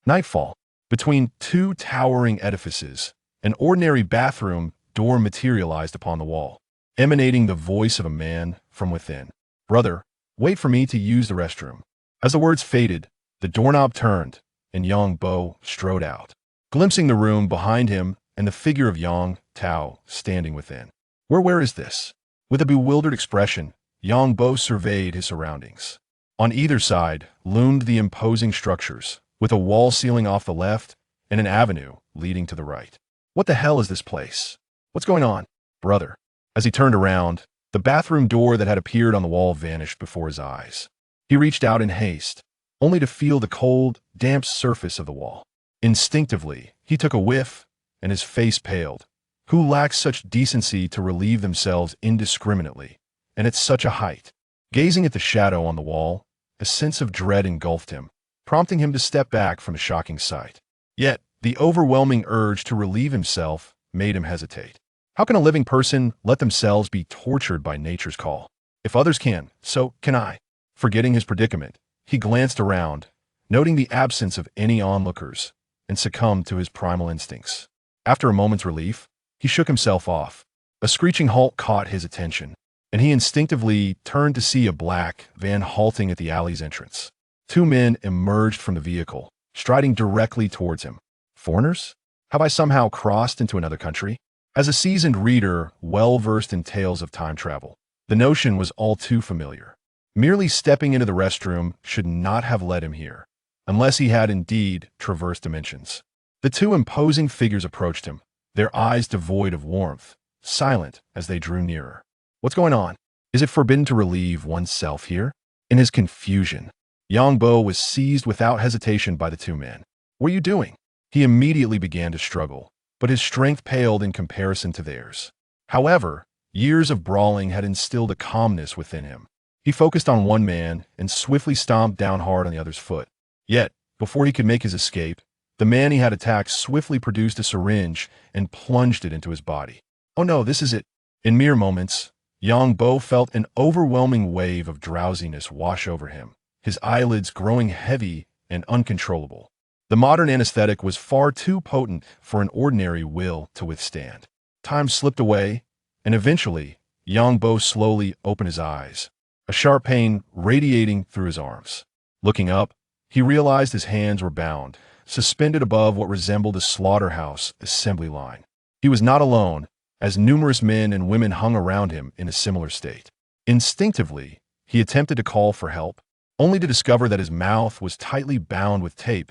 Nightfall. Between two towering edifices, an ordinary bathroom door materialized upon the wall, emanating the voice of a man from within. "Brother, wait for me to use the restroom." As the words faded, the doorknob turned, and Yang Bo strode out, glimpsing the room behind him and the figure of Yang Tao standing within. Where is this?" With a bewildered expression, Yang Bo surveyed his surroundings. On either side loomed the imposing structures, with a wall ceiling off the left and an avenue leading to the right. "What the hell is this place? What's going on, brother?" As he turned around, the bathroom door that had appeared on the wall vanished before his eyes. He reached out in haste, only to feel the cold, damp surface of the wall. Instinctively, he took a whiff, and his face paled. Who lacks such decency to relieve themselves indiscriminately, and at such a height? Gazing at the shadow on the wall, a sense of dread engulfed him, prompting him to step back from the shocking sight. Yet, the overwhelming urge to relieve himself made him hesitate. How can a living person let themselves be tortured by nature's call? If others can, so can I. Forgetting his predicament, he glanced around, noting the absence of any onlookers, and succumbed to his primal instincts. After a moment's relief, he shook himself off. A screeching halt caught his attention, and he instinctively turned to see a black van halting at the alley's entrance. Two men emerged from the vehicle, striding directly towards him. Foreigners? Have I somehow crossed into another country? As a seasoned reader, well-versed in tales of time travel, the notion was all too familiar. Merely stepping into the restroom should not have led him here, unless he had indeed traversed dimensions. The two imposing figures approached him, their eyes devoid of warmth, silent as they drew nearer. "What's going on? Is it forbidden to relieve oneself here?" In his confusion, Yang Bo was seized without hesitation by the two men. "What are you doing?" He immediately began to struggle, but his strength paled in comparison to theirs. However, years of brawling had instilled a calmness within him. He focused on one man and swiftly stomped down hard on the other's foot. Yet, before he could make his escape, the man he had attacked swiftly produced a syringe and plunged it into his body. "Oh no, this is it." In mere moments, Yang Bo felt an overwhelming wave of drowsiness wash over him, his eyelids growing heavy and uncontrollable. The modern anesthetic was far too potent for an ordinary will to withstand. Time slipped away, and eventually, Yang Bo slowly opened his eyes, a sharp pain radiating through his arms. Looking up, he realized his hands were bound, suspended above what resembled a slaughterhouse assembly line. He was not alone, as numerous men and women hung around him in a similar state. Instinctively, he attempted to call for help, only to discover that his mouth was tightly bound with tape.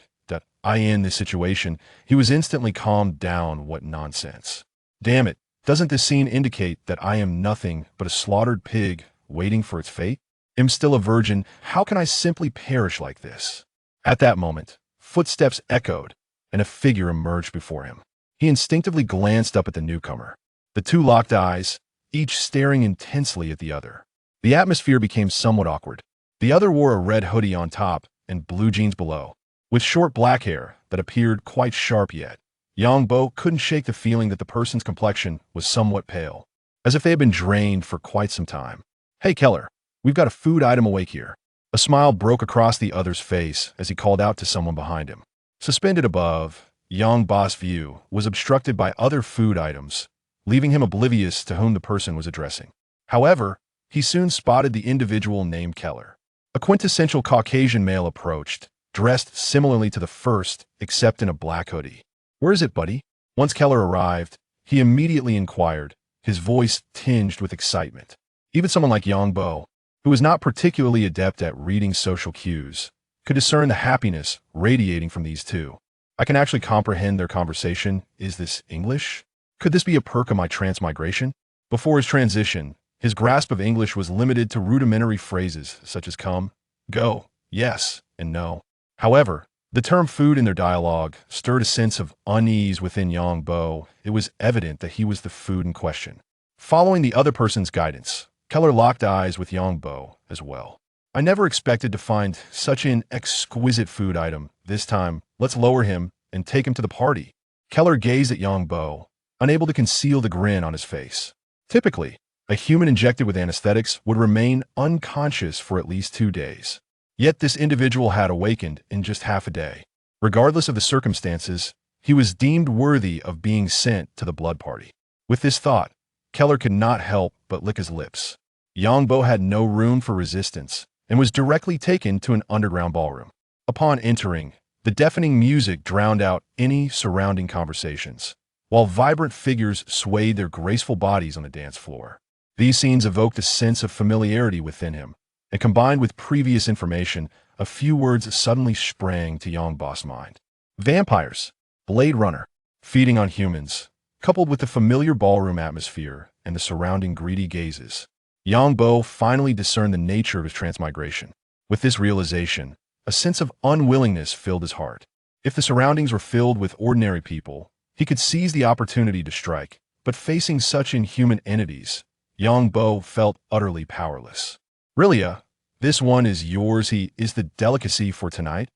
In this situation, he was instantly calmed down. What nonsense. Damn it, doesn't this scene indicate that I am nothing but a slaughtered pig waiting for its fate? Am still a virgin, how can I simply perish like this? At that moment, footsteps echoed, and a figure emerged before him. He instinctively glanced up at the newcomer. The two locked eyes, each staring intensely at the other. The atmosphere became somewhat awkward. The other wore a red hoodie on top and blue jeans below, with short black hair that appeared quite sharp yet. Yang Bo couldn't shake the feeling that the person's complexion was somewhat pale, as if they had been drained for quite some time. "Hey Keller, we've got a food item awake here." A smile broke across the other's face as he called out to someone behind him. Suspended above, Yang Bo's view was obstructed by other food items, leaving him oblivious to whom the person was addressing. However, he soon spotted the individual named Keller. A quintessential Caucasian male approached, dressed similarly to the first, except in a black hoodie. "Where is it, buddy?" Once Keller arrived, he immediately inquired, his voice tinged with excitement. Even someone like Yang Bo, who was not particularly adept at reading social cues, could discern the happiness radiating from these two. "I can actually comprehend their conversation. Is this English? Could this be a perk of my transmigration?" Before his transition, his grasp of English was limited to rudimentary phrases such as come, go, yes, and no. However, the term food in their dialogue stirred a sense of unease within Yang Bo. It was evident that he was the food in question. Following the other person's guidance, Keller locked eyes with Yang Bo as well. "I never expected to find such an exquisite food item. This time, let's lower him and take him to the party." Keller gazed at Yang Bo, unable to conceal the grin on his face. Typically, a human injected with anesthetics would remain unconscious for at least 2 days. Yet this individual had awakened in just half a day. Regardless of the circumstances, he was deemed worthy of being sent to the blood party. With this thought, Keller could not help but lick his lips. Yangbo had no room for resistance and was directly taken to an underground ballroom. Upon entering, the deafening music drowned out any surrounding conversations, while vibrant figures swayed their graceful bodies on the dance floor. These scenes evoked a sense of familiarity within him, and combined with previous information, a few words suddenly sprang to Yangbo's mind. Vampires, Blade Runner, feeding on humans, coupled with the familiar ballroom atmosphere and the surrounding greedy gazes. Yangbo finally discerned the nature of his transmigration. With this realization, a sense of unwillingness filled his heart. If the surroundings were filled with ordinary people, he could seize the opportunity to strike, but facing such inhuman entities, Yangbo felt utterly powerless. Rilia, this one is yours. He is the delicacy for tonight.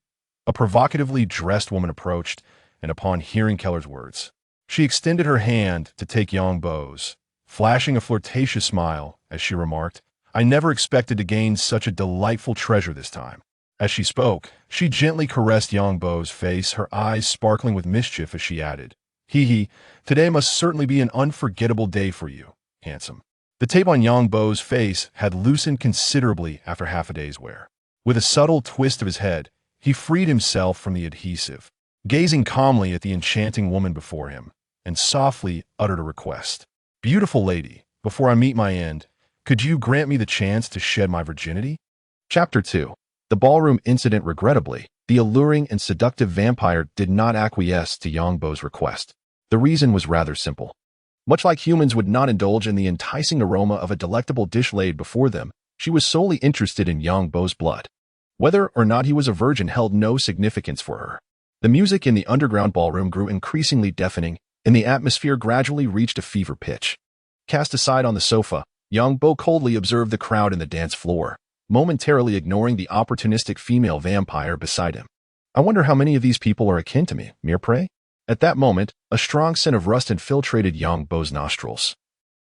A provocatively dressed woman approached, and upon hearing Keller's words, she extended her hand to take Yangbo's, flashing a flirtatious smile as she remarked, "I never expected to gain such a delightful treasure this time." As she spoke, she gently caressed Yangbo's face, her eyes sparkling with mischief as she added, "Hee, today must certainly be an unforgettable day for you, handsome." The tape on Yangbo's face had loosened considerably after half a day's wear. With a subtle twist of his head, he freed himself from the adhesive, gazing calmly at the enchanting woman before him, and softly uttered a request. "Beautiful lady, before I meet my end, could you grant me the chance to shed my virginity?" Chapter 2. The ballroom incident. Regrettably, the alluring and seductive vampire did not acquiesce to Yangbo's request. The reason was rather simple. Much like humans would not indulge in the enticing aroma of a delectable dish laid before them, she was solely interested in Yangbo's blood. Whether or not he was a virgin held no significance for her. The music in the underground ballroom grew increasingly deafening, and the atmosphere gradually reached a fever pitch. Cast aside on the sofa, Yangbo coldly observed the crowd in the dance floor, momentarily ignoring the opportunistic female vampire beside him. "I wonder how many of these people are akin to me, mere prey?" At that moment, a strong scent of rust infiltrated Yangbo's nostrils,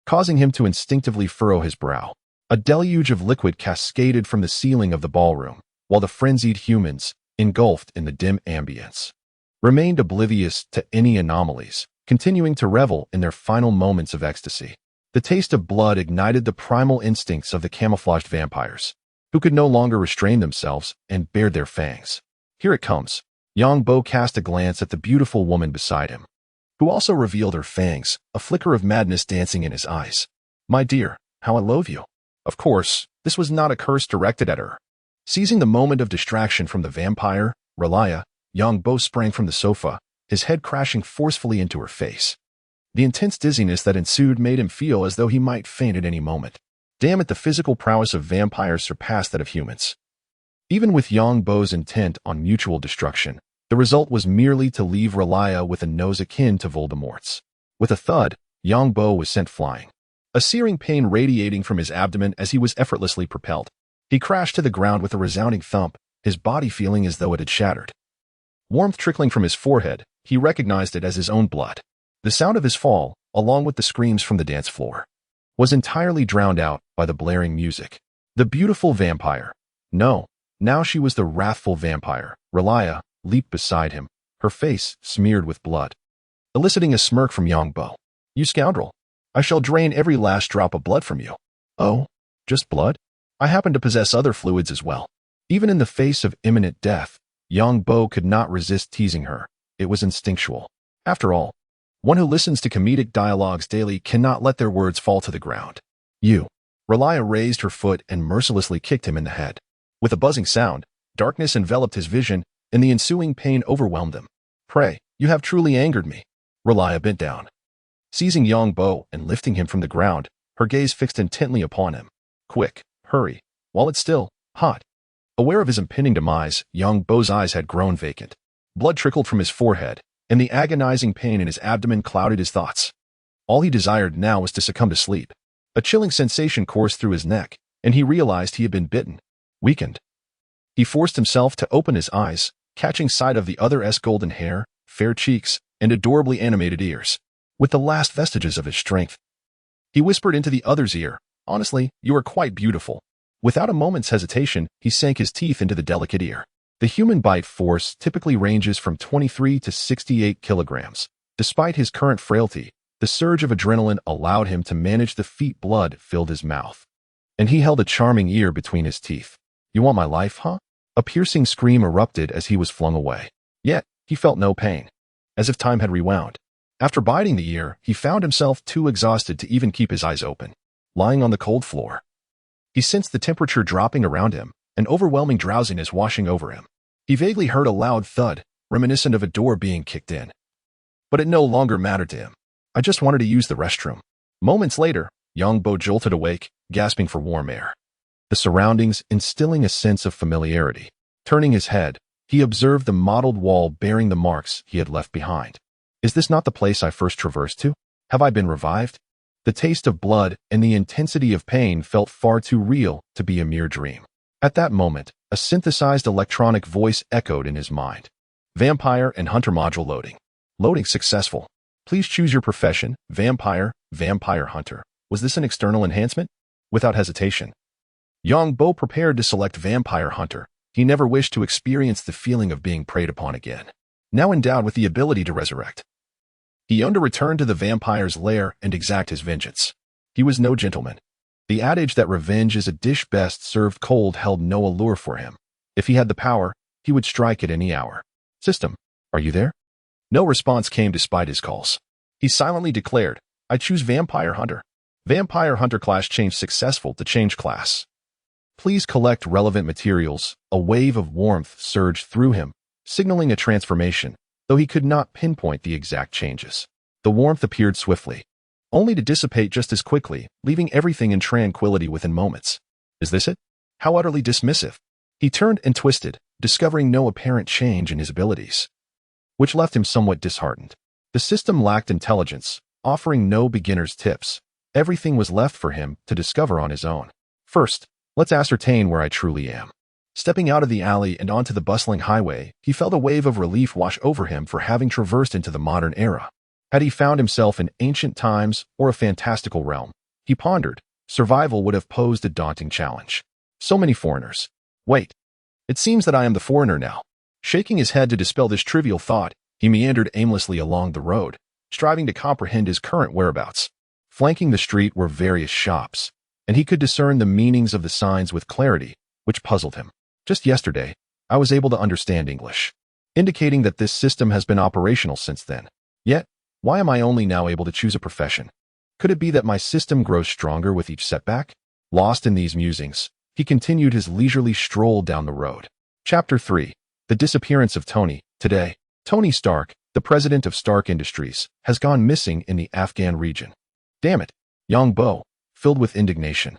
causing him to instinctively furrow his brow. A deluge of liquid cascaded from the ceiling of the ballroom, while the frenzied humans, engulfed in the dim ambience, remained oblivious to any anomalies, continuing to revel in their final moments of ecstasy. The taste of blood ignited the primal instincts of the camouflaged vampires, who could no longer restrain themselves and bared their fangs. "Here it comes." Yangbo cast a glance at the beautiful woman beside him, who also revealed her fangs, a flicker of madness dancing in his eyes. "My dear, how I loathe you." Of course, this was not a curse directed at her. Seizing the moment of distraction from the vampire, Relia, Yangbo sprang from the sofa, his head crashing forcefully into her face. The intense dizziness that ensued made him feel as though he might faint at any moment. Damn it, the physical prowess of vampires surpassed that of humans. Even with Yangbo's intent on mutual destruction, the result was merely to leave Relia with a nose akin to Voldemort's. With a thud, Yangbo was sent flying, a searing pain radiating from his abdomen as he was effortlessly propelled. He crashed to the ground with a resounding thump, his body feeling as though it had shattered. Warmth trickling from his forehead, he recognized it as his own blood. The sound of his fall, along with the screams from the dance floor, was entirely drowned out by the blaring music. The beautiful vampire. No, now she was the wrathful vampire. Relia leaped beside him, her face smeared with blood, eliciting a smirk from Yangbo. "You scoundrel! I shall drain every last drop of blood from you." "Oh, just blood? I happen to possess other fluids as well." Even in the face of imminent death, Yangbo could not resist teasing her. It was instinctual. After all, one who listens to comedic dialogues daily cannot let their words fall to the ground. "You." Relia raised her foot and mercilessly kicked him in the head. With a buzzing sound, darkness enveloped his vision, and the ensuing pain overwhelmed him. "Pray, you have truly angered me." Relia bent down, seizing Yangbo and lifting him from the ground, her gaze fixed intently upon him. "Quick, hurry, while it's still hot." Aware of his impending demise, Yangbo's eyes had grown vacant. Blood trickled from his forehead, and the agonizing pain in his abdomen clouded his thoughts. All he desired now was to succumb to sleep. A chilling sensation coursed through his neck, and he realized he had been bitten. Weakened. He forced himself to open his eyes, catching sight of the other's golden hair, fair cheeks, and adorably animated ears. With the last vestiges of his strength, he whispered into the other's ear, "Honestly, you are quite beautiful." Without a moment's hesitation, he sank his teeth into the delicate ear. The human bite force typically ranges from 23 to 68 kilograms. Despite his current frailty, the surge of adrenaline allowed him to manage the feet. Blood filled his mouth, and he held a charming ear between his teeth. "You want my life, huh?" A piercing scream erupted as he was flung away. Yet, he felt no pain, as if time had rewound. After biting the ear, he found himself too exhausted to even keep his eyes open. Lying on the cold floor, he sensed the temperature dropping around him, an overwhelming drowsiness washing over him. He vaguely heard a loud thud, reminiscent of a door being kicked in. But it no longer mattered to him. "I just wanted to use the restroom." Moments later, Yang Bo jolted awake, gasping for warm air. The surroundings instilling a sense of familiarity. Turning his head, he observed the mottled wall bearing the marks he had left behind. "Is this not the place I first traversed to? Have I been revived?" The taste of blood and the intensity of pain felt far too real to be a mere dream. At that moment, a synthesized electronic voice echoed in his mind. "Vampire and Hunter module loading. Loading successful. Please choose your profession, vampire, vampire hunter." Was this an external enhancement? Without hesitation, Yang Bo prepared to select vampire hunter. He never wished to experience the feeling of being preyed upon again. Now endowed with the ability to resurrect, he yearned to return to the vampire's lair and exact his vengeance. He was no gentleman. The adage that revenge is a dish best served cold held no allure for him. If he had the power, he would strike at any hour. "System, are you there?" No response came despite his calls. He silently declared, "I choose vampire hunter." Vampire hunter class change successful to change class. "Please collect relevant materials." A wave of warmth surged through him, signaling a transformation, though he could not pinpoint the exact changes. The warmth appeared swiftly, only to dissipate just as quickly, leaving everything in tranquility within moments. "Is this it?" How utterly dismissive. He turned and twisted, discovering no apparent change in his abilities, which left him somewhat disheartened. The system lacked intelligence, offering no beginner's tips. Everything was left for him to discover on his own. "First, let's ascertain where I truly am." Stepping out of the alley and onto the bustling highway, he felt a wave of relief wash over him for having traversed into the modern era. Had he found himself in ancient times or a fantastical realm? He pondered. Survival would have posed a daunting challenge. So many foreigners. Wait. It seems that I am the foreigner now. Shaking his head to dispel this trivial thought, he meandered aimlessly along the road, striving to comprehend his current whereabouts. Flanking the street were various shops, and he could discern the meanings of the signs with clarity, which puzzled him. Just yesterday, I was able to understand English, indicating that this system has been operational since then. Yet, why am I only now able to choose a profession? Could it be that my system grows stronger with each setback? Lost in these musings, he continued his leisurely stroll down the road. Chapter 3. The Disappearance of Tony. Today, Tony Stark, the president of Stark Industries, has gone missing in the Afghan region. Damn it! Yang Bo, filled with indignation,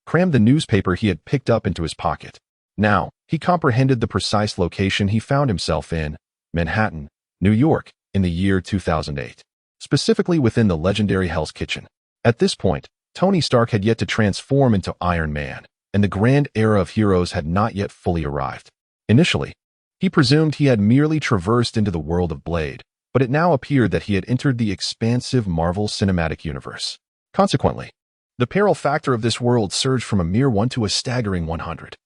crammed the newspaper he had picked up into his pocket. Now, he comprehended the precise location he found himself in, Manhattan, New York, in the year 2008, specifically within the legendary Hell's Kitchen. At this point, Tony Stark had yet to transform into Iron Man, and the grand era of heroes had not yet fully arrived. Initially, he presumed he had merely traversed into the world of Blade, but it now appeared that he had entered the expansive Marvel Cinematic Universe. Consequently, the peril factor of this world surged from a mere 1 to a staggering 100.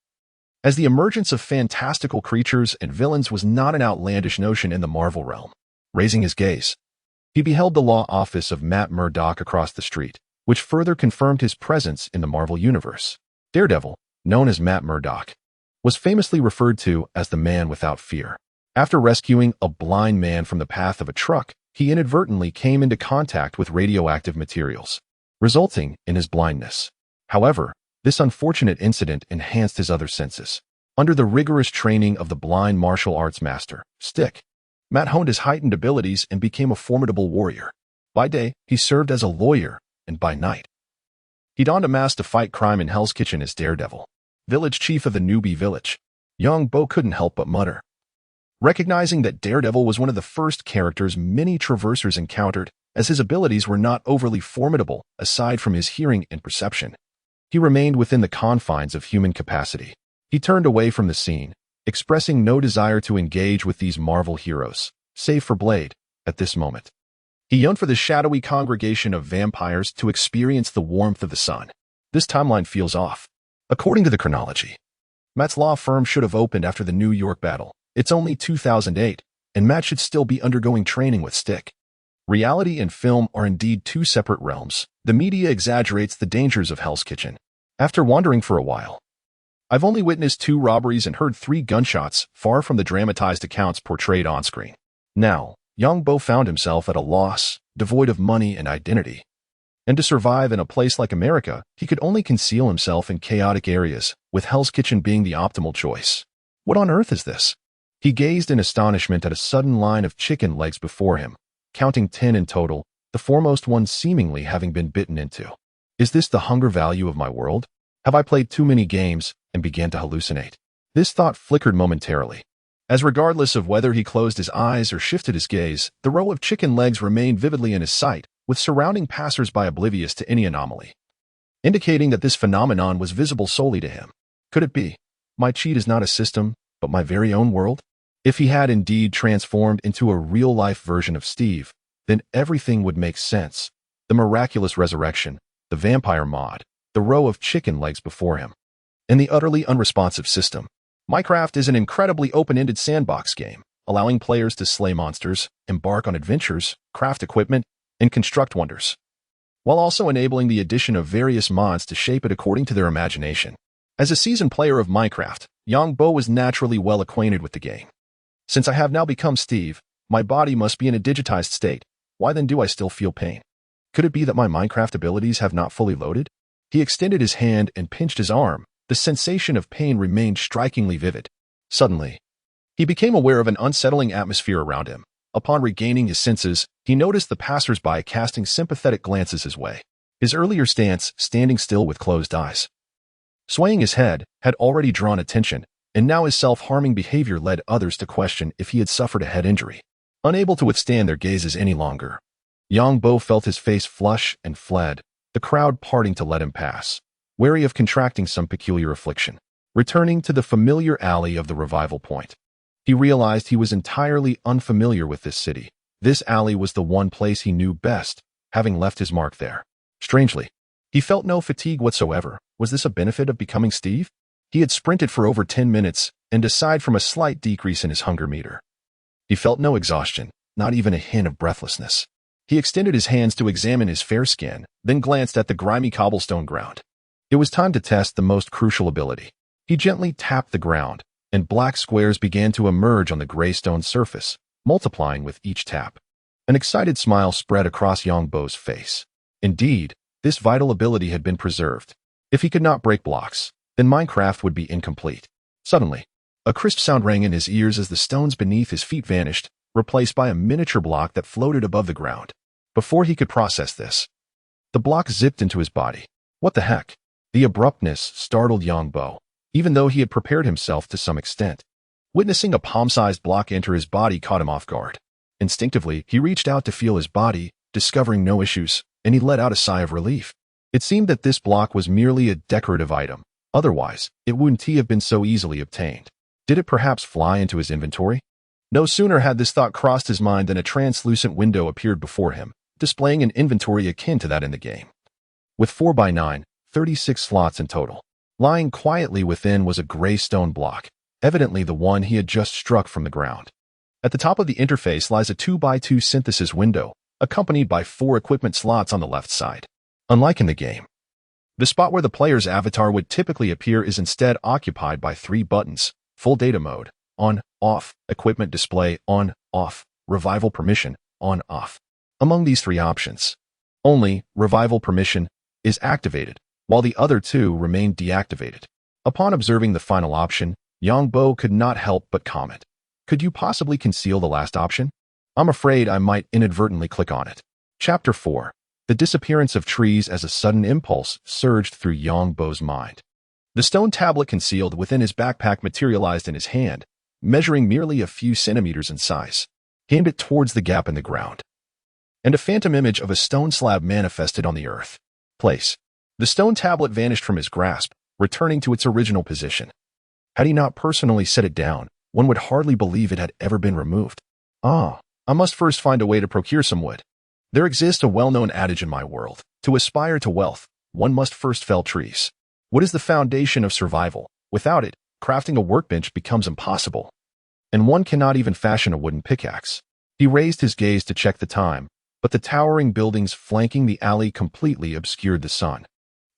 As the emergence of fantastical creatures and villains was not an outlandish notion in the Marvel realm. Raising his gaze, he beheld the law office of Matt Murdock across the street, which further confirmed his presence in the Marvel Universe. Daredevil, known as Matt Murdock, was famously referred to as the man without fear. After rescuing a blind man from the path of a truck, he inadvertently came into contact with radioactive materials, resulting in his blindness. However, this unfortunate incident enhanced his other senses. Under the rigorous training of the blind martial arts master, Stick, Matt honed his heightened abilities and became a formidable warrior. By day, he served as a lawyer, and by night, he donned a mask to fight crime in Hell's Kitchen as Daredevil, village chief of the Newbie Village. Yang Bo couldn't help but mutter. Recognizing that Daredevil was one of the first characters many traversers encountered, as his abilities were not overly formidable aside from his hearing and perception, he remained within the confines of human capacity. He turned away from the scene, expressing no desire to engage with these Marvel heroes, save for Blade, at this moment. He yearned for the shadowy congregation of vampires to experience the warmth of the sun. This timeline feels off. According to the chronology, Matt's law firm should have opened after the New York battle. It's only 2008, and Matt should still be undergoing training with Stick. Reality and film are indeed two separate realms. The media exaggerates the dangers of Hell's Kitchen. After wandering for a while, I've only witnessed 2 robberies and heard 3 gunshots, far from the dramatized accounts portrayed on screen. Now, Yang Bo found himself at a loss, devoid of money and identity. And to survive in a place like America, he could only conceal himself in chaotic areas, with Hell's Kitchen being the optimal choice. What on earth is this? He gazed in astonishment at a sudden line of chicken legs before him, counting 10 in total, the foremost one seemingly having been bitten into. Is this the hunger value of my world? Have I played too many games and began to hallucinate? This thought flickered momentarily, as regardless of whether he closed his eyes or shifted his gaze, the row of chicken legs remained vividly in his sight, with surrounding passers-by oblivious to any anomaly, indicating that this phenomenon was visible solely to him. Could it be? My cheat is not a system, but my very own world? If he had indeed transformed into a real-life version of Steve, then everything would make sense. The miraculous resurrection, the vampire mod, the row of chicken legs before him, and the utterly unresponsive system. Minecraft is an incredibly open-ended sandbox game, allowing players to slay monsters, embark on adventures, craft equipment, and construct wonders, while also enabling the addition of various mods to shape it according to their imagination. As a seasoned player of Minecraft, Yang Bo was naturally well acquainted with the game. Since I have now become Steve, my body must be in a digitized state. Why then do I still feel pain? Could it be that my Minecraft abilities have not fully loaded? He extended his hand and pinched his arm. The sensation of pain remained strikingly vivid. Suddenly, he became aware of an unsettling atmosphere around him. Upon regaining his senses, he noticed the passers-by casting sympathetic glances his way. His earlier stance, standing still with closed eyes, swaying his head, had already drawn attention, and now his self-harming behavior led others to question if he had suffered a head injury. Unable to withstand their gazes any longer, Yang Bo felt his face flush and fled, the crowd parting to let him pass, wary of contracting some peculiar affliction. Returning to the familiar alley of the Revival Point, he realized he was entirely unfamiliar with this city. This alley was the one place he knew best, having left his mark there. Strangely, he felt no fatigue whatsoever. Was this a benefit of becoming Steve? He had sprinted for over 10 minutes, and aside from a slight decrease in his hunger meter, he felt no exhaustion, not even a hint of breathlessness. He extended his hands to examine his fair skin, then glanced at the grimy cobblestone ground. It was time to test the most crucial ability. He gently tapped the ground, and black squares began to emerge on the gray stone surface, multiplying with each tap. An excited smile spread across Yang Bo's face. Indeed, this vital ability had been preserved. If he could not break blocks, then Minecraft would be incomplete. Suddenly, a crisp sound rang in his ears as the stones beneath his feet vanished, replaced by a miniature block that floated above the ground. Before he could process this, the block zipped into his body. What the heck? The abruptness startled Yang Bo, even though he had prepared himself to some extent. Witnessing a palm-sized block enter his body caught him off guard. Instinctively, he reached out to feel his body, discovering no issues, and he let out a sigh of relief. It seemed that this block was merely a decorative item. Otherwise, it wouldn't have been so easily obtained. Did it perhaps fly into his inventory? No sooner had this thought crossed his mind than a translucent window appeared before him, displaying an inventory akin to that in the game. With 4x9, 36 slots in total. Lying quietly within was a gray stone block, evidently the one he had just struck from the ground. At the top of the interface lies a 2x2 synthesis window, accompanied by 4 equipment slots on the left side. Unlike in the game, the spot where the player's avatar would typically appear is instead occupied by 3 buttons: full data mode, on, off, equipment display, on, off, revival permission, on, off. Among these 3 options, only revival permission is activated, while the other 2 remain deactivated. Upon observing the final option, Yang Bo could not help but comment. Could you possibly conceal the last option? I'm afraid I might inadvertently click on it. Chapter 4. The disappearance of trees as a sudden impulse surged through Yang Bo's mind. The stone tablet concealed within his backpack materialized in his hand, measuring merely a few centimeters in size. He aimed it towards the gap in the ground, and a phantom image of a stone slab manifested on the earth. Place. The stone tablet vanished from his grasp, returning to its original position. Had he not personally set it down, one would hardly believe it had ever been removed. I must first find a way to procure some wood. There exists a well-known adage in my world: to aspire to wealth, one must first fell trees. Wood is the foundation of survival. Without it, crafting a workbench becomes impossible, and one cannot even fashion a wooden pickaxe. He raised his gaze to check the time, but the towering buildings flanking the alley completely obscured the sun.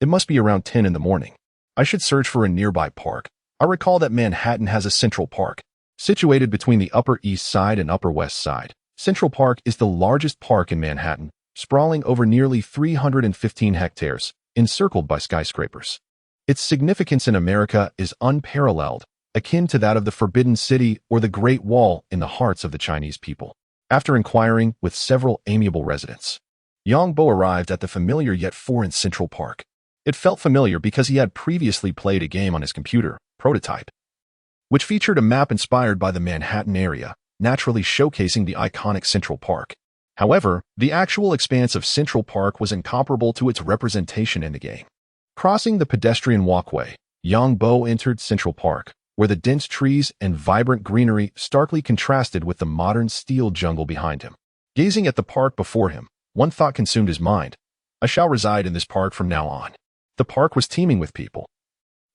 It must be around 10 in the morning. I should search for a nearby park. I recall that Manhattan has a Central Park, situated between the Upper East Side and Upper West Side. Central Park is the largest park in Manhattan, sprawling over nearly 315 hectares, encircled by skyscrapers. Its significance in America is unparalleled, akin to that of the Forbidden City or the Great Wall in the hearts of the Chinese people. After inquiring with several amiable residents, Yang Bo arrived at the familiar yet foreign Central Park. It felt familiar because he had previously played a game on his computer, Prototype, which featured a map inspired by the Manhattan area, naturally showcasing the iconic Central Park. However, the actual expanse of Central Park was incomparable to its representation in the game. Crossing the pedestrian walkway, Yang Bo entered Central Park, where the dense trees and vibrant greenery starkly contrasted with the modern steel jungle behind him. Gazing at the park before him, one thought consumed his mind. I shall reside in this park from now on. The park was teeming with people.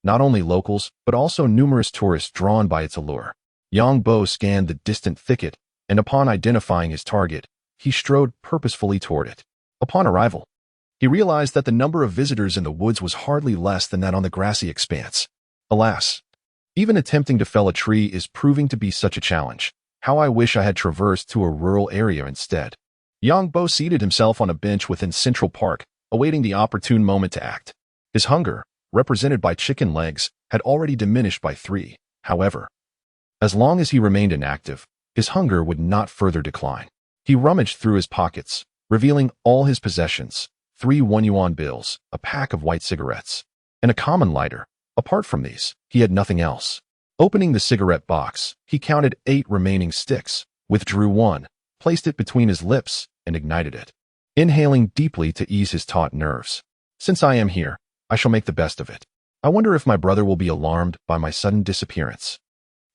Not only locals, but also numerous tourists drawn by its allure. Yang Bo scanned the distant thicket, and upon identifying his target, he strode purposefully toward it. Upon arrival, he realized that the number of visitors in the woods was hardly less than that on the grassy expanse. Alas, even attempting to fell a tree is proving to be such a challenge. How I wish I had traversed to a rural area instead. Yang Bo seated himself on a bench within Central Park, awaiting the opportune moment to act. His hunger, represented by chicken legs, had already diminished by 3. However, as long as he remained inactive, his hunger would not further decline. He rummaged through his pockets, revealing all his possessions: 3 1-yuan bills, a pack of white cigarettes, and a common lighter. Apart from these, he had nothing else. Opening the cigarette box, he counted 8 remaining sticks, withdrew 1, placed it between his lips, and ignited it, inhaling deeply to ease his taut nerves. Since I am here, I shall make the best of it. I wonder if my brother will be alarmed by my sudden disappearance.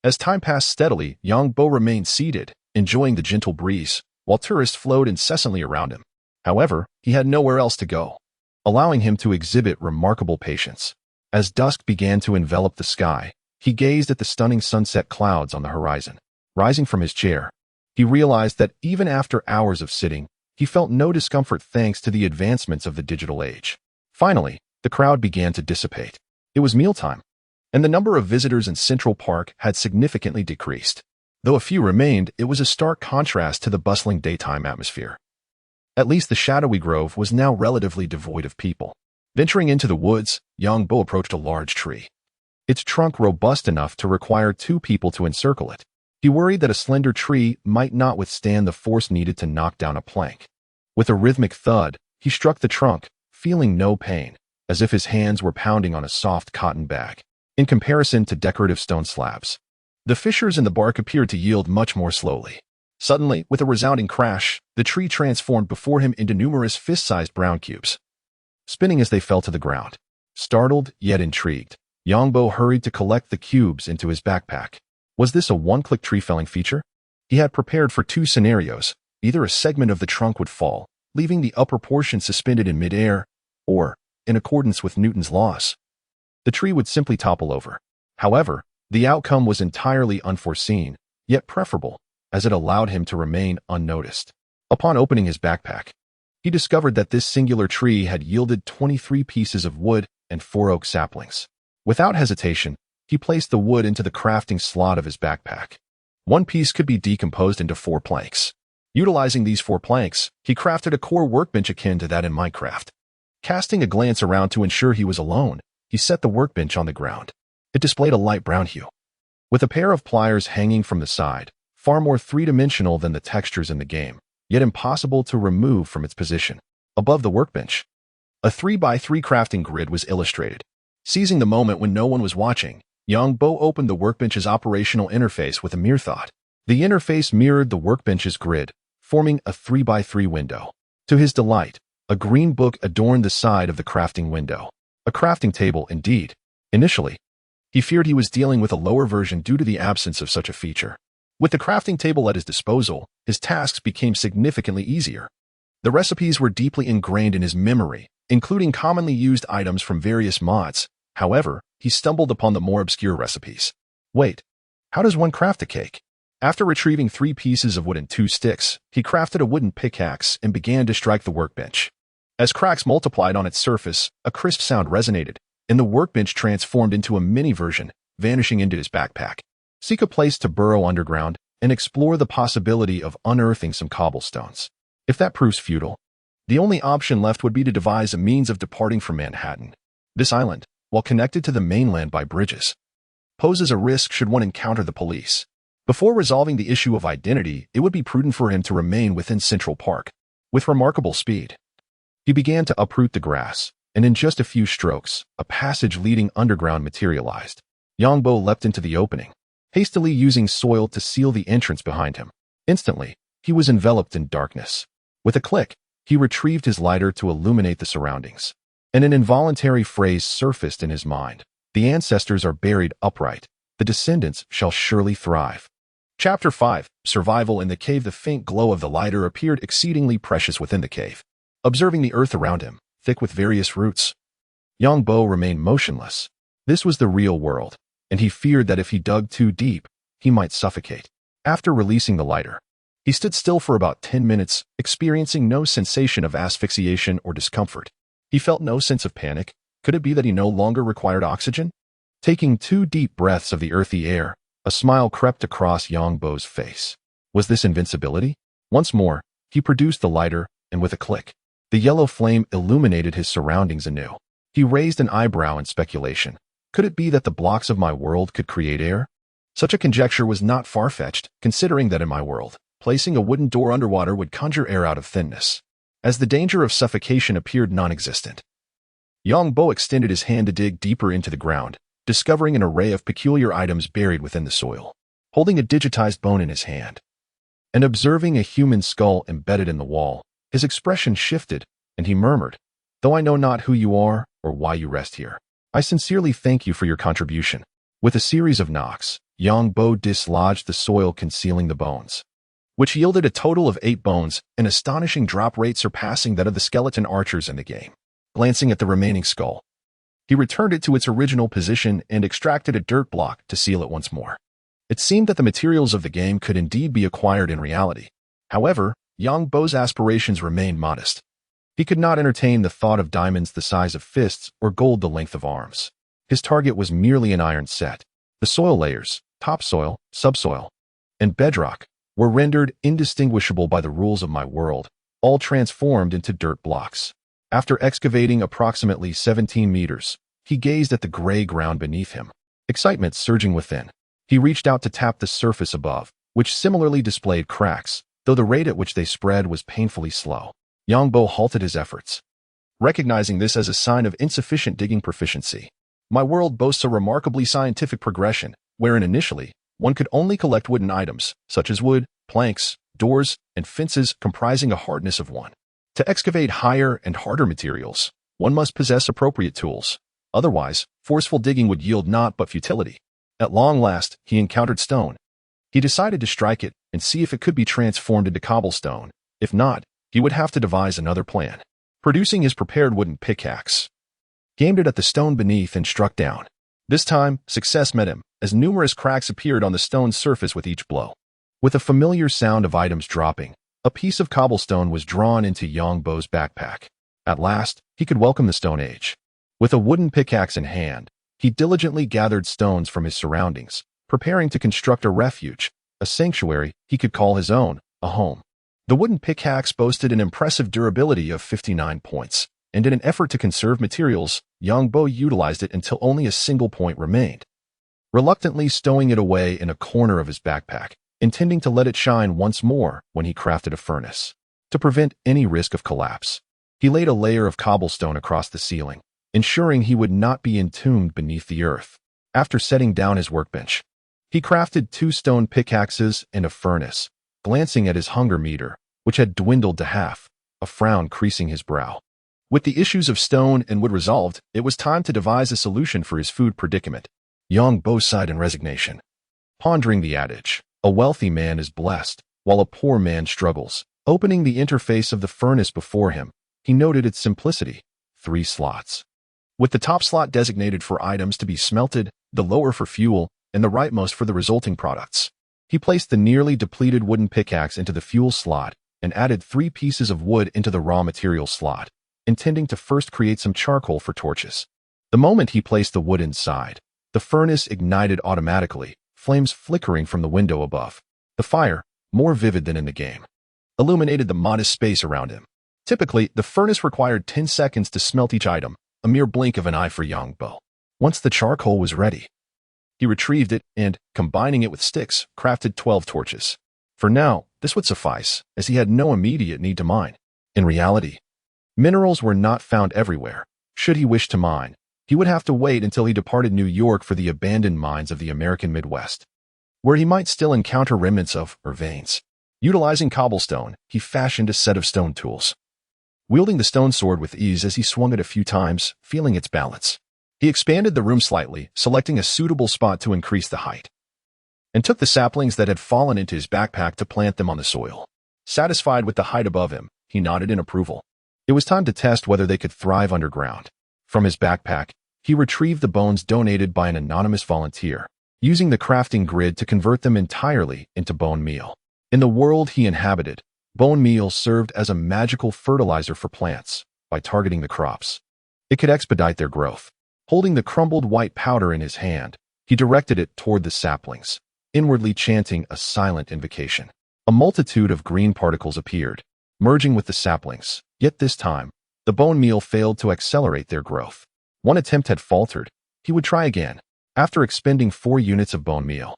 As time passed steadily, Yang Bo remained seated, enjoying the gentle breeze, while tourists flowed incessantly around him. However, he had nowhere else to go, allowing him to exhibit remarkable patience. As dusk began to envelop the sky, he gazed at the stunning sunset clouds on the horizon. Rising from his chair, he realized that even after hours of sitting, he felt no discomfort thanks to the advancements of the digital age. Finally, the crowd began to dissipate. It was mealtime, and the number of visitors in Central Park had significantly decreased. Though a few remained, it was a stark contrast to the bustling daytime atmosphere. At least the shadowy grove was now relatively devoid of people. Venturing into the woods, Yang Bo approached a large tree. Its trunk robust enough to require 2 people to encircle it. He worried that a slender tree might not withstand the force needed to knock down a plank. With a rhythmic thud, he struck the trunk, feeling no pain, as if his hands were pounding on a soft cotton bag. In comparison to decorative stone slabs, the fissures in the bark appeared to yield much more slowly. Suddenly, with a resounding crash, the tree transformed before him into numerous fist-sized brown cubes, spinning as they fell to the ground. Startled, yet intrigued, Yang Bo hurried to collect the cubes into his backpack. Was this a one-click tree-felling feature? He had prepared for 2 scenarios. Either a segment of the trunk would fall, leaving the upper portion suspended in midair, or, in accordance with Newton's laws, the tree would simply topple over. However, the outcome was entirely unforeseen, yet preferable, as it allowed him to remain unnoticed. Upon opening his backpack, he discovered that this singular tree had yielded 23 pieces of wood and 4 oak saplings. Without hesitation, he placed the wood into the crafting slot of his backpack. 1 piece could be decomposed into 4 planks. Utilizing these 4 planks, he crafted a core workbench akin to that in Minecraft. Casting a glance around to ensure he was alone, he set the workbench on the ground. It displayed a light brown hue, with a pair of pliers hanging from the side, far more 3-dimensional than the textures in the game, yet impossible to remove from its position. Above the workbench, a 3x3 crafting grid was illustrated. Seizing the moment when no one was watching, Yang Bo opened the workbench's operational interface with a mere thought. The interface mirrored the workbench's grid, forming a 3x3 window. To his delight, a green book adorned the side of the crafting window. A crafting table, indeed. Initially, he feared he was dealing with a lower version due to the absence of such a feature. With the crafting table at his disposal, his tasks became significantly easier. The recipes were deeply ingrained in his memory, including commonly used items from various mods. However, he stumbled upon the more obscure recipes. Wait, how does one craft a cake? After retrieving 3 pieces of wood and 2 sticks, he crafted a wooden pickaxe and began to strike the workbench. As cracks multiplied on its surface, a crisp sound resonated, and the workbench transformed into a mini version, vanishing into his backpack. Seek a place to burrow underground and explore the possibility of unearthing some cobblestones. If that proves futile, the only option left would be to devise a means of departing from Manhattan. This island, while connected to the mainland by bridges, poses a risk should one encounter the police. Before resolving the issue of identity, it would be prudent for him to remain within Central Park. With remarkable speed, he began to uproot the grass, and in just a few strokes, a passage leading underground materialized. Yongbo leapt into the opening, hastily using soil to seal the entrance behind him. Instantly, he was enveloped in darkness. With a click, he retrieved his lighter to illuminate the surroundings, and an involuntary phrase surfaced in his mind. The ancestors are buried upright. The descendants shall surely thrive. Chapter 5. Survival in the cave. The faint glow of the lighter appeared exceedingly precious within the cave. Observing the earth around him, thick with various roots, Yongbo remained motionless. This was the real world, and he feared that if he dug too deep, he might suffocate. After releasing the lighter, he stood still for about 10 minutes, experiencing no sensation of asphyxiation or discomfort. He felt no sense of panic. Could it be that he no longer required oxygen? Taking 2 deep breaths of the earthy air, a smile crept across Yongbo's face. Was this invincibility? Once more, he produced the lighter, and with a click, the yellow flame illuminated his surroundings anew. He raised an eyebrow in speculation. Could it be that the blocks of my world could create air? Such a conjecture was not far-fetched, considering that in my world, placing a wooden door underwater would conjure air out of thinness, as the danger of suffocation appeared non-existent. Yongbo extended his hand to dig deeper into the ground, discovering an array of peculiar items buried within the soil. Holding a digitized bone in his hand, and observing a human skull embedded in the wall, his expression shifted, and he murmured, "Though I know not who you are or why you rest here, I sincerely thank you for your contribution." With a series of knocks, Yongbo dislodged the soil concealing the bones, which yielded a total of 8 bones, an astonishing drop rate surpassing that of the skeleton archers in the game. Glancing at the remaining skull, he returned it to its original position and extracted a dirt block to seal it once more. It seemed that the materials of the game could indeed be acquired in reality. However, Yongbo's aspirations remained modest. He could not entertain the thought of diamonds the size of fists or gold the length of arms. His target was merely an iron set. The soil layers, topsoil, subsoil, and bedrock, were rendered indistinguishable by the rules of my world, all transformed into dirt blocks. After excavating approximately 17 meters, he gazed at the gray ground beneath him, excitement surging within. He reached out to tap the surface above, which similarly displayed cracks, though the rate at which they spread was painfully slow. Yongbo halted his efforts, recognizing this as a sign of insufficient digging proficiency. My world boasts a remarkably scientific progression, wherein initially, one could only collect wooden items, such as wood, planks, doors, and fences comprising a hardness of 1. To excavate higher and harder materials, one must possess appropriate tools. Otherwise, forceful digging would yield naught but futility. At long last, he encountered stone. He decided to strike it and see if it could be transformed into cobblestone. If not, he would have to devise another plan. Producing his prepared wooden pickaxe, he aimed it at the stone beneath and struck down. This time, success met him, as numerous cracks appeared on the stone's surface with each blow. With a familiar sound of items dropping, a piece of cobblestone was drawn into Yongbo's backpack. At last, he could welcome the Stone Age. With a wooden pickaxe in hand, he diligently gathered stones from his surroundings, preparing to construct a refuge, a sanctuary he could call his own, a home. The wooden pickaxe boasted an impressive durability of 59 points, and in an effort to conserve materials, Yongbo utilized it until only a single point remained, reluctantly stowing it away in a corner of his backpack, intending to let it shine once more when he crafted a furnace. To prevent any risk of collapse, he laid a layer of cobblestone across the ceiling, ensuring he would not be entombed beneath the earth. After setting down his workbench, he crafted 2 stone pickaxes and a furnace, glancing at his hunger meter, which had dwindled to half, a frown creasing his brow. With the issues of stone and wood resolved, it was time to devise a solution for his food predicament. Yongbo sighed in resignation, pondering the adage, "A wealthy man is blessed, while a poor man struggles." Opening the interface of the furnace before him, he noted its simplicity: 3 slots, with the top slot designated for items to be smelted, the lower for fuel, and the rightmost for the resulting products. He placed the nearly depleted wooden pickaxe into the fuel slot and added 3 pieces of wood into the raw materials slot, intending to first create some charcoal for torches. The moment he placed the wood inside, the furnace ignited automatically, flames flickering from the window above. The fire, more vivid than in the game, illuminated the modest space around him. Typically, the furnace required 10 seconds to smelt each item, a mere blink of an eye for Yang Bo. Once the charcoal was ready, he retrieved it and, combining it with sticks, crafted 12 torches. For now, this would suffice, as he had no immediate need to mine. In reality, minerals were not found everywhere. Should he wish to mine, he would have to wait until he departed New York for the abandoned mines of the American Midwest, where he might still encounter remnants of or veins. Utilizing cobblestone, he fashioned a set of stone tools, wielding the stone sword with ease as he swung it a few times, feeling its balance. He expanded the room slightly, selecting a suitable spot to increase the height, and took the saplings that had fallen into his backpack to plant them on the soil. Satisfied with the height above him, he nodded in approval. It was time to test whether they could thrive underground. From his backpack, he retrieved the bones donated by an anonymous volunteer, using the crafting grid to convert them entirely into bone meal. In the world he inhabited, bone meal served as a magical fertilizer for plants by targeting the crops. It could expedite their growth. Holding the crumbled white powder in his hand, he directed it toward the saplings, inwardly chanting a silent invocation. A multitude of green particles appeared, merging with the saplings, yet this time, the bone meal failed to accelerate their growth. One attempt had faltered. He would try again. After expending 4 units of bone meal,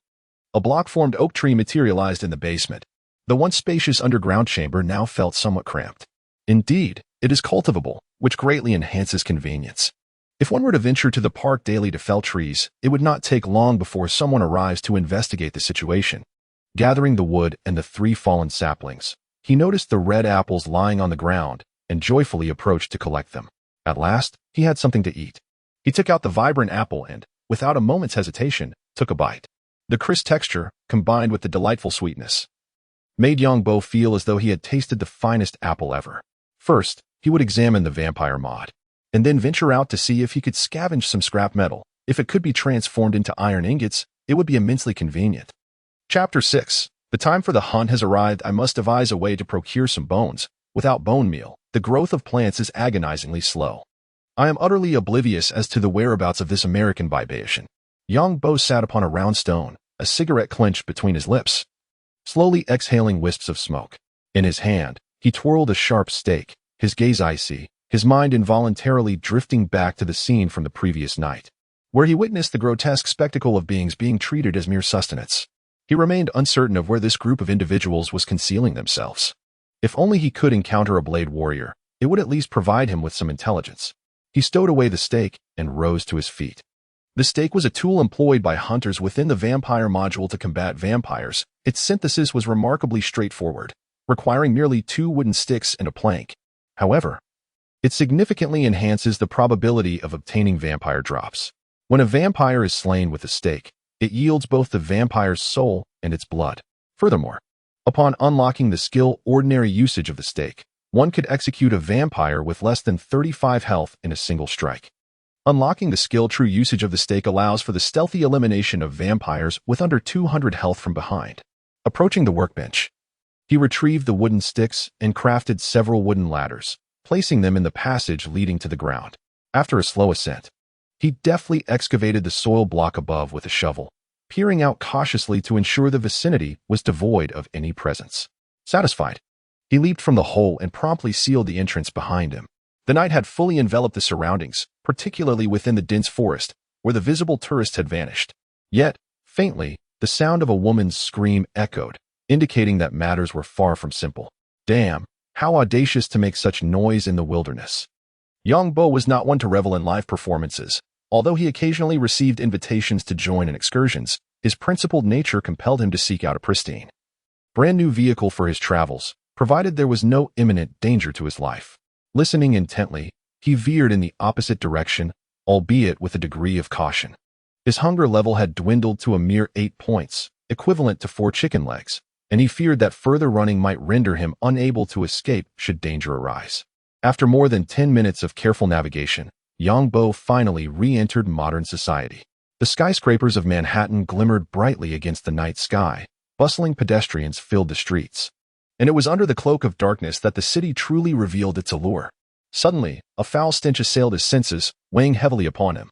a block-formed oak tree materialized in the basement. The once spacious underground chamber now felt somewhat cramped. Indeed, it is cultivable, which greatly enhances convenience. If one were to venture to the park daily to fell trees, it would not take long before someone arrives to investigate the situation. Gathering the wood and the 3 fallen saplings, he noticed the red apples lying on the ground and joyfully approached to collect them. At last, he had something to eat. He took out the vibrant apple and, without a moment's hesitation, took a bite. The crisp texture, combined with the delightful sweetness, made Yang Bo feel as though he had tasted the finest apple ever. First, he would examine the vampire mod, and then venture out to see if he could scavenge some scrap metal. If it could be transformed into iron ingots, it would be immensely convenient. Chapter 6. The time for the hunt has arrived. I must devise a way to procure some bones. Without bone meal, the growth of plants is agonizingly slow. I am utterly oblivious as to the whereabouts of this American bibation. Yang Bo sat upon a round stone, a cigarette clenched between his lips, slowly exhaling wisps of smoke. In his hand, he twirled a sharp stake, his gaze icy, his mind involuntarily drifting back to the scene from the previous night, where he witnessed the grotesque spectacle of beings being treated as mere sustenance. He remained uncertain of where this group of individuals was concealing themselves. If only he could encounter a blade warrior, it would at least provide him with some intelligence. He stowed away the stake and rose to his feet. The stake was a tool employed by hunters within the vampire module to combat vampires. Its synthesis was remarkably straightforward, requiring merely 2 wooden sticks and a plank. However, it significantly enhances the probability of obtaining vampire drops. When a vampire is slain with a stake, it yields both the vampire's soul and its blood. Furthermore, upon unlocking the skill ordinary usage of the stake, one could execute a vampire with less than 35 health in a single strike. Unlocking the skill true usage of the stake allows for the stealthy elimination of vampires with under 200 health from behind. Approaching the workbench, he retrieved the wooden sticks and crafted several wooden ladders, placing them in the passage leading to the ground. After a slow ascent, he deftly excavated the soil block above with a shovel, peering out cautiously to ensure the vicinity was devoid of any presence. Satisfied, he leaped from the hole and promptly sealed the entrance behind him. The night had fully enveloped the surroundings, particularly within the dense forest, where the visible tourist had vanished. Yet, faintly, the sound of a woman's scream echoed, indicating that matters were far from simple. Damn, how audacious to make such noise in the wilderness. Yang Bo was not one to revel in live performances. Although he occasionally received invitations to join in excursions, his principled nature compelled him to seek out a pristine, brand new vehicle for his travels, provided there was no imminent danger to his life. Listening intently, he veered in the opposite direction, albeit with a degree of caution. His hunger level had dwindled to a mere 8 points, equivalent to 4 chicken legs, and he feared that further running might render him unable to escape should danger arise. After more than 10 minutes of careful navigation, Yongbo finally re-entered modern society. The skyscrapers of Manhattan glimmered brightly against the night sky. Bustling pedestrians filled the streets. And it was under the cloak of darkness that the city truly revealed its allure. Suddenly, a foul stench assailed his senses, weighing heavily upon him.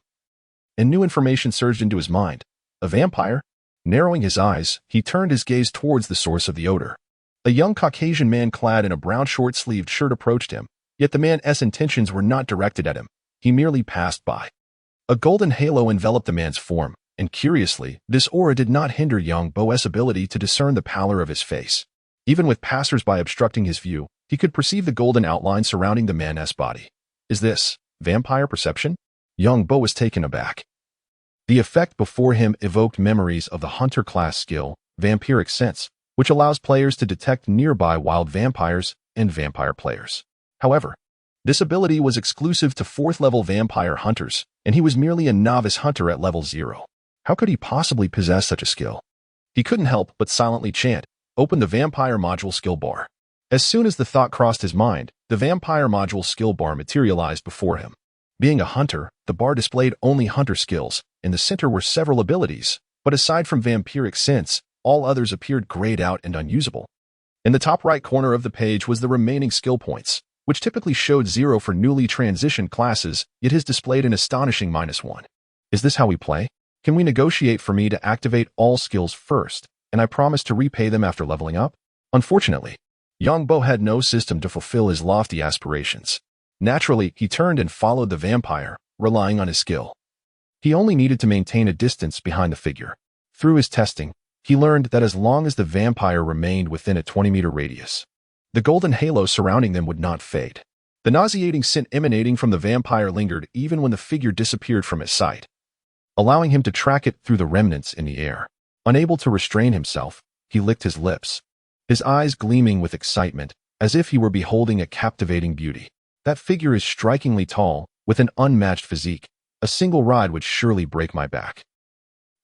And new information surged into his mind. A vampire? Narrowing his eyes, he turned his gaze towards the source of the odor. A young Caucasian man clad in a brown short-sleeved shirt approached him, yet the man's intentions were not directed at him. He merely passed by. A golden halo enveloped the man's form, and curiously, this aura did not hinder Yongbo's ability to discern the pallor of his face. Even with passers-by obstructing his view, he could perceive the golden outline surrounding the man's body. Is this vampire perception? Yongbo was taken aback. The effect before him evoked memories of the hunter class skill, Vampiric Sense, which allows players to detect nearby wild vampires and vampire players. However, this ability was exclusive to 4th-level vampire hunters, and he was merely a novice hunter at level 0. How could he possibly possess such a skill? He couldn't help but silently chant, "Open the Vampire Module skill bar." As soon as the thought crossed his mind, the Vampire Module skill bar materialized before him. Being a hunter, the bar displayed only hunter skills. In the center were several abilities, but aside from Vampiric Sense, all others appeared grayed out and unusable. In the top right corner of the page was the remaining skill points, which typically showed 0 for newly transitioned classes, yet is displayed an astonishing -1. Is this how we play? Can we negotiate for me to activate all skills first, and I promise to repay them after leveling up? Unfortunately, Yongbo had no system to fulfill his lofty aspirations. Naturally, he turned and followed the vampire, relying on his skill. He only needed to maintain a distance behind the figure. Through his testing, he learned that as long as the vampire remained within a 20-meter radius, the golden halo surrounding them would not fade. The nauseating scent emanating from the vampire lingered even when the figure disappeared from his sight, allowing him to track it through the remnants in the air. Unable to restrain himself, he licked his lips, his eyes gleaming with excitement, as if he were beholding a captivating beauty. That figure is strikingly tall, with an unmatched physique. A single ride would surely break my back.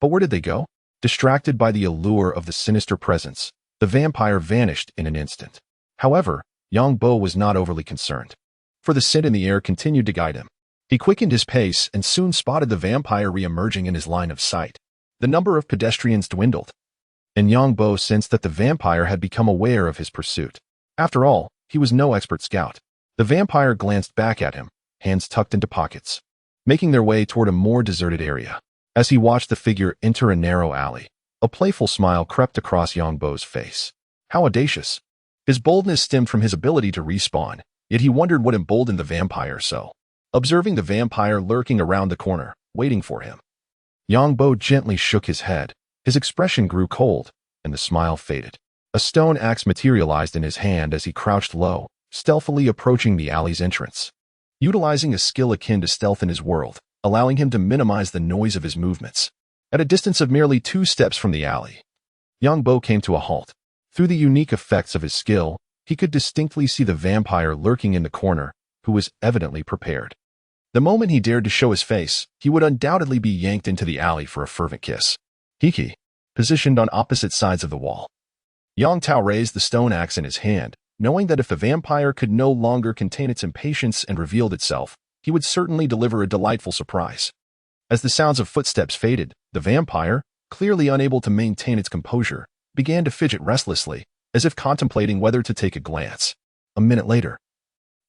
But where did they go? Distracted by the allure of the sinister presence, the vampire vanished in an instant. However, Yongbo was not overly concerned, for the scent in the air continued to guide him. He quickened his pace and soon spotted the vampire re-emerging in his line of sight. The number of pedestrians dwindled, and Yongbo sensed that the vampire had become aware of his pursuit. After all, he was no expert scout. The vampire glanced back at him, hands tucked into pockets, making their way toward a more deserted area. As he watched the figure enter a narrow alley, a playful smile crept across Yongbo's face. How audacious! His boldness stemmed from his ability to respawn, yet he wondered what emboldened the vampire so. Observing the vampire lurking around the corner, waiting for him, Yongbo gently shook his head. His expression grew cold, and the smile faded. A stone axe materialized in his hand as he crouched low, stealthily approaching the alley's entrance. Utilizing a skill akin to stealth in his world, allowing him to minimize the noise of his movements. At a distance of merely 2 steps from the alley, Yongbo came to a halt. Through the unique effects of his skill, he could distinctly see the vampire lurking in the corner, who was evidently prepared. The moment he dared to show his face, he would undoubtedly be yanked into the alley for a fervent kiss. Hiki, positioned on opposite sides of the wall. Yongtao raised the stone axe in his hand, knowing that if the vampire could no longer contain its impatience and revealed itself, he would certainly deliver a delightful surprise. As the sounds of footsteps faded, the vampire, clearly unable to maintain its composure, began to fidget restlessly, as if contemplating whether to take a glance. A minute later,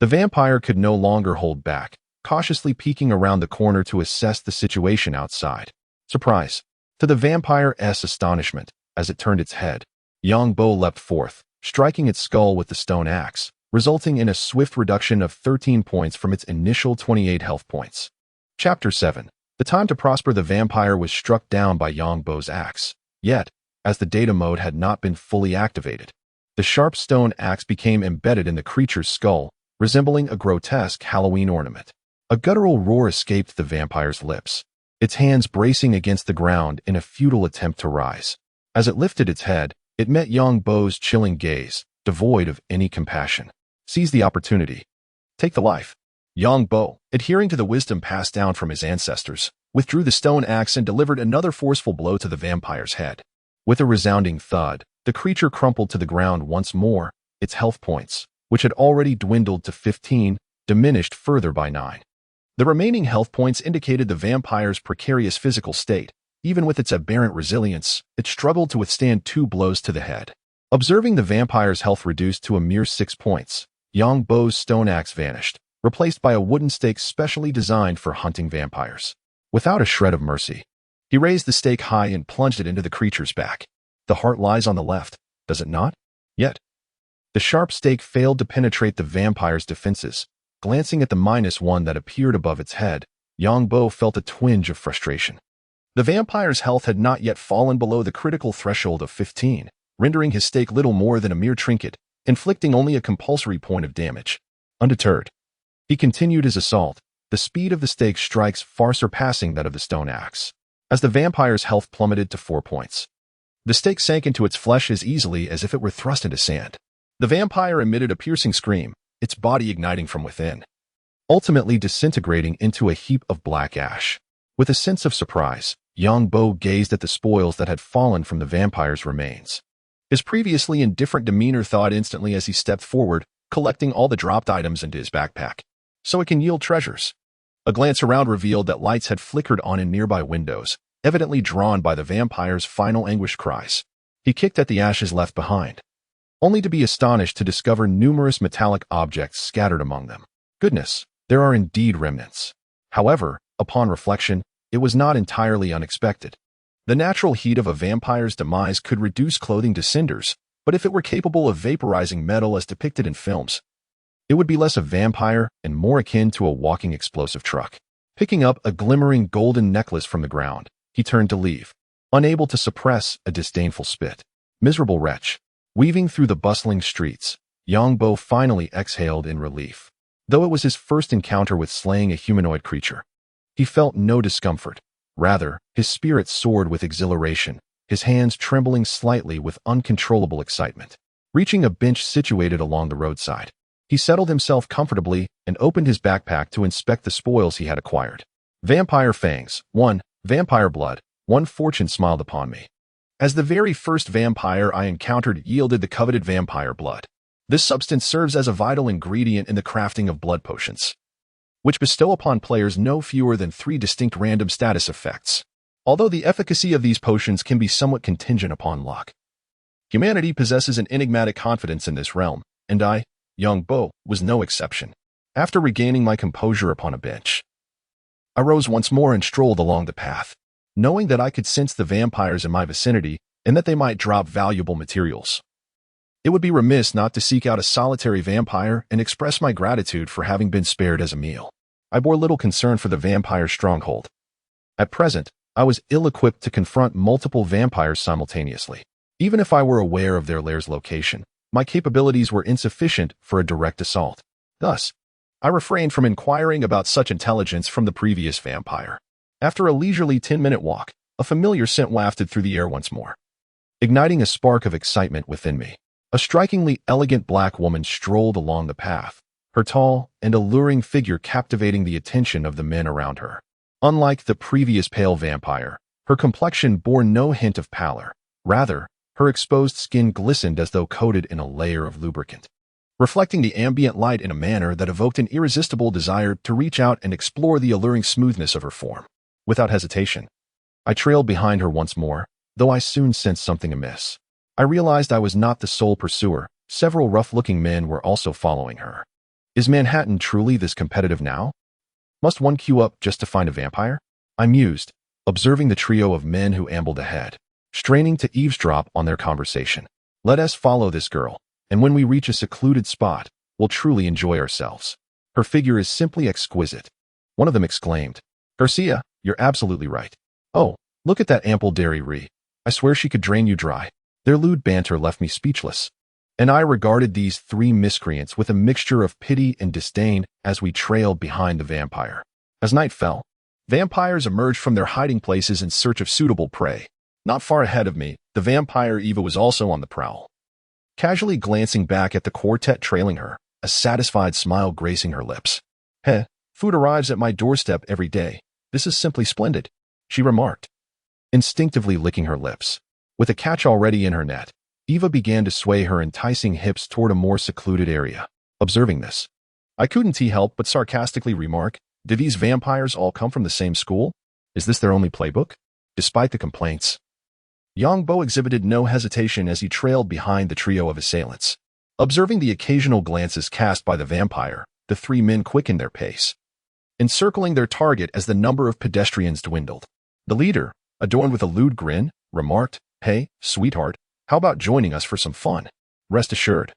the vampire could no longer hold back, cautiously peeking around the corner to assess the situation outside. Surprise! To the vampire's astonishment, as it turned its head, Yongbo leapt forth, striking its skull with the stone axe, resulting in a swift reduction of 13 points from its initial 28 health points. Chapter 7. The time to prosper. The vampire was struck down by Yongbo's axe. Yet, as the data mode had not been fully activated, the sharp stone axe became embedded in the creature's skull, resembling a grotesque Halloween ornament. A guttural roar escaped the vampire's lips, its hands bracing against the ground in a futile attempt to rise. As it lifted its head, it met Yongbo's chilling gaze, devoid of any compassion. Seize the opportunity. Take the life. Yongbo, adhering to the wisdom passed down from his ancestors, withdrew the stone axe and delivered another forceful blow to the vampire's head. With a resounding thud, the creature crumpled to the ground once more, its health points, which had already dwindled to 15, diminished further by 9. The remaining health points indicated the vampire's precarious physical state. Even with its aberrant resilience, it struggled to withstand 2 blows to the head. Observing the vampire's health reduced to a mere 6 points, Yang Bo's stone axe vanished, replaced by a wooden stake specially designed for hunting vampires. Without a shred of mercy, he raised the stake high and plunged it into the creature's back. The heart lies on the left, does it not? Yet, the sharp stake failed to penetrate the vampire's defenses. Glancing at the -1 that appeared above its head, Yang Bo felt a twinge of frustration. The vampire's health had not yet fallen below the critical threshold of 15, rendering his stake little more than a mere trinket, inflicting only a compulsory point of damage. Undeterred, he continued his assault, the speed of the stake strikes far surpassing that of the stone axe. As the vampire's health plummeted to 4 points, the stake sank into its flesh as easily as if it were thrust into sand. The vampire emitted a piercing scream, its body igniting from within, ultimately disintegrating into a heap of black ash. With a sense of surprise, Yang Bo gazed at the spoils that had fallen from the vampire's remains. His previously indifferent demeanor thawed instantly as he stepped forward, collecting all the dropped items into his backpack. So it can yield treasures. A glance around revealed that lights had flickered on in nearby windows, evidently drawn by the vampire's final anguished cries. He kicked at the ashes left behind, only to be astonished to discover numerous metallic objects scattered among them. Goodness, there are indeed remnants. However, upon reflection, it was not entirely unexpected. The natural heat of a vampire's demise could reduce clothing to cinders, but if it were capable of vaporizing metal as depicted in films, it would be less a vampire and more akin to a walking explosive truck. Picking up a glimmering golden necklace from the ground, he turned to leave, unable to suppress a disdainful spit. Miserable wretch. Weaving through the bustling streets, Yang Bo finally exhaled in relief. Though it was his first encounter with slaying a humanoid creature, he felt no discomfort. Rather, his spirit soared with exhilaration, his hands trembling slightly with uncontrollable excitement. Reaching a bench situated along the roadside, he settled himself comfortably and opened his backpack to inspect the spoils he had acquired. Vampire fangs, 1. Vampire blood, 1. Fortune smiled upon me, as the very first vampire I encountered yielded the coveted vampire blood. This substance serves as a vital ingredient in the crafting of blood potions, which bestow upon players no fewer than 3 distinct random status effects. Although the efficacy of these potions can be somewhat contingent upon luck, humanity possesses an enigmatic confidence in this realm, and I, Yang Bo, was no exception. After regaining my composure upon a bench, I rose once more and strolled along the path, knowing that I could sense the vampires in my vicinity and that they might drop valuable materials. It would be remiss not to seek out a solitary vampire and express my gratitude for having been spared as a meal. I bore little concern for the vampire's stronghold. At present, I was ill-equipped to confront multiple vampires simultaneously. Even if I were aware of their lair's location, my capabilities were insufficient for a direct assault. Thus, I refrained from inquiring about such intelligence from the previous vampire. After a leisurely 10-minute walk, a familiar scent wafted through the air once more, igniting a spark of excitement within me. A strikingly elegant black woman strolled along the path, her tall and alluring figure captivating the attention of the men around her. Unlike the previous pale vampire, her complexion bore no hint of pallor. Rather, her exposed skin glistened as though coated in a layer of lubricant, reflecting the ambient light in a manner that evoked an irresistible desire to reach out and explore the alluring smoothness of her form. Without hesitation, I trailed behind her once more, though I soon sensed something amiss. I realized I was not the sole pursuer. Several rough-looking men were also following her. Is Manhattan truly this competitive now? Must one queue up just to find a vampire? I mused, observing the trio of men who ambled ahead, straining to eavesdrop on their conversation. Let us follow this girl, and when we reach a secluded spot, we'll truly enjoy ourselves. Her figure is simply exquisite. One of them exclaimed. Garcia, you're absolutely right. Oh, look at that ample dairy. I swear she could drain you dry. Their lewd banter left me speechless, and I regarded these 3 miscreants with a mixture of pity and disdain as we trailed behind the vampire. As night fell, vampires emerged from their hiding places in search of suitable prey. Not far ahead of me, the vampire Eva was also on the prowl, casually glancing back at the quartet trailing her, a satisfied smile gracing her lips. Food arrives at my doorstep every day. This is simply splendid, she remarked, instinctively licking her lips. With a catch already in her net, Eva began to sway her enticing hips toward a more secluded area. Observing this, I couldn't help but sarcastically remark, Do these vampires all come from the same school? Is this their only playbook? Despite the complaints, Yang Bo exhibited no hesitation as he trailed behind the trio of assailants. Observing the occasional glances cast by the vampire, the three men quickened their pace, encircling their target as the number of pedestrians dwindled. The leader, adorned with a lewd grin, remarked, "Hey, sweetheart, how about joining us for some fun? Rest assured,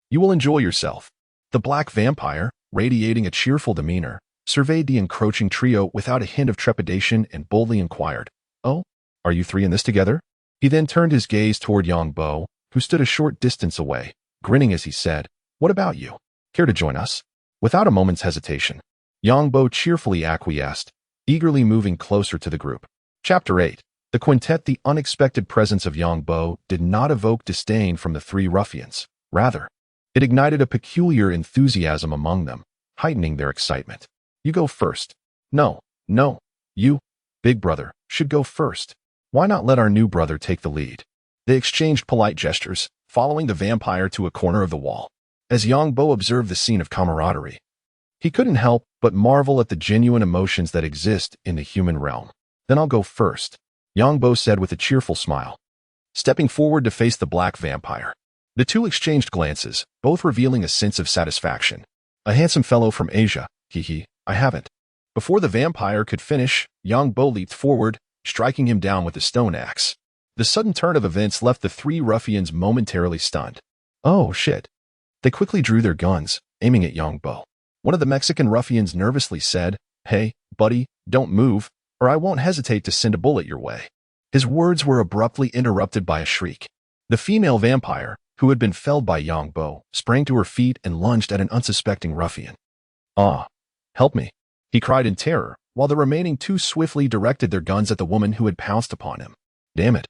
you will enjoy yourself." The black vampire, radiating a cheerful demeanor, surveyed the encroaching trio without a hint of trepidation and boldly inquired, "Oh, are you three in this together?" He then turned his gaze toward Yang Bo, who stood a short distance away, grinning as he said, "What about you? Care to join us?" Without a moment's hesitation, Yang Bo cheerfully acquiesced, eagerly moving closer to the group. Chapter 8. The Quintet. The unexpected presence of Yang Bo did not evoke disdain from the three ruffians. Rather, it ignited a peculiar enthusiasm among them, heightening their excitement. "You go first." No, you, big brother, should go first. Why not let our new brother take the lead?" They exchanged polite gestures, following the vampire to a corner of the wall. As Yang Bo observed the scene of camaraderie, he couldn't help but marvel at the genuine emotions that exist in the human realm. "Then I'll go first," Yang Bo said with a cheerful smile, stepping forward to face the black vampire. The two exchanged glances, both revealing a sense of satisfaction. "A handsome fellow from Asia, I haven't." Before the vampire could finish, Yang Bo leaped forward, striking him down with a stone axe. The sudden turn of events left the three ruffians momentarily stunned. "Oh, shit." They quickly drew their guns, aiming at Yang Bo. One of the Mexican ruffians nervously said, "Hey, buddy, don't move, or I won't hesitate to send a bullet your way." His words were abruptly interrupted by a shriek. The female vampire, who had been felled by Yang Bo, sprang to her feet and lunged at an unsuspecting ruffian. "Ah, help me," he cried in terror, while the remaining two swiftly directed their guns at the woman who had pounced upon him. "Damn it.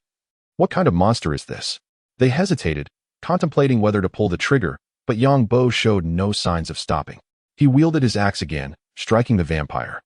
What kind of monster is this?" They hesitated, contemplating whether to pull the trigger, but Yang Bo showed no signs of stopping. He wielded his axe again, striking the vampire,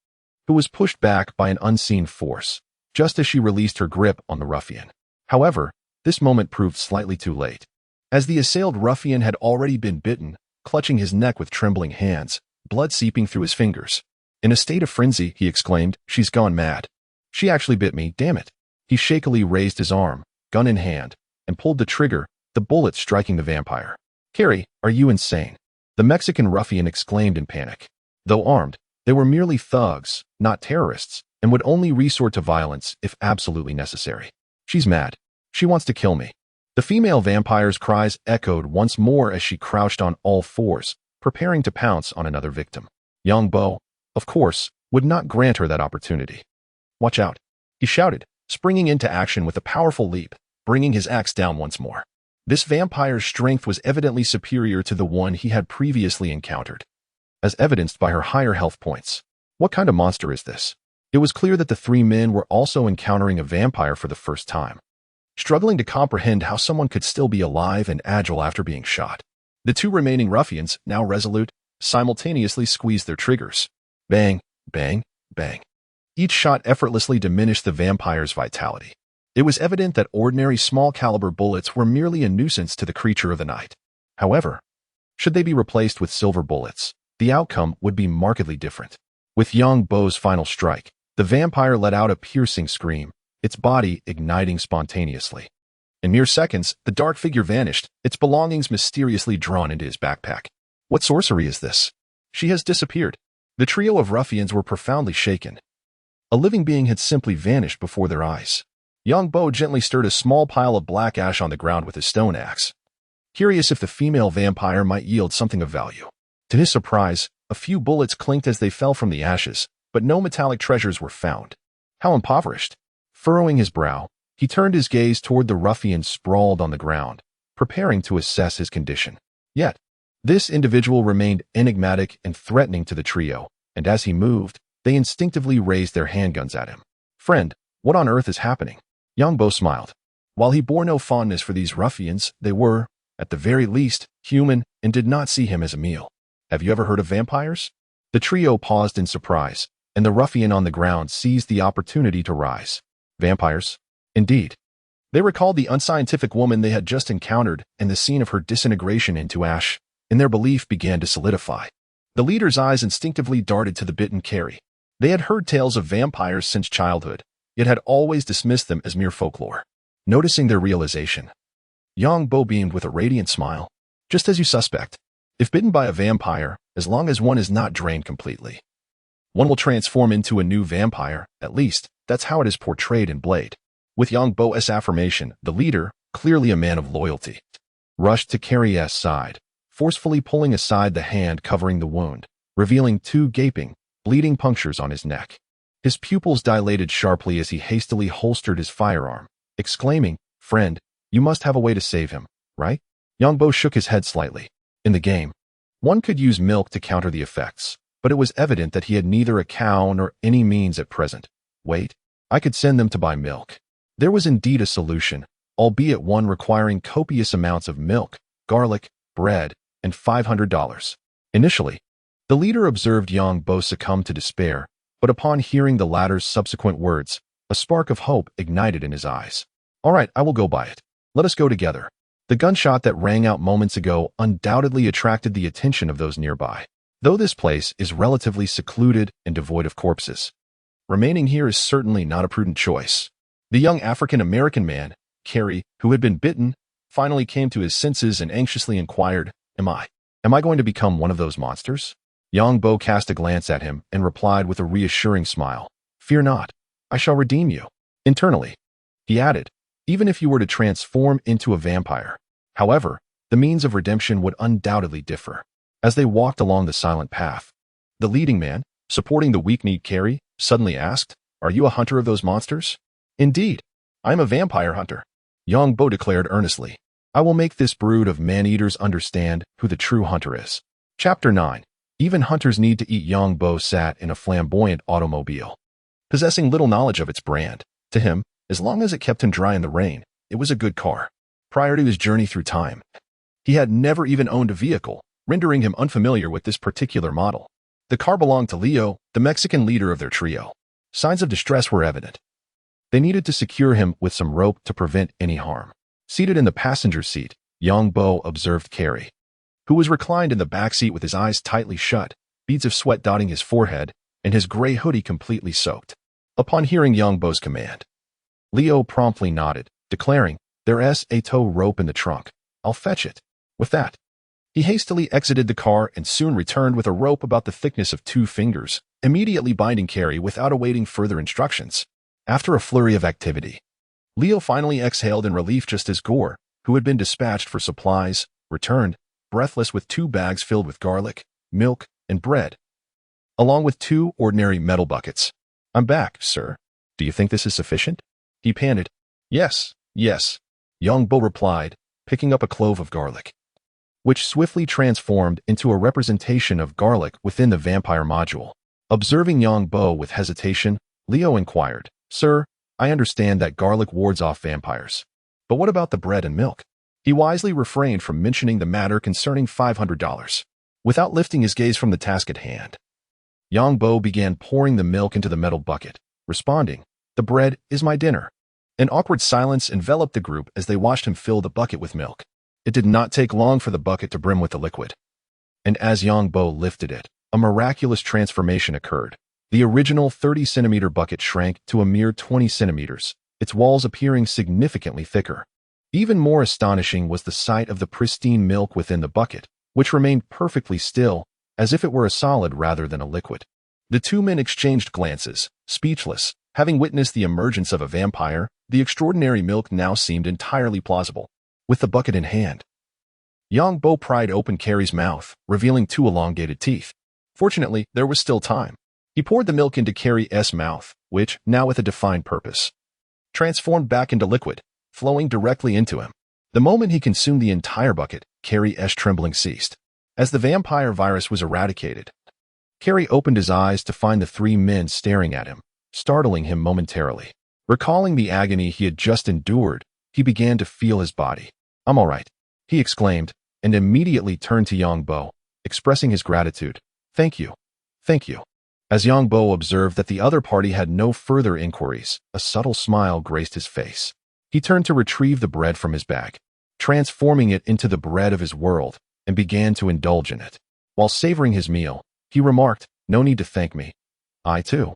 who was pushed back by an unseen force, just as she released her grip on the ruffian. However, this moment proved slightly too late, as the assailed ruffian had already been bitten, clutching his neck with trembling hands, blood seeping through his fingers. In a state of frenzy, he exclaimed, "She's gone mad. She actually bit me, damn it." He shakily raised his arm, gun in hand, and pulled the trigger, the bullet striking the vampire. "Carrie, are you insane?" the Mexican ruffian exclaimed in panic. Though armed, they were merely thugs, not terrorists, and would only resort to violence if absolutely necessary. "She's mad. She wants to kill me." The female vampire's cries echoed once more as she crouched on all fours, preparing to pounce on another victim. Yang Bo, of course, would not grant her that opportunity. "Watch out," he shouted, springing into action with a powerful leap, bringing his axe down once more. This vampire's strength was evidently superior to the one he had previously encountered, as evidenced by her higher health points. What kind of monster is this? It was clear that the three men were also encountering a vampire for the first time, struggling to comprehend how someone could still be alive and agile after being shot. The two remaining ruffians, now resolute, simultaneously squeezed their triggers. Bang, bang, bang. Each shot effortlessly diminished the vampire's vitality. It was evident that ordinary small-caliber bullets were merely a nuisance to the creature of the night. However, should they be replaced with silver bullets, the outcome would be markedly different. With Yang Bo's final strike, the vampire let out a piercing scream, its body igniting spontaneously. In mere seconds, the dark figure vanished, its belongings mysteriously drawn into his backpack. What sorcery is this? She has disappeared. The trio of ruffians were profoundly shaken. A living being had simply vanished before their eyes. Yang Bo gently stirred a small pile of black ash on the ground with his stone axe, curious if the female vampire might yield something of value. To his surprise, a few bullets clinked as they fell from the ashes, but no metallic treasures were found. How impoverished. Furrowing his brow, he turned his gaze toward the ruffian sprawled on the ground, preparing to assess his condition. Yet, this individual remained enigmatic and threatening to the trio, and as he moved, they instinctively raised their handguns at him. "Friend, what on earth is happening?" Yang Bo smiled. While he bore no fondness for these ruffians, they were, at the very least, human and did not see him as a meal. "Have you ever heard of vampires?" The trio paused in surprise, and the ruffian on the ground seized the opportunity to rise. Vampires? Indeed. They recalled the unscientific woman they had just encountered and the scene of her disintegration into ash, and their belief began to solidify. The leader's eyes instinctively darted to the bitten Carrie. They had heard tales of vampires since childhood, yet had always dismissed them as mere folklore. Noticing their realization, Yang Bo beamed with a radiant smile. Just as you suspect. If bitten by a vampire, as long as one is not drained completely, one will transform into a new vampire, at least, that's how it is portrayed in Blade. With Yang Bo's affirmation, the leader, clearly a man of loyalty, rushed to Carrie's side, forcefully pulling aside the hand covering the wound, revealing 2 gaping, bleeding punctures on his neck. His pupils dilated sharply as he hastily holstered his firearm, exclaiming, "Friend, you must have a way to save him, right?" Yang Bo shook his head slightly. In the game, one could use milk to counter the effects, but it was evident that he had neither a cow nor any means at present. Wait, I could send them to buy milk. There was indeed a solution, albeit one requiring copious amounts of milk, garlic, bread, and $500. Initially, the leader observed Yang Bo succumb to despair, but upon hearing the latter's subsequent words, a spark of hope ignited in his eyes. "All right, I will go buy it. Let us go together." The gunshot that rang out moments ago undoubtedly attracted the attention of those nearby. Though this place is relatively secluded and devoid of corpses, remaining here is certainly not a prudent choice. The young African-American man, Carrie, who had been bitten, finally came to his senses and anxiously inquired, Am I going to become one of those monsters?" Yang Bo cast a glance at him and replied with a reassuring smile, "Fear not, I shall redeem you." Internally, he added, "Even if you were to transform into a vampire. However, the means of redemption would undoubtedly differ." As they walked along the silent path, the leading man, supporting the weak-kneed Carrie, suddenly asked, "Are you a hunter of those monsters?" "Indeed, I am a vampire hunter," Yang Bo declared earnestly. "I will make this brood of man-eaters understand who the true hunter is." Chapter 9. Even hunters need to eat. Yang Bo sat in a flamboyant automobile, possessing little knowledge of its brand. To him, as long as it kept him dry in the rain, it was a good car. Prior to his journey through time, he had never even owned a vehicle, rendering him unfamiliar with this particular model. The car belonged to Leo, the Mexican leader of their trio. Signs of distress were evident. They needed to secure him with some rope to prevent any harm. Seated in the passenger seat, Yang Bo observed Carrie, who was reclined in the back seat with his eyes tightly shut, beads of sweat dotting his forehead, and his gray hoodie completely soaked. Upon hearing Yang Bo's command, Leo promptly nodded, declaring, "There's a tow rope in the trunk. I'll fetch it." With that, he hastily exited the car and soon returned with a rope about the thickness of 2 fingers, immediately binding Carrie without awaiting further instructions. After a flurry of activity, Leo finally exhaled in relief just as Gore, who had been dispatched for supplies, returned, breathless with 2 bags filled with garlic, milk, and bread, along with 2 ordinary metal buckets. "I'm back, sir. Do you think this is sufficient?" he panted. Yes, Yang Bo replied, picking up a clove of garlic, which swiftly transformed into a representation of garlic within the vampire module. Observing Yang Bo with hesitation, Leo inquired, "Sir, I understand that garlic wards off vampires. But what about the bread and milk?" He wisely refrained from mentioning the matter concerning $500. Without lifting his gaze from the task at hand, Yang Bo began pouring the milk into the metal bucket, responding, "The bread is my dinner." An awkward silence enveloped the group as they watched him fill the bucket with milk. It did not take long for the bucket to brim with the liquid. And as Yang Bo lifted it, a miraculous transformation occurred. The original 30-centimeter bucket shrank to a mere 20 centimeters, its walls appearing significantly thicker. Even more astonishing was the sight of the pristine milk within the bucket, which remained perfectly still, as if it were a solid rather than a liquid. The 2 men exchanged glances, speechless. Having witnessed the emergence of a vampire, the extraordinary milk now seemed entirely plausible. With the bucket in hand, Yang Bo pried open Carrie's mouth, revealing 2 elongated teeth. Fortunately, there was still time. He poured the milk into Carrie's mouth, which, now with a defined purpose, transformed back into liquid, flowing directly into him. The moment he consumed the entire bucket, Carrie's trembling ceased. As the vampire virus was eradicated, Carrie opened his eyes to find the 3 men staring at him, startling him momentarily. Recalling the agony he had just endured, he began to feel his body. "I'm all right," he exclaimed, and immediately turned to Yang Bo, expressing his gratitude. Thank you. As Yang Bo observed that the other party had no further inquiries, a subtle smile graced his face. He turned to retrieve the bread from his bag, transforming it into the bread of his world, and began to indulge in it. While savoring his meal, he remarked, "No need to thank me. I, too,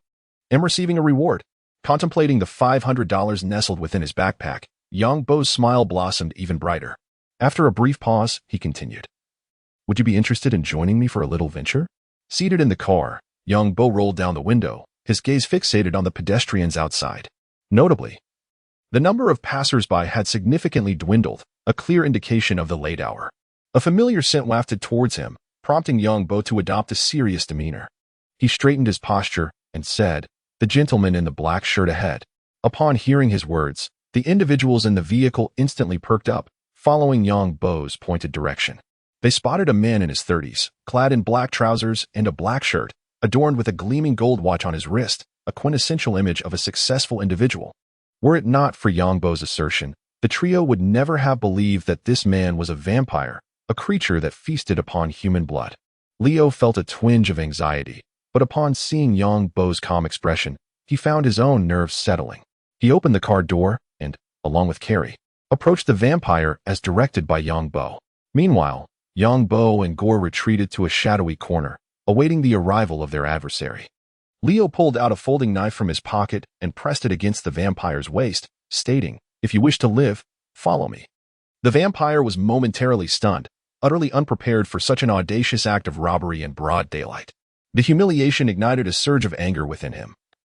am receiving a reward." Contemplating the $500 nestled within his backpack, Yang Bo's smile blossomed even brighter. After a brief pause, he continued, "Would you be interested in joining me for a little venture?" Seated in the car, Yang Bo rolled down the window, his gaze fixated on the pedestrians outside. Notably, the number of passers-by had significantly dwindled, a clear indication of the late hour. A familiar scent wafted towards him, prompting Yang Bo to adopt a serious demeanor. He straightened his posture and said, "The gentleman in the black shirt ahead." Upon hearing his words, the individuals in the vehicle instantly perked up, following Yang Bo's pointed direction. They spotted a man in his 30s, clad in black trousers and a black shirt, adorned with a gleaming gold watch on his wrist, a quintessential image of a successful individual. Were it not for Yang Bo's assertion, the trio would never have believed that this man was a vampire, a creature that feasted upon human blood. Leo felt a twinge of anxiety, but upon seeing Yang Bo's calm expression, he found his own nerves settling. He opened the car door and, along with Carrie, approached the vampire as directed by Yang Bo. Meanwhile, Yang Bo and Gore retreated to a shadowy corner, awaiting the arrival of their adversary. Leo pulled out a folding knife from his pocket and pressed it against the vampire's waist, stating, "If you wish to live, follow me." The vampire was momentarily stunned, utterly unprepared for such an audacious act of robbery in broad daylight. The humiliation ignited a surge of anger within him.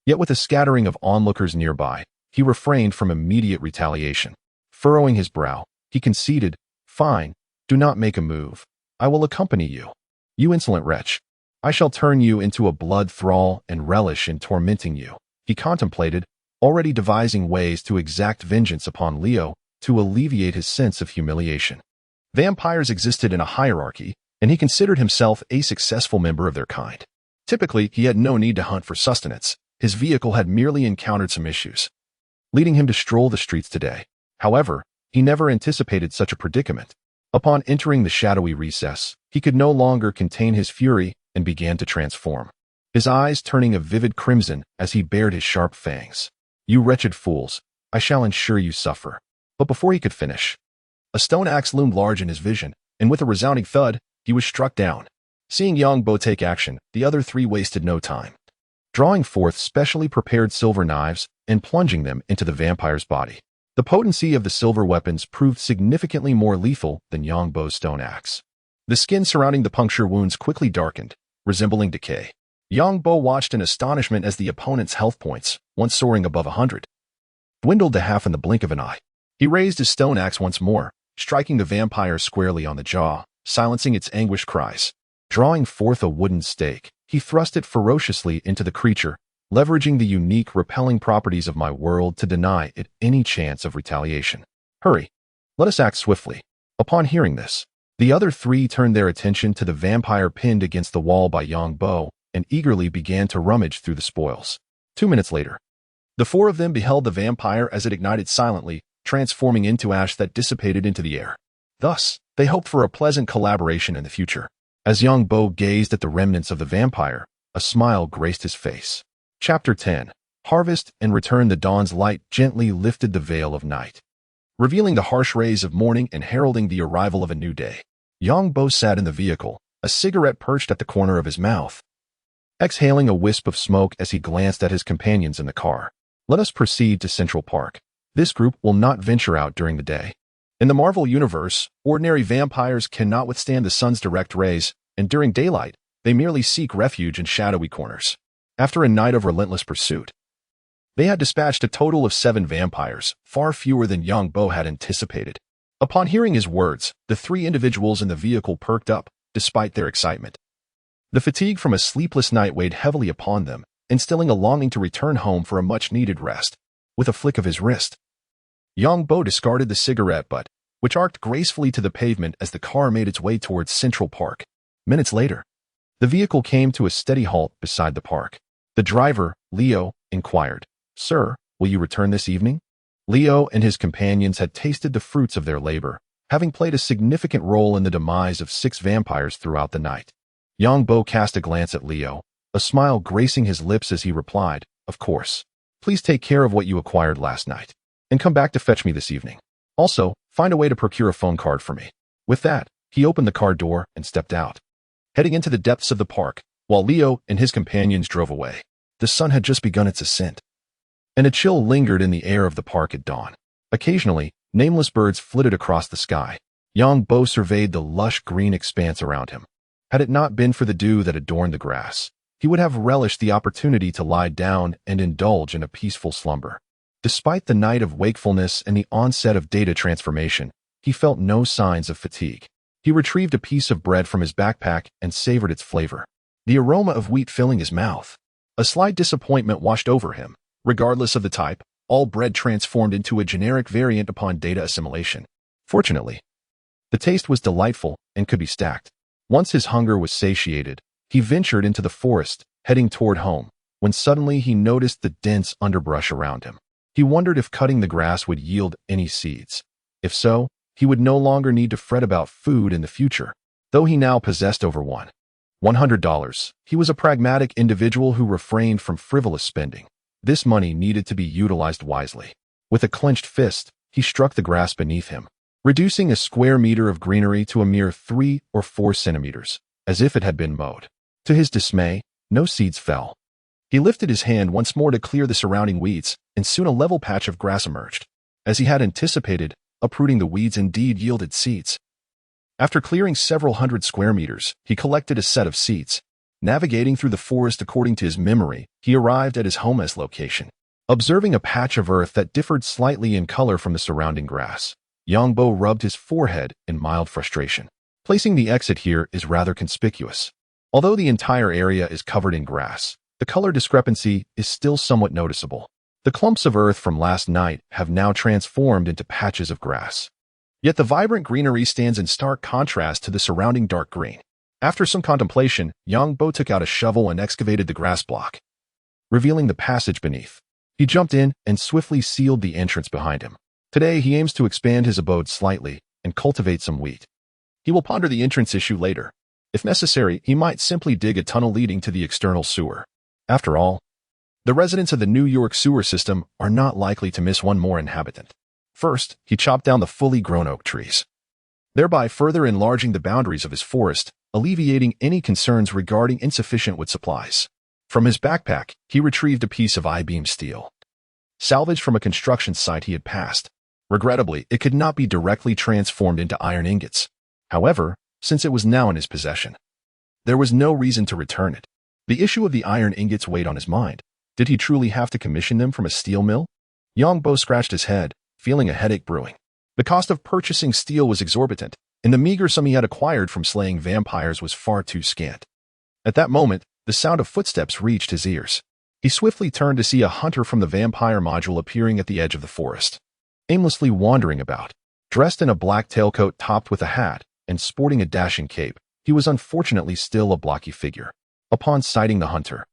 Yet with a scattering of onlookers nearby, he refrained from immediate retaliation. Furrowing his brow, he conceded, "Fine, do not make a move. I will accompany you. You insolent wretch. I shall turn you into a blood thrall and relish in tormenting you." He contemplated, already devising ways to exact vengeance upon Leo to alleviate his sense of humiliation. Vampires existed in a hierarchy, and he considered himself a successful member of their kind. Typically, he had no need to hunt for sustenance. His vehicle had merely encountered some issues, leading him to stroll the streets today. However, he never anticipated such a predicament. Upon entering the shadowy recess, he could no longer contain his fury and began to transform, his eyes turning a vivid crimson as he bared his sharp fangs. "You wretched fools, I shall ensure you suffer." But before he could finish, a stone axe loomed large in his vision, and with a resounding thud, he was struck down. Seeing Yang Bo take action, the other three wasted no time, drawing forth specially prepared silver knives and plunging them into the vampire's body. The potency of the silver weapons proved significantly more lethal than Yang Bo's stone axe. The skin surrounding the puncture wounds quickly darkened, resembling decay. Yang Bo watched in astonishment as the opponent's health points, once soaring above 100, dwindled to half in the blink of an eye. He raised his stone axe once more, striking the vampire squarely on the jaw, silencing its anguished cries. Drawing forth a wooden stake, he thrust it ferociously into the creature, leveraging the unique repelling properties of my world to deny it any chance of retaliation. "Hurry, let us act swiftly." Upon hearing this, the other three turned their attention to the vampire pinned against the wall by Yang Bo and eagerly began to rummage through the spoils. 2 minutes later, the four of them beheld the vampire as it ignited silently, transforming into ash that dissipated into the air. Thus, they hoped for a pleasant collaboration in the future. As Yang Bo gazed at the remnants of the vampire, a smile graced his face. Chapter 10. Harvest and Return. The dawn's light gently lifted the veil of night, revealing the harsh rays of morning and heralding the arrival of a new day. Yang Bo sat in the vehicle, a cigarette perched at the corner of his mouth, exhaling a wisp of smoke as he glanced at his companions in the car. "Let us proceed to Central Park. This group will not venture out during the day." In the Marvel Universe, ordinary vampires cannot withstand the sun's direct rays, and during daylight, they merely seek refuge in shadowy corners. After a night of relentless pursuit, they had dispatched a total of 7 vampires, far fewer than Yang Bo had anticipated. Upon hearing his words, the 3 individuals in the vehicle perked up, despite their excitement. The fatigue from a sleepless night weighed heavily upon them, instilling a longing to return home for a much-needed rest. With a flick of his wrist, Yang Bo discarded the cigarette butt, which arced gracefully to the pavement as the car made its way towards Central Park. Minutes later, the vehicle came to a steady halt beside the park. The driver, Leo, inquired, "Sir, will you return this evening?" Leo and his companions had tasted the fruits of their labor, having played a significant role in the demise of 6 vampires throughout the night. Yang Bo cast a glance at Leo, a smile gracing his lips as he replied, "Of course. Please take care of what you acquired last night, and come back to fetch me this evening. Also, find a way to procure a phone card for me." With that, he opened the car door and stepped out. heading into the depths of the park, while Leo and his companions drove away. The sun had just begun its ascent, and a chill lingered in the air of the park at dawn. Occasionally, nameless birds flitted across the sky. Yang Bo surveyed the lush green expanse around him. Had it not been for the dew that adorned the grass, he would have relished the opportunity to lie down and indulge in a peaceful slumber. Despite the night of wakefulness and the onset of data transformation, he felt no signs of fatigue. He retrieved a piece of bread from his backpack and savored its flavor. The aroma of wheat filling his mouth. A slight disappointment washed over him. Regardless of the type, all bread transformed into a generic variant upon data assimilation. Fortunately, the taste was delightful and could be stacked. Once his hunger was satiated, he ventured into the forest, heading toward home, when suddenly he noticed the dense underbrush around him. He wondered if cutting the grass would yield any seeds. If so, he would no longer need to fret about food in the future. Though he now possessed over $100, he was a pragmatic individual who refrained from frivolous spending. This money needed to be utilized wisely. With a clenched fist, he struck the grass beneath him, reducing a square meter of greenery to a mere 3 or 4 centimeters, as if it had been mowed. To his dismay, no seeds fell. He lifted his hand once more to clear the surrounding weeds, and soon a level patch of grass emerged. As he had anticipated, uprooting the weeds indeed yielded seeds. After clearing several hundred square meters, he collected a set of seeds. Navigating through the forest according to his memory, he arrived at his home's location. Observing a patch of earth that differed slightly in color from the surrounding grass, Yang Bo rubbed his forehead in mild frustration. Placing the exit here is rather conspicuous. Although the entire area is covered in grass, the color discrepancy is still somewhat noticeable. The clumps of earth from last night have now transformed into patches of grass. Yet the vibrant greenery stands in stark contrast to the surrounding dark green. After some contemplation, Yang Bo took out a shovel and excavated the grass block, revealing the passage beneath. He jumped in and swiftly sealed the entrance behind him. Today, he aims to expand his abode slightly and cultivate some wheat. He will ponder the entrance issue later. If necessary, he might simply dig a tunnel leading to the external sewer. After all, the residents of the New York sewer system are not likely to miss one more inhabitant. First, he chopped down the fully grown oak trees, thereby further enlarging the boundaries of his forest, alleviating any concerns regarding insufficient wood supplies. From his backpack, he retrieved a piece of I-beam steel, salvaged from a construction site he had passed. Regrettably, it could not be directly transformed into iron ingots. However, since it was now in his possession, there was no reason to return it. The issue of the iron ingots weighed on his mind. Did he truly have to commission them from a steel mill? Yang Bo scratched his head, feeling a headache brewing. The cost of purchasing steel was exorbitant, and the meager sum he had acquired from slaying vampires was far too scant. At that moment, the sound of footsteps reached his ears. He swiftly turned to see a hunter from the vampire module appearing at the edge of the forest, aimlessly wandering about. Dressed in a black tailcoat topped with a hat and sporting a dashing cape, he was unfortunately still a blocky figure. Upon sighting the hunter,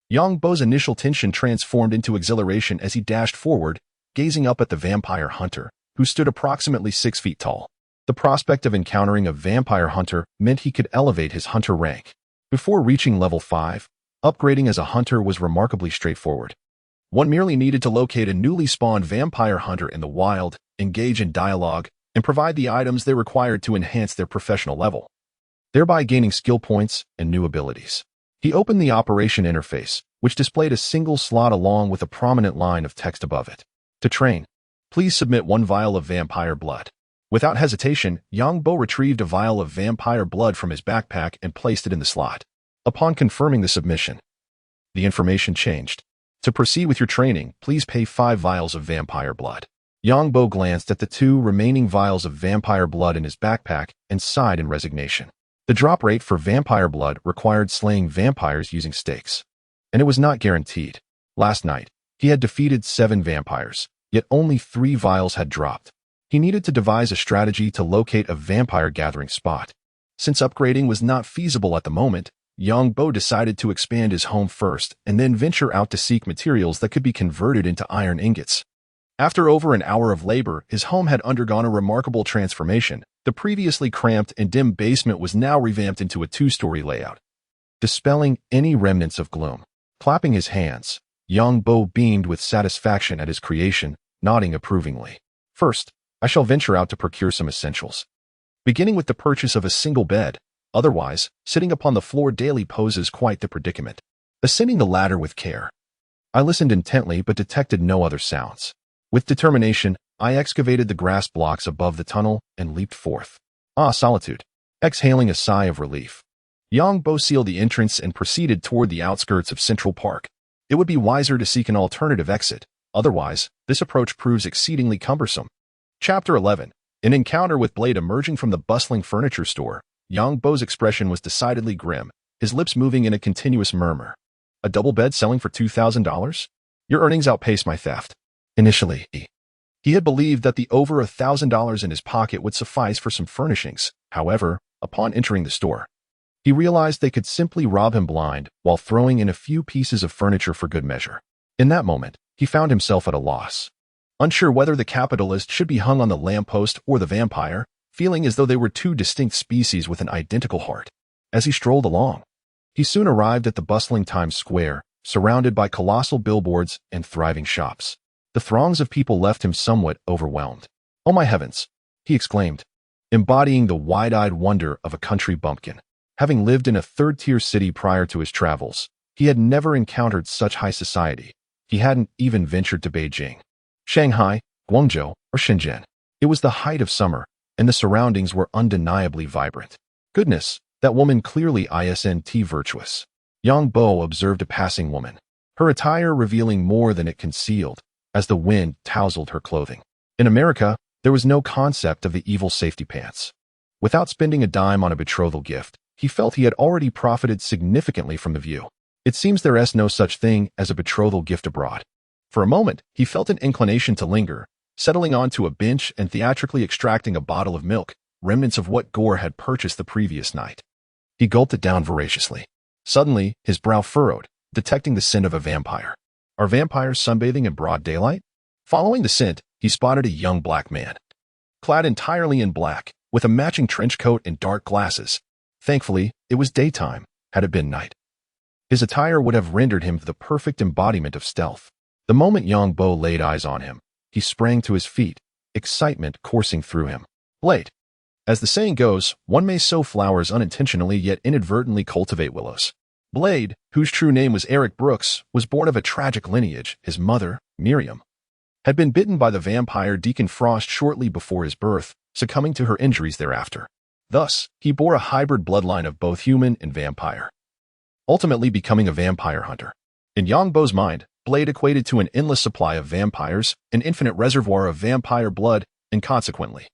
Yang Bo's initial tension transformed into exhilaration as he dashed forward, gazing up at the vampire hunter, who stood approximately 6 feet tall. The prospect of encountering a vampire hunter meant he could elevate his hunter rank. Before reaching level 5, upgrading as a hunter was remarkably straightforward. One merely needed to locate a newly spawned vampire hunter in the wild, engage in dialogue, and provide the items they required to enhance their professional level, thereby gaining skill points and new abilities. He opened the operation interface, which displayed a single slot along with a prominent line of text above it. To train, please submit 1 vial of vampire blood. Without hesitation, Yang Bo retrieved a vial of vampire blood from his backpack and placed it in the slot. Upon confirming the submission, the information changed. To proceed with your training, please pay 5 vials of vampire blood. Yang Bo glanced at the 2 remaining vials of vampire blood in his backpack and sighed in resignation. The drop rate for vampire blood required slaying vampires using stakes, and it was not guaranteed. Last night, he had defeated 7 vampires, yet only 3 vials had dropped. He needed to devise a strategy to locate a vampire gathering spot. Since upgrading was not feasible at the moment, Yang Bo decided to expand his home first and then venture out to seek materials that could be converted into iron ingots. After over an hour of labor, his home had undergone a remarkable transformation. The previously cramped and dim basement was now revamped into a 2-story layout, dispelling any remnants of gloom. Clapping his hands, Yang Bo beamed with satisfaction at his creation, nodding approvingly. First, I shall venture out to procure some essentials. Beginning with the purchase of a single bed, Otherwise, sitting upon the floor daily poses quite the predicament. Ascending the ladder with care. I listened intently but detected no other sounds. With determination, I excavated the grass blocks above the tunnel and leaped forth. Ah, solitude. Exhaling a sigh of relief, Yang Bo sealed the entrance and proceeded toward the outskirts of Central Park. It would be wiser to seek an alternative exit. Otherwise, this approach proves exceedingly cumbersome. Chapter 11. An encounter with Blade. Emerging from the bustling furniture store, Yang Bo's expression was decidedly grim, his lips moving in a continuous murmur. A double bed selling for $2,000? Your earnings outpace my theft. Initially, he had believed that the over $1,000 in his pocket would suffice for some furnishings. However, upon entering the store, he realized they could simply rob him blind while throwing in a few pieces of furniture for good measure. In that moment, he found himself at a loss. Unsure whether the capitalist should be hung on the lamppost or the vampire, feeling as though they were two distinct species with an identical heart. As he strolled along, he soon arrived at the bustling Times Square, surrounded by colossal billboards and thriving shops. The throngs of people left him somewhat overwhelmed. "Oh my heavens!" he exclaimed, embodying the wide-eyed wonder of a country bumpkin. Having lived in a third-tier city prior to his travels, he had never encountered such high society. He hadn't even ventured to Beijing, Shanghai, Guangzhou, or Shenzhen. It was the height of summer, and the surroundings were undeniably vibrant. Goodness, that woman clearly isn't virtuous. Yang Bo observed a passing woman, her attire revealing more than it concealed, as the wind tousled her clothing. In America, there was no concept of the evil safety pants. Without spending a dime on a betrothal gift, he felt he had already profited significantly from the view. It seems there is no such thing as a betrothal gift abroad. For a moment, he felt an inclination to linger, settling onto a bench and theatrically extracting a bottle of milk, remnants of what Gore had purchased the previous night. He gulped it down voraciously. Suddenly, his brow furrowed, detecting the scent of a vampire. Are vampires sunbathing in broad daylight? Following the scent, he spotted a young black man, clad entirely in black, with a matching trench coat and dark glasses. Thankfully, it was daytime. Had it been night, his attire would have rendered him the perfect embodiment of stealth. The moment Yang Bo laid eyes on him, he sprang to his feet, excitement coursing through him. Blade. As the saying goes, one may sow flowers unintentionally yet inadvertently cultivate willows. Blade, whose true name was Eric Brooks, was born of a tragic lineage. His mother, Miriam, had been bitten by the vampire Deacon Frost shortly before his birth, succumbing to her injuries thereafter. Thus, he bore a hybrid bloodline of both human and vampire, ultimately becoming a vampire hunter. In Yang Bo's mind, Blade equated to an endless supply of vampires, an infinite reservoir of vampire blood, and consequently,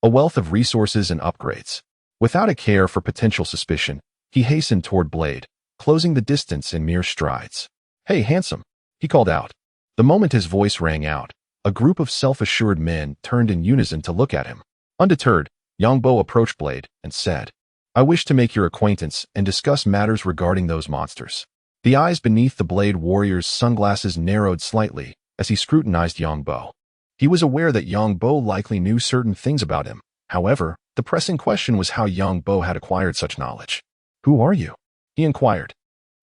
a wealth of resources and upgrades. Without a care for potential suspicion, he hastened toward Blade, closing the distance in mere strides. "Hey, handsome," he called out. The moment his voice rang out, a group of self-assured men turned in unison to look at him. Undeterred, Yang Bo approached Blade and said, "I wish to make your acquaintance and discuss matters regarding those monsters." The eyes beneath the Blade warrior's sunglasses narrowed slightly as he scrutinized Yang Bo. He was aware that Yang Bo likely knew certain things about him. However, the pressing question was how Yang Bo had acquired such knowledge. "Who are you?" he inquired.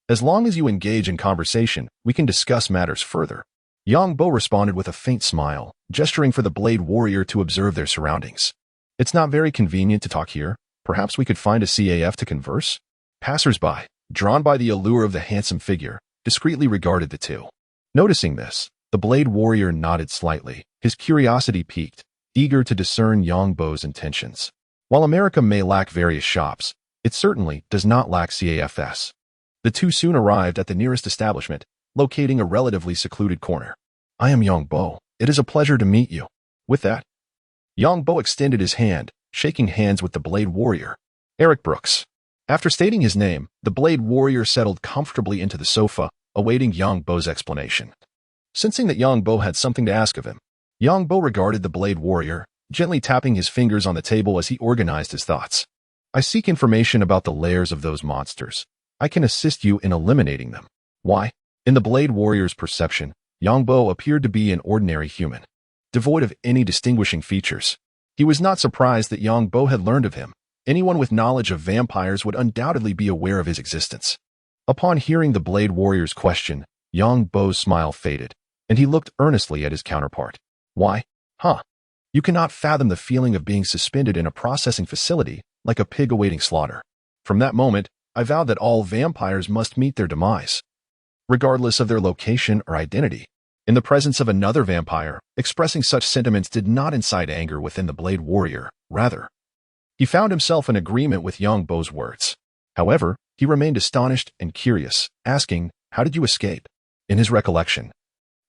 "As long as you engage in conversation, we can discuss matters further." Yang Bo responded with a faint smile, gesturing for the Blade warrior to observe their surroundings. "It's not very convenient to talk here. Perhaps we could find a CAF to converse?" Passers-by, drawn by the allure of the handsome figure, discreetly regarded the two. Noticing this, the Blade warrior nodded slightly, his curiosity piqued, eager to discern Yang Bo's intentions. While America may lack various shops, it certainly does not lack CAFs. The two soon arrived at the nearest establishment, locating a relatively secluded corner. "I am Yang Bo. It is a pleasure to meet you." With that, Yang Bo extended his hand, shaking hands with the Blade warrior, Eric Brooks. After stating his name, the Blade warrior settled comfortably into the sofa, awaiting Yang Bo's explanation. Sensing that Yang Bo had something to ask of him, Yang Bo regarded the Blade warrior, gently tapping his fingers on the table as he organized his thoughts. "I seek information about the lairs of those monsters. I can assist you in eliminating them." Why? In the Blade warrior's perception, Yang Bo appeared to be an ordinary human, devoid of any distinguishing features. He was not surprised that Yang Bo had learned of him. Anyone with knowledge of vampires would undoubtedly be aware of his existence. Upon hearing the Blade warrior's question, Yang Bo's smile faded, and he looked earnestly at his counterpart. "Why? Huh? You cannot fathom the feeling of being suspended in a processing facility like a pig awaiting slaughter." From that moment, I vowed that all vampires must meet their demise, regardless of their location or identity. In the presence of another vampire, expressing such sentiments did not incite anger within the Blade Warrior. Rather, he found himself in agreement with Yang Bo's words. However, he remained astonished and curious, asking, "How did you escape?" In his recollection,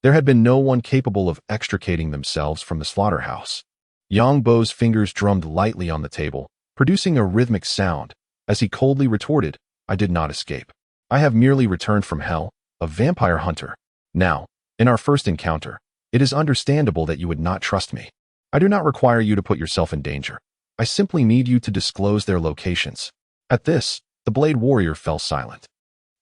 there had been no one capable of extricating themselves from the slaughterhouse. Yang Bo's fingers drummed lightly on the table, producing a rhythmic sound, as he coldly retorted, "I did not escape. I have merely returned from hell, a vampire hunter. Now, in our first encounter, it is understandable that you would not trust me. I do not require you to put yourself in danger. I simply need you to disclose their locations." At this, the Blade Warrior fell silent.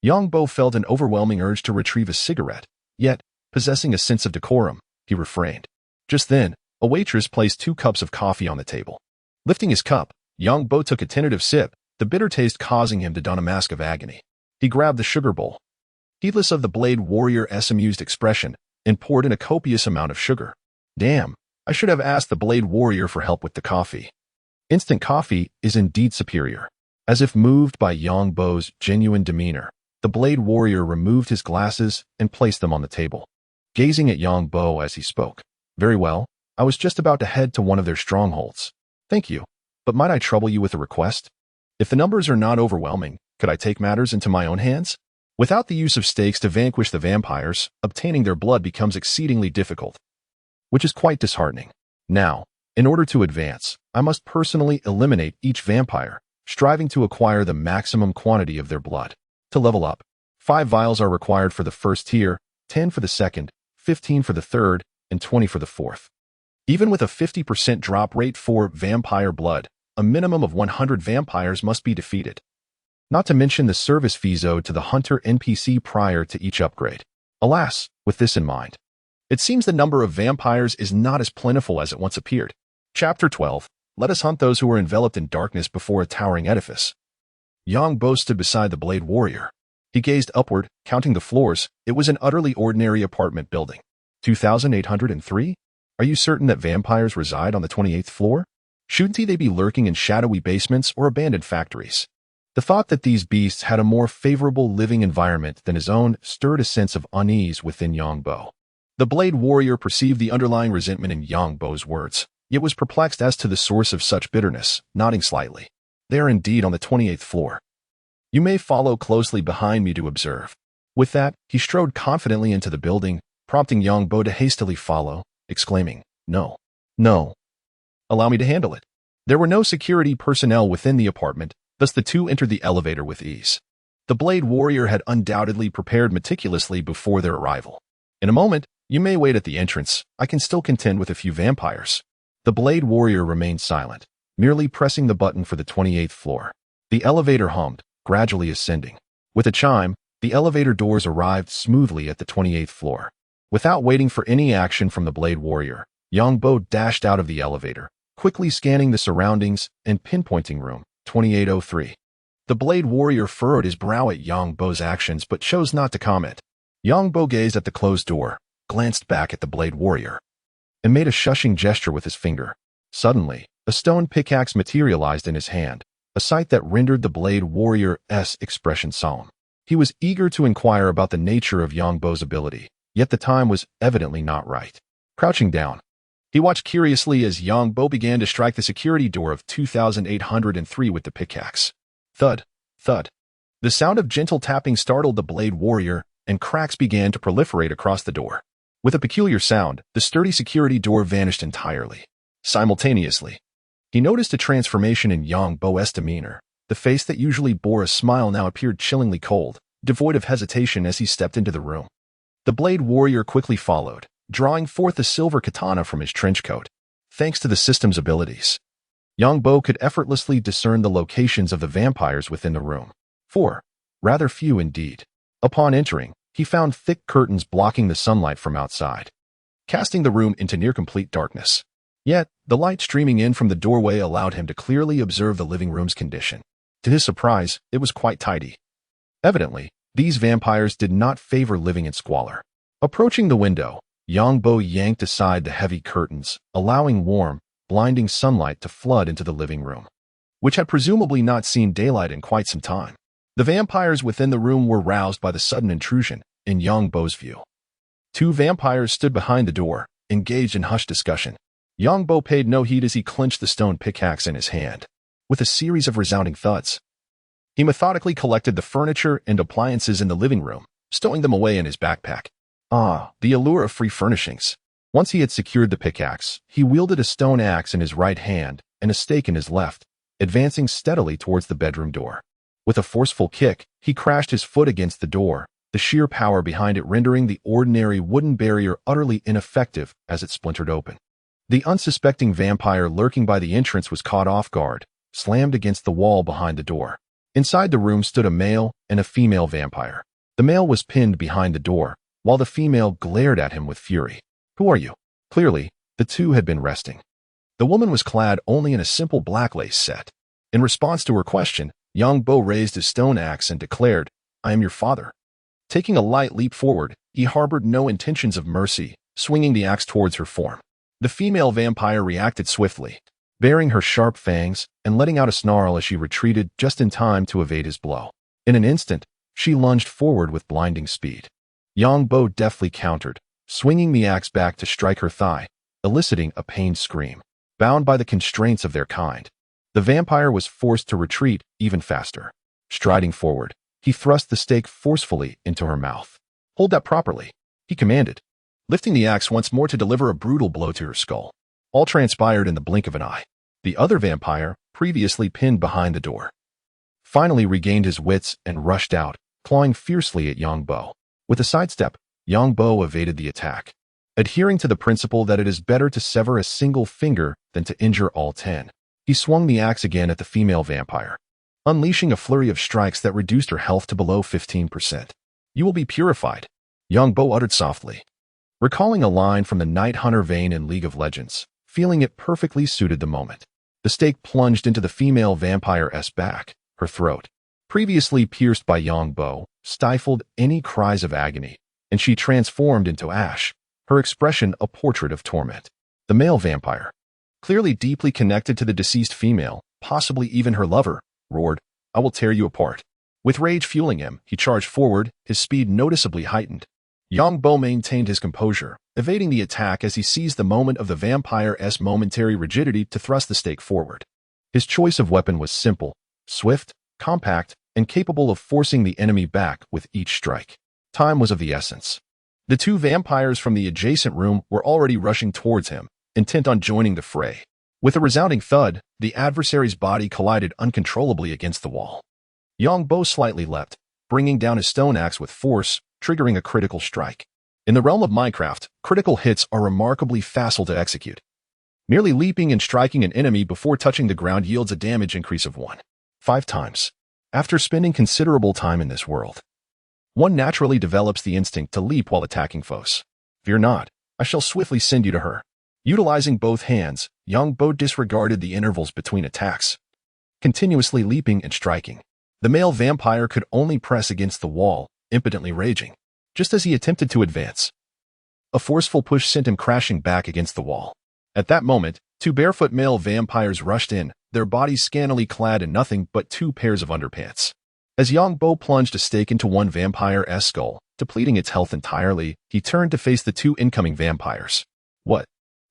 Yang Bo felt an overwhelming urge to retrieve a cigarette, yet, possessing a sense of decorum, he refrained. Just then, a waitress placed 2 cups of coffee on the table. Lifting his cup, Yang Bo took a tentative sip, the bitter taste causing him to don a mask of agony. He grabbed the sugar bowl, heedless of the Blade Warrior's amused expression, and poured in a copious amount of sugar. Damn, I should have asked the Blade Warrior for help with the coffee. Instant coffee is indeed superior. As if moved by Yang Bo's genuine demeanor, the Blade Warrior removed his glasses and placed them on the table, gazing at Yang Bo as he spoke. "Very well, I was just about to head to one of their strongholds. Thank you, but might I trouble you with a request? If the numbers are not overwhelming, could I take matters into my own hands? Without the use of stakes to vanquish the vampires, obtaining their blood becomes exceedingly difficult, which is quite disheartening. Now, in order to advance, I must personally eliminate each vampire, striving to acquire the maximum quantity of their blood. To level up, 5 vials are required for the first tier, 10 for the second, 15 for the third, and 20 for the fourth. Even with a 50% drop rate for vampire blood, a minimum of 100 vampires must be defeated. Not to mention the service fees owed to the hunter NPC prior to each upgrade. Alas, with this in mind, it seems the number of vampires is not as plentiful as it once appeared. Chapter 12. Let us hunt those who are enveloped in darkness before a towering edifice. Yang Bo stood beside the Blade Warrior. He gazed upward, counting the floors. It was an utterly ordinary apartment building. 2,803? Are you certain that vampires reside on the 28th floor? Shouldn't they be lurking in shadowy basements or abandoned factories? The thought that these beasts had a more favorable living environment than his own stirred a sense of unease within Yang Bo. The Blade Warrior perceived the underlying resentment in Yang Bo's words, yet was perplexed as to the source of such bitterness, nodding slightly. They are indeed on the 28th floor. You may follow closely behind me to observe. With that, he strode confidently into the building, prompting Yang Bo to hastily follow, exclaiming, "No, no. Allow me to handle it." There were no security personnel within the apartment, thus the two entered the elevator with ease. The Blade Warrior had undoubtedly prepared meticulously before their arrival. "In a moment, you may wait at the entrance. I can still contend with a few vampires." The Blade Warrior remained silent, merely pressing the button for the 28th floor. The elevator hummed, gradually ascending. With a chime, the elevator doors arrived smoothly at the 28th floor. Without waiting for any action from the Blade Warrior, Yang Bo dashed out of the elevator, quickly scanning the surroundings and pinpointing room 2803. The Blade Warrior furrowed his brow at Yang Bo's actions but chose not to comment. Yang Bo gazed at the closed door, glanced back at the Blade Warrior, and made a shushing gesture with his finger. Suddenly, a stone pickaxe materialized in his hand, a sight that rendered the Blade Warrior's expression solemn. He was eager to inquire about the nature of Yang Bo's ability, yet the time was evidently not right. Crouching down, he watched curiously as Yang Bo began to strike the security door of 2803 with the pickaxe. Thud, thud. The sound of gentle tapping startled the Blade Warrior, and cracks began to proliferate across the door. With a peculiar sound, the sturdy security door vanished entirely. Simultaneously, he noticed a transformation in Yang Bo's demeanor. The face that usually bore a smile now appeared chillingly cold, devoid of hesitation as he stepped into the room. The Blade Warrior quickly followed, drawing forth a silver katana from his trench coat. Thanks to the system's abilities, Yang Bo could effortlessly discern the locations of the vampires within the room. 4. Rather few indeed. Upon entering, he found thick curtains blocking the sunlight from outside, casting the room into near-complete darkness. Yet, the light streaming in from the doorway allowed him to clearly observe the living room's condition. To his surprise, it was quite tidy. Evidently, these vampires did not favor living in squalor. Approaching the window, Yang Bo yanked aside the heavy curtains, allowing warm, blinding sunlight to flood into the living room. which had presumably not seen daylight in quite some time. The vampires within the room were roused by the sudden intrusion in Yang Bo's view. Two vampires stood behind the door, engaged in hushed discussion. Yang Bo paid no heed as he clenched the stone pickaxe in his hand. With a series of resounding thuds, he methodically collected the furniture and appliances in the living room, stowing them away in his backpack. The allure of free furnishings. Once he had secured the pickaxe, he wielded a stone axe in his right hand and a stake in his left, advancing steadily towards the bedroom door. With a forceful kick, he crashed his foot against the door, the sheer power behind it rendering the ordinary wooden barrier utterly ineffective as it splintered open. The unsuspecting vampire lurking by the entrance was caught off guard, slammed against the wall behind the door. Inside the room stood a male and a female vampire. The male was pinned behind the door, while the female glared at him with fury. "Who are you?" Clearly, the two had been resting. The woman was clad only in a simple black lace set. In response to her question, Yang Bo raised his stone axe and declared, "I am your father." Taking a light leap forward, he harbored no intentions of mercy, swinging the axe towards her form. The female vampire reacted swiftly, baring her sharp fangs and letting out a snarl as she retreated just in time to evade his blow. In an instant, she lunged forward with blinding speed. Yang Bo deftly countered, swinging the axe back to strike her thigh, eliciting a pained scream. Bound by the constraints of their kind, the vampire was forced to retreat even faster. Striding forward, he thrust the stake forcefully into her mouth. "Hold that properly," he commanded, lifting the axe once more to deliver a brutal blow to her skull. All transpired in the blink of an eye. The other vampire, previously pinned behind the door, finally regained his wits and rushed out, clawing fiercely at Yang Bo. With a sidestep, Yang Bo evaded the attack. Adhering to the principle that it is better to sever a single finger than to injure all 10, he swung the axe again at the female vampire, unleashing a flurry of strikes that reduced her health to below 15%. "You will be purified," Yang Bo uttered softly, recalling a line from the Night Hunter vein in League of Legends, feeling it perfectly suited the moment. The stake plunged into the female vampire's back, her throat, previously pierced by Yang Bo, stifled any cries of agony, and she transformed into ash, her expression a portrait of torment. The male vampire, clearly deeply connected to the deceased female, possibly even her lover, roared, "I will tear you apart." With rage fueling him, he charged forward, his speed noticeably heightened. Yang Bo maintained his composure, evading the attack as he seized the moment of the vampire's momentary rigidity to thrust the stake forward. His choice of weapon was simple, swift, compact, and capable of forcing the enemy back with each strike. Time was of the essence. The two vampires from the adjacent room were already rushing towards him, intent on joining the fray. With a resounding thud, the adversary's body collided uncontrollably against the wall. Yang Bo slightly leapt, bringing down his stone axe with force, triggering a critical strike. In the realm of Minecraft, critical hits are remarkably facile to execute. Merely leaping and striking an enemy before touching the ground yields a damage increase of 1.5 times. After spending considerable time in this world, one naturally develops the instinct to leap while attacking foes. "Fear not, I shall swiftly send you to her." Utilizing both hands, Yang Bo disregarded the intervals between attacks, continuously leaping and striking. The male vampire could only press against the wall, impotently raging, just as he attempted to advance. A forceful push sent him crashing back against the wall. At that moment, two barefoot male vampires rushed in, their bodies scantily clad in nothing but 2 pairs of underpants. As Yang Bo plunged a stake into one vampire's skull, depleting its health entirely, he turned to face the 2 incoming vampires. What?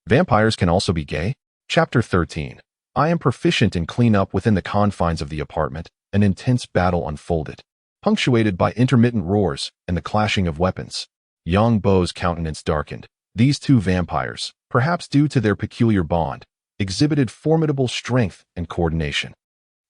Vampires can also be gay? Chapter 13. I am proficient in cleanup within the confines of the apartment. An intense battle unfolded, punctuated by intermittent roars and the clashing of weapons. Yang Bo's countenance darkened. These 2 vampires, perhaps due to their peculiar bond, exhibited formidable strength and coordination.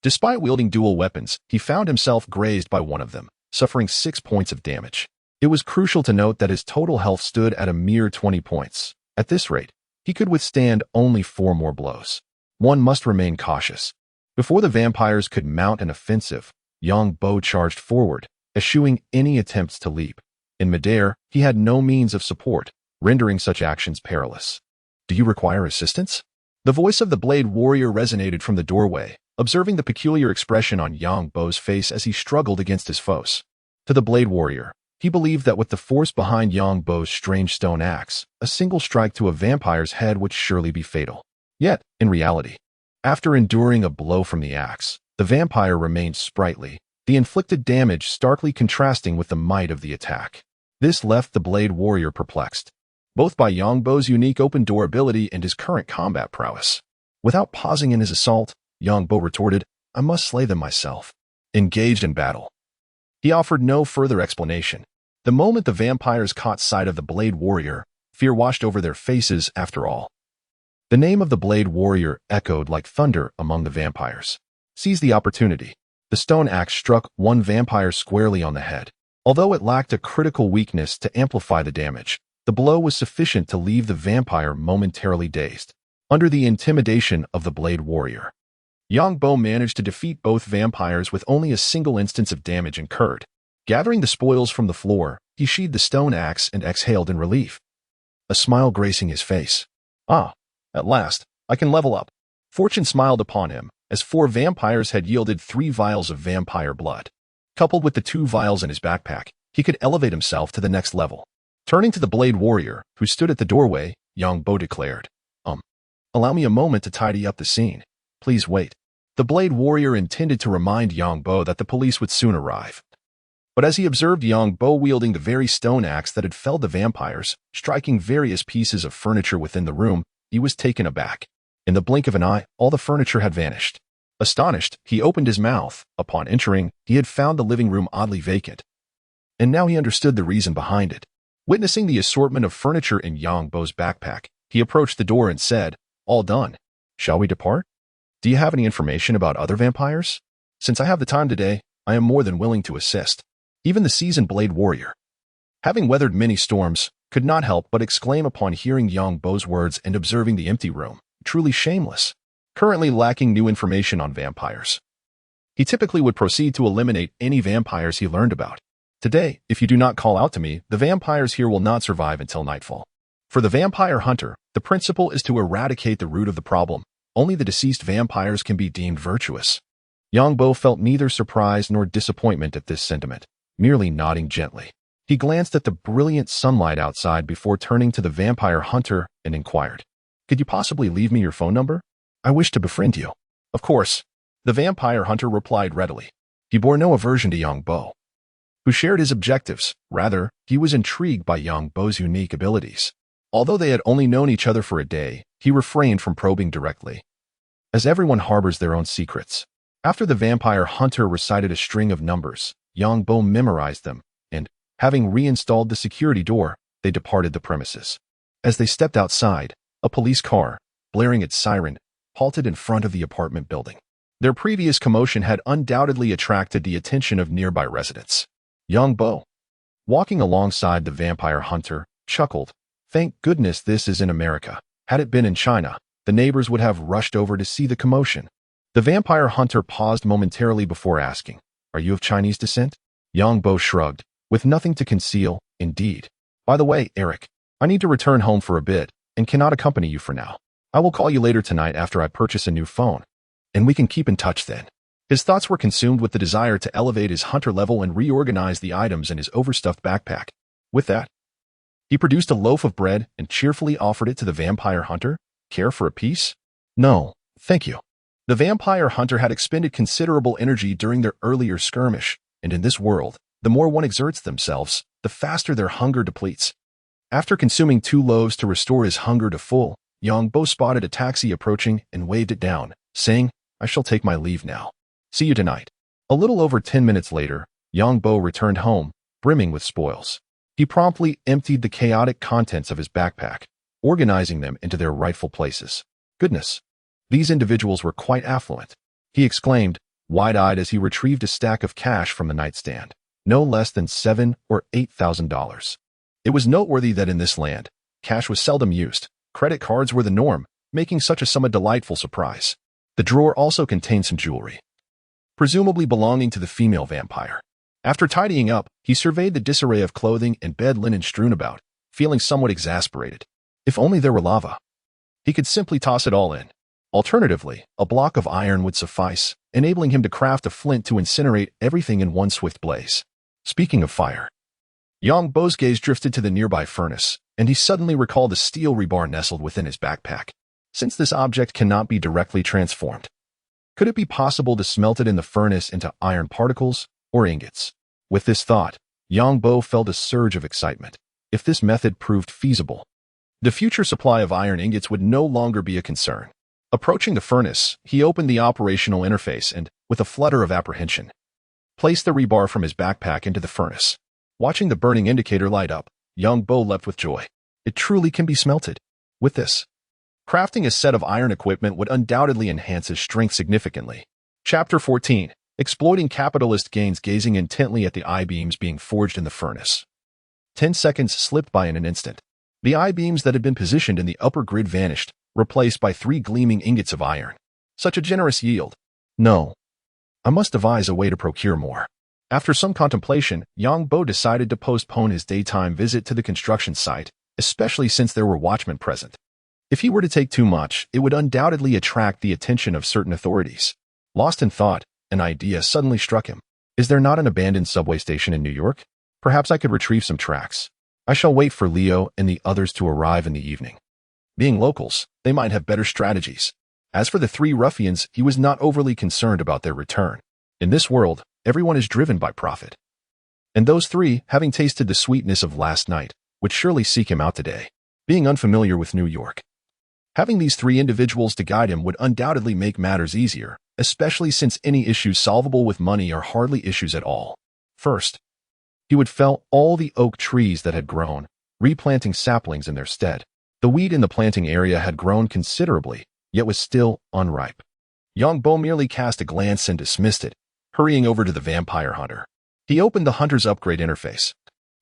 Despite wielding dual weapons, he found himself grazed by one of them, suffering 6 points of damage. It was crucial to note that his total health stood at a mere 20 points. At this rate, he could withstand only 4 more blows. One must remain cautious. Before the vampires could mount an offensive, Yang Bo charged forward, eschewing any attempts to leap. In midair, he had no means of support, rendering such actions perilous. "Do you require assistance?" The voice of the Blade Warrior resonated from the doorway, observing the peculiar expression on Yang Bo's face as he struggled against his foes. To the Blade Warrior, he believed that with the force behind Yang Bo's strange stone axe, a single strike to a vampire's head would surely be fatal. Yet, in reality, After enduring a blow from the axe, the vampire remained sprightly, the inflicted damage starkly contrasting with the might of the attack. This left the Blade Warrior perplexed, both by Yongbo's unique open-door ability and his current combat prowess. Without pausing in his assault, Yongbo retorted, "I must slay them myself." Engaged in battle. He offered no further explanation. The moment the vampires caught sight of the Blade Warrior, fear washed over their faces after all. The name of the Blade Warrior echoed like thunder among the vampires. Seize the opportunity. The stone axe struck one vampire squarely on the head. Although it lacked a critical weakness to amplify the damage, the blow was sufficient to leave the vampire momentarily dazed. Under the intimidation of the Blade Warrior, Yongbo managed to defeat both vampires with only a single instance of damage incurred. Gathering the spoils from the floor, he sheathed the stone axe and exhaled in relief, a smile gracing his face. "Ah, at last, I can level up." Fortune smiled upon him, as 4 vampires had yielded 3 vials of vampire blood. Coupled with the 2 vials in his backpack, he could elevate himself to the next level. Turning to the Blade Warrior, who stood at the doorway, Yongbo declared, "Allow me a moment to tidy up the scene. Please wait." The Blade Warrior intended to remind Yongbo that the police would soon arrive. But as he observed Yongbo wielding the very stone axe that had felled the vampires, striking various pieces of furniture within the room, he was taken aback. In the blink of an eye, all the furniture had vanished. Astonished, he opened his mouth. Upon entering, he had found the living room oddly vacant. And now he understood the reason behind it. Witnessing the assortment of furniture in Yongbo's backpack, he approached the door and said, "All done. Shall we depart? Do you have any information about other vampires? Since I have the time today, I am more than willing to assist." Even the seasoned Blade Warrior, having weathered many storms, could not help but exclaim upon hearing Yongbo's words and observing the empty room. Truly shameless. Currently lacking new information on vampires, he typically would proceed to eliminate any vampires he learned about. "Today, if you do not call out to me, the vampires here will not survive until nightfall." For the vampire hunter, the principle is to eradicate the root of the problem. Only the deceased vampires can be deemed virtuous. Yongbo felt neither surprise nor disappointment at this sentiment, merely nodding gently. He glanced at the brilliant sunlight outside before turning to the vampire hunter and inquired, "Could you possibly leave me your phone number? I wish to befriend you." "Of course," the vampire hunter replied readily. He bore no aversion to Yongbo, who shared his objectives. Rather, he was intrigued by Yongbo's unique abilities. Although they had only known each other for a day, he refrained from probing directly, as everyone harbors their own secrets. After the vampire hunter recited a string of numbers, Yongbo memorized them, and, having reinstalled the security door, they departed the premises. As they stepped outside, a police car, blaring its siren, halted in front of the apartment building. Their previous commotion had undoubtedly attracted the attention of nearby residents. Yongbo, walking alongside the vampire hunter, chuckled, "Thank goodness this is in America. Had it been in China, the neighbors would have rushed over to see the commotion." The vampire hunter paused momentarily before asking, "Are you of Chinese descent?" Yongbo shrugged, with nothing to conceal. "Indeed. By the way, Eric, I need to return home for a bit and cannot accompany you for now. I will call you later tonight after I purchase a new phone, and we can keep in touch then." His thoughts were consumed with the desire to elevate his hunter level and reorganize the items in his overstuffed backpack. With that, he produced a loaf of bread and cheerfully offered it to the vampire hunter. "Care for a piece?" "No, thank you." The vampire hunter had expended considerable energy during their earlier skirmish, and in this world, the more one exerts themselves, the faster their hunger depletes. After consuming 2 loaves to restore his hunger to full, Yongbo spotted a taxi approaching and waved it down, saying, "I shall take my leave now. See you tonight." A little over 10 minutes later, Yongbo returned home, brimming with spoils. He promptly emptied the chaotic contents of his backpack, organizing them into their rightful places. Goodness, these individuals were quite affluent, he exclaimed, wide-eyed as he retrieved a stack of cash from the nightstand, no less than $7,000 or $8,000. It was noteworthy that in this land, cash was seldom used. Credit cards were the norm, making such a sum a delightful surprise. The drawer also contained some jewelry, presumably belonging to the female vampire. After tidying up, he surveyed the disarray of clothing and bed linen strewn about, feeling somewhat exasperated. If only there were lava, he could simply toss it all in. Alternatively, a block of iron would suffice, enabling him to craft a flint to incinerate everything in one swift blaze. Speaking of fire, Yongbo's gaze drifted to the nearby furnace, and he suddenly recalled a steel rebar nestled within his backpack. since this object cannot be directly transformed. Could it be possible to smelt it in the furnace into iron particles or ingots? With this thought, Yang Bo felt a surge of excitement. If this method proved feasible, the future supply of iron ingots would no longer be a concern. Approaching the furnace, he opened the operational interface and, with a flutter of apprehension, placed the rebar from his backpack into the furnace. Watching the burning indicator light up, Yang Bo leapt with joy. It truly can be smelted. With this, crafting a set of iron equipment would undoubtedly enhance his strength significantly. Chapter 14. Exploiting capitalist gains. Gazing intently at the I-beams being forged in the furnace, 10 seconds slipped by in an instant. The I-beams that had been positioned in the upper grid vanished, replaced by 3 gleaming ingots of iron. Such a generous yield. No. I must devise a way to procure more. After some contemplation, Yang Bo decided to postpone his daytime visit to the construction site, especially since there were watchmen present. If he were to take too much, it would undoubtedly attract the attention of certain authorities. Lost in thought, an idea suddenly struck him. Is there not an abandoned subway station in New York? Perhaps I could retrieve some tracks. I shall wait for Leo and the others to arrive in the evening. Being locals, they might have better strategies. As for the 3 ruffians, he was not overly concerned about their return. In this world, everyone is driven by profit. And those 3, having tasted the sweetness of last night, would surely seek him out today. Being unfamiliar with New York, having these 3 individuals to guide him would undoubtedly make matters easier, especially since any issues solvable with money are hardly issues at all. First, he would fell all the oak trees that had grown, replanting saplings in their stead. The wheat in the planting area had grown considerably, yet was still unripe. Yang Bo merely cast a glance and dismissed it, hurrying over to the vampire hunter. He opened the hunter's upgrade interface,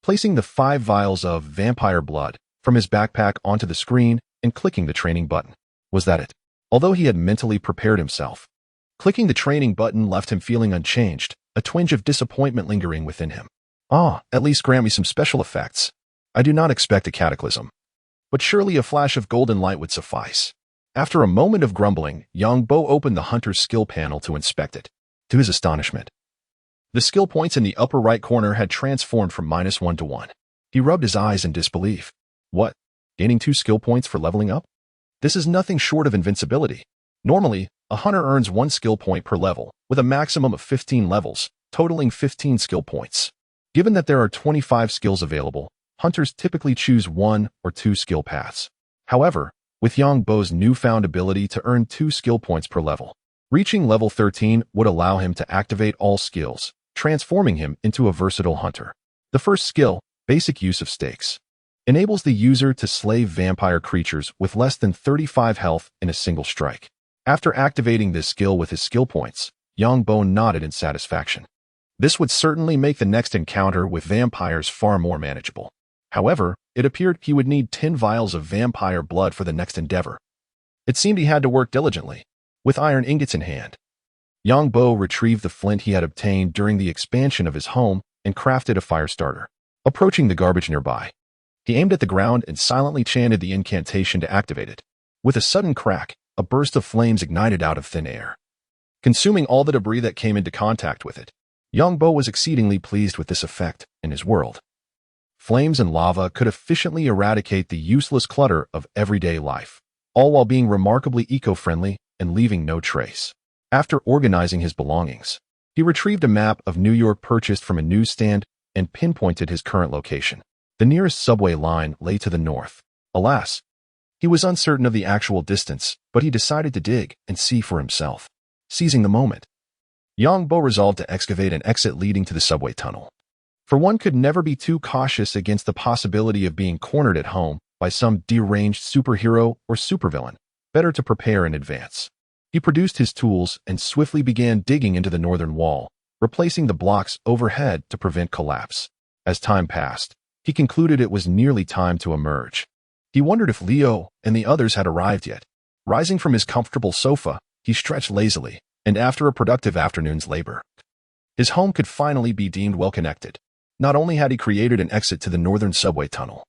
placing the 5 vials of vampire blood from his backpack onto the screen and clicking the training button. Was that it? Although he had mentally prepared himself, clicking the training button left him feeling unchanged, a twinge of disappointment lingering within him. At least grant me some special effects. I do not expect a cataclysm, but surely a flash of golden light would suffice. After a moment of grumbling, Yang Bo opened the hunter's skill panel to inspect it. To his astonishment, the skill points in the upper right corner had transformed from -1 to 1. He rubbed his eyes in disbelief. What? Gaining 2 skill points for leveling up? This is nothing short of invincibility. Normally, a hunter earns 1 skill point per level, with a maximum of 15 levels, totaling 15 skill points. Given that there are 25 skills available, hunters typically choose 1 or 2 skill paths. However, with Yang Bo's newfound ability to earn 2 skill points per level, reaching level 13 would allow him to activate all skills, transforming him into a versatile hunter. The first skill, basic use of stakes, enables the user to slay vampire creatures with less than 35 health in a single strike. After activating this skill with his skill points, Yang Bo nodded in satisfaction. This would certainly make the next encounter with vampires far more manageable. However, it appeared he would need 10 vials of vampire blood for the next endeavor. It seemed he had to work diligently. With iron ingots in hand, Yang Bo retrieved the flint he had obtained during the expansion of his home and crafted a fire starter. Approaching the garbage nearby, he aimed at the ground and silently chanted the incantation to activate it. With a sudden crack, a burst of flames ignited out of thin air, consuming all the debris that came into contact with it. Yang Bo was exceedingly pleased with this effect in his world. Flames and lava could efficiently eradicate the useless clutter of everyday life, all while being remarkably eco-friendly and leaving no trace. After organizing his belongings, he retrieved a map of New York purchased from a newsstand and pinpointed his current location. The nearest subway line lay to the north. Alas, he was uncertain of the actual distance, but he decided to dig and see for himself. Seizing the moment, Yang Bo resolved to excavate an exit leading to the subway tunnel. For one could never be too cautious against the possibility of being cornered at home by some deranged superhero or supervillain. Better to prepare in advance. He produced his tools and swiftly began digging into the northern wall, replacing the blocks overhead to prevent collapse. As time passed, he concluded it was nearly time to emerge. He wondered if Leo and the others had arrived yet. Rising from his comfortable sofa, he stretched lazily, and after a productive afternoon's labor, his home could finally be deemed well-connected. Not only had he created an exit to the northern subway tunnel,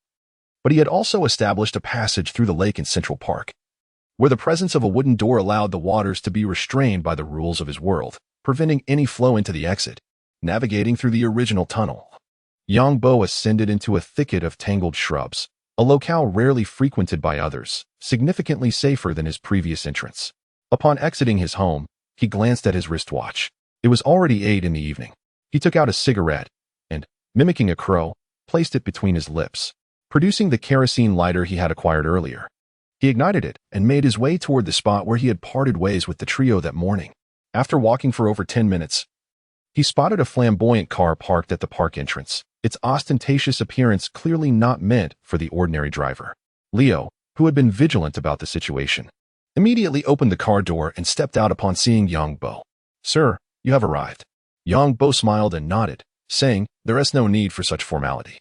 but he had also established a passage through the lake in Central Park, where the presence of a wooden door allowed the waters to be restrained by the rules of his world, preventing any flow into the exit. Navigating through the original tunnel, Yang Bo ascended into a thicket of tangled shrubs. a locale rarely frequented by others, significantly safer than his previous entrance. Upon exiting his home, he glanced at his wristwatch. It was already 8 in the evening. He took out a cigarette and, mimicking a crow, placed it between his lips, producing the kerosene lighter he had acquired earlier. He ignited it and made his way toward the spot where he had parted ways with the trio that morning. After walking for over 10 minutes, he spotted a flamboyant car parked at the park entrance, its ostentatious appearance clearly not meant for the ordinary driver. Leo, who had been vigilant about the situation, immediately opened the car door and stepped out upon seeing Yang Bo. "Sir, you have arrived." Yang Bo smiled and nodded, saying, "There is no need for such formality.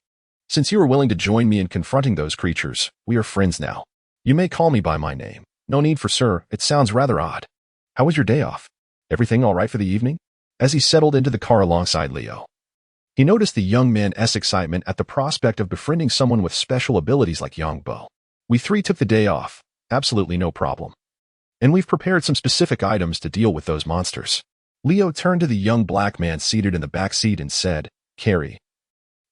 Since you are willing to join me in confronting those creatures, we are friends now. You may call me by my name. No need for sir, it sounds rather odd. How was your day off? Everything all right for the evening?" As he settled into the car alongside Leo, he noticed the young man's excitement at the prospect of befriending someone with special abilities like Yang Bo. "We three took the day off, absolutely no problem. And we've prepared some specific items to deal with those monsters." Leo turned to the young black man seated in the back seat and said, "Carrie,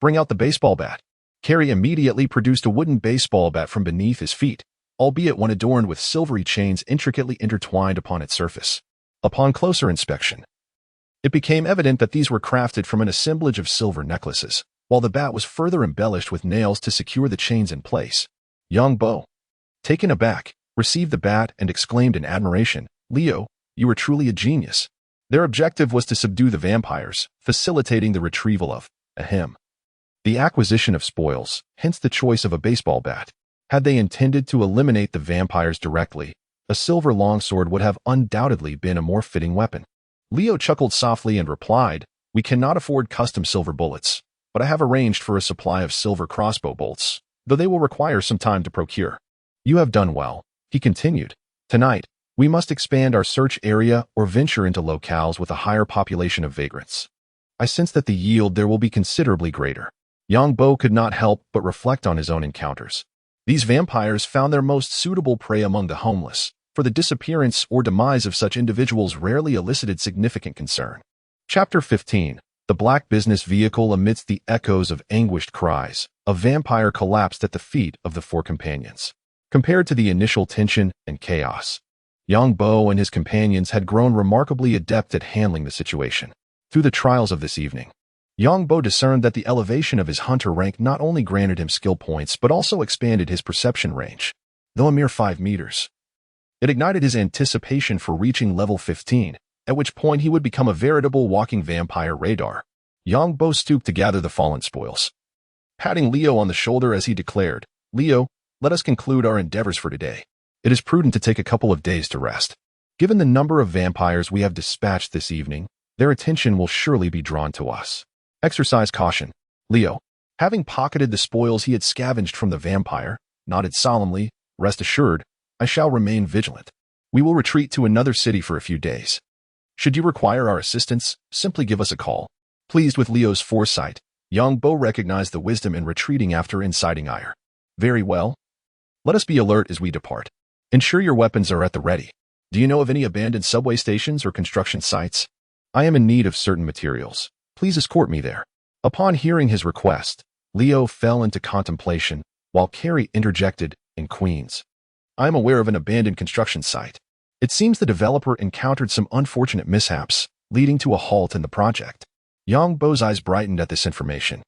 bring out the baseball bat." Carrie immediately produced a wooden baseball bat from beneath his feet, albeit one adorned with silvery chains intricately intertwined upon its surface. Upon closer inspection, it became evident that these were crafted from an assemblage of silver necklaces, while the bat was further embellished with nails to secure the chains in place. Yang Bo, taken aback, received the bat and exclaimed in admiration, "Leo, you are truly a genius." Their objective was to subdue the vampires, facilitating the retrieval of the acquisition of spoils, hence the choice of a baseball bat. Had they intended to eliminate the vampires directly, a silver longsword would have undoubtedly been a more fitting weapon. Leo chuckled softly and replied, "We cannot afford custom silver bullets, but I have arranged for a supply of silver crossbow bolts, though they will require some time to procure." "You have done well," he continued. "Tonight, we must expand our search area or venture into locales with a higher population of vagrants. I sense that the yield there will be considerably greater." Yang Bo could not help but reflect on his own encounters. These vampires found their most suitable prey among the homeless, for the disappearance or demise of such individuals rarely elicited significant concern. Chapter 15. The Black Business Vehicle. Amidst the echoes of anguished cries, a vampire collapsed at the feet of the four companions. Compared to the initial tension and chaos, Yang Bo and his companions had grown remarkably adept at handling the situation. Through the trials of this evening, Yang Bo discerned that the elevation of his hunter rank not only granted him skill points but also expanded his perception range, though a mere 5 meters. It ignited his anticipation for reaching level 15, at which point he would become a veritable walking vampire radar. Yang Bo stooped to gather the fallen spoils, patting Leo on the shoulder as he declared, "Leo, let us conclude our endeavors for today. It is prudent to take a couple of days to rest. Given the number of vampires we have dispatched this evening, their attention will surely be drawn to us. Exercise caution." Leo, having pocketed the spoils he had scavenged from the vampire, nodded solemnly, "Rest assured, I shall remain vigilant. We will retreat to another city for a few days. Should you require our assistance, simply give us a call." Pleased with Leo's foresight, Yang Bo recognized the wisdom in retreating after inciting ire. "Very well. Let us be alert as we depart. Ensure your weapons are at the ready. Do you know of any abandoned subway stations or construction sites? I am in need of certain materials. Please escort me there." Upon hearing his request, Leo fell into contemplation, while Carrie interjected, "In Queens, I am aware of an abandoned construction site. It seems the developer encountered some unfortunate mishaps, leading to a halt in the project." Yang Bo's eyes brightened at this information.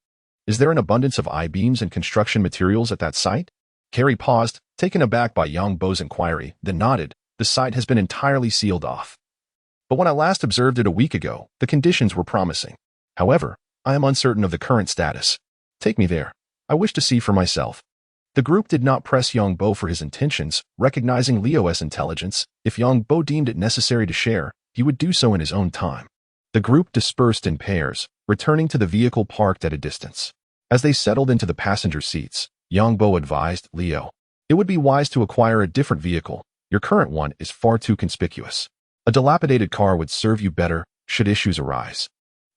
"Is there an abundance of I-beams and construction materials at that site?" Carrie paused, taken aback by Yang Bo's inquiry, then nodded. "The site has been entirely sealed off. But when I last observed it a week ago, the conditions were promising. However, I am uncertain of the current status. Take me there. I wish to see for myself." The group did not press Yang Bo for his intentions, recognizing Leo's intelligence. If Yang Bo deemed it necessary to share, he would do so in his own time. The group dispersed in pairs, returning to the vehicle parked at a distance. As they settled into the passenger seats, Yang Bo advised Leo, "It would be wise to acquire a different vehicle. Your current one is far too conspicuous. A dilapidated car would serve you better should issues arise.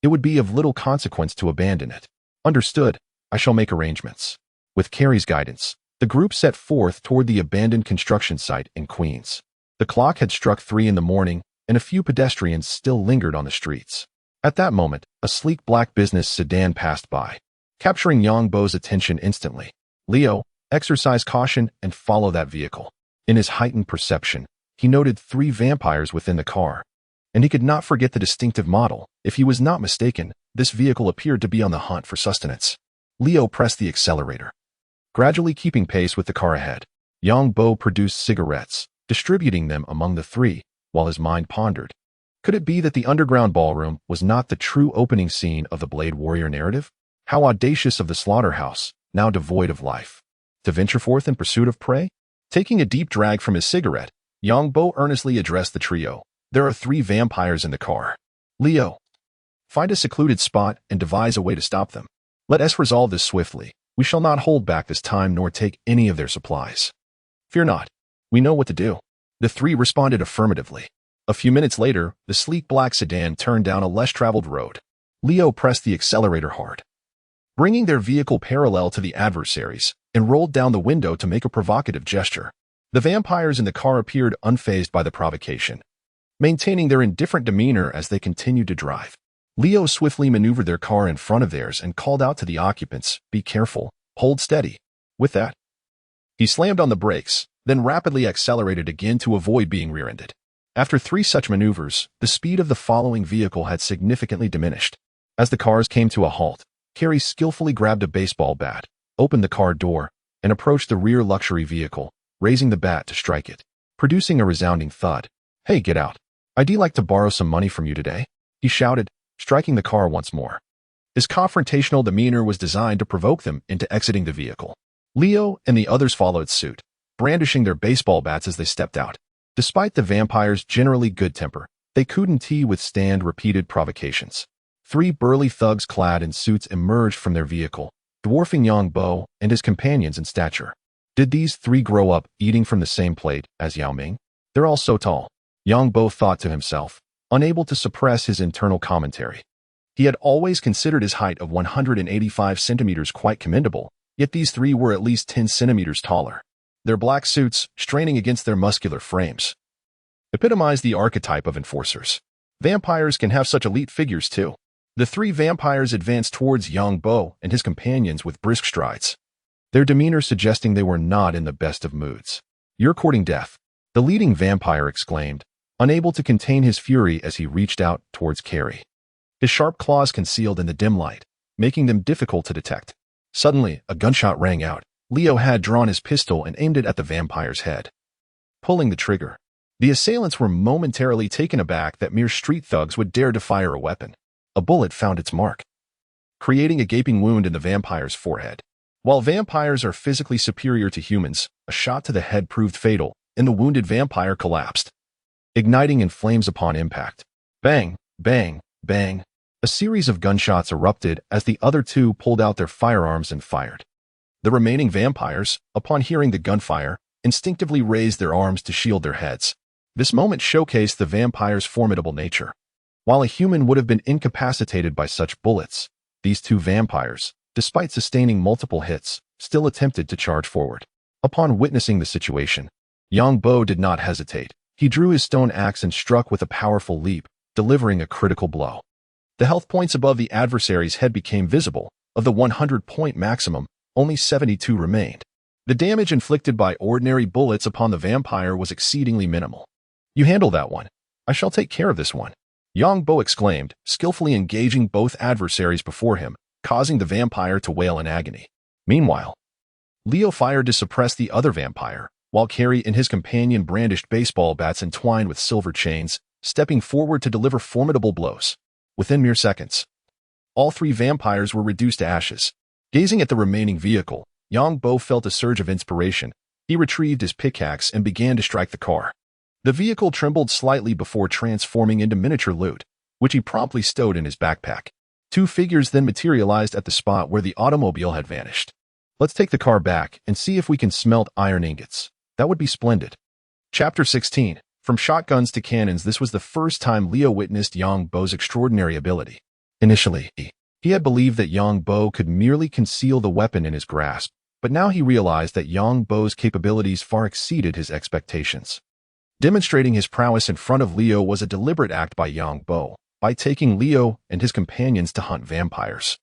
It would be of little consequence to abandon it." "Understood. I shall make arrangements." With Carrie's guidance, the group set forth toward the abandoned construction site in Queens. The clock had struck 3 in the morning, and a few pedestrians still lingered on the streets. At that moment, a sleek black business sedan passed by, capturing Yang Bo's attention instantly. "Leo, Exercise caution and follow that vehicle. In his heightened perception, he noted 3 vampires within the car, and he could not forget the distinctive model. If he was not mistaken, this vehicle appeared to be on the hunt for sustenance. Leo pressed the accelerator, gradually keeping pace with the car ahead. Yang Bo produced cigarettes, distributing them among the 3, while his mind pondered. Could it be that the underground ballroom was not the true opening scene of the Blade Warrior narrative? How audacious of the slaughterhouse, now devoid of life, to venture forth in pursuit of prey? Taking a deep drag from his cigarette, Yang Bo earnestly addressed the trio. There are 3 vampires in the car. Leo, find a secluded spot and devise a way to stop them. Let us resolve this swiftly. We shall not hold back this time nor take any of their supplies. Fear not. We know what to do. The 3 responded affirmatively. A few minutes later, the sleek black sedan turned down a less traveled road. Leo pressed the accelerator hard, bringing their vehicle parallel to the adversaries, and rolled down the window to make a provocative gesture. The vampires in the car appeared unfazed by the provocation, maintaining their indifferent demeanor as they continued to drive. Leo swiftly maneuvered their car in front of theirs and called out to the occupants, "Be careful, hold steady." With that, he slammed on the brakes, then rapidly accelerated again to avoid being rear-ended. After 3 such maneuvers, the speed of the following vehicle had significantly diminished. As the cars came to a halt, Carrie skillfully grabbed a baseball bat, opened the car door, and approached the rear luxury vehicle, raising the bat to strike it, producing a resounding thud. "Hey, get out. I'd like to borrow some money from you today," he shouted, striking the car once more. His confrontational demeanor was designed to provoke them into exiting the vehicle. Leo and the others followed suit, brandishing their baseball bats as they stepped out. Despite the vampires' generally good temper, they couldn't withstand repeated provocations. 3 burly thugs clad in suits emerged from their vehicle, dwarfing Yang Bo and his companions in stature. Did these 3 grow up eating from the same plate as Yao Ming? They're all so tall, Yang Bo thought to himself, unable to suppress his internal commentary. He had always considered his height of 185 centimeters quite commendable, yet these 3 were at least 10 centimeters taller. Their black suits, straining against their muscular frames, epitomized the archetype of enforcers. Vampires can have such elite figures too. The 3 vampires advanced towards Yang Bo and his companions with brisk strides, their demeanor suggesting they were not in the best of moods. "You're courting death," the leading vampire exclaimed, unable to contain his fury as he reached out towards Carrie. His sharp claws concealed in the dim light, making them difficult to detect. Suddenly, a gunshot rang out. Leo had drawn his pistol and aimed it at the vampire's head. Pulling the trigger, the assailants were momentarily taken aback that mere street thugs would dare to fire a weapon. A bullet found its mark, creating a gaping wound in the vampire's forehead. While vampires are physically superior to humans, a shot to the head proved fatal, and the wounded vampire collapsed, igniting in flames upon impact. Bang, bang, bang. A series of gunshots erupted as the other 2 pulled out their firearms and fired. The remaining vampires, upon hearing the gunfire, instinctively raised their arms to shield their heads. This moment showcased the vampire's formidable nature. While a human would have been incapacitated by such bullets, these 2 vampires, despite sustaining multiple hits, still attempted to charge forward. Upon witnessing the situation, Yang Bo did not hesitate. He drew his stone axe and struck with a powerful leap, delivering a critical blow. The health points above the adversary's head became visible. Of the 100-point maximum, only 72 remained. The damage inflicted by ordinary bullets upon the vampire was exceedingly minimal. "You handle that one. I shall take care of this one," Yang Bo exclaimed, skillfully engaging both adversaries before him, causing the vampire to wail in agony. Meanwhile, Leo fired to suppress the other vampire, while Carrie and his companion brandished baseball bats entwined with silver chains, stepping forward to deliver formidable blows. Within mere seconds, all 3 vampires were reduced to ashes. Gazing at the remaining vehicle, Yang Bo felt a surge of inspiration. He retrieved his pickaxe and began to strike the car. The vehicle trembled slightly before transforming into miniature loot, which he promptly stowed in his backpack. 2 figures then materialized at the spot where the automobile had vanished. "Let's take the car back and see if we can smelt iron ingots. That would be splendid." Chapter 16. From shotguns to cannons, this was the first time Leo witnessed Yang Bo's extraordinary ability. Initially, he had believed that Yang Bo could merely conceal the weapon in his grasp, but now he realized that Yang Bo's capabilities far exceeded his expectations. Demonstrating his prowess in front of Leo was a deliberate act by Yang Bo. By taking Leo and his companions to hunt vampires,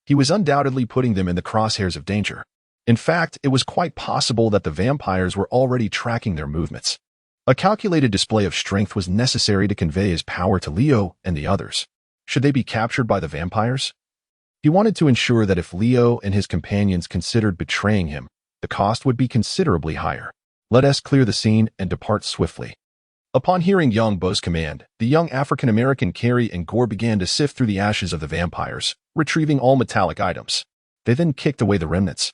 he was undoubtedly putting them in the crosshairs of danger. In fact, it was quite possible that the vampires were already tracking their movements. A calculated display of strength was necessary to convey his power to Leo and the others. Should they be captured by the vampires? He wanted to ensure that if Leo and his companions considered betraying him, the cost would be considerably higher. Let us clear the scene and depart swiftly. Upon hearing Yang Bo's command, the young African-American Carrie and Gore began to sift through the ashes of the vampires, retrieving all metallic items. They then kicked away the remnants,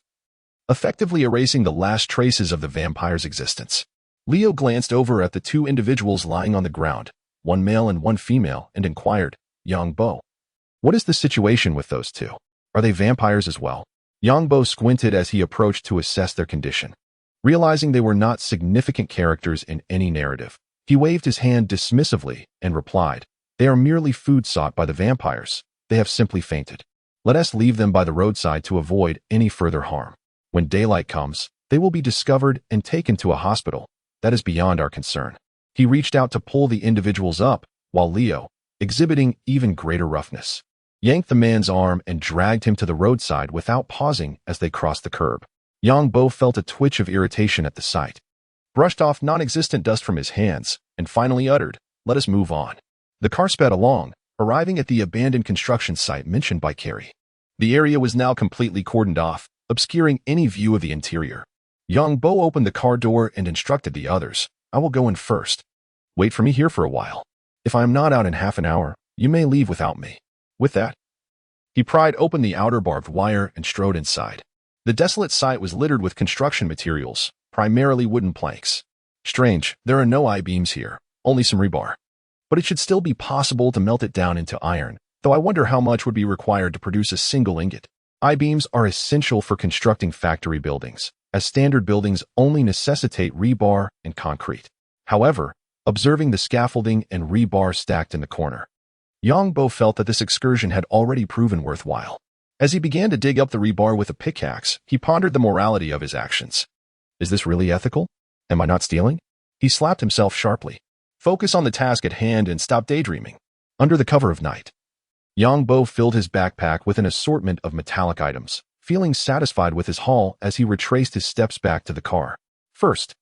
effectively erasing the last traces of the vampire's existence. Leo glanced over at the two individuals lying on the ground, one male and one female, and inquired, Yang Bo, what is the situation with those two? Are they vampires as well? Yang Bo squinted as he approached to assess their condition. Realizing they were not significant characters in any narrative, he waved his hand dismissively and replied, they are merely food sought by the vampires. They have simply fainted. Let us leave them by the roadside to avoid any further harm. When daylight comes, they will be discovered and taken to a hospital. That is beyond our concern. He reached out to pull the individuals up, while Leo, exhibiting even greater roughness, yanked the man's arm and dragged him to the roadside without pausing as they crossed the curb. Yang Bo felt a twitch of irritation at the sight, brushed off non-existent dust from his hands, and finally uttered, let us move on. The car sped along, arriving at the abandoned construction site mentioned by Carrie. The area was now completely cordoned off, obscuring any view of the interior. Yang Bo opened the car door and instructed the others, I will go in first. Wait for me here for a while. If I am not out in half an hour, you may leave without me. With that, he pried open the outer barbed wire and strode inside. The desolate site was littered with construction materials, primarily wooden planks. Strange, there are no I-beams here, only some rebar. But it should still be possible to melt it down into iron, though I wonder how much would be required to produce a single ingot. I-beams are essential for constructing factory buildings, as standard buildings only necessitate rebar and concrete. However, observing the scaffolding and rebar stacked in the corner, Yang Bo felt that this excursion had already proven worthwhile. As he began to dig up the rebar with a pickaxe, he pondered the morality of his actions. Is this really ethical? Am I not stealing? He slapped himself sharply. Focus on the task at hand and stop daydreaming. Under the cover of night, Yang Bo filled his backpack with an assortment of metallic items, feeling satisfied with his haul as he retraced his steps back to the car. First,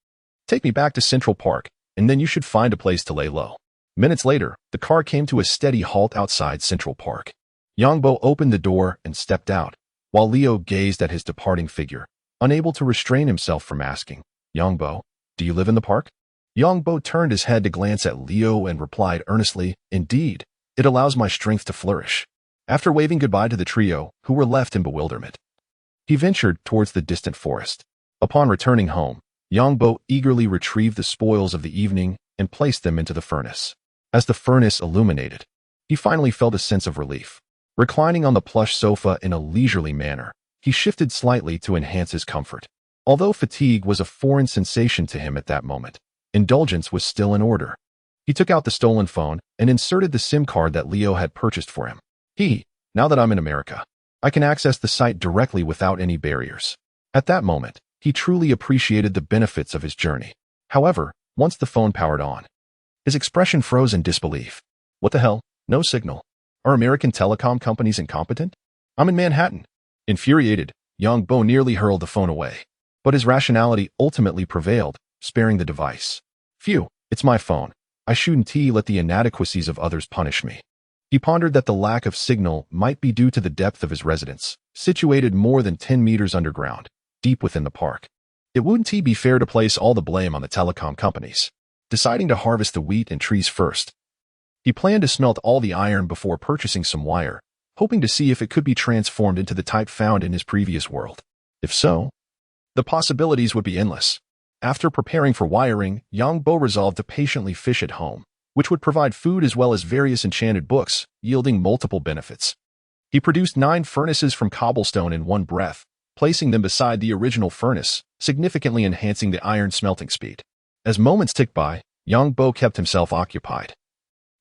take me back to Central Park, and then you should find a place to lay low. Minutes later, the car came to a steady halt outside Central Park. Yang Bo opened the door and stepped out, while Leo gazed at his departing figure, unable to restrain himself from asking, Yang Bo, do you live in the park? Yang Bo turned his head to glance at Leo and replied earnestly, indeed, it allows my strength to flourish. After waving goodbye to the trio, who were left in bewilderment, he ventured towards the distant forest. Upon returning home, Yang Bo eagerly retrieved the spoils of the evening and placed them into the furnace. As the furnace illuminated, he finally felt a sense of relief. Reclining on the plush sofa in a leisurely manner, he shifted slightly to enhance his comfort. Although fatigue was a foreign sensation to him at that moment, indulgence was still in order. He took out the stolen phone and inserted the SIM card that Leo had purchased for him. Now that I'm in America, I can access the site directly without any barriers. At that moment, he truly appreciated the benefits of his journey. However, once the phone powered on, his expression froze in disbelief. What the hell? No signal. Are American telecom companies incompetent? I'm in Manhattan. Infuriated, Yang Bo nearly hurled the phone away. But his rationality ultimately prevailed, sparing the device. Phew, it's my phone. I shouldn't let the inadequacies of others punish me. He pondered that the lack of signal might be due to the depth of his residence, situated more than 10 meters underground, deep within the park. It wouldn't be fair to place all the blame on the telecom companies. Deciding to harvest the wheat and trees first, he planned to smelt all the iron before purchasing some wire, hoping to see if it could be transformed into the type found in his previous world. If so, the possibilities would be endless. After preparing for wiring, Yang Bo resolved to patiently fish at home, which would provide food as well as various enchanted books, yielding multiple benefits. He produced 9 furnaces from cobblestone in one breath, placing them beside the original furnace, significantly enhancing the iron smelting speed. As moments ticked by, Yang Bo kept himself occupied,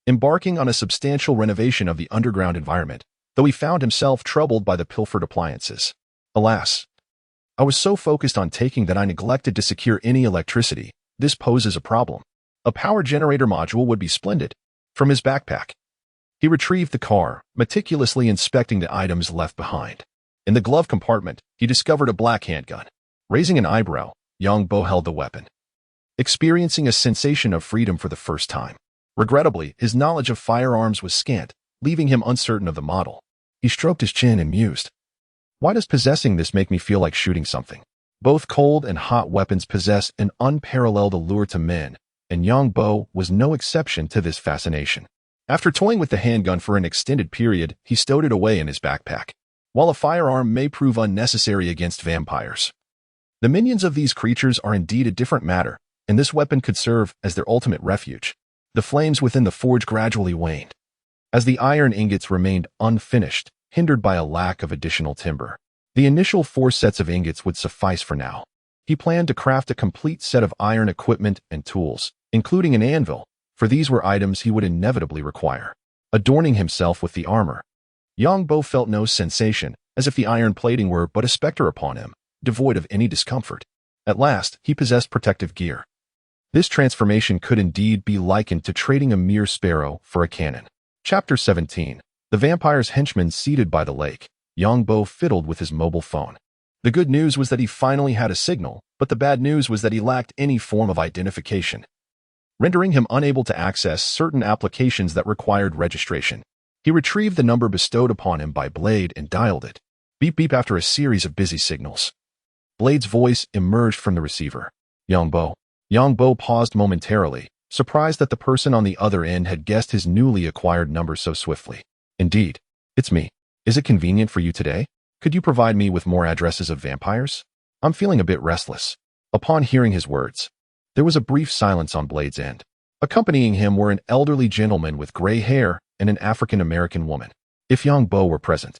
embarking on a substantial renovation of the underground environment, though he found himself troubled by the pilfered appliances. Alas, I was so focused on taking that I neglected to secure any electricity. This poses a problem. A power generator module would be splendid. From his backpack, he retrieved the car, meticulously inspecting the items left behind. In the glove compartment, he discovered a black handgun. Raising an eyebrow, Yang Bo held the weapon, experiencing a sensation of freedom for the first time. Regrettably, his knowledge of firearms was scant, leaving him uncertain of the model. He stroked his chin and mused. Why does possessing this make me feel like shooting something? Both cold and hot weapons possess an unparalleled allure to men, and Yang Bo was no exception to this fascination. After toying with the handgun for an extended period, he stowed it away in his backpack. While a firearm may prove unnecessary against vampires, the minions of these creatures are indeed a different matter, and this weapon could serve as their ultimate refuge. The flames within the forge gradually waned, as the iron ingots remained unfinished, hindered by a lack of additional timber. The initial 4 sets of ingots would suffice for now. He planned to craft a complete set of iron equipment and tools, including an anvil, for these were items he would inevitably require. Adorning himself with the armor, Yang Bo felt no sensation, as if the iron plating were but a specter upon him, devoid of any discomfort. At last, he possessed protective gear. This transformation could indeed be likened to trading a mere sparrow for a cannon. Chapter 17. The vampire's henchman seated by the lake. Yang Bo fiddled with his mobile phone. The good news was that he finally had a signal, but the bad news was that he lacked any form of identification, rendering him unable to access certain applications that required registration. He retrieved the number bestowed upon him by Blade and dialed it. Beep beep after a series of busy signals. Blade's voice emerged from the receiver. Yang Bo. Yang Bo paused momentarily, surprised that the person on the other end had guessed his newly acquired number so swiftly. Indeed, it's me. Is it convenient for you today? Could you provide me with more addresses of vampires? I'm feeling a bit restless. Upon hearing his words, there was a brief silence on Blade's end. Accompanying him were an elderly gentleman with gray hair and an African-American woman. If Yang Bo were present,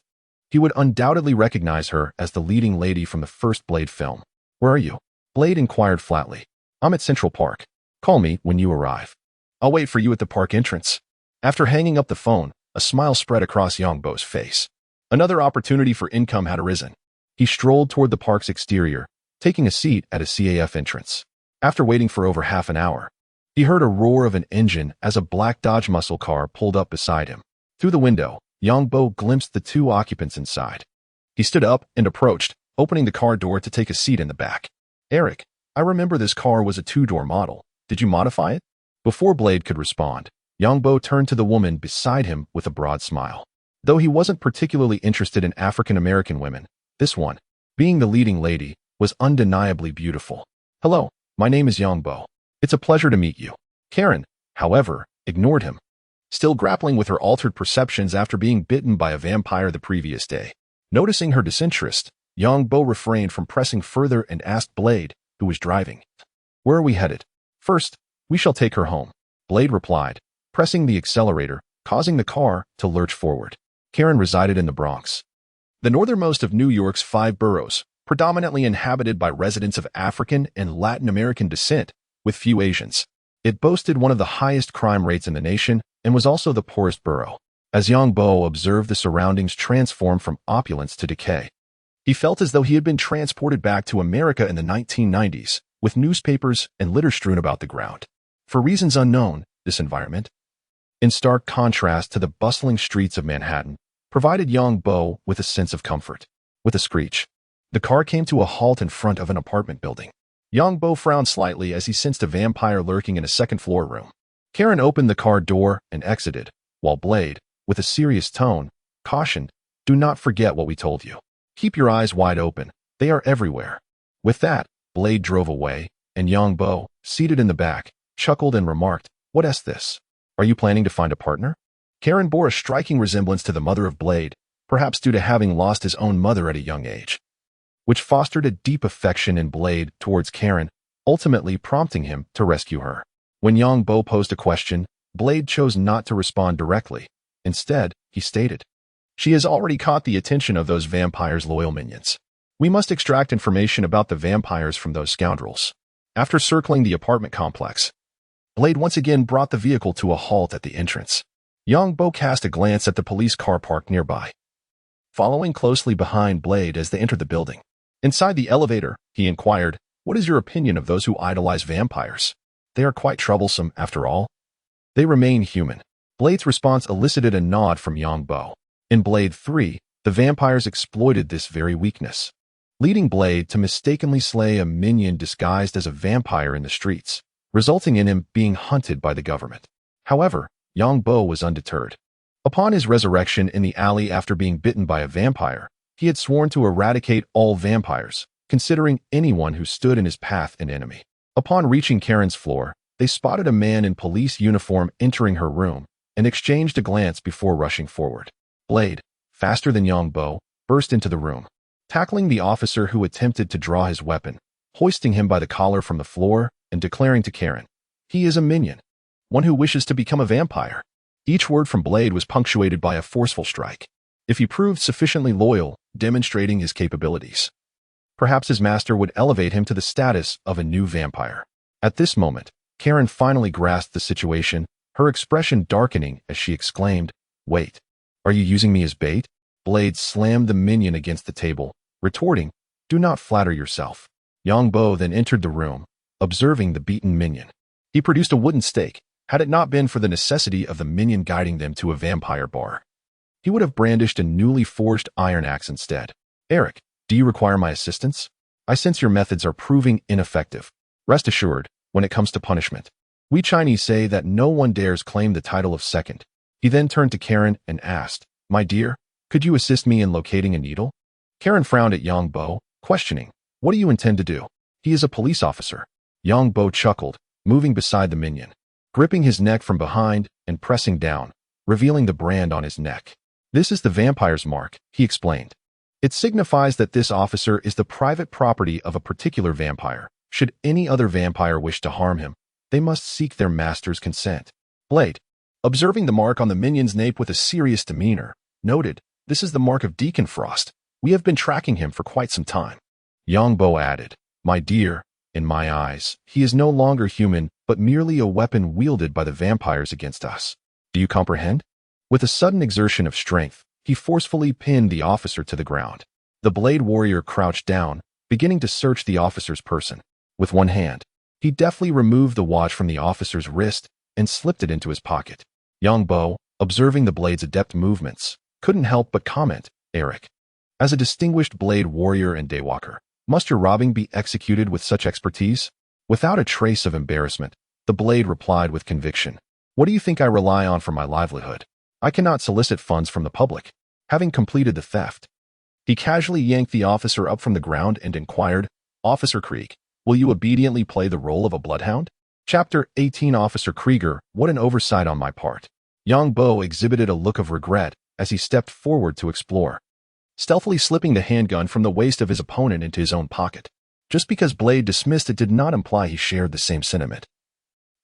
he would undoubtedly recognize her as the leading lady from the first Blade film. Where are you? Blade inquired flatly. I'm at Central Park. Call me when you arrive. I'll wait for you at the park entrance. After hanging up the phone, a smile spread across Yang Bo's face. Another opportunity for income had arisen. He strolled toward the park's exterior, taking a seat at a CAF entrance. After waiting for over half an hour, he heard a roar of an engine as a black Dodge muscle car pulled up beside him. Through the window, Yang Bo glimpsed the 2 occupants inside. He stood up and approached, opening the car door to take a seat in the back. Eric, I remember this car was a 2-door model. Did you modify it? Before Blade could respond, Yang Bo turned to the woman beside him with a broad smile. Though he wasn't particularly interested in African-American women, this one, being the leading lady, was undeniably beautiful. Hello, my name is Yang Bo. It's a pleasure to meet you. Karen, however, ignored him, still grappling with her altered perceptions after being bitten by a vampire the previous day. Noticing her disinterest, Yang Bo refrained from pressing further and asked Blade, who was driving, "Where are we headed?" "First, we shall take her home," Blade replied, pressing the accelerator, causing the car to lurch forward. Karen resided in the Bronx, the northernmost of New York's 5 boroughs, predominantly inhabited by residents of African and Latin American descent, with few Asians. It boasted one of the highest crime rates in the nation and was also the poorest borough. As Yang Bo observed the surroundings transform from opulence to decay, he felt as though he had been transported back to America in the 1990s, with newspapers and litter strewn about the ground. For reasons unknown, this environment, in stark contrast to the bustling streets of Manhattan, provided Yang Bo with a sense of comfort. With a screech, the car came to a halt in front of an apartment building. Yang Bo frowned slightly as he sensed a vampire lurking in a second-floor room. Karen opened the car door and exited, while Blade, with a serious tone, cautioned, "Do not forget what we told you. Keep your eyes wide open. They are everywhere." With that, Blade drove away, and Yang Bo, seated in the back, chuckled and remarked, "What's this? Are you planning to find a partner?" Karen bore a striking resemblance to the mother of Blade, perhaps due to having lost his own mother at a young age, which fostered a deep affection in Blade towards Karen, ultimately prompting him to rescue her. When Yang Bo posed a question, Blade chose not to respond directly. Instead, he stated, "She has already caught the attention of those vampires' loyal minions. We must extract information about the vampires from those scoundrels." After circling the apartment complex, Blade once again brought the vehicle to a halt at the entrance. Yang Bo cast a glance at the police car parked nearby, following closely behind Blade as they entered the building. Inside the elevator, he inquired, "What is your opinion of those who idolize vampires? They are quite troublesome, after all. They remain human." Blade's response elicited a nod from Yang Bo. In Blade 3, The vampires exploited this very weakness, leading Blade to mistakenly slay a minion disguised as a vampire in the streets, resulting in him being hunted by the government. However, Yang Bo was undeterred. Upon his resurrection in the alley after being bitten by a vampire, he had sworn to eradicate all vampires, considering anyone who stood in his path an enemy. Upon reaching Karen's floor, they spotted a man in police uniform entering her room and exchanged a glance before rushing forward. Blade, faster than Yang Bo, burst into the room, tackling the officer who attempted to draw his weapon, hoisting him by the collar from the floor and declaring to Karen, "He is a minion, one who wishes to become a vampire." Each word from Blade was punctuated by a forceful strike. If he proved sufficiently loyal, demonstrating his capabilities, perhaps his master would elevate him to the status of a new vampire. At this moment, Karen finally grasped the situation, her expression darkening as she exclaimed, "Wait, are you using me as bait?" Blade slammed the minion against the table, retorting, "Do not flatter yourself." Yang Bo then entered the room, observing the beaten minion. He produced a wooden stake. Had it not been for the necessity of the minion guiding them to a vampire bar, he would have brandished a newly forged iron axe instead. "Eric, do you require my assistance? I sense your methods are proving ineffective. Rest assured, when it comes to punishment, we Chinese say that no one dares claim the title of second." He then turned to Karen and asked, "My dear, could you assist me in locating a needle?" Karen frowned at Yang Bo, questioning, "What do you intend to do?" "He is a police officer." Yang Bo chuckled, moving beside the minion, gripping his neck from behind and pressing down, revealing the brand on his neck. "This is the vampire's mark," he explained. "It signifies that this officer is the private property of a particular vampire. Should any other vampire wish to harm him, they must seek their master's consent." Blade, observing the mark on the minion's nape with a serious demeanor, noted, "This is the mark of Deacon Frost. We have been tracking him for quite some time." Yang Bo added, "My dear, in my eyes, he is no longer human, but merely a weapon wielded by the vampires against us. Do you comprehend?" With a sudden exertion of strength, he forcefully pinned the officer to the ground. The Blade warrior crouched down, beginning to search the officer's person. With one hand, he deftly removed the watch from the officer's wrist and slipped it into his pocket. Yang Bo, observing the Blade's adept movements, couldn't help but comment, "Eric, as a distinguished Blade warrior and daywalker, must your robbing be executed with such expertise?" Without a trace of embarrassment, the Blade replied with conviction, "What do you think I rely on for my livelihood? I cannot solicit funds from the public." Having completed the theft, he casually yanked the officer up from the ground and inquired, "Officer Krieg, will you obediently play the role of a bloodhound?" Chapter 18. Officer Krieger, what an oversight on my part. Yang Bo exhibited a look of regret as he stepped forward to explore, stealthily slipping the handgun from the waist of his opponent into his own pocket. Just because Blade dismissed it did not imply he shared the same sentiment.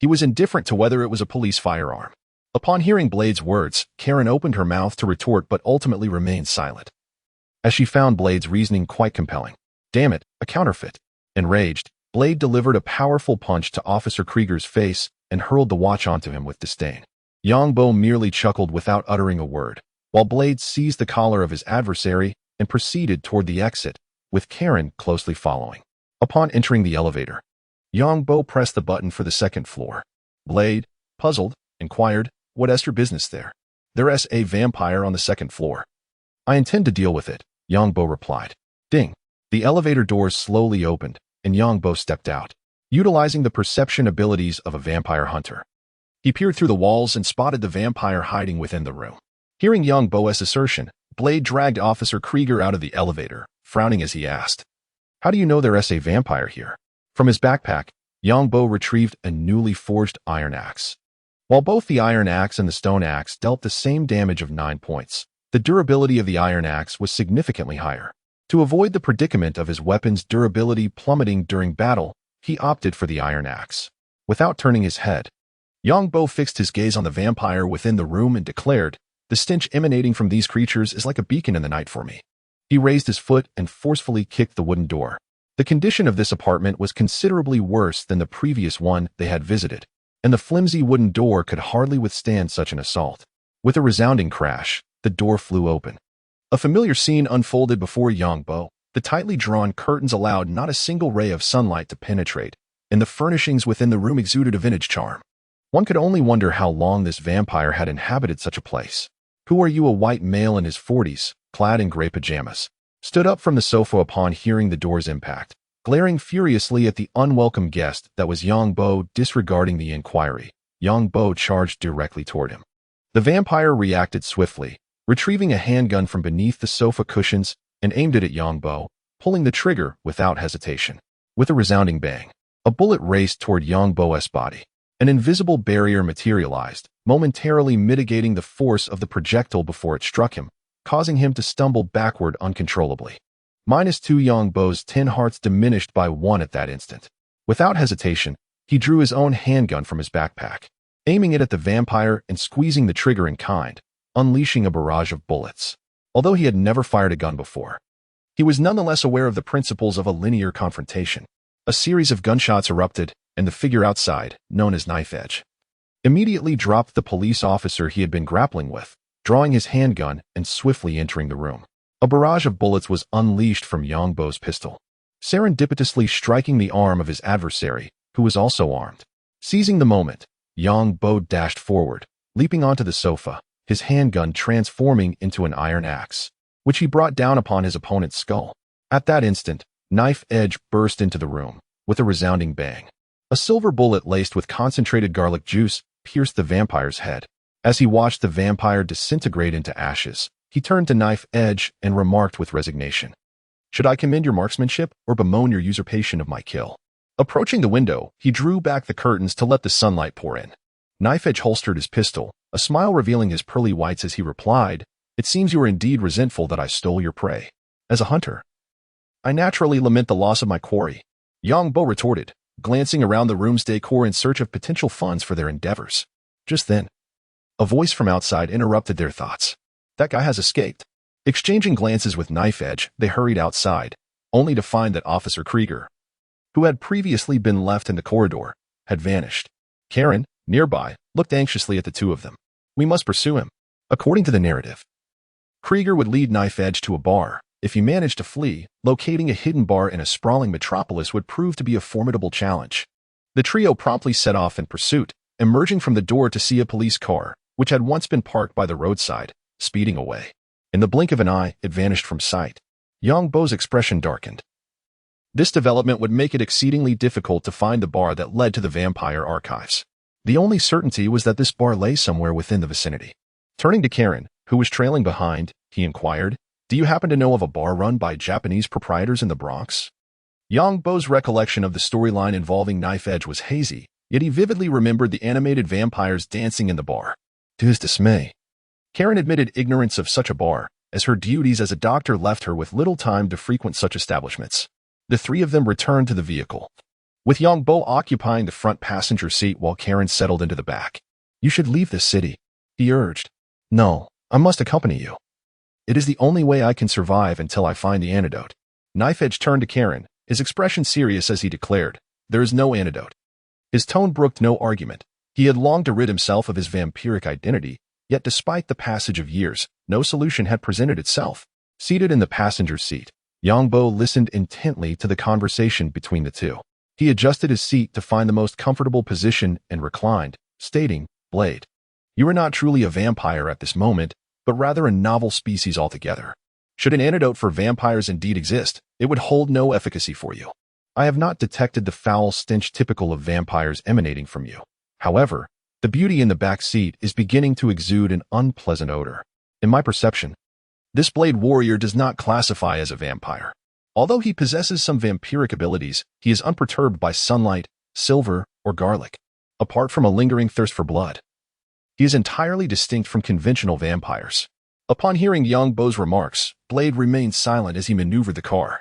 He was indifferent to whether it was a police firearm. Upon hearing Blade's words, Karen opened her mouth to retort but ultimately remained silent, as she found Blade's reasoning quite compelling. "Damn it, a counterfeit." Enraged, Blade delivered a powerful punch to Officer Krieger's face and hurled the watch onto him with disdain. Yang Bo merely chuckled without uttering a word, while Blade seized the collar of his adversary and proceeded toward the exit, with Karen closely following. Upon entering the elevator, Yang Bo pressed the button for the second floor. Blade, puzzled, inquired, "What's your business there?" "There's a vampire on the second floor." "I intend to deal with it," Yang Bo replied. Ding! The elevator doors slowly opened, and Yang Bo stepped out, utilizing the perception abilities of a vampire hunter. He peered through the walls and spotted the vampire hiding within the room. Hearing Yang Bo's assertion, Blade dragged Officer Krieger out of the elevator, frowning as he asked, "How do you know there's a vampire here?" From his backpack, Yang Bo retrieved a newly forged iron axe. While both the iron axe and the stone axe dealt the same damage of 9 points, the durability of the iron axe was significantly higher. To avoid the predicament of his weapon's durability plummeting during battle, he opted for the iron axe. Without turning his head, Yang Bo fixed his gaze on the vampire within the room and declared, "The stench emanating from these creatures is like a beacon in the night for me." He raised his foot and forcefully kicked the wooden door. The condition of this apartment was considerably worse than the previous one they had visited, and the flimsy wooden door could hardly withstand such an assault. With a resounding crash, the door flew open. A familiar scene unfolded before Yang Bo. The tightly drawn curtains allowed not a single ray of sunlight to penetrate, and the furnishings within the room exuded a vintage charm. One could only wonder how long this vampire had inhabited such a place. "Who are you?" A white male in his 40s, clad in gray pajamas, stood up from the sofa upon hearing the door's impact, glaring furiously at the unwelcome guest that was Yang Bo. Disregarding the inquiry, Yang Bo charged directly toward him. The vampire reacted swiftly, retrieving a handgun from beneath the sofa cushions and aimed it at Yang Bo, pulling the trigger without hesitation. With a resounding bang, a bullet raced toward Yang Bo's body. An invisible barrier materialized, momentarily mitigating the force of the projectile before it struck him, causing him to stumble backward uncontrollably. -2 Yang Bo's 10 hearts diminished by 1 at that instant. Without hesitation, he drew his own handgun from his backpack, aiming it at the vampire and squeezing the trigger in kind, unleashing a barrage of bullets. Although he had never fired a gun before, he was nonetheless aware of the principles of a linear confrontation. A series of gunshots erupted, and the figure outside, known as Knife Edge, immediately dropped the police officer he had been grappling with, drawing his handgun and swiftly entering the room. A barrage of bullets was unleashed from Yang Bo's pistol, serendipitously striking the arm of his adversary, who was also armed. Seizing the moment, Yang Bo dashed forward, leaping onto the sofa, his handgun transforming into an iron axe, which he brought down upon his opponent's skull. At that instant, Knife Edge burst into the room, with a resounding bang. A silver bullet laced with concentrated garlic juice pierced the vampire's head. As he watched the vampire disintegrate into ashes, he turned to Knife Edge and remarked with resignation, "Should I commend your marksmanship or bemoan your usurpation of my kill?" Approaching the window, he drew back the curtains to let the sunlight pour in. Knife Edge holstered his pistol, a smile revealing his pearly whites as he replied, "It seems you are indeed resentful that I stole your prey. As a hunter, I naturally lament the loss of my quarry," Yang Bo retorted, glancing around the room's decor in search of potential funds for their endeavors. Just then, a voice from outside interrupted their thoughts. "That guy has escaped." Exchanging glances with Knife Edge, they hurried outside, only to find that Officer Krieger, who had previously been left in the corridor, had vanished. Karen, nearby, looked anxiously at the two of them. "We must pursue him." According to the narrative, Krieger would lead Knife Edge to a bar. If he managed to flee, locating a hidden bar in a sprawling metropolis would prove to be a formidable challenge. The trio promptly set off in pursuit, emerging from the door to see a police car, which had once been parked by the roadside, speeding away. In the blink of an eye, it vanished from sight. Yang Bo's expression darkened. This development would make it exceedingly difficult to find the bar that led to the vampire archives. The only certainty was that this bar lay somewhere within the vicinity. Turning to Karen, who was trailing behind, he inquired, "Do you happen to know of a bar run by Japanese proprietors in the Bronx?" Yang Bo's recollection of the storyline involving Knife Edge was hazy, yet he vividly remembered the animated vampires dancing in the bar. To his dismay, Karen admitted ignorance of such a bar, as her duties as a doctor left her with little time to frequent such establishments. The three of them returned to the vehicle, with Yang Bo occupying the front passenger seat while Karen settled into the back. "You should leave this city," he urged. "No, I must accompany you. It is the only way I can survive until I find the antidote." Knife Edge turned to Karen, his expression serious as he declared, "There is no antidote." His tone brooked no argument. He had longed to rid himself of his vampiric identity, yet despite the passage of years, no solution had presented itself. Seated in the passenger seat, Yang Bo listened intently to the conversation between the two. He adjusted his seat to find the most comfortable position and reclined, stating, "Blade, you are not truly a vampire at this moment, but rather a novel species altogether. Should an antidote for vampires indeed exist, it would hold no efficacy for you. I have not detected the foul stench typical of vampires emanating from you. However, the beauty in the back seat is beginning to exude an unpleasant odor. In my perception, this Blade warrior does not classify as a vampire. Although he possesses some vampiric abilities, he is unperturbed by sunlight, silver, or garlic. Apart from a lingering thirst for blood, he is entirely distinct from conventional vampires." Upon hearing Yang Bo's remarks, Blade remained silent as he maneuvered the car,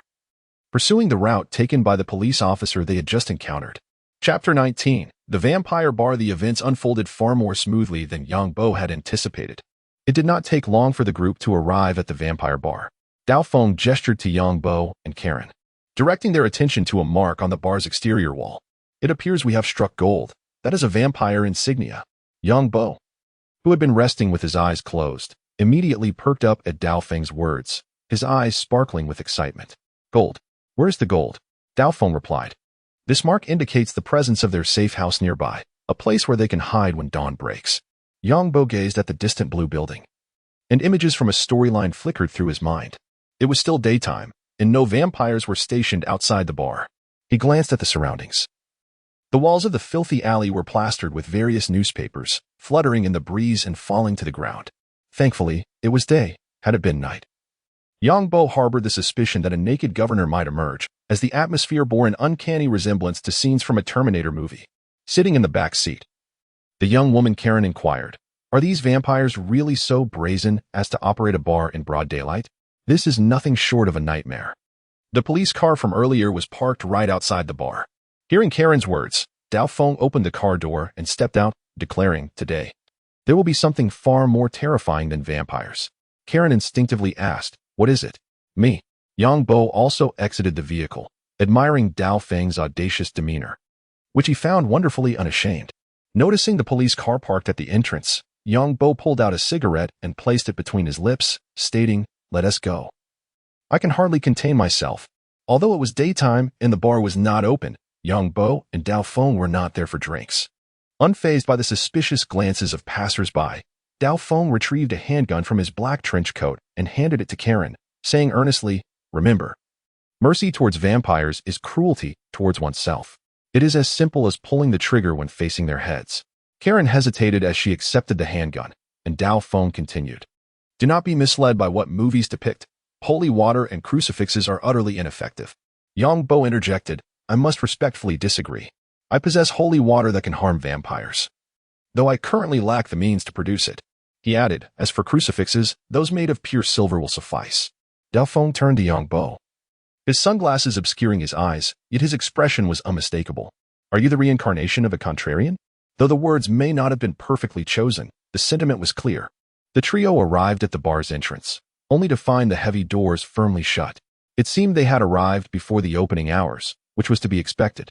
pursuing the route taken by the police officer they had just encountered. Chapter 19. The Vampire Bar. The events unfolded far more smoothly than Yang Bo had anticipated. It did not take long for the group to arrive at the Vampire Bar. Dao Feng gestured to Yang Bo and Karen, directing their attention to a mark on the bar's exterior wall. "It appears we have struck gold. That is a vampire insignia." Yang Bo, who had been resting with his eyes closed, immediately perked up at Dao Feng's words, his eyes sparkling with excitement. "Gold? Where's the gold?" Dao Feng replied. "This mark indicates the presence of their safe house nearby, a place where they can hide when dawn breaks." Yang Bo gazed at the distant blue building, and images from a storyline flickered through his mind. It was still daytime, and no vampires were stationed outside the bar. He glanced at the surroundings. The walls of the filthy alley were plastered with various newspapers, fluttering in the breeze and falling to the ground. Thankfully, it was day, had it been night. Yangbo harbored the suspicion that a naked governor might emerge, as the atmosphere bore an uncanny resemblance to scenes from a Terminator movie. Sitting in the back seat, the young woman Karen inquired, "Are these vampires really so brazen as to operate a bar in broad daylight? This is nothing short of a nightmare." The police car from earlier was parked right outside the bar. Hearing Karen's words, Dao Feng opened the car door and stepped out, declaring, "Today, there will be something far more terrifying than vampires." Karen instinctively asked, "What is it?" "Me." Yang Bo also exited the vehicle, admiring Dao Feng's audacious demeanor, which he found wonderfully unashamed. Noticing the police car parked at the entrance, Yang Bo pulled out a cigarette and placed it between his lips, stating, "Let us go." I can hardly contain myself. Although it was daytime and the bar was not open, Yang Bo and Dao Feng were not there for drinks. Unfazed by the suspicious glances of passers-by, Dao Feng retrieved a handgun from his black trench coat and handed it to Karen, saying earnestly, "Remember, mercy towards vampires is cruelty towards oneself. It is as simple as pulling the trigger when facing their heads." Karen hesitated as she accepted the handgun, and Dao Feng continued, "Do not be misled by what movies depict. Holy water and crucifixes are utterly ineffective." Yang Bo interjected, "I must respectfully disagree. I possess holy water that can harm vampires, though I currently lack the means to produce it." He added, "As for crucifixes, those made of pure silver will suffice." Dao Feng turned to Yang Bo, his sunglasses obscuring his eyes, yet his expression was unmistakable. "Are you the reincarnation of a contrarian?" Though the words may not have been perfectly chosen, the sentiment was clear. The trio arrived at the bar's entrance, only to find the heavy doors firmly shut. It seemed they had arrived before the opening hours, which was to be expected.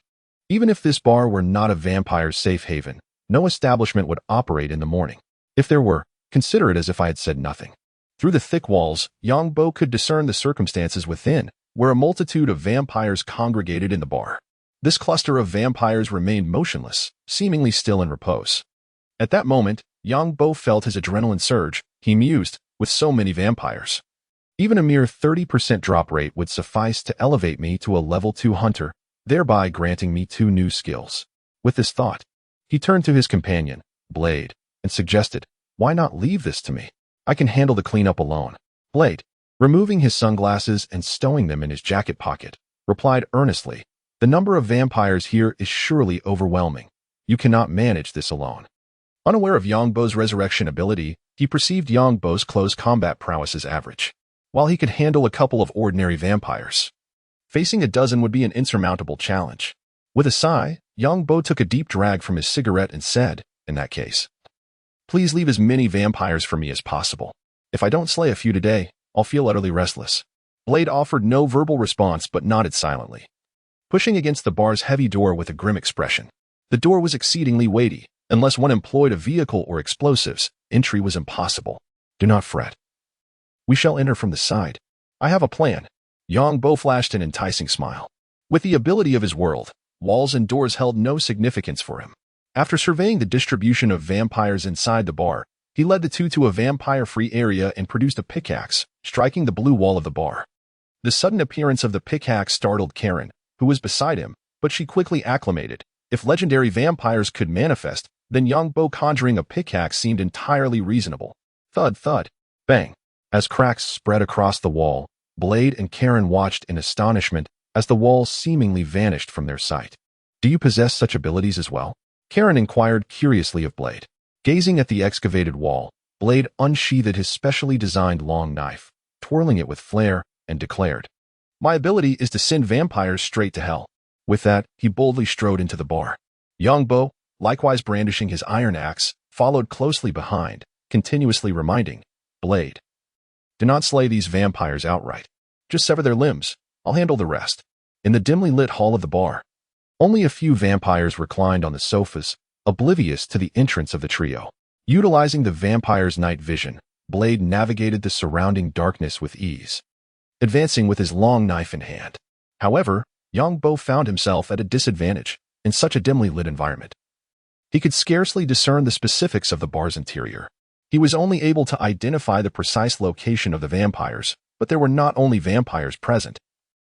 Even if this bar were not a vampire's safe haven, no establishment would operate in the morning. If there were, consider it as if I had said nothing. Through the thick walls, Yang Bo could discern the circumstances within, where a multitude of vampires congregated in the bar. This cluster of vampires remained motionless, seemingly still in repose. At that moment, Yang Bo felt his adrenaline surge. He mused, with so many vampires, even a mere 30% drop rate would suffice to elevate me to a level 2 hunter, thereby granting me 2 new skills. With this thought, he turned to his companion, Blade, and suggested, "Why not leave this to me? I can handle the cleanup alone." Blade, removing his sunglasses and stowing them in his jacket pocket, replied earnestly, "The number of vampires here is surely overwhelming. You cannot manage this alone." Unaware of Yang Bo's resurrection ability, he perceived Yang Bo's close combat prowess as average. While he could handle a couple of ordinary vampires, facing a dozen would be an insurmountable challenge. With a sigh, Yang Bo took a deep drag from his cigarette and said, "In that case, please leave as many vampires for me as possible. If I don't slay a few today, I'll feel utterly restless." Blade offered no verbal response but nodded silently, pushing against the bar's heavy door with a grim expression. The door was exceedingly weighty. Unless one employed a vehicle or explosives, entry was impossible. "Do not fret. We shall enter from the side. I have a plan." Yang Bo flashed an enticing smile. With the ability of his world, walls and doors held no significance for him. After surveying the distribution of vampires inside the bar, he led the two to a vampire-free area and produced a pickaxe, striking the blue wall of the bar. The sudden appearance of the pickaxe startled Karen, who was beside him, but she quickly acclimated. If legendary vampires could manifest, then Yang Bo conjuring a pickaxe seemed entirely reasonable. Thud, thud, bang. As cracks spread across the wall, Blade and Karen watched in astonishment as the walls seemingly vanished from their sight. "Do you possess such abilities as well?" Karen inquired curiously of Blade. Gazing at the excavated wall, Blade unsheathed his specially designed long knife, twirling it with flair, and declared, "My ability is to send vampires straight to hell." With that, he boldly strode into the bar. Yang Bo, likewise brandishing his iron axe, followed closely behind, continuously reminding Blade, "Do not slay these vampires outright. Just sever their limbs. I'll handle the rest." In the dimly lit hall of the bar, only a few vampires reclined on the sofas, oblivious to the entrance of the trio. Utilizing the vampire's night vision, Blade navigated the surrounding darkness with ease, advancing with his long knife in hand. However, Yang Bo found himself at a disadvantage in such a dimly lit environment. He could scarcely discern the specifics of the bar's interior. He was only able to identify the precise location of the vampires, but there were not only vampires present.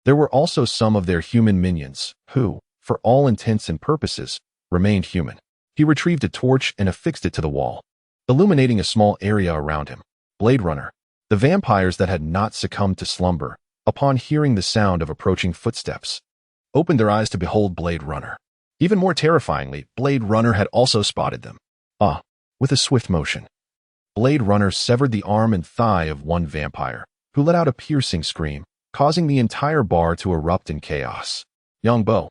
There were also some of their human minions, who, for all intents and purposes, remained human. He retrieved a torch and affixed it to the wall, illuminating a small area around him. Blade Runner. The vampires that had not succumbed to slumber, upon hearing the sound of approaching footsteps, opened their eyes to behold Blade Runner. Even more terrifyingly, Blade Runner had also spotted them. With a swift motion, Blade Runner severed the arm and thigh of one vampire, who let out a piercing scream, causing the entire bar to erupt in chaos. Yang Bo,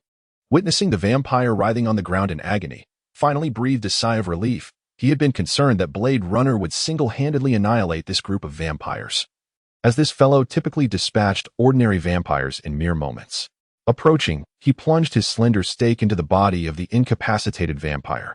witnessing the vampire writhing on the ground in agony, finally breathed a sigh of relief. He had been concerned that Blade Runner would single-handedly annihilate this group of vampires, as this fellow typically dispatched ordinary vampires in mere moments. Approaching, he plunged his slender stake into the body of the incapacitated vampire,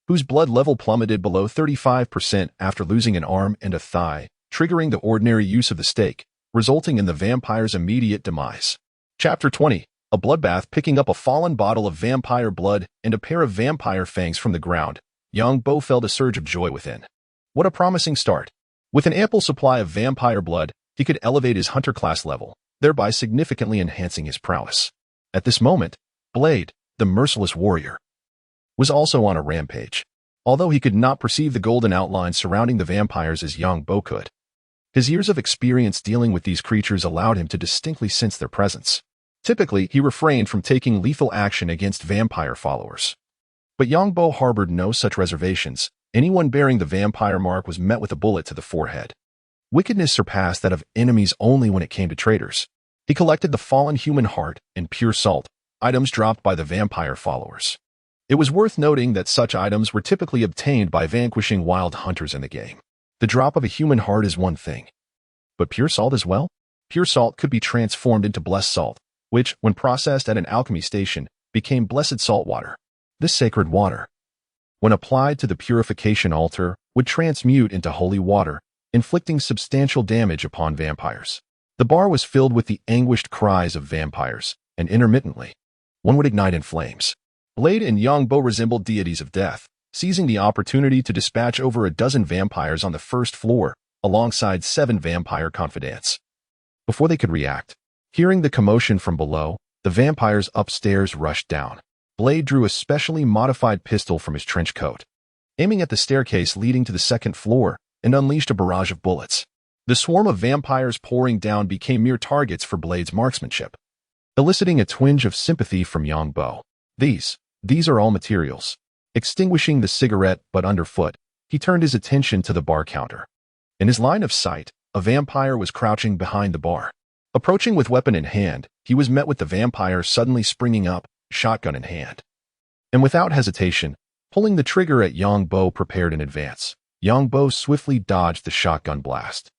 whose blood level plummeted below 35% after losing an arm and a thigh, triggering the ordinary use of the stake, resulting in the vampire's immediate demise. Chapter 20. A bloodbath. Picking up a fallen bottle of vampire blood and a pair of vampire fangs from the ground, Yang Bo felt a surge of joy within. What a promising start. With an ample supply of vampire blood, he could elevate his hunter class level, thereby significantly enhancing his prowess. At this moment, Blade, the merciless warrior, was also on a rampage, although he could not perceive the golden outlines surrounding the vampires as Yang Bo could. His years of experience dealing with these creatures allowed him to distinctly sense their presence. Typically, he refrained from taking lethal action against vampire followers. But Yang Bo harbored no such reservations. Anyone bearing the vampire mark was met with a bullet to the forehead. Wickedness surpassed that of enemies only when it came to traitors. He collected the fallen human heart and pure salt, items dropped by the vampire followers. It was worth noting that such items were typically obtained by vanquishing wild hunters in the game. The drop of a human heart is one thing, but pure salt as well? Pure salt could be transformed into blessed salt, which, when processed at an alchemy station, became blessed salt water. This sacred water, when applied to the purification altar, would transmute into holy water, inflicting substantial damage upon vampires. The bar was filled with the anguished cries of vampires, and intermittently, one would ignite in flames. Blade and Yang Bo resembled deities of death, seizing the opportunity to dispatch over a dozen vampires on the first floor, alongside 7 vampire confidants. Before they could react, hearing the commotion from below, the vampires upstairs rushed down. Blade drew a specially modified pistol from his trench coat, aiming at the staircase leading to the second floor, and unleashed a barrage of bullets. The swarm of vampires pouring down became mere targets for Blade's marksmanship, eliciting a twinge of sympathy from Yang Bo. These are all materials. Extinguishing the cigarette but underfoot, he turned his attention to the bar counter. In his line of sight, a vampire was crouching behind the bar. Approaching with weapon in hand, he was met with the vampire suddenly springing up, shotgun in hand, and without hesitation, pulling the trigger at Yang Bo prepared in advance. Yang Bo swiftly dodged the shotgun blast,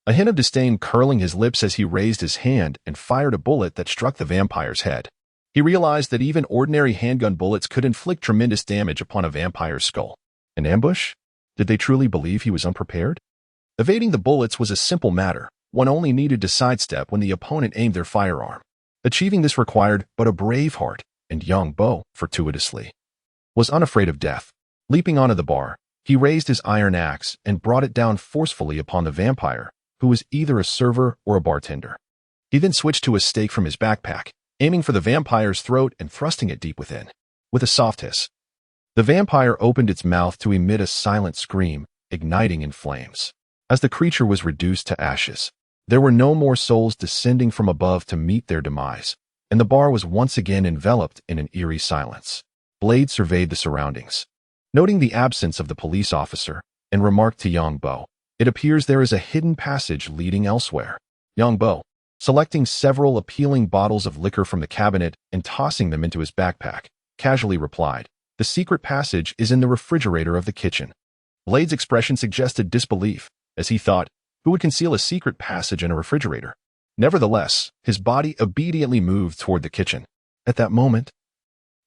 a hint of disdain curling his lips as he raised his hand and fired a bullet that struck the vampire's head. He realized that even ordinary handgun bullets could inflict tremendous damage upon a vampire's skull. An ambush? Did they truly believe he was unprepared? Evading the bullets was a simple matter. One only needed to sidestep when the opponent aimed their firearm. Achieving this required but a brave heart, and Yang Bo, fortuitously, was unafraid of death. Leaping onto the bar, he raised his iron axe and brought it down forcefully upon the vampire, who was either a server or a bartender. He then switched to a stake from his backpack, aiming for the vampire's throat and thrusting it deep within. With a soft hiss, the vampire opened its mouth to emit a silent scream, igniting in flames. As the creature was reduced to ashes, there were no more souls descending from above to meet their demise, and the bar was once again enveloped in an eerie silence. Blade surveyed the surroundings, noting the absence of the police officer, and remarked to Yang Bo, "It appears there is a hidden passage leading elsewhere." Yang Bo, selecting several appealing bottles of liquor from the cabinet and tossing them into his backpack, casually replied, "The secret passage is in the refrigerator of the kitchen." Blade's expression suggested disbelief, as he thought, who would conceal a secret passage in a refrigerator? Nevertheless, his body obediently moved toward the kitchen. At that moment,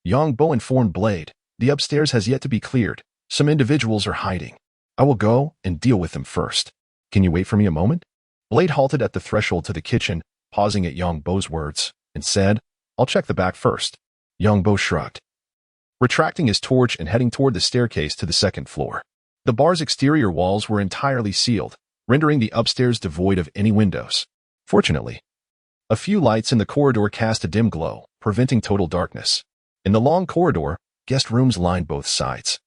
Yang Bo informed Blade, "The upstairs has yet to be cleared. Some individuals are hiding. I will go and deal with them first. Can you wait for me a moment?" Blade halted at the threshold to the kitchen, pausing at Yang Bo's words, and said, "I'll check the back first." Yang Bo shrugged, retracting his torch and heading toward the staircase to the second floor. The bar's exterior walls were entirely sealed, rendering the upstairs devoid of any windows. Fortunately, a few lights in the corridor cast a dim glow, preventing total darkness. In the long corridor, guest rooms lined both sides,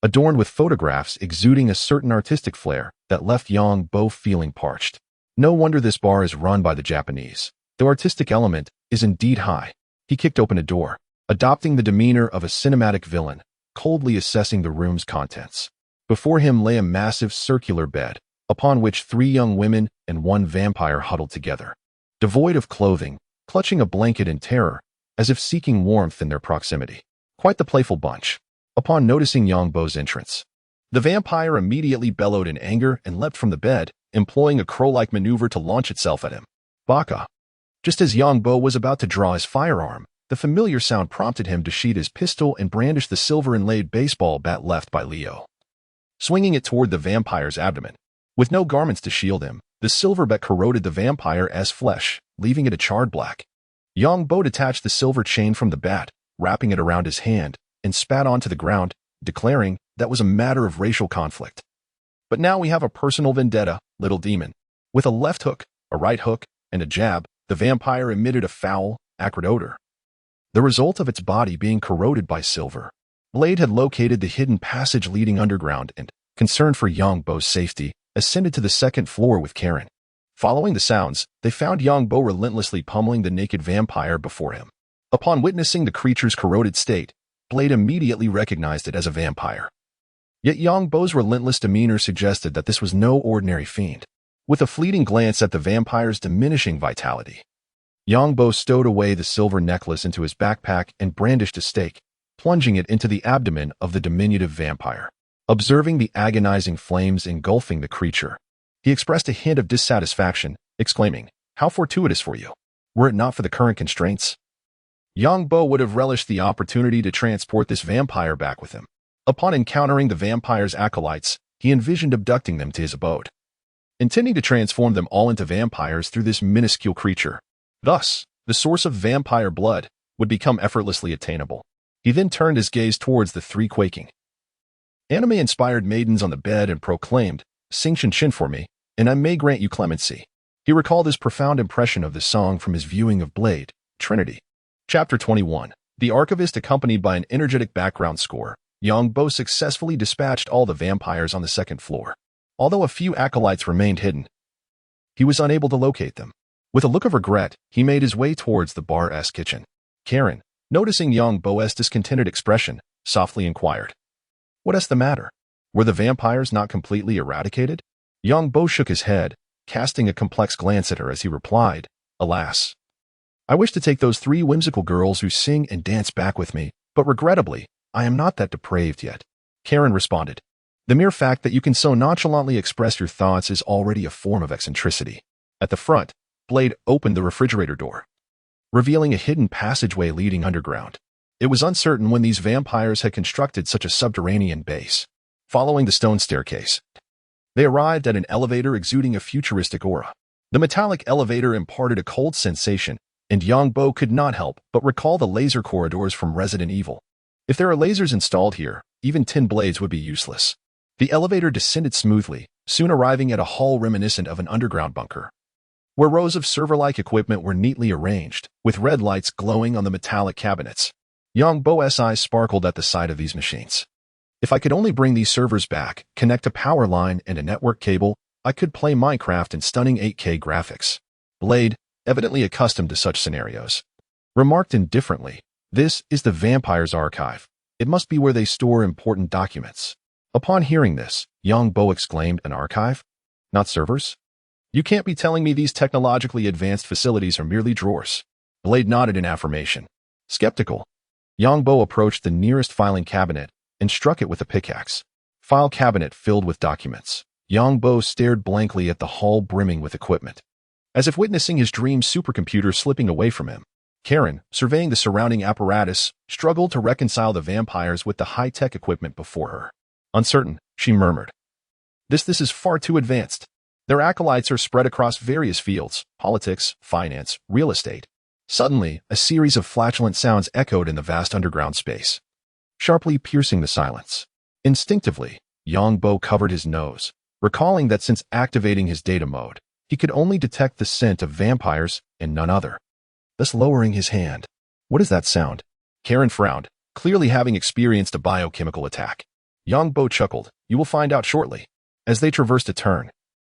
adorned with photographs exuding a certain artistic flair that left Yang Bo feeling parched. No wonder this bar is run by the Japanese. The artistic element is indeed high. He kicked open a door, adopting the demeanor of a cinematic villain, coldly assessing the room's contents. Before him lay a massive circular bed, upon which 3 young women and 1 vampire huddled together, devoid of clothing, clutching a blanket in terror, as if seeking warmth in their proximity. Quite the playful bunch. Upon noticing Yang Bo's entrance, the vampire immediately bellowed in anger and leapt from the bed, employing a crow-like maneuver to launch itself at him. Baka. Just as Yang Bo was about to draw his firearm, the familiar sound prompted him to sheath his pistol and brandish the silver-inlaid baseball bat left by Leo, swinging it toward the vampire's abdomen. With no garments to shield him, the silver bat corroded the vampire's flesh, leaving it a charred black. Yang Bo detached the silver chain from the bat, wrapping it around his hand, and spat onto the ground, declaring that was a matter of racial conflict. But now we have a personal vendetta, little demon. With a left hook, a right hook, and a jab, the vampire emitted a foul, acrid odor, the result of its body being corroded by silver. Blade had located the hidden passage leading underground and, concerned for Yang Bo's safety, ascended to the 2nd floor with Karen. Following the sounds, they found Yang Bo relentlessly pummeling the naked vampire before him. Upon witnessing the creature's corroded state, Blade immediately recognized it as a vampire. Yet Yang Bo's relentless demeanor suggested that this was no ordinary fiend. With a fleeting glance at the vampire's diminishing vitality, Yang Bo stowed away the silver necklace into his backpack and brandished a stake, plunging it into the abdomen of the diminutive vampire. Observing the agonizing flames engulfing the creature, he expressed a hint of dissatisfaction, exclaiming, "How fortuitous for you. Were it not for the current constraints, Yang Bo would have relished the opportunity to transport this vampire back with him." Upon encountering the vampire's acolytes, he envisioned abducting them to his abode, intending to transform them all into vampires through this minuscule creature. Thus, the source of vampire blood would become effortlessly attainable. He then turned his gaze towards the 3 quaking, anime-inspired maidens on the bed and proclaimed, "Sing Shin Shin for me, and I may grant you clemency." He recalled his profound impression of the song from his viewing of Blade, Trinity. Chapter 21. The Archivist. Accompanied by an energetic background score, Yang Bo successfully dispatched all the vampires on the 2nd floor. Although a few acolytes remained hidden, he was unable to locate them. With a look of regret, he made his way towards the bar's kitchen. Karen, noticing Yang Bo's discontented expression, softly inquired, "What is the matter? Were the vampires not completely eradicated?" Yang Bo shook his head, casting a complex glance at her as he replied, "Alas, I wish to take those 3 whimsical girls who sing and dance back with me, but regrettably, I am not that depraved yet." Karen responded, "The mere fact that you can so nonchalantly express your thoughts is already a form of eccentricity." At the front, Blade opened the refrigerator door, revealing a hidden passageway leading underground. It was uncertain when these vampires had constructed such a subterranean base. Following the stone staircase, they arrived at an elevator exuding a futuristic aura. The metallic elevator imparted a cold sensation, and Yang Bo could not help but recall the laser corridors from Resident Evil. If there are lasers installed here, even tin blades would be useless. The elevator descended smoothly, soon arriving at a hall reminiscent of an underground bunker, where rows of server-like equipment were neatly arranged, with red lights glowing on the metallic cabinets. Yang Bo's eyes sparkled at the sight of these machines. "If I could only bring these servers back, connect a power line and a network cable, I could play Minecraft in stunning 8K graphics." Blade, evidently accustomed to such scenarios, remarked indifferently, "This is the vampire's archive. It must be where they store important documents." Upon hearing this, Yang Bo exclaimed, "An archive? Not servers? You can't be telling me these technologically advanced facilities are merely drawers." Blade nodded in affirmation. Skeptical, Yang Bo approached the nearest filing cabinet and struck it with a pickaxe. File cabinet filled with documents. Yang Bo stared blankly at the hall brimming with equipment, as if witnessing his dream supercomputer slipping away from him. Karen, surveying the surrounding apparatus, struggled to reconcile the vampires with the high-tech equipment before her. Uncertain, she murmured, This is far too advanced. Their acolytes are spread across various fields, politics, finance, real estate." Suddenly, a series of flatulent sounds echoed in the vast underground space, sharply piercing the silence. Instinctively, Yang Bo covered his nose, recalling that since activating his data mode, he could only detect the scent of vampires and none other. Thus lowering his hand. What is that sound? Karen frowned, clearly having experienced a biochemical attack. Yang Bo chuckled. You will find out shortly. As they traversed a turn,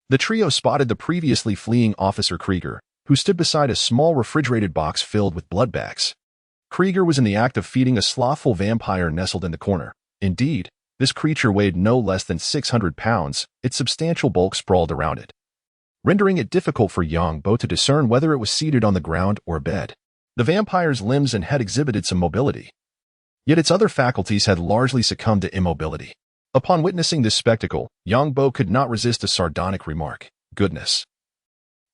the trio spotted the previously fleeing Officer Krieger, who stood beside a small refrigerated box filled with blood bags. Krieger was in the act of feeding a slothful vampire nestled in the corner. Indeed, this creature weighed no less than 600 pounds, its substantial bulk sprawled around it, rendering it difficult for Yang Bo to discern whether it was seated on the ground or a bed. The vampire's limbs and head exhibited some mobility, yet its other faculties had largely succumbed to immobility. Upon witnessing this spectacle, Yang Bo could not resist a sardonic remark. Goodness.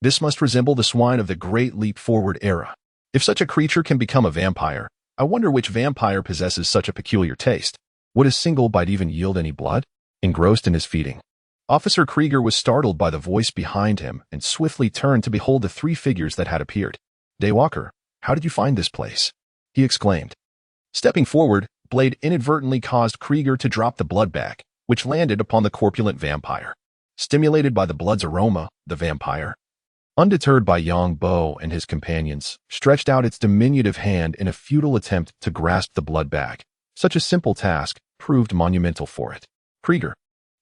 This must resemble the swine of the Great Leap Forward era. If such a creature can become a vampire, I wonder which vampire possesses such a peculiar taste. Would a single bite even yield any blood? Engrossed in his feeding, Officer Krieger was startled by the voice behind him and swiftly turned to behold the three figures that had appeared. Daywalker, how did you find this place? He exclaimed. Stepping forward, Blade inadvertently caused Krieger to drop the blood bag, which landed upon the corpulent vampire. Stimulated by the blood's aroma, the vampire, undeterred by Yang Bo and his companions, stretched out its diminutive hand in a futile attempt to grasp the blood bag. Such a simple task proved monumental for it. Krieger,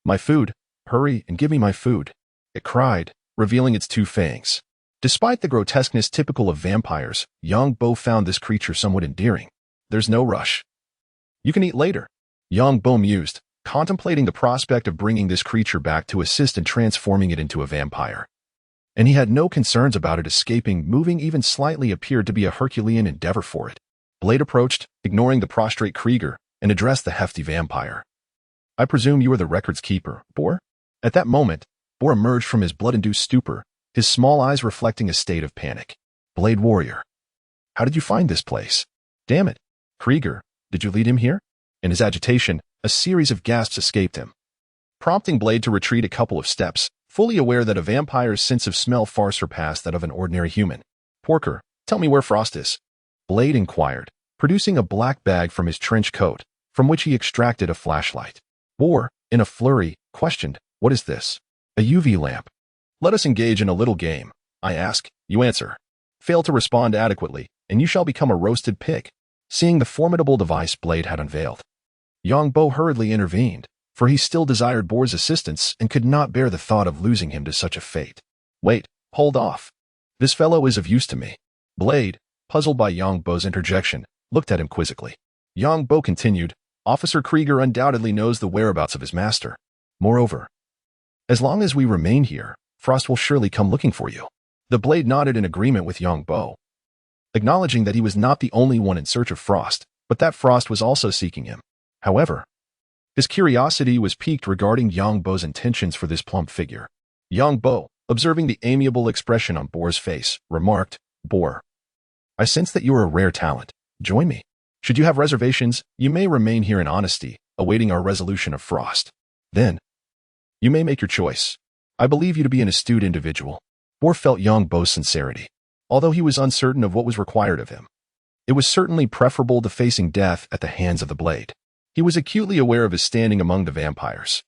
my food, hurry and give me my food, it cried, revealing its two fangs. Despite the grotesqueness typical of vampires, Yang Bo found this creature somewhat endearing. There's no rush. You can eat later, Yang Bo mused, contemplating the prospect of bringing this creature back to assist in transforming it into a vampire. And he had no concerns about it escaping. Moving even slightly appeared to be a Herculean endeavor for it. Blade approached, ignoring the prostrate Krieger, and addressed the hefty vampire. I presume you are the records keeper, Boar? At that moment, Boar emerged from his blood-induced stupor, his small eyes reflecting a state of panic. Blade warrior. How did you find this place? Damn it. Krieger, did you lead him here? In his agitation, a series of gasps escaped him, prompting Blade to retreat a couple of steps, fully aware that a vampire's sense of smell far surpassed that of an ordinary human. Porker, tell me where Frost is. Blade inquired, producing a black bag from his trench coat, from which he extracted a flashlight. Boar, in a flurry, questioned, what is this? A UV lamp. Let us engage in a little game. I ask, you answer. Fail to respond adequately, and you shall become a roasted pig. Seeing the formidable device Blade had unveiled, Yang Bo hurriedly intervened, for he still desired Boar's assistance and could not bear the thought of losing him to such a fate. Wait, hold off. This fellow is of use to me. Blade, puzzled by Yang Bo's interjection, looked at him quizzically. Yang Bo continued, Officer Krieger undoubtedly knows the whereabouts of his master. Moreover, as long as we remain here, Frost will surely come looking for you. The Blade nodded in agreement with Yang Bo, acknowledging that he was not the only one in search of Frost, but that Frost was also seeking him. However, his curiosity was piqued regarding Yang Bo's intentions for this plump figure. Yang Bo, observing the amiable expression on Boar's face, remarked, Boar, I sense that you are a rare talent. Join me. Should you have reservations, you may remain here in honesty, awaiting our resolution of Frost. Then, you may make your choice. I believe you to be an astute individual. Boar felt Yang Bo's sincerity, although he was uncertain of what was required of him. It was certainly preferable to facing death at the hands of the Blade. He was acutely aware of his standing among the vampires.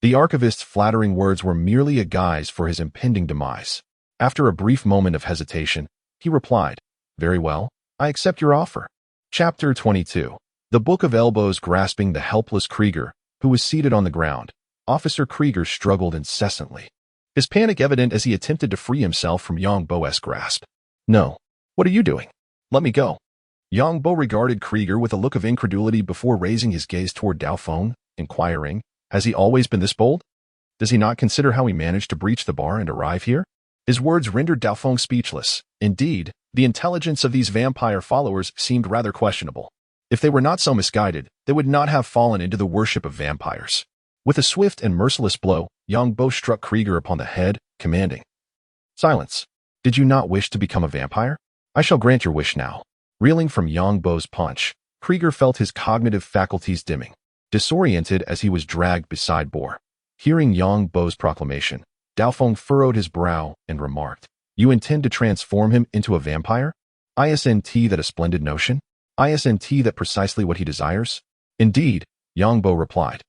The archivist's flattering words were merely a guise for his impending demise. After a brief moment of hesitation, he replied, Very well, I accept your offer. Chapter 22. The Book of Elbows. Grasping the helpless Krieger, who was seated on the ground, Officer Krieger struggled incessantly, his panic evident as he attempted to free himself from Yang Bo's grasp. No. What are you doing? Let me go. Yang Bo regarded Krieger with a look of incredulity before raising his gaze toward Daofeng, inquiring, Has he always been this bold? Does he not consider how he managed to breach the bar and arrive here? His words rendered Daofeng speechless. Indeed, the intelligence of these vampire followers seemed rather questionable. If they were not so misguided, they would not have fallen into the worship of vampires. With a swift and merciless blow, Yang Bo struck Krieger upon the head, commanding, Silence. Did you not wish to become a vampire? I shall grant your wish now. Reeling from Yang Bo's punch, Krieger felt his cognitive faculties dimming, disoriented as he was dragged beside Boar. Hearing Yang Bo's proclamation, Daofeng furrowed his brow and remarked, You intend to transform him into a vampire? Isn't that a splendid notion? Isn't that precisely what he desires? Indeed, Yang Bo replied.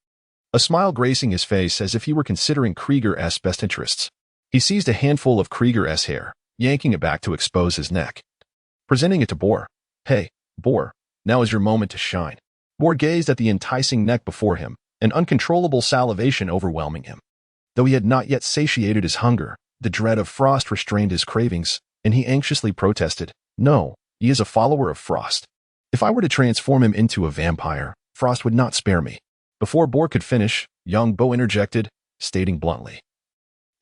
a smile gracing his face as if he were considering Krieger's best interests. He seized a handful of Krieger's hair, yanking it back to expose his neck. Presenting it to Boar. Hey, Boar, now is your moment to shine. Boar gazed at the enticing neck before him, an uncontrollable salivation overwhelming him. Though he had not yet satiated his hunger, the dread of Frost restrained his cravings, and he anxiously protested, "No, he is a follower of Frost. If I were to transform him into a vampire, Frost would not spare me." Before Boar could finish, young Bo interjected, stating bluntly,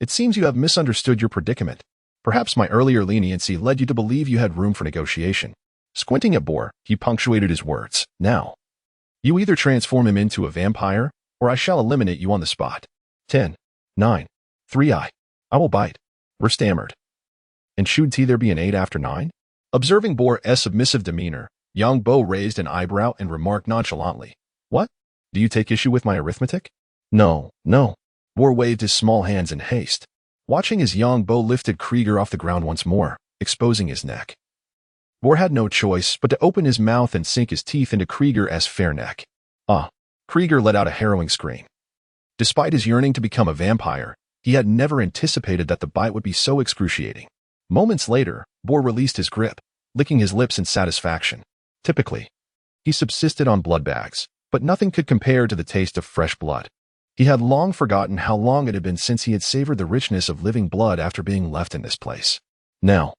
"It seems you have misunderstood your predicament. Perhaps my earlier leniency led you to believe you had room for negotiation." Squinting at Boar, he punctuated his words, "Now, you either transform him into a vampire, or I shall eliminate you on the spot." 10, 9, 3 I will bite. Boar stammered. "And should there be an 8 after 9? Observing Boar's submissive demeanor, young Bo raised an eyebrow and remarked nonchalantly, "What? Do you take issue with my arithmetic?" No. Boar waved his small hands in haste. Watching as young Bo lifted Krieger off the ground once more, exposing his neck. Boar had no choice but to open his mouth and sink his teeth into Krieger's fair neck. Krieger let out a harrowing scream. Despite his yearning to become a vampire, he had never anticipated that the bite would be so excruciating. Moments later, Boar released his grip, licking his lips in satisfaction. Typically, he subsisted on blood bags, but nothing could compare to the taste of fresh blood. He had long forgotten how long it had been since he had savored the richness of living blood after being left in this place. Now,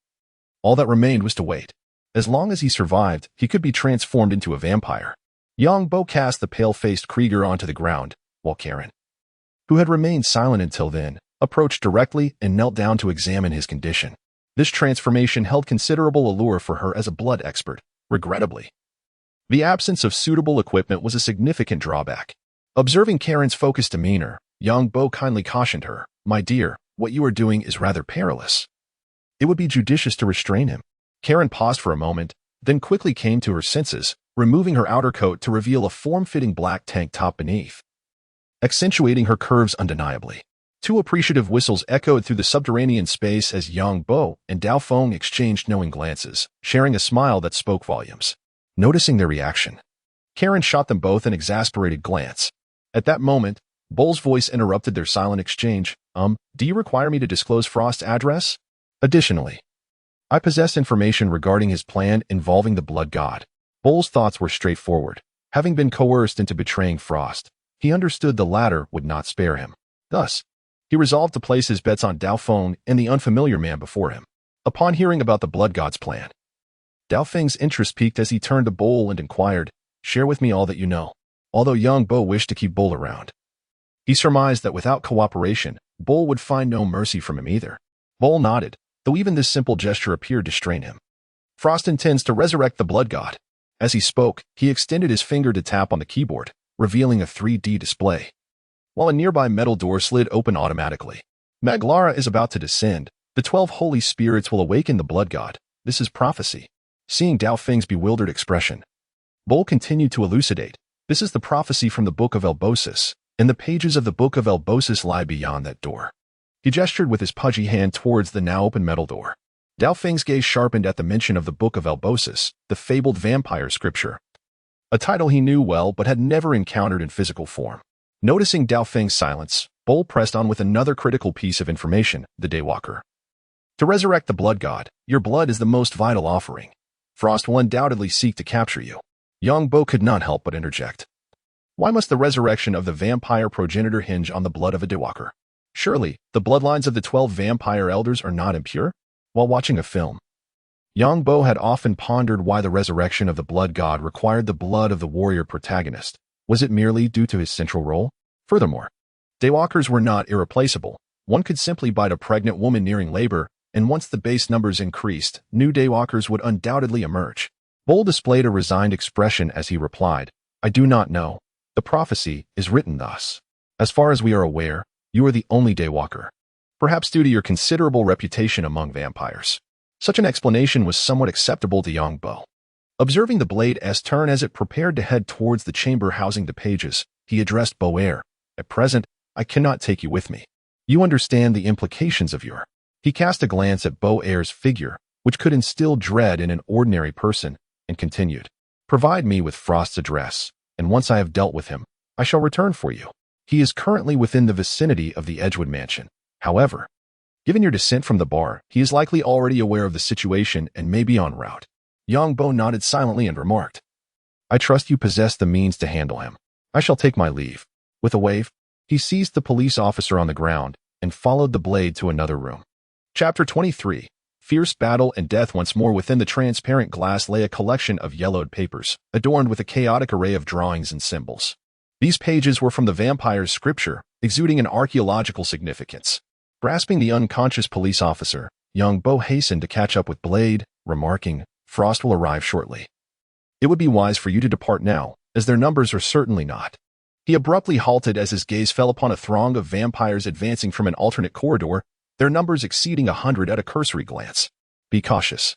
all that remained was to wait. As long as he survived, he could be transformed into a vampire. Young Bo cast the pale-faced Krieger onto the ground, while Karen, who had remained silent until then, approached directly and knelt down to examine his condition. This transformation held considerable allure for her as a blood expert. Regrettably, the absence of suitable equipment was a significant drawback. Observing Karen's focused demeanor, young Bo kindly cautioned her, "My dear, what you are doing is rather perilous. It would be judicious to restrain him." Karen paused for a moment, then quickly came to her senses, removing her outer coat to reveal a form-fitting black tank top beneath, accentuating her curves undeniably. Two appreciative whistles echoed through the subterranean space as young Bo and Dao Feng exchanged knowing glances, sharing a smile that spoke volumes. Noticing their reaction, Karen shot them both an exasperated glance. At that moment, Bo's voice interrupted their silent exchange. Do you require me to disclose Frost's address? Additionally, I possess information regarding his plan involving the Blood God." Bo's thoughts were straightforward. Having been coerced into betraying Frost, he understood the latter would not spare him. Thus, he resolved to place his bets on Dao Feng and the unfamiliar man before him. Upon hearing about the Blood God's plan, Dao Feng's interest peaked as he turned to Bo and inquired, "Share with me all that you know." Although young Bo wished to keep Bo around, he surmised that without cooperation, Bo would find no mercy from him either. Bo nodded, though even this simple gesture appeared to strain him. "Frost intends to resurrect the Blood God." As he spoke, he extended his finger to tap on the keyboard, revealing a 3D display, while a nearby metal door slid open automatically. "Maglara is about to descend. The 12 holy spirits will awaken the Blood God. This is prophecy." Seeing Dao Feng's bewildered expression, Bo continued to elucidate. "This is the prophecy from the Book of Elbosis, and the pages of the Book of Elbosis lie beyond that door." He gestured with his pudgy hand towards the now open metal door. Dao Feng's gaze sharpened at the mention of the Book of Elbosis, the fabled vampire scripture, a title he knew well but had never encountered in physical form. Noticing Dao Feng's silence, Bo pressed on with another critical piece of information, the Daywalker. "To resurrect the Blood God, your blood is the most vital offering. Frost will undoubtedly seek to capture you." Young Bo could not help but interject. Why must the resurrection of the vampire progenitor hinge on the blood of a Daywalker? Surely, the bloodlines of the 12 vampire elders are not impure? While watching a film, young Bo had often pondered why the resurrection of the Blood God required the blood of the warrior protagonist. Was it merely due to his central role? Furthermore, Daywalkers were not irreplaceable. One could simply bite a pregnant woman nearing labor, and once the base numbers increased, new Daywalkers would undoubtedly emerge. Bo displayed a resigned expression as he replied, "I do not know. The prophecy is written thus. As far as we are aware, you are the only Daywalker, perhaps due to your considerable reputation among vampires." Such an explanation was somewhat acceptable to young Bo. Observing the Blade's turn as it prepared to head towards the chamber housing the pages, he addressed Boer. "At present, I cannot take you with me. You understand the implications of your—" He cast a glance at Boer's figure, which could instill dread in an ordinary person, and continued, "Provide me with Frost's address, and once I have dealt with him, I shall return for you." He is currently within the vicinity of the Edgewood mansion. However, given your descent from the bar, he is likely already aware of the situation and may be en route. Yongbo nodded silently and remarked, I trust you possess the means to handle him. I shall take my leave. With a wave, he seized the police officer on the ground and followed the blade to another room. Chapter 23. Fierce battle and death. Once more within the transparent glass lay a collection of yellowed papers, adorned with a chaotic array of drawings and symbols. These pages were from the vampire's scripture, exuding an archaeological significance. Grasping the unconscious police officer, Yongbo hastened to catch up with Blade, remarking, Frost will arrive shortly. It would be wise for you to depart now, as their numbers are certainly not. He abruptly halted as his gaze fell upon a throng of vampires advancing from an alternate corridor, their numbers exceeding 100 at a cursory glance. Be cautious.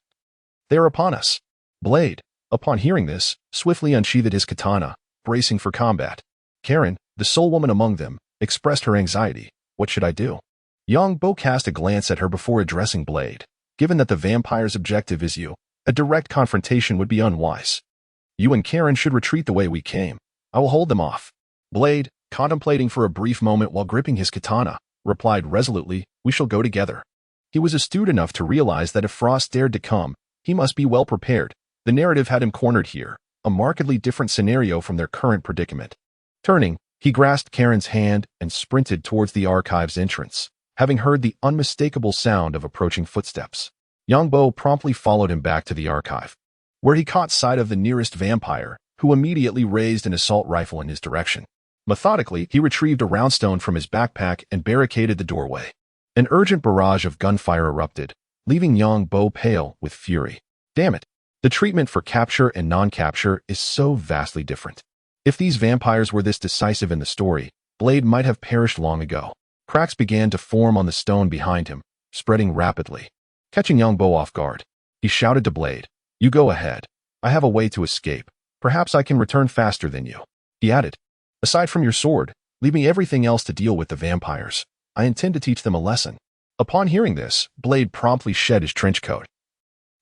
They are upon us. Blade, upon hearing this, swiftly unsheathed his katana, bracing for combat. Karen, the sole woman among them, expressed her anxiety. What should I do? Yongbo cast a glance at her before addressing Blade. Given that the vampire's objective is you, a direct confrontation would be unwise. You and Karen should retreat the way we came. I will hold them off. Blade, contemplating for a brief moment while gripping his katana, replied resolutely, we shall go together. He was astute enough to realize that if Frost dared to come, he must be well prepared. The narrative had him cornered here, a markedly different scenario from their current predicament. Turning, he grasped Karen's hand and sprinted towards the archive's entrance, having heard the unmistakable sound of approaching footsteps. Yongbo promptly followed him back to the archive, where he caught sight of the nearest vampire, who immediately raised an assault rifle in his direction. Methodically, he retrieved a roundstone from his backpack and barricaded the doorway. An urgent barrage of gunfire erupted, leaving Yongbo pale with fury. Damn it! The treatment for capture and non-capture is so vastly different. If these vampires were this decisive in the story, Blade might have perished long ago. Cracks began to form on the stone behind him, spreading rapidly. Catching Yongbo off guard, he shouted to Blade, You go ahead. I have a way to escape. Perhaps I can return faster than you. He added, Aside from your sword, leave me everything else to deal with the vampires. I intend to teach them a lesson. Upon hearing this, Blade promptly shed his trench coat,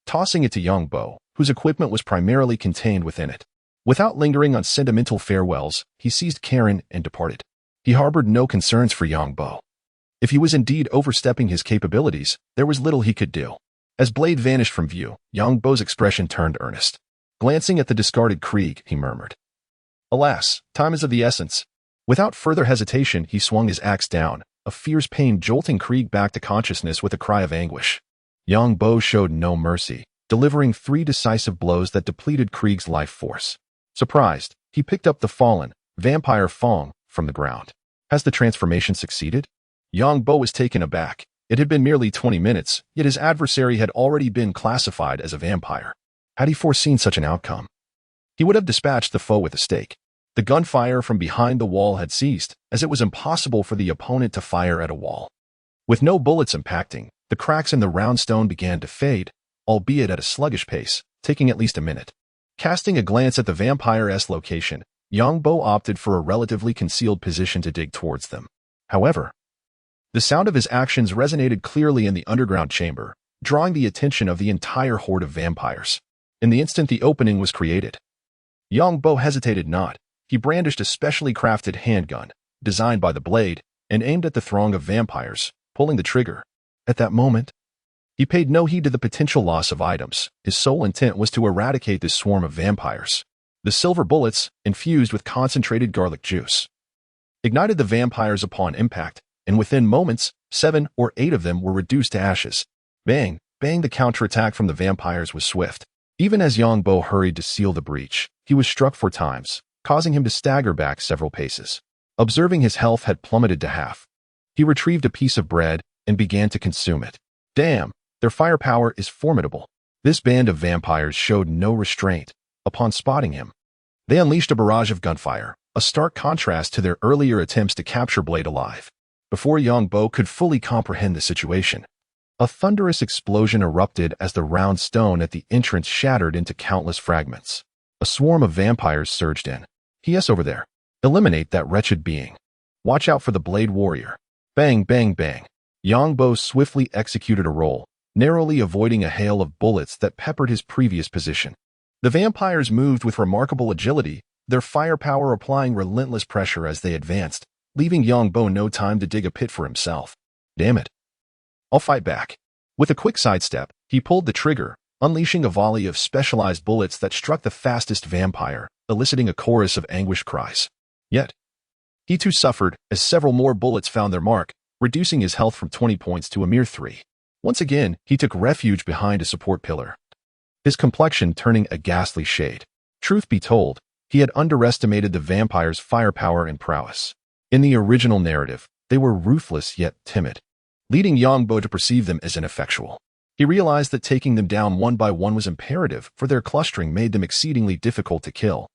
tossing it to Yongbo, whose equipment was primarily contained within it. Without lingering on sentimental farewells, he seized Karen and departed. He harbored no concerns for Yongbo. If he was indeed overstepping his capabilities, there was little he could do. As Blade vanished from view, Yongbo's expression turned earnest. Glancing at the discarded Krieg, he murmured, Alas, time is of the essence. Without further hesitation, he swung his axe down, a fierce pain jolting Krieg back to consciousness with a cry of anguish. Yongbo showed no mercy, delivering 3 decisive blows that depleted Krieg's life force. Surprised, he picked up the fallen, vampire Fong, from the ground. Has the transformation succeeded? Yongbo was taken aback. It had been merely 20 minutes, yet his adversary had already been classified as a vampire. Had he foreseen such an outcome? He would have dispatched the foe with a stake. The gunfire from behind the wall had ceased, as it was impossible for the opponent to fire at a wall. With no bullets impacting, the cracks in the round stone began to fade, albeit at a sluggish pace, taking at least a minute. Casting a glance at the vampire's location, Yongbo opted for a relatively concealed position to dig towards them. However, the sound of his actions resonated clearly in the underground chamber, drawing the attention of the entire horde of vampires. In the instant the opening was created, Yongbo hesitated not. He brandished a specially crafted handgun, designed by the Blade, and aimed at the throng of vampires, pulling the trigger. At that moment, he paid no heed to the potential loss of items. His sole intent was to eradicate this swarm of vampires. The silver bullets, infused with concentrated garlic juice, ignited the vampires upon impact, and within moments, 7 or 8 of them were reduced to ashes. Bang, bang, the counterattack from the vampires was swift. Even as Yongbo hurried to seal the breach, he was struck 4 times, causing him to stagger back several paces. Observing his health had plummeted to half, he retrieved a piece of bread and began to consume it. Damn, their firepower is formidable. This band of vampires showed no restraint. Upon spotting him, they unleashed a barrage of gunfire, a stark contrast to their earlier attempts to capture Blade alive. Before Yongbo could fully comprehend the situation, a thunderous explosion erupted as the round stone at the entrance shattered into countless fragments. A swarm of vampires surged in. Yes, over there. Eliminate that wretched being. Watch out for the Blade Warrior. Bang, bang, bang. Yongbo swiftly executed a roll, narrowly avoiding a hail of bullets that peppered his previous position. The vampires moved with remarkable agility, their firepower applying relentless pressure as they advanced, leaving Yang Bo no time to dig a pit for himself. Damn it. I'll fight back. With a quick sidestep, he pulled the trigger, unleashing a volley of specialized bullets that struck the fastest vampire, eliciting a chorus of anguished cries. Yet, he too suffered as several more bullets found their mark, reducing his health from 20 points to a mere 3. Once again, he took refuge behind a support pillar, his complexion turning a ghastly shade. Truth be told, he had underestimated the vampire's firepower and prowess. In the original narrative, they were ruthless yet timid, leading Yang Bo to perceive them as ineffectual. He realized that taking them down one by one was imperative, for their clustering made them exceedingly difficult to kill,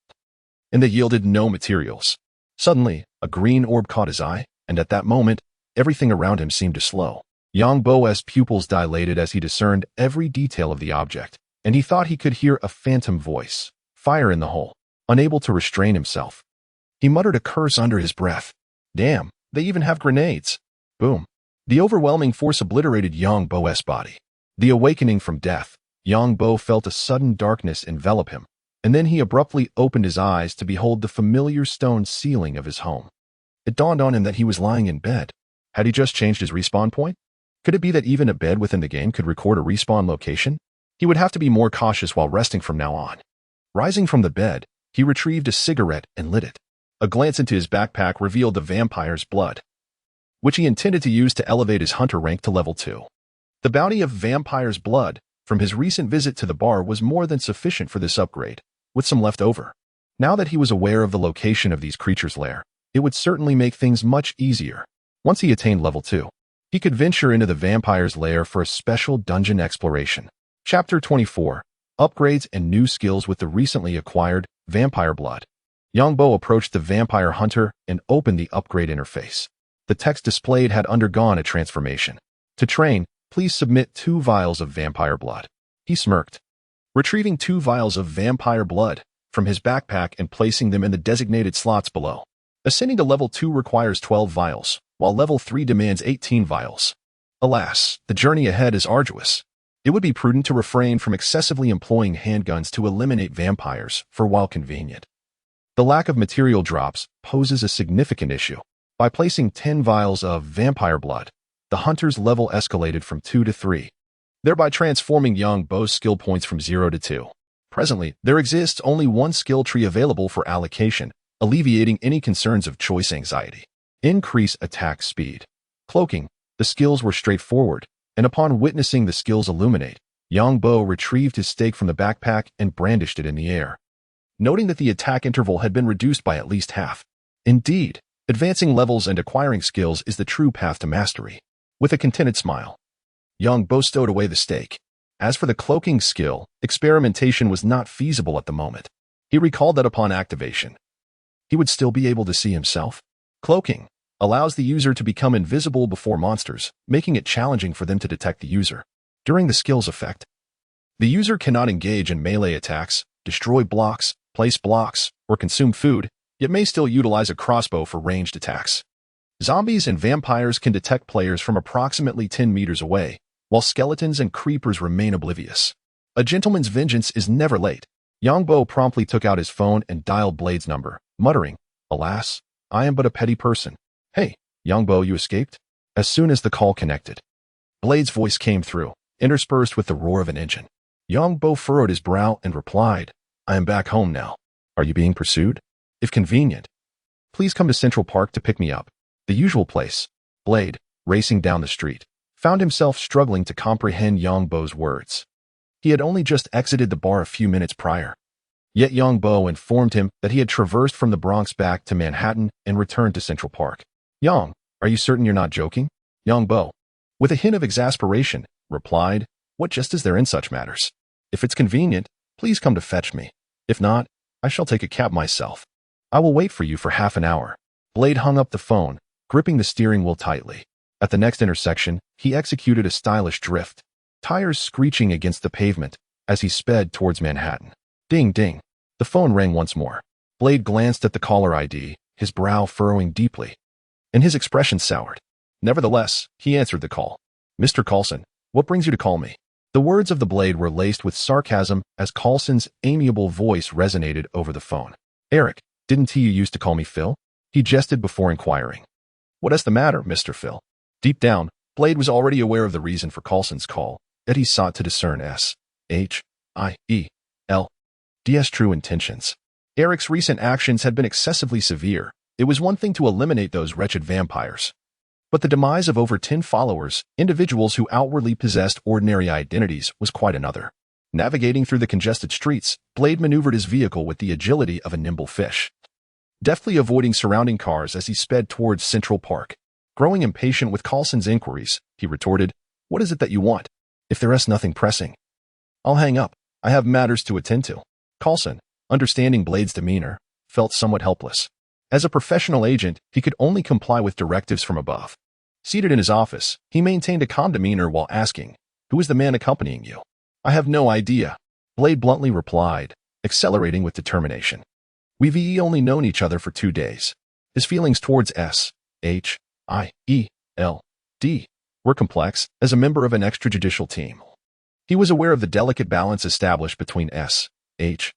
and they yielded no materials. Suddenly, a green orb caught his eye, and at that moment, everything around him seemed to slow. Yang Bo's pupils dilated as he discerned every detail of the object, and he thought he could hear a phantom voice. Fire in the hole. Unable to restrain himself, he muttered a curse under his breath. Damn, they even have grenades. Boom. The overwhelming force obliterated Yang Bo's body. The awakening from death, Yang Bo felt a sudden darkness envelop him, and then he abruptly opened his eyes to behold the familiar stone ceiling of his home. It dawned on him that he was lying in bed. Had he just changed his respawn point? Could it be that even a bed within the game could record a respawn location? He would have to be more cautious while resting from now on. Rising from the bed, he retrieved a cigarette and lit it. A glance into his backpack revealed the vampire's blood, which he intended to use to elevate his hunter rank to level 2. The bounty of vampire's blood from his recent visit to the bar was more than sufficient for this upgrade, with some left over. Now that he was aware of the location of these creatures' lair, it would certainly make things much easier. Once he attained level 2, he could venture into the vampire's lair for a special dungeon exploration. Chapter 24. Upgrades and new skills with the recently acquired vampire blood. Yang Bo approached the vampire hunter and opened the upgrade interface. The text displayed had undergone a transformation. To train, please submit 2 vials of vampire blood. He smirked, retrieving 2 vials of vampire blood from his backpack and placing them in the designated slots below. Ascending to level 2 requires 12 vials, while level 3 demands 18 vials. Alas, the journey ahead is arduous. It would be prudent to refrain from excessively employing handguns to eliminate vampires, for while convenient, the lack of material drops poses a significant issue. By placing 10 vials of vampire blood, the hunter's level escalated from 2 to 3, thereby transforming Yang Bo's skill points from 0 to 2. Presently, there exists only one skill tree available for allocation, alleviating any concerns of choice anxiety. Increase attack speed. Cloaking. The skills were straightforward, and upon witnessing the skills illuminate, Yang Bo retrieved his stake from the backpack and brandished it in the air, noting that the attack interval had been reduced by at least half. Indeed, advancing levels and acquiring skills is the true path to mastery. With a contented smile, Yang Bo stowed away the stake. As for the cloaking skill, experimentation was not feasible at the moment. He recalled that upon activation, he would still be able to see himself. Cloaking allows the user to become invisible before monsters, making it challenging for them to detect the user. During the skill's effect, the user cannot engage in melee attacks, destroy blocks, place blocks, or consume food, yet may still utilize a crossbow for ranged attacks. Zombies and vampires can detect players from approximately 10 meters away, while skeletons and creepers remain oblivious. A gentleman's vengeance is never late. Yang Bo promptly took out his phone and dialed Blade's number, muttering, "Alas, I am but a petty person." "Hey, Yang Bo, you escaped?" As soon as the call connected, Blade's voice came through, interspersed with the roar of an engine. Yang Bo furrowed his brow and replied, "I am back home now. Are you being pursued? If convenient, please come to Central Park to pick me up." The usual place. Blade, racing down the street, found himself struggling to comprehend Yang Bo's words. He had only just exited the bar a few minutes prior. Yet Yang Bo informed him that he had traversed from the Bronx back to Manhattan and returned to Central Park. "Yang, are you certain you're not joking?" Yang Bo, with a hint of exasperation, replied, "What just is there in such matters? If it's convenient, please come to fetch me. If not, I shall take a cab myself. I will wait for you for half an hour." Blade hung up the phone, gripping the steering wheel tightly. At the next intersection, he executed a stylish drift, tires screeching against the pavement as he sped towards Manhattan. Ding ding. The phone rang once more. Blade glanced at the caller ID, his brow furrowing deeply, and his expression soured. Nevertheless, he answered the call. "Mr. Coulson, what brings you to call me?" The words of the Blade were laced with sarcasm as Coulson's amiable voice resonated over the phone. "Eric, didn't you used to call me Phil?" He jested before inquiring. What is the matter, Mr. Phil? Deep down, Blade was already aware of the reason for Coulson's call, yet he sought to discern S.H.I.E.L.D.'s true intentions. Eric's recent actions had been excessively severe. It was one thing to eliminate those wretched vampires. But the demise of over 10 followers, individuals who outwardly possessed ordinary identities, was quite another. Navigating through the congested streets, Blade maneuvered his vehicle with the agility of a nimble fish, deftly avoiding surrounding cars as he sped towards Central Park. Growing impatient with Coulson's inquiries, he retorted, "What is it that you want? If there is nothing pressing, I'll hang up. I have matters to attend to." Coulson, understanding Blade's demeanor, felt somewhat helpless. As a professional agent, he could only comply with directives from above. Seated in his office, he maintained a calm demeanor while asking, "Who is the man accompanying you?" "I have no idea," Blade bluntly replied, accelerating with determination. "We've only known each other for 2 days." His feelings towards S.H.I.E.L.D. were complex. As a member of an extrajudicial team, he was aware of the delicate balance established between S.H.I.E.L.D.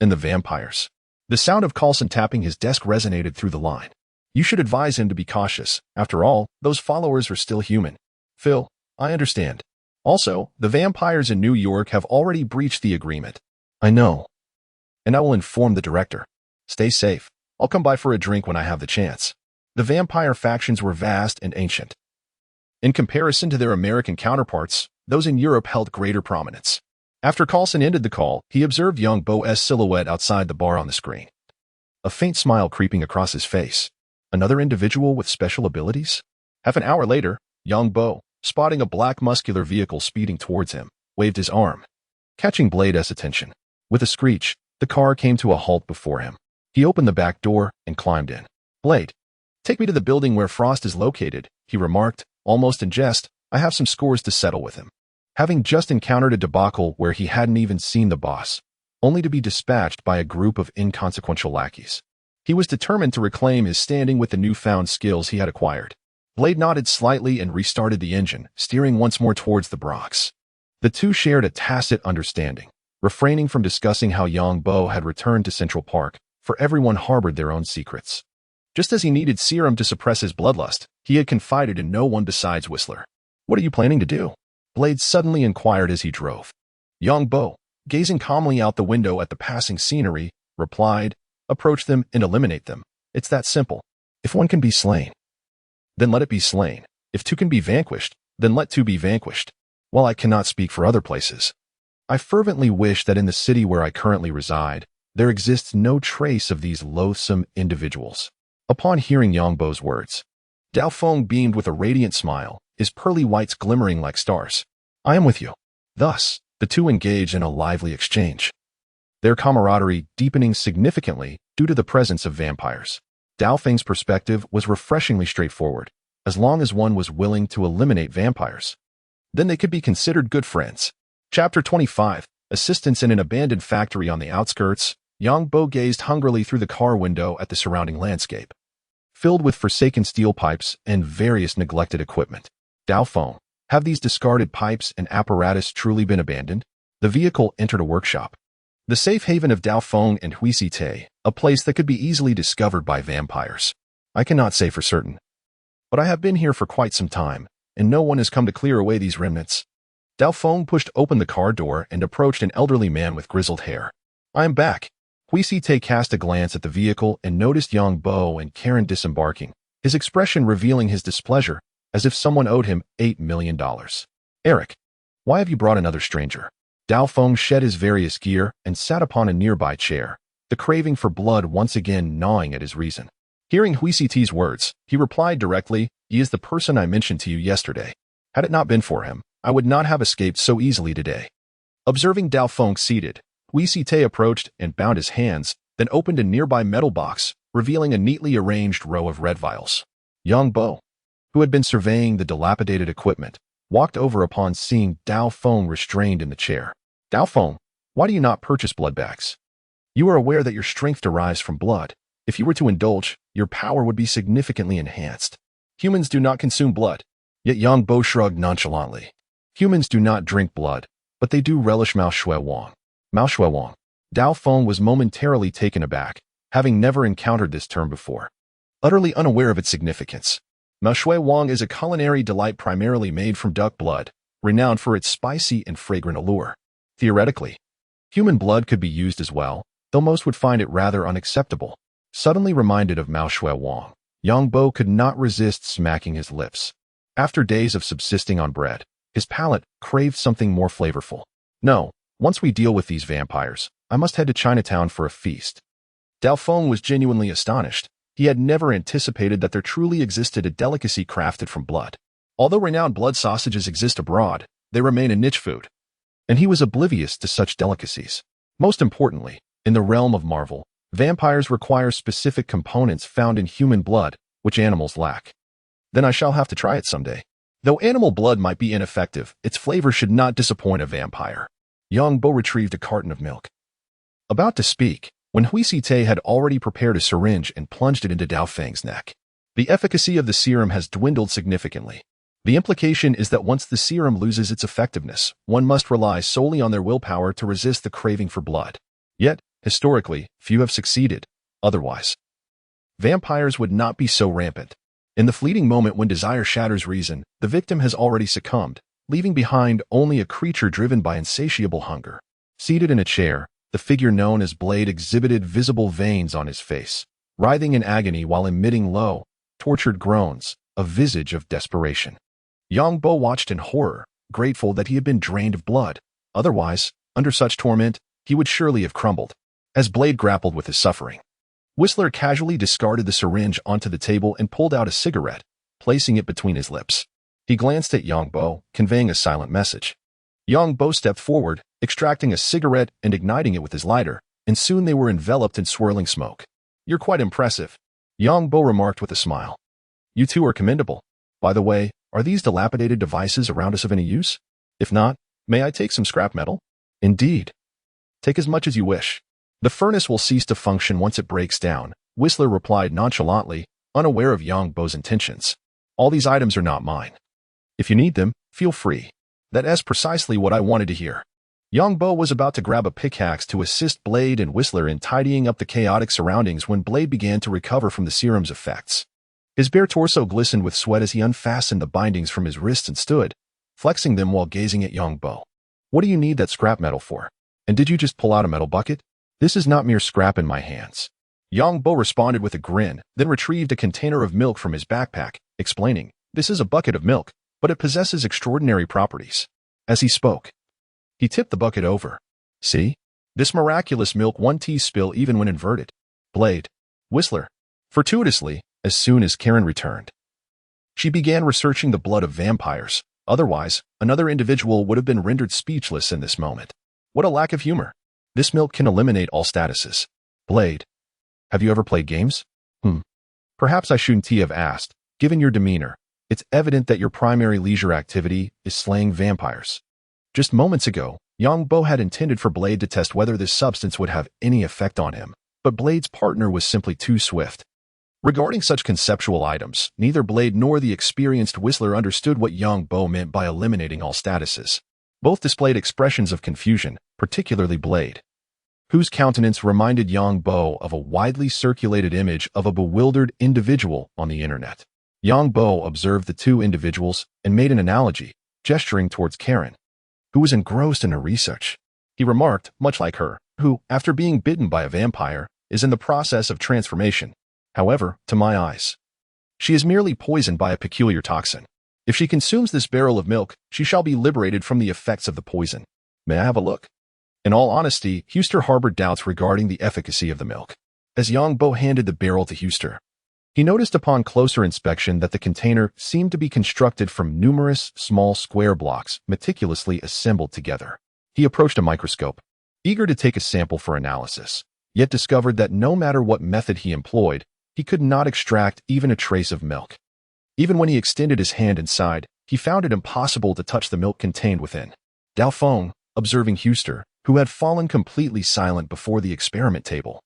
and the vampires. The sound of Coulson tapping his desk resonated through the line. "You should advise him to be cautious. After all, those followers are still human." "Phil, I understand. Also, the vampires in New York have already breached the agreement." "I know. And I will inform the director. Stay safe. I'll come by for a drink when I have the chance." The vampire factions were vast and ancient. In comparison to their American counterparts, those in Europe held greater prominence. After Coulson ended the call, he observed young Bo's silhouette outside the bar on the screen. A faint smile creeping across his face. Another individual with special abilities? Half an hour later, young Bo, spotting a black muscular vehicle speeding towards him, waved his arm, catching Blade's attention. With a screech, the car came to a halt before him. He opened the back door and climbed in. "Blade, take me to the building where Frost is located," he remarked, almost in jest. "I have some scores to settle with him." Having just encountered a debacle where he hadn't even seen the boss, only to be dispatched by a group of inconsequential lackeys, he was determined to reclaim his standing with the newfound skills he had acquired. Blade nodded slightly and restarted the engine, steering once more towards the Bronx. The two shared a tacit understanding, refraining from discussing how young Bo had returned to Central Park, for everyone harbored their own secrets. Just as he needed serum to suppress his bloodlust, he had confided in no one besides Whistler. "What are you planning to do?" Blade suddenly inquired as he drove. Young Bo, gazing calmly out the window at the passing scenery, replied, "Approach them and eliminate them. It's that simple. If one can be slain, then let it be slain. If two can be vanquished, then let two be vanquished. While I cannot speak for other places, I fervently wish that in the city where I currently reside, there exists no trace of these loathsome individuals." Upon hearing Yang Bo's words, Dao Feng beamed with a radiant smile, his pearly whites glimmering like stars. "I am with you." Thus, the two engaged in a lively exchange, their camaraderie deepening significantly due to the presence of vampires. Dao Feng's perspective was refreshingly straightforward. As long as one was willing to eliminate vampires, then they could be considered good friends. Chapter 25, Assistance in an abandoned factory on the outskirts. Yang Bo gazed hungrily through the car window at the surrounding landscape, filled with forsaken steel pipes and various neglected equipment. Dao Feng, have these discarded pipes and apparatus truly been abandoned? The vehicle entered a workshop, the safe haven of Dao Feng and Hui Te, a place that could be easily discovered by vampires. "I cannot say for certain, but I have been here for quite some time, and no one has come to clear away these remnants." Dao Feng pushed open the car door and approached an elderly man with grizzled hair. "I am back." Hui Te cast a glance at the vehicle and noticed Yang Bo and Karen disembarking, his expression revealing his displeasure, as if someone owed him $8 million. "Eric, why have you brought another stranger?" Dao Feng shed his various gear and sat upon a nearby chair, the craving for blood once again gnawing at his reason. Hearing Hui Te's words, he replied directly, "He is the person I mentioned to you yesterday. Had it not been for him, I would not have escaped so easily today." Observing Dao Feng seated, Hui Te approached and bound his hands, then opened a nearby metal box, revealing a neatly arranged row of red vials. Yang Bo, who had been surveying the dilapidated equipment, walked over upon seeing Dao Feng restrained in the chair. "Dao Feng, why do you not purchase blood bags? You are aware that your strength derives from blood. If you were to indulge, your power would be significantly enhanced. Humans do not consume blood." Yet Yang Bo shrugged nonchalantly. "Humans do not drink blood, but they do relish Mao Shui Wang." Mao Shui Wang. Dao Feng was momentarily taken aback. having never encountered this term before. Utterly unaware of its significance, Mao Shui Wang is a culinary delight primarily made from duck blood, renowned for its spicy and fragrant allure. Theoretically, human blood could be used as well, though most would find it rather unacceptable. Suddenly reminded of Mao Shui Wang, Yang Bo could not resist smacking his lips. After days of subsisting on bread, his palate craved something more flavorful. No, once we deal with these vampires, I must head to Chinatown for a feast. Dao Feng was genuinely astonished. He had never anticipated that there truly existed a delicacy crafted from blood. Although renowned blood sausages exist abroad, they remain a niche food. And he was oblivious to such delicacies. Most importantly, in the realm of Marvel, vampires require specific components found in human blood, which animals lack. Then I shall have to try it someday. Though animal blood might be ineffective, its flavor should not disappoint a vampire. Yang Bo retrieved a carton of milk. About to speak, when Hui Site had already prepared a syringe and plunged it into Dao Feng's neck. The efficacy of the serum has dwindled significantly. The implication is that once the serum loses its effectiveness, one must rely solely on their willpower to resist the craving for blood. Yet, historically, few have succeeded. Otherwise, vampires would not be so rampant. In the fleeting moment when desire shatters reason, the victim has already succumbed, leaving behind only a creature driven by insatiable hunger. Seated in a chair, the figure known as Blade exhibited visible veins on his face, writhing in agony while emitting low, tortured groans, a visage of desperation. Yang Bo watched in horror, grateful that he had been drained of blood. Otherwise, under such torment, he would surely have crumbled. As Blade grappled with his suffering, Whistler casually discarded the syringe onto the table and pulled out a cigarette, placing it between his lips. He glanced at Yang Bo, conveying a silent message. Yang Bo stepped forward, extracting a cigarette and igniting it with his lighter, and soon they were enveloped in swirling smoke. "You're quite impressive," Yang Bo remarked with a smile. "You two are commendable. By the way, are these dilapidated devices around us of any use? If not, may I take some scrap metal?" "Indeed. Take as much as you wish. The furnace will cease to function once it breaks down," Whistler replied nonchalantly, unaware of Yang Bo's intentions. "All these items are not mine. If you need them, feel free." "That's precisely what I wanted to hear." Yang Bo was about to grab a pickaxe to assist Blade and Whistler in tidying up the chaotic surroundings when Blade began to recover from the serum's effects. His bare torso glistened with sweat as he unfastened the bindings from his wrists and stood, flexing them while gazing at Yang Bo. "What do you need that scrap metal for? And did you just pull out a metal bucket?" "This is not mere scrap in my hands." Yang Bo responded with a grin, then retrieved a container of milk from his backpack, explaining, "This is a bucket of milk, but it possesses extraordinary properties." As he spoke, he tipped the bucket over. "See? This miraculous milk won't tea spill even when inverted." Blade, Whistler. Fortuitously, as soon as Karen returned, she began researching the blood of vampires. Otherwise, another individual would have been rendered speechless in this moment. What a lack of humor. This milk can eliminate all statuses. Blade, have you ever played games? Perhaps I shouldn't have asked. Given your demeanor, it's evident that your primary leisure activity is slaying vampires. Just moments ago, Yang Bo had intended for Blade to test whether this substance would have any effect on him, but Blade's partner was simply too swift. Regarding such conceptual items, neither Blade nor the experienced Whistler understood what Yang Bo meant by eliminating all statuses. Both displayed expressions of confusion, particularly Blade, whose countenance reminded Yang Bo of a widely circulated image of a bewildered individual on the internet. Yang Bo observed the two individuals and made an analogy, gesturing towards Karen, who was engrossed in her research. He remarked, much like her, who, after being bitten by a vampire, is in the process of transformation. However, to my eyes, she is merely poisoned by a peculiar toxin. If she consumes this barrel of milk, she shall be liberated from the effects of the poison. May I have a look? In all honesty, Huster harbored doubts regarding the efficacy of the milk. As Yang Bo handed the barrel to Huster, he noticed upon closer inspection that the container seemed to be constructed from numerous small square blocks meticulously assembled together. He approached a microscope, eager to take a sample for analysis, yet discovered that no matter what method he employed, he could not extract even a trace of milk. Even when he extended his hand inside, he found it impossible to touch the milk contained within. Dao Feng, observing Huster, who had fallen completely silent before the experiment table,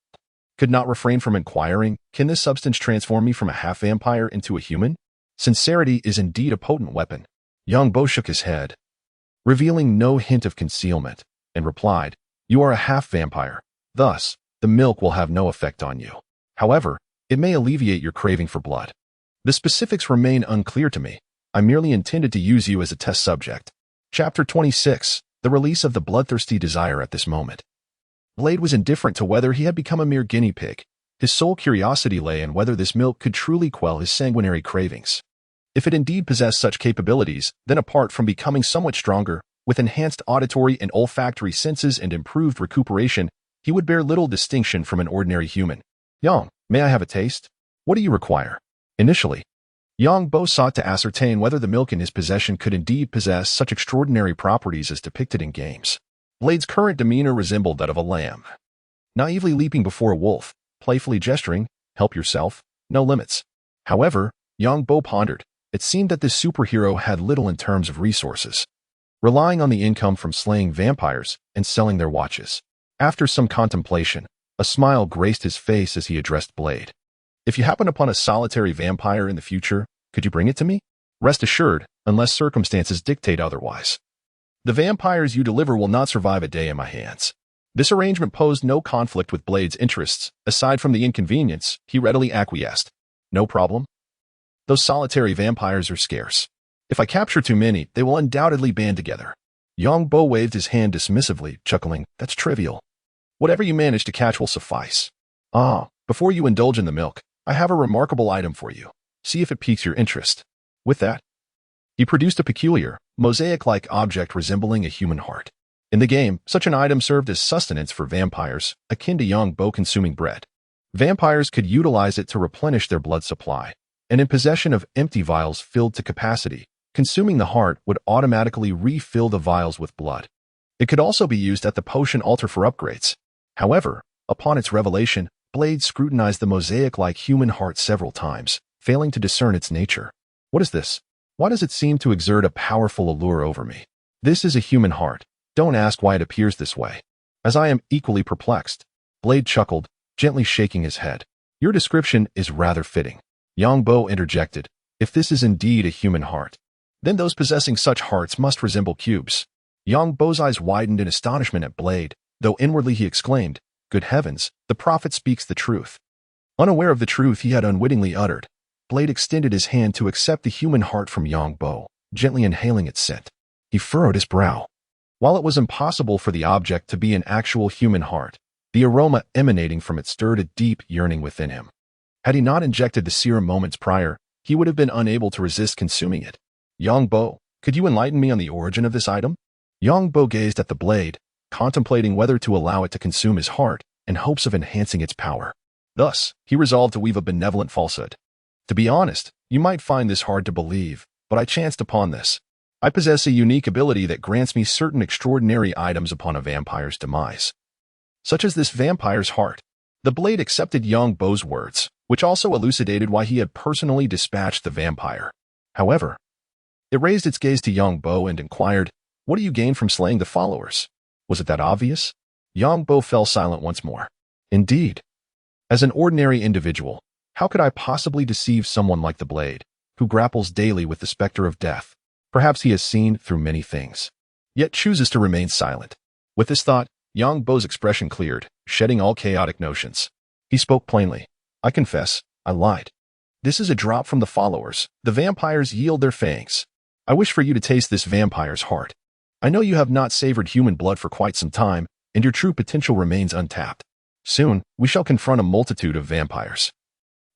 could not refrain from inquiring, "Can this substance transform me from a half-vampire into a human?" Sincerity is indeed a potent weapon. Yang Bo shook his head, revealing no hint of concealment, and replied, "You are a half-vampire. Thus, the milk will have no effect on you. However, it may alleviate your craving for blood. The specifics remain unclear to me. I merely intended to use you as a test subject. Chapter 26. The release of the bloodthirsty desire at this moment. Blade was indifferent to whether he had become a mere guinea pig. His sole curiosity lay in whether this milk could truly quell his sanguinary cravings. If it indeed possessed such capabilities, then apart from becoming somewhat stronger, with enhanced auditory and olfactory senses and improved recuperation, he would bear little distinction from an ordinary human. Yang, may I have a taste? What do you require? Initially, Yang Bo sought to ascertain whether the milk in his possession could indeed possess such extraordinary properties as depicted in games. Blade's current demeanor resembled that of a lamb, naively leaping before a wolf, playfully gesturing, help yourself, no limits. However, Yang Bo pondered. It seemed that this superhero had little in terms of resources, relying on the income from slaying vampires and selling their watches. After some contemplation, a smile graced his face as he addressed Blade. If you happen upon a solitary vampire in the future, could you bring it to me? Rest assured, unless circumstances dictate otherwise. The vampires you deliver will not survive a day in my hands. This arrangement posed no conflict with Blade's interests. Aside from the inconvenience, he readily acquiesced. No problem. Those solitary vampires are scarce. If I capture too many, they will undoubtedly band together. Yang Bo waved his hand dismissively, chuckling, that's trivial. Whatever you manage to catch will suffice. Before you indulge in the milk, I have a remarkable item for you. See if it piques your interest. With that, he produced a peculiar, mosaic-like object resembling a human heart. In the game, such an item served as sustenance for vampires, akin to Yang Bo consuming bread. Vampires could utilize it to replenish their blood supply, and in possession of empty vials filled to capacity, consuming the heart would automatically refill the vials with blood. It could also be used at the potion altar for upgrades. However, upon its revelation, Blade scrutinized the mosaic-like human heart several times, failing to discern its nature. What is this? Why does it seem to exert a powerful allure over me? This is a human heart. Don't ask why it appears this way. As I am equally perplexed, Blade chuckled, gently shaking his head. Your description is rather fitting. Yang Bo interjected, if this is indeed a human heart, then those possessing such hearts must resemble cubes. Yang Bo's eyes widened in astonishment at Blade, though inwardly he exclaimed, good heavens, the prophet speaks the truth. Unaware of the truth he had unwittingly uttered, Blade extended his hand to accept the human heart from Yang Bo, gently inhaling its scent. He furrowed his brow. While it was impossible for the object to be an actual human heart, the aroma emanating from it stirred a deep yearning within him. Had he not injected the serum moments prior, he would have been unable to resist consuming it. Yang Bo, could you enlighten me on the origin of this item? Yang Bo gazed at the blade, contemplating whether to allow it to consume his heart in hopes of enhancing its power. Thus, he resolved to weave a benevolent falsehood. To be honest, you might find this hard to believe, but I chanced upon this. I possess a unique ability that grants me certain extraordinary items upon a vampire's demise, such as this vampire's heart. The blade accepted Yang Bo's words, which also elucidated why he had personally dispatched the vampire. However, it raised its gaze to Yang Bo and inquired, what do you gain from slaying the followers? Was it that obvious? Yang Bo fell silent once more. Indeed. As an ordinary individual, how could I possibly deceive someone like the blade, who grapples daily with the specter of death? Perhaps he has seen through many things, yet chooses to remain silent. With this thought, Yang Bo's expression cleared, shedding all chaotic notions. He spoke plainly. I confess, I lied. This is a drop from the followers. The vampires yield their fangs. I wish for you to taste this vampire's heart. I know you have not savored human blood for quite some time, and your true potential remains untapped. Soon, we shall confront a multitude of vampires.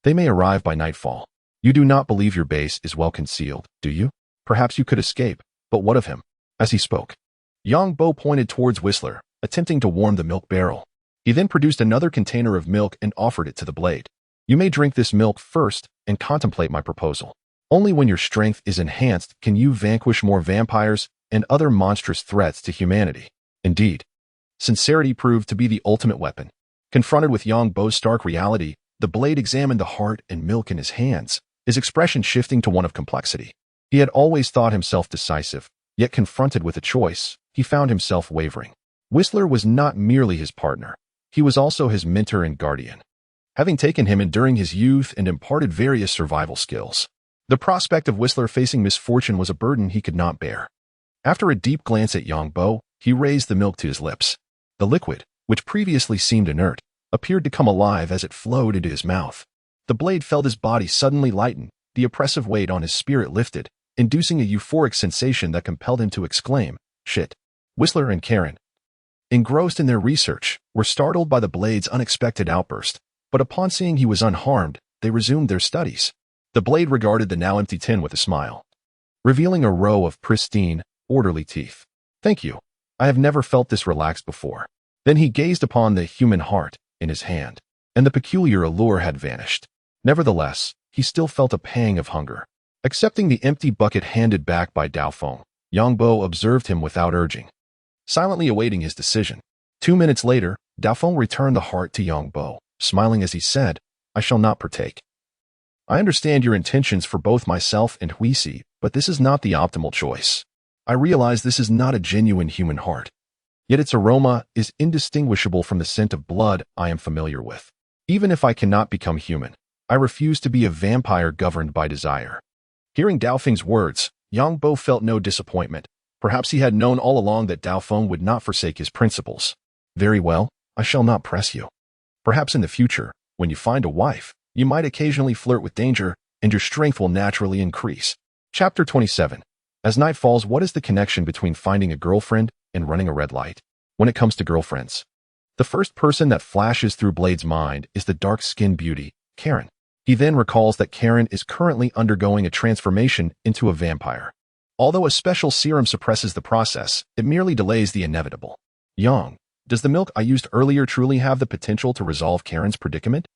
They may arrive by nightfall. You do not believe your base is well concealed, do you? Perhaps you could escape, but what of him? As he spoke, Yang Bo pointed towards Whistler, attempting to warm the milk barrel. He then produced another container of milk and offered it to the blade. You may drink this milk first and contemplate my proposal. Only when your strength is enhanced can you vanquish more vampires and other monstrous threats to humanity. Indeed, sincerity proved to be the ultimate weapon. Confronted with Yang Bo's stark reality, the blade examined the heart and milk in his hands, his expression shifting to one of complexity. He had always thought himself decisive, yet confronted with a choice, he found himself wavering. Whistler was not merely his partner. He was also his mentor and guardian, having taken him in during his youth and imparted various survival skills. The prospect of Whistler facing misfortune was a burden he could not bear. After a deep glance at Yang Bo, he raised the milk to his lips. The liquid, which previously seemed inert, appeared to come alive as it flowed into his mouth. The blade felt his body suddenly lighten, the oppressive weight on his spirit lifted, inducing a euphoric sensation that compelled him to exclaim, "Shit." Whistler and Karen, engrossed in their research, were startled by the blade's unexpected outburst, but upon seeing he was unharmed, they resumed their studies. The blade regarded the now empty tin with a smile, revealing a row of pristine, orderly teeth. "Thank you. I have never felt this relaxed before." Then he gazed upon the human heart in his hand, and the peculiar allure had vanished. Nevertheless, he still felt a pang of hunger. Accepting the empty bucket handed back by Dao Feng, Yang Bo observed him without urging, silently awaiting his decision. 2 minutes later, Dao Feng returned the heart to Yang Bo, smiling as he said, "I shall not partake. I understand your intentions for both myself and Huisi, but this is not the optimal choice. I realize this is not a genuine human heart, yet its aroma is indistinguishable from the scent of blood I am familiar with. Even if I cannot become human, I refuse to be a vampire governed by desire." Hearing Dao Feng's words, Yang Bo felt no disappointment. Perhaps he had known all along that Dao Feng would not forsake his principles. "Very well, I shall not press you. Perhaps in the future, when you find a wife, you might occasionally flirt with danger, and your strength will naturally increase." Chapter 27. As night falls, what is the connection between finding a girlfriend and running a red light? When it comes to girlfriends, the first person that flashes through Blade's mind is the dark-skinned beauty, Karen. He then recalls that Karen is currently undergoing a transformation into a vampire. Although a special serum suppresses the process, it merely delays the inevitable. "Yang, does the milk I used earlier truly have the potential to resolve Karen's predicament?"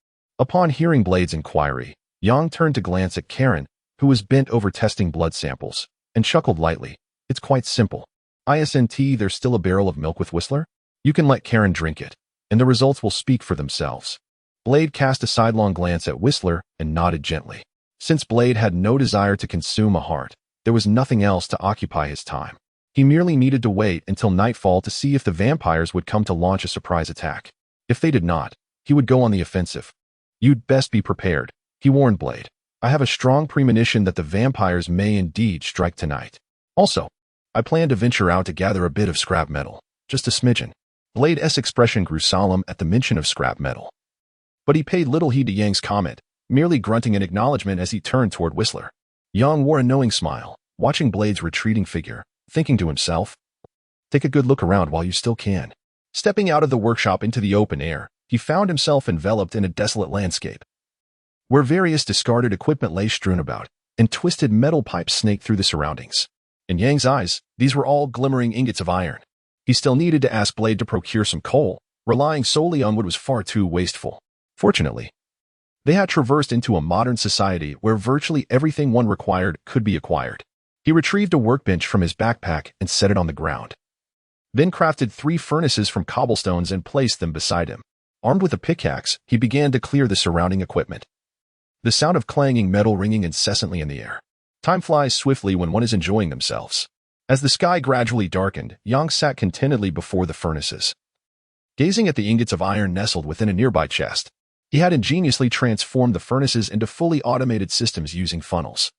Upon hearing Blade's inquiry, Yang turned to glance at Karen, who was bent over testing blood samples, and chuckled lightly. "It's quite simple. Isn't there's still a barrel of milk with Whistler? You can let Karen drink it, and the results will speak for themselves." Blade cast a sidelong glance at Whistler and nodded gently. Since Blade had no desire to consume a heart, there was nothing else to occupy his time. He merely needed to wait until nightfall to see if the vampires would come to launch a surprise attack. If they did not, he would go on the offensive. "You'd best be prepared," he warned Blade. "I have a strong premonition that the vampires may indeed strike tonight. Also, I plan to venture out to gather a bit of scrap metal, just a smidgen." Blade's expression grew solemn at the mention of scrap metal, but he paid little heed to Yang's comment, merely grunting in acknowledgement as he turned toward Whistler. Yang wore a knowing smile, watching Blade's retreating figure, thinking to himself, "Take a good look around while you still can." Stepping out of the workshop into the open air, he found himself enveloped in a desolate landscape, where various discarded equipment lay strewn about, and twisted metal pipes snaked through the surroundings. In Yang's eyes, these were all glimmering ingots of iron. He still needed to ask Blade to procure some coal. Relying solely on wood was far too wasteful. Fortunately, they had traversed into a modern society where virtually everything one required could be acquired. He retrieved a workbench from his backpack and set it on the ground, then crafted 3 furnaces from cobblestones and placed them beside him. Armed with a pickaxe, he began to clear the surrounding equipment, the sound of clanging metal ringing incessantly in the air. Time flies swiftly when one is enjoying themselves. As the sky gradually darkened, Yang sat contentedly before the furnaces, gazing at the ingots of iron nestled within a nearby chest. He had ingeniously transformed the furnaces into fully automated systems using funnels.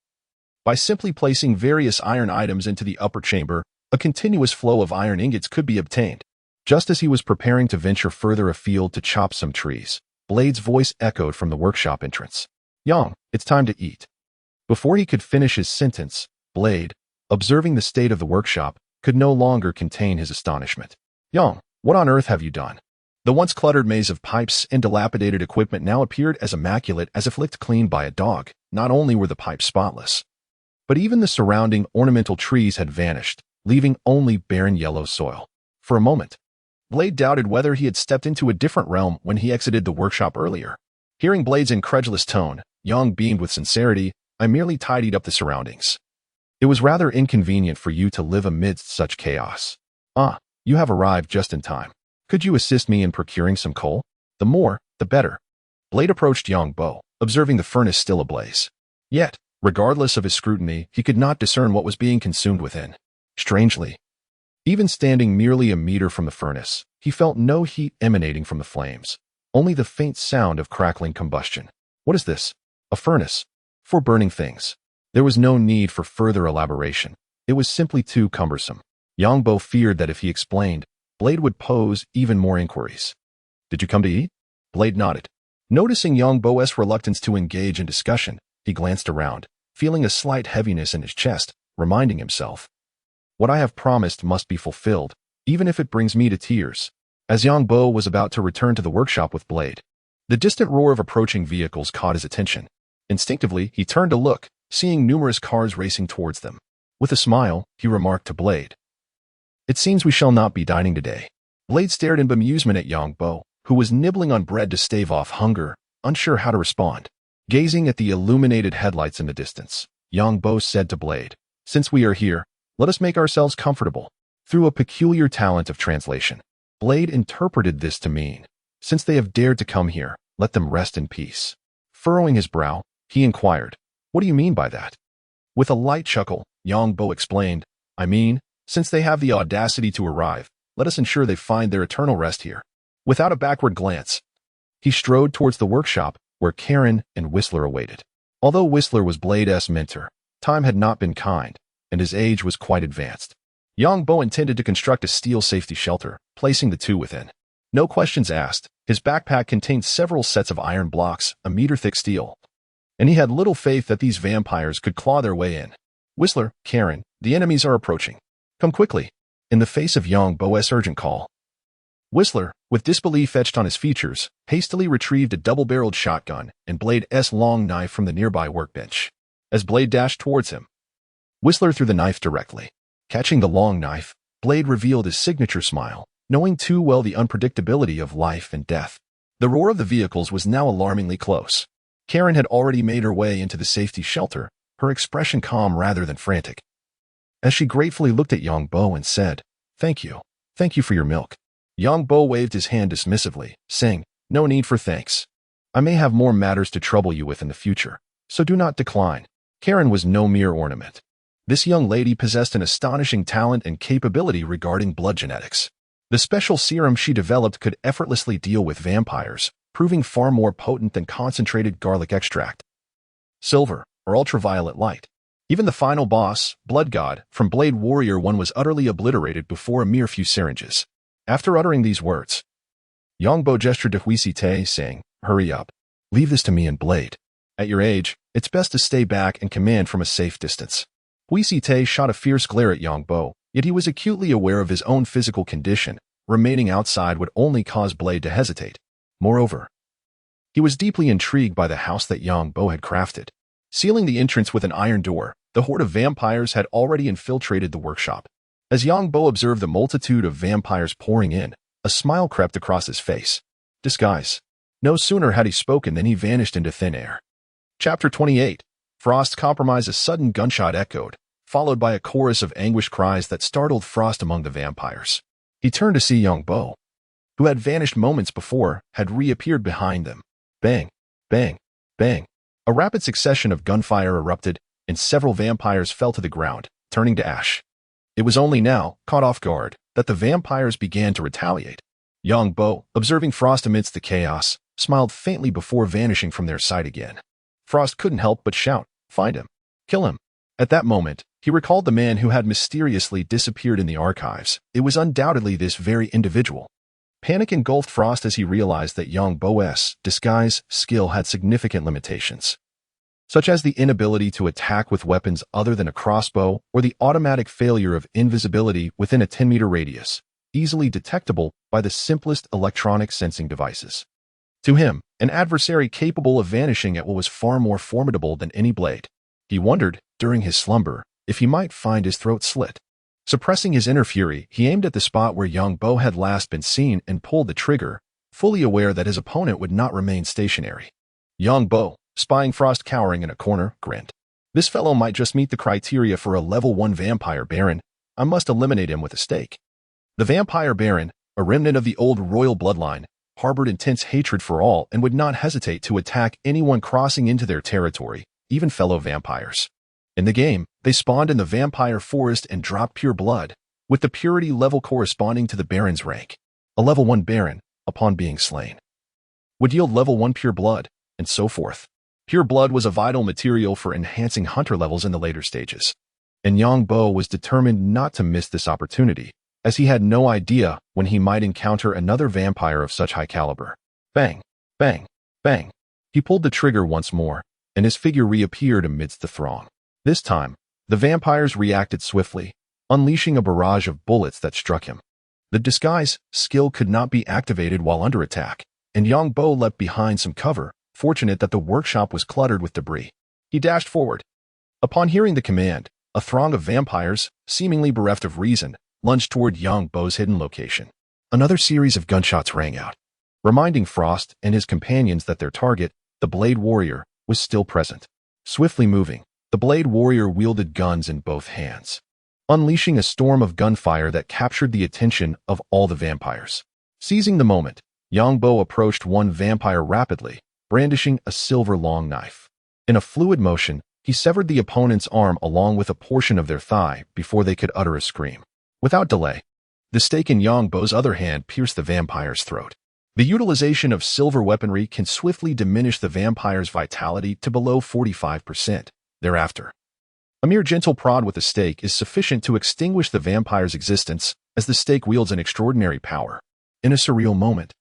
By simply placing various iron items into the upper chamber, a continuous flow of iron ingots could be obtained. Just as he was preparing to venture further afield to chop some trees, Blade's voice echoed from the workshop entrance. "Yang, it's time to eat." Before he could finish his sentence, Blade, observing the state of the workshop, could no longer contain his astonishment. "Yang, what on earth have you done?" The once cluttered maze of pipes and dilapidated equipment now appeared as immaculate as if licked clean by a dog. Not only were the pipes spotless, but even the surrounding ornamental trees had vanished, leaving only barren yellow soil. For a moment, Blade doubted whether he had stepped into a different realm when he exited the workshop earlier. Hearing Blade's incredulous tone, Yang beamed with sincerity. "I merely tidied up the surroundings. It was rather inconvenient for you to live amidst such chaos." "Ah, you have arrived just in time. Could you assist me in procuring some coal? The more, the better." Blade approached Yang Bo, observing the furnace still ablaze. Yet, regardless of his scrutiny, he could not discern what was being consumed within. Strangely, even standing merely a meter from the furnace, he felt no heat emanating from the flames, only the faint sound of crackling combustion. "What is this? A furnace? For burning things." There was no need for further elaboration. It was simply too cumbersome. Yang Bo feared that if he explained, Blade would pose even more inquiries. "Did you come to eat?" Blade nodded. Noticing Yang Bo's reluctance to engage in discussion, he glanced around, feeling a slight heaviness in his chest, reminding himself, "What I have promised must be fulfilled, even if it brings me to tears." As Yang Bo was about to return to the workshop with Blade, the distant roar of approaching vehicles caught his attention. Instinctively, he turned to look, seeing numerous cars racing towards them. With a smile, he remarked to Blade, "It seems we shall not be dining today." Blade stared in bemusement at Yang Bo, who was nibbling on bread to stave off hunger, unsure how to respond. Gazing at the illuminated headlights in the distance, Yang Bo said to Blade, "Since we are here, let us make ourselves comfortable." Through a peculiar talent of translation, Blade interpreted this to mean, "Since they have dared to come here, let them rest in peace." Furrowing his brow, he inquired, "What do you mean by that?" With a light chuckle, Yang Bo explained, "I mean, since they have the audacity to arrive, let us ensure they find their eternal rest here." Without a backward glance, he strode towards the workshop where Karen and Whistler awaited. Although Whistler was Blade's mentor, time had not been kind, and his age was quite advanced. Yang Bo intended to construct a steel safety shelter, placing the two within. No questions asked, his backpack contained several sets of iron blocks, a meter-thick steel, and he had little faith that these vampires could claw their way in. "Whistler, Karen, the enemies are approaching. Come quickly." In the face of Yang Bo's urgent call, Whistler, with disbelief etched on his features, hastily retrieved a double-barreled shotgun and Blade's long knife from the nearby workbench. As Blade dashed towards him, Whistler threw the knife directly. Catching the long knife, Blade revealed his signature smile, knowing too well the unpredictability of life and death. The roar of the vehicles was now alarmingly close. Karen had already made her way into the safety shelter, her expression calm rather than frantic. As she gratefully looked at Yang Bo and said, Thank you for your milk." Yang Bo waved his hand dismissively, saying, "No need for thanks. I may have more matters to trouble you with in the future, so do not decline." Karen was no mere ornament. This young lady possessed an astonishing talent and capability regarding blood genetics. The special serum she developed could effortlessly deal with vampires, proving far more potent than concentrated garlic extract, silver, or ultraviolet light. Even the final boss, Blood God, from Blade Warrior 1 was utterly obliterated before a mere few syringes. After uttering these words, Yang Bo gestured to Huisi Te, saying, "Hurry up. Leave this to me and Blade. At your age, it's best to stay back and command from a safe distance." Huisi Te shot a fierce glare at Yang Bo, yet he was acutely aware of his own physical condition. Remaining outside would only cause Blade to hesitate. Moreover, he was deeply intrigued by the house that Yang Bo had crafted. Sealing the entrance with an iron door, the horde of vampires had already infiltrated the workshop. As Yang Bo observed the multitude of vampires pouring in, a smile crept across his face. Disguise. No sooner had he spoken than he vanished into thin air. Chapter 28. Frost compromise. A sudden gunshot echoed, followed by a chorus of anguished cries that startled Frost among the vampires. He turned to see Yang Bo, who had vanished moments before, had reappeared behind them. Bang, bang, bang. A rapid succession of gunfire erupted, and several vampires fell to the ground, turning to ash. It was only now, caught off guard, that the vampires began to retaliate. Yang Bo, observing Frost amidst the chaos, smiled faintly before vanishing from their sight again. Frost couldn't help but shout, "Find him! Kill him!" At that moment, he recalled the man who had mysteriously disappeared in the archives. It was undoubtedly this very individual. Panic engulfed Frost as he realized that Yang Bo's disguise skill had significant limitations, such as the inability to attack with weapons other than a crossbow or the automatic failure of invisibility within a 10-meter radius, easily detectable by the simplest electronic sensing devices. To him, an adversary capable of vanishing at what was far more formidable than any blade. He wondered, during his slumber, if he might find his throat slit. Suppressing his inner fury, he aimed at the spot where Yang Bo had last been seen and pulled the trigger, fully aware that his opponent would not remain stationary. Yang Bo, spying Frost cowering in a corner, grinned. "This fellow might just meet the criteria for a level 1 vampire baron. I must eliminate him with a stake." The vampire baron, a remnant of the old royal bloodline, harbored intense hatred for all and would not hesitate to attack anyone crossing into their territory, even fellow vampires. In the game, they spawned in the vampire forest and dropped pure blood, with the purity level corresponding to the baron's rank. A level 1 baron, upon being slain, would yield level 1 pure blood, and so forth. Pure blood was a vital material for enhancing hunter levels in the later stages, and Yang Bo was determined not to miss this opportunity, as he had no idea when he might encounter another vampire of such high caliber. Bang! Bang! Bang! He pulled the trigger once more, and his figure reappeared amidst the throng. This time, the vampires reacted swiftly, unleashing a barrage of bullets that struck him. The disguise skill could not be activated while under attack, and Yang Bo leapt behind some cover, fortunate that the workshop was cluttered with debris. He dashed forward. Upon hearing the command, a throng of vampires, seemingly bereft of reason, lunged toward Yang Bo's hidden location. Another series of gunshots rang out, reminding Frost and his companions that their target, the Blade Warrior, was still present. Swiftly moving, the Blade Warrior wielded guns in both hands, unleashing a storm of gunfire that captured the attention of all the vampires. Seizing the moment, Yang Bo approached one vampire rapidly, brandishing a silver long knife. In a fluid motion, he severed the opponent's arm along with a portion of their thigh before they could utter a scream. Without delay, the stake in Yang Bo's other hand pierced the vampire's throat. The utilization of silver weaponry can swiftly diminish the vampire's vitality to below 45%. Thereafter, a mere gentle prod with a stake is sufficient to extinguish the vampire's existence, as the stake wields an extraordinary power. In a surreal moment,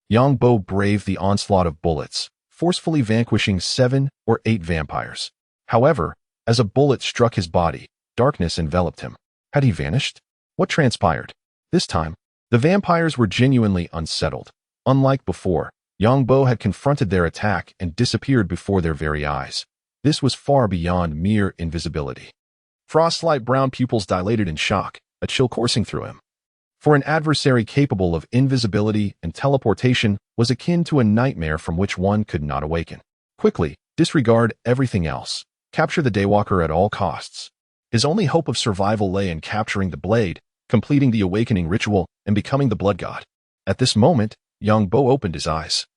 Yang Bo braved the onslaught of bullets, forcefully vanquishing 7 or 8 vampires. However, as a bullet struck his body, darkness enveloped him. Had he vanished? What transpired? This time, the vampires were genuinely unsettled. Unlike before, Yang Bo had confronted their attack and disappeared before their very eyes. This was far beyond mere invisibility. Frost's light brown pupils dilated in shock, a chill coursing through him. For an adversary capable of invisibility and teleportation was akin to a nightmare from which one could not awaken. Quickly, disregard everything else. Capture the Daywalker at all costs. His only hope of survival lay in capturing the blade, completing the awakening ritual, and becoming the blood god. At this moment, Yang Bo opened his eyes.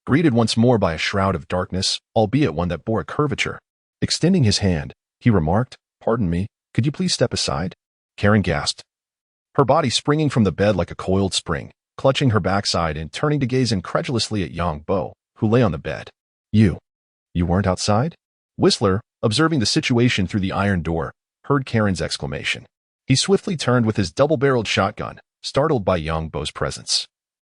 Greeted once more by a shroud of darkness, albeit one that bore a curvature. Extending his hand, he remarked, "Pardon me, could you please step aside?" Karen gasped, her body springing from the bed like a coiled spring, clutching her backside and turning to gaze incredulously at Yang Bo, who lay on the bed. You weren't outside?" Whistler, observing the situation through the iron door, heard Karen's exclamation. He swiftly turned with his double-barreled shotgun, startled by Yang Bo's presence,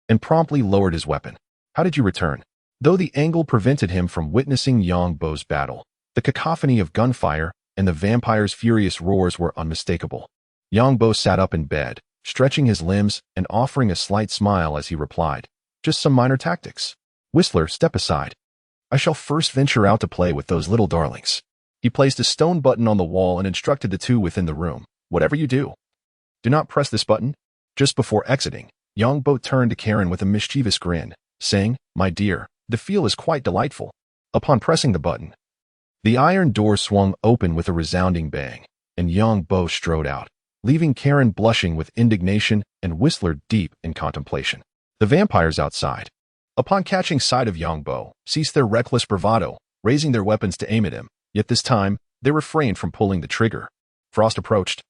and promptly lowered his weapon. "How did you return?" Though the angle prevented him from witnessing Yang Bo's battle, the cacophony of gunfire and the vampire's furious roars were unmistakable. Yang Bo sat up in bed, stretching his limbs and offering a slight smile as he replied, "Just some minor tactics." "Whistler, step aside. I shall first venture out to play with those little darlings." He placed a stone button on the wall and instructed the two within the room, "Whatever you do, do not press this button." Just before exiting, Yang Bo turned to Karen with a mischievous grin, saying, "My dear, the feel is quite delightful." Upon pressing the button, the iron door swung open with a resounding bang, and Yang Bo strode out, leaving Karen blushing with indignation and Whistler deep in contemplation. The vampires outside, upon catching sight of Yang Bo, ceased their reckless bravado, raising their weapons to aim at him, yet this time, they refrained from pulling the trigger. Frost approached,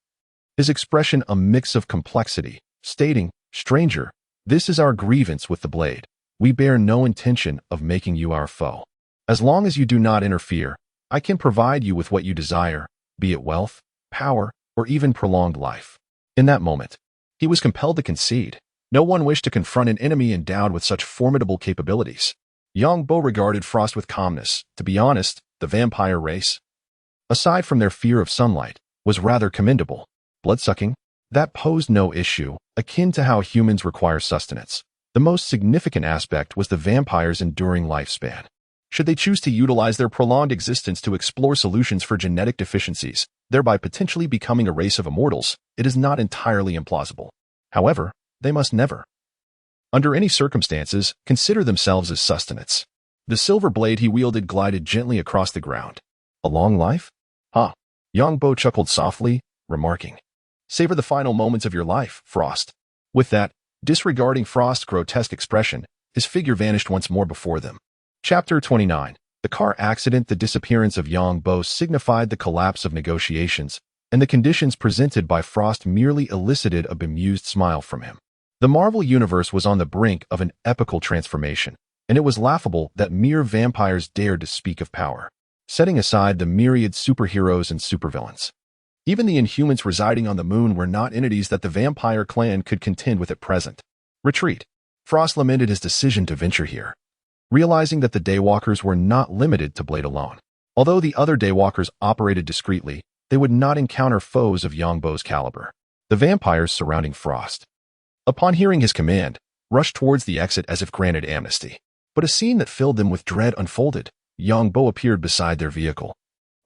his expression a mix of complexity, stating, "Stranger, this is our grievance with the blade. We bear no intention of making you our foe. As long as you do not interfere, I can provide you with what you desire, be it wealth, power, or even prolonged life." In that moment, he was compelled to concede. No one wished to confront an enemy endowed with such formidable capabilities. Yang Bo regarded Frost with calmness. To be honest, the vampire race, aside from their fear of sunlight, was rather commendable. Bloodsucking? That posed no issue, akin to how humans require sustenance. The most significant aspect was the vampire's enduring lifespan. Should they choose to utilize their prolonged existence to explore solutions for genetic deficiencies, thereby potentially becoming a race of immortals, it is not entirely implausible. However, they must never, under any circumstances, consider themselves as sustenance. The silver blade he wielded glided gently across the ground. "A long life? Huh." Yang Bo chuckled softly, remarking, "Savor the final moments of your life, Frost." With that, disregarding Frost's grotesque expression, his figure vanished once more before them. Chapter 29. The car accident. The disappearance of Yang Bo signified the collapse of negotiations, and the conditions presented by Frost merely elicited a bemused smile from him. The Marvel Universe was on the brink of an epical transformation, and it was laughable that mere vampires dared to speak of power, setting aside the myriad superheroes and supervillains. Even the Inhumans residing on the moon were not entities that the vampire clan could contend with at present. Retreat. Frost lamented his decision to venture here. realizing that the Daywalkers were not limited to Blade alone. Although the other Daywalkers operated discreetly, they would not encounter foes of Yongbo's caliber. The vampires surrounding Frost, upon hearing his command, rushed towards the exit as if granted amnesty. But a scene that filled them with dread unfolded. Yongbo appeared beside their vehicle,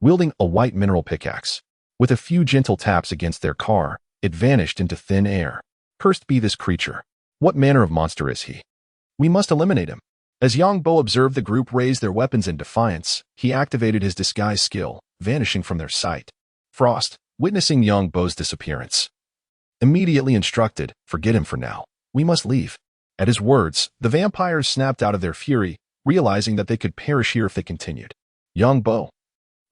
wielding a white mineral pickaxe. With a few gentle taps against their car, it vanished into thin air. Cursed be this creature. What manner of monster is he? We must eliminate him. As Yongbo observed the group raise their weapons in defiance, he activated his disguise skill, vanishing from their sight. Frost, witnessing Yongbo's disappearance, immediately instructed, "Forget him for now. We must leave." At his words, the vampires snapped out of their fury, realizing that they could perish here if they continued. Yongbo,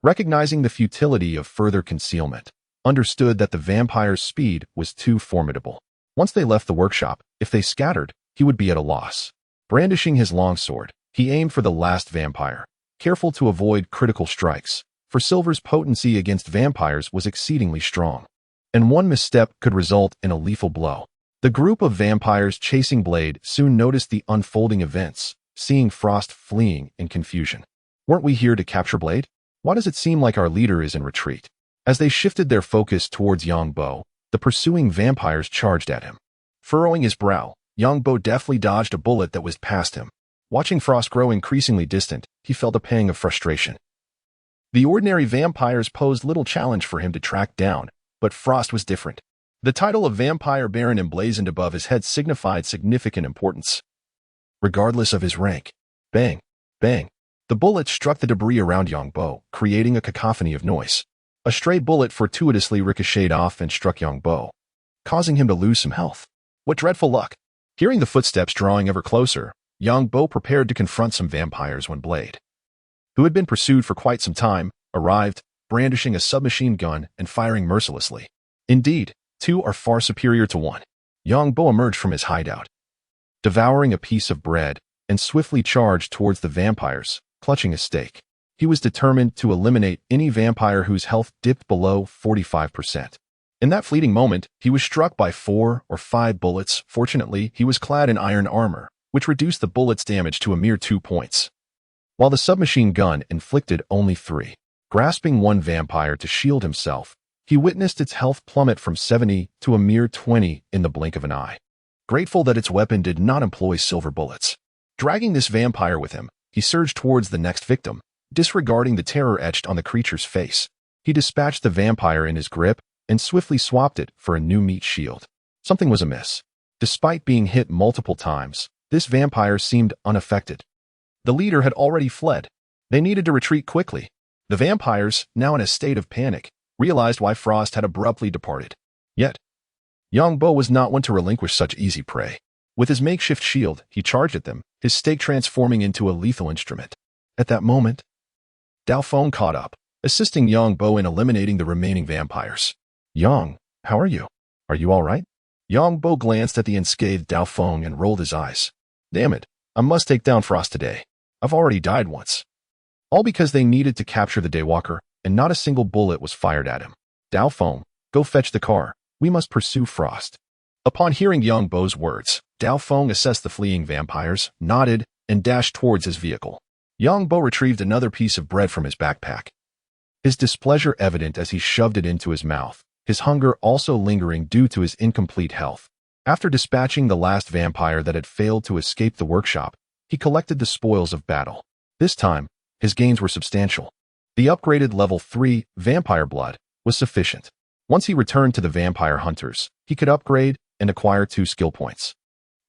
recognizing the futility of further concealment, understood that the vampires' speed was too formidable. Once they left the workshop, if they scattered, he would be at a loss. Brandishing his longsword, he aimed for the last vampire, careful to avoid critical strikes, for Silver's potency against vampires was exceedingly strong, and one misstep could result in a lethal blow. The group of vampires chasing Blade soon noticed the unfolding events, seeing Frost fleeing in confusion. Weren't we here to capture Blade? Why does it seem like our leader is in retreat? As they shifted their focus towards Yongbo, the pursuing vampires charged at him. Furrowing his brow, Yongbo deftly dodged a bullet that whizzed past him. Watching Frost grow increasingly distant, he felt a pang of frustration. The ordinary vampires posed little challenge for him to track down, but Frost was different. The title of Vampire Baron emblazoned above his head signified significant importance. Regardless of his rank, bang, bang, the bullet struck the debris around Yongbo, creating a cacophony of noise. A stray bullet fortuitously ricocheted off and struck Yongbo, causing him to lose some health. What dreadful luck! Hearing the footsteps drawing ever closer, Yongbo prepared to confront some vampires when Blade, who had been pursued for quite some time, arrived, brandishing a submachine gun and firing mercilessly. Indeed, two are far superior to one. Yongbo emerged from his hideout, devouring a piece of bread, and swiftly charged towards the vampires, clutching a stake. He was determined to eliminate any vampire whose health dipped below 45%. In that fleeting moment, he was struck by 4 or 5 bullets. Fortunately, he was clad in iron armor, which reduced the bullet's damage to a mere 2 points, while the submachine gun inflicted only 3. Grasping one vampire to shield himself, he witnessed its health plummet from 70 to a mere 20 in the blink of an eye. Grateful that its weapon did not employ silver bullets. Dragging this vampire with him, he surged towards the next victim, disregarding the terror etched on the creature's face. He dispatched the vampire in his grip and swiftly swapped it for a new meat shield. Something was amiss. Despite being hit multiple times, this vampire seemed unaffected. The leader had already fled. They needed to retreat quickly. The vampires, now in a state of panic, realized why Frost had abruptly departed. Yet, Yongbo was not one to relinquish such easy prey. With his makeshift shield, he charged at them, his stake transforming into a lethal instrument. At that moment, Dao Feng caught up, assisting Yongbo in eliminating the remaining vampires. "Yang, how are you? Are you all right?" Yongbo glanced at the unscathed Dao Feng and rolled his eyes. "Damn it, I must take down Frost today. I've already died once." All because they needed to capture the Daywalker, and not a single bullet was fired at him. "Dao Feng, go fetch the car. We must pursue Frost." Upon hearing Yongbo's words, Dao Feng assessed the fleeing vampires, nodded, and dashed towards his vehicle. Yongbo retrieved another piece of bread from his backpack, his displeasure evident as he shoved it into his mouth, his hunger also lingering due to his incomplete health. After dispatching the last vampire that had failed to escape the workshop, he collected the spoils of battle. This time, his gains were substantial. The upgraded level 3 vampire blood was sufficient. Once he returned to the vampire hunters, he could upgrade and acquire 2 skill points,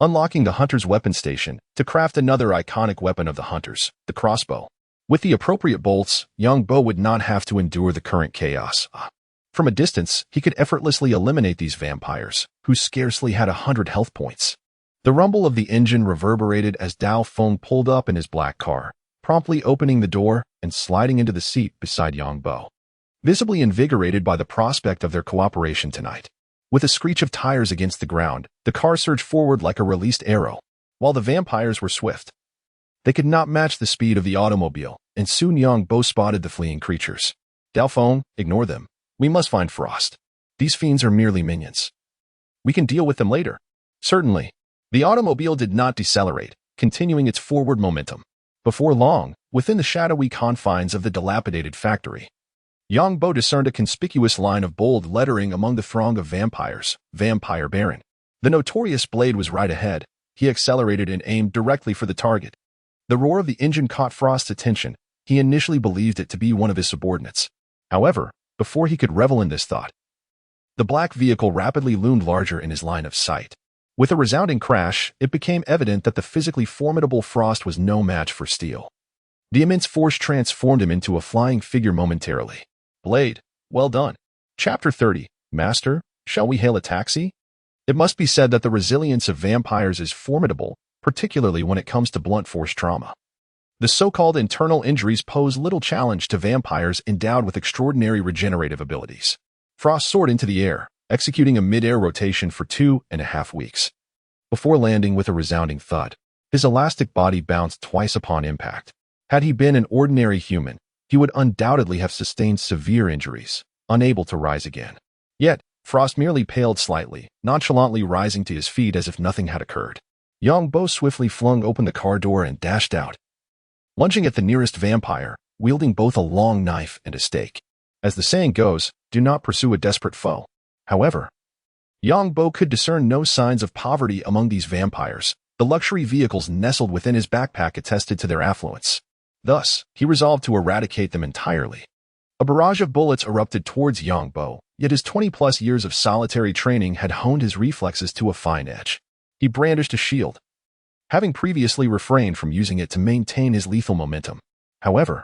unlocking the hunter's weapon station to craft another iconic weapon of the hunters, the crossbow. With the appropriate bolts, Yongbo would not have to endure the current chaos. From a distance, he could effortlessly eliminate these vampires, who scarcely had 100 health points. The rumble of the engine reverberated as Dao Feng pulled up in his black car, promptly opening the door and sliding into the seat beside Yongbo, visibly invigorated by the prospect of their cooperation tonight. With a screech of tires against the ground, the car surged forward like a released arrow. While the vampires were swift, they could not match the speed of the automobile, and soon Yongbo spotted the fleeing creatures. "Dao Feng, ignore them. We must find Frost. These fiends are merely minions. We can deal with them later." "Certainly." The automobile did not decelerate, continuing its forward momentum. Before long, within the shadowy confines of the dilapidated factory, Yang Bo discerned a conspicuous line of bold lettering among the throng of vampires, Vampire Baron. The notorious blade was right ahead. He accelerated and aimed directly for the target. The roar of the engine caught Frost's attention. He initially believed it to be one of his subordinates. However, before he could revel in this thought, the black vehicle rapidly loomed larger in his line of sight. With a resounding crash, it became evident that the physically formidable Frost was no match for steel. The immense force transformed him into a flying figure momentarily. Blade, well done. Chapter 30, Master, shall we hail a taxi? It must be said that the resilience of vampires is formidable, particularly when it comes to blunt force trauma. The so-called internal injuries pose little challenge to vampires endowed with extraordinary regenerative abilities. Frost soared into the air, executing a mid-air rotation for 2.5 weeks. Before landing with a resounding thud, his elastic body bounced twice upon impact. Had he been an ordinary human, he would undoubtedly have sustained severe injuries, unable to rise again. Yet, Frost merely paled slightly, nonchalantly rising to his feet as if nothing had occurred. Yang Bo swiftly flung open the car door and dashed out, lunging at the nearest vampire, wielding both a long knife and a stake. As the saying goes, do not pursue a desperate foe. However, Yang Bo could discern no signs of poverty among these vampires. The luxury vehicles nestled within his backpack attested to their affluence. Thus, he resolved to eradicate them entirely. A barrage of bullets erupted towards Yang Bo, yet his 20-plus years of solitary training had honed his reflexes to a fine edge. He brandished a shield, having previously refrained from using it to maintain his lethal momentum. However,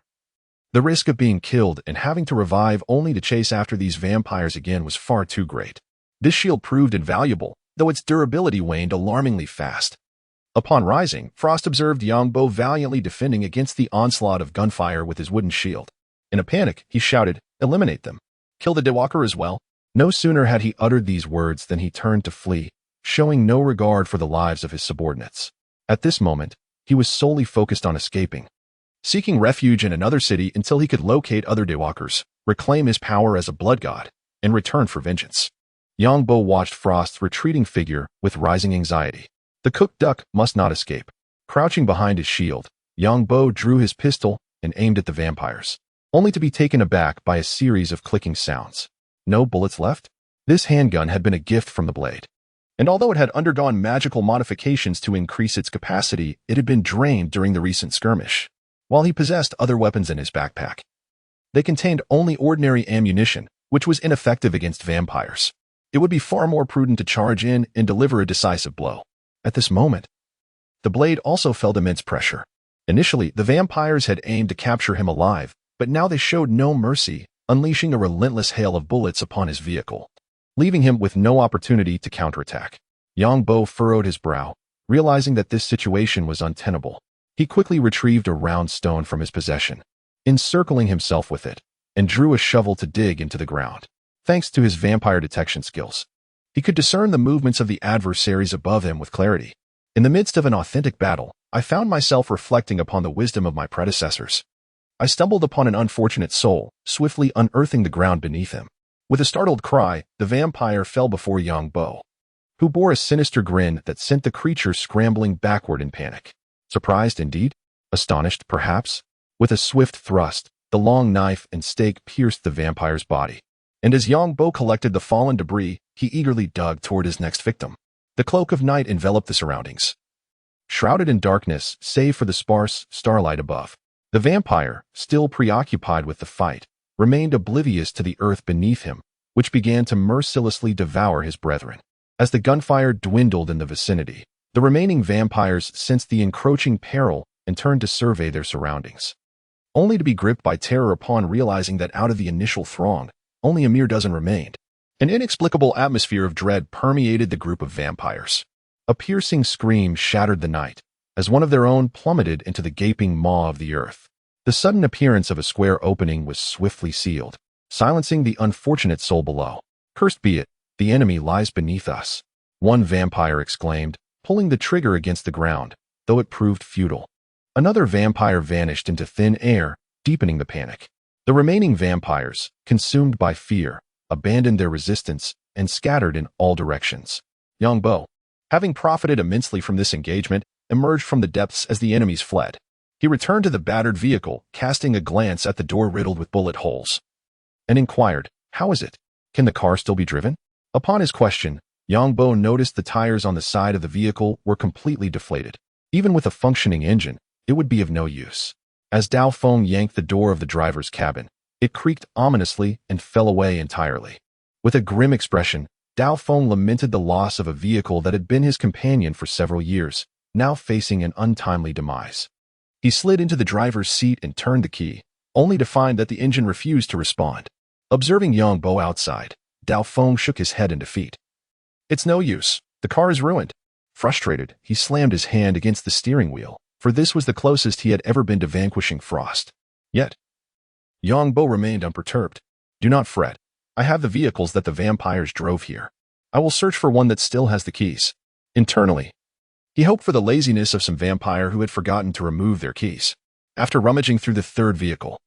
the risk of being killed and having to revive only to chase after these vampires again was far too great. This shield proved invaluable, though its durability waned alarmingly fast. Upon rising, Frost observed Yang Bo valiantly defending against the onslaught of gunfire with his wooden shield. In a panic, he shouted, "Eliminate them. Kill the Daywalker as well." No sooner had he uttered these words than he turned to flee, showing no regard for the lives of his subordinates. At this moment, he was solely focused on escaping, seeking refuge in another city until he could locate other Daywalkers, reclaim his power as a blood god, and return for vengeance. Yang Bo watched Frost's retreating figure with rising anxiety. The cooked duck must not escape. Crouching behind his shield, Yang Bo drew his pistol and aimed at the vampires, only to be taken aback by a series of clicking sounds. No bullets left? This handgun had been a gift from the blade, and although it had undergone magical modifications to increase its capacity, it had been drained during the recent skirmish. While he possessed other weapons in his backpack, they contained only ordinary ammunition, which was ineffective against vampires. It would be far more prudent to charge in and deliver a decisive blow. At this moment, the blade also felt immense pressure. Initially, the vampires had aimed to capture him alive, but now they showed no mercy, unleashing a relentless hail of bullets upon his vehicle, leaving him with no opportunity to counterattack. Yang Bo furrowed his brow, realizing that this situation was untenable. He quickly retrieved a round stone from his possession, encircling himself with it, and drew a shovel to dig into the ground. Thanks to his vampire detection skills, he could discern the movements of the adversaries above him with clarity. In the midst of an authentic battle, I found myself reflecting upon the wisdom of my predecessors. I stumbled upon an unfortunate soul, swiftly unearthing the ground beneath him. With a startled cry, the vampire fell before Yang Bo, who bore a sinister grin that sent the creature scrambling backward in panic. Surprised indeed? Astonished, perhaps? With a swift thrust, the long knife and stake pierced the vampire's body, and as Yang Bo collected the fallen debris, he eagerly dug toward his next victim. The cloak of night enveloped the surroundings, shrouded in darkness save for the sparse starlight above. The vampire, still preoccupied with the fight, remained oblivious to the earth beneath him, which began to mercilessly devour his brethren. As the gunfire dwindled in the vicinity, the remaining vampires sensed the encroaching peril and turned to survey their surroundings, only to be gripped by terror upon realizing that out of the initial throng, only a mere dozen remained. An inexplicable atmosphere of dread permeated the group of vampires. A piercing scream shattered the night, as one of their own plummeted into the gaping maw of the earth. The sudden appearance of a square opening was swiftly sealed, silencing the unfortunate soul below. "Cursed be it, the enemy lies beneath us," one vampire exclaimed, pulling the trigger against the ground, though it proved futile. Another vampire vanished into thin air, deepening the panic. The remaining vampires, consumed by fear, abandoned their resistance and scattered in all directions. Yang Bo, having profited immensely from this engagement, emerged from the depths as the enemies fled. He returned to the battered vehicle, casting a glance at the door riddled with bullet holes, and inquired, "How is it? Can the car still be driven?" Upon his question, Yang Bo noticed the tires on the side of the vehicle were completely deflated. Even with a functioning engine, it would be of no use. As Dao Feng yanked the door of the driver's cabin, it creaked ominously and fell away entirely. With a grim expression, Dao Feng lamented the loss of a vehicle that had been his companion for several years, now facing an untimely demise. He slid into the driver's seat and turned the key, only to find that the engine refused to respond. Observing Yang Bo outside, Dao Feng shook his head in defeat. "It's no use. The car is ruined." Frustrated, he slammed his hand against the steering wheel, for this was the closest he had ever been to vanquishing Frost. Yet, Yang Bo remained unperturbed. "Do not fret. I have the vehicles that the vampires drove here. I will search for one that still has the keys." Internally, he hoped for the laziness of some vampire who had forgotten to remove their keys. After rummaging through the third vehicle,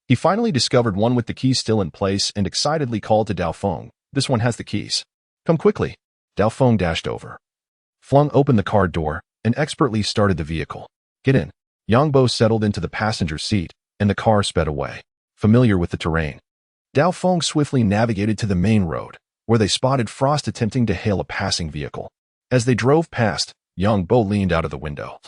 he finally discovered one with the keys still in place and excitedly called to Dao Feng, "This one has the keys. Come quickly." Dao Feng dashed over, flung open the car door, and expertly started the vehicle. "Get in." Yang Bo settled into the passenger seat, and the car sped away. Familiar with the terrain, Dao Feng swiftly navigated to the main road, where they spotted Frost attempting to hail a passing vehicle. As they drove past, Yang Bo leaned out of the window,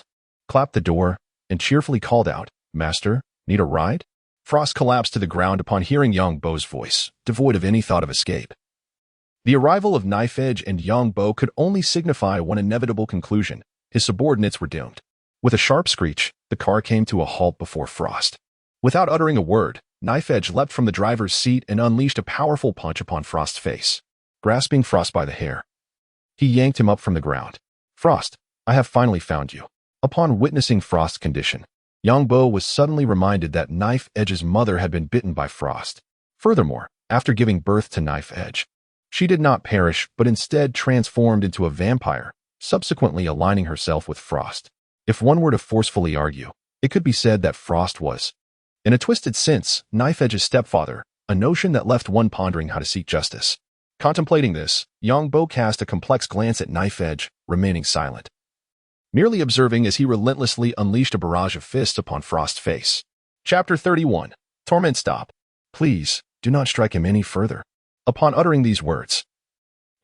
clapped the door, and cheerfully called out, "Master, need a ride?" Frost collapsed to the ground upon hearing Yang Bo's voice, devoid of any thought of escape. The arrival of Knife Edge and Yang Bo could only signify one inevitable conclusion: his subordinates were doomed. With a sharp screech, the car came to a halt before Frost. Without uttering a word, Knife Edge leapt from the driver's seat and unleashed a powerful punch upon Frost's face. Grasping Frost by the hair, he yanked him up from the ground. "Frost, I have finally found you." Upon witnessing Frost's condition, Yang Bo was suddenly reminded that Knife Edge's mother had been bitten by Frost. Furthermore, after giving birth to Knife Edge, she did not perish but instead transformed into a vampire, subsequently aligning herself with Frost. If one were to forcefully argue, it could be said that Frost was, in a twisted sense, Knife Edge's stepfather, a notion that left one pondering how to seek justice. Contemplating this, Yang Bo cast a complex glance at Knife Edge, remaining silent, merely observing as he relentlessly unleashed a barrage of fists upon Frost's face. Chapter 31. Torment Stop. "Please, do not strike him any further." Upon uttering these words,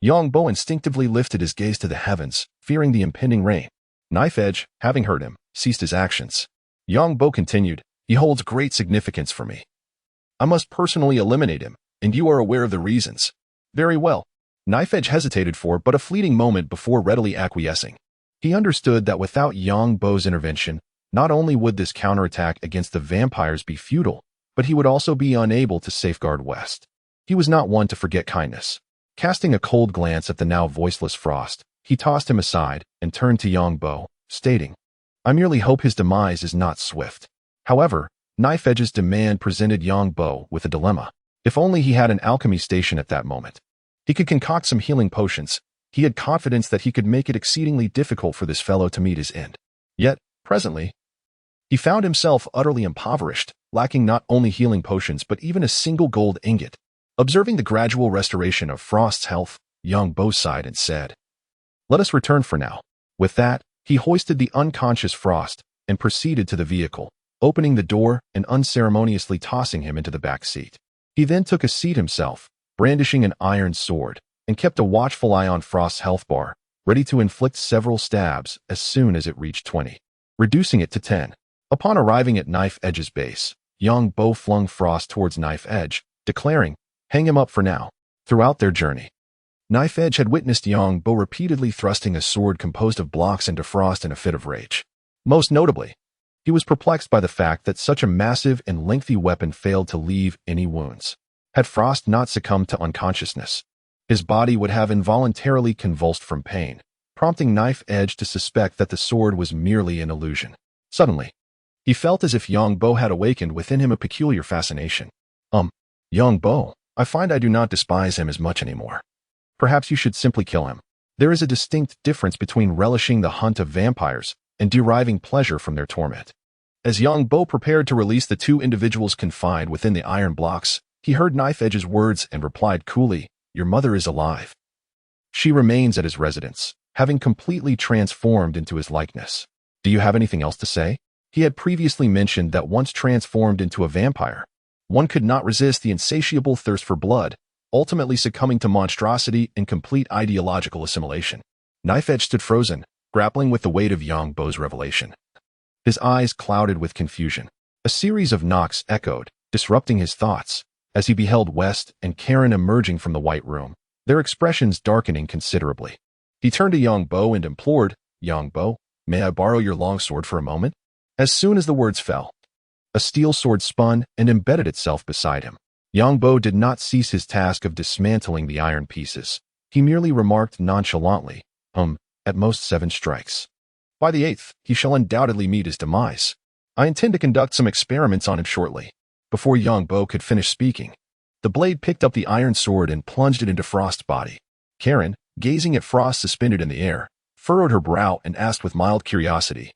Yang Bo instinctively lifted his gaze to the heavens, fearing the impending rain. Knife Edge, having heard him, ceased his actions. Yang Bo continued, "He holds great significance for me. I must personally eliminate him, and you are aware of the reasons." "Very well." Knife Edge hesitated for but a fleeting moment before readily acquiescing. He understood that without Yang Bo's intervention, not only would this counterattack against the vampires be futile, but he would also be unable to safeguard West. He was not one to forget kindness. Casting a cold glance at the now voiceless Frost, he tossed him aside and turned to Yang Bo, stating, "I merely hope his demise is not swift." However, Knife Edge's demand presented Yang Bo with a dilemma. If only he had an alchemy station at that moment. He could concoct some healing potions. He had confidence that he could make it exceedingly difficult for this fellow to meet his end. Yet, presently, he found himself utterly impoverished, lacking not only healing potions but even a single gold ingot. Observing the gradual restoration of Frost's health, Yang Bo sighed and said, "Let us return for now." With that, he hoisted the unconscious Frost and proceeded to the vehicle, opening the door and unceremoniously tossing him into the back seat. He then took a seat himself, brandishing an iron sword, and kept a watchful eye on Frost's health bar, ready to inflict several stabs as soon as it reached 20, reducing it to 10. Upon arriving at Knife Edge's base, Yang Bo flung Frost towards Knife Edge, declaring, "Hang him up for now." Throughout their journey, Knife Edge had witnessed Yang Bo repeatedly thrusting a sword composed of blocks into Frost in a fit of rage. Most notably, he was perplexed by the fact that such a massive and lengthy weapon failed to leave any wounds. Had Frost not succumbed to unconsciousness, his body would have involuntarily convulsed from pain, prompting Knife Edge to suspect that the sword was merely an illusion. Suddenly, he felt as if Yang Bo had awakened within him a peculiar fascination. Yang Bo, I find I do not despise him as much anymore. Perhaps you should simply kill him. There is a distinct difference between relishing the hunt of vampires and deriving pleasure from their torment." As Yang Bo prepared to release the two individuals confined within the iron blocks, he heard Knife Edge's words and replied coolly, "Your mother is alive. She remains at his residence, having completely transformed into his likeness. Do you have anything else to say?" He had previously mentioned that once transformed into a vampire, one could not resist the insatiable thirst for blood, ultimately succumbing to monstrosity and complete ideological assimilation. Knife Edge stood frozen, grappling with the weight of Yang Bo's revelation. His eyes clouded with confusion. A series of knocks echoed, disrupting his thoughts, as he beheld West and Karen emerging from the White Room, their expressions darkening considerably. He turned to Yang Bo and implored, "Yang Bo, may I borrow your longsword for a moment?" As soon as the words fell, a steel sword spun and embedded itself beside him. Yang Bo did not cease his task of dismantling the iron pieces. He merely remarked nonchalantly, at most 7 strikes. By the 8th, he shall undoubtedly meet his demise. I intend to conduct some experiments on him shortly. Before Yang Bo could finish speaking, the blade picked up the iron sword and plunged it into Frost's body. Karen, gazing at Frost suspended in the air, furrowed her brow and asked with mild curiosity,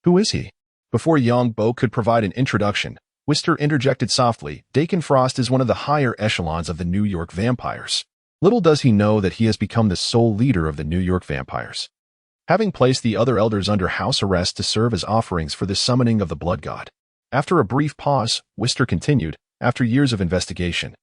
"Who is he?" Before Yang Bo could provide an introduction, Wister interjected softly, "Dakin Frost is one of the higher echelons of the New York vampires. Little does he know that he has become the sole leader of the New York vampires, having placed the other elders under house arrest to serve as offerings for the summoning of the blood god." After a brief pause, Wister continued, "After years of investigation,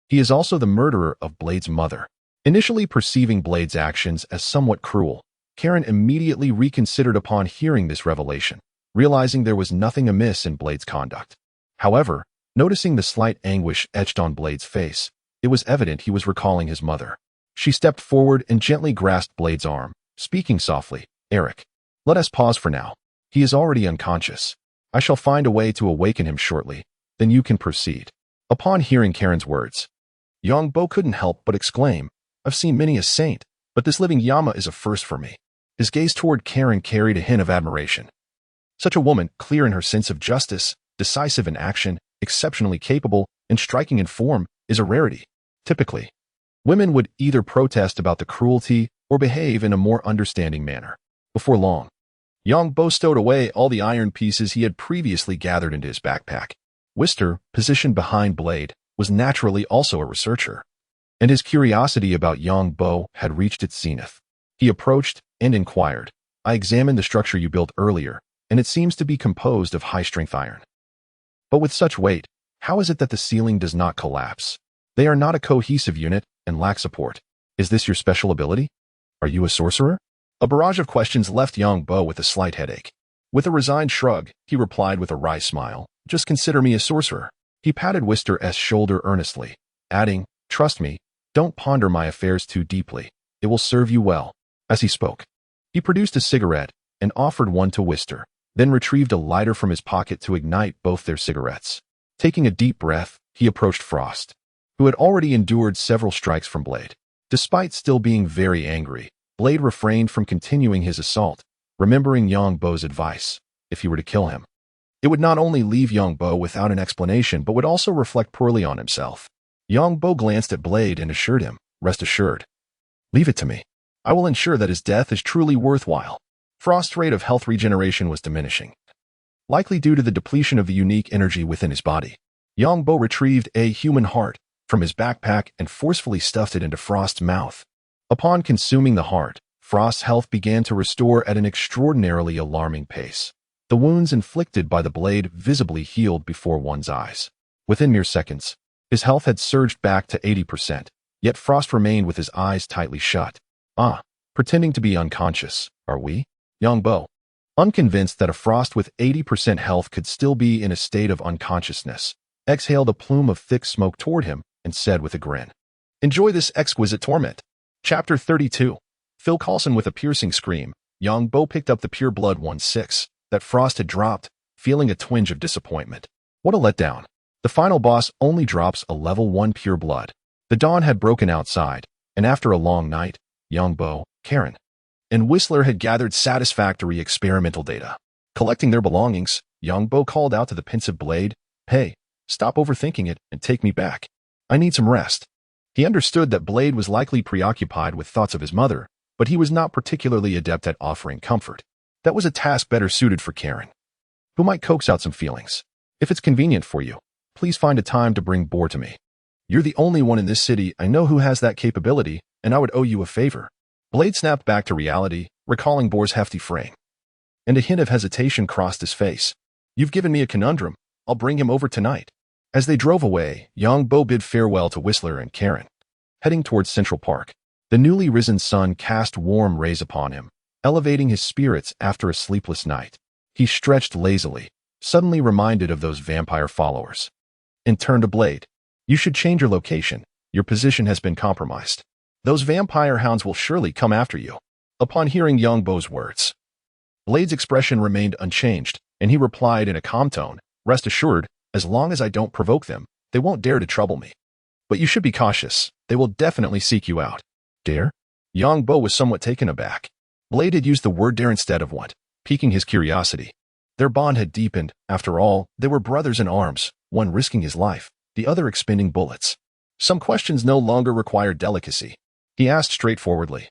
he is also the murderer of Blade's mother." Initially perceiving Blade's actions as somewhat cruel, Karen immediately reconsidered upon hearing this revelation, realizing there was nothing amiss in Blade's conduct. However, noticing the slight anguish etched on Blade's face, it was evident he was recalling his mother. She stepped forward and gently grasped Blade's arm, speaking softly, "Eric, let us pause for now. He is already unconscious. I shall find a way to awaken him shortly, then you can proceed." Upon hearing Karen's words, Yang Bo couldn't help but exclaim, "I've seen many a saint, but this living Yama is a first for me." His gaze toward Karen carried a hint of admiration. Such a woman, clear in her sense of justice, decisive in action, exceptionally capable, and striking in form, is a rarity. Typically, women would either protest about the cruelty or behave in a more understanding manner. Before long, Yang Bo stowed away all the iron pieces he had previously gathered into his backpack. Wister, positioned behind Blade, was naturally also a researcher, and his curiosity about Yang Bo had reached its zenith. He approached and inquired, "I examined the structure you built earlier, and it seems to be composed of high-strength iron. But with such weight, how is it that the ceiling does not collapse? They are not a cohesive unit and lack support. Is this your special ability? Are you a sorcerer?" A barrage of questions left Yang Bo with a slight headache. With a resigned shrug, he replied with a wry smile, "Just consider me a sorcerer." He patted Wister's shoulder earnestly, adding, "Trust me, don't ponder my affairs too deeply. It will serve you well." As he spoke, he produced a cigarette and offered one to Wister, then retrieved a lighter from his pocket to ignite both their cigarettes. Taking a deep breath, he approached Frost, who had already endured several strikes from Blade. Despite still being very angry, Blade refrained from continuing his assault, remembering Yang Bo's advice. If he were to kill him, it would not only leave Yang Bo without an explanation but would also reflect poorly on himself. Yang Bo glanced at Blade and assured him, "Rest assured. Leave it to me. I will ensure that his death is truly worthwhile." Frost's rate of health regeneration was diminishing, likely due to the depletion of the unique energy within his body. Yang Bo retrieved a human heart from his backpack and forcefully stuffed it into Frost's mouth. Upon consuming the heart, Frost's health began to restore at an extraordinarily alarming pace. The wounds inflicted by the blade visibly healed before one's eyes. Within mere seconds, his health had surged back to 80%, yet Frost remained with his eyes tightly shut. Pretending to be unconscious, are we? Yang Bo, unconvinced that a Frost with 80% health could still be in a state of unconsciousness, exhaled a plume of thick smoke toward him and said with a grin, "Enjoy this exquisite torment." Chapter 32. Phil Coulson with a piercing scream, Yang Bo picked up the Pure Blood 1/6 that Frost had dropped, feeling a twinge of disappointment. What a letdown. The final boss only drops a level 1 Pure Blood. The dawn had broken outside, and after a long night, Yang Bo, Karen, and Whistler had gathered satisfactory experimental data. Collecting their belongings, Yang Bo called out to the pensive Blade, "Hey, stop overthinking it and take me back. I need some rest." He understood that Blade was likely preoccupied with thoughts of his mother, but he was not particularly adept at offering comfort. That was a task better suited for Karen, who might coax out some feelings. "If it's convenient for you, please find a time to bring Boar to me. You're the only one in this city I know who has that capability, and I would owe you a favor." Blade snapped back to reality, recalling Boar's hefty frame. and a hint of hesitation crossed his face. "You've given me a conundrum. I'll bring him over tonight." As they drove away, Yang Bo bid farewell to Whistler and Karen. Heading towards Central Park, the newly risen sun cast warm rays upon him, elevating his spirits after a sleepless night. He stretched lazily, suddenly reminded of those vampire followers, and turned to Blade. "You should change your location. Your position has been compromised. Those vampire hounds will surely come after you." Upon hearing Yang Bo's words, Blade's expression remained unchanged, and he replied in a calm tone, "Rest assured, as long as I don't provoke them, they won't dare to trouble me. But you should be cautious. They will definitely seek you out." "Dare?" Yang Bo was somewhat taken aback. Blade had used the word dare instead of want, piquing his curiosity. Their bond had deepened. After all, they were brothers in arms, one risking his life, the other expending bullets. Some questions no longer required delicacy. He asked straightforwardly,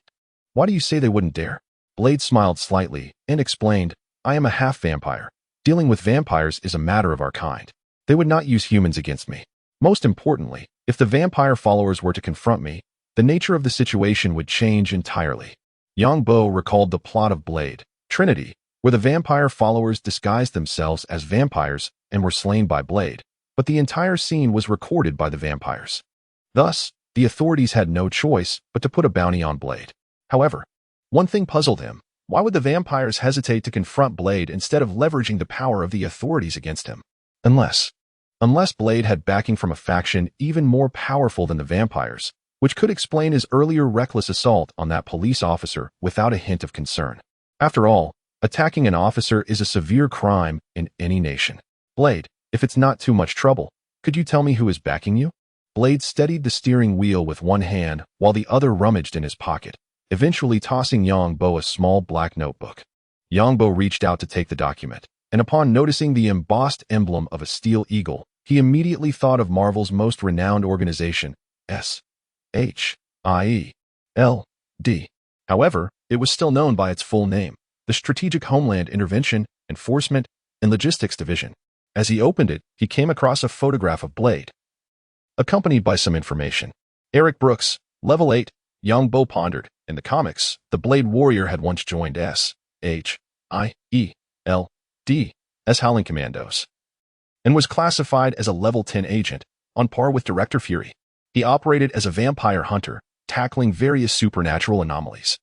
"Why do you say they wouldn't dare?" Blade smiled slightly and explained, "I am a half-vampire. Dealing with vampires is a matter of our kind. They would not use humans against me. Most importantly, if the vampire followers were to confront me, the nature of the situation would change entirely." Yang Bo recalled the plot of Blade, Trinity, where the vampire followers disguised themselves as vampires and were slain by Blade, but the entire scene was recorded by the vampires. Thus, the authorities had no choice but to put a bounty on Blade. However, one thing puzzled him. Why would the vampires hesitate to confront Blade instead of leveraging the power of the authorities against him? Unless Blade had backing from a faction even more powerful than the vampires, which could explain his earlier reckless assault on that police officer without a hint of concern. After all, attacking an officer is a severe crime in any nation. "Blade, if it's not too much trouble, could you tell me who is backing you?" Blade steadied the steering wheel with one hand while the other rummaged in his pocket, eventually tossing Yang Bo a small black notebook. Yang Bo reached out to take the document, and upon noticing the embossed emblem of a steel eagle, he immediately thought of Marvel's most renowned organization, SHIELD. However, it was still known by its full name, the Strategic Homeland Intervention, Enforcement, and Logistics Division. As he opened it, he came across a photograph of Blade, accompanied by some information. Eric Brooks, Level 8, Yang Bo pondered. In the comics, the Blade Warrior had once joined SHIELD as Howling Commandos, and was classified as a Level 10 agent, on par with Director Fury. He operated as a vampire hunter, tackling various supernatural anomalies,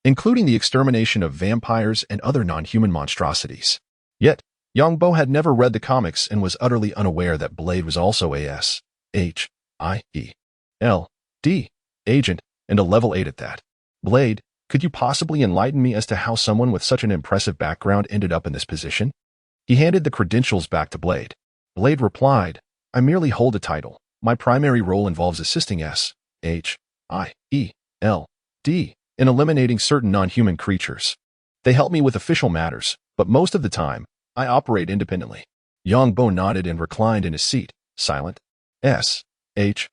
including the extermination of vampires and other non-human monstrosities. Yet, Yang Bo had never read the comics and was utterly unaware that Blade was also a SHIELD agent, and a Level 8 at that. "Blade, could you possibly enlighten me as to how someone with such an impressive background ended up in this position?" He handed the credentials back to Blade. Blade replied, "I merely hold a title. My primary role involves assisting SHIELD in eliminating certain non-human creatures. They help me with official matters, but most of the time, I operate independently." Yang Bo nodded and reclined in his seat, silent. SHIELD.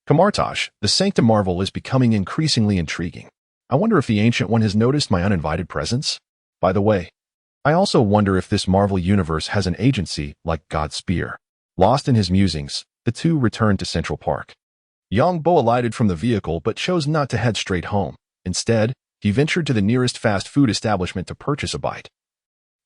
Kamartaj, the Sanctum Marvel is becoming increasingly intriguing. I wonder if the Ancient One has noticed my uninvited presence? By the way, I also wonder if this Marvel universe has an agency like God's Spear. Lost in his musings, the two returned to Central Park. Yang Bo alighted from the vehicle but chose not to head straight home. Instead, he ventured to the nearest fast food establishment to purchase a bite,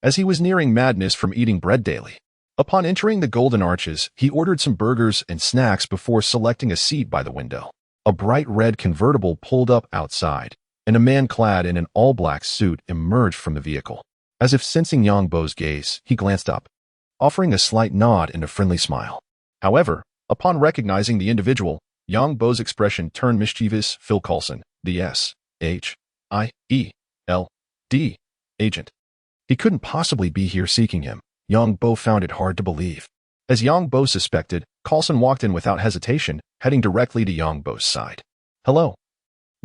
as he was nearing madness from eating bread daily. Upon entering the Golden Arches, he ordered some burgers and snacks before selecting a seat by the window. A bright red convertible pulled up outside, and a man clad in an all-black suit emerged from the vehicle. As if sensing Yang Bo's gaze, he glanced up, offering a slight nod and a friendly smile. However, upon recognizing the individual, Yang Bo's expression turned mischievous. "Phil Coulson, the SHIELD agent. He couldn't possibly be here seeking him." Yang Bo found it hard to believe. As Yang Bo suspected, Coulson walked in without hesitation, heading directly to Yang Bo's side. "Hello.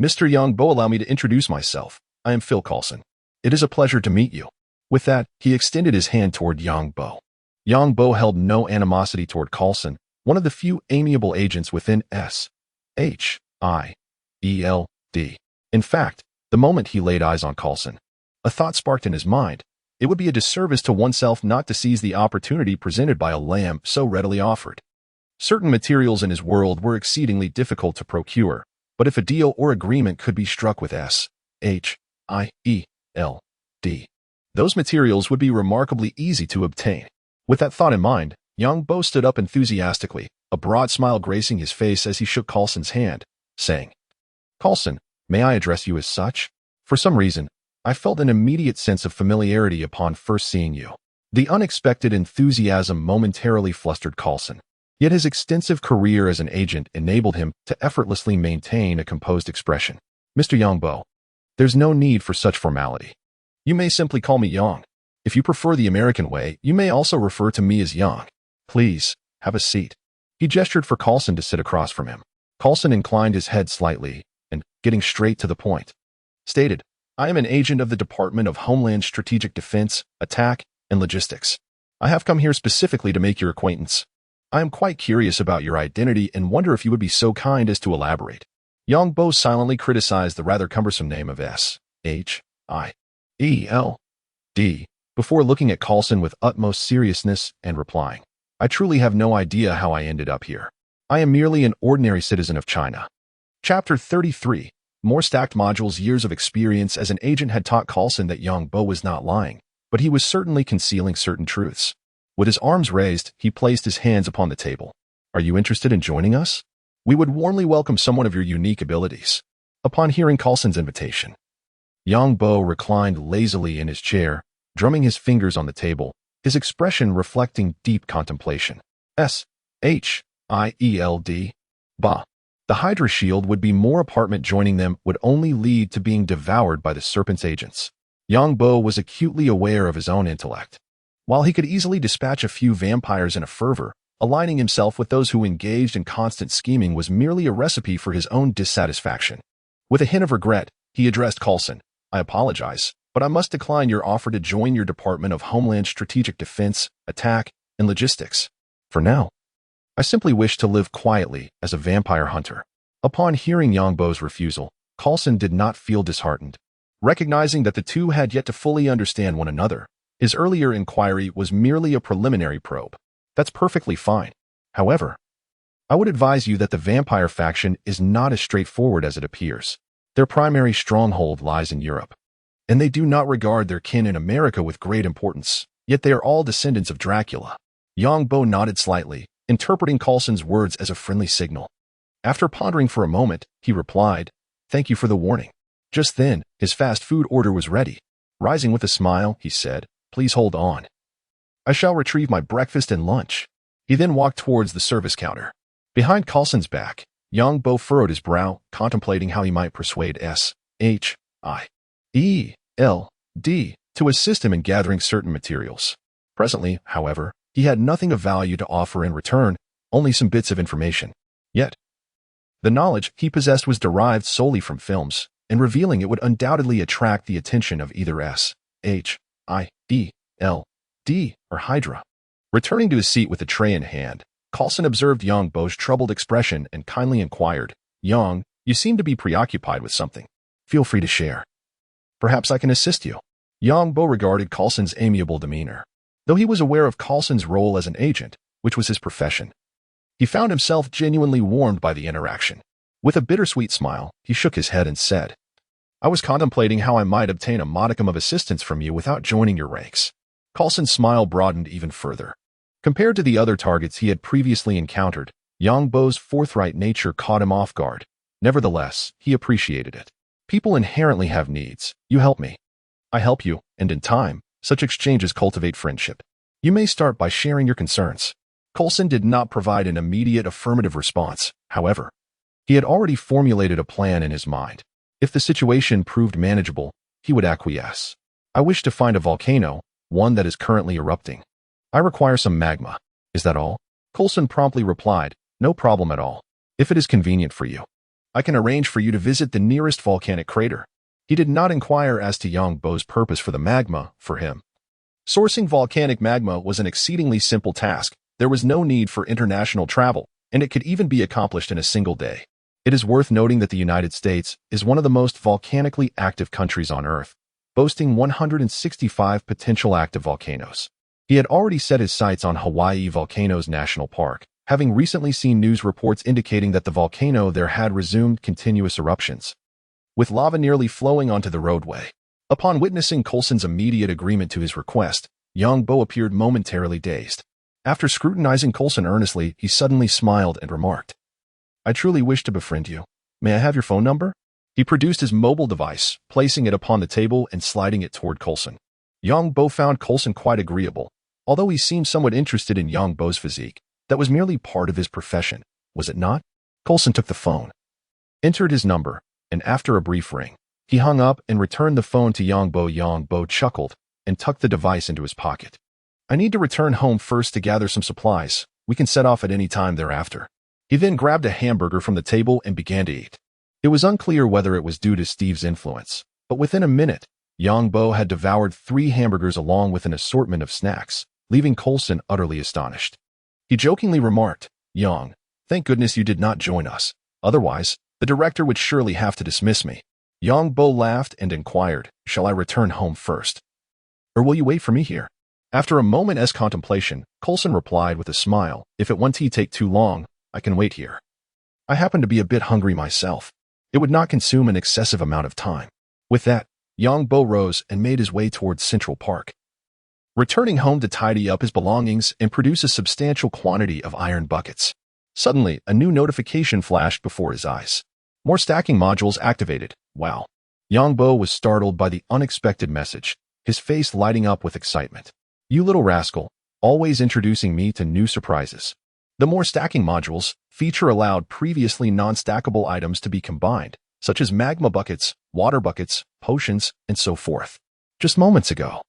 Mr. Yang Bo, allow me to introduce myself. I am Phil Coulson. It is a pleasure to meet you." With that, he extended his hand toward Yang Bo. Yang Bo held no animosity toward Coulson, one of the few amiable agents within SHIELD. In fact, the moment he laid eyes on Coulson, a thought sparked in his mind. It would be a disservice to oneself not to seize the opportunity presented by a lamb so readily offered. Certain materials in his world were exceedingly difficult to procure, but if a deal or agreement could be struck with SHIELD, Those materials would be remarkably easy to obtain. With that thought in mind, Yang Bo stood up enthusiastically, a broad smile gracing his face as he shook Coulson's hand, saying, "Coulson, may I address you as such? For some reason, I felt an immediate sense of familiarity upon first seeing you." The unexpected enthusiasm momentarily flustered Coulson, yet his extensive career as an agent enabled him to effortlessly maintain a composed expression. "Mr. Yang Bo, there's no need for such formality. You may simply call me Yang. If you prefer the American way, you may also refer to me as Yang. Please, have a seat." He gestured for Coulson to sit across from him. Coulson inclined his head slightly and, getting straight to the point, stated, "I am an agent of the Department of Homeland Strategic Defense, Attack, and Logistics. I have come here specifically to make your acquaintance. I am quite curious about your identity and wonder if you would be so kind as to elaborate." Yang Bo silently criticized the rather cumbersome name of S.H.I.E.L.D. before looking at Coulson with utmost seriousness and replying, "I truly have no idea how I ended up here. I am merely an ordinary citizen of China." Chapter 33. More stacked modules. Years of experience as an agent had taught Coulson that Yang Bo was not lying, but he was certainly concealing certain truths. With his arms raised, he placed his hands upon the table. "Are you interested in joining us? We would warmly welcome someone of your unique abilities." Upon hearing Coulson's invitation, Yang Bo reclined lazily in his chair, drumming his fingers on the table, his expression reflecting deep contemplation. S.H.I.E.L.D. Bah. The Hydra shield would be more apartment. Joining them would only lead to being devoured by the Serpent's agents. Yang Bo was acutely aware of his own intellect. While he could easily dispatch a few vampires in a fervor, aligning himself with those who engaged in constant scheming was merely a recipe for his own dissatisfaction. With a hint of regret, he addressed Coulson, "I apologize, but I must decline your offer to join your Department of Homeland Strategic Defense, Attack, and Logistics. For now, I simply wish to live quietly as a vampire hunter." Upon hearing Yang Bo's refusal, Coulson did not feel disheartened. Recognizing that the two had yet to fully understand one another, his earlier inquiry was merely a preliminary probe. "That's perfectly fine. However, I would advise you that the vampire faction is not as straightforward as it appears. Their primary stronghold lies in Europe, and they do not regard their kin in America with great importance, yet they are all descendants of Dracula." Yang Bo nodded slightly, interpreting Coulson's words as a friendly signal. After pondering for a moment, he replied, "Thank you for the warning." Just then, his fast food order was ready. Rising with a smile, he said, "Please hold on. I shall retrieve my breakfast and lunch." He then walked towards the service counter. Behind Coulson's back, Yang Bo furrowed his brow, contemplating how he might persuade S.H.I.E.L.D. to assist him in gathering certain materials. Presently, however, he had nothing of value to offer in return, only some bits of information. Yet, the knowledge he possessed was derived solely from films, and revealing it would undoubtedly attract the attention of either S.H.I.E.L.D. or Hydra. Returning to his seat with the tray in hand, Coulson observed Yang Bo's troubled expression and kindly inquired, "Yang, you seem to be preoccupied with something. Feel free to share. Perhaps I can assist you." Yang Bo regarded Coulson's amiable demeanor. Though he was aware of Coulson's role as an agent, which was his profession, he found himself genuinely warmed by the interaction. With a bittersweet smile, he shook his head and said, "I was contemplating how I might obtain a modicum of assistance from you without joining your ranks." Coulson's smile broadened even further. Compared to the other targets he had previously encountered, Yang Bo's forthright nature caught him off guard. Nevertheless, he appreciated it. "People inherently have needs. You help me. I help you, and in time, such exchanges cultivate friendship. You may start by sharing your concerns." Coulson did not provide an immediate affirmative response, however. He had already formulated a plan in his mind. If the situation proved manageable, he would acquiesce. "I wish to find a volcano, one that is currently erupting. I require some magma. Is that all?" Coulson promptly replied, "No problem at all. If it is convenient for you, I can arrange for you to visit the nearest volcanic crater." He did not inquire as to Yang Bo's purpose for the magma. For him, sourcing volcanic magma was an exceedingly simple task. There was no need for international travel, and it could even be accomplished in a single day. It is worth noting that the United States is one of the most volcanically active countries on Earth, boasting 165 potential active volcanoes. He had already set his sights on Hawaii Volcanoes National Park, having recently seen news reports indicating that the volcano there had resumed continuous eruptions, with lava nearly flowing onto the roadway. Upon witnessing Coulson's immediate agreement to his request, Yang Bo appeared momentarily dazed. After scrutinizing Coulson earnestly, he suddenly smiled and remarked, "I truly wish to befriend you. May I have your phone number?" He produced his mobile device, placing it upon the table and sliding it toward Coulson. Yang Bo found Coulson quite agreeable. Although he seemed somewhat interested in Yang Bo's physique, that was merely part of his profession, was it not? Coulson took the phone, entered his number, and after a brief ring, he hung up and returned the phone to Yang Bo. Yang Bo chuckled and tucked the device into his pocket. "I need to return home first to gather some supplies. We can set off at any time thereafter." He then grabbed a hamburger from the table and began to eat. It was unclear whether it was due to Steve's influence, but within a minute, Yang Bo had devoured 3 hamburgers along with an assortment of snacks, leaving Coulson utterly astonished. He jokingly remarked, "Yang, thank goodness you did not join us. Otherwise, the director would surely have to dismiss me." Yang Bo laughed and inquired, "Shall I return home first? Or will you wait for me here?" After a moment's contemplation, Coulson replied with a smile, "If it won't take too long, I can wait here. I happen to be a bit hungry myself. It would not consume an excessive amount of time." With that, Yang Bo rose and made his way towards Central Park, returning home to tidy up his belongings and produce a substantial quantity of iron buckets. Suddenly, a new notification flashed before his eyes. More stacking modules activated. Wow. Yang Bo was startled by the unexpected message, his face lighting up with excitement. "You little rascal, always introducing me to new surprises." The more stacking modules feature allowed previously non-stackable items to be combined, such as magma buckets, water buckets, potions, and so forth. Just moments ago,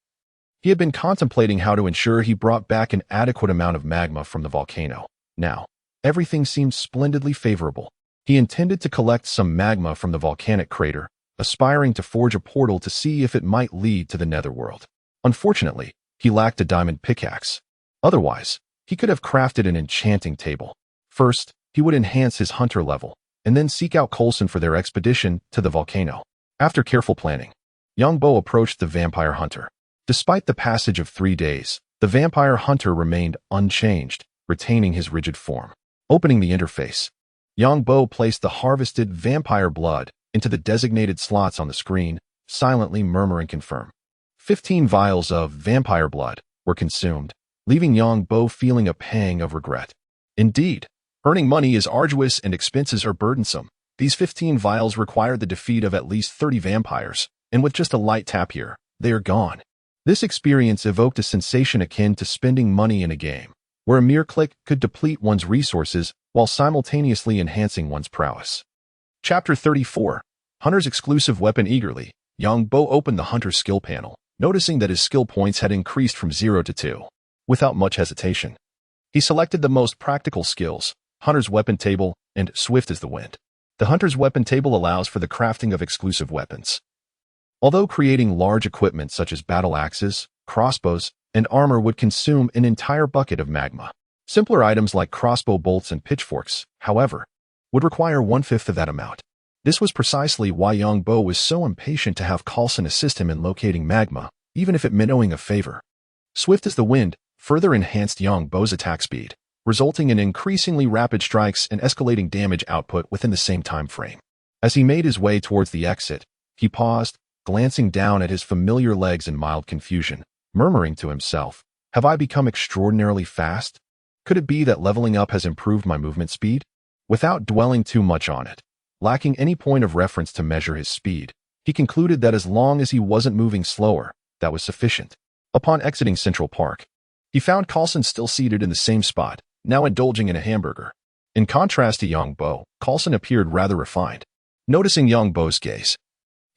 he had been contemplating how to ensure he brought back an adequate amount of magma from the volcano. Now, everything seemed splendidly favorable. He intended to collect some magma from the volcanic crater, aspiring to forge a portal to see if it might lead to the netherworld. Unfortunately, he lacked a diamond pickaxe. Otherwise, he could have crafted an enchanting table. First, he would enhance his hunter level, and then seek out Coulson for their expedition to the volcano. After careful planning, Yang Bo approached the vampire hunter. Despite the passage of 3 days, the vampire hunter remained unchanged, retaining his rigid form. Opening the interface, Yang Bo placed the harvested vampire blood into the designated slots on the screen, silently murmuring confirm. 15 vials of vampire blood were consumed, leaving Yang Bo feeling a pang of regret. Indeed, earning money is arduous and expenses are burdensome. These 15 vials required the defeat of at least 30 vampires, and with just a light tap here, they are gone. This experience evoked a sensation akin to spending money in a game, where a mere click could deplete one's resources while simultaneously enhancing one's prowess. Chapter 34. Hunter's exclusive weapon. Eagerly, Yang Bo opened the hunter's skill panel, noticing that his skill points had increased from 0 to 2. Without much hesitation, he selected the most practical skills, Hunter's Weapon Table and Swift as the Wind. The Hunter's Weapon Table allows for the crafting of exclusive weapons. Although creating large equipment such as battle axes, crossbows, and armor would consume an entire bucket of magma, simpler items like crossbow bolts and pitchforks, however, would require 1/5 of that amount. This was precisely why Yang Bo was so impatient to have Coulson assist him in locating magma, even if it meant owing a favor. Swift as the Wind further enhanced Yang Bo's attack speed, resulting in increasingly rapid strikes and escalating damage output within the same time frame. As he made his way towards the exit, he paused, glancing down at his familiar legs in mild confusion, murmuring to himself, "Have I become extraordinarily fast? Could it be that leveling up has improved my movement speed?" Without dwelling too much on it, lacking any point of reference to measure his speed, he concluded that as long as he wasn't moving slower, that was sufficient. Upon exiting Central Park, he found Coulson still seated in the same spot, now indulging in a hamburger. In contrast to Yang Bo, Coulson appeared rather refined. Noticing Yang Bo's gaze,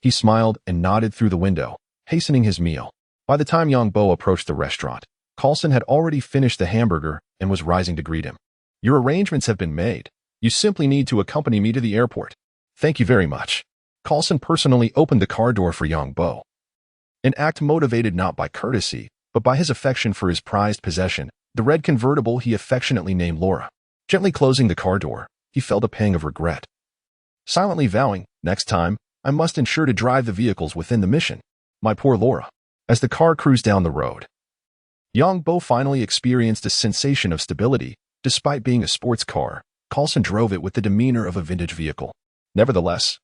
he smiled and nodded through the window, hastening his meal. By the time Yang Bo approached the restaurant, Coulson had already finished the hamburger and was rising to greet him. "Your arrangements have been made. You simply need to accompany me to the airport." "Thank you very much." Coulson personally opened the car door for Yang Bo, an act motivated not by courtesy, but by his affection for his prized possession, the red convertible he affectionately named Laura. Gently closing the car door, he felt a pang of regret, silently vowing, "Next time, I must ensure to drive the vehicles within the mission. My poor Laura." As the car cruised down the road, Yang Bo finally experienced a sensation of stability. Despite being a sports car, Coulson drove it with the demeanor of a vintage vehicle. Nevertheless,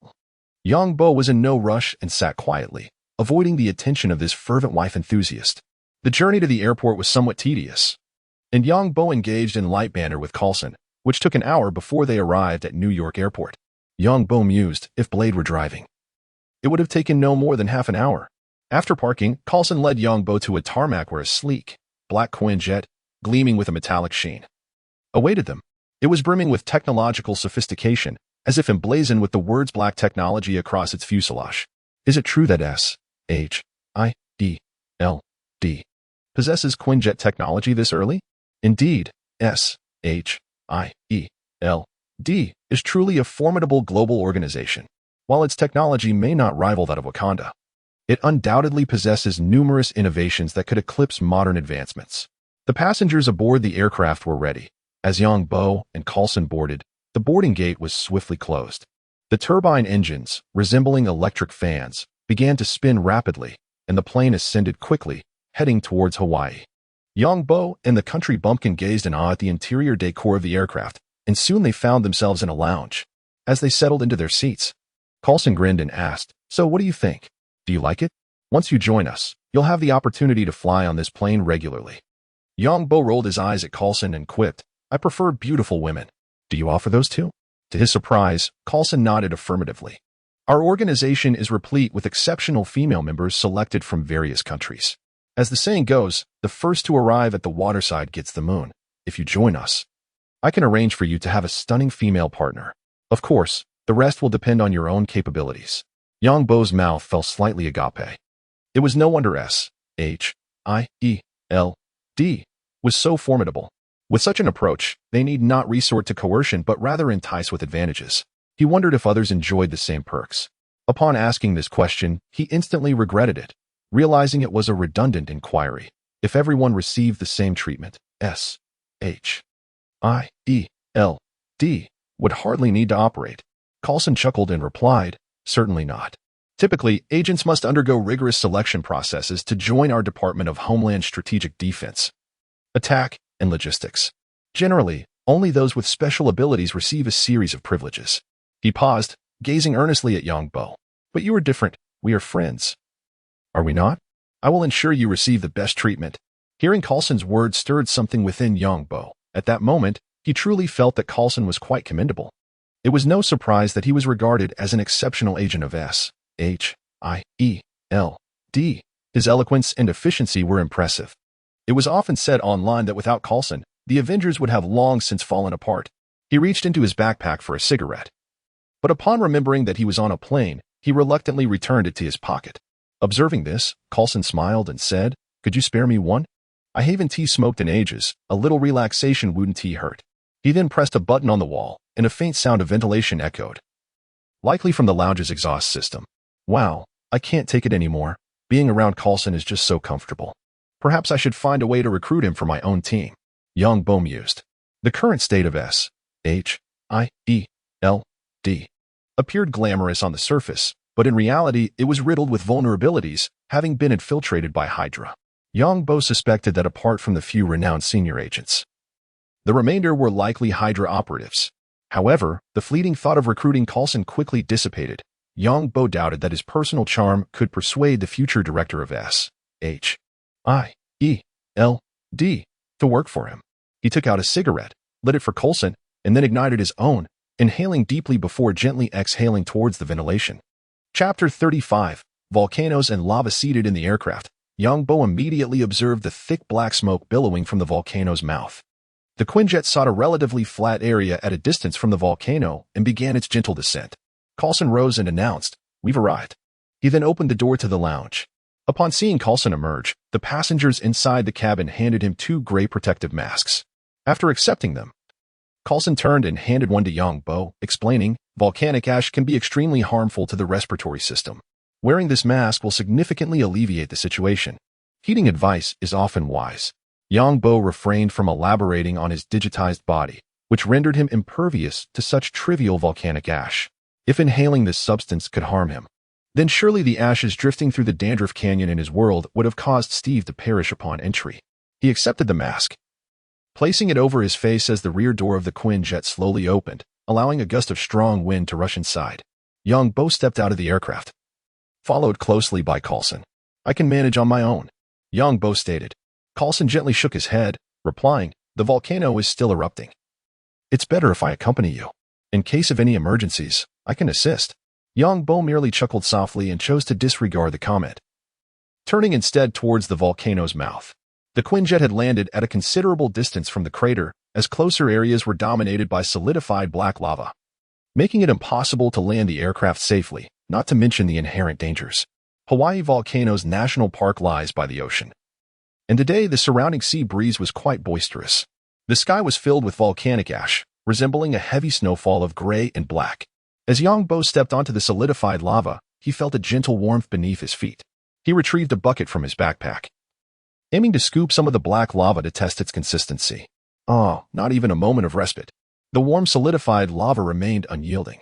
Yang Bo was in no rush and sat quietly, avoiding the attention of this fervent wife enthusiast. The journey to the airport was somewhat tedious, and Yang Bo engaged in light banter with Coulson, which took an hour before they arrived at New York Airport. Yang Bo mused if Blade were driving. It would have taken no more than half an hour. After parking, Coulson led Yang Bo to a tarmac where a sleek, black Quinjet, gleaming with a metallic sheen, awaited them. It was brimming with technological sophistication, as if emblazoned with the words black technology across its fuselage. Is it true that S.H.I.E.L.D. possesses Quinjet technology this early? Indeed, S.H.I.E.L.D. is truly a formidable global organization. While its technology may not rival that of Wakanda, it undoubtedly possesses numerous innovations that could eclipse modern advancements. The passengers aboard the aircraft were ready. As Yang Bo and Coulson boarded, the boarding gate was swiftly closed. The turbine engines, resembling electric fans, began to spin rapidly, and the plane ascended quickly, heading towards Hawaii. Yang Bo and the country bumpkin gazed in awe at the interior decor of the aircraft, and soon they found themselves in a lounge. As they settled into their seats, Coulson grinned and asked, "So what do you think? Do you like it? Once you join us, you'll have the opportunity to fly on this plane regularly." Yang Bo rolled his eyes at Coulson and quipped, "I prefer beautiful women. Do you offer those too?" To his surprise, Coulson nodded affirmatively. "Our organization is replete with exceptional female members selected from various countries. As the saying goes, the first to arrive at the waterside gets the moon. If you join us, I can arrange for you to have a stunning female partner. Of course, the rest will depend on your own capabilities." Yang Bo's mouth fell slightly agape. It was no wonder S.H.I.E.L.D. was so formidable. With such an approach, they need not resort to coercion but rather entice with advantages. He wondered if others enjoyed the same perks. Upon asking this question, he instantly regretted it, realizing it was a redundant inquiry. If everyone received the same treatment, S.H.I.E.L.D. would hardly need to operate. Coulson chuckled and replied, "Certainly not. Typically, agents must undergo rigorous selection processes to join our Department of Homeland Strategic Defense, Attack, and Logistics. Generally, only those with special abilities receive a series of privileges." He paused, gazing earnestly at Yang Bo. "But you are different. We are friends. Are we not? I will ensure you receive the best treatment." Hearing Coulson's words stirred something within Yang Bo. At that moment, he truly felt that Coulson was quite commendable. It was no surprise that he was regarded as an exceptional agent of S.H.I.E.L.D. His eloquence and efficiency were impressive. It was often said online that without Coulson, the Avengers would have long since fallen apart. He reached into his backpack for a cigarette, but upon remembering that he was on a plane, he reluctantly returned it to his pocket. Observing this, Coulson smiled and said, "Could you spare me one? I haven't smoked in ages. A little relaxation wouldn't hurt." He then pressed a button on the wall, and a faint sound of ventilation echoed, likely from the lounge's exhaust system. "Wow, I can't take it anymore. Being around Coulson is just so comfortable. Perhaps I should find a way to recruit him for my own team." Yang Bo mused. The current state of S.H.I.E.L.D. appeared glamorous on the surface, but in reality it was riddled with vulnerabilities, having been infiltrated by Hydra. Yang Bo suspected that apart from the few renowned senior agents, the remainder were likely Hydra operatives. However, the fleeting thought of recruiting Coulson quickly dissipated. Yang Bo doubted that his personal charm could persuade the future director of S.H.I.E.L.D. to work for him. He took out a cigarette, lit it for Coulson, and then ignited his own, inhaling deeply before gently exhaling towards the ventilation. Chapter 35. Volcanoes and lava seated in the aircraft. Yang Bo immediately observed the thick black smoke billowing from the volcano's mouth. The Quinjet sought a relatively flat area at a distance from the volcano and began its gentle descent. Coulson rose and announced, "We've arrived." He then opened the door to the lounge. Upon seeing Coulson emerge, the passengers inside the cabin handed him 2 gray protective masks. After accepting them, Coulson turned and handed one to Yang Bo, explaining, "Volcanic ash can be extremely harmful to the respiratory system. Wearing this mask will significantly alleviate the situation. Heeding advice is often wise." Yang Bo refrained from elaborating on his digitized body, which rendered him impervious to such trivial volcanic ash. If inhaling this substance could harm him, then surely the ashes drifting through the Dandruff Canyon in his world would have caused Steve to perish upon entry. He accepted the mask, placing it over his face as the rear door of the Quinjet slowly opened, allowing a gust of strong wind to rush inside. Yang Bo stepped out of the aircraft. followed closely by Coulson. I can manage on my own, Yang Bo stated. Coulson gently shook his head, replying, the volcano is still erupting. It's better if I accompany you. In case of any emergencies, I can assist. Yang Bo merely chuckled softly and chose to disregard the comment. Turning instead towards the volcano's mouth. The Quinjet had landed at a considerable distance from the crater, as closer areas were dominated by solidified black lava, making it impossible to land the aircraft safely, not to mention the inherent dangers. Hawaii Volcano's national park lies by the ocean, and today the surrounding sea breeze was quite boisterous. The sky was filled with volcanic ash, resembling a heavy snowfall of gray and black. As Yang Bo stepped onto the solidified lava, he felt a gentle warmth beneath his feet. He retrieved a bucket from his backpack, aiming to scoop some of the black lava to test its consistency. Oh, not even a moment of respite. The warm solidified lava remained unyielding,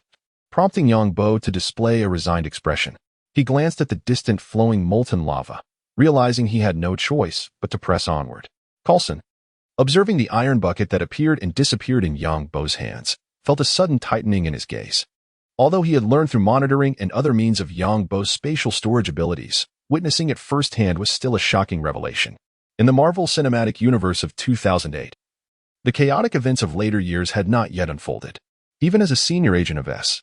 prompting Yang Bo to display a resigned expression. He glanced at the distant flowing molten lava, realizing he had no choice but to press onward. Coulson, observing the iron bucket that appeared and disappeared in Yang Bo's hands, felt a sudden tightening in his gaze. Although he had learned through monitoring and other means of Yang Bo's spatial storage abilities, witnessing it firsthand was still a shocking revelation. In the Marvel Cinematic Universe of 2008, the chaotic events of later years had not yet unfolded. Even as a senior agent of S.H.I.E.L.D.,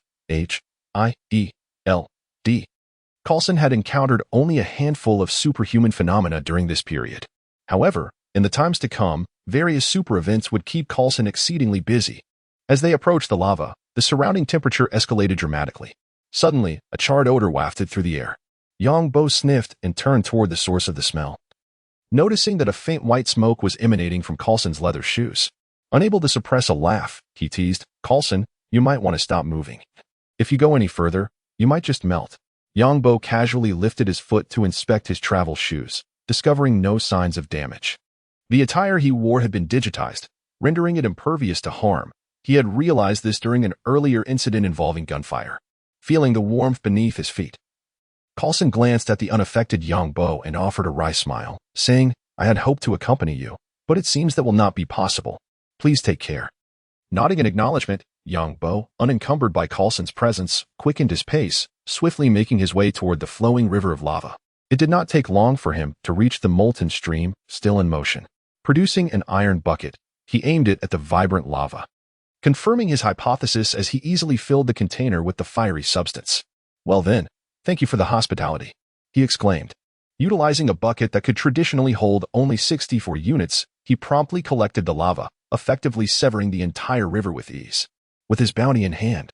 Coulson had encountered only a handful of superhuman phenomena during this period. However, in the times to come, various super events would keep Coulson exceedingly busy. As they approached the lava, the surrounding temperature escalated dramatically. Suddenly, a charred odor wafted through the air. Yang Bo sniffed and turned toward the source of the smell, noticing that a faint white smoke was emanating from Coulson's leather shoes. Unable to suppress a laugh, he teased, Coulson, you might want to stop moving. If you go any further, you might just melt. Yang Bo casually lifted his foot to inspect his travel shoes, discovering no signs of damage. The attire he wore had been digitized, rendering it impervious to harm. He had realized this during an earlier incident involving gunfire. Feeling the warmth beneath his feet, Coulson glanced at the unaffected Yang Bo and offered a wry smile, saying, I had hoped to accompany you, but it seems that will not be possible. Please take care. Nodding in acknowledgement, Yang Bo, unencumbered by Coulson's presence, quickened his pace, swiftly making his way toward the flowing river of lava. It did not take long for him to reach the molten stream, still in motion. Producing an iron bucket, he aimed it at the vibrant lava, confirming his hypothesis as he easily filled the container with the fiery substance. Well then, thank you for the hospitality, he exclaimed. Utilizing a bucket that could traditionally hold only 64 units, he promptly collected the lava, effectively severing the entire river with ease. With his bounty in hand,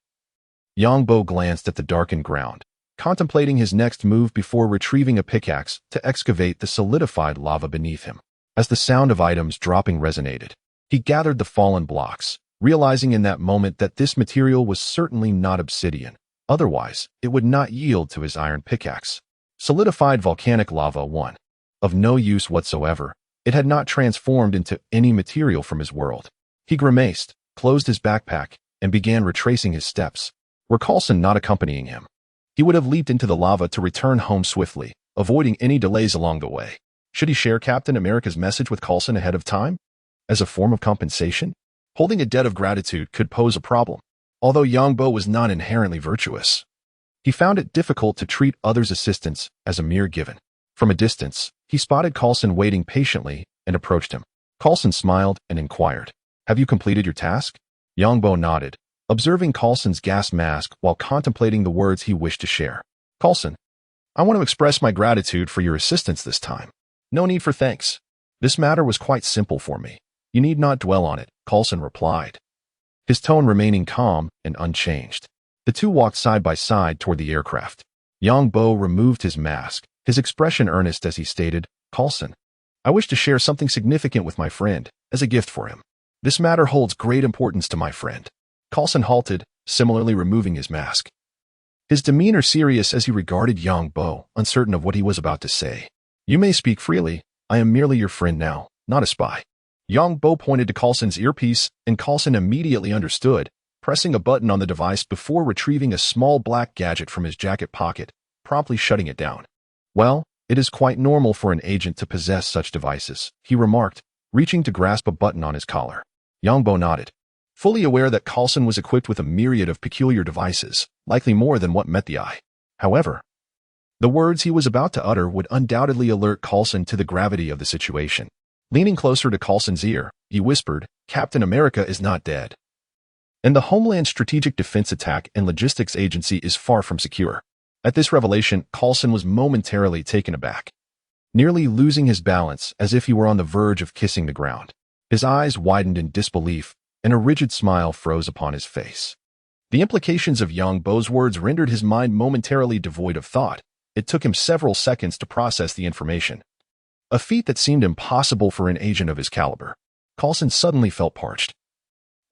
Yang Bo glanced at the darkened ground, contemplating his next move before retrieving a pickaxe to excavate the solidified lava beneath him. As the sound of items dropping resonated, he gathered the fallen blocks, realizing in that moment that this material was certainly not obsidian. Otherwise, it would not yield to his iron pickaxe. Solidified volcanic lava, one. Of no use whatsoever, it had not transformed into any material from his world. He grimaced, closed his backpack, and began retracing his steps. Were Coulson not accompanying him, he would have leaped into the lava to return home swiftly, avoiding any delays along the way. Should he share Captain America's message with Coulson ahead of time? As a form of compensation? Holding a debt of gratitude could pose a problem. Although Yang Bo was not inherently virtuous, he found it difficult to treat others' assistance as a mere given. From a distance, he spotted Coulson waiting patiently and approached him. Coulson smiled and inquired, Have you completed your task? Yang Bo nodded, observing Coulson's gas mask while contemplating the words he wished to share. Coulson, I want to express my gratitude for your assistance this time. No need for thanks. This matter was quite simple for me. You need not dwell on it, Coulson replied, his tone remaining calm and unchanged. The two walked side by side toward the aircraft. Yang Bo removed his mask, his expression earnest as he stated, Coulson, I wish to share something significant with my friend, as a gift for him. This matter holds great importance to my friend. Coulson halted, similarly removing his mask, his demeanor serious as he regarded Yang Bo, uncertain of what he was about to say. You may speak freely. I am merely your friend now, not a spy. Yang Bo pointed to Coulson's earpiece, and Coulson immediately understood, pressing a button on the device before retrieving a small black gadget from his jacket pocket, promptly shutting it down. Well, it is quite normal for an agent to possess such devices, he remarked, reaching to grasp a button on his collar. Yang Bo nodded, fully aware that Coulson was equipped with a myriad of peculiar devices, likely more than what met the eye. However, The words he was about to utter would undoubtedly alert Coulson to the gravity of the situation. Leaning closer to Coulson's ear, he whispered, "Captain America is not dead. And the Homeland Strategic Defense Attack and Logistics Agency is far from secure." At this revelation, Coulson was momentarily taken aback, nearly losing his balance as if he were on the verge of kissing the ground. His eyes widened in disbelief, and a rigid smile froze upon his face. The implications of Yang Bo's words rendered his mind momentarily devoid of thought. It took him several seconds to process the information, a feat that seemed impossible for an agent of his caliber. Coulson suddenly felt parched,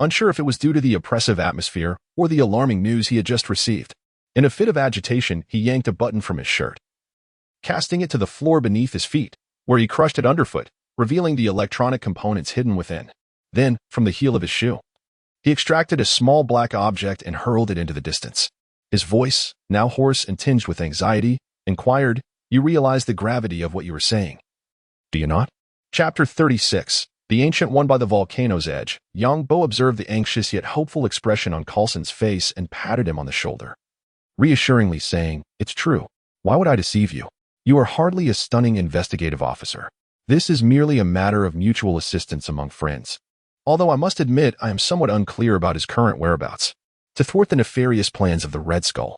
unsure if it was due to the oppressive atmosphere or the alarming news he had just received. In a fit of agitation, he yanked a button from his shirt, casting it to the floor beneath his feet, where he crushed it underfoot, revealing the electronic components hidden within. Then, from the heel of his shoe, he extracted a small black object and hurled it into the distance. His voice, now hoarse and tinged with anxiety, inquired, "You realize the gravity of what you were saying, do you not?" Chapter 36. The Ancient One by the Volcano's Edge. Yang Bo observed the anxious yet hopeful expression on Coulson's face and patted him on the shoulder, reassuringly saying, "It's true. Why would I deceive you? You are hardly a stunning investigative officer. This is merely a matter of mutual assistance among friends. Although I must admit I am somewhat unclear about his current whereabouts." To thwart the nefarious plans of the Red Skull,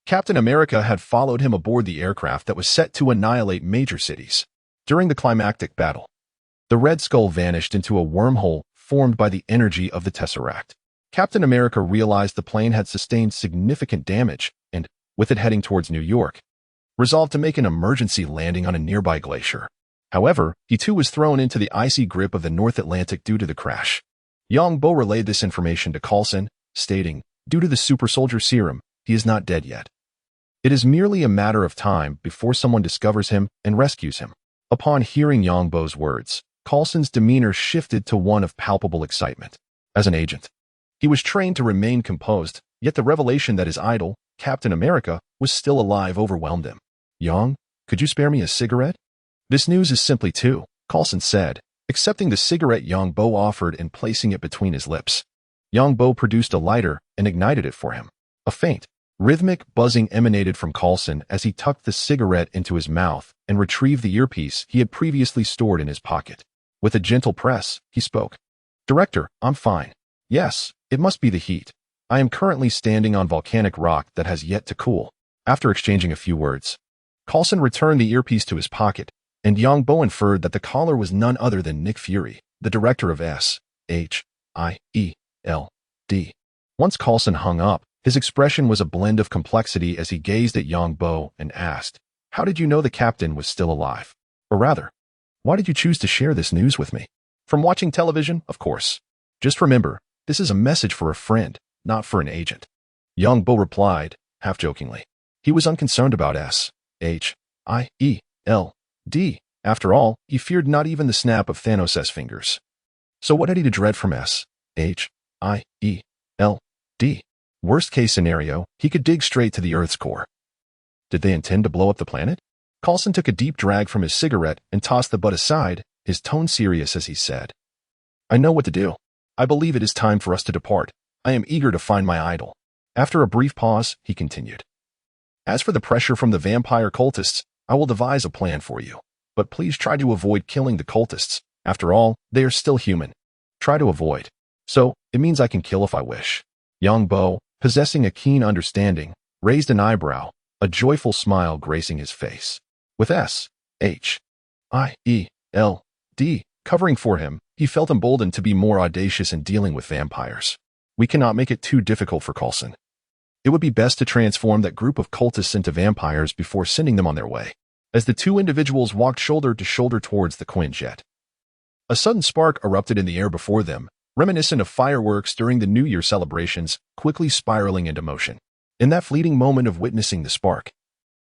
Captain America had followed him aboard the aircraft that was set to annihilate major cities. During the climactic battle, the Red Skull vanished into a wormhole formed by the energy of the Tesseract. Captain America realized the plane had sustained significant damage and, with it heading towards New York, resolved to make an emergency landing on a nearby glacier. However, he too was thrown into the icy grip of the North Atlantic due to the crash. Yang Bo relayed this information to Coulson, stating, "Due to the super soldier serum, he is not dead yet. It is merely a matter of time before someone discovers him and rescues him." Upon hearing Yang Bo's words, Coulson's demeanor shifted to one of palpable excitement. As an agent, he was trained to remain composed, yet the revelation that his idol, Captain America, was still alive overwhelmed him. "Yang, could you spare me a cigarette?" "This news is simply too," Coulson said, accepting the cigarette Yang Bo offered and placing it between his lips. Yang Bo produced a lighter and ignited it for him. A faint, rhythmic buzzing emanated from Coulson as he tucked the cigarette into his mouth and retrieved the earpiece he had previously stored in his pocket. With a gentle press, he spoke. "Director, I'm fine. Yes, it must be the heat. I am currently standing on volcanic rock that has yet to cool." After exchanging a few words, Coulson returned the earpiece to his pocket, and Yang Bo inferred that the caller was none other than Nick Fury, the director of SHIELD. Once Coulson hung up, his expression was a blend of complexity as he gazed at Yang Bo and asked, "How did you know the captain was still alive? Or rather, why did you choose to share this news with me?" "From watching television, of course. Just remember, this is a message for a friend, not for an agent," Yang Bo replied, half-jokingly. He was unconcerned about SHIELD. After all, he feared not even the snap of Thanos' fingers. So what had he to dread from SHIELD? Worst case scenario, he could dig straight to the Earth's core. Did they intend to blow up the planet? Coulson took a deep drag from his cigarette and tossed the butt aside, his tone serious as he said, "I know what to do. I believe it is time for us to depart. I am eager to find my idol." After a brief pause, he continued, "As for the pressure from the vampire cultists, I will devise a plan for you. But please try to avoid killing the cultists. After all, they are still human. Try to avoid. So, it means I can kill if I wish." Yang Bo, possessing a keen understanding, raised an eyebrow, a joyful smile gracing his face. With SHIELD covering for him, he felt emboldened to be more audacious in dealing with vampires. We cannot make it too difficult for Coulson. It would be best to transform that group of cultists into vampires before sending them on their way. As the two individuals walked shoulder to shoulder towards the Quinjet, a sudden spark erupted in the air before them, reminiscent of fireworks during the New Year celebrations, quickly spiraling into motion. In that fleeting moment of witnessing the spark,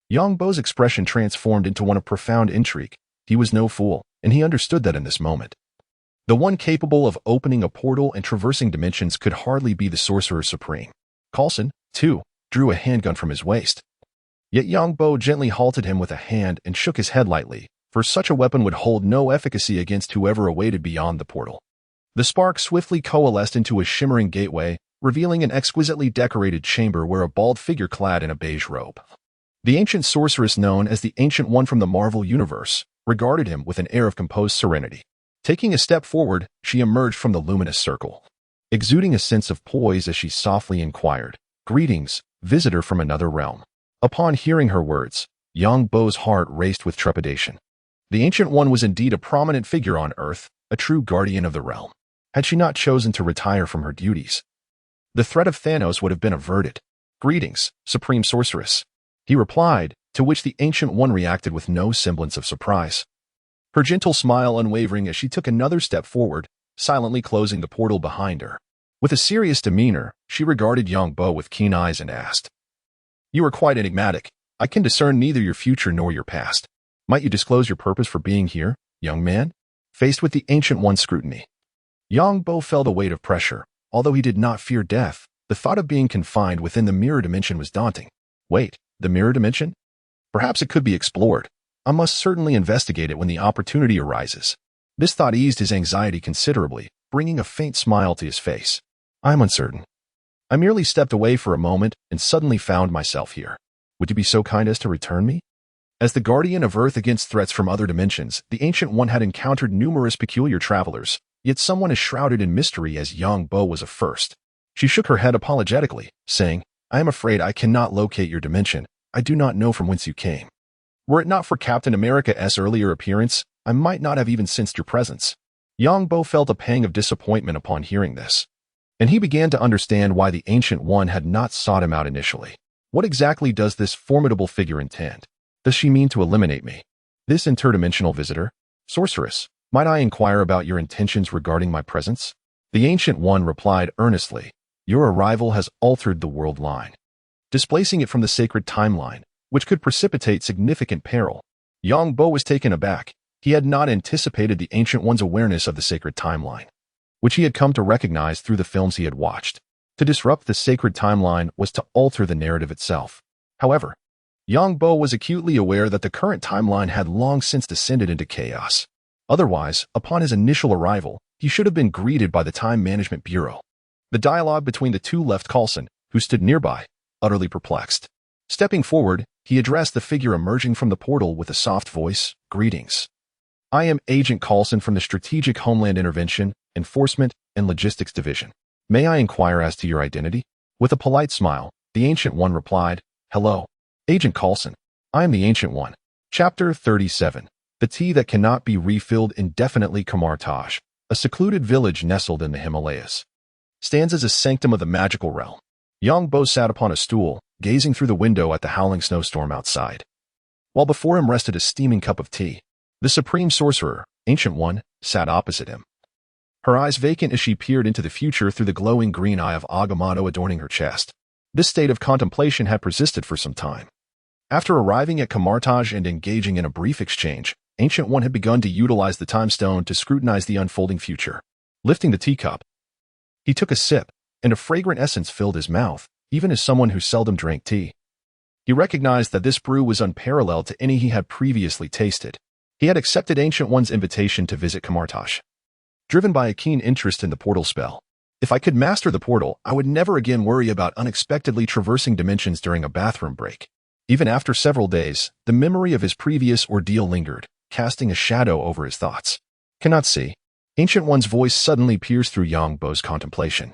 Yang Bo's expression transformed into one of profound intrigue. He was no fool, and he understood that in this moment, the one capable of opening a portal and traversing dimensions could hardly be the Sorcerer Supreme. Coulson, too, drew a handgun from his waist. Yet Yang Bo gently halted him with a hand and shook his head lightly, for such a weapon would hold no efficacy against whoever awaited beyond the portal. The spark swiftly coalesced into a shimmering gateway, revealing an exquisitely decorated chamber where a bald figure clad in a beige robe The ancient sorceress known as the Ancient One from the Marvel Universe regarded him with an air of composed serenity. Taking a step forward, she emerged from the luminous circle, exuding a sense of poise as she softly inquired, "Greetings, visitor from another realm." Upon hearing her words, Yang Bo's heart raced with trepidation. The Ancient One was indeed a prominent figure on Earth, a true guardian of the realm. Had she not chosen to retire from her duties, the threat of Thanos would have been averted. "Greetings, Supreme Sorceress," he replied, to which the Ancient One reacted with no semblance of surprise. Her gentle smile unwavering as she took another step forward, silently closing the portal behind her. With a serious demeanor, she regarded Yang Bo with keen eyes and asked, "You are quite enigmatic. I can discern neither your future nor your past. Might you disclose your purpose for being here, young man?" Faced with the Ancient One's scrutiny, Yang Bo felt a weight of pressure. Although he did not fear death, the thought of being confined within the mirror dimension was daunting. Wait, the mirror dimension? Perhaps it could be explored. I must certainly investigate it when the opportunity arises. This thought eased his anxiety considerably, bringing a faint smile to his face. "I'm uncertain. I merely stepped away for a moment and suddenly found myself here. Would you be so kind as to return me?" As the guardian of Earth against threats from other dimensions, the Ancient One had encountered numerous peculiar travelers, yet someone as shrouded in mystery as Yang Bo was a first. She shook her head apologetically, saying, "I am afraid I cannot locate your dimension. I do not know from whence you came. Were it not for Captain America's earlier appearance, I might not have even sensed your presence." Yang Bo felt a pang of disappointment upon hearing this, and he began to understand why the Ancient One had not sought him out initially. What exactly does this formidable figure intend? Does she mean to eliminate me? This interdimensional visitor? Sorceress, might I inquire about your intentions regarding my presence? The Ancient One replied earnestly, "Your arrival has altered the world line, displacing it from the sacred timeline, which could precipitate significant peril." Yang Bo was taken aback. He had not anticipated the Ancient One's awareness of the sacred timeline, which he had come to recognize through the films he had watched. To disrupt the sacred timeline was to alter the narrative itself. However, Yang Bo was acutely aware that the current timeline had long since descended into chaos. Otherwise, upon his initial arrival, he should have been greeted by the Time Management Bureau. The dialogue between the two left Coulson, who stood nearby, utterly perplexed. Stepping forward, he addressed the figure emerging from the portal with a soft voice, "Greetings. I am Agent Coulson from the Strategic Homeland Intervention, Enforcement, and Logistics Division. May I inquire as to your identity?" With a polite smile, the Ancient One replied, "Hello, Agent Coulson. I am the Ancient One." Chapter 37. The Tea That Cannot Be Refilled Indefinitely. Kamar-Taj, a secluded village nestled in the Himalayas, stands as a sanctum of the magical realm. Yang Bo sat upon a stool, gazing through the window at the howling snowstorm outside, while before him rested a steaming cup of tea. The Supreme Sorcerer, Ancient One, sat opposite him, her eyes vacant as she peered into the future through the glowing green eye of Agamotto adorning her chest. This state of contemplation had persisted for some time. After arriving at Kamar-Taj and engaging in a brief exchange, Ancient One had begun to utilize the time stone to scrutinize the unfolding future. Lifting the teacup, he took a sip, and a fragrant essence filled his mouth, even as someone who seldom drank tea. He recognized that this brew was unparalleled to any he had previously tasted. He had accepted Ancient One's invitation to visit Kamar-Taj, driven by a keen interest in the portal spell. If I could master the portal, I would never again worry about unexpectedly traversing dimensions during a bathroom break. Even after several days, the memory of his previous ordeal lingered, casting a shadow over his thoughts. "Cannot see." Ancient One's voice suddenly pierced through Yang Bo's contemplation,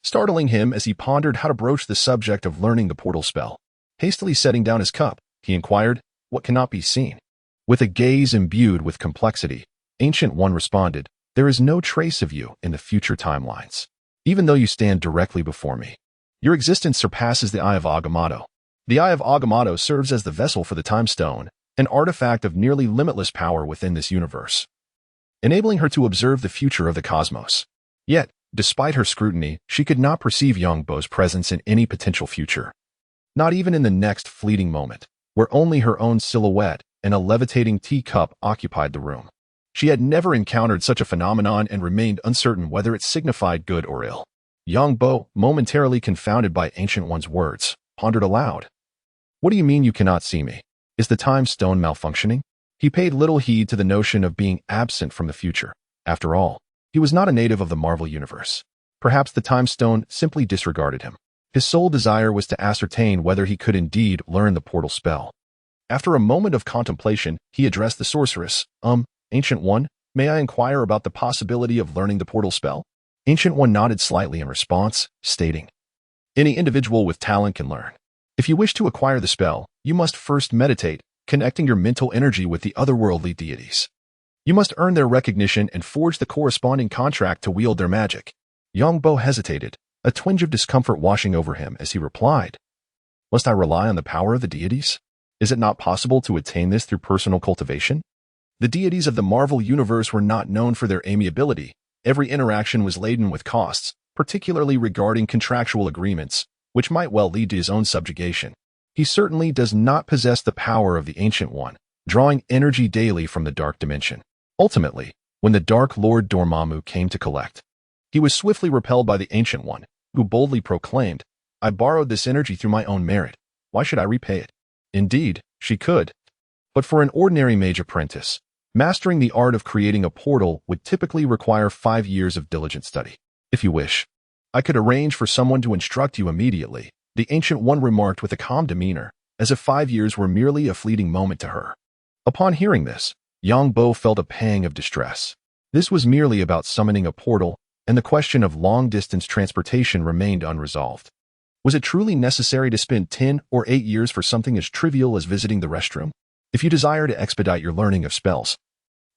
startling him as he pondered how to broach the subject of learning the portal spell. Hastily setting down his cup, he inquired, "What cannot be seen?" With a gaze imbued with complexity, Ancient One responded, "There is no trace of you in the future timelines, even though you stand directly before me. Your existence surpasses the Eye of Agamotto. The Eye of Agamotto serves as the vessel for the Time Stone, an artifact of nearly limitless power within this universe, enabling her to observe the future of the cosmos. Yet, despite her scrutiny, she could not perceive Yang Bo's presence in any potential future, not even in the next fleeting moment, where only her own silhouette and a levitating teacup occupied the room. She had never encountered such a phenomenon and remained uncertain whether it signified good or ill. Yang Bo, momentarily confounded by Ancient One's words, pondered aloud. "What do you mean you cannot see me? Is the time stone malfunctioning?" He paid little heed to the notion of being absent from the future. After all, he was not a native of the Marvel Universe. Perhaps the time stone simply disregarded him. His sole desire was to ascertain whether he could indeed learn the portal spell. After a moment of contemplation, he addressed the sorceress. Ancient One, may I inquire about the possibility of learning the portal spell? Ancient One nodded slightly in response, stating, any individual with talent can learn. If you wish to acquire the spell, you must first meditate, connecting your mental energy with the otherworldly deities. You must earn their recognition and forge the corresponding contract to wield their magic. Yongbo hesitated, a twinge of discomfort washing over him as he replied, must I rely on the power of the deities? Is it not possible to attain this through personal cultivation? The deities of the Marvel Universe were not known for their amiability. Every interaction was laden with costs, particularly regarding contractual agreements, which might well lead to his own subjugation. He certainly does not possess the power of the Ancient One, drawing energy daily from the Dark Dimension. Ultimately, when the Dark Lord Dormammu came to collect, he was swiftly repelled by the Ancient One, who boldly proclaimed, I borrowed this energy through my own merit. Why should I repay it? Indeed, she could. But for an ordinary mage apprentice, mastering the art of creating a portal would typically require 5 years of diligent study. If you wish, I could arrange for someone to instruct you immediately, the Ancient One remarked with a calm demeanor, as if 5 years were merely a fleeting moment to her. Upon hearing this, Yongbo felt a pang of distress. This was merely about summoning a portal, and the question of long-distance transportation remained unresolved. Was it truly necessary to spend 10 or 8 years for something as trivial as visiting the restroom? If you desire to expedite your learning of spells,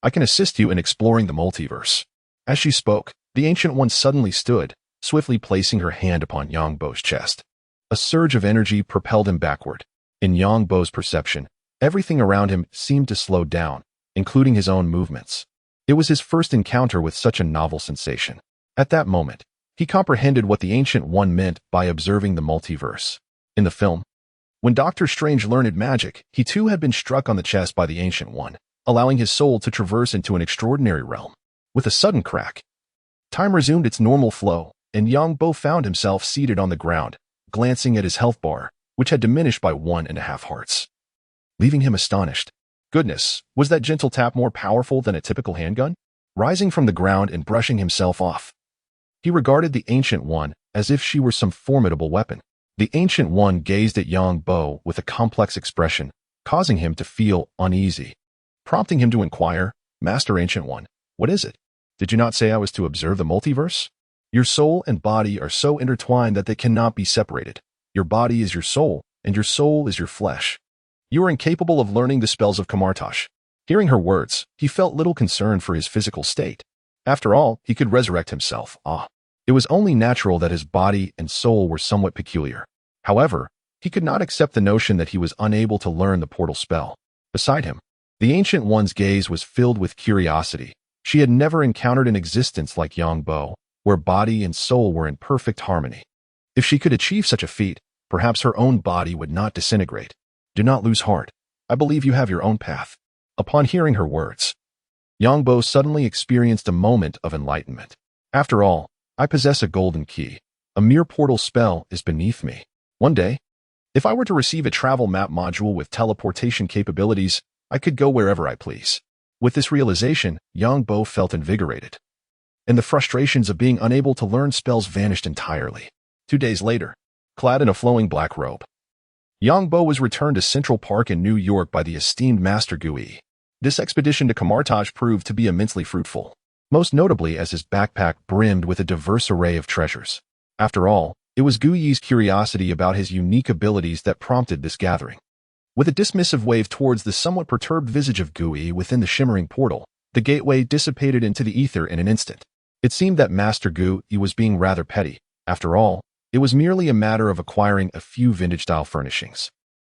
I can assist you in exploring the multiverse. As she spoke, the Ancient One suddenly stood, swiftly placing her hand upon Yongbo's chest. A surge of energy propelled him backward. In Yongbo's perception, everything around him seemed to slow down, including his own movements. It was his first encounter with such a novel sensation. At that moment, he comprehended what the Ancient One meant by observing the multiverse. In the film, when Doctor Strange learned magic, he too had been struck on the chest by the Ancient One, allowing his soul to traverse into an extraordinary realm. With a sudden crack, time resumed its normal flow, and Yongbo found himself seated on the ground, glancing at his health bar, which had diminished by 1.5 hearts, leaving him astonished. Goodness, was that gentle tap more powerful than a typical handgun? Rising from the ground and brushing himself off, he regarded the Ancient One as if she were some formidable weapon. The Ancient One gazed at Yongbo with a complex expression, causing him to feel uneasy, prompting him to inquire, Master Ancient One, what is it? Did you not say I was to observe the multiverse? Your soul and body are so intertwined that they cannot be separated. Your body is your soul, and your soul is your flesh. You are incapable of learning the spells of Kamartash. Hearing her words, he felt little concern for his physical state. After all, he could resurrect himself. It was only natural that his body and soul were somewhat peculiar. However, he could not accept the notion that he was unable to learn the portal spell. Beside him, the Ancient One's gaze was filled with curiosity. She had never encountered an existence like Yongbo, where body and soul were in perfect harmony. If she could achieve such a feat, perhaps her own body would not disintegrate. Do not lose heart. I believe you have your own path. Upon hearing her words, Yongbo suddenly experienced a moment of enlightenment. After all, I possess a golden key. A mere portal spell is beneath me. One day, if I were to receive a travel map module with teleportation capabilities, I could go wherever I please. With this realization, Yongbo felt invigorated, and the frustrations of being unable to learn spells vanished entirely. 2 days later, clad in a flowing black robe, Yongbo was returned to Central Park in New York by the esteemed Master Gui. This expedition to Kamartaj proved to be immensely fruitful, most notably as his backpack brimmed with a diverse array of treasures. After all, it was Gui's curiosity about his unique abilities that prompted this gathering. With a dismissive wave towards the somewhat perturbed visage of Gui within the shimmering portal, the gateway dissipated into the ether in an instant. It seemed that Master Gui was being rather petty. After all, it was merely a matter of acquiring a few vintage-style furnishings.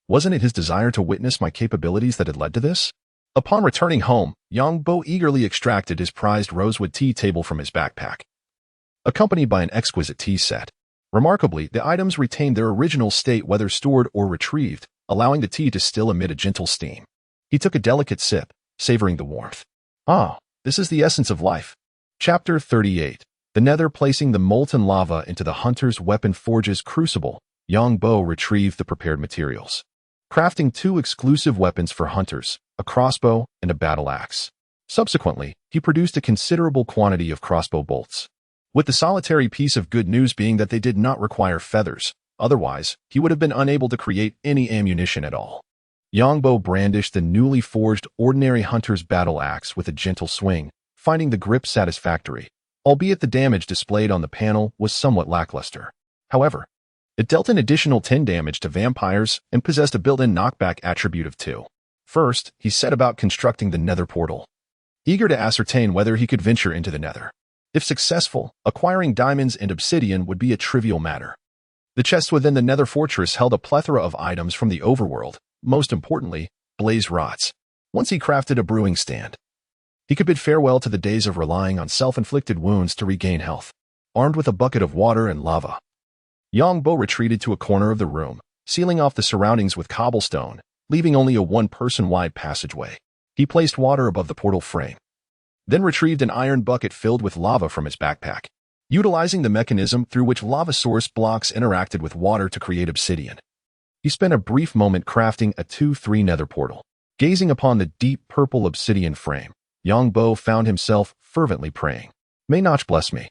Wasn't it his desire to witness my capabilities that had led to this? Upon returning home, Yongbo eagerly extracted his prized rosewood tea table from his backpack, accompanied by an exquisite tea set. Remarkably, the items retained their original state whether stored or retrieved, allowing the tea to still emit a gentle steam. He took a delicate sip, savoring the warmth. This is the essence of life. Chapter 38. The Nether placing the molten lava into the hunter's weapon forge's crucible, Yongbo retrieved the prepared materials, crafting 2 exclusive weapons for hunters, a crossbow and a battle axe. Subsequently, he produced a considerable quantity of crossbow bolts, with the solitary piece of good news being that they did not require feathers, Otherwise, he would have been unable to create any ammunition at all. Yongbo brandished the newly forged ordinary hunter's battle axe with a gentle swing, finding the grip satisfactory, albeit the damage displayed on the panel was somewhat lackluster. However, it dealt an additional 10 damage to vampires and possessed a built-in knockback attribute of 2. First, he set about constructing the nether portal, eager to ascertain whether he could venture into the nether. If successful, acquiring diamonds and obsidian would be a trivial matter. The chests within the nether fortress held a plethora of items from the overworld, most importantly, blaze rods. Once he crafted a brewing stand, he could bid farewell to the days of relying on self-inflicted wounds to regain health. Armed with a bucket of water and lava, Yongbo retreated to a corner of the room, sealing off the surroundings with cobblestone, leaving only a one-person-wide passageway. He placed water above the portal frame, then retrieved an iron bucket filled with lava from his backpack, utilizing the mechanism through which lava source blocks interacted with water to create obsidian. He spent a brief moment crafting a 2-3 nether portal. Gazing upon the deep purple obsidian frame, Yongbo found himself fervently praying, "May Notch bless me.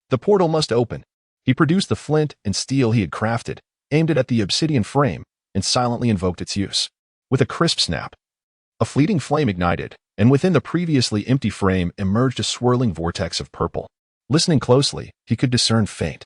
The portal must open." He produced the flint and steel he had crafted, aimed it at the obsidian frame, and silently invoked its use. With a crisp snap, a fleeting flame ignited, and within the previously empty frame emerged a swirling vortex of purple. Listening closely, he could discern faint,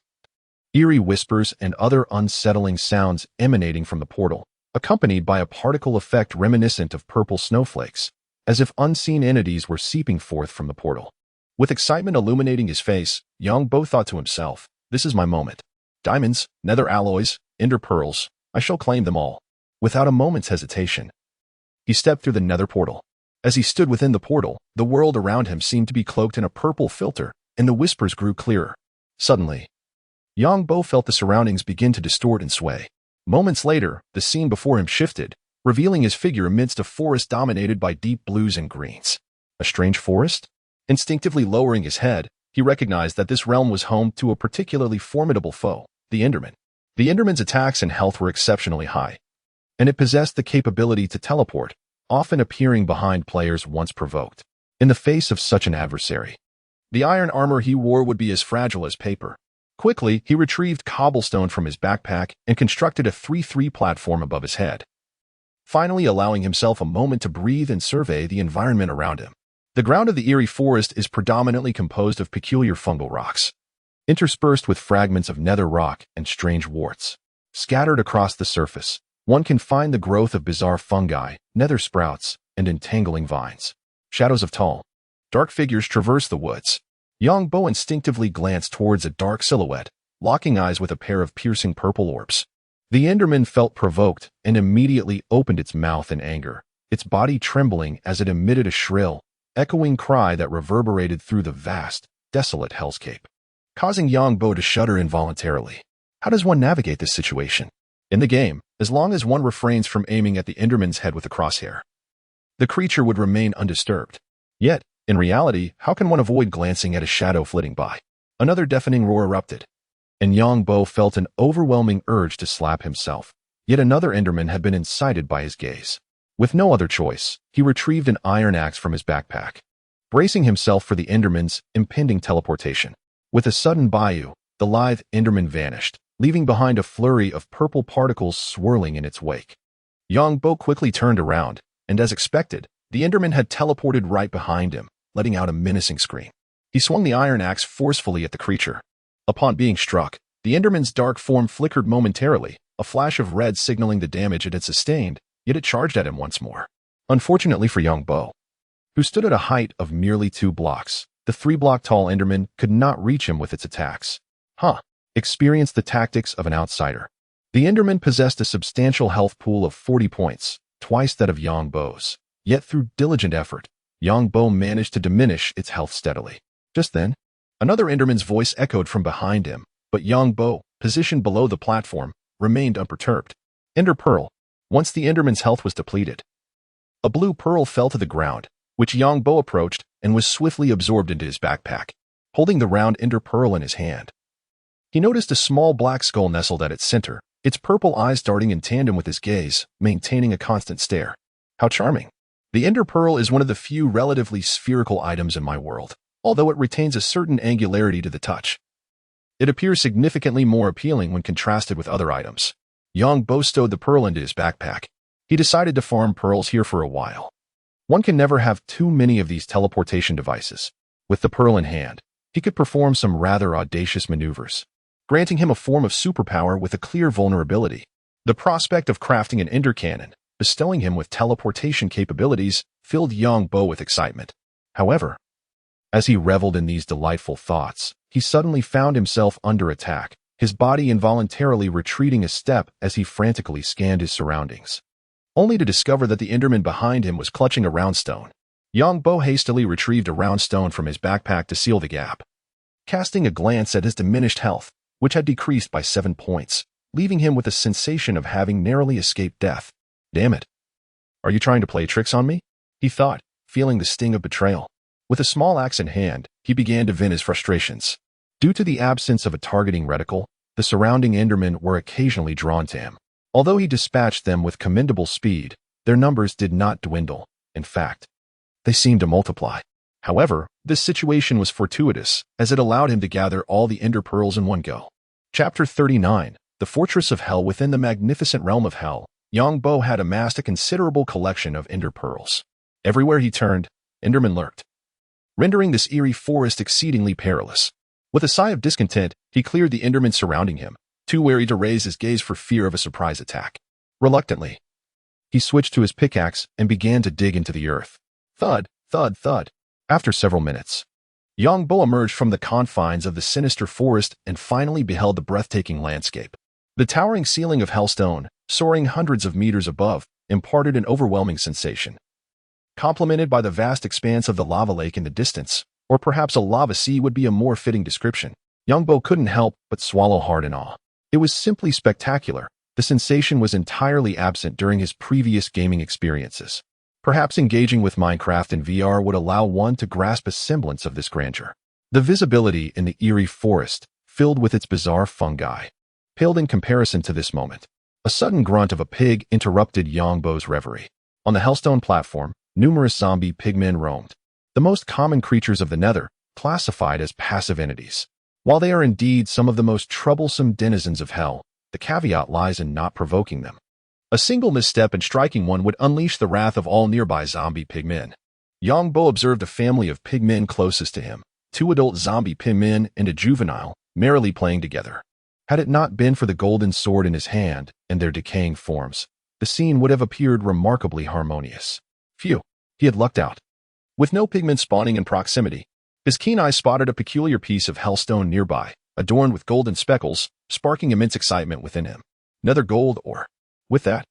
eerie whispers and other unsettling sounds emanating from the portal, accompanied by a particle effect reminiscent of purple snowflakes, as if unseen entities were seeping forth from the portal. With excitement illuminating his face, Yongbo thought to himself, "This is my moment. Diamonds, nether alloys, ender pearls, I shall claim them all." Without a moment's hesitation, he stepped through the nether portal. As he stood within the portal, the world around him seemed to be cloaked in a purple filter, and the whispers grew clearer. Suddenly, Yongbo felt the surroundings begin to distort and sway. Moments later, the scene before him shifted, revealing his figure amidst a forest dominated by deep blues and greens. A strange forest? Instinctively lowering his head, he recognized that this realm was home to a particularly formidable foe, the Enderman. The Enderman's attacks and health were exceptionally high, and it possessed the capability to teleport, often appearing behind players once provoked. In the face of such an adversary, the iron armor he wore would be as fragile as paper. Quickly, he retrieved cobblestone from his backpack and constructed a 3-3 platform above his head, finally allowing himself a moment to breathe and survey the environment around him. The ground of the eerie forest is predominantly composed of peculiar fungal rocks, interspersed with fragments of nether rock and strange warts. Scattered across the surface, one can find the growth of bizarre fungi, nether sprouts, and entangling vines. Shadows of tall, dark figures traverse the woods. Yongbo instinctively glanced towards a dark silhouette, locking eyes with a pair of piercing purple orbs. The Enderman felt provoked and immediately opened its mouth in anger, its body trembling as it emitted a shrill, echoing cry that reverberated through the vast, desolate hellscape, causing Yongbo to shudder involuntarily. How does one navigate this situation? In the game, as long as one refrains from aiming at the Enderman's head with a crosshair, the creature would remain undisturbed. Yet, in reality, how can one avoid glancing at a shadow flitting by? Another deafening roar erupted, and Yongbo felt an overwhelming urge to slap himself. Yet another Enderman had been incited by his gaze. With no other choice, he retrieved an iron axe from his backpack, bracing himself for the Enderman's impending teleportation. With a sudden bayou, the lithe Enderman vanished, leaving behind a flurry of purple particles swirling in its wake. Yongbo quickly turned around, and as expected, the Enderman had teleported right behind him, letting out a menacing scream. He swung the iron axe forcefully at the creature. Upon being struck, the Enderman's dark form flickered momentarily, a flash of red signaling the damage it had sustained, yet it charged at him once more. Unfortunately for Yongbo, who stood at a height of merely 2 blocks, the 3-block-tall Enderman could not reach him with its attacks. Experienced the tactics of an outsider. The Enderman possessed a substantial health pool of 40 points, twice that of Yongbo's. Yet through diligent effort, Yongbo managed to diminish its health steadily. Just then, another Enderman's voice echoed from behind him, but Yongbo, positioned below the platform, remained unperturbed. Ender Pearl. Once the Enderman's health was depleted, a blue pearl fell to the ground, which Yongbo approached and was swiftly absorbed into his backpack. Holding the round Ender Pearl in his hand, he noticed a small black skull nestled at its center, its purple eyes darting in tandem with his gaze, maintaining a constant stare. How charming. The Ender Pearl is one of the few relatively spherical items in my world, although it retains a certain angularity to the touch. It appears significantly more appealing when contrasted with other items. Yang Bo stowed the pearl into his backpack. He decided to farm pearls here for a while. One can never have too many of these teleportation devices. With the pearl in hand, he could perform some rather audacious maneuvers, granting him a form of superpower with a clear vulnerability. The prospect of crafting an ender cannon, bestowing him with teleportation capabilities, filled Yang Bo with excitement. However, as he reveled in these delightful thoughts, he suddenly found himself under attack, his body involuntarily retreating a step as he frantically scanned his surroundings, only to discover that the Enderman behind him was clutching a round stone. Yang Bo hastily retrieved a round stone from his backpack to seal the gap. Casting a glance at his diminished health, which had decreased by 7 points, leaving him with a sensation of having narrowly escaped death. Damn it. Are you trying to play tricks on me? He thought, feeling the sting of betrayal. With a small axe in hand, he began to vent his frustrations. Due to the absence of a targeting reticle, the surrounding Endermen were occasionally drawn to him. Although he dispatched them with commendable speed, their numbers did not dwindle. In fact, they seemed to multiply. However, this situation was fortuitous, as it allowed him to gather all the Ender Pearls in one go. Chapter 39, The Fortress of Hell. Within the magnificent realm of Hell, Yang Bo had amassed a considerable collection of Ender Pearls. Everywhere he turned, Endermen lurked, rendering this eerie forest exceedingly perilous. With a sigh of discontent, he cleared the Endermen surrounding him, too wary to raise his gaze for fear of a surprise attack. Reluctantly, he switched to his pickaxe and began to dig into the earth. Thud, thud, thud. After several minutes, Yang Bo emerged from the confines of the sinister forest and finally beheld the breathtaking landscape. The towering ceiling of Hellstone, soaring hundreds of meters above, imparted an overwhelming sensation. Complemented by the vast expanse of the lava lake in the distance, or perhaps a lava sea would be a more fitting description, Yang Bo couldn't help but swallow hard in awe. It was simply spectacular. The sensation was entirely absent during his previous gaming experiences. Perhaps engaging with Minecraft in VR would allow one to grasp a semblance of this grandeur. The visibility in the eerie forest, filled with its bizarre fungi, paled in comparison to this moment. A sudden grunt of a pig interrupted Yang Bo's reverie. On the Hellstone platform, numerous zombie pigmen roamed, the most common creatures of the Nether, classified as passive entities. While they are indeed some of the most troublesome denizens of Hell, the caveat lies in not provoking them. A single misstep in striking one would unleash the wrath of all nearby zombie pigmen. Yang Bo observed a family of pigmen closest to him, 2 adult zombie pigmen and a juvenile, merrily playing together. Had it not been for the golden sword in his hand and their decaying forms, the scene would have appeared remarkably harmonious. Phew, he had lucked out. With no pigmen spawning in proximity, his keen eye spotted a peculiar piece of Hellstone nearby, adorned with golden speckles, sparking immense excitement within him. Nether gold ore. With that,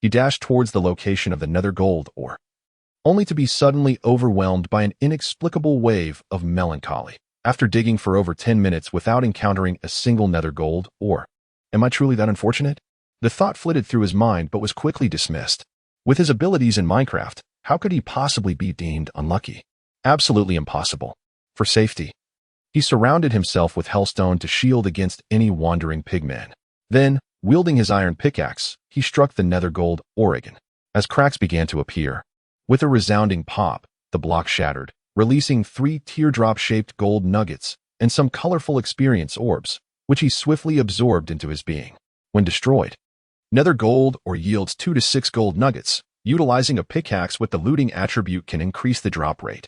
he dashed towards the location of the Nether gold ore, only to be suddenly overwhelmed by an inexplicable wave of melancholy. After digging for over 10 minutes without encountering a single Nether gold ore, am I truly that unfortunate? The thought flitted through his mind but was quickly dismissed. With his abilities in Minecraft, how could he possibly be deemed unlucky? Absolutely impossible. For safety, he surrounded himself with Hellstone to shield against any wandering pigman. Then, wielding his iron pickaxe, he struck the Nether gold ore again. As cracks began to appear, with a resounding pop, the block shattered, releasing 3 teardrop-shaped gold nuggets and some colorful experience orbs, which he swiftly absorbed into his being. When destroyed, Nether gold ore yields 2 to 6 gold nuggets. Utilizing a pickaxe with the looting attribute can increase the drop rate.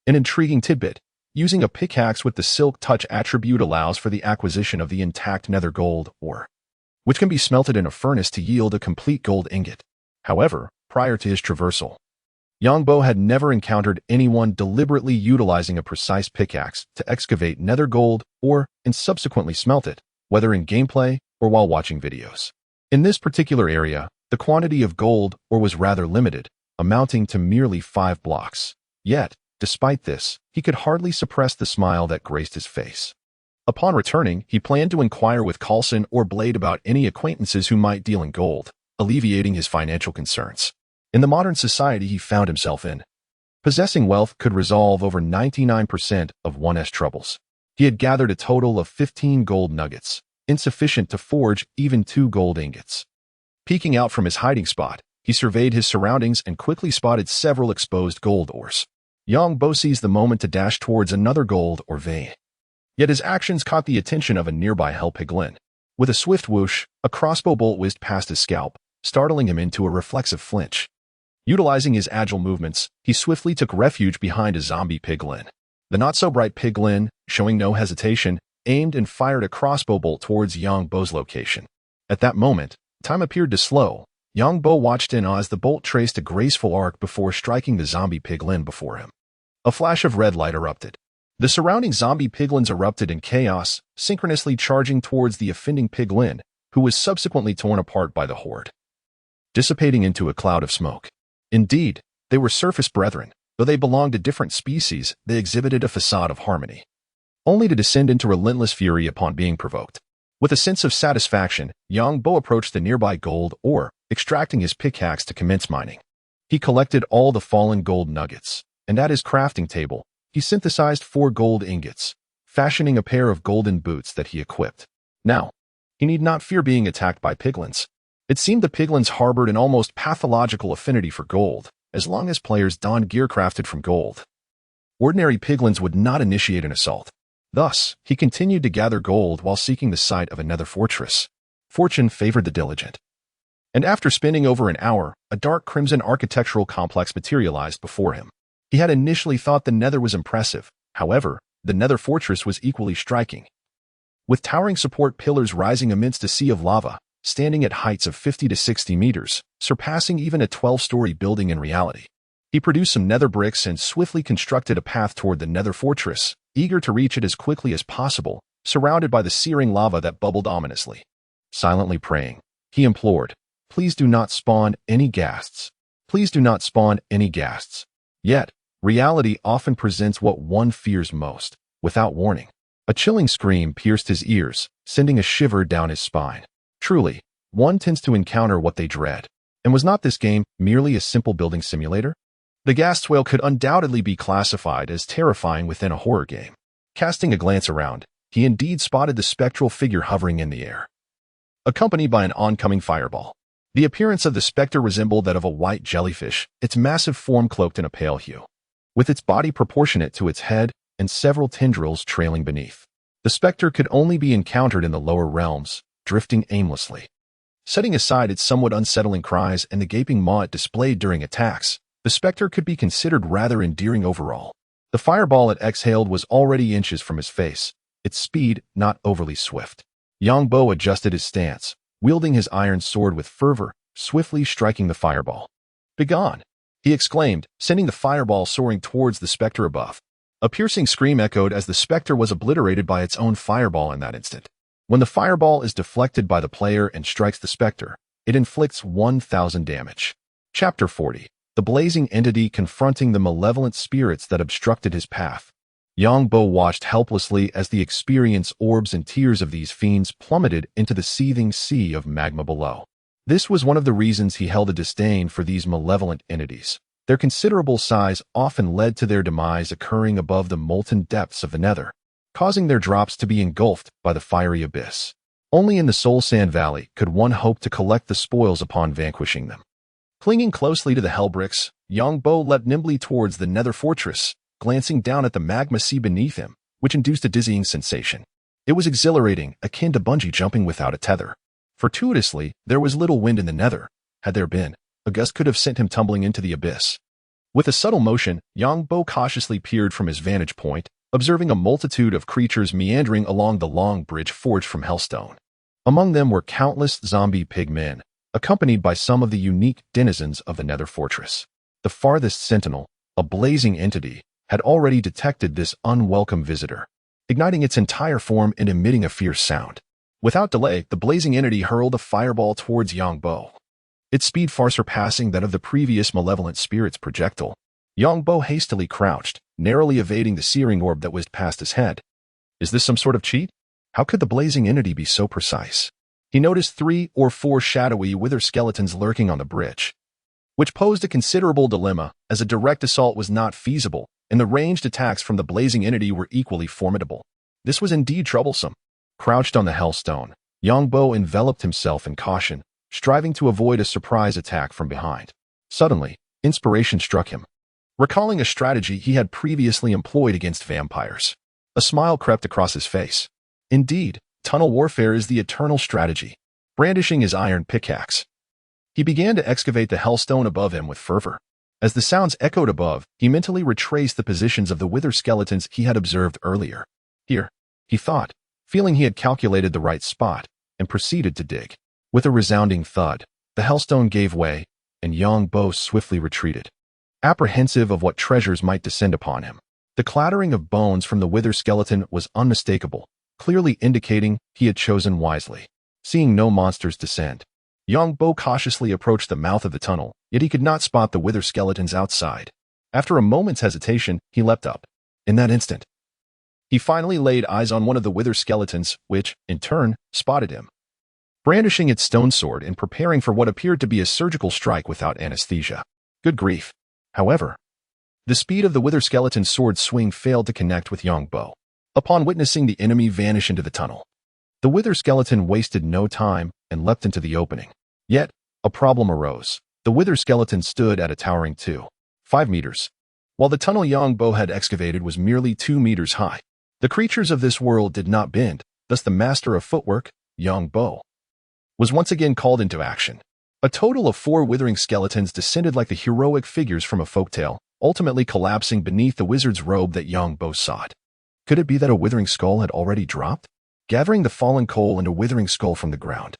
An intriguing tidbit: using a pickaxe with the Silk Touch attribute allows for the acquisition of the intact Nether gold ore, which can be smelted in a furnace to yield a complete gold ingot. However, prior to his traversal, Yang Bo had never encountered anyone deliberately utilizing a precise pickaxe to excavate Nether gold ore and subsequently smelt it, whether in gameplay or while watching videos. In this particular area, the quantity of gold ore was rather limited, amounting to merely 5 blocks. Yet, despite this, he could hardly suppress the smile that graced his face. Upon returning, he planned to inquire with Coulson or Blade about any acquaintances who might deal in gold, alleviating his financial concerns. In the modern society he found himself in, possessing wealth could resolve over 99% of one's troubles. He had gathered a total of 15 gold nuggets, insufficient to forge even 2 gold ingots. Peeking out from his hiding spot, he surveyed his surroundings and quickly spotted several exposed gold ores. Yang Bo seized the moment to dash towards another gold ore vein. Yet his actions caught the attention of a nearby Hell Piglin. With a swift whoosh, a crossbow bolt whizzed past his scalp, startling him into a reflexive flinch. Utilizing his agile movements, he swiftly took refuge behind a zombie piglin. The not-so-bright piglin, showing no hesitation, aimed and fired a crossbow bolt towards Yang Bo's location. At that moment, time appeared to slow. Yang Bo watched in awe as the bolt traced a graceful arc before striking the zombie piglin before him. A flash of red light erupted. The surrounding zombie piglins erupted in chaos, synchronously charging towards the offending piglin, who was subsequently torn apart by the horde, dissipating into a cloud of smoke. Indeed, they were surface brethren. Though they belonged to different species, they exhibited a facade of harmony, only to descend into relentless fury upon being provoked. With a sense of satisfaction, Yang Bo approached the nearby gold ore, extracting his pickaxe to commence mining. He collected all the fallen gold nuggets, and at his crafting table, he synthesized 4 gold ingots, fashioning a pair of golden boots that he equipped. Now, he need not fear being attacked by piglins. It seemed the piglins harbored an almost pathological affinity for gold, as long as players donned gear crafted from gold. Ordinary piglins would not initiate an assault. Thus, he continued to gather gold while seeking the site of another fortress. Fortune favored the diligent. And after spending over an hour, a dark crimson architectural complex materialized before him. He had initially thought the Nether was impressive. However, the Nether fortress was equally striking. With towering support pillars rising amidst a sea of lava, standing at heights of 50 to 60 meters, surpassing even a 12-story building in reality. He produced some nether bricks and swiftly constructed a path toward the Nether fortress, eager to reach it as quickly as possible, surrounded by the searing lava that bubbled ominously. Silently praying, he implored, "Please do not spawn any ghasts. Please do not spawn any ghasts." Yet, reality often presents what one fears most, without warning. A chilling scream pierced his ears, sending a shiver down his spine. Truly, one tends to encounter what they dread. And was not this game merely a simple building simulator? The ghast whale could undoubtedly be classified as terrifying within a horror game. Casting a glance around, he indeed spotted the spectral figure hovering in the air, accompanied by an oncoming fireball. The appearance of the specter resembled that of a white jellyfish, its massive form cloaked in a pale hue, with its body proportionate to its head and several tendrils trailing beneath. The specter could only be encountered in the lower realms, drifting aimlessly. Setting aside its somewhat unsettling cries and the gaping maw it displayed during attacks, the specter could be considered rather endearing overall. The fireball it exhaled was already inches from his face, its speed not overly swift. Yang Bo adjusted his stance, wielding his iron sword with fervor, swiftly striking the fireball. "Begone!" he exclaimed, sending the fireball soaring towards the specter above. A piercing scream echoed as the specter was obliterated by its own fireball in that instant. When the fireball is deflected by the player and strikes the specter, it inflicts 1,000 damage. Chapter 40. The Blazing Entity Confronting the Malevolent Spirits That Obstructed His Path. Yang Bo watched helplessly as the experienced orbs and tears of these fiends plummeted into the seething sea of magma below. This was one of the reasons he held a disdain for these malevolent entities. Their considerable size often led to their demise occurring above the molten depths of the Nether, causing their drops to be engulfed by the fiery abyss. Only in the Soul Sand Valley could one hope to collect the spoils upon vanquishing them. Clinging closely to the hell bricks, Yang Bo leapt nimbly towards the Nether fortress, glancing down at the magma sea beneath him, which induced a dizzying sensation. It was exhilarating, akin to bungee jumping without a tether. Fortuitously, there was little wind in the Nether. Had there been, a gust could have sent him tumbling into the abyss. With a subtle motion, Yang Bo cautiously peered from his vantage point, observing a multitude of creatures meandering along the long bridge forged from hellstone. Among them were countless zombie pigmen, accompanied by some of the unique denizens of the Nether fortress. The farthest sentinel, a blazing entity, had already detected this unwelcome visitor, igniting its entire form and emitting a fierce sound. Without delay, the blazing entity hurled a fireball towards Yang Bo, its speed far surpassing that of the previous malevolent spirit's projectile. Yang Bo hastily crouched, narrowly evading the searing orb that whizzed past his head. Is this some sort of cheat? How could the blazing entity be so precise? He noticed 3 or 4 shadowy wither skeletons lurking on the bridge, which posed a considerable dilemma, as a direct assault was not feasible, and the ranged attacks from the blazing entity were equally formidable. This was indeed troublesome. Crouched on the hellstone, Yang Bo enveloped himself in caution, striving to avoid a surprise attack from behind. Suddenly, inspiration struck him. Recalling a strategy he had previously employed against vampires, A smile crept across his face. Indeed, tunnel warfare is the eternal strategy. Brandishing his iron pickaxe, he began to excavate the hellstone above him with fervor. As the sounds echoed above, he mentally retraced the positions of the wither skeletons he had observed earlier. Here, he thought, feeling he had calculated the right spot, and proceeded to dig. With a resounding thud, the hellstone gave way, and Yang Bo swiftly retreated, apprehensive of what treasures might descend upon him. The clattering of bones from the wither skeleton was unmistakable, clearly indicating he had chosen wisely. Seeing no monsters descend, Yang Bo cautiously approached the mouth of the tunnel, yet he could not spot the wither skeletons outside. After a moment's hesitation, he leapt up. In that instant, he finally laid eyes on one of the wither skeletons, which, in turn, spotted him. Brandishing its stone sword and preparing for what appeared to be a surgical strike without anesthesia. Good grief. However, the speed of the wither skeleton's sword swing failed to connect with Yang Bo. Upon witnessing the enemy vanish into the tunnel, the wither skeleton wasted no time and leapt into the opening. Yet, a problem arose. The wither skeleton stood at a towering 2.5 meters, while the tunnel Yang Bo had excavated was merely 2 meters high. The creatures of this world did not bend, thus the master of footwork, Yang Bo, was once again called into action. A total of 4 withering skeletons descended like the heroic figures from a folktale, ultimately collapsing beneath the wizard's robe that Yang Bo sought. Could it be that a withering skull had already dropped? Gathering the fallen coal and a withering skull from the ground,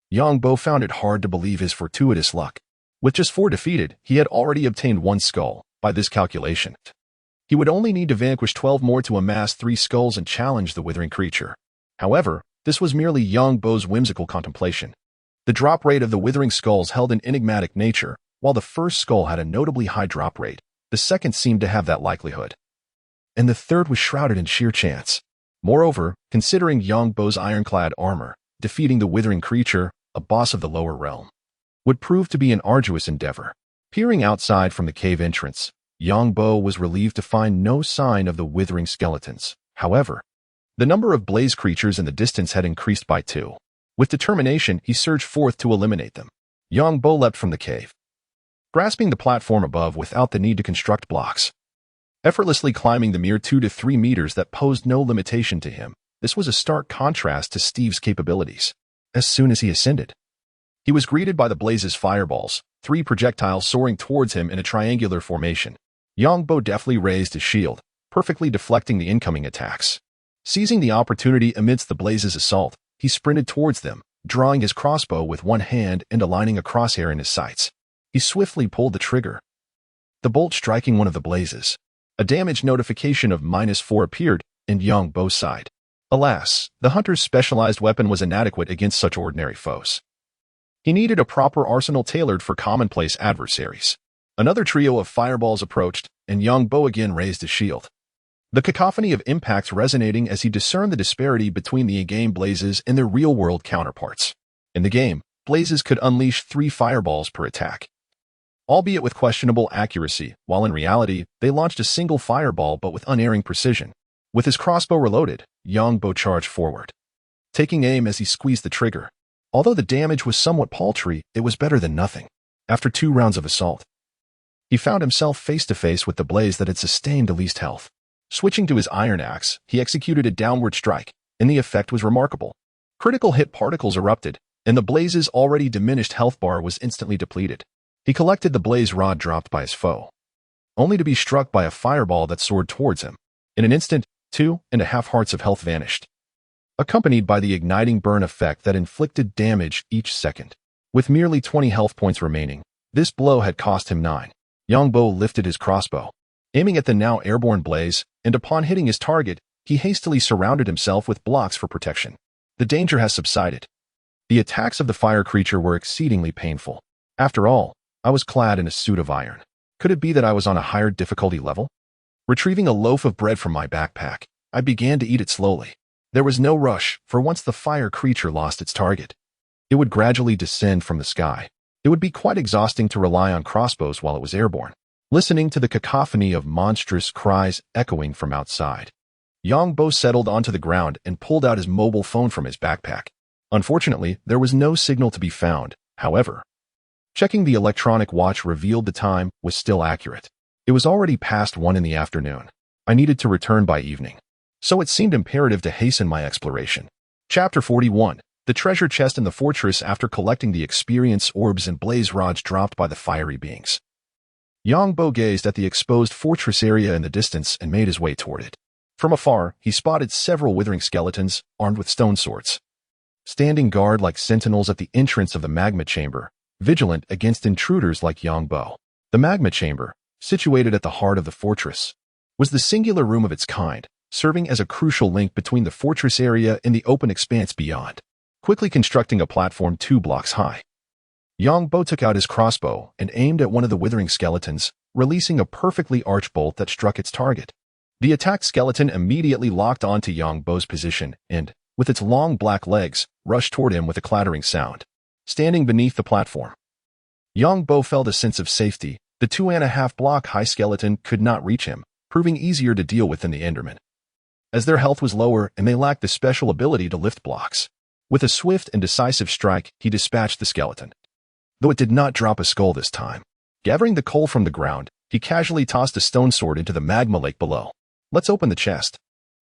Yang Bo found it hard to believe his fortuitous luck. With just 4 defeated, he had already obtained 1 skull. By this calculation, he would only need to vanquish 12 more to amass 3 skulls and challenge the withering creature. However, this was merely Yang Bo's whimsical contemplation. The drop rate of the withering skulls held an enigmatic nature. While the first skull had a notably high drop rate, the second seemed to have that likelihood, and the third was shrouded in sheer chance. Moreover, considering Yang Bo's ironclad armor, defeating the withering creature, a boss of the lower realm, would prove to be an arduous endeavor. Peering outside from the cave entrance, Yang Bo was relieved to find no sign of the withering skeletons. However, the number of blaze creatures in the distance had increased by 2. With determination, he surged forth to eliminate them. Yang Bo leapt from the cave, grasping the platform above without the need to construct blocks, effortlessly climbing the mere 2 to 3 meters that posed no limitation to him. This was a stark contrast to Steve's capabilities. As soon as he ascended, he was greeted by the blaze's fireballs, 3 projectiles soaring towards him in a triangular formation. Yang Bo deftly raised his shield, perfectly deflecting the incoming attacks. Seizing the opportunity amidst the blaze's assault, he sprinted towards them, drawing his crossbow with one hand and aligning a crosshair in his sights. He swiftly pulled the trigger, the bolt striking one of the blazes. A damage notification of -4 appeared, and Yang Bo sighed. Alas, the hunter's specialized weapon was inadequate against such ordinary foes. He needed a proper arsenal tailored for commonplace adversaries. Another trio of fireballs approached, and Yang Bo again raised his shield, the cacophony of impacts resonating as he discerned the disparity between the in-game blazes and their real-world counterparts. In the game, blazes could unleash 3 fireballs per attack, albeit with questionable accuracy, while in reality, they launched a single fireball but with unerring precision. With his crossbow reloaded, Yang Bo charged forward, taking aim as he squeezed the trigger. Although the damage was somewhat paltry, it was better than nothing. After 2 rounds of assault, he found himself face-to-face with the blaze that had sustained the least health. Switching to his iron axe, he executed a downward strike, and the effect was remarkable. Critical hit particles erupted, and the blaze's already diminished health bar was instantly depleted. He collected the blaze rod dropped by his foe, only to be struck by a fireball that soared towards him. In an instant, 2.5 hearts of health vanished, accompanied by the igniting burn effect that inflicted damage each second. With merely 20 health points remaining, this blow had cost him 9. Yang Bo lifted his crossbow, aiming at the now airborne blaze, and upon hitting his target, he hastily surrounded himself with blocks for protection. The danger has subsided. The attacks of the fire creature were exceedingly painful. After all, I was clad in a suit of iron. Could it be that I was on a higher difficulty level? Retrieving a loaf of bread from my backpack, I began to eat it slowly. There was no rush, for once the fire creature lost its target, it would gradually descend from the sky. It would be quite exhausting to rely on crossbows while it was airborne. Listening to the cacophony of monstrous cries echoing from outside, Yang Bo settled onto the ground and pulled out his mobile phone from his backpack. Unfortunately, there was no signal to be found. However, checking the electronic watch revealed the time was still accurate. It was already past 1 in the afternoon. I needed to return by evening. so it seemed imperative to hasten my exploration. Chapter 41. The treasure chest in the fortress. After collecting the experience orbs and blaze rods dropped by the fiery beings, Yang Bo gazed at the exposed fortress area in the distance and made his way toward it. From afar, he spotted several withering skeletons, armed with stone swords, standing guard like sentinels at the entrance of the magma chamber, vigilant against intruders like Yang Bo. The magma chamber, situated at the heart of the fortress, was the singular room of its kind, serving as a crucial link between the fortress area and the open expanse beyond. Quickly constructing a platform 2 blocks high, Yang Bo took out his crossbow and aimed at one of the withering skeletons, releasing a perfectly arched bolt that struck its target. The attacked skeleton immediately locked onto Yang Bo's position and, with its long black legs, rushed toward him with a clattering sound. Standing beneath the platform, Yang Bo felt a sense of safety. The 2.5 block high skeleton could not reach him, proving easier to deal with than the Enderman, as their health was lower and they lacked the special ability to lift blocks. With a swift and decisive strike, he dispatched the skeleton, though it did not drop a skull this time. Gathering the coal from the ground, he casually tossed a stone sword into the magma lake below. Let's open the chest.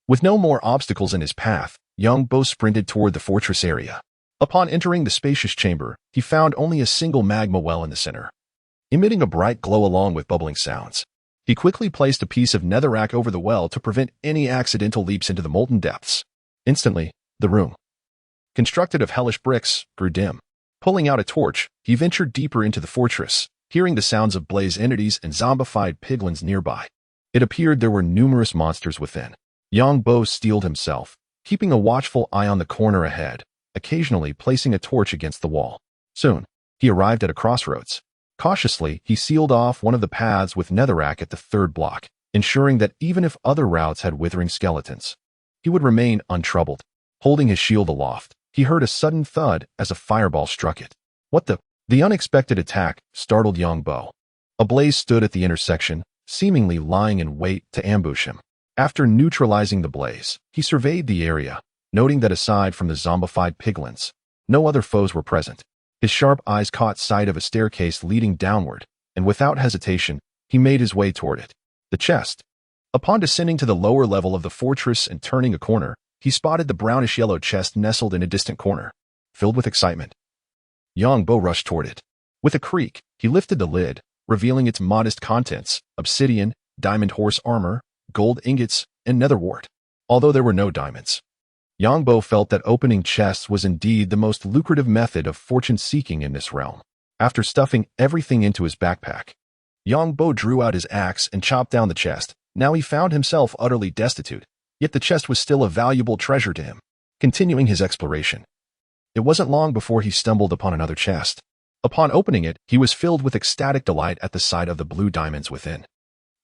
With no more obstacles in his path, Yang Bo sprinted toward the fortress area. Upon entering the spacious chamber, he found only a single magma well in the center, emitting a bright glow along with bubbling sounds. He quickly placed a piece of netherrack over the well to prevent any accidental leaps into the molten depths. Instantly, the room, constructed of hellish bricks, grew dim. Pulling out a torch, he ventured deeper into the fortress, hearing the sounds of blaze entities and zombified piglins nearby. It appeared there were numerous monsters within. Yang Bo steeled himself, keeping a watchful eye on the corner ahead, occasionally placing a torch against the wall. Soon, he arrived at a crossroads. Cautiously, he sealed off one of the paths with netherrack at the 3rd block, ensuring that even if other routes had withering skeletons, he would remain untroubled. Holding his shield aloft, he heard a sudden thud as a fireball struck it. What the? The unexpected attack startled Yang Bo. A blaze stood at the intersection, seemingly lying in wait to ambush him. After neutralizing the blaze, he surveyed the area, noting that aside from the zombified piglins, no other foes were present. His sharp eyes caught sight of a staircase leading downward, and without hesitation, he made his way toward it. The chest. Upon descending to the lower level of the fortress and turning a corner, he spotted the brownish-yellow chest nestled in a distant corner. Filled with excitement, Yang Bo rushed toward it. With a creak, he lifted the lid, revealing its modest contents: obsidian, diamond horse armor, gold ingots, and nether wart. Although there were no diamonds, Yang Bo felt that opening chests was indeed the most lucrative method of fortune-seeking in this realm. After stuffing everything into his backpack, Yang Bo drew out his axe and chopped down the chest. Now he found himself utterly destitute, yet the chest was still a valuable treasure to him. Continuing his exploration, it wasn't long before he stumbled upon another chest. Upon opening it, he was filled with ecstatic delight at the sight of the blue diamonds within.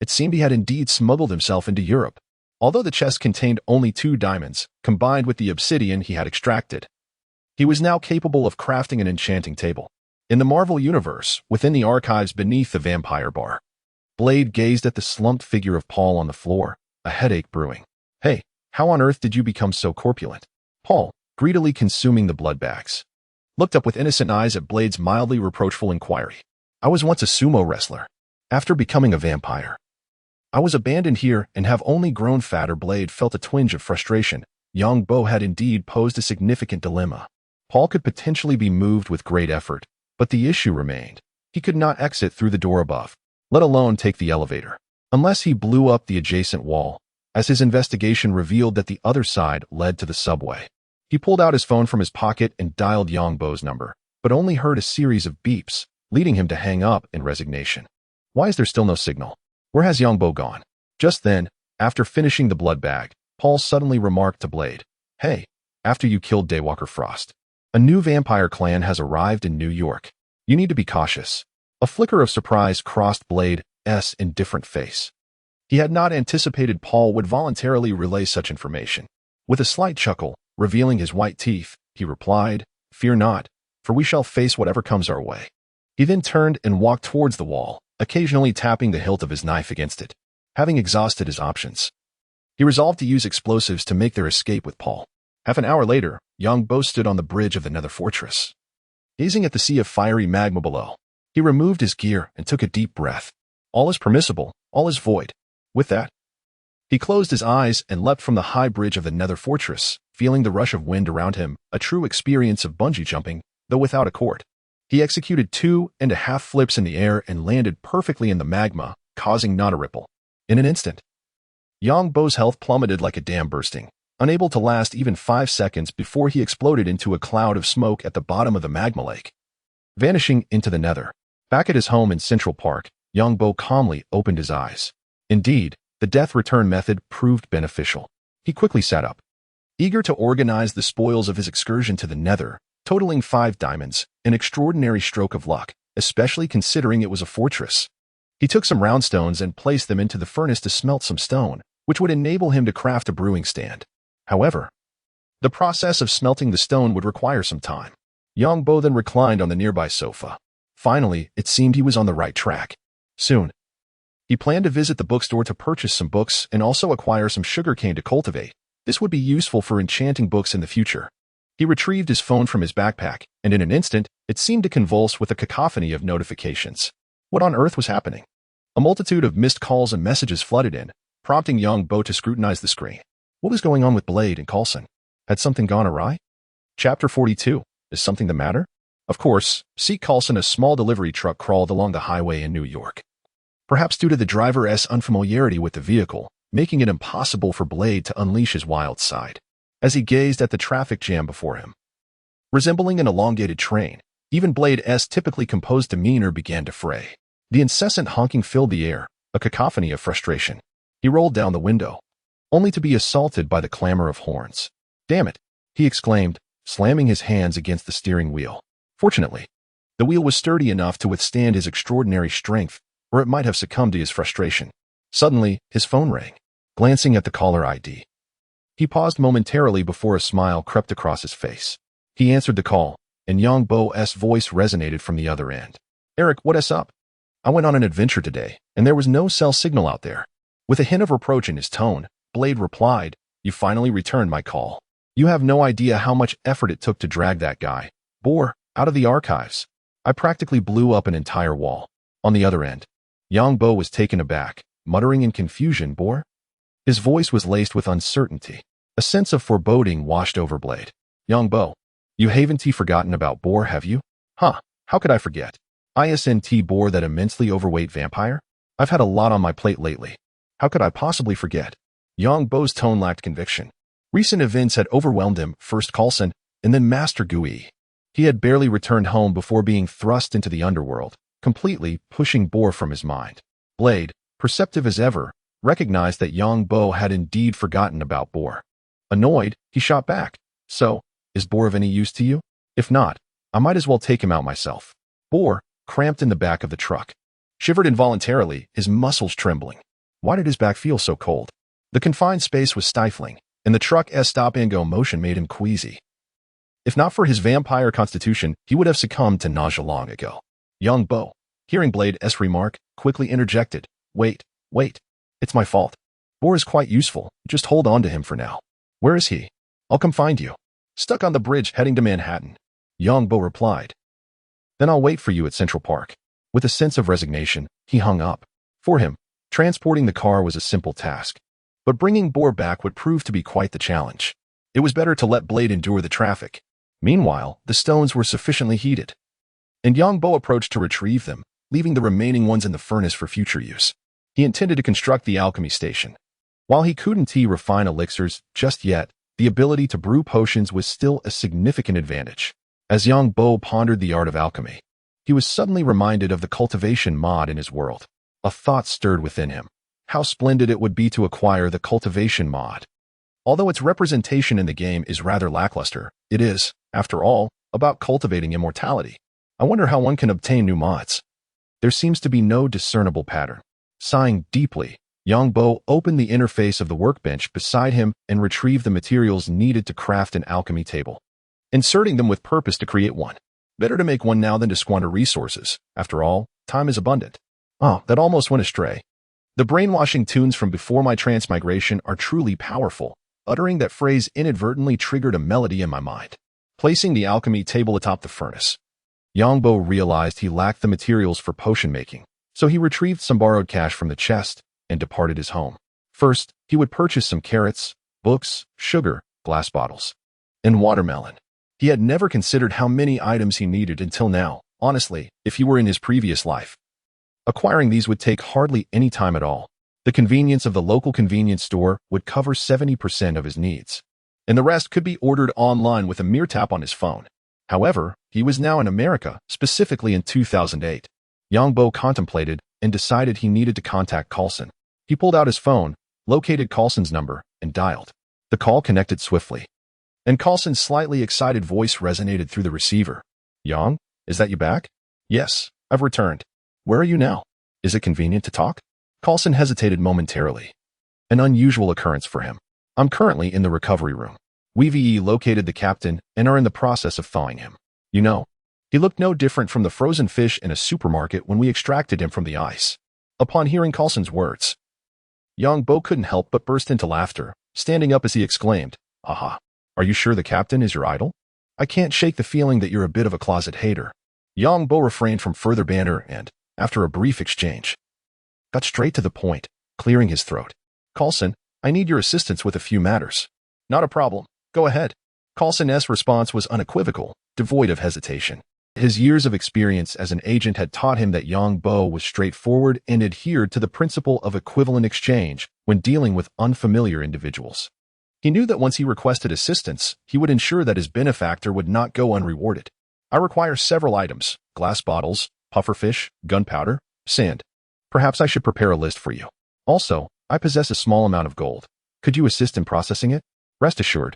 It seemed he had indeed smuggled himself into Europe. Although the chest contained only 2 diamonds, combined with the obsidian he had extracted, he was now capable of crafting an enchanting table. In the Marvel Universe, within the archives beneath the vampire bar, Blade gazed at the slumped figure of Paul on the floor, a headache brewing. Hey, how on earth did you become so corpulent? Paul, greedily consuming the blood bags, looked up with innocent eyes at Blade's mildly reproachful inquiry. I was once a sumo wrestler. After becoming a vampire, I was abandoned here and have only grown fatter. Blade felt a twinge of frustration. Yang Bo had indeed posed a significant dilemma. Paul could potentially be moved with great effort, but the issue remained. He could not exit through the door above, let alone take the elevator, unless he blew up the adjacent wall, as his investigation revealed that the other side led to the subway. He pulled out his phone from his pocket and dialed Yang Bo's number, but only heard a series of beeps, leading him to hang up in resignation. Why is there still no signal? Where has Yang Bo gone? Just then, after finishing the blood bag, Paul suddenly remarked to Blade, Hey, after you killed Daywalker Frost, a new vampire clan has arrived in New York. You need to be cautious. A flicker of surprise crossed Blade's indifferent face. He had not anticipated Paul would voluntarily relay such information. With a slight chuckle, revealing his white teeth, he replied, Fear not, for we shall face whatever comes our way. He then turned and walked towards the wall, occasionally tapping the hilt of his knife against it. Having exhausted his options, he resolved to use explosives to make their escape with Paul. Half an hour later, Yang Bo stood on the bridge of the Nether Fortress, gazing at the sea of fiery magma below. He removed his gear and took a deep breath. All is permissible, all is void. With that, He closed his eyes and leapt from the high bridge of the Nether Fortress, feeling the rush of wind around him, a true experience of bungee jumping, though without a cord. He executed 2.5 flips in the air and landed perfectly in the magma, causing not a ripple. In an instant, Yang Bo's health plummeted like a dam bursting, unable to last even 5 seconds before he exploded into a cloud of smoke at the bottom of the magma lake, vanishing into the nether. Back at his home in Central Park, Yang Bo calmly opened his eyes. Indeed, the death return method proved beneficial. He quickly sat up, eager to organize the spoils of his excursion to the nether, totaling 5 diamonds, an extraordinary stroke of luck, especially considering it was a fortress. He took some round stones and placed them into the furnace to smelt some stone, which would enable him to craft a brewing stand. However, the process of smelting the stone would require some time. Yang Bo then reclined on the nearby sofa. Finally, it seemed he was on the right track. Soon, he planned to visit the bookstore to purchase some books and also acquire some sugarcane to cultivate. This would be useful for enchanting books in the future. He retrieved his phone from his backpack, and in an instant, it seemed to convulse with a cacophony of notifications. What on earth was happening? A multitude of missed calls and messages flooded in, prompting Yang Bo to scrutinize the screen. What was going on with Blade and Coulson? Had something gone awry? Chapter 42. Is something the matter? Of course, see Coulson, a small delivery truck crawled along the highway in New York. Perhaps due to the driver's unfamiliarity with the vehicle, making it impossible for Blade to unleash his wild side. As he gazed at the traffic jam before him, resembling an elongated train, even Blade's typically composed demeanor began to fray. The incessant honking filled the air, a cacophony of frustration. He rolled down the window, only to be assaulted by the clamor of horns. "Damn it," he exclaimed, slamming his hands against the steering wheel. Fortunately, the wheel was sturdy enough to withstand his extraordinary strength, or it might have succumbed to his frustration. Suddenly, his phone rang. Glancing at the caller ID, he paused momentarily before a smile crept across his face. He answered the call, and Yang Bo's voice resonated from the other end. "Eric, what's up? I went on an adventure today, and there was no cell signal out there." With a hint of reproach in his tone, Blade replied, "You finally returned my call. You have no idea how much effort it took to drag that guy, Boar, out of the archives. I practically blew up an entire wall." On the other end, Yang Bo was taken aback, muttering in confusion, "Boar?" His voice was laced with uncertainty. A sense of foreboding washed over Blade. "Yang Bo, you haven't forgotten about Boar, have you?" "Huh, how could I forget? Isn't Boar that immensely overweight vampire? I've had a lot on my plate lately. How could I possibly forget?" Yang Bo's tone lacked conviction. Recent events had overwhelmed him, first Coulson, and then Master Gui. He had barely returned home before being thrust into the underworld, completely pushing Boar from his mind. Blade, perceptive as ever, recognized that Yang Bo had indeed forgotten about Boar. Annoyed, he shot back, "So, is Boar of any use to you? If not, I might as well take him out myself." Boar, cramped in the back of the truck, shivered involuntarily, his muscles trembling. Why did his back feel so cold? The confined space was stifling, and the truck's stop-and-go motion made him queasy. If not for his vampire constitution, he would have succumbed to nausea long ago. Yang Bo, hearing Blade's remark, quickly interjected, Wait, it's my fault. Boar is quite useful, just hold on to him for now." "Where is he?" "I'll come find you." "Stuck on the bridge heading to Manhattan," Yang Bo replied. "Then I'll wait for you at Central Park." With a sense of resignation, he hung up. For him, transporting the car was a simple task, but bringing Boar back would prove to be quite the challenge. It was better to let Blade endure the traffic. Meanwhile, the stones were sufficiently heated, and Yang Bo approached to retrieve them, leaving the remaining ones in the furnace for future use. He intended to construct the alchemy station. While he couldn't refine elixirs just yet, the ability to brew potions was still a significant advantage. As Yang Bo pondered the art of alchemy, he was suddenly reminded of the cultivation mod in his world. A thought stirred within him. How splendid it would be to acquire the cultivation mod. Although its representation in the game is rather lackluster, it is, after all, about cultivating immortality. I wonder how one can obtain new mods. There seems to be no discernible pattern. Sighing deeply, Yang Bo opened the interface of the workbench beside him and retrieved the materials needed to craft an alchemy table, inserting them with purpose to create one. Better to make one now than to squander resources. After all, time is abundant. Oh, that almost went astray. The brainwashing tunes from before my transmigration are truly powerful. Uttering that phrase inadvertently triggered a melody in my mind. Placing the alchemy table atop the furnace, Yang Bo realized he lacked the materials for potion making, so he retrieved some borrowed cash from the chest and departed his home. First, he would purchase some carrots, books, sugar, glass bottles, and watermelon. He had never considered how many items he needed until now. Honestly, if he were in his previous life, acquiring these would take hardly any time at all. The convenience of the local convenience store would cover 70% of his needs, and the rest could be ordered online with a mere tap on his phone. However, he was now in America, specifically in 2008. Yang Bo contemplated and decided he needed to contact Carlson. He pulled out his phone, located Carlson's number, and dialed. The call connected swiftly, and Carlson's slightly excited voice resonated through the receiver. Yang, is that you back? Yes, I've returned. Where are you now? Is it convenient to talk? Carlson hesitated momentarily. An unusual occurrence for him. I'm currently in the recovery room. We located the captain and are in the process of thawing him. You know, he looked no different from the frozen fish in a supermarket when we extracted him from the ice. Upon hearing Carlson's words, Yang Bo couldn't help but burst into laughter, standing up as he exclaimed, "Aha! Are you sure the captain is your idol? I can't shake the feeling that you're a bit of a closet hater." Yang Bo refrained from further banter and, after a brief exchange, got straight to the point, clearing his throat. "Carlson, I need your assistance with a few matters." "Not a problem. Go ahead." Carlson's response was unequivocal, devoid of hesitation. His years of experience as an agent had taught him that Yang Bo was straightforward and adhered to the principle of equivalent exchange when dealing with unfamiliar individuals. He knew that once he requested assistance, he would ensure that his benefactor would not go unrewarded. "I require several items: glass bottles, pufferfish, gunpowder, sand. Perhaps I should prepare a list for you. Also, I possess a small amount of gold. Could you assist in processing it? Rest assured,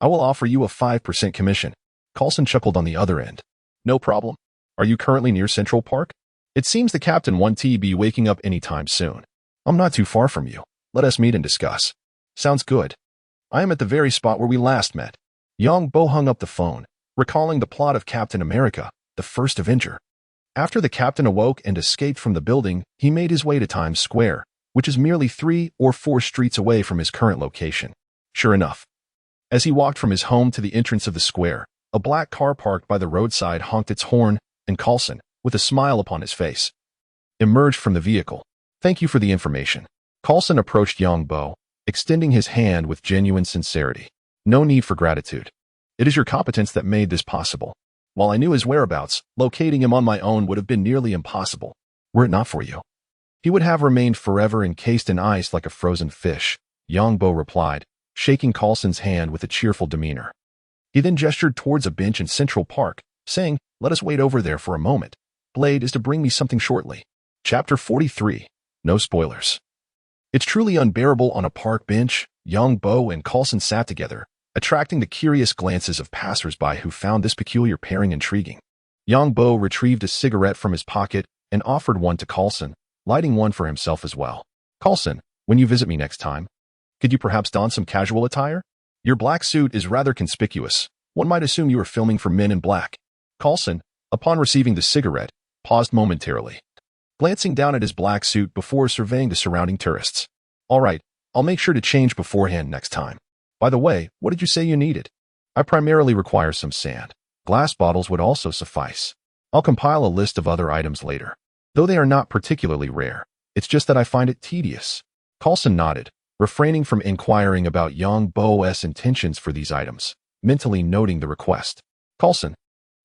I will offer you a 5% commission." Carlson chuckled on the other end. "No problem. Are you currently near Central Park? It seems the captain won't be waking up anytime soon. I'm not too far from you. Let us meet and discuss." "Sounds good. I am at the very spot where we last met." Yang Bo hung up the phone, recalling the plot of Captain America, the First Avenger. After the captain awoke and escaped from the building, he made his way to Times Square, which is merely 3 or 4 streets away from his current location. Sure enough, as he walked from his home to the entrance of the square, a black car parked by the roadside honked its horn, and Carlson, with a smile upon his face, emerged from the vehicle. "Thank you for the information." Carlson approached Yang Bo, extending his hand with genuine sincerity. "No need for gratitude. It is your competence that made this possible. While I knew his whereabouts, locating him on my own would have been nearly impossible. Were it not for you, he would have remained forever encased in ice like a frozen fish," Yang Bo replied, shaking Carlson's hand with a cheerful demeanor. He then gestured towards a bench in Central Park, saying, "Let us wait over there for a moment. Blade is to bring me something shortly." Chapter 43. No spoilers. It's truly unbearable on a park bench. Yang Bo and Carlson sat together, attracting the curious glances of passers-by who found this peculiar pairing intriguing. Yang Bo retrieved a cigarette from his pocket and offered one to Carlson, lighting one for himself as well. "Carlson, when you visit me next time, could you perhaps don some casual attire? Your black suit is rather conspicuous. One might assume you are filming for Men in Black." Carlson, upon receiving the cigarette, paused momentarily, glancing down at his black suit before surveying the surrounding tourists. "All right, I'll make sure to change beforehand next time. By the way, what did you say you needed?" "I primarily require some sand. Glass bottles would also suffice. I'll compile a list of other items later, though they are not particularly rare. It's just that I find it tedious." Carlson nodded, refraining from inquiring about Yang Bo's intentions for these items, mentally noting the request. "Carlson,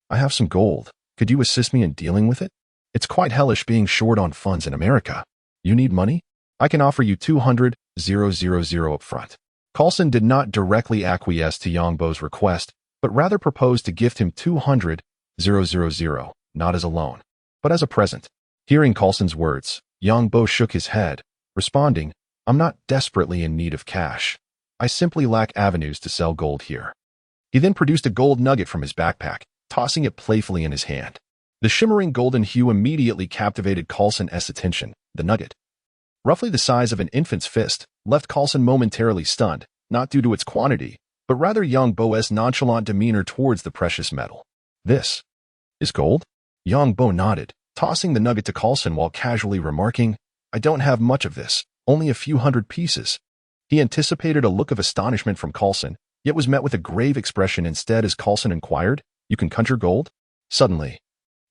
I have some gold. Could you assist me in dealing with it? It's quite hellish being short on funds in America. You need money? I can offer you 200,000 up front." Carlson did not directly acquiesce to Yang Bo's request, but rather proposed to gift him 200,000, not as a loan, but as a present. Hearing Carlson's words, Yang Bo shook his head, responding, "I'm not desperately in need of cash. I simply lack avenues to sell gold here." He then produced a gold nugget from his backpack, tossing it playfully in his hand. The shimmering golden hue immediately captivated Carlson's attention. The nugget, roughly the size of an infant's fist, left Carlson momentarily stunned, not due to its quantity, but rather Yang Bo's nonchalant demeanor towards the precious metal. "This is gold?" Yang Bo nodded, tossing the nugget to Carlson while casually remarking, "I don't have much of this, only a few hundred pieces." He anticipated a look of astonishment from Carlson, yet was met with a grave expression instead as Carlson inquired, "You can conjure gold?" Suddenly,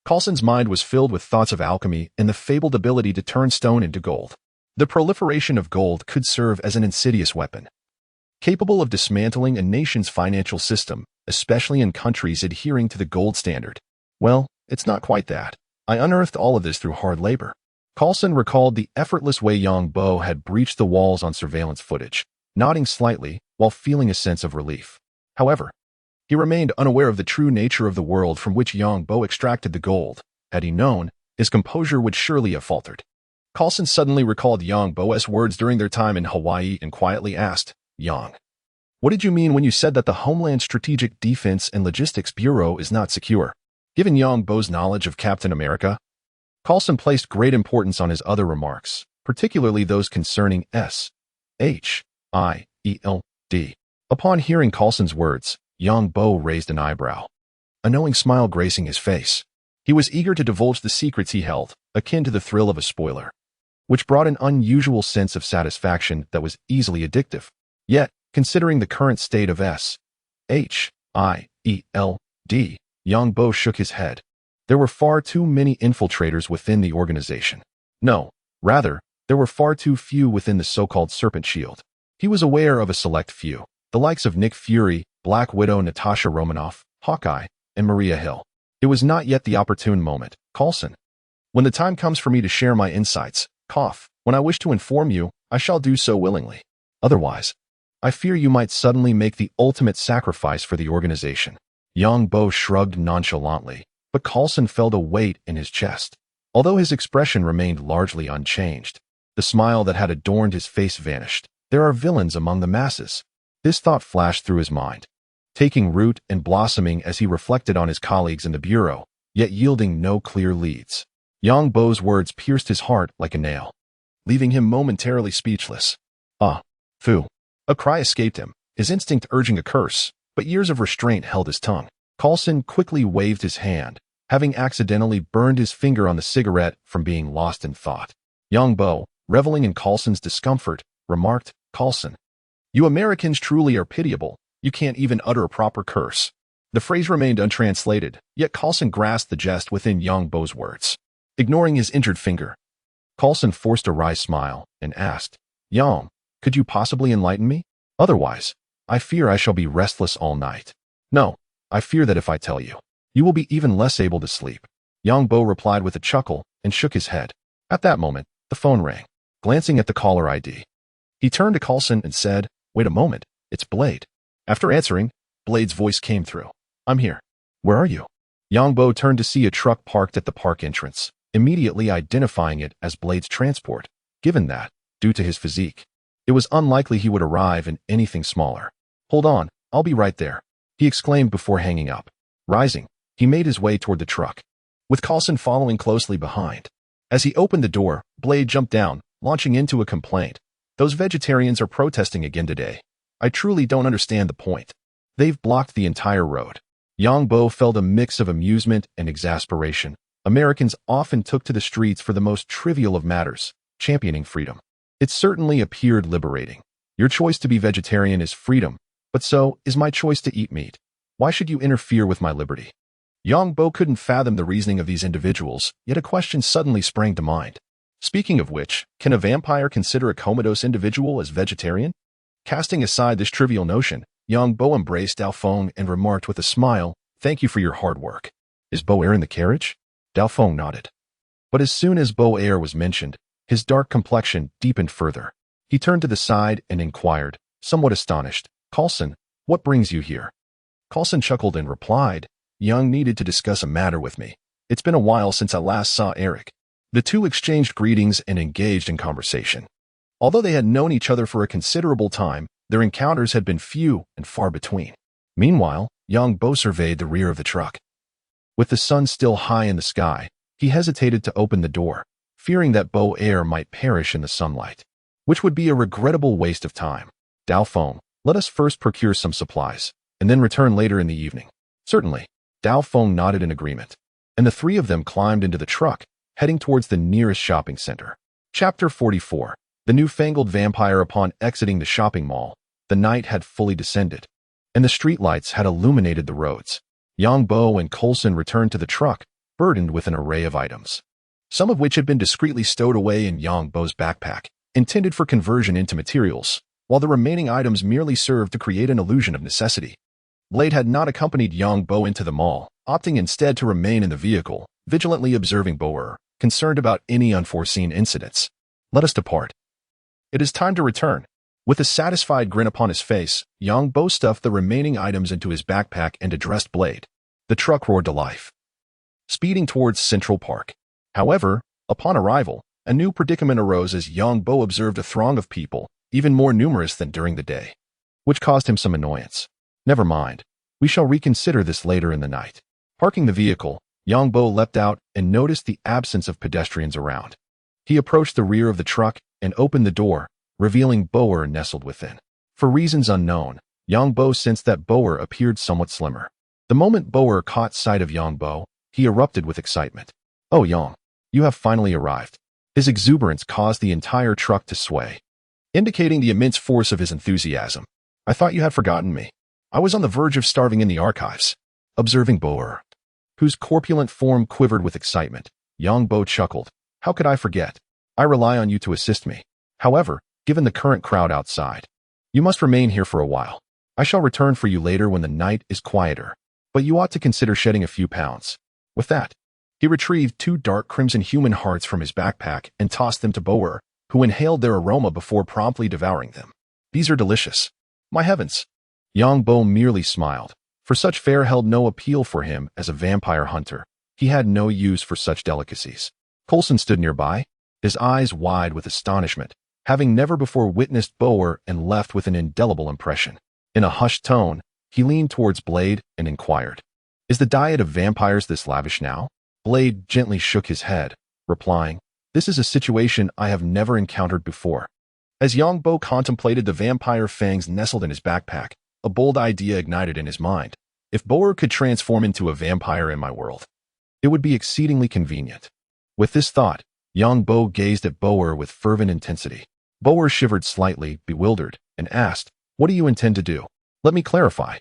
Carlson's mind was filled with thoughts of alchemy and the fabled ability to turn stone into gold. The proliferation of gold could serve as an insidious weapon, capable of dismantling a nation's financial system, especially in countries adhering to the gold standard. Well, it's not quite that. I unearthed all of this through hard labor. Carlson recalled the effortless way Yang Bo had breached the walls on surveillance footage, nodding slightly while feeling a sense of relief. However, he remained unaware of the true nature of the world from which Yang Bo extracted the gold. Had he known, his composure would surely have faltered. Carlson suddenly recalled Yang Bo's words during their time in Hawaii and quietly asked, "Yang, what did you mean when you said that the Homeland Strategic Defense and Logistics Bureau is not secure?" Given Yang Bo's knowledge of Captain America, Carlson placed great importance on his other remarks, particularly those concerning S-H-I-E-L-D. Upon hearing Carlson's words, Yang Bo raised an eyebrow, a knowing smile gracing his face. He was eager to divulge the secrets he held, akin to the thrill of a spoiler, which brought an unusual sense of satisfaction that was easily addictive. Yet, considering the current state of S-H-I-E-L-D, Yang Bo shook his head. There were far too many infiltrators within the organization. No, rather, there were far too few within the so-called Serpent Shield. He was aware of a select few, the likes of Nick Fury, Black Widow, Natasha Romanoff, Hawkeye, and Maria Hill. It was not yet the opportune moment, Carlson. When the time comes for me to share my insights, when I wish to inform you, I shall do so willingly. Otherwise, I fear you might suddenly make the ultimate sacrifice for the organization. Yang Bo shrugged nonchalantly, but Carlson felt a weight in his chest. Although his expression remained largely unchanged, the smile that had adorned his face vanished. There are villains among the masses. This thought flashed through his mind, taking root and blossoming as he reflected on his colleagues in the Bureau, yet yielding no clear leads. Yang Bo's words pierced his heart like a nail, leaving him momentarily speechless. Fu. A cry escaped him, his instinct urging a curse, but years of restraint held his tongue. Carlson quickly waved his hand, having accidentally burned his finger on the cigarette from being lost in thought. Yang Bo, reveling in Carlson's discomfort, remarked, "Carlson, you Americans truly are pitiable. You can't even utter a proper curse." The phrase remained untranslated, yet Carlson grasped the jest within Yang Bo's words. Ignoring his injured finger, Carlson forced a wry smile and asked, "Yang, could you possibly enlighten me? Otherwise, I fear I shall be restless all night." "No, I fear that if I tell you, you will be even less able to sleep." Yang Bo replied with a chuckle and shook his head. At that moment, the phone rang. Glancing at the caller ID, he turned to Carlson and said, "Wait a moment, it's Blade." After answering, Blade's voice came through. "I'm here. Where are you?" Yang Bo turned to see a truck parked at the park entrance, immediately identifying it as Blade's transport, given that, due to his physique, it was unlikely he would arrive in anything smaller. "Hold on, I'll be right there," he exclaimed before hanging up. Rising, he made his way toward the truck, with Carlson following closely behind. As he opened the door, Blade jumped down, launching into a complaint. "Those vegetarians are protesting again today. I truly don't understand the point. They've blocked the entire road." Yang Bo felt a mix of amusement and exasperation. Americans often took to the streets for the most trivial of matters, championing freedom. It certainly appeared liberating. Your choice to be vegetarian is freedom, but so is my choice to eat meat. Why should you interfere with my liberty? Yang Bo couldn't fathom the reasoning of these individuals, yet a question suddenly sprang to mind. Speaking of which, can a vampire consider a comatose individual as vegetarian? Casting aside this trivial notion, Yang Bo embraced Dao Feng and remarked with a smile, "Thank you for your hard work. Is Bo Air in the carriage?" Dao Feng nodded. But as soon as Bo Air was mentioned, his dark complexion deepened further. He turned to the side and inquired, somewhat astonished, "Carlson, what brings you here?" Carlson chuckled and replied, "Young needed to discuss a matter with me. It's been a while since I last saw Eric." The two exchanged greetings and engaged in conversation. Although they had known each other for a considerable time, their encounters had been few and far between. Meanwhile, Yang Bo surveyed the rear of the truck. With the sun still high in the sky, he hesitated to open the door, fearing that Bo Air might perish in the sunlight, which would be a regrettable waste of time. "Dao Feng, let us first procure some supplies, and then return later in the evening." "Certainly." Dao Feng nodded in agreement, and the three of them climbed into the truck, heading towards the nearest shopping center. Chapter 44. The newfangled vampire. Upon exiting the shopping mall, the night had fully descended, and the streetlights had illuminated the roads. Yang Bo and Carlson returned to the truck, burdened with an array of items, some of which had been discreetly stowed away in Yang Bo's backpack. intended for conversion into materials, while the remaining items merely served to create an illusion of necessity. Blade had not accompanied Yang Bo into the mall, opting instead to remain in the vehicle, vigilantly observing Boer, concerned about any unforeseen incidents. Let us depart. It is time to return. With a satisfied grin upon his face, Yang Bo stuffed the remaining items into his backpack and addressed Blade. The truck roared to life, speeding towards Central Park. However, upon arrival, a new predicament arose as Yang Bo observed a throng of people, even more numerous than during the day, which caused him some annoyance. Never mind. We shall reconsider this later in the night. Parking the vehicle, Yang Bo leapt out and noticed the absence of pedestrians around. He approached the rear of the truck and opened the door, revealing Boer nestled within. For reasons unknown, Yang Bo sensed that Boer appeared somewhat slimmer. The moment Boer caught sight of Yang Bo, he erupted with excitement. "Oh, Yang, you have finally arrived." His exuberance caused the entire truck to sway, indicating the immense force of his enthusiasm. "I thought you had forgotten me. I was on the verge of starving in the archives." Observing Boer, whose corpulent form quivered with excitement, Yang Bo chuckled. "How could I forget? I rely on you to assist me. However, given the current crowd outside, you must remain here for a while. I shall return for you later when the night is quieter, but you ought to consider shedding a few pounds." With that, he retrieved 2 dark crimson human hearts from his backpack and tossed them to Boer, who inhaled their aroma before promptly devouring them. "These are delicious. My heavens." Yang Bo merely smiled, for such fare held no appeal for him as a vampire hunter. He had no use for such delicacies. Coulson stood nearby, his eyes wide with astonishment, having never before witnessed Boer and left with an indelible impression. In a hushed tone, he leaned towards Blade and inquired, "Is the diet of vampires this lavish now?" Blade gently shook his head, replying, "This is a situation I have never encountered before." As Yang Bo contemplated the vampire fangs nestled in his backpack, a bold idea ignited in his mind. If Boer could transform into a vampire in my world, it would be exceedingly convenient. With this thought, Yang Bo gazed at Boer with fervent intensity. Boer shivered slightly, bewildered, and asked, "What do you intend to do?" "Let me clarify.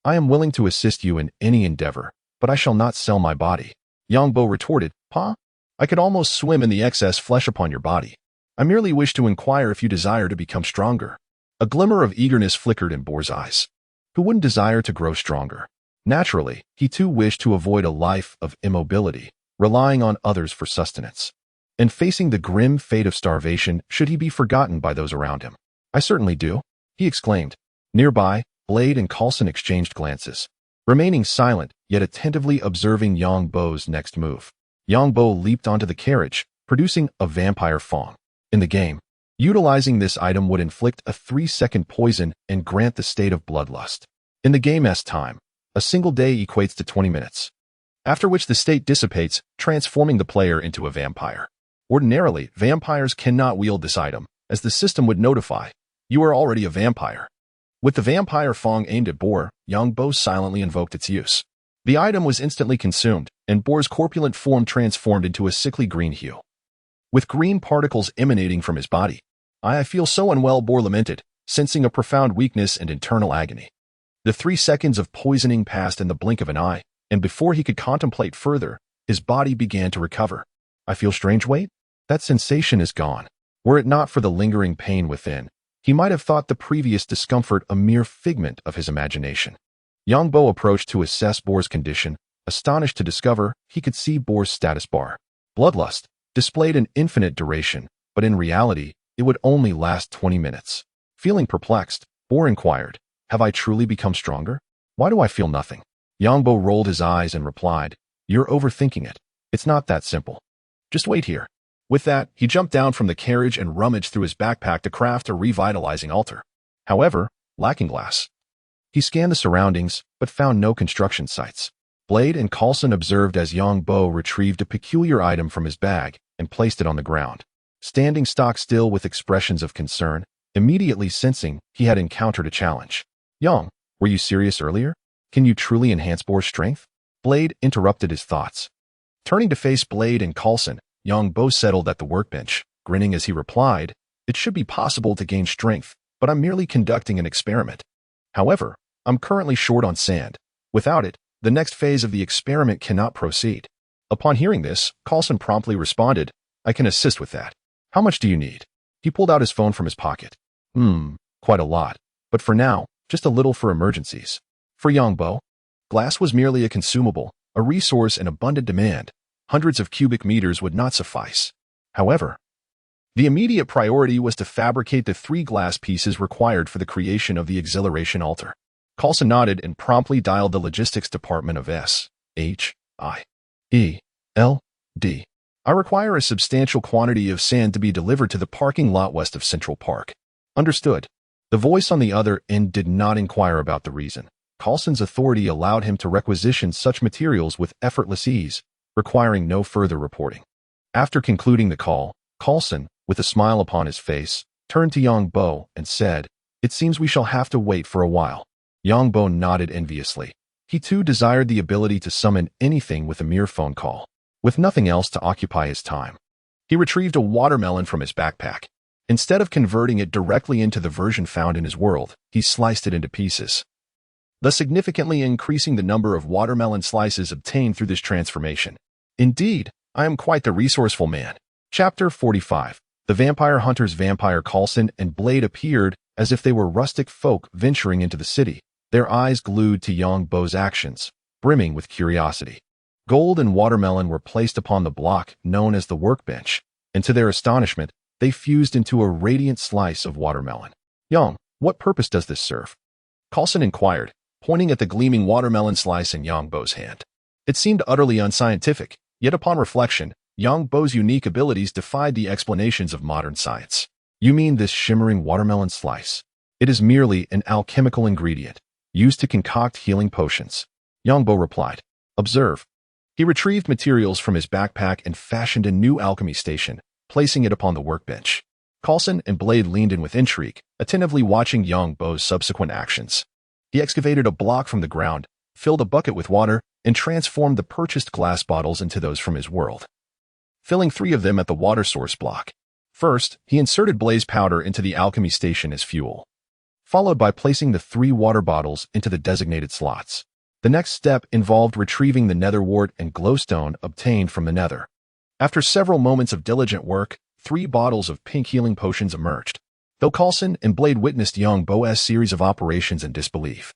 I am willing to assist you in any endeavor, but I shall not sell my body." Yang Bo retorted, "Pa, I could almost swim in the excess flesh upon your body. I merely wish to inquire if you desire to become stronger." A glimmer of eagerness flickered in Boer's eyes. Who wouldn't desire to grow stronger? Naturally, he too wished to avoid a life of immobility, relying on others for sustenance, and facing the grim fate of starvation should he be forgotten by those around him. "I certainly do," he exclaimed. Nearby, Blade and Coulson exchanged glances, remaining silent yet attentively observing Yang Bo's next move. Yang Bo leaped onto the carriage, producing a vampire fang. In the game, utilizing this item would inflict a 3-second poison and grant the state of bloodlust. In the game's time, a single day equates to 20 minutes, after which the state dissipates, transforming the player into a vampire. Ordinarily, vampires cannot wield this item, as the system would notify, "You are already a vampire." With the vampire fang aimed at Boer, Yang Bo silently invoked its use. The item was instantly consumed, and Boer's corpulent form transformed into a sickly green hue, with green particles emanating from his body. "I feel so unwell," Boer lamented, sensing a profound weakness and internal agony. The 3 seconds of poisoning passed in the blink of an eye, and before he could contemplate further, his body began to recover. "I feel strange weight? That sensation is gone." Were it not for the lingering pain within, he might have thought the previous discomfort a mere figment of his imagination. Yang Bo approached to assess Boer's condition, astonished to discover he could see Boer's status bar. Bloodlust displayed an infinite duration, but in reality, it would only last 20 minutes. Feeling perplexed, Boer inquired, "Have I truly become stronger? Why do I feel nothing?" Yang Bo rolled his eyes and replied, "You're overthinking it. It's not that simple. Just wait here." With that, he jumped down from the carriage and rummaged through his backpack to craft a revitalizing altar. However, lacking glass, he scanned the surroundings, but found no construction sites. Blade and Coulson observed as Yang Bo retrieved a peculiar item from his bag and placed it on the ground, standing stock still with expressions of concern, immediately sensing he had encountered a challenge. "Yang, were you serious earlier? Can you truly enhance Boer's strength?" Blade interrupted his thoughts. Turning to face Blade and Coulson, Yang Bo settled at the workbench, grinning as he replied, "It should be possible to gain strength, but I'm merely conducting an experiment. However, I'm currently short on sand. Without it, the next phase of the experiment cannot proceed." Upon hearing this, Coulson promptly responded, "I can assist with that. How much do you need?" He pulled out his phone from his pocket. Quite a lot. But for now, just a little for emergencies. For Yongbo, glass was merely a consumable, a resource in abundant demand. Hundreds of cubic meters would not suffice. However, the immediate priority was to fabricate the 3 glass pieces required for the creation of the exhilaration altar. Coulson nodded and promptly dialed the logistics department of S.H.I.E.L.D. I require a substantial quantity of sand to be delivered to the parking lot west of Central Park. Understood. The voice on the other end did not inquire about the reason. Coulson's authority allowed him to requisition such materials with effortless ease, requiring no further reporting. After concluding the call, Coulson, with a smile upon his face, turned to Yongbo and said, "It seems we shall have to wait for a while." Yongbo nodded enviously. He too desired the ability to summon anything with a mere phone call. With nothing else to occupy his time, he retrieved a watermelon from his backpack. Instead of converting it directly into the version found in his world, he sliced it into pieces, thus significantly increasing the number of watermelon slices obtained through this transformation. Indeed, I am quite the resourceful man. Chapter 45. The Vampire Hunters. Vampire Coulson and Blade appeared as if they were rustic folk venturing into the city, their eyes glued to Yongbo's actions, brimming with curiosity. Gold and watermelon were placed upon the block known as the workbench, and to their astonishment, they fused into a radiant slice of watermelon. "Yong, what purpose does this serve?" Coulson inquired, pointing at the gleaming watermelon slice in Yongbo's hand. It seemed utterly unscientific, yet upon reflection, Yongbo's unique abilities defied the explanations of modern science. "You mean this shimmering watermelon slice? It is merely an alchemical ingredient, used to concoct healing potions," Yongbo replied. "Observe." He retrieved materials from his backpack and fashioned a new alchemy station, placing it upon the workbench. Coulson and Blade leaned in with intrigue, attentively watching Yongbo's subsequent actions. He excavated a block from the ground, filled a bucket with water, and transformed the purchased glass bottles into those from his world, filling 3 of them at the water source block. First, he inserted blaze powder into the alchemy station as fuel, followed by placing the 3 water bottles into the designated slots. The next step involved retrieving the nether wart and glowstone obtained from the nether. After several moments of diligent work, 3 bottles of pink healing potions emerged. Though Coulson and Blade witnessed Yongbo's series of operations in disbelief,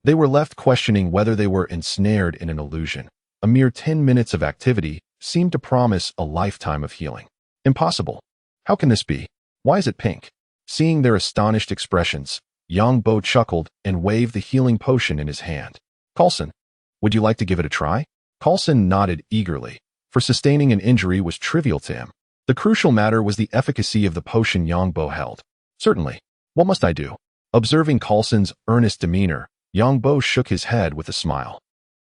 they were left questioning whether they were ensnared in an illusion. A mere 10 minutes of activity seemed to promise a lifetime of healing. Impossible. How can this be? Why is it pink? Seeing their astonished expressions, Yongbo chuckled and waved the healing potion in his hand. "Coulson, would you like to give it a try?" Coulson nodded eagerly, for sustaining an injury was trivial to him. The crucial matter was the efficacy of the potion Yongbo held. "Certainly. What must I do?" Observing Coulson's earnest demeanor, Yongbo shook his head with a smile.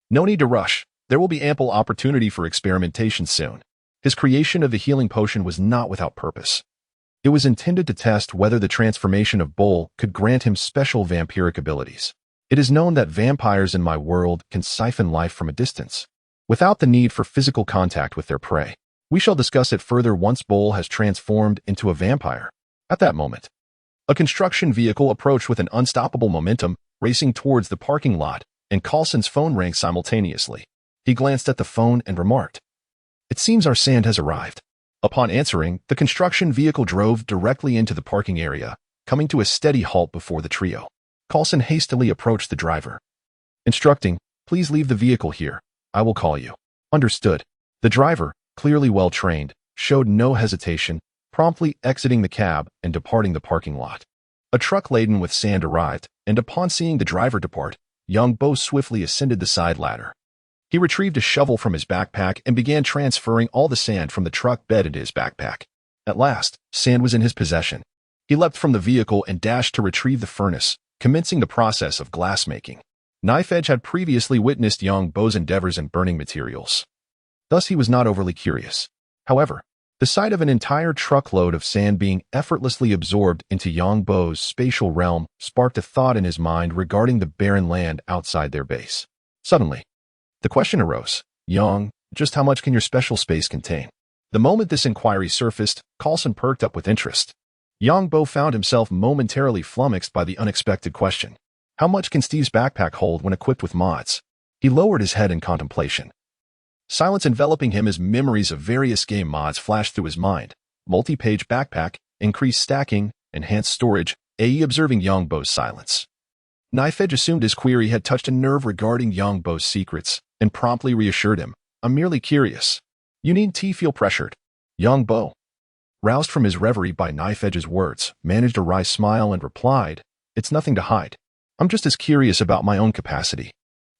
"No need to rush. There will be ample opportunity for experimentation soon." His creation of the healing potion was not without purpose. It was intended to test whether the transformation of Bull could grant him special vampiric abilities. It is known that vampires in my world can siphon life from a distance, without the need for physical contact with their prey. We shall discuss it further once Bull has transformed into a vampire. At that moment, a construction vehicle approached with an unstoppable momentum, racing towards the parking lot, and Coulson's phone rang simultaneously. He glanced at the phone and remarked, "It seems our sand has arrived." Upon answering, the construction vehicle drove directly into the parking area, coming to a steady halt before the trio. Coulson hastily approached the driver, instructing, "Please leave the vehicle here. I will call you." "Understood." The driver, clearly well-trained, showed no hesitation, promptly exiting the cab and departing the parking lot. A truck laden with sand arrived, and upon seeing the driver depart, Yongbo swiftly ascended the side ladder. He retrieved a shovel from his backpack and began transferring all the sand from the truck bed into his backpack. At last, sand was in his possession. He leapt from the vehicle and dashed to retrieve the furnace, commencing the process of glass making. Knife Edge had previously witnessed Yongbo's endeavors in burning materials. Thus he was not overly curious. However, the sight of an entire truckload of sand being effortlessly absorbed into Yongbo's spatial realm sparked a thought in his mind regarding the barren land outside their base. Suddenly, the question arose, "Yong, just how much can your special space contain?" The moment this inquiry surfaced, Coulson perked up with interest. Yongbo found himself momentarily flummoxed by the unexpected question. How much can Steve's backpack hold when equipped with mods? He lowered his head in contemplation. Silence enveloping him as memories of various game mods flashed through his mind. Multi-page backpack, increased stacking, enhanced storage, AE observing Yongbo's silence. Knife Edge assumed his query had touched a nerve regarding Yongbo's secrets and promptly reassured him, I'm merely curious. You need to feel pressured. Yongbo, roused from his reverie by Knife Edge's words, managed a wry smile and replied, It's nothing to hide. I'm just as curious about my own capacity.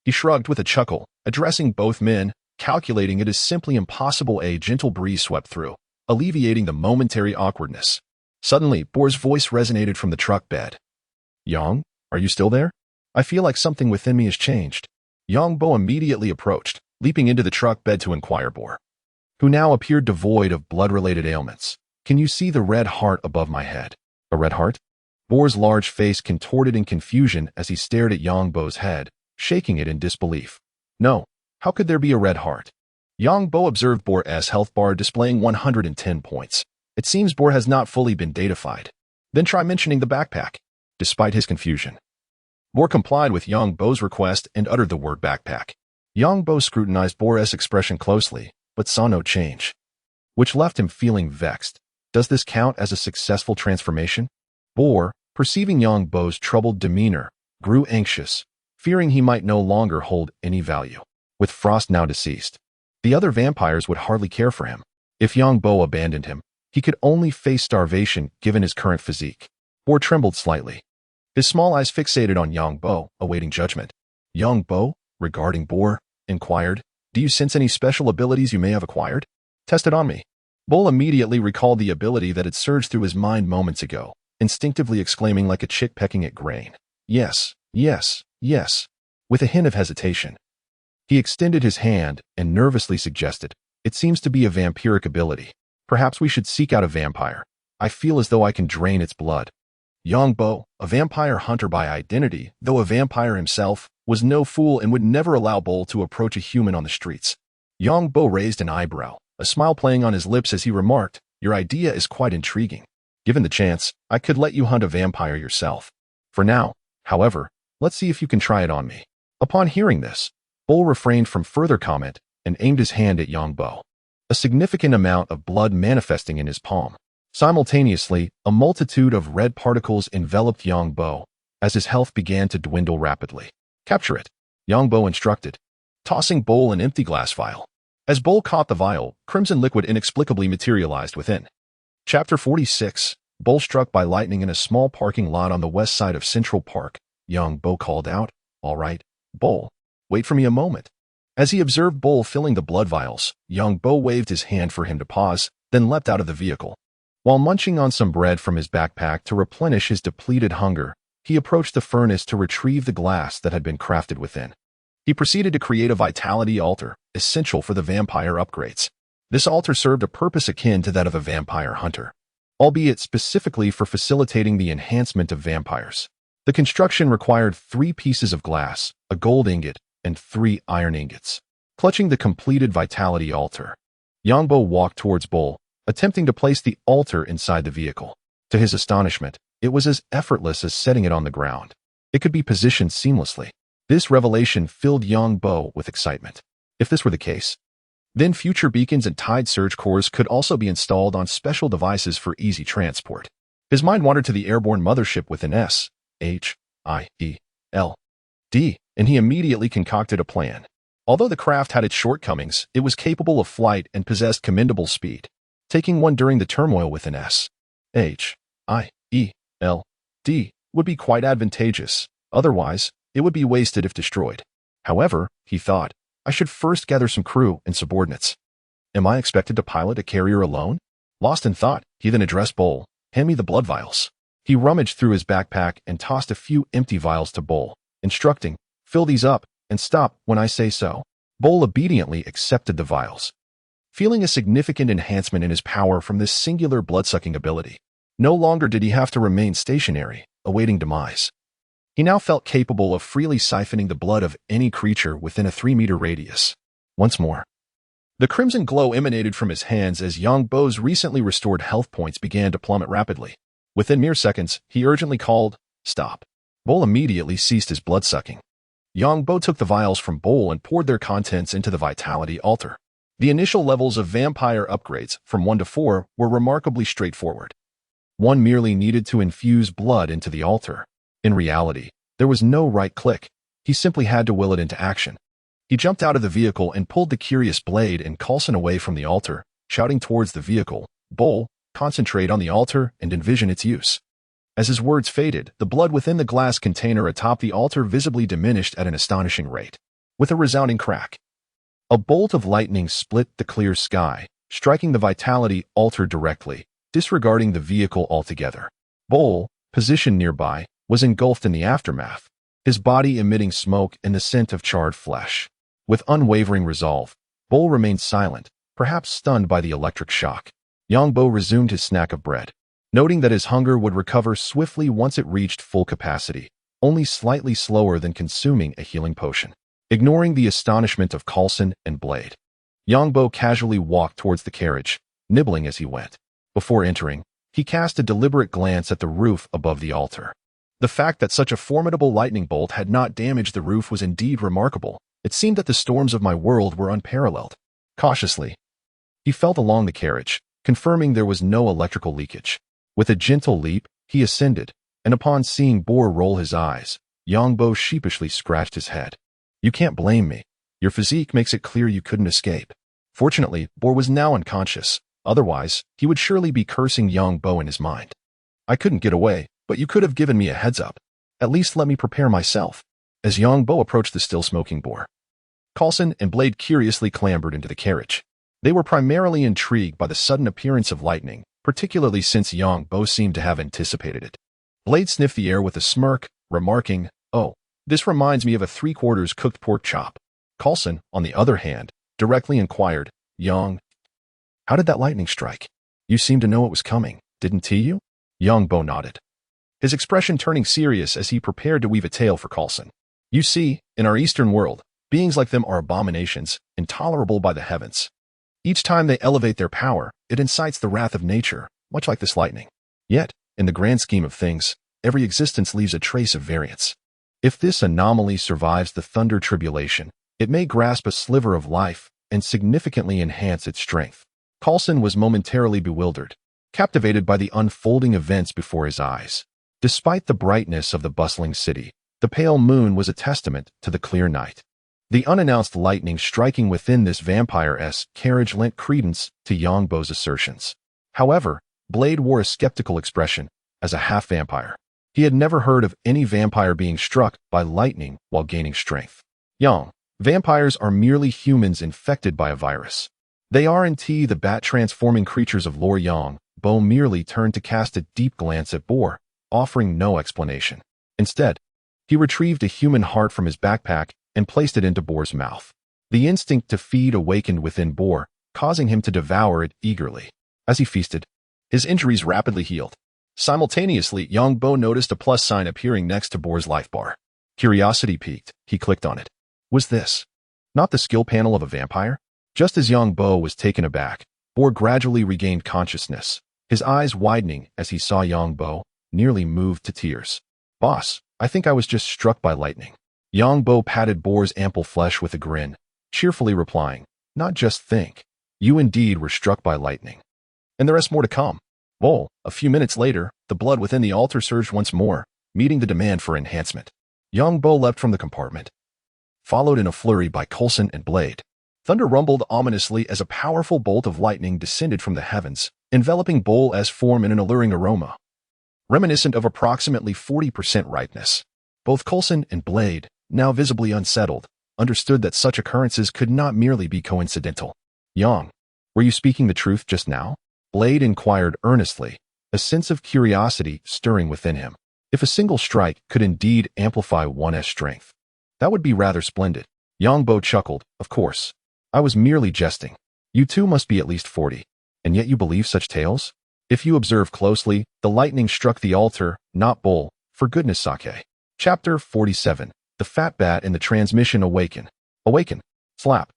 He shrugged with a chuckle, addressing both men, calculating it as simply impossible. A gentle breeze swept through, alleviating the momentary awkwardness. Suddenly, Boar's voice resonated from the truck bed. Yong, are you still there? I feel like something within me has changed. Yongbo immediately approached, leaping into the truck bed to inquire Boar, who now appeared devoid of blood-related ailments. Can you see the red heart above my head? A red heart? Boar's large face contorted in confusion as he stared at Yongbo's head, shaking it in disbelief. No, how could there be a red heart? Yongbo observed Boar's health bar displaying 110 points. It seems Boar has not fully been datafied. Then try mentioning the backpack. Despite his confusion, Boar complied with Yongbo's request and uttered the word backpack. Yongbo scrutinized Boar's expression closely, but saw no change, which left him feeling vexed. Does this count as a successful transformation? Boar, perceiving Yongbo's troubled demeanor, grew anxious, fearing he might no longer hold any value. With Frost now deceased, the other vampires would hardly care for him. If Yongbo abandoned him, he could only face starvation given his current physique. Boar trembled slightly, his small eyes fixated on Yongbo, awaiting judgment. Yongbo, regarding Boar, inquired, Do you sense any special abilities you may have acquired? Test it on me. Boar immediately recalled the ability that had surged through his mind moments ago, instinctively exclaiming like a chick pecking at grain. Yes, yes, yes. With a hint of hesitation, he extended his hand and nervously suggested, It seems to be a vampiric ability. Perhaps we should seek out a vampire. I feel as though I can drain its blood. Yongbo, a vampire hunter by identity, though a vampire himself, was no fool and would never allow Boar to approach a human on the streets. Yongbo raised an eyebrow, a smile playing on his lips as he remarked, Your idea is quite intriguing. Given the chance, I could let you hunt a vampire yourself. For now, however, let's see if you can try it on me. Upon hearing this, Boar refrained from further comment and aimed his hand at Yongbo, a significant amount of blood manifesting in his palm. Simultaneously, a multitude of red particles enveloped Yongbo as his health began to dwindle rapidly. Capture it, Yongbo instructed, tossing Boar an empty glass vial. As Boar caught the vial, crimson liquid inexplicably materialized within. Chapter 46. Boar struck by lightning in a small parking lot on the west side of Central Park. Yongbo called out, All right, Boar, wait for me a moment. As he observed Boar filling the blood vials, Yongbo waved his hand for him to pause, then leapt out of the vehicle. While munching on some bread from his backpack to replenish his depleted hunger, he approached the furnace to retrieve the glass that had been crafted within. He proceeded to create a vitality altar, essential for the vampire upgrades. This altar served a purpose akin to that of a vampire hunter, albeit specifically for facilitating the enhancement of vampires. The construction required 3 pieces of glass, a gold ingot, and 3 iron ingots. Clutching the completed vitality altar, Yongbo walked towards Boar, attempting to place the altar inside the vehicle. To his astonishment, it was as effortless as setting it on the ground. It could be positioned seamlessly. This revelation filled Yongbo with excitement. If this were the case, then future beacons and tide surge cores could also be installed on special devices for easy transport. His mind wandered to the airborne mothership with an S-H-I-E-L-D, and he immediately concocted a plan. Although the craft had its shortcomings, it was capable of flight and possessed commendable speed. Taking one during the turmoil with an S-H-I-E-L-D would be quite advantageous. Otherwise, it would be wasted if destroyed. However, he thought, I should first gather some crew and subordinates. Am I expected to pilot a carrier alone? Lost in thought, he then addressed Boar, Hand me the blood vials. He rummaged through his backpack and tossed a few empty vials to Boar, instructing, Fill these up and stop when I say so. Boar obediently accepted the vials, feeling a significant enhancement in his power from this singular blood-sucking ability. No longer did he have to remain stationary, awaiting demise. He now felt capable of freely siphoning the blood of any creature within a 3-meter radius. Once more, the crimson glow emanated from his hands as Yongbo's recently restored health points began to plummet rapidly. Within mere seconds, he urgently called, Stop. Boar immediately ceased his blood-sucking. Yongbo took the vials from Boar and poured their contents into the vitality altar. The initial levels of vampire upgrades, from 1 to 4, were remarkably straightforward. One merely needed to infuse blood into the altar. In reality, there was no right click. He simply had to will it into action. He jumped out of the vehicle and pulled the curious blade and Coulson away from the altar, shouting towards the vehicle, "Bull, concentrate on the altar and envision its use." As his words faded, the blood within the glass container atop the altar visibly diminished at an astonishing rate. With a resounding crack, a bolt of lightning split the clear sky, striking the vitality altar directly, disregarding the vehicle altogether. Bull, positioned nearby, was engulfed in the aftermath, his body emitting smoke and the scent of charred flesh. With unwavering resolve, Bull remained silent, perhaps stunned by the electric shock. Yangbo resumed his snack of bread, noting that his hunger would recover swiftly once it reached full capacity, only slightly slower than consuming a healing potion. Ignoring the astonishment of Coulson and Blade, Yangbo casually walked towards the carriage, nibbling as he went. Before entering, he cast a deliberate glance at the roof above the altar. The fact that such a formidable lightning bolt had not damaged the roof was indeed remarkable. It seemed that the storms of my world were unparalleled. Cautiously, he felt along the carriage, confirming there was no electrical leakage. With a gentle leap, he ascended, and upon seeing Boar roll his eyes, Yangbo sheepishly scratched his head. "You can't blame me. Your physique makes it clear you couldn't escape." Fortunately, Boar was now unconscious. Otherwise, he would surely be cursing Yangbo in his mind. "I couldn't get away, but you could have given me a heads up. At least let me prepare myself." As Yangbo approached the still smoking Boar, Coulson and Blade curiously clambered into the carriage. They were primarily intrigued by the sudden appearance of lightning, particularly since Yangbo seemed to have anticipated it. Blade sniffed the air with a smirk, remarking, "Oh, this reminds me of a 3/4 cooked pork chop." Coulson, on the other hand, directly inquired, "Yang, how did that lightning strike? You seemed to know it was coming, didn't you?" Yangbo nodded, his expression turning serious as he prepared to weave a tale for Coulson. "You see, in our Eastern world, beings like them are abominations, intolerable by the heavens. Each time they elevate their power, it incites the wrath of nature, much like this lightning. Yet, in the grand scheme of things, every existence leaves a trace of variance. If this anomaly survives the thunder tribulation, it may grasp a sliver of life and significantly enhance its strength." Coulson was momentarily bewildered, captivated by the unfolding events before his eyes. Despite the brightness of the bustling city, the pale moon was a testament to the clear night. The unannounced lightning striking within this vampire-esque carriage lent credence to Yangbo's assertions. However, Blade wore a skeptical expression. As a half-vampire, he had never heard of any vampire being struck by lightning while gaining strength. "Yang, vampires are merely humans infected by a virus. They are indeed the bat-transforming creatures of lore." Yangbo merely turned to cast a deep glance at Boar, offering no explanation. Instead, he retrieved a human heart from his backpack and placed it into Boar's mouth. The instinct to feed awakened within Boar, causing him to devour it eagerly. As he feasted, his injuries rapidly healed. Simultaneously, Yangbo noticed a plus sign appearing next to Boar's life bar. Curiosity piqued, he clicked on it. Was this not the skill panel of a vampire? Just as Yangbo was taken aback, Boar gradually regained consciousness, his eyes widening as he saw Yangbo, nearly moved to tears. "Boss, I think I was just struck by lightning." Yangbo patted Boar's ample flesh with a grin, cheerfully replying, "Not just think. You indeed were struck by lightning. And there is more to come." Well, a few minutes later, the blood within the altar surged once more, meeting the demand for enhancement. Yangbo leapt from the compartment, followed in a flurry by Coulson and Blade. Thunder rumbled ominously as a powerful bolt of lightning descended from the heavens, enveloping Bol's form in an alluring aroma, reminiscent of approximately 40% ripeness. Both Coulson and Blade, now visibly unsettled, understood that such occurrences could not merely be coincidental. "Yang, were you speaking the truth just now?" Blade inquired earnestly, a sense of curiosity stirring within him. If a single strike could indeed amplify one's strength, that would be rather splendid. Yangbo chuckled, "Of course. I was merely jesting. You too must be at least 40, and yet you believe such tales? If you observe closely, the lightning struck the altar, not Bull, for goodness sake." Chapter 47. The Fat Bat in the Transmission Awaken. Awaken. Slap.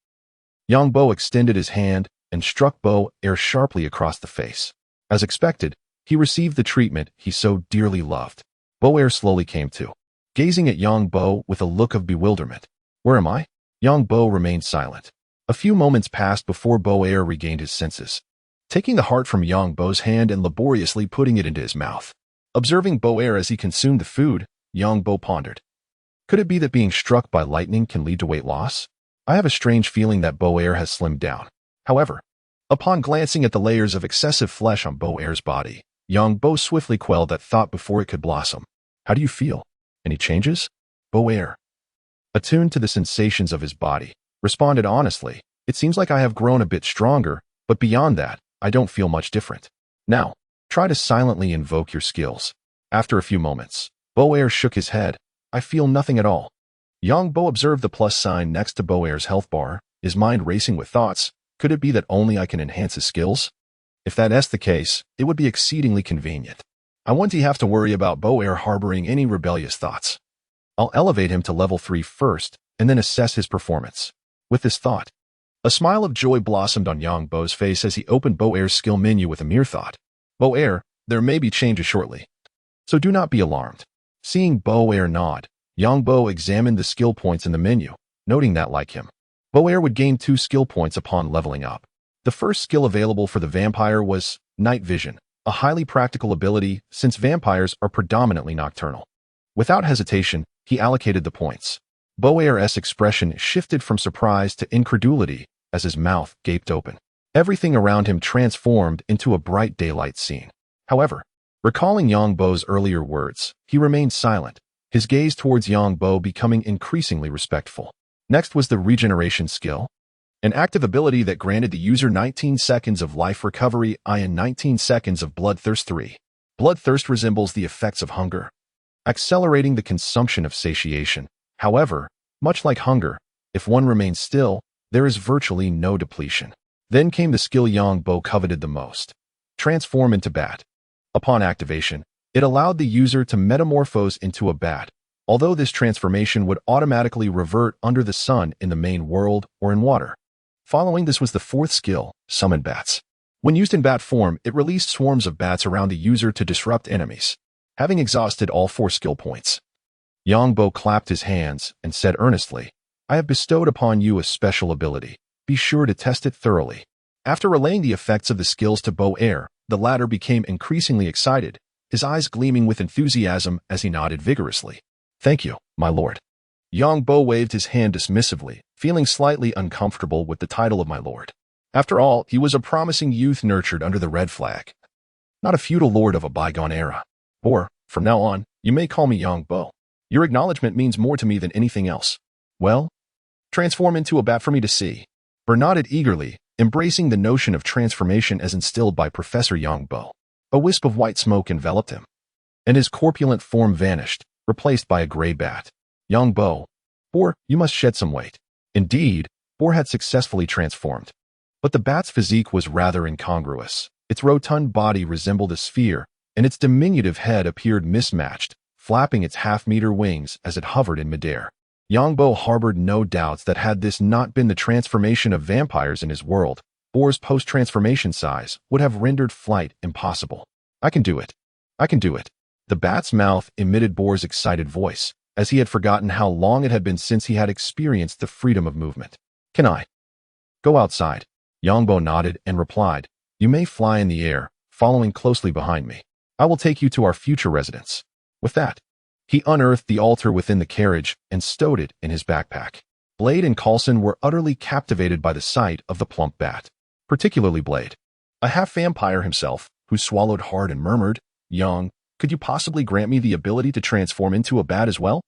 Yangbo extended his hand and struck Bo Air sharply across the face. As expected, he received the treatment he so dearly loved. Bo Air slowly came to, gazing at Yangbo with a look of bewilderment. "Where am I?" Yangbo remained silent. A few moments passed before Bo Air regained his senses. taking the heart from Yang Bo's hand and laboriously putting it into his mouth. Observing Bo-Er as he consumed the food, Yang Bo pondered. Could it be that being struck by lightning can lead to weight loss? I have a strange feeling that Bo-Er has slimmed down. However, upon glancing at the layers of excessive flesh on Bo-Er's body, Yang Bo swiftly quelled that thought before it could blossom. How do you feel? Any changes? Bo-Er, attuned to the sensations of his body, responded honestly. It seems like I have grown a bit stronger, but beyond that, I don't feel much different. Now, try to silently invoke your skills. After a few moments, Bo-Er shook his head. I feel nothing at all. Yang Bo observed the plus sign next to Bo-Er's health bar, his mind racing with thoughts. Could it be that only I can enhance his skills? If that's the case, it would be exceedingly convenient. I won't have to worry about Bo-Er harboring any rebellious thoughts. I'll elevate him to level 3 first, and then assess his performance. With this thought, a smile of joy blossomed on Yang Bo's face as he opened Bo-Er's skill menu with a mere thought. Bo-Er, there may be changes shortly, so do not be alarmed. Seeing Bo-Er nod, Yang Bo examined the skill points in the menu, noting that, like him, Bo-Er would gain 2 skill points upon leveling up. The first skill available for the vampire was Night Vision, a highly practical ability since vampires are predominantly nocturnal. Without hesitation, he allocated the points. Bo-Er's expression shifted from surprise to incredulity as his mouth gaped open. Everything around him transformed into a bright daylight scene. However, recalling Yang Bo's earlier words, he remained silent, his gaze towards Yang Bo becoming increasingly respectful. Next was the Regeneration skill, an active ability that granted the user 19 seconds of life recovery and 19 seconds of Bloodthirst 3. Bloodthirst resembles the effects of hunger, accelerating the consumption of satiation. However, much like hunger, if one remains still, there is virtually no depletion. Then came the skill Yang Bo coveted the most, Transform into Bat. Upon activation, it allowed the user to metamorphose into a bat, although this transformation would automatically revert under the sun in the main world or in water. Following this was the 4th skill, Summon Bats. When used in bat form, it released swarms of bats around the user to disrupt enemies. Having exhausted all 4 skill points, Yang Bo clapped his hands and said earnestly, I have bestowed upon you a special ability. Be sure to test it thoroughly. After relaying the effects of the skills to Bo-Er, the latter became increasingly excited, his eyes gleaming with enthusiasm as he nodded vigorously. Thank you, my lord. Yang Bo waved his hand dismissively, feeling slightly uncomfortable with the title of my lord. After all, he was a promising youth nurtured under the red flag, not a feudal lord of a bygone era. Or, from now on, you may call me Yang Bo. Your acknowledgement means more to me than anything else. Well, transform into a bat for me to see. Bo nodded eagerly, embracing the notion of transformation as instilled by Professor Yang Bo. A wisp of white smoke enveloped him, and his corpulent form vanished, replaced by a gray bat. Yang Bo, you must shed some weight. Indeed, Bo had successfully transformed. But the bat's physique was rather incongruous. Its rotund body resembled a sphere, and its diminutive head appeared mismatched, flapping its half-meter wings as it hovered in midair. Yang Bo harbored no doubts that had this not been the transformation of vampires in his world, Bo's post-transformation size would have rendered flight impossible. I can do it. I can do it. The bat's mouth emitted Bo's excited voice, as he had forgotten how long it had been since he had experienced the freedom of movement. Can I go outside? Yang Bo nodded and replied, You may fly in the air, following closely behind me. I will take you to our future residence. With that, he unearthed the altar within the carriage and stowed it in his backpack. Blade and Coulson were utterly captivated by the sight of the plump bat, particularly Blade, a half-vampire himself, who swallowed hard and murmured, Young, could you possibly grant me the ability to transform into a bat as well?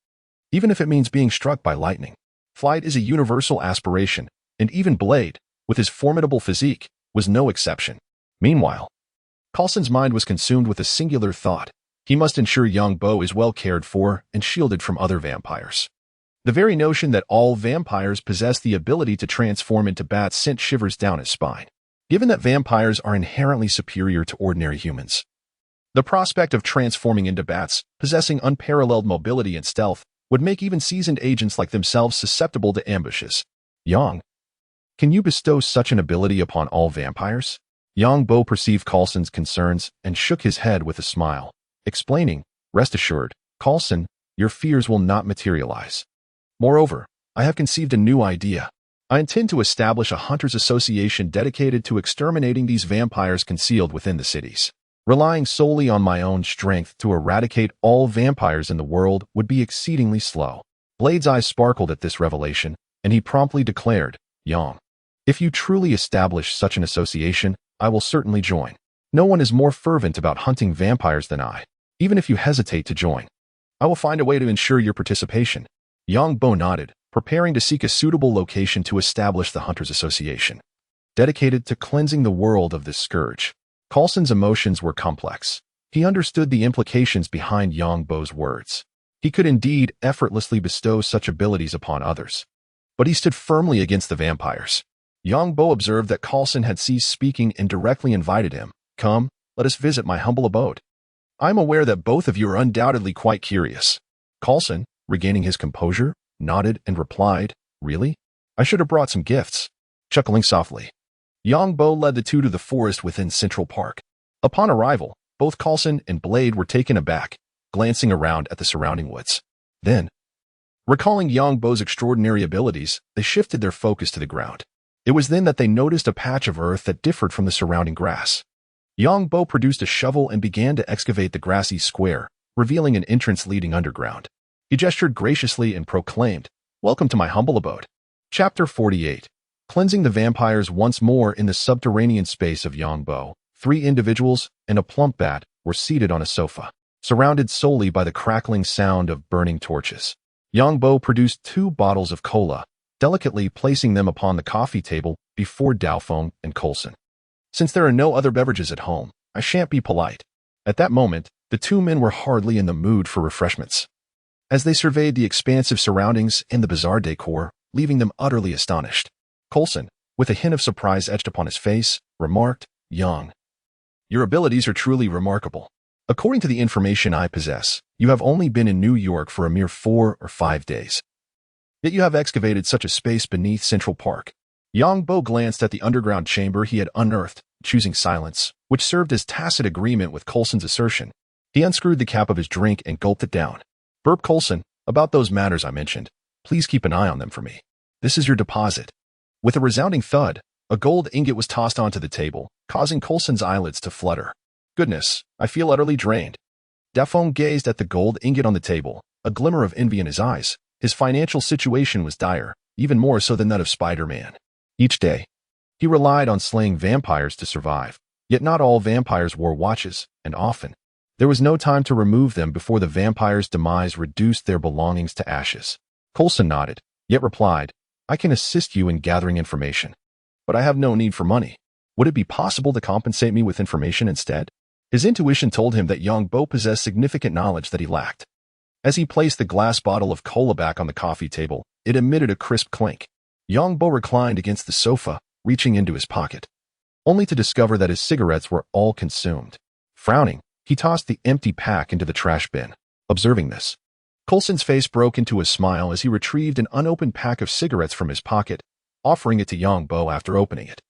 Even if it means being struck by lightning. Flight is a universal aspiration, and even Blade, with his formidable physique, was no exception. Meanwhile, Coulson's mind was consumed with a singular thought. He must ensure Yang Bo is well cared for and shielded from other vampires. The very notion that all vampires possess the ability to transform into bats sent shivers down his spine. Given that vampires are inherently superior to ordinary humans, the prospect of transforming into bats, possessing unparalleled mobility and stealth, would make even seasoned agents like themselves susceptible to ambushes. Yang, can you bestow such an ability upon all vampires? Yang Bo perceived Coulson's concerns and shook his head with a smile, explaining, Rest assured, Coulson, your fears will not materialize. Moreover, I have conceived a new idea. I intend to establish a hunters association dedicated to exterminating these vampires concealed within the cities. Relying solely on my own strength to eradicate all vampires in the world would be exceedingly slow. Blade's eyes sparkled at this revelation, and he promptly declared, Yang, if you truly establish such an association, I will certainly join. No one is more fervent about hunting vampires than I. Even if you hesitate to join, I will find a way to ensure your participation. Yang Bo nodded, preparing to seek a suitable location to establish the Hunters Association, dedicated to cleansing the world of this scourge. Coulson's emotions were complex. He understood the implications behind Yang Bo's words. He could indeed effortlessly bestow such abilities upon others. But he stood firmly against the vampires. Yang Bo observed that Coulson had ceased speaking and directly invited him. Come, let us visit my humble abode. I am aware that both of you are undoubtedly quite curious. Coulson, regaining his composure, nodded and replied, Really? I should have brought some gifts. Chuckling softly, Yang Bo led the two to the forest within Central Park. Upon arrival, both Coulson and Blade were taken aback, glancing around at the surrounding woods. Then, recalling Yang Bo's extraordinary abilities, they shifted their focus to the ground. It was then that they noticed a patch of earth that differed from the surrounding grass. Yang Bo produced a shovel and began to excavate the grassy square, revealing an entrance leading underground. He gestured graciously and proclaimed, Welcome to my humble abode. Chapter 48. Cleansing the vampires once more in the subterranean space of Yang Bo. 3 individuals and a plump bat were seated on a sofa, surrounded solely by the crackling sound of burning torches. Yang Bo produced 2 bottles of cola, delicately placing them upon the coffee table before Daofeng and Coulson. Since there are no other beverages at home, I shan't be polite. At that moment, the 2 men were hardly in the mood for refreshments. As they surveyed the expansive surroundings and the bizarre decor, leaving them utterly astonished, Coulson, with a hint of surprise etched upon his face, remarked, Yang, your abilities are truly remarkable. According to the information I possess, you have only been in New York for a mere 4 or 5 days. Yet you have excavated such a space beneath Central Park. Yang Bo glanced at the underground chamber he had unearthed, choosing silence, which served as tacit agreement with Coulson's assertion. He unscrewed the cap of his drink and gulped it down. Burp Coulson, about those matters I mentioned, please keep an eye on them for me. This is your deposit. With a resounding thud, a gold ingot was tossed onto the table, causing Coulson's eyelids to flutter. Goodness, I feel utterly drained. Daofeng gazed at the gold ingot on the table, a glimmer of envy in his eyes. His financial situation was dire, even more so than that of Spider-Man. Each day, he relied on slaying vampires to survive. Yet not all vampires wore watches, and often, there was no time to remove them before the vampire's demise reduced their belongings to ashes. Coulson nodded, yet replied, I can assist you in gathering information, but I have no need for money. Would it be possible to compensate me with information instead? His intuition told him that Yang Bo possessed significant knowledge that he lacked. As he placed the glass bottle of cola back on the coffee table, it emitted a crisp clink. Yang Bo reclined against the sofa, reaching into his pocket, only to discover that his cigarettes were all consumed. Frowning, he tossed the empty pack into the trash bin. Observing this, Coulson's face broke into a smile as he retrieved an unopened pack of cigarettes from his pocket, offering it to Yang Bo after opening it.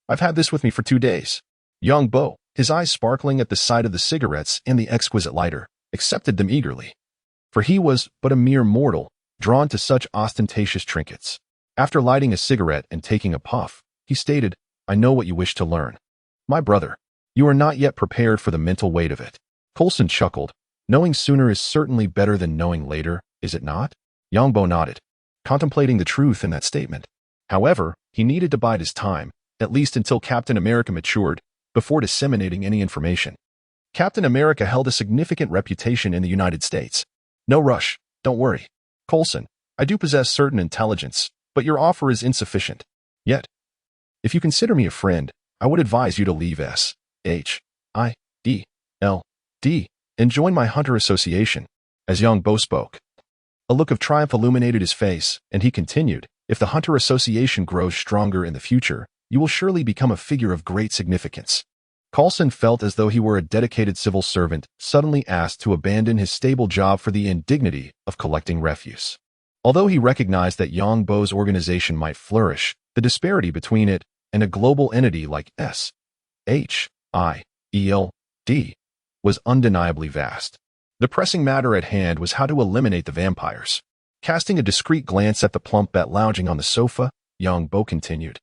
I've had this with me for 2 days. Yang Bo, his eyes sparkling at the sight of the cigarettes and the exquisite lighter, accepted them eagerly. For he was but a mere mortal, drawn to such ostentatious trinkets. After lighting a cigarette and taking a puff, he stated, I know what you wish to learn. My brother, you are not yet prepared for the mental weight of it. Coulson chuckled. Knowing sooner is certainly better than knowing later, is it not? Yang Bo nodded, contemplating the truth in that statement. However, he needed to bide his time, at least until Captain America matured, before disseminating any information. Captain America held a significant reputation in the United States. No rush, don't worry. Coulson, I do possess certain intelligence, but your offer is insufficient. Yet, if you consider me a friend, I would advise you to leave SHIELD and join my Hunter Association. As Yang Bo spoke, a look of triumph illuminated his face, and he continued, if the Hunter Association grows stronger in the future, you will surely become a figure of great significance. Coulson felt as though he were a dedicated civil servant suddenly asked to abandon his stable job for the indignity of collecting refuse. Although he recognized that Yang Bo's organization might flourish, the disparity between it and a global entity like SHIELD was undeniably vast. The pressing matter at hand was how to eliminate the vampires. Casting a discreet glance at the plump bat lounging on the sofa, Yang Bo continued.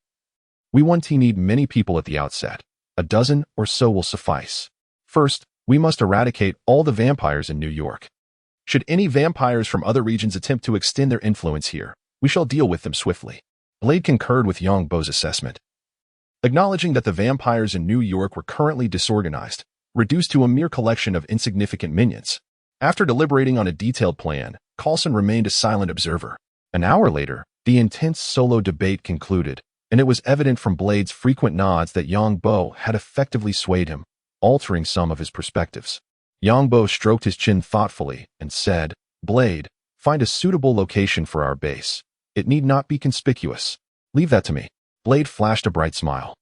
We want to need many people at the outset. A dozen or so will suffice. First, we must eradicate all the vampires in New York. Should any vampires from other regions attempt to extend their influence here, we shall deal with them swiftly. Blade concurred with Yang Bo's assessment. Acknowledging that the vampires in New York were currently disorganized, reduced to a mere collection of insignificant minions. After deliberating on a detailed plan, Coulson remained a silent observer. An hour later, the intense solo debate concluded, and it was evident from Blade's frequent nods that Yang Bo had effectively swayed him, altering some of his perspectives. Yang Bo stroked his chin thoughtfully and said, Blade, find a suitable location for our base. It need not be conspicuous. Leave that to me. Blade flashed a bright smile.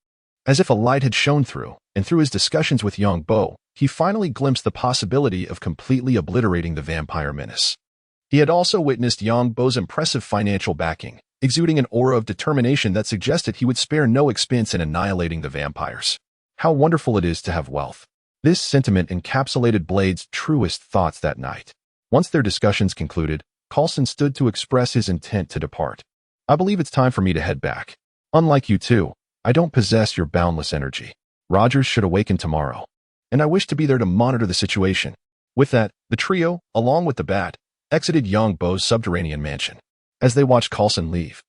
As if a light had shone through, and through his discussions with Yang Bo, he finally glimpsed the possibility of completely obliterating the vampire menace. He had also witnessed Yang Bo's impressive financial backing, exuding an aura of determination that suggested he would spare no expense in annihilating the vampires. How wonderful it is to have wealth. This sentiment encapsulated Blade's truest thoughts that night. Once their discussions concluded, Coulson stood to express his intent to depart. I believe it's time for me to head back. Unlike you two, I don't possess your boundless energy. Rogers should awaken tomorrow, and I wish to be there to monitor the situation. With that, the trio, along with the Bat, exited Yang Bo's subterranean mansion. As they watched Coulson leave,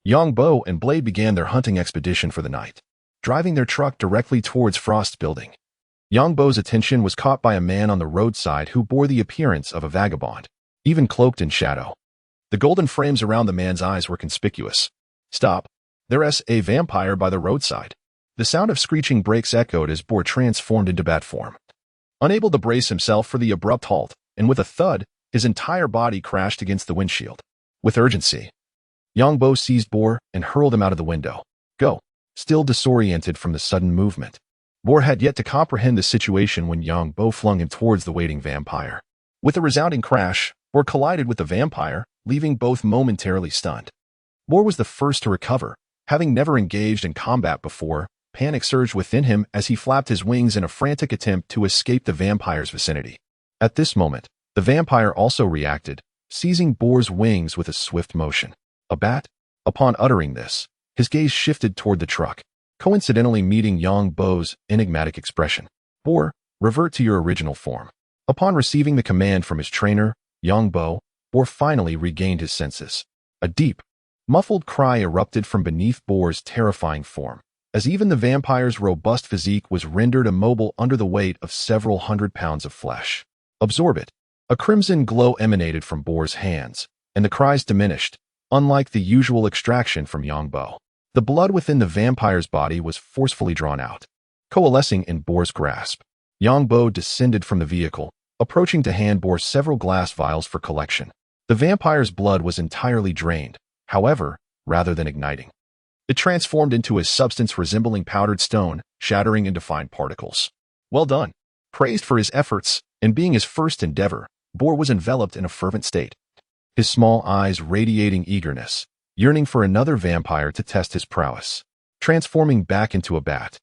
Yang Bo and Blade began their hunting expedition for the night, driving their truck directly towards Frost's building. Yang Bo's attention was caught by a man on the roadside who bore the appearance of a vagabond, even cloaked in shadow. The golden frames around the man's eyes were conspicuous. Stop. There's a vampire by the roadside. The sound of screeching brakes echoed as Boar transformed into bat form. Unable to brace himself for the abrupt halt, and with a thud, his entire body crashed against the windshield. With urgency, Yang Bo seized Boar and hurled him out of the window. Go. Still disoriented from the sudden movement, Boar had yet to comprehend the situation when Yang Bo flung him towards the waiting vampire. With a resounding crash, Boar collided with the vampire, leaving both momentarily stunned. Boar was the first to recover. Having never engaged in combat before, panic surged within him as he flapped his wings in a frantic attempt to escape the vampire's vicinity. At this moment, the vampire also reacted, seizing Boar's wings with a swift motion. A bat? Upon uttering this, his gaze shifted toward the truck, coincidentally meeting Yang Bo's enigmatic expression. Boar, revert to your original form. Upon receiving the command from his trainer, Yang Bo, Boar finally regained his senses. A deep, muffled cry erupted from beneath Boar's terrifying form, as even the vampire's robust physique was rendered immobile under the weight of several 100 pounds of flesh. Absorb it. A crimson glow emanated from Boar's hands, and the cries diminished, unlike the usual extraction from Yang Bo. The blood within the vampire's body was forcefully drawn out, coalescing in Boar's grasp. Yang Bo descended from the vehicle, approaching to hand Boar several glass vials for collection. The vampire's blood was entirely drained, however, rather than igniting. It transformed into a substance resembling powdered stone, shattering into fine particles. Well done. Praised for his efforts, and being his first endeavor, Boar was enveloped in a fervent state, his small eyes radiating eagerness, yearning for another vampire to test his prowess. Transforming back into a bat,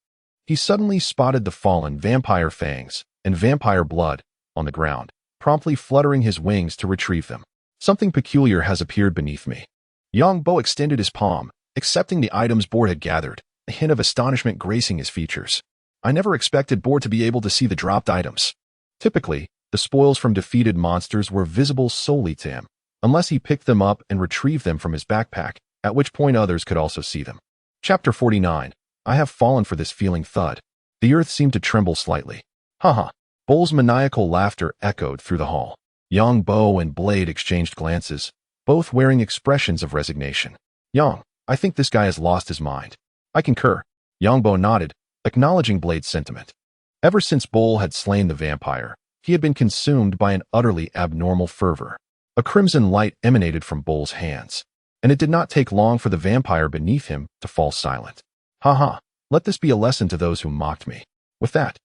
he suddenly spotted the fallen vampire fangs and vampire blood on the ground, promptly fluttering his wings to retrieve them. Something peculiar has appeared beneath me. Yang Bo extended his palm, accepting the items Boar had gathered, a hint of astonishment gracing his features. I never expected Boar to be able to see the dropped items. Typically, the spoils from defeated monsters were visible solely to him, unless he picked them up and retrieved them from his backpack, at which point others could also see them. Chapter 49. I have fallen for this feeling thud. The earth seemed to tremble slightly. Haha. Bull's maniacal laughter echoed through the hall. Yang Bo and Blade exchanged glances, both wearing expressions of resignation. Yang, I think this guy has lost his mind. I concur. Yang Bo nodded, acknowledging Blade's sentiment. Ever since Bull had slain the vampire, he had been consumed by an utterly abnormal fervor. A crimson light emanated from Bull's hands, and it did not take long for the vampire beneath him to fall silent. Haha, let this be a lesson to those who mocked me. With that,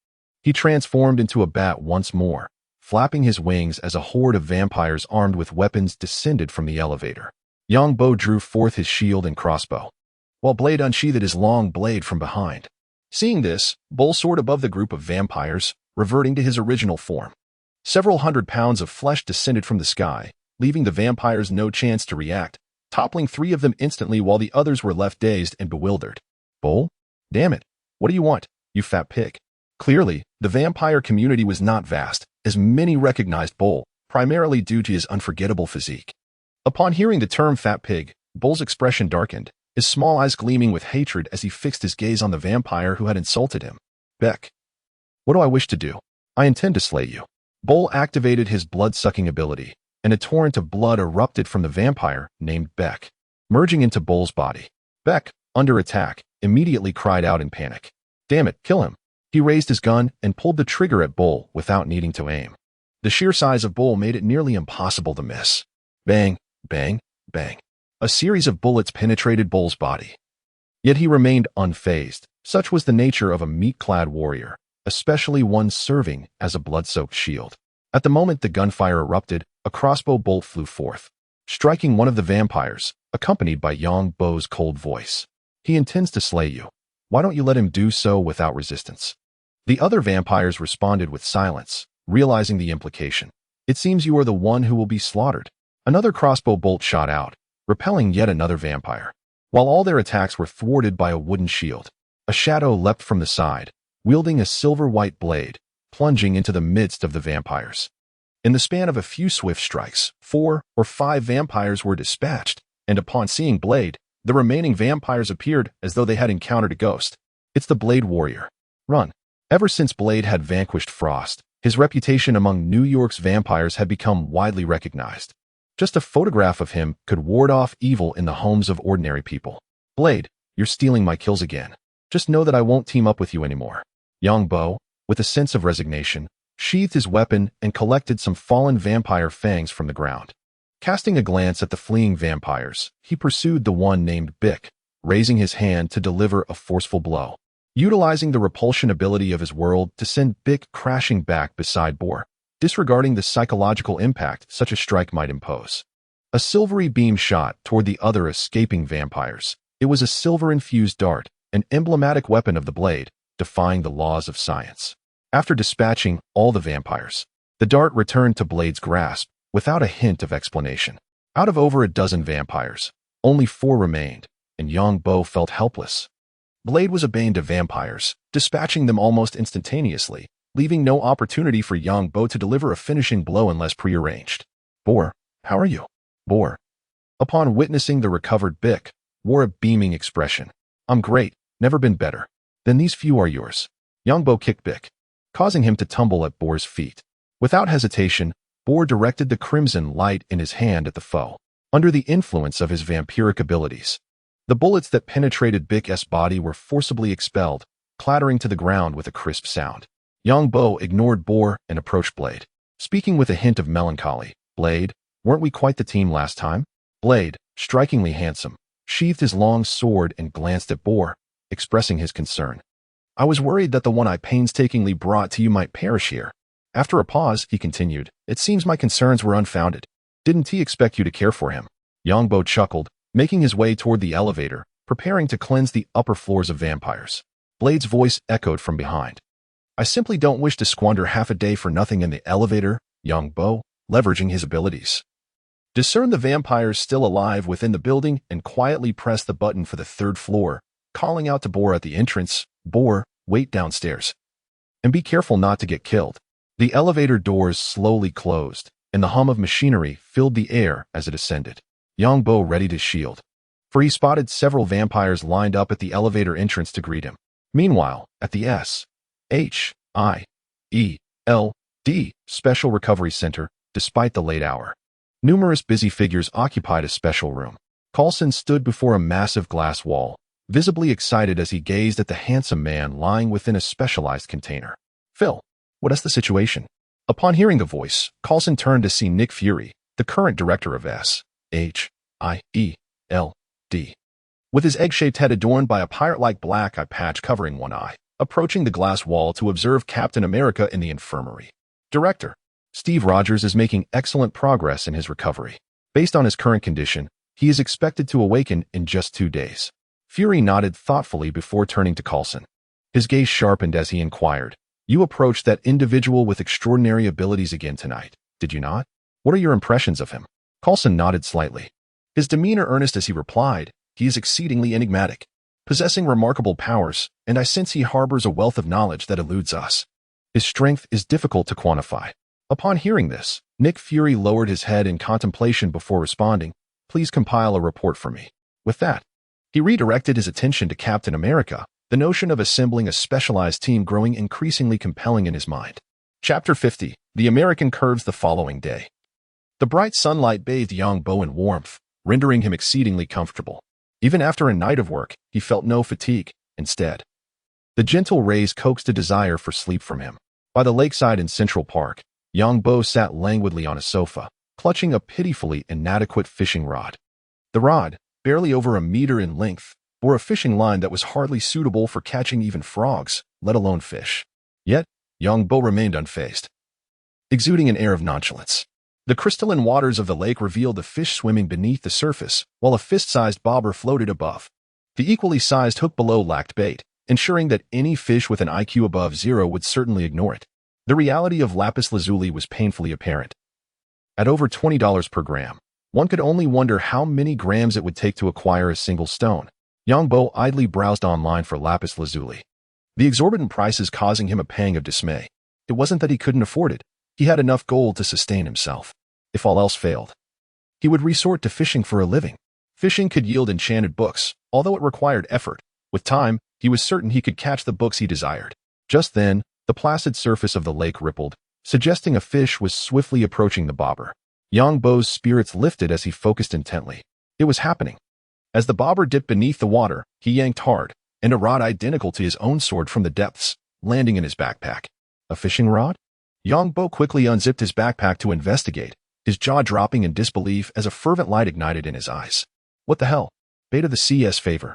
he transformed into a bat once more, flapping his wings as a horde of vampires armed with weapons descended from the elevator. Yang Bo drew forth his shield and crossbow, while Blade unsheathed his long blade from behind. Seeing this, Bull soared above the group of vampires, reverting to his original form. Several 100 pounds of flesh descended from the sky, leaving the vampires no chance to react, toppling 3 of them instantly while the others were left dazed and bewildered. Bull? Damn it. What do you want, you fat pig? Clearly, the vampire community was not vast, as many recognized Bull, primarily due to his unforgettable physique. Upon hearing the term fat pig, Bull's expression darkened, his small eyes gleaming with hatred as he fixed his gaze on the vampire who had insulted him. Beck. What do I wish to do? I intend to slay you. Bull activated his blood-sucking ability, and a torrent of blood erupted from the vampire named Beck, merging into Bull's body. Beck, under attack, immediately cried out in panic. Damn it, kill him. He raised his gun and pulled the trigger at Bull without needing to aim. The sheer size of Bull made it nearly impossible to miss. Bang, bang, bang. A series of bullets penetrated Bull's body. Yet he remained unfazed. Such was the nature of a meat-clad warrior, especially one serving as a blood-soaked shield. At the moment the gunfire erupted, a crossbow bolt flew forth, striking one of the vampires, accompanied by Yang Bo's cold voice. He intends to slay you. Why don't you let him do so without resistance? The other vampires responded with silence, realizing the implication. It seems you are the one who will be slaughtered. Another crossbow bolt shot out, repelling yet another vampire. While all their attacks were thwarted by a wooden shield, a shadow leapt from the side, wielding a silver-white blade, plunging into the midst of the vampires. In the span of a few swift strikes, 4 or 5 vampires were dispatched, and upon seeing Blade, the remaining vampires appeared as though they had encountered a ghost. It's the Blade Warrior. Run. Ever since Blade had vanquished Frost, his reputation among New York's vampires had become widely recognized. Just a photograph of him could ward off evil in the homes of ordinary people. Blade, you're stealing my kills again. Just know that I won't team up with you anymore. Yang Bo, with a sense of resignation, sheathed his weapon and collected some fallen vampire fangs from the ground. Casting a glance at the fleeing vampires, he pursued the one named Bick, raising his hand to deliver a forceful blow, utilizing the repulsion ability of his world to send Bick crashing back beside Boar, disregarding the psychological impact such a strike might impose. A silvery beam shot toward the other escaping vampires. It was a silver-infused dart, an emblematic weapon of the Blade, defying the laws of science. After dispatching all the vampires, the dart returned to Blade's grasp without a hint of explanation. Out of over a dozen vampires, only 4 remained, and Yang Bo felt helpless. Blade was a bane to vampires, dispatching them almost instantaneously, leaving no opportunity for Yang Bo to deliver a finishing blow unless prearranged. Boar, how are you? Boar, upon witnessing the recovered Bick, wore a beaming expression. I'm great, never been better. Then these few are yours. Yang Bo kicked Bick, causing him to tumble at Boar's feet. Without hesitation, Boar directed the crimson light in his hand at the foe. Under the influence of his vampiric abilities, the bullets that penetrated Bick's body were forcibly expelled, clattering to the ground with a crisp sound. Yang Bo ignored Boar and approached Blade, speaking with a hint of melancholy. Blade, weren't we quite the team last time? Blade, strikingly handsome, sheathed his long sword and glanced at Boar, expressing his concern. I was worried that the one I painstakingly brought to you might perish here. After a pause, he continued, it seems my concerns were unfounded. Didn't he expect you to care for him? Yang Bo chuckled, making his way toward the elevator, preparing to cleanse the upper floors of vampires. Blade's voice echoed from behind. I simply don't wish to squander half a day for nothing in the elevator, Yang Bo, leveraging his abilities. Discern the vampires still alive within the building and quietly press the button for the 3rd floor, calling out to Boar at the entrance, Boar, wait downstairs. And be careful not to get killed. The elevator doors slowly closed, and the hum of machinery filled the air as it ascended. Yang Bo readied his shield, for he spotted several vampires lined up at the elevator entrance to greet him. Meanwhile, at the S.H.I.E.L.D. Special Recovery Center, despite the late hour, numerous busy figures occupied a special room. Coulson stood before a massive glass wall, visibly excited as he gazed at the handsome man lying within a specialized container. Phil, what is the situation? Upon hearing the voice, Coulson turned to see Nick Fury, the current director of S.H.I.E.L.D. with his egg-shaped head adorned by a pirate-like black eye patch covering one eye, approaching the glass wall to observe Captain America in the infirmary. Director, Steve Rogers is making excellent progress in his recovery. Based on his current condition, he is expected to awaken in just 2 days. Fury nodded thoughtfully before turning to Coulson. His gaze sharpened as he inquired, you approached that individual with extraordinary abilities again tonight, did you not? What are your impressions of him? Coulson nodded slightly. His demeanor earnest as he replied, "He is exceedingly enigmatic, possessing remarkable powers, and I sense he harbors a wealth of knowledge that eludes us. His strength is difficult to quantify." Upon hearing this, Nick Fury lowered his head in contemplation before responding, "Please compile a report for me." With that, he redirected his attention to Captain America, the notion of assembling a specialized team growing increasingly compelling in his mind. Chapter 50. The American Curves the following day. The bright sunlight bathed Yongbo in warmth, rendering him exceedingly comfortable. Even after a night of work, he felt no fatigue. Instead, the gentle rays coaxed a desire for sleep from him. By the lakeside in Central Park, Yongbo sat languidly on a sofa, clutching a pitifully inadequate fishing rod. The rod, barely over a meter in length, bore a fishing line that was hardly suitable for catching even frogs, let alone fish. Yet, Yongbo remained unfazed, exuding an air of nonchalance. The crystalline waters of the lake revealed the fish swimming beneath the surface, while a fist-sized bobber floated above. The equally sized hook below lacked bait, ensuring that any fish with an IQ above 0 would certainly ignore it. The reality of lapis lazuli was painfully apparent. At over $20 per gram, one could only wonder how many grams it would take to acquire a single stone. Yongbo idly browsed online for lapis lazuli, the exorbitant prices causing him a pang of dismay. It wasn't that he couldn't afford it. He had enough gold to sustain himself. If all else failed, he would resort to fishing for a living. Fishing could yield enchanted books, although it required effort. With time, he was certain he could catch the books he desired. Just then, the placid surface of the lake rippled, suggesting a fish was swiftly approaching the bobber. Yongbo's spirits lifted as he focused intently. It was happening. As the bobber dipped beneath the water, he yanked hard, and a rod identical to his own sword from the depths, landing in his backpack. A fishing rod? Yongbo quickly unzipped his backpack to investigate, his jaw dropping in disbelief as a fervent light ignited in his eyes. What the hell? Bait of the CS favor.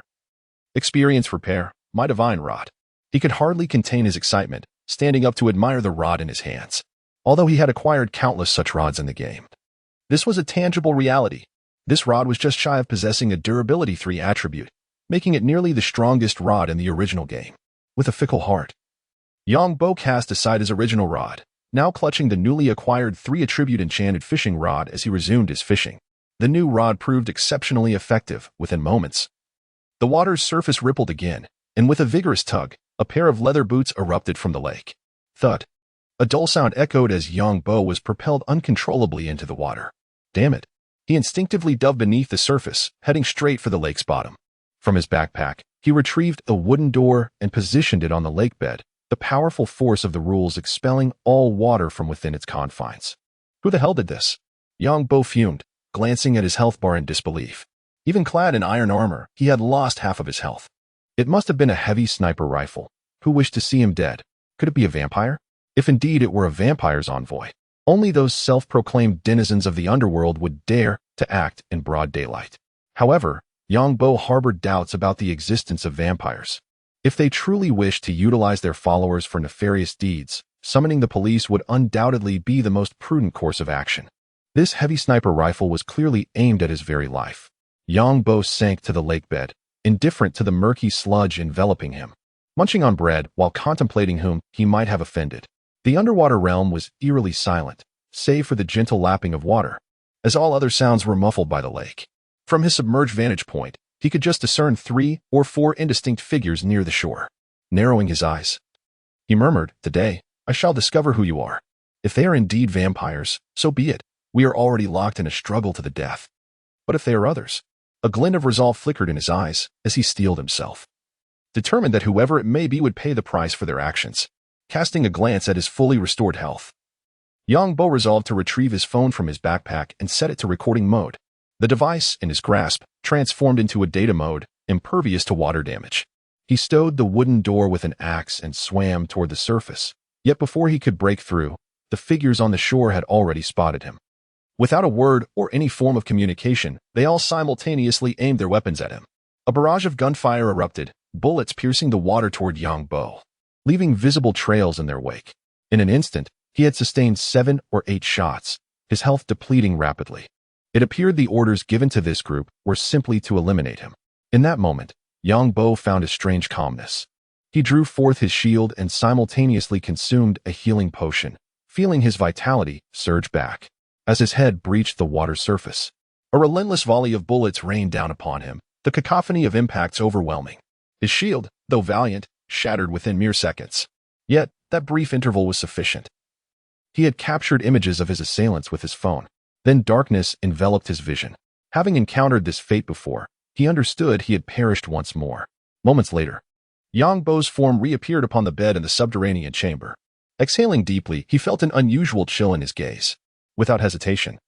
Experience repair, my divine rod. He could hardly contain his excitement, standing up to admire the rod in his hands. Although he had acquired countless such rods in the game, this was a tangible reality. This rod was just shy of possessing a durability 3 attribute, making it nearly the strongest rod in the original game. With a fickle heart, Yongbo cast aside his original rod, now clutching the newly acquired 3 attribute enchanted fishing rod as he resumed his fishing. The new rod proved exceptionally effective within moments. The water's surface rippled again, and with a vigorous tug, a pair of leather boots erupted from the lake. Thud. A dull sound echoed as Yongbo was propelled uncontrollably into the water. Damn it. He instinctively dove beneath the surface, heading straight for the lake's bottom. From his backpack, he retrieved a wooden door and positioned it on the lake bed, the powerful force of the rules expelling all water from within its confines. Who the hell did this? Yongbo fumed, glancing at his health bar in disbelief. Even clad in iron armor, he had lost half of his health. It must have been a heavy sniper rifle. Who wished to see him dead? Could it be a vampire? If indeed it were a vampire's envoy, only those self-proclaimed denizens of the underworld would dare to act in broad daylight. However, Yongbo harbored doubts about the existence of vampires. If they truly wished to utilize their followers for nefarious deeds, summoning the police would undoubtedly be the most prudent course of action. This heavy sniper rifle was clearly aimed at his very life. Yongbo sank to the lake bed, indifferent to the murky sludge enveloping him, munching on bread while contemplating whom he might have offended. The underwater realm was eerily silent, save for the gentle lapping of water, as all other sounds were muffled by the lake. From his submerged vantage point, he could just discern 3 or 4 indistinct figures near the shore. Narrowing his eyes, he murmured, "Today, I shall discover who you are. If they are indeed vampires, so be it. We are already locked in a struggle to the death. But if they are others?" A glint of resolve flickered in his eyes as he steeled himself, determined that whoever it may be would pay the price for their actions. Casting a glance at his fully restored health, Yongbo resolved to retrieve his phone from his backpack and set it to recording mode. The device, in his grasp, transformed into a data mode, impervious to water damage. He stowed the wooden door with an axe and swam toward the surface. Yet before he could break through, the figures on the shore had already spotted him. Without a word or any form of communication, they all simultaneously aimed their weapons at him. A barrage of gunfire erupted, bullets piercing the water toward Yongbo, leaving visible trails in their wake. In an instant, he had sustained 7 or 8 shots, his health depleting rapidly. It appeared the orders given to this group were simply to eliminate him. In that moment, Yongbo found a strange calmness. He drew forth his shield and simultaneously consumed a healing potion, feeling his vitality surge back. As his head breached the water surface, A relentless volley of bullets rained down upon him, the cacophony of impacts overwhelming. His shield, though valiant, shattered within mere seconds. Yet, that brief interval was sufficient. He had captured images of his assailants with his phone. Then darkness enveloped his vision. Having encountered this fate before, he understood he had perished once more. Moments later, Yang Bo's form reappeared upon the bed in the subterranean chamber. Exhaling deeply, he felt an unusual chill in his gaze. Without hesitation,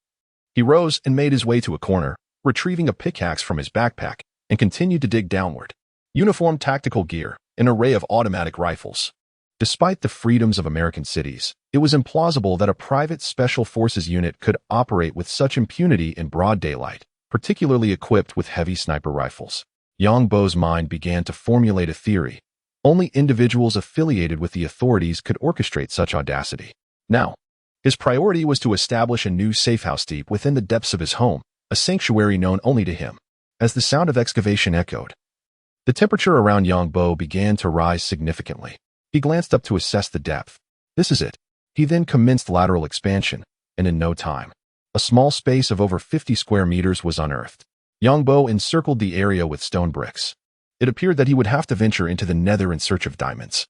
he rose and made his way to a corner, retrieving a pickaxe from his backpack, and continued to dig downward. Uniform tactical gear, an array of automatic rifles. Despite the freedoms of American cities, it was implausible that a private special forces unit could operate with such impunity in broad daylight, particularly equipped with heavy sniper rifles. Yang Bo's mind began to formulate a theory. Only individuals affiliated with the authorities could orchestrate such audacity. Now, his priority was to establish a new safehouse deep within the depths of his home, a sanctuary known only to him. As the sound of excavation echoed, the temperature around Yang Bo began to rise significantly. He glanced up to assess the depth. This is it. He then commenced lateral expansion, and in no time, a small space of over 50 square meters was unearthed. Yang Bo encircled the area with stone bricks. It appeared that he would have to venture into the nether in search of diamonds.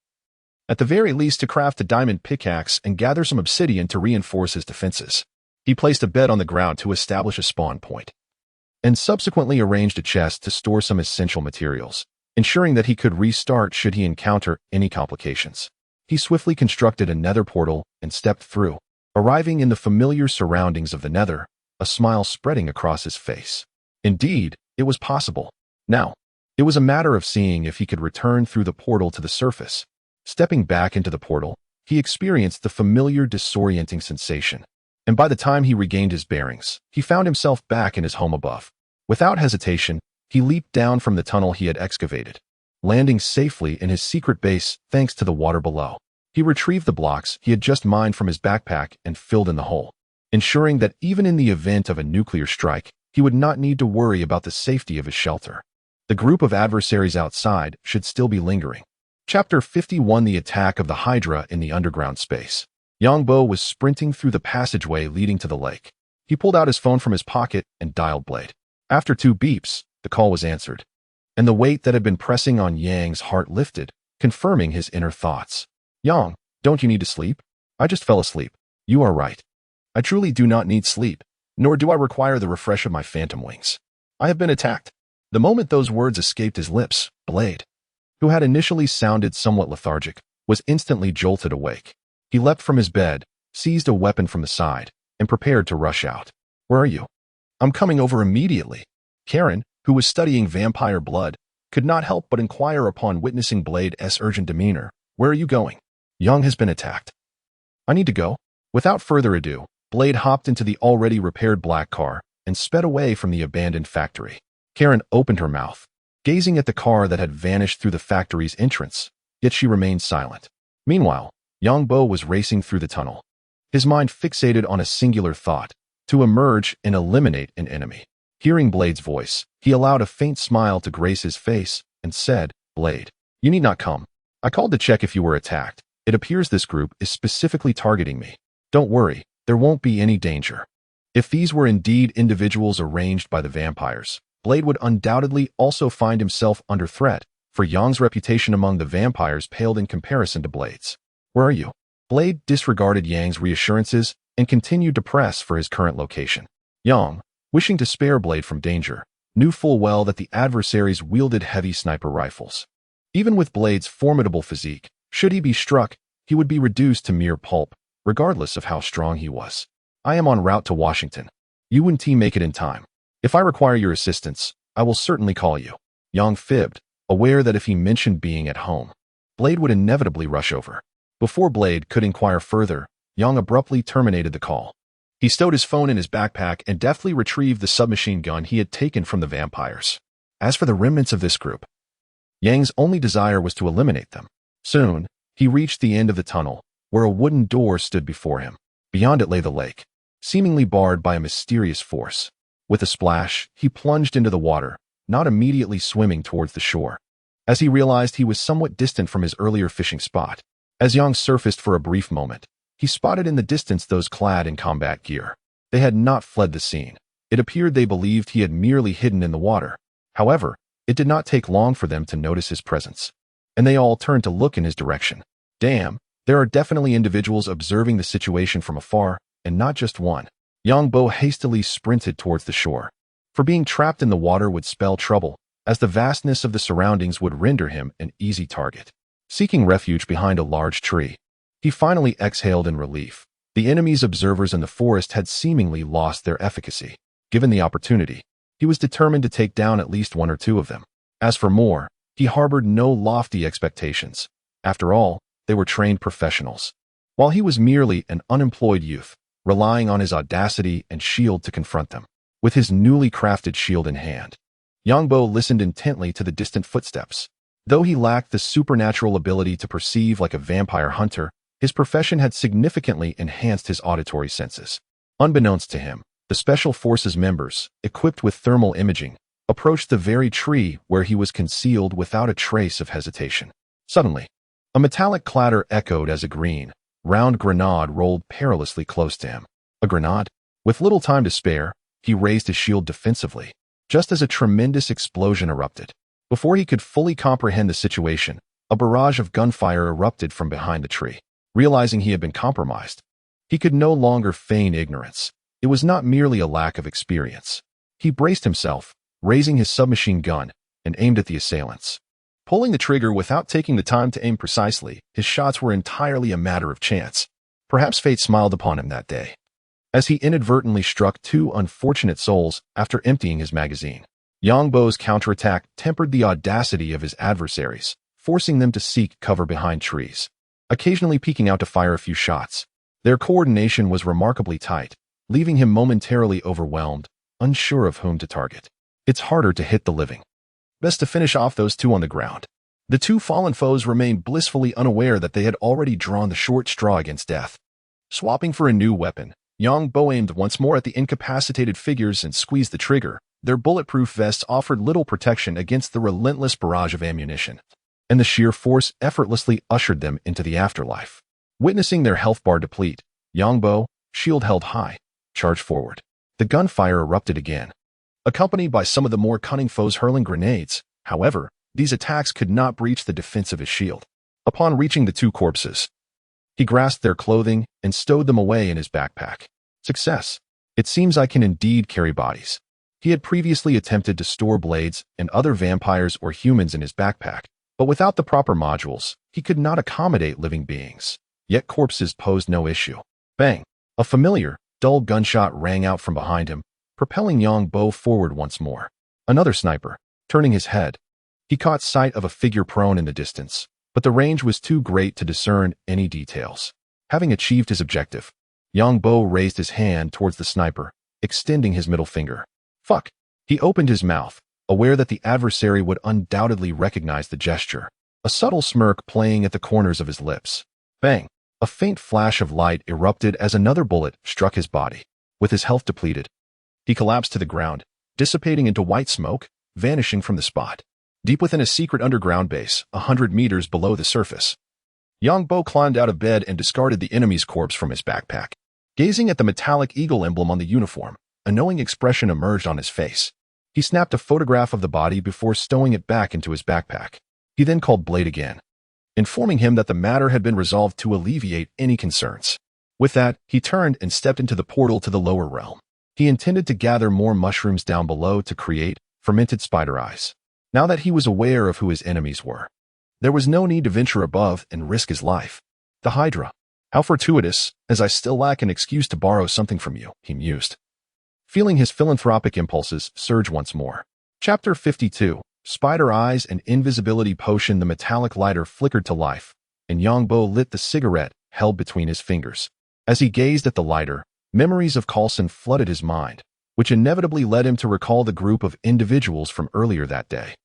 At the very least, to craft a diamond pickaxe and gather some obsidian to reinforce his defenses. He placed a bed on the ground to establish a spawn point, and subsequently arranged a chest to store some essential materials, ensuring that he could restart should he encounter any complications. He swiftly constructed a nether portal and stepped through, arriving in the familiar surroundings of the nether, a smile spreading across his face. Indeed, it was possible. Now, it was a matter of seeing if he could return through the portal to the surface. Stepping back into the portal, he experienced the familiar disorienting sensation, and by the time he regained his bearings, he found himself back in his home above. Without hesitation, he leaped down from the tunnel he had excavated, landing safely in his secret base thanks to the water below. He retrieved the blocks he had just mined from his backpack and filled in the hole, ensuring that even in the event of a nuclear strike, he would not need to worry about the safety of his shelter. The group of adversaries outside should still be lingering. Chapter 51: The Attack of the Hydra in the Underground Space. Yang Bo was sprinting through the passageway leading to the lake. He pulled out his phone from his pocket and dialed Blade. After 2 beeps, the call was answered, and the weight that had been pressing on Yang's heart lifted, confirming his inner thoughts. Yang, don't you need to sleep? I just fell asleep. You are right. I truly do not need sleep, nor do I require the refresh of my phantom wings. I have been attacked. The moment those words escaped his lips, Blade, who had initially sounded somewhat lethargic, was instantly jolted awake. He leapt from his bed, seized a weapon from the side, and prepared to rush out. Where are you? I'm coming over immediately. Karen, who was studying vampire blood, could not help but inquire upon witnessing Blade's urgent demeanor. Where are you going? Yang has been attacked. I need to go. Without further ado, Blade hopped into the already repaired black car and sped away from the abandoned factory. Karen opened her mouth, gazing at the car that had vanished through the factory's entrance, yet she remained silent. Meanwhile, Yang Bo was racing through the tunnel, his mind fixated on a singular thought: to emerge and eliminate an enemy. Hearing Blade's voice, he allowed a faint smile to grace his face and said, Blade, you need not come. I called to check if you were attacked. It appears this group is specifically targeting me. Don't worry, there won't be any danger. If these were indeed individuals arranged by the vampires, Blade would undoubtedly also find himself under threat, for Yang's reputation among the vampires paled in comparison to Blade's. Where are you? Blade disregarded Yang's reassurances and continued to press for his current location. Yang, wishing to spare Blade from danger, knew full well that the adversaries wielded heavy sniper rifles. Even with Blade's formidable physique, should he be struck, he would be reduced to mere pulp, regardless of how strong he was. I am en route to Washington. You and team make it in time. If I require your assistance, I will certainly call you. Yang fibbed, aware that if he mentioned being at home, Blade would inevitably rush over. Before Blade could inquire further, Yang abruptly terminated the call. He stowed his phone in his backpack and deftly retrieved the submachine gun he had taken from the vampires. As for the remnants of this group, Yang's only desire was to eliminate them. Soon, he reached the end of the tunnel, where a wooden door stood before him. Beyond it lay the lake, seemingly barred by a mysterious force. With a splash, he plunged into the water, not immediately swimming towards the shore, as he realized he was somewhat distant from his earlier fishing spot. As Yang surfaced for a brief moment, he spotted in the distance those clad in combat gear. They had not fled the scene. It appeared they believed he had merely hidden in the water. However, it did not take long for them to notice his presence, and they all turned to look in his direction. Damn, there are definitely individuals observing the situation from afar, and not just one. Yang Bo hastily sprinted towards the shore. For being trapped in the water would spell trouble, as the vastness of the surroundings would render him an easy target. Seeking refuge behind a large tree, he finally exhaled in relief. The enemy's observers in the forest had seemingly lost their efficacy. Given the opportunity, he was determined to take down at least one or two of them. As for more, he harbored no lofty expectations. After all, they were trained professionals, while he was merely an unemployed youth, relying on his audacity and shield to confront them. With his newly crafted shield in hand, Yang Bo listened intently to the distant footsteps. Though he lacked the supernatural ability to perceive like a vampire hunter, his profession had significantly enhanced his auditory senses. Unbeknownst to him, the Special Forces members, equipped with thermal imaging, approached the very tree where he was concealed without a trace of hesitation. Suddenly, a metallic clatter echoed as a green, round grenade rolled perilously close to him. A grenade? With little time to spare, he raised his shield defensively, just as a tremendous explosion erupted. Before he could fully comprehend the situation, a barrage of gunfire erupted from behind the tree. Realizing he had been compromised, he could no longer feign ignorance. It was not merely a lack of experience. He braced himself, raising his submachine gun, and aimed at the assailants. Pulling the trigger without taking the time to aim precisely, his shots were entirely a matter of chance. Perhaps fate smiled upon him that day, as he inadvertently struck two unfortunate souls after emptying his magazine. Yang Bo's counterattack tempered the audacity of his adversaries, forcing them to seek cover behind trees, occasionally peeking out to fire a few shots. Their coordination was remarkably tight, leaving him momentarily overwhelmed, unsure of whom to target. It's harder to hit the living. Best to finish off those two on the ground. The two fallen foes remained blissfully unaware that they had already drawn the short straw against death. Swapping for a new weapon, Yang Bo aimed once more at the incapacitated figures and squeezed the trigger. Their bulletproof vests offered little protection against the relentless barrage of ammunition, and the sheer force effortlessly ushered them into the afterlife. Witnessing their health bar deplete, Yang Bo, shield held high, charged forward. The gunfire erupted again, accompanied by some of the more cunning foes hurling grenades. However, these attacks could not breach the defense of his shield. Upon reaching the two corpses, he grasped their clothing and stowed them away in his backpack. Success. It seems I can indeed carry bodies. He had previously attempted to store blades and other vampires or humans in his backpack, but without the proper modules, he could not accommodate living beings. Yet corpses posed no issue. Bang! A familiar, dull gunshot rang out from behind him, propelling Yang Bo forward once more. Another sniper. Turning his head, he caught sight of a figure prone in the distance, but the range was too great to discern any details. Having achieved his objective, Yang Bo raised his hand towards the sniper, extending his middle finger. Fuck! He opened his mouth, aware that the adversary would undoubtedly recognize the gesture, a subtle smirk playing at the corners of his lips. Bang! A faint flash of light erupted as another bullet struck his body. With his health depleted, he collapsed to the ground, dissipating into white smoke, vanishing from the spot. Deep within a secret underground base, 100 meters below the surface, Yang Bo climbed out of bed and discarded the enemy's corpse from his backpack. Gazing at the metallic eagle emblem on the uniform, a knowing expression emerged on his face. He snapped a photograph of the body before stowing it back into his backpack. He then called Blade again, informing him that the matter had been resolved to alleviate any concerns. With that, he turned and stepped into the portal to the lower realm. He intended to gather more mushrooms down below to create fermented spider eyes. Now that he was aware of who his enemies were, there was no need to venture above and risk his life. The Hydra. How fortuitous, as I still lack an excuse to borrow something from you, he mused, feeling his philanthropic impulses surge once more. Chapter 52. Spider Eyes and Invisibility Potion. The metallic lighter flickered to life, and Yang Bo lit the cigarette held between his fingers. As he gazed at the lighter, memories of Coulson flooded his mind, which inevitably led him to recall the group of individuals from earlier that day.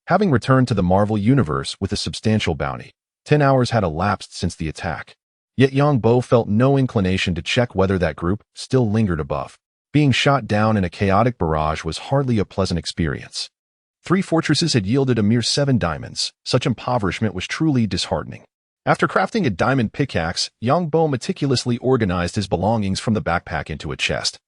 Having returned to the Marvel Universe with a substantial bounty, 10 hours had elapsed since the attack. Yet Yang Bo felt no inclination to check whether that group still lingered above. Being shot down in a chaotic barrage was hardly a pleasant experience. 3 fortresses had yielded a mere 7 diamonds. Such impoverishment was truly disheartening. After crafting a diamond pickaxe, Yang Bo meticulously organized his belongings from the backpack into a chest.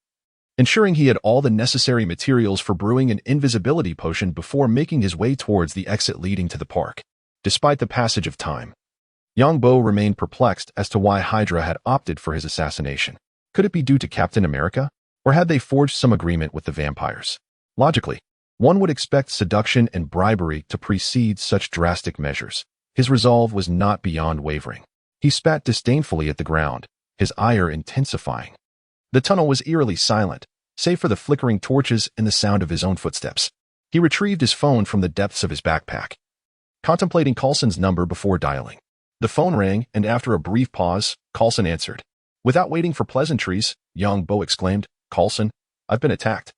ensuring he had all the necessary materials for brewing an invisibility potion before making his way towards the exit leading to the park. Despite the passage of time, Yang Bo remained perplexed as to why Hydra had opted for his assassination. Could it be due to Captain America? Or had they forged some agreement with the vampires? Logically, one would expect seduction and bribery to precede such drastic measures. His resolve was not beyond wavering. He spat disdainfully at the ground, his ire intensifying. The tunnel was eerily silent, save for the flickering torches and the sound of his own footsteps. He retrieved his phone from the depths of his backpack, contemplating Coulson's number before dialing. The phone rang, and after a brief pause, Coulson answered. Without waiting for pleasantries, Yang Bo exclaimed, "Coulson, I've been attacked."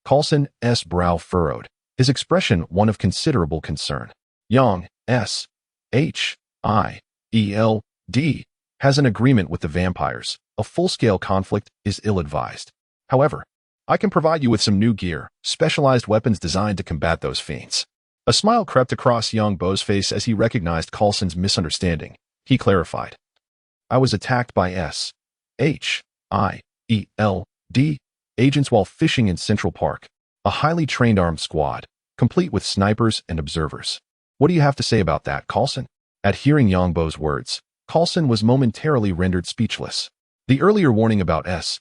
Coulson's brow furrowed, his expression one of considerable concern. Yang S.H.I.E.L.D. has an agreement with the vampires. A full-scale conflict is ill-advised. However, I can provide you with some new gear, specialized weapons designed to combat those fiends. A smile crept across Yang Bo's face as he recognized Coulson's misunderstanding. He clarified. I was attacked by S.H.I.E.L.D. agents while fishing in Central Park, a highly trained armed squad, complete with snipers and observers. What do you have to say about that, Coulson? At hearing Yang Bo's words, Coulson was momentarily rendered speechless. The earlier warning about S.H.I.E.L.D.'s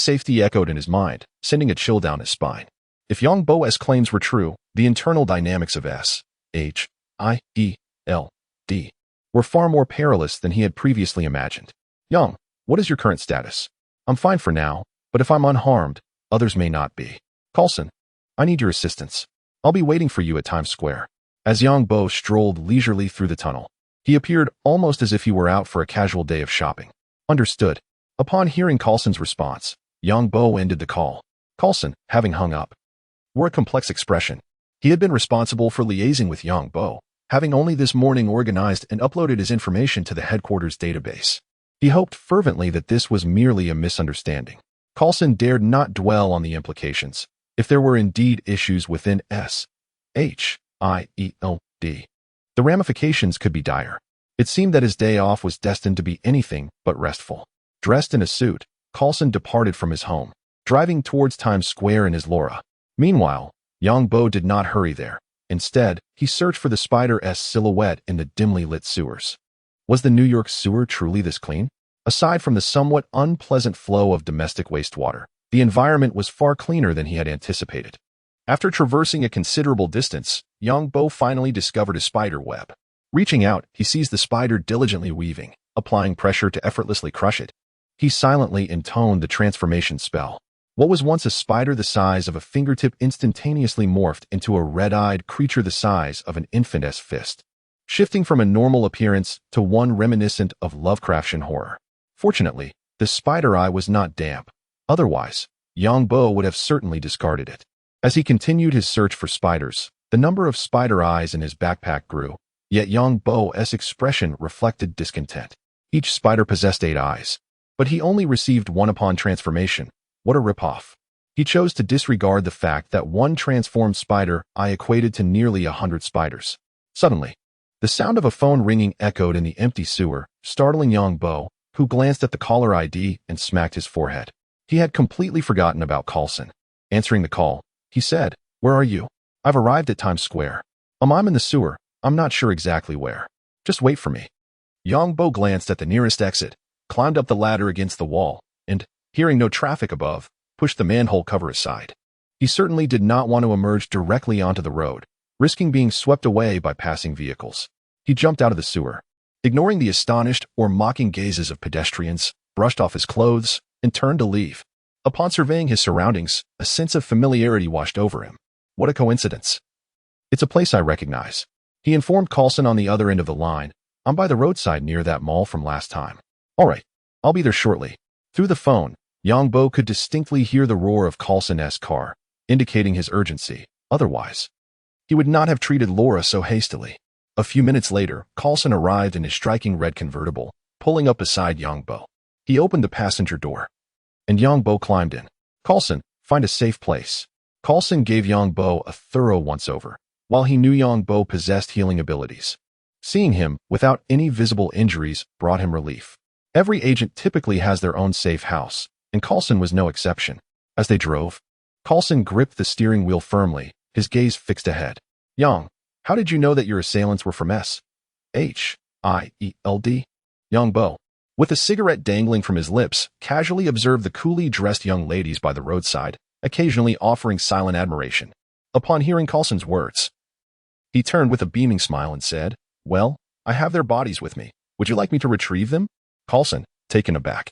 safety echoed in his mind, sending a chill down his spine. If Yang Bo's claims were true, the internal dynamics of S.H.I.E.L.D. were far more perilous than he had previously imagined. Yang, what is your current status? I'm fine for now, but if I'm unharmed, others may not be. Coulson, I need your assistance. I'll be waiting for you at Times Square. As Yang Bo strolled leisurely through the tunnel, he appeared almost as if he were out for a casual day of shopping. Understood. Upon hearing Coulson's response, Yang Bo ended the call. Coulson, having hung up, wore a complex expression. He had been responsible for liaising with Yang Bo, having only this morning organized and uploaded his information to the headquarters database. He hoped fervently that this was merely a misunderstanding. Coulson dared not dwell on the implications. If there were indeed issues within S.H.I.E.L.D., the ramifications could be dire. It seemed that his day off was destined to be anything but restful. Dressed in a suit, Coulson departed from his home, driving towards Times Square in his Laura. Meanwhile, Yang Bo did not hurry there. Instead, he searched for the spider's silhouette in the dimly lit sewers. Was the New York sewer truly this clean? Aside from the somewhat unpleasant flow of domestic wastewater, the environment was far cleaner than he had anticipated. After traversing a considerable distance, Yang Bo finally discovered a spider web. Reaching out, he sees the spider diligently weaving, applying pressure to effortlessly crush it. He silently intoned the transformation spell. What was once a spider the size of a fingertip instantaneously morphed into a red-eyed creature the size of an infant's fist, shifting from a normal appearance to one reminiscent of Lovecraftian horror. Fortunately, the spider eye was not damp. Otherwise, Yang Bo would have certainly discarded it. As he continued his search for spiders, the number of spider eyes in his backpack grew, yet Yang Bo's expression reflected discontent. Each spider possessed 8 eyes, but he only received one upon transformation. What a ripoff. He chose to disregard the fact that one transformed spider eye equated to nearly 100 spiders. Suddenly, the sound of a phone ringing echoed in the empty sewer, startling Yang Bo, who glanced at the caller ID and smacked his forehead. He had completely forgotten about Coulson. Answering the call, he said, "Where are you?" "I've arrived at Times Square." I'm in the sewer. I'm not sure exactly where. Just wait for me." Yang Bo glanced at the nearest exit, climbed up the ladder against the wall, and, hearing no traffic above, pushed the manhole cover aside. He certainly did not want to emerge directly onto the road, risking being swept away by passing vehicles. He jumped out of the sewer, ignoring the astonished or mocking gazes of pedestrians, brushed off his clothes, and turned to leave. Upon surveying his surroundings, a sense of familiarity washed over him. What a coincidence. "It's a place I recognize," he informed Coulson on the other end of the line. "I'm by the roadside near that mall from last time." "All right, I'll be there shortly." Through the phone, Yang Bo could distinctly hear the roar of Coulson's car, indicating his urgency. Otherwise, he would not have treated Laura so hastily. A few minutes later, Coulson arrived in his striking red convertible, pulling up beside Yang Bo. He opened the passenger door, and Yang Bo climbed in. "Coulson, find a safe place." Coulson gave Yang Bo a thorough once-over, while he knew Yang Bo possessed healing abilities. Seeing him, without any visible injuries, brought him relief. Every agent typically has their own safe house, and Coulson was no exception. As they drove, Coulson gripped the steering wheel firmly, his gaze fixed ahead. Young, how did you know that your assailants were from S.H.I.E.L.D.? Young Bo, with a cigarette dangling from his lips, casually observed the coolly dressed young ladies by the roadside, occasionally offering silent admiration. Upon hearing Coulson's words, he turned with a beaming smile and said, Well, I have their bodies with me. Would you like me to retrieve them? Coulson, taken aback,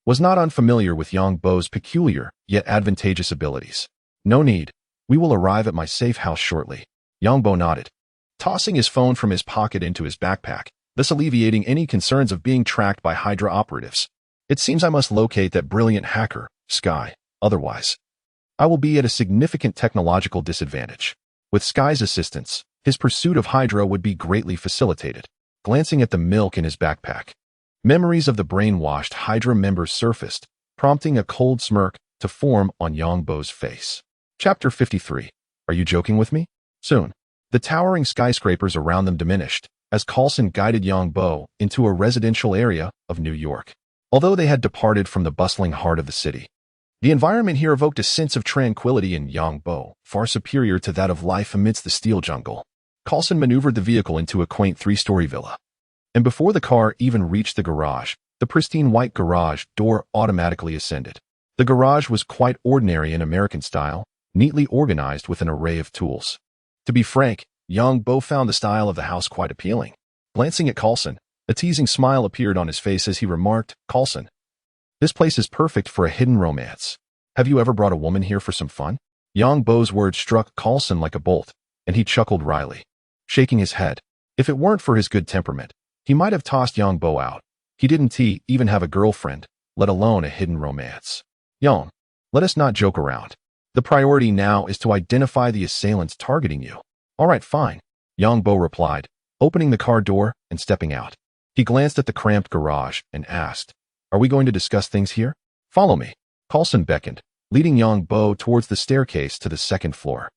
was not unfamiliar with Young Bo's peculiar, yet advantageous abilities. No need. We will arrive at my safe house shortly. Young Bo nodded, tossing his phone from his pocket into his backpack, thus alleviating any concerns of being tracked by Hydra operatives. It seems I must locate that brilliant hacker, Sky. Otherwise, I will be at a significant technological disadvantage. With Sky's assistance, his pursuit of Hydra would be greatly facilitated. Glancing at the milk in his backpack, memories of the brainwashed Hydra members surfaced, prompting a cold smirk to form on Young Bo's face. Chapter 53. Are you joking with me? Soon, the towering skyscrapers around them diminished, as Coulson guided Young Bo into a residential area of New York. Although they had departed from the bustling heart of the city, the environment here evoked a sense of tranquility in Young Bo, far superior to that of life amidst the steel jungle. Coulson maneuvered the vehicle into a quaint three-story villa, and before the car even reached the garage, the pristine white garage door automatically ascended. The garage was quite ordinary in American style, neatly organized with an array of tools. To be frank, Young Bo found the style of the house quite appealing. Glancing at Coulson, a teasing smile appeared on his face as he remarked, Coulson, this place is perfect for a hidden romance. Have you ever brought a woman here for some fun? Young Bo's words struck Coulson like a bolt, and he chuckled wryly, shaking his head. If it weren't for his good temperament, he might have tossed Young Bo out. He didn't even have a girlfriend, let alone a hidden romance. Young, let us not joke around. The priority now is to identify the assailants targeting you. All right, fine, Young Bo replied, opening the car door and stepping out. He glanced at the cramped garage and asked, Are we going to discuss things here? Follow me. Coulson beckoned, leading Young Bo towards the staircase to the second floor.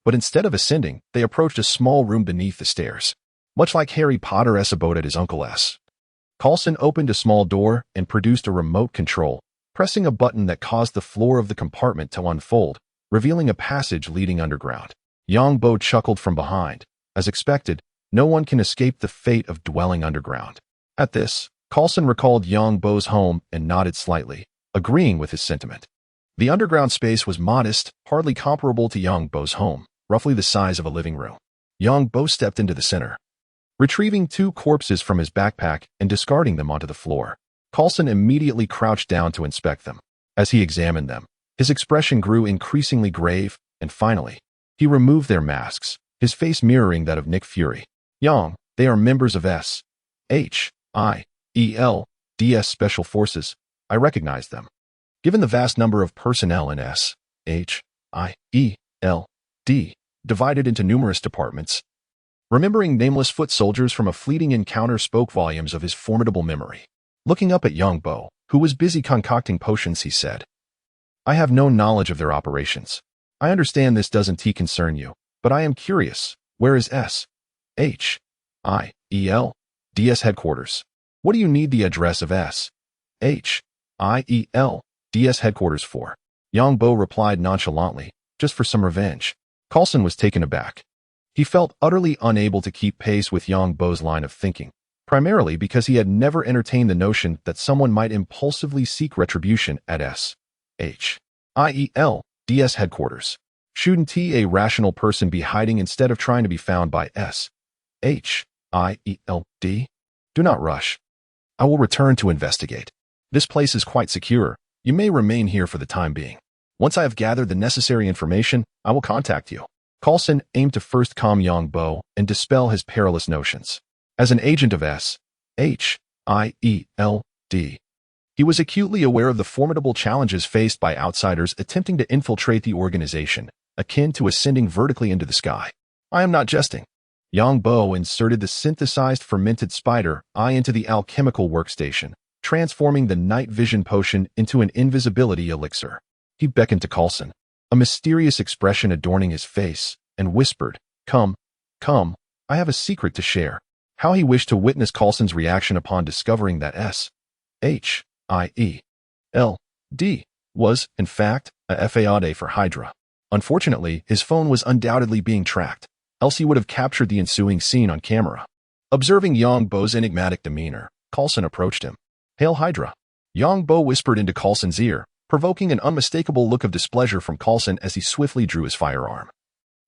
But instead of ascending, they approached a small room beneath the stairs. Much like Harry Potter's abode at his Uncle S. Coulson opened a small door and produced a remote control, pressing a button that caused the floor of the compartment to unfold, revealing a passage leading underground. Young Bo chuckled from behind. As expected, no one can escape the fate of dwelling underground. At this, Coulson recalled Young Bo's home and nodded slightly, agreeing with his sentiment. The underground space was modest, hardly comparable to Young Bo's home, roughly the size of a living room. Young Bo stepped into the center, retrieving 2 corpses from his backpack and discarding them onto the floor. Coulson immediately crouched down to inspect them. As he examined them, his expression grew increasingly grave, and finally, he removed their masks, his face mirroring that of Nick Fury. Young, they are members of S.H.I.E.L.D.'s Special Forces. I recognize them. Given the vast number of personnel in S.H.I.E.L.D., divided into numerous departments, remembering nameless foot soldiers from a fleeting encounter spoke volumes of his formidable memory. Looking up at Young Bo, who was busy concocting potions, he said, I have no knowledge of their operations. I understand this doesn't concern you, but I am curious, where is S.H.I.E.L.D.'s headquarters? What do you need the address of S.H.I.E.L.D.'s headquarters for? Young Bo replied nonchalantly, just for some revenge. Coulson was taken aback. He felt utterly unable to keep pace with Young Bo's line of thinking, primarily because he had never entertained the notion that someone might impulsively seek retribution at S.H.I.E.L.D.'s headquarters. Shouldn't a rational person be hiding instead of trying to be found by S.H.I.E.L.D.? Do not rush. I will return to investigate. This place is quite secure. You may remain here for the time being. Once I have gathered the necessary information, I will contact you. Coulson aimed to first calm Young Bo and dispel his perilous notions. As an agent of S.H.I.E.L.D., he was acutely aware of the formidable challenges faced by outsiders attempting to infiltrate the organization, akin to ascending vertically into the sky. I am not jesting. Young Bo inserted the synthesized fermented spider eye into the alchemical workstation, transforming the night vision potion into an invisibility elixir. He beckoned to Coulson, a mysterious expression adorning his face, and whispered, Come, I have a secret to share. How he wished to witness Coulson's reaction upon discovering that S-H-I-E-L-D, was, in fact, a FAOD for Hydra. Unfortunately, his phone was undoubtedly being tracked, else he would have captured the ensuing scene on camera. Observing Yang Bo's enigmatic demeanor, Coulson approached him. "Hail Hydra." Yang Bo whispered into Coulson's ear, provoking an unmistakable look of displeasure from Coulson as he swiftly drew his firearm,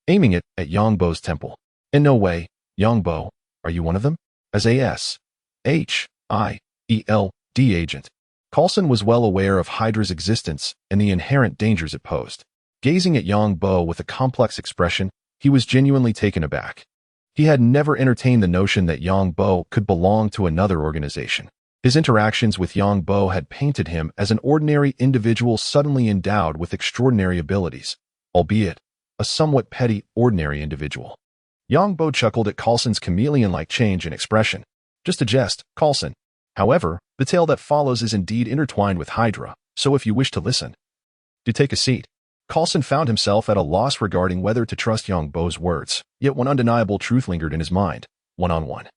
aiming it at Yang Bo's temple. "In no way, Yang Bo. Are you one of them?" As a S-H-I-E-L-D agent, Coulson was well aware of Hydra's existence and the inherent dangers it posed. Gazing at Yang Bo with a complex expression, he was genuinely taken aback. He had never entertained the notion that Yang Bo could belong to another organization. His interactions with Yang Bo had painted him as an ordinary individual suddenly endowed with extraordinary abilities, albeit a somewhat petty, ordinary individual. Yang Bo chuckled at Coulson's chameleon-like change in expression. "Just a jest, Coulson. However, the tale that follows is indeed intertwined with Hydra, so if you wish to listen, do take a seat." Coulson found himself at a loss regarding whether to trust Yang Bo's words, yet one undeniable truth lingered in his mind: one-on-one.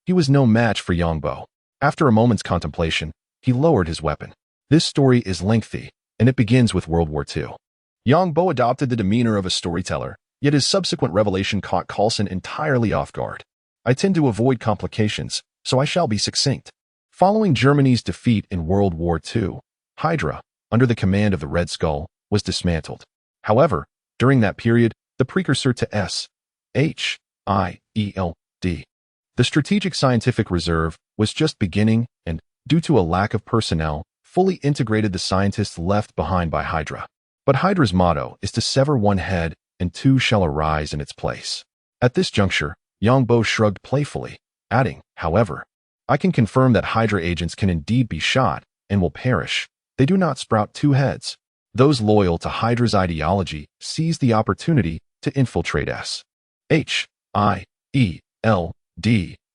He was no match for Yang Bo. After a moment's contemplation, he lowered his weapon. This story is lengthy, and it begins with World War II. Yang Bo adopted the demeanor of a storyteller, yet his subsequent revelation caught Coulson entirely off guard. I tend to avoid complications, so I shall be succinct. Following Germany's defeat in World War II, Hydra, under the command of the Red Skull, was dismantled. However, during that period, the precursor to S-H-I-E-L-D, the Strategic Scientific Reserve, was just beginning and, due to a lack of personnel, fully integrated the scientists left behind by Hydra. But Hydra's motto is to sever one head and two shall arise in its place. At this juncture, Yang Bo shrugged playfully, adding, "However, I can confirm that Hydra agents can indeed be shot and will perish. They do not sprout two heads." Those loyal to Hydra's ideology seized the opportunity to infiltrate S-H-I-E-L-D,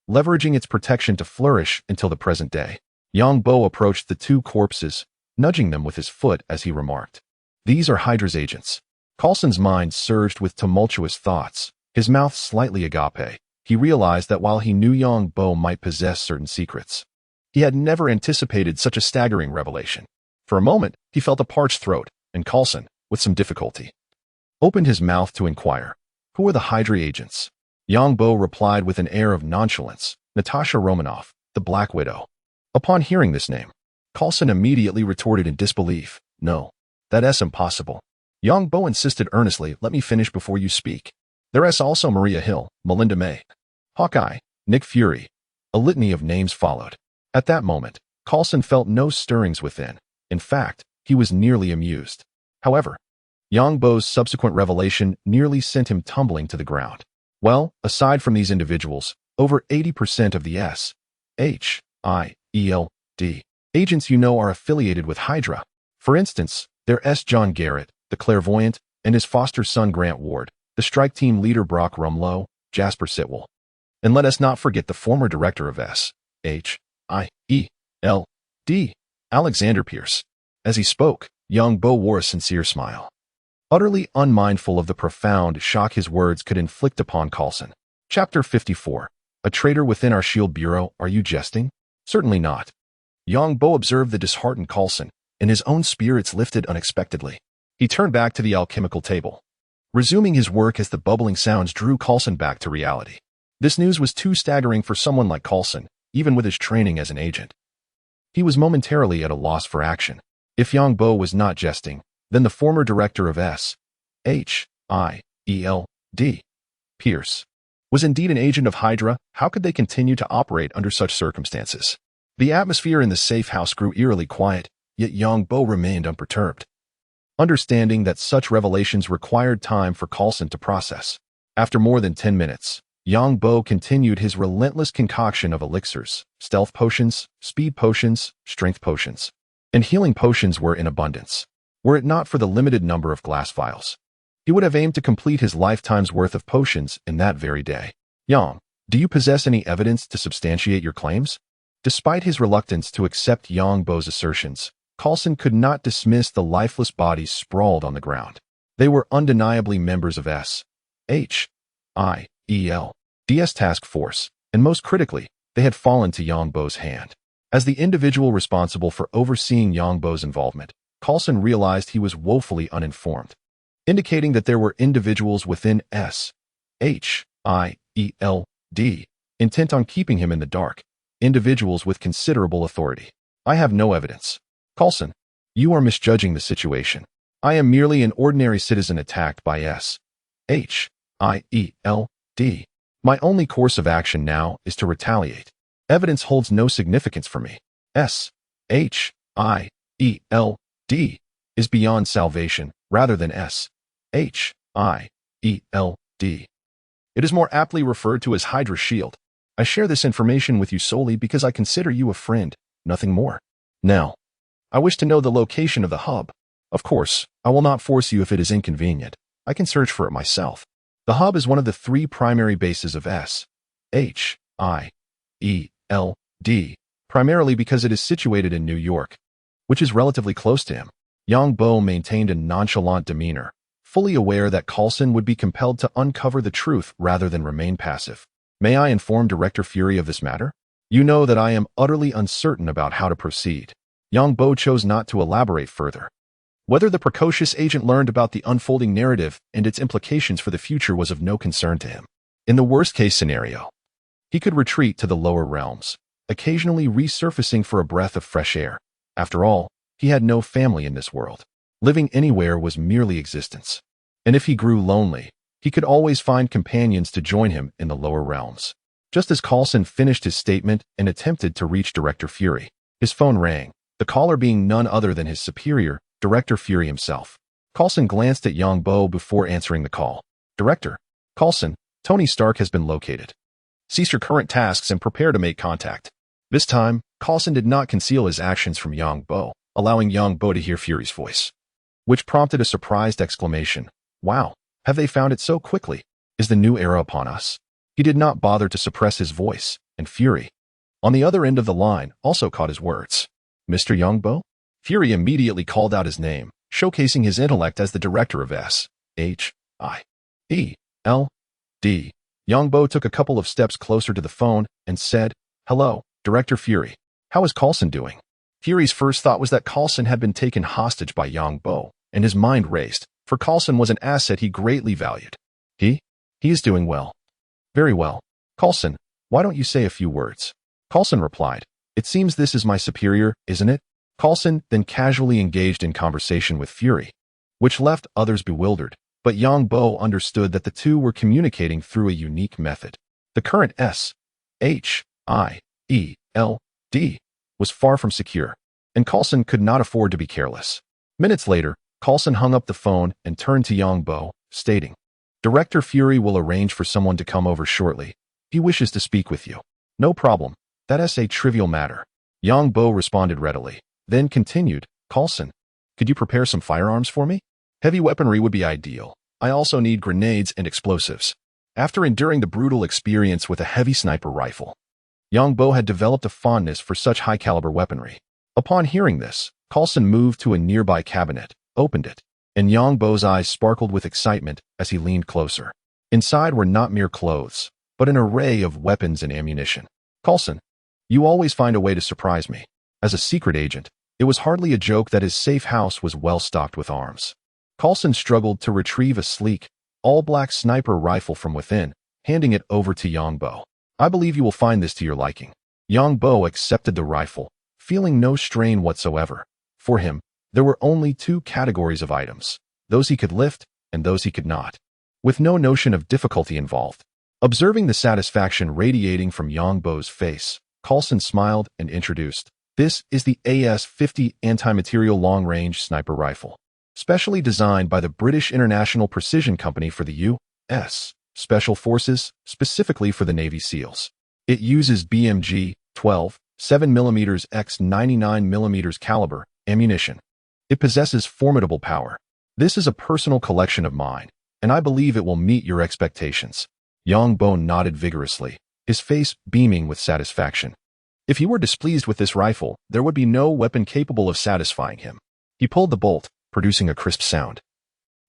leveraging its protection to flourish until the present day. Yang Bo approached the two corpses, nudging them with his foot as he remarked, "These are Hydra's agents." Coulson's mind surged with tumultuous thoughts, his mouth slightly agape. He realized that while he knew Yang Bo might possess certain secrets, he had never anticipated such a staggering revelation. For a moment, he felt a parched throat, and Coulson, with some difficulty, opened his mouth to inquire, "Who are the Hydra agents?" Yang Bo replied with an air of nonchalance, "Natasha Romanoff, the Black Widow." Upon hearing this name, Coulson immediately retorted in disbelief, "No, that's impossible." Yang Bo insisted earnestly, "Let me finish before you speak. There is also Maria Hill, Melinda May, Hawkeye, Nick Fury." A litany of names followed. At that moment, Coulson felt no stirrings within. In fact, he was nearly amused. However, Yang Bo's subsequent revelation nearly sent him tumbling to the ground. Well, aside from these individuals, over 80% of the S-H-I-E-L-D agents you know are affiliated with Hydra. For instance, there S. John Garrett, the clairvoyant, and his foster son Grant Ward, the strike team leader Brock Rumlow, Jasper Sitwell. And let us not forget the former director of S-H-I-E-L-D, Alexander Pierce. As he spoke, Yang Bo wore a sincere smile, utterly unmindful of the profound shock his words could inflict upon Coulson. Chapter 54. A traitor within our SHIELD Bureau, are you jesting? Certainly not. Yang Bo observed the disheartened Coulson, and his own spirits lifted unexpectedly. He turned back to the alchemical table, resuming his work as the bubbling sounds drew Coulson back to reality. This news was too staggering for someone like Coulson, even with his training as an agent. He was momentarily at a loss for action. If Yang Bo was not jesting, then the former director of S-H-I-E-L-D, Pierce, was indeed an agent of Hydra. How could they continue to operate under such circumstances? The atmosphere in the safe house grew eerily quiet, yet Yang Bo remained unperturbed, understanding that such revelations required time for Coulson to process. After more than 10 minutes, Yang Bo continued his relentless concoction of elixirs, stealth potions, speed potions, strength potions, and healing potions were in abundance. Were it not for the limited number of glass vials, he would have aimed to complete his lifetime's worth of potions in that very day. "Yang, do you possess any evidence to substantiate your claims?" Despite his reluctance to accept Yang Bo's assertions, Coulson could not dismiss the lifeless bodies sprawled on the ground. They were undeniably members of S-H-I-E-L-D's task force, and most critically, they had fallen to Yang Bo's hand. As the individual responsible for overseeing Yongbo's involvement, Coulson realized he was woefully uninformed, indicating that there were individuals within SHIELD intent on keeping him in the dark, individuals with considerable authority. I have no evidence. Coulson, you are misjudging the situation. I am merely an ordinary citizen attacked by SHIELD. My only course of action now is to retaliate. Evidence holds no significance for me. SHIELD is beyond salvation rather than SHIELD. It is more aptly referred to as Hydra Shield. I share this information with you solely because I consider you a friend, nothing more. Now, I wish to know the location of the hub. Of course, I will not force you if it is inconvenient. I can search for it myself. The hub is one of the 3 primary bases of SHIELD, primarily because it is situated in New York, which is relatively close to him. Yongbo maintained a nonchalant demeanor, fully aware that Coulson would be compelled to uncover the truth rather than remain passive. May I inform Director Fury of this matter? You know that I am utterly uncertain about how to proceed. Yongbo chose not to elaborate further. Whether the precocious agent learned about the unfolding narrative and its implications for the future was of no concern to him. In the worst-case scenario, he could retreat to the lower realms, occasionally resurfacing for a breath of fresh air. After all, he had no family in this world. Living anywhere was merely existence. And if he grew lonely, he could always find companions to join him in the lower realms. Just as Coulson finished his statement and attempted to reach Director Fury, his phone rang, the caller being none other than his superior, Director Fury himself. Coulson glanced at Yongbo before answering the call. Director, Coulson, Tony Stark has been located. Cease your current tasks and prepare to make contact. This time, Coulson did not conceal his actions from Yongbo, allowing Yongbo to hear Fury's voice, which prompted a surprised exclamation. Wow, have they found it so quickly? Is the new era upon us? He did not bother to suppress his voice, and Fury, on the other end of the line, also caught his words. Mr. Yongbo? Fury immediately called out his name, showcasing his intellect as the director of SHIELD. Yongbo took a couple of steps closer to the phone and said, Hello, Director Fury. How is Coulson doing? Fury's first thought was that Coulson had been taken hostage by Yongbo, and his mind raced, for Coulson was an asset he greatly valued. He is doing well. Very well. Coulson, why don't you say a few words? Coulson replied, It seems this is my superior, isn't it? Coulson then casually engaged in conversation with Fury, which left others bewildered, but Yongbo understood that the two were communicating through a unique method. The current SHIELD was far from secure, and Coulson could not afford to be careless. Minutes later, Coulson hung up the phone and turned to Yongbo, stating, Director Fury will arrange for someone to come over shortly. He wishes to speak with you. No problem. That is a trivial matter. Yongbo responded readily, then continued, Coulson, could you prepare some firearms for me? Heavy weaponry would be ideal. I also need grenades and explosives. After enduring the brutal experience with a heavy sniper rifle, Yongbo had developed a fondness for such high-caliber weaponry. Upon hearing this, Coulson moved to a nearby cabinet, opened it, and Yongbo's eyes sparkled with excitement as he leaned closer. Inside were not mere clothes, but an array of weapons and ammunition. Coulson, you always find a way to surprise me. As a secret agent, it was hardly a joke that his safe house was well stocked with arms. Coulson struggled to retrieve a sleek, all-black sniper rifle from within, handing it over to Yongbo. I believe you will find this to your liking. Yongbo accepted the rifle, feeling no strain whatsoever. For him, there were only 2 categories of items, those he could lift and those he could not, with no notion of difficulty involved. Observing the satisfaction radiating from Yongbo's face, Coulson smiled and introduced, This is the AS-50 anti-material long-range sniper rifle, specially designed by the British International Precision Company for the U.S. Special Forces, specifically for the Navy SEALs. It uses BMG 12, 7mm x 99mm caliber ammunition. It possesses formidable power. This is a personal collection of mine, and I believe it will meet your expectations. Yongbo nodded vigorously, his face beaming with satisfaction. If he were displeased with this rifle, there would be no weapon capable of satisfying him. He pulled the bolt, producing a crisp sound,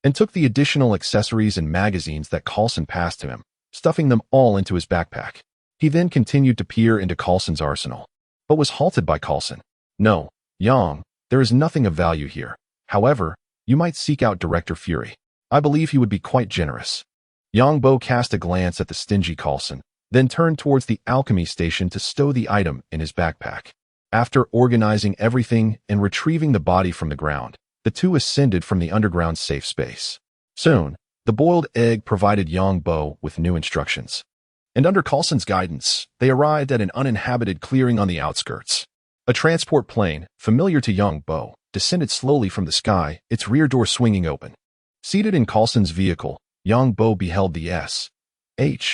and took the additional accessories and magazines that Coulson passed to him, stuffing them all into his backpack. He then continued to peer into Coulson's arsenal. but was halted by Coulson. No, Yang, there is nothing of value here. However, you might seek out Director Fury. I believe he would be quite generous. Yang Bo cast a glance at the stingy Coulson, then turned towards the alchemy station to stow the item in his backpack. After organizing everything and retrieving the body from the ground, the two ascended from the underground safe space. Soon, the boiled egg provided Yang Bo with new instructions. And under Coulson's guidance, they arrived at an uninhabited clearing on the outskirts. A transport plane, familiar to Yang Bo, descended slowly from the sky, its rear door swinging open. Seated in Coulson's vehicle, Yang Bo beheld the S.H.I.E.L.D.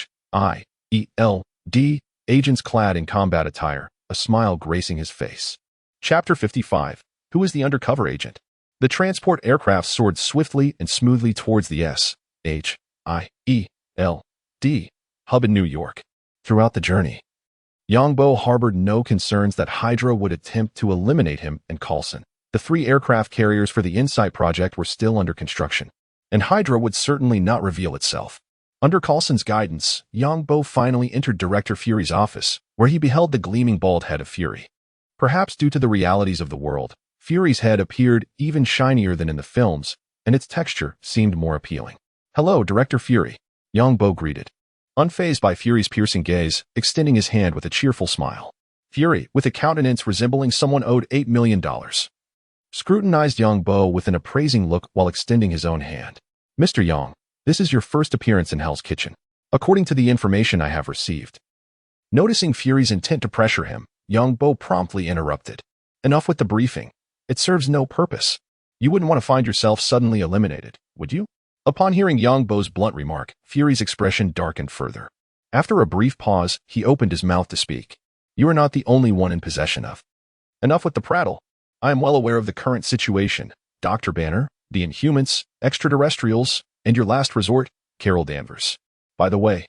agents clad in combat attire, a smile gracing his face. Chapter 55. Who is the undercover agent? The transport aircraft soared swiftly and smoothly towards the S.H.I.E.L.D. hub in New York. Throughout the journey, Yang Bo harbored no concerns that Hydra would attempt to eliminate him and Coulson. The 3 aircraft carriers for the Insight project were still under construction, and Hydra would certainly not reveal itself. Under Coulson's guidance, Yang Bo finally entered Director Fury's office, where he beheld the gleaming bald head of Fury. Perhaps due to the realities of the world, Fury's head appeared even shinier than in the films, and its texture seemed more appealing. "Hello, Director Fury," Yang Bo greeted, unfazed by Fury's piercing gaze, extending his hand with a cheerful smile. Fury, with a countenance resembling someone owed $8 million, scrutinized Yang Bo with an appraising look while extending his own hand. "Mr. Yang, this is your first appearance in Hell's Kitchen, according to the information I have received." Noticing Fury's intent to pressure him, Yang Bo promptly interrupted. "Enough with the briefing. It serves no purpose. You wouldn't want to find yourself suddenly eliminated, would you?" Upon hearing Yang Bo's blunt remark, Fury's expression darkened further. After a brief pause, he opened his mouth to speak. "You are not the only one in possession of." "Enough with the prattle. I am well aware of the current situation. Dr. Banner, the Inhumans, extraterrestrials, and your last resort, Carol Danvers. By the way,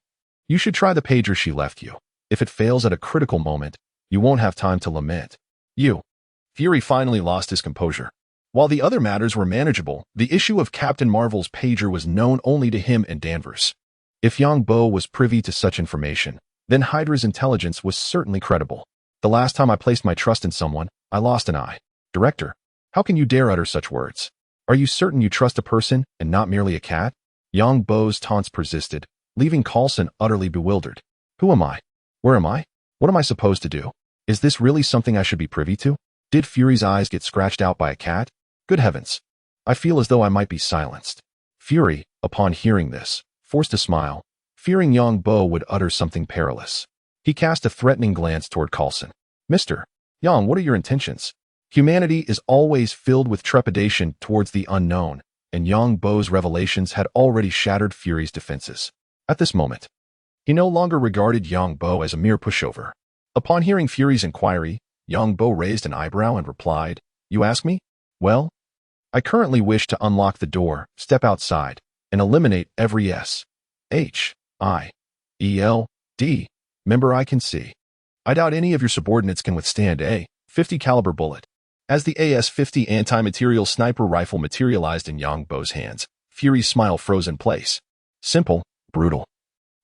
you should try the pager she left you. If it fails at a critical moment, you won't have time to lament. You." Fury finally lost his composure. While the other matters were manageable, the issue of Captain Marvel's pager was known only to him and Danvers. If Yang Bo was privy to such information, then Hydra's intelligence was certainly credible. "The last time I placed my trust in someone, I lost an eye. Director, how can you dare utter such words? Are you certain you trust a person and not merely a cat?" Yang Bo's taunts persisted, leaving Coulson utterly bewildered. "Who am I? Where am I? What am I supposed to do? Is this really something I should be privy to? Did Fury's eyes get scratched out by a cat? Good heavens. I feel as though I might be silenced." Fury, upon hearing this, forced a smile, fearing Yang Bo would utter something perilous. He cast a threatening glance toward Coulson. "Mr. Yang, what are your intentions?" Humanity is always filled with trepidation towards the unknown, and Yang Bo's revelations had already shattered Fury's defenses. At this moment, he no longer regarded Yang Bo as a mere pushover. Upon hearing Fury's inquiry, Yang Bo raised an eyebrow and replied, "You ask me? Well, I currently wish to unlock the door, step outside, and eliminate every S.H.I.E.L.D. member I can see. I doubt any of your subordinates can withstand a .50 caliber bullet." As the AS-50 anti-material sniper rifle materialized in Yang Bo's hands, Fury's smile froze in place. Simple, brutal,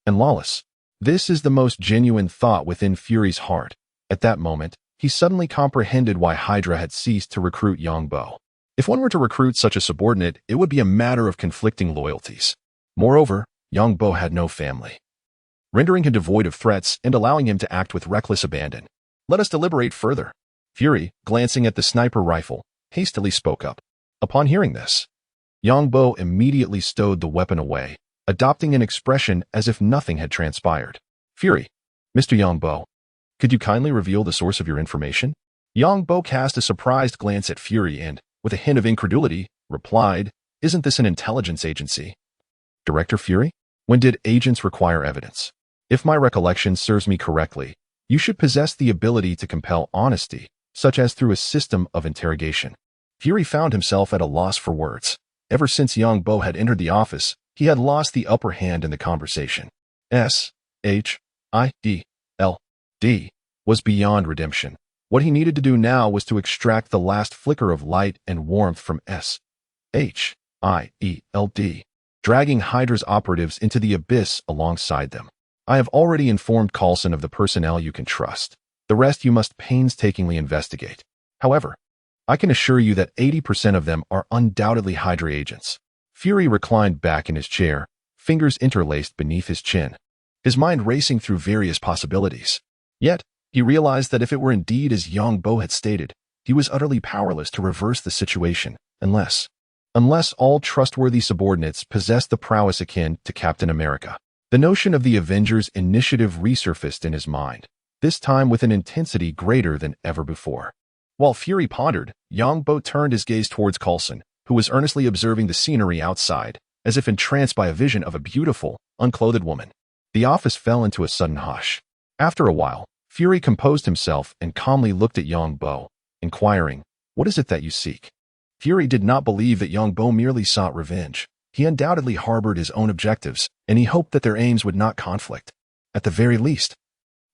and lawless. This is the most genuine thought within Fury's heart. At that moment, he suddenly comprehended why Hydra had ceased to recruit Yang Bo. If one were to recruit such a subordinate, it would be a matter of conflicting loyalties. Moreover, Yang Bo had no family, rendering him devoid of threats and allowing him to act with reckless abandon. "Let us deliberate further." Fury, glancing at the sniper rifle, hastily spoke up. Upon hearing this, Yang Bo immediately stowed the weapon away, adopting an expression as if nothing had transpired. "Fury, Mr. Yang Bo, could you kindly reveal the source of your information?" Yang Bo cast a surprised glance at Fury and, with a hint of incredulity, replied, "Isn't this an intelligence agency?" "Director Fury, when did agents require evidence? If my recollection serves me correctly, you should possess the ability to compel honesty, such as through a system of interrogation." Fury found himself at a loss for words. Ever since Yang Bo had entered the office, he had lost the upper hand in the conversation. S.H.I.E.L.D. was beyond redemption. What he needed to do now was to extract the last flicker of light and warmth from S.H.I.E.L.D., dragging Hydra's operatives into the abyss alongside them. "I have already informed Coulson of the personnel you can trust. The rest you must painstakingly investigate. However, I can assure you that 80% of them are undoubtedly Hydra agents. Fury reclined back in his chair, fingers interlaced beneath his chin, his mind racing through various possibilities. Yet, he realized that if it were indeed as Yang Bo had stated, he was utterly powerless to reverse the situation, unless all trustworthy subordinates possessed the prowess akin to Captain America. The notion of the Avengers Initiative resurfaced in his mind, this time with an intensity greater than ever before. While Fury pondered, Yang Bo turned his gaze towards Coulson, who was earnestly observing the scenery outside, as if entranced by a vision of a beautiful, unclothed woman. The office fell into a sudden hush. After a while, Fury composed himself and calmly looked at Yang Bo, inquiring, "What is it that you seek?" Fury did not believe that Yang Bo merely sought revenge. He undoubtedly harbored his own objectives, and he hoped that their aims would not conflict. At the very least,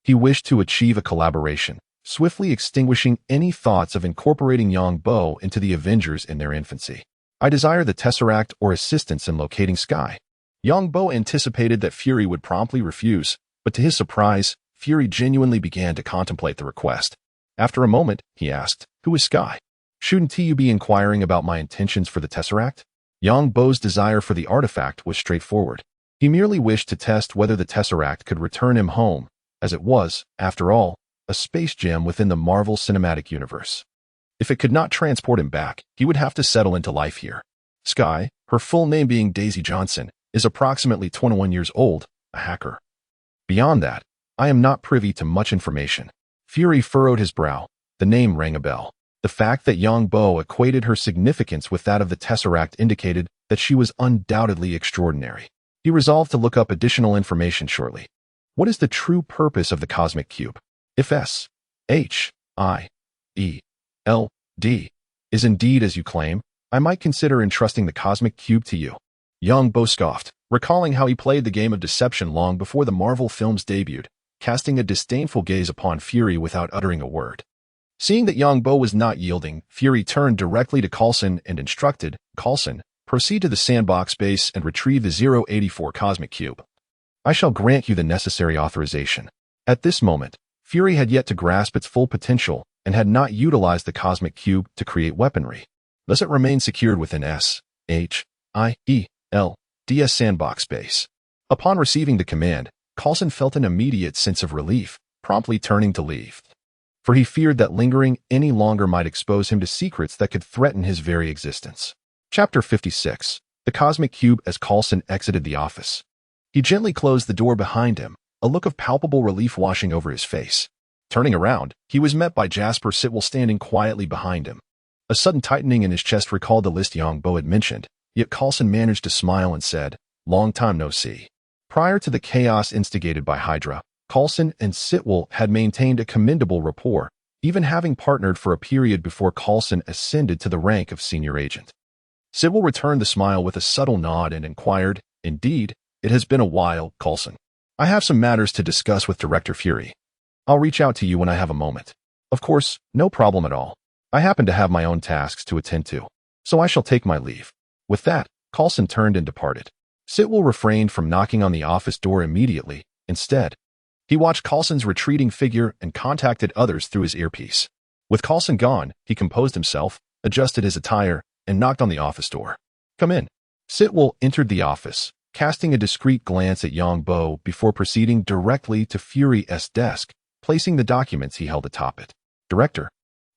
he wished to achieve a collaboration, swiftly extinguishing any thoughts of incorporating Yang Bo into the Avengers in their infancy. "I desire the Tesseract or assistance in locating Sky." Yang Bo anticipated that Fury would promptly refuse, but to his surprise, Fury genuinely began to contemplate the request. After a moment, he asked, "Who is Sky? Shouldn't you be inquiring about my intentions for the Tesseract?" Yang Bo's desire for the artifact was straightforward. He merely wished to test whether the Tesseract could return him home, as it was, after all, a space gem within the Marvel Cinematic Universe. If it could not transport him back, he would have to settle into life here. Sky, her full name being Daisy Johnson, is approximately 21 years old, a hacker. Beyond that, I am not privy to much information. Fury furrowed his brow. The name rang a bell. The fact that Yang Bo equated her significance with that of the Tesseract indicated that she was undoubtedly extraordinary. He resolved to look up additional information shortly. What is the true purpose of the Cosmic Cube? If S-H-I-E-L-D is indeed as you claim, I might consider entrusting the Cosmic Cube to you. Yang Bo scoffed, recalling how he played the game of deception long before the Marvel films debuted, casting a disdainful gaze upon Fury without uttering a word. Seeing that Yang Bo was not yielding, Fury turned directly to Coulson and instructed, "Coulson, proceed to the sandbox base and retrieve the 084 Cosmic Cube. I shall grant you the necessary authorization." At this moment, Fury had yet to grasp its full potential and had not utilized the Cosmic Cube to create weaponry. Thus it remained secured within S-H-I-E-L-D-S sandbox base. Upon receiving the command, Coulson felt an immediate sense of relief, promptly turning to leave. For he feared that lingering any longer might expose him to secrets that could threaten his very existence. Chapter 56. The Cosmic Cube. As Coulson exited the office, he gently closed the door behind him, a look of palpable relief washing over his face. Turning around, he was met by Jasper Sitwell standing quietly behind him. A sudden tightening in his chest recalled the list Yang Bo had mentioned, yet Coulson managed to smile and said, "Long time no see." Prior to the chaos instigated by Hydra, Coulson and Sitwell had maintained a commendable rapport, even having partnered for a period before Coulson ascended to the rank of senior agent. Sitwell returned the smile with a subtle nod and inquired, "Indeed, it has been a while, Coulson. I have some matters to discuss with Director Fury. I'll reach out to you when I have a moment." "Of course, no problem at all. I happen to have my own tasks to attend to, so I shall take my leave." With that, Coulson turned and departed. Sitwell refrained from knocking on the office door immediately. Instead, he watched Coulson's retreating figure and contacted others through his earpiece. With Coulson gone, he composed himself, adjusted his attire, and knocked on the office door. "Come in." Sitwell entered the office, casting a discreet glance at Yang Bo before proceeding directly to Fury's desk, placing the documents he held atop it. "Director,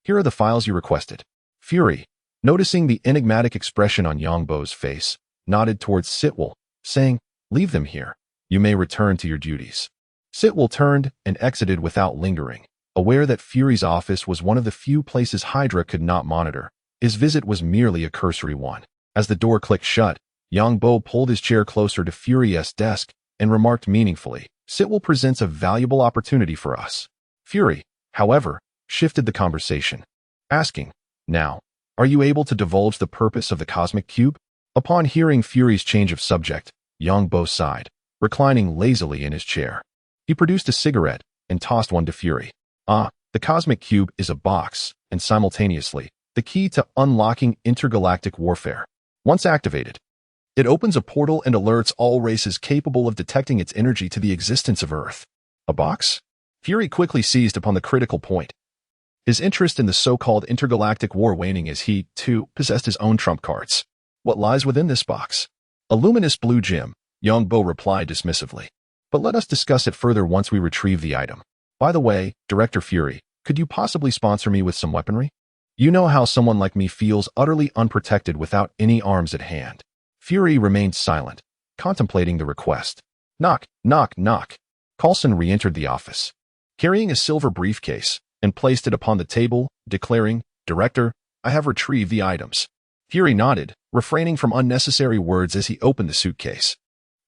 here are the files you requested." Fury, noticing the enigmatic expression on Yang Bo's face, nodded towards Sitwell, saying, "Leave them here. You may return to your duties." Sitwell turned and exited without lingering. Aware that Fury's office was one of the few places Hydra could not monitor, his visit was merely a cursory one. As the door clicked shut, Yang Bo pulled his chair closer to Fury's desk and remarked meaningfully, "Sitwell presents a valuable opportunity for us." Fury, however, shifted the conversation, asking, "Now, are you able to divulge the purpose of the Cosmic Cube?" Upon hearing Fury's change of subject, Yang Bo sighed, reclining lazily in his chair. He produced a cigarette and tossed one to Fury. The Cosmic Cube is a box, and simultaneously, the key to unlocking intergalactic warfare. Once activated, it opens a portal and alerts all races capable of detecting its energy to the existence of Earth. A box? Fury quickly seized upon the critical point. His interest in the so-called intergalactic war waning as he, too, possessed his own trump cards. What lies within this box? A luminous blue gem, Yongbo replied dismissively. But let us discuss it further once we retrieve the item. By the way, Director Fury, could you possibly sponsor me with some weaponry? You know how someone like me feels utterly unprotected without any arms at hand. Fury remained silent, contemplating the request. Knock, knock, knock. Coulson re-entered the office, carrying a silver briefcase, and placed it upon the table, declaring, "Director, I have retrieved the items." Fury nodded, refraining from unnecessary words as he opened the suitcase.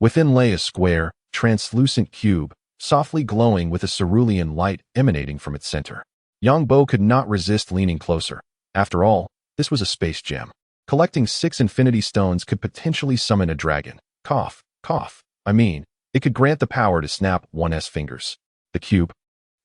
Within lay a square, translucent cube, softly glowing with a cerulean light emanating from its center. Yongbo could not resist leaning closer. After all, this was a space gem. Collecting 6 infinity stones could potentially summon a dragon. Cough, cough. It could grant the power to snap one's fingers. The cube,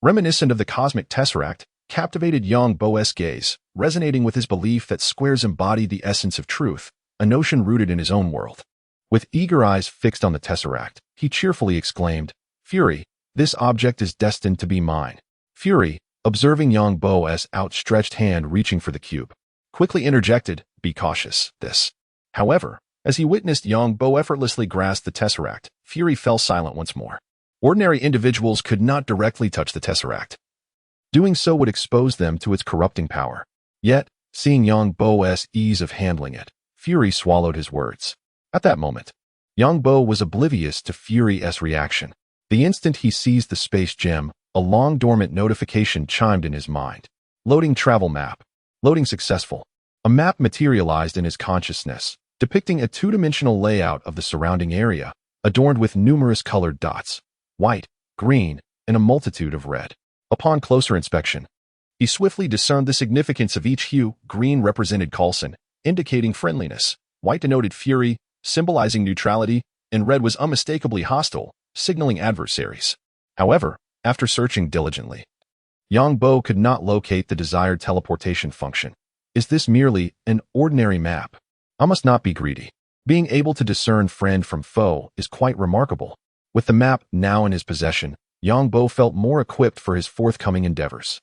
reminiscent of the cosmic tesseract, captivated Yongbo's gaze, resonating with his belief that squares embodied the essence of truth, a notion rooted in his own world. With eager eyes fixed on the tesseract, he cheerfully exclaimed, "Fury, this object is destined to be mine." Fury, observing Yongbo's outstretched hand reaching for the cube, quickly interjected, "Be cautious, this." However, as he witnessed Yongbo effortlessly grasp the tesseract, Fury fell silent once more. Ordinary individuals could not directly touch the tesseract. Doing so would expose them to its corrupting power. Yet, seeing Yongbo's ease of handling it, Fury swallowed his words. At that moment, Yongbo was oblivious to Fury's reaction. The instant he seized the space gem, a long-dormant notification chimed in his mind. Loading travel map. Loading successful. A map materialized in his consciousness, depicting a two-dimensional layout of the surrounding area, adorned with numerous colored dots. White, green, and a multitude of red. Upon closer inspection, he swiftly discerned the significance of each hue. Green represented Coulson, indicating friendliness. White denoted Fury, symbolizing neutrality, and red was unmistakably hostile, signaling adversaries. However, after searching diligently, Yongbo could not locate the desired teleportation function. Is this merely an ordinary map? I must not be greedy. Being able to discern friend from foe is quite remarkable. With the map now in his possession, Yongbo felt more equipped for his forthcoming endeavors.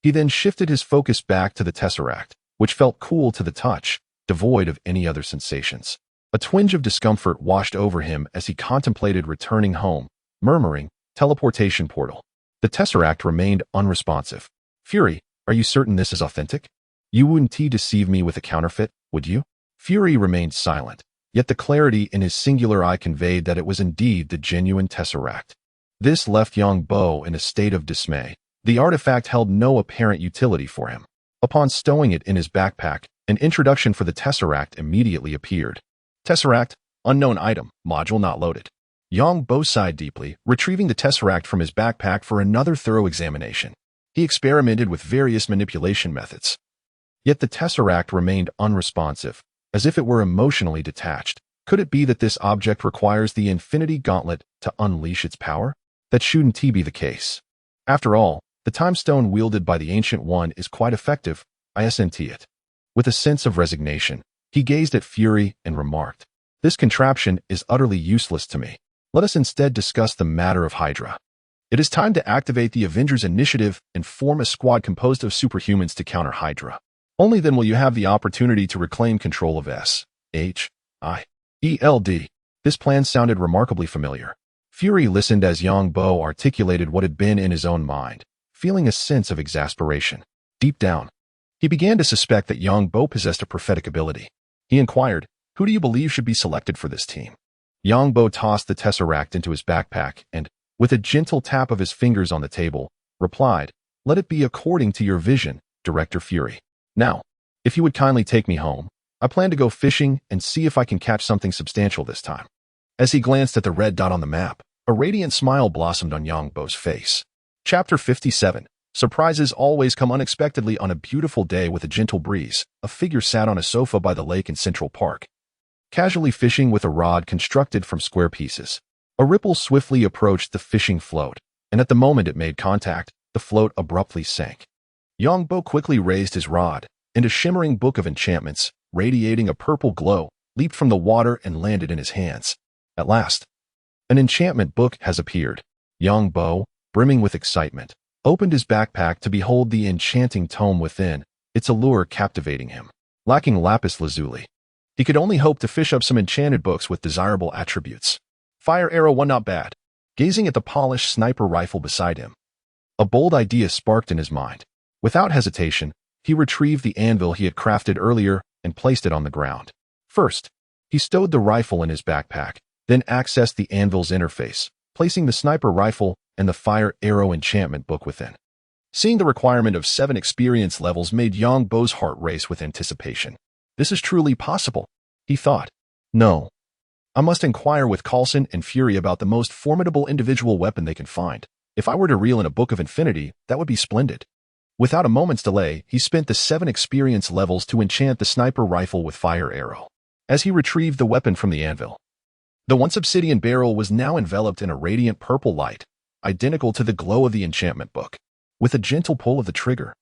He then shifted his focus back to the tesseract, which felt cool to the touch, devoid of any other sensations. A twinge of discomfort washed over him as he contemplated returning home, murmuring, "Teleportation portal." The tesseract remained unresponsive. "Fury, are you certain this is authentic? You wouldn't deceive me with a counterfeit, would you?" Fury remained silent, yet the clarity in his singular eye conveyed that it was indeed the genuine tesseract. This left Yongbo in a state of dismay. The artifact held no apparent utility for him. Upon stowing it in his backpack, an introduction for the tesseract immediately appeared. Tesseract, unknown item, module not loaded. Yongbo sighed deeply, retrieving the tesseract from his backpack for another thorough examination. He experimented with various manipulation methods. Yet the tesseract remained unresponsive, as if it were emotionally detached. Could it be that this object requires the Infinity Gauntlet to unleash its power? That shouldn't be the case. After all, the time stone wielded by the Ancient One is quite effective, I assent it. With a sense of resignation, he gazed at Fury and remarked, "This contraption is utterly useless to me. Let us instead discuss the matter of Hydra. It is time to activate the Avengers Initiative and form a squad composed of superhumans to counter Hydra. Only then will you have the opportunity to reclaim control of SHIELD. This plan sounded remarkably familiar. Fury listened as Yongbo articulated what had been in his own mind, feeling a sense of exasperation. Deep down, he began to suspect that Yongbo possessed a prophetic ability. He inquired, "Who do you believe should be selected for this team?" Yongbo tossed the tesseract into his backpack and, with a gentle tap of his fingers on the table, replied, "Let it be according to your vision, Director Fury. Now, if you would kindly take me home, I plan to go fishing and see if I can catch something substantial this time." As he glanced at the red dot on the map, a radiant smile blossomed on Yongbo's face. Chapter 57. Surprises always come unexpectedly. On a beautiful day with a gentle breeze, a figure sat on a sofa by the lake in Central Park, casually fishing with a rod constructed from square pieces. A ripple swiftly approached the fishing float, and at the moment it made contact, the float abruptly sank. Yongbo quickly raised his rod, and a shimmering book of enchantments, radiating a purple glow, leaped from the water and landed in his hands. At last, an enchantment book has appeared. Yongbo, brimming with excitement, opened his backpack to behold the enchanting tome within, its allure captivating him. Lacking lapis lazuli, he could only hope to fish up some enchanted books with desirable attributes. Fire arrow one not bad. Gazing at the polished sniper rifle beside him, a bold idea sparked in his mind. Without hesitation, he retrieved the anvil he had crafted earlier and placed it on the ground. First, he stowed the rifle in his backpack, then accessed the anvil's interface, placing the sniper rifle and the fire arrow enchantment book within. Seeing the requirement of 7 experience levels made Yongbo's heart race with anticipation. This is truly possible, he thought. No. I must inquire with Coulson and Fury about the most formidable individual weapon they can find. If I were to reel in a Book of Infinity, that would be splendid. Without a moment's delay, he spent the 7 experience levels to enchant the sniper rifle with fire arrow. As he retrieved the weapon from the anvil, the once obsidian barrel was now enveloped in a radiant purple light, identical to the glow of the enchantment book. With a gentle pull of the trigger,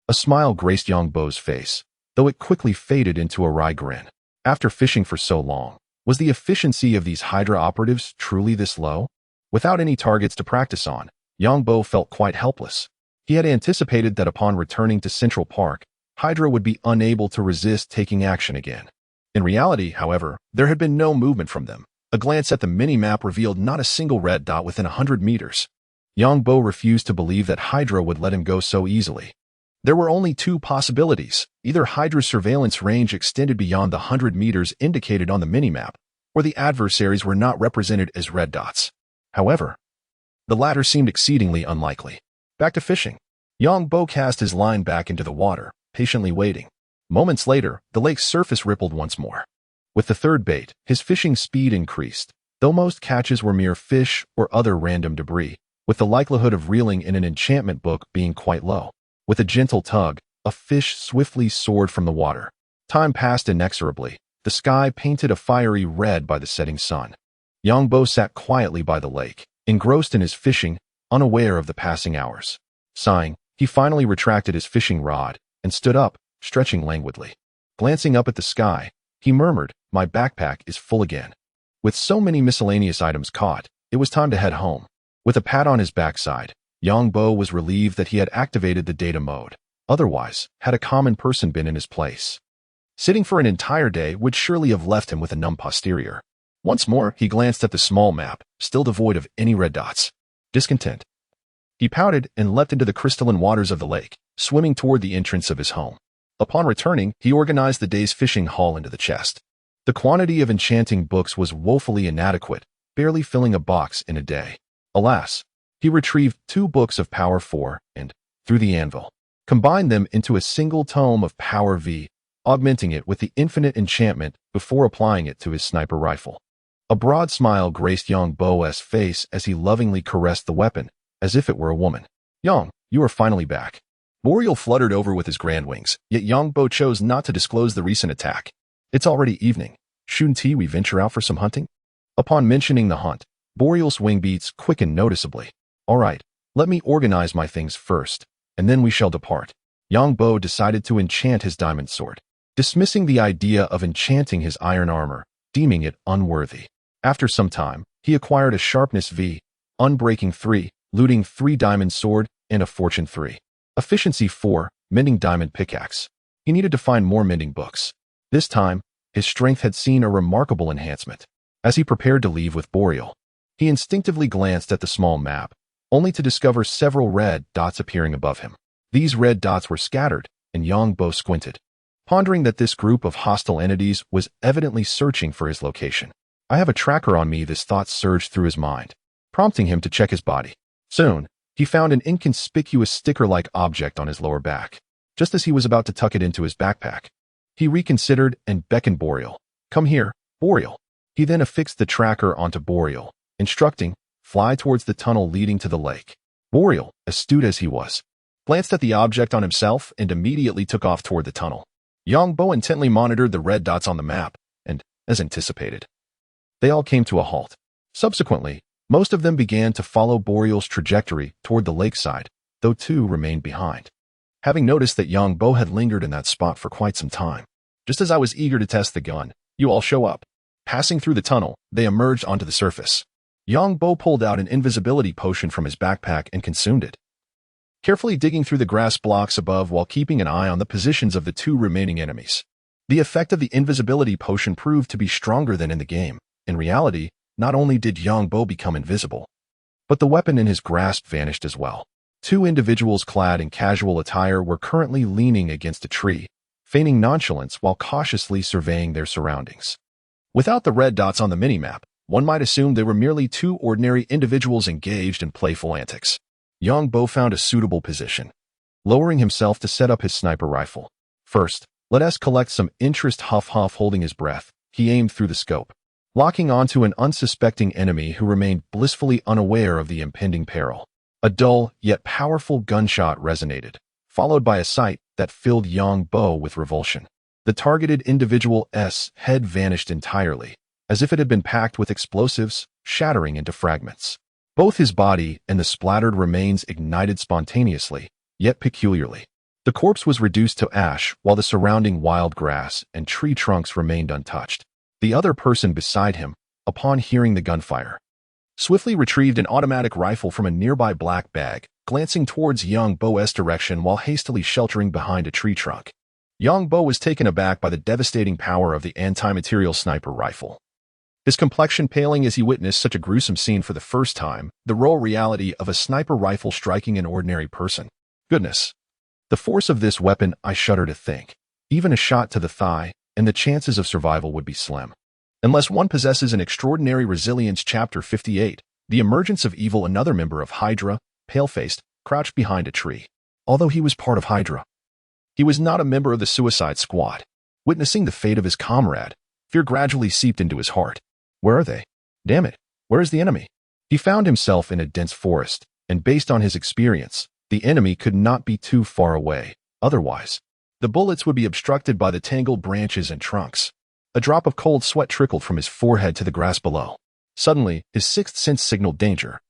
a smile graced Yongbo's face, though it quickly faded into a wry grin. After fishing for so long, was the efficiency of these Hydra operatives truly this low? Without any targets to practice on, Yongbo felt quite helpless. He had anticipated that upon returning to Central Park, Hydra would be unable to resist taking action again. In reality, however, there had been no movement from them. A glance at the mini-map revealed not a single red dot within 100 meters. Yongbo refused to believe that Hydra would let him go so easily. There were only 2 possibilities. Either Hydra's surveillance range extended beyond the 100 meters indicated on the minimap, or the adversaries were not represented as red dots. However, the latter seemed exceedingly unlikely. Back to fishing. Yongbo cast his line back into the water, patiently waiting. Moments later, the lake's surface rippled once more. With the third bait, his fishing speed increased, though most catches were mere fish or other random debris, with the likelihood of reeling in an enchantment book being quite low. With a gentle tug, a fish swiftly soared from the water. Time passed inexorably, the sky painted a fiery red by the setting sun. Yongbo sat quietly by the lake, engrossed in his fishing, unaware of the passing hours. Sighing, he finally retracted his fishing rod and stood up, stretching languidly. Glancing up at the sky, he murmured, "My backpack is full again." With so many miscellaneous items caught, it was time to head home. With a pat on his backside, Yongbo was relieved that he had activated the data mode. Otherwise, had a common person been in his place, sitting for an entire day would surely have left him with a numb posterior. Once more, he glanced at the small map, still devoid of any red dots. Discontent, he pouted and leapt into the crystalline waters of the lake, swimming toward the entrance of his home. Upon returning, he organized the day's fishing haul into the chest. The quantity of enchanting books was woefully inadequate, barely filling a box in a day. Alas, he retrieved 2 books of Power 4 and, through the anvil, combined them into a single tome of Power V, augmenting it with the infinite enchantment before applying it to his sniper rifle. A broad smile graced Yongbo's face as he lovingly caressed the weapon, as if it were a woman. "Yong, you are finally back." Boreal fluttered over with his grand wings, yet Yongbo chose not to disclose the recent attack. "It's already evening. Shouldn't we venture out for some hunting?" Upon mentioning the hunt, Boreal's wing beats quickened noticeably. "All right, let me organize my things first, and then we shall depart." Yongbo decided to enchant his diamond sword, dismissing the idea of enchanting his iron armor, deeming it unworthy. After some time, he acquired a sharpness V, unbreaking 3, looting 3 diamond sword, and a fortune 3. Efficiency 4, mending diamond pickaxe. He needed to find more mending books. This time, his strength had seen a remarkable enhancement. As he prepared to leave with Boreal, he instinctively glanced at the small map, only to discover several red dots appearing above him. These red dots were scattered, and Yongbo squinted, pondering that this group of hostile entities was evidently searching for his location. "I have a tracker on me," this thought surged through his mind, prompting him to check his body. Soon, he found an inconspicuous sticker-like object on his lower back. Just as he was about to tuck it into his backpack, he reconsidered and beckoned Boreal. "Come here, Boreal." He then affixed the tracker onto Boreal, instructing, "Fly towards the tunnel leading to the lake." Boreal, astute as he was, glanced at the object on himself and immediately took off toward the tunnel. Yongbo intently monitored the red dots on the map, and, as anticipated, they all came to a halt. Subsequently, most of them began to follow Boreal's trajectory toward the lakeside, though 2 remained behind. Having noticed that Yongbo had lingered in that spot for quite some time, just as I was eager to test the gun, you all show up. Passing through the tunnel, they emerged onto the surface. Yang Bo pulled out an invisibility potion from his backpack and consumed it, carefully digging through the grass blocks above while keeping an eye on the positions of the two remaining enemies. The effect of the invisibility potion proved to be stronger than in the game. In reality, not only did Yang Bo become invisible, but the weapon in his grasp vanished as well. Two individuals clad in casual attire were currently leaning against a tree, feigning nonchalance while cautiously surveying their surroundings. Without the red dots on the minimap, one might assume they were merely two ordinary individuals engaged in playful antics. Yang Bo found a suitable position, lowering himself to set up his sniper rifle. First, let us collect some interest. Huff holding his breath, he aimed through the scope, locking onto an unsuspecting enemy who remained blissfully unaware of the impending peril. A dull, yet powerful gunshot resonated, followed by a sight that filled Yang Bo with revulsion. The targeted individual's head vanished entirely, as if it had been packed with explosives, shattering into fragments. Both his body and the splattered remains ignited spontaneously, yet peculiarly. The corpse was reduced to ash while the surrounding wild grass and tree trunks remained untouched. The other person beside him, upon hearing the gunfire, swiftly retrieved an automatic rifle from a nearby black bag, glancing towards Yang Bo's direction while hastily sheltering behind a tree trunk. Yang Bo was taken aback by the devastating power of the anti-material sniper rifle. His complexion paling as he witnessed such a gruesome scene for the first time, the raw reality of a sniper rifle striking an ordinary person. Goodness. The force of this weapon, I shudder to think. Even a shot to the thigh, and the chances of survival would be slim. Unless one possesses an extraordinary resilience. Chapter 58, The Emergence of Evil. Another member of Hydra, pale-faced, crouched behind a tree. Although he was part of Hydra, he was not a member of the Suicide Squad. Witnessing the fate of his comrade, fear gradually seeped into his heart. Where are they? Damn it, where is the enemy? He found himself in a dense forest, and based on his experience, the enemy could not be too far away. Otherwise, the bullets would be obstructed by the tangled branches and trunks. A drop of cold sweat trickled from his forehead to the grass below. Suddenly, his sixth sense signaled danger,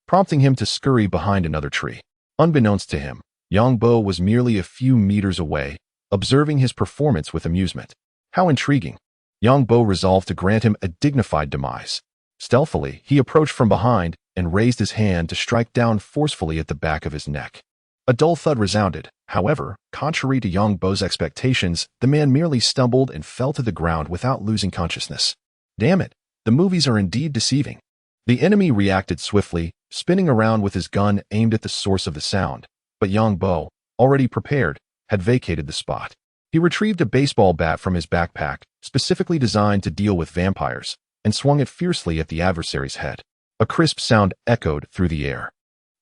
prompting him to scurry behind another tree. Unbeknownst to him, Yang Bo was merely a few meters away, observing his performance with amusement. How intriguing! Yang Bo resolved to grant him a dignified demise. Stealthily, he approached from behind and raised his hand to strike down forcefully at the back of his neck. A dull thud resounded. However, contrary to Yang Bo's expectations, the man merely stumbled and fell to the ground without losing consciousness. Damn it, the movies are indeed deceiving. The enemy reacted swiftly, spinning around with his gun aimed at the source of the sound. But Yang Bo, already prepared, had vacated the spot. He retrieved a baseball bat from his backpack, specifically designed to deal with vampires, and swung it fiercely at the adversary's head. A crisp sound echoed through the air.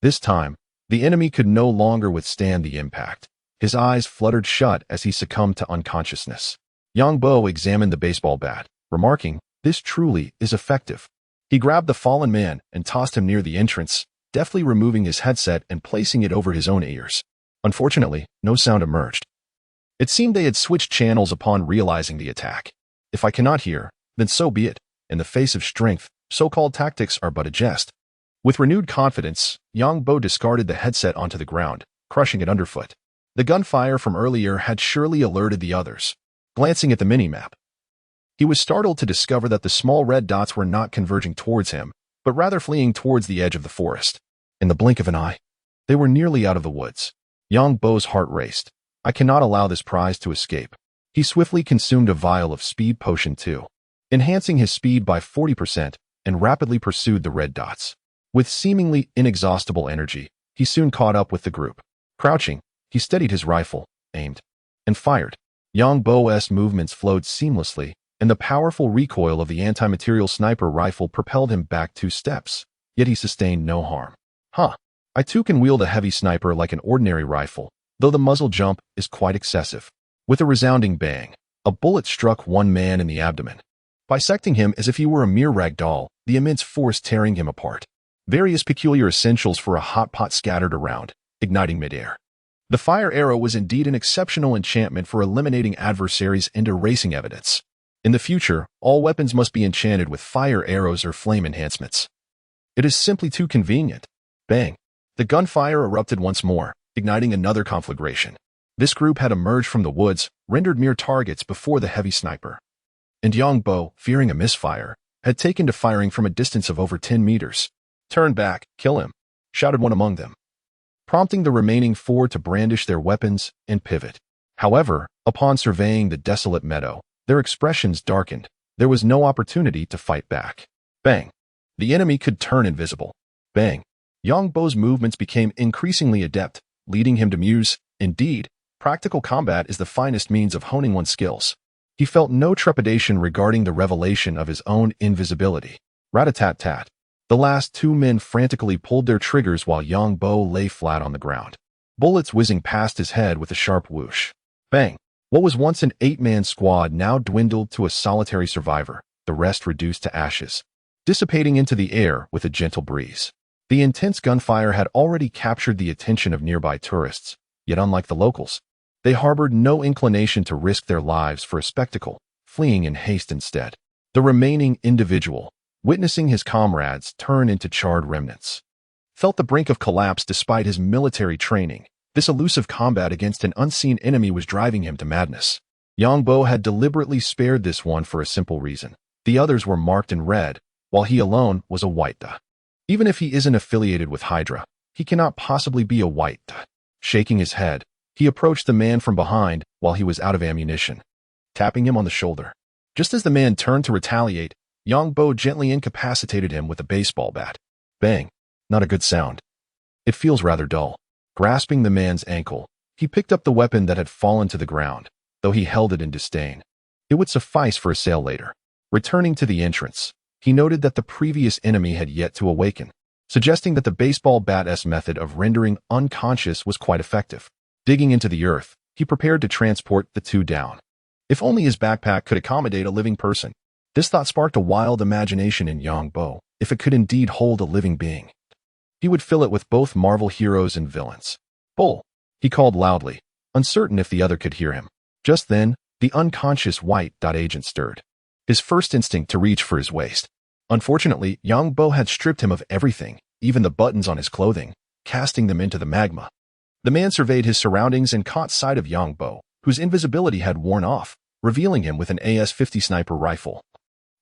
This time, the enemy could no longer withstand the impact. His eyes fluttered shut as he succumbed to unconsciousness. Yang Bo examined the baseball bat, remarking, "This truly is effective." He grabbed the fallen man and tossed him near the entrance, deftly removing his headset and placing it over his own ears. Unfortunately, no sound emerged. It seemed they had switched channels upon realizing the attack. If I cannot hear, then so be it. In the face of strength, so-called tactics are but a jest. With renewed confidence, Yang Bo discarded the headset onto the ground, crushing it underfoot. The gunfire from earlier had surely alerted the others. Glancing at the minimap, he was startled to discover that the small red dots were not converging towards him, but rather fleeing towards the edge of the forest. In the blink of an eye, they were nearly out of the woods. Yang Bo's heart raced. I cannot allow this prize to escape. He swiftly consumed a vial of speed potion 2, enhancing his speed by 40%, and rapidly pursued the red dots. With seemingly inexhaustible energy, he soon caught up with the group. Crouching, he steadied his rifle, aimed, and fired. Yang Bo's movements flowed seamlessly, and the powerful recoil of the anti-material sniper rifle propelled him back 2 steps, yet he sustained no harm. I too can wield a heavy sniper like an ordinary rifle, though the muzzle jump is quite excessive. With a resounding bang, a bullet struck one man in the abdomen, bisecting him as if he were a mere rag doll, the immense force tearing him apart. Various peculiar essentials for a hot pot scattered around, igniting midair. The fire arrow was indeed an exceptional enchantment for eliminating adversaries and erasing evidence. In the future, all weapons must be enchanted with fire arrows or flame enhancements. It is simply too convenient. Bang! The gunfire erupted once more, igniting another conflagration. This group had emerged from the woods, rendered mere targets before the heavy sniper. And Yang Bo, fearing a misfire, had taken to firing from a distance of over 10 meters. "Turn back, kill him," shouted one among them, prompting the remaining 4 to brandish their weapons and pivot. However, upon surveying the desolate meadow, their expressions darkened. There was no opportunity to fight back. Bang! The enemy could turn invisible. Bang! Yang Bo's movements became increasingly adept, leading him to muse, "Indeed, practical combat is the finest means of honing one's skills." He felt no trepidation regarding the revelation of his own invisibility. Rat-a-tat-tat. The last 2 men frantically pulled their triggers while Yang Bo lay flat on the ground. Bullets whizzing past his head with a sharp whoosh. Bang! What was once an 8-man squad now dwindled to a solitary survivor, the rest reduced to ashes, dissipating into the air with a gentle breeze. The intense gunfire had already captured the attention of nearby tourists, yet unlike the locals, they harbored no inclination to risk their lives for a spectacle, fleeing in haste instead. The remaining individual, witnessing his comrades turn into charred remnants, felt the brink of collapse despite his military training. This elusive combat against an unseen enemy was driving him to madness. Yang Bo had deliberately spared this one for a simple reason. The others were marked in red, while he alone was a white dot. Even if he isn't affiliated with Hydra, he cannot possibly be a white dot. Shaking his head, he approached the man from behind while he was out of ammunition, tapping him on the shoulder. Just as the man turned to retaliate, Yang Bo gently incapacitated him with a baseball bat. Bang! Not a good sound. It feels rather dull. Grasping the man's ankle, he picked up the weapon that had fallen to the ground, though he held it in disdain. It would suffice for a sale later. Returning to the entrance, he noted that the previous enemy had yet to awaken, suggesting that the baseball bat's method of rendering unconscious was quite effective. Digging into the earth, he prepared to transport the 2 down. If only his backpack could accommodate a living person. This thought sparked a wild imagination in Yang Bo. If it could indeed hold a living being, he would fill it with both Marvel heroes and villains. "Bull!" he called loudly, uncertain if the other could hear him. Just then, the unconscious white dot agent stirred, his first instinct to reach for his waist. Unfortunately, Yang Bo had stripped him of everything, even the buttons on his clothing, casting them into the magma. The man surveyed his surroundings and caught sight of Yang Bo, whose invisibility had worn off, revealing him with an AS-50 sniper rifle,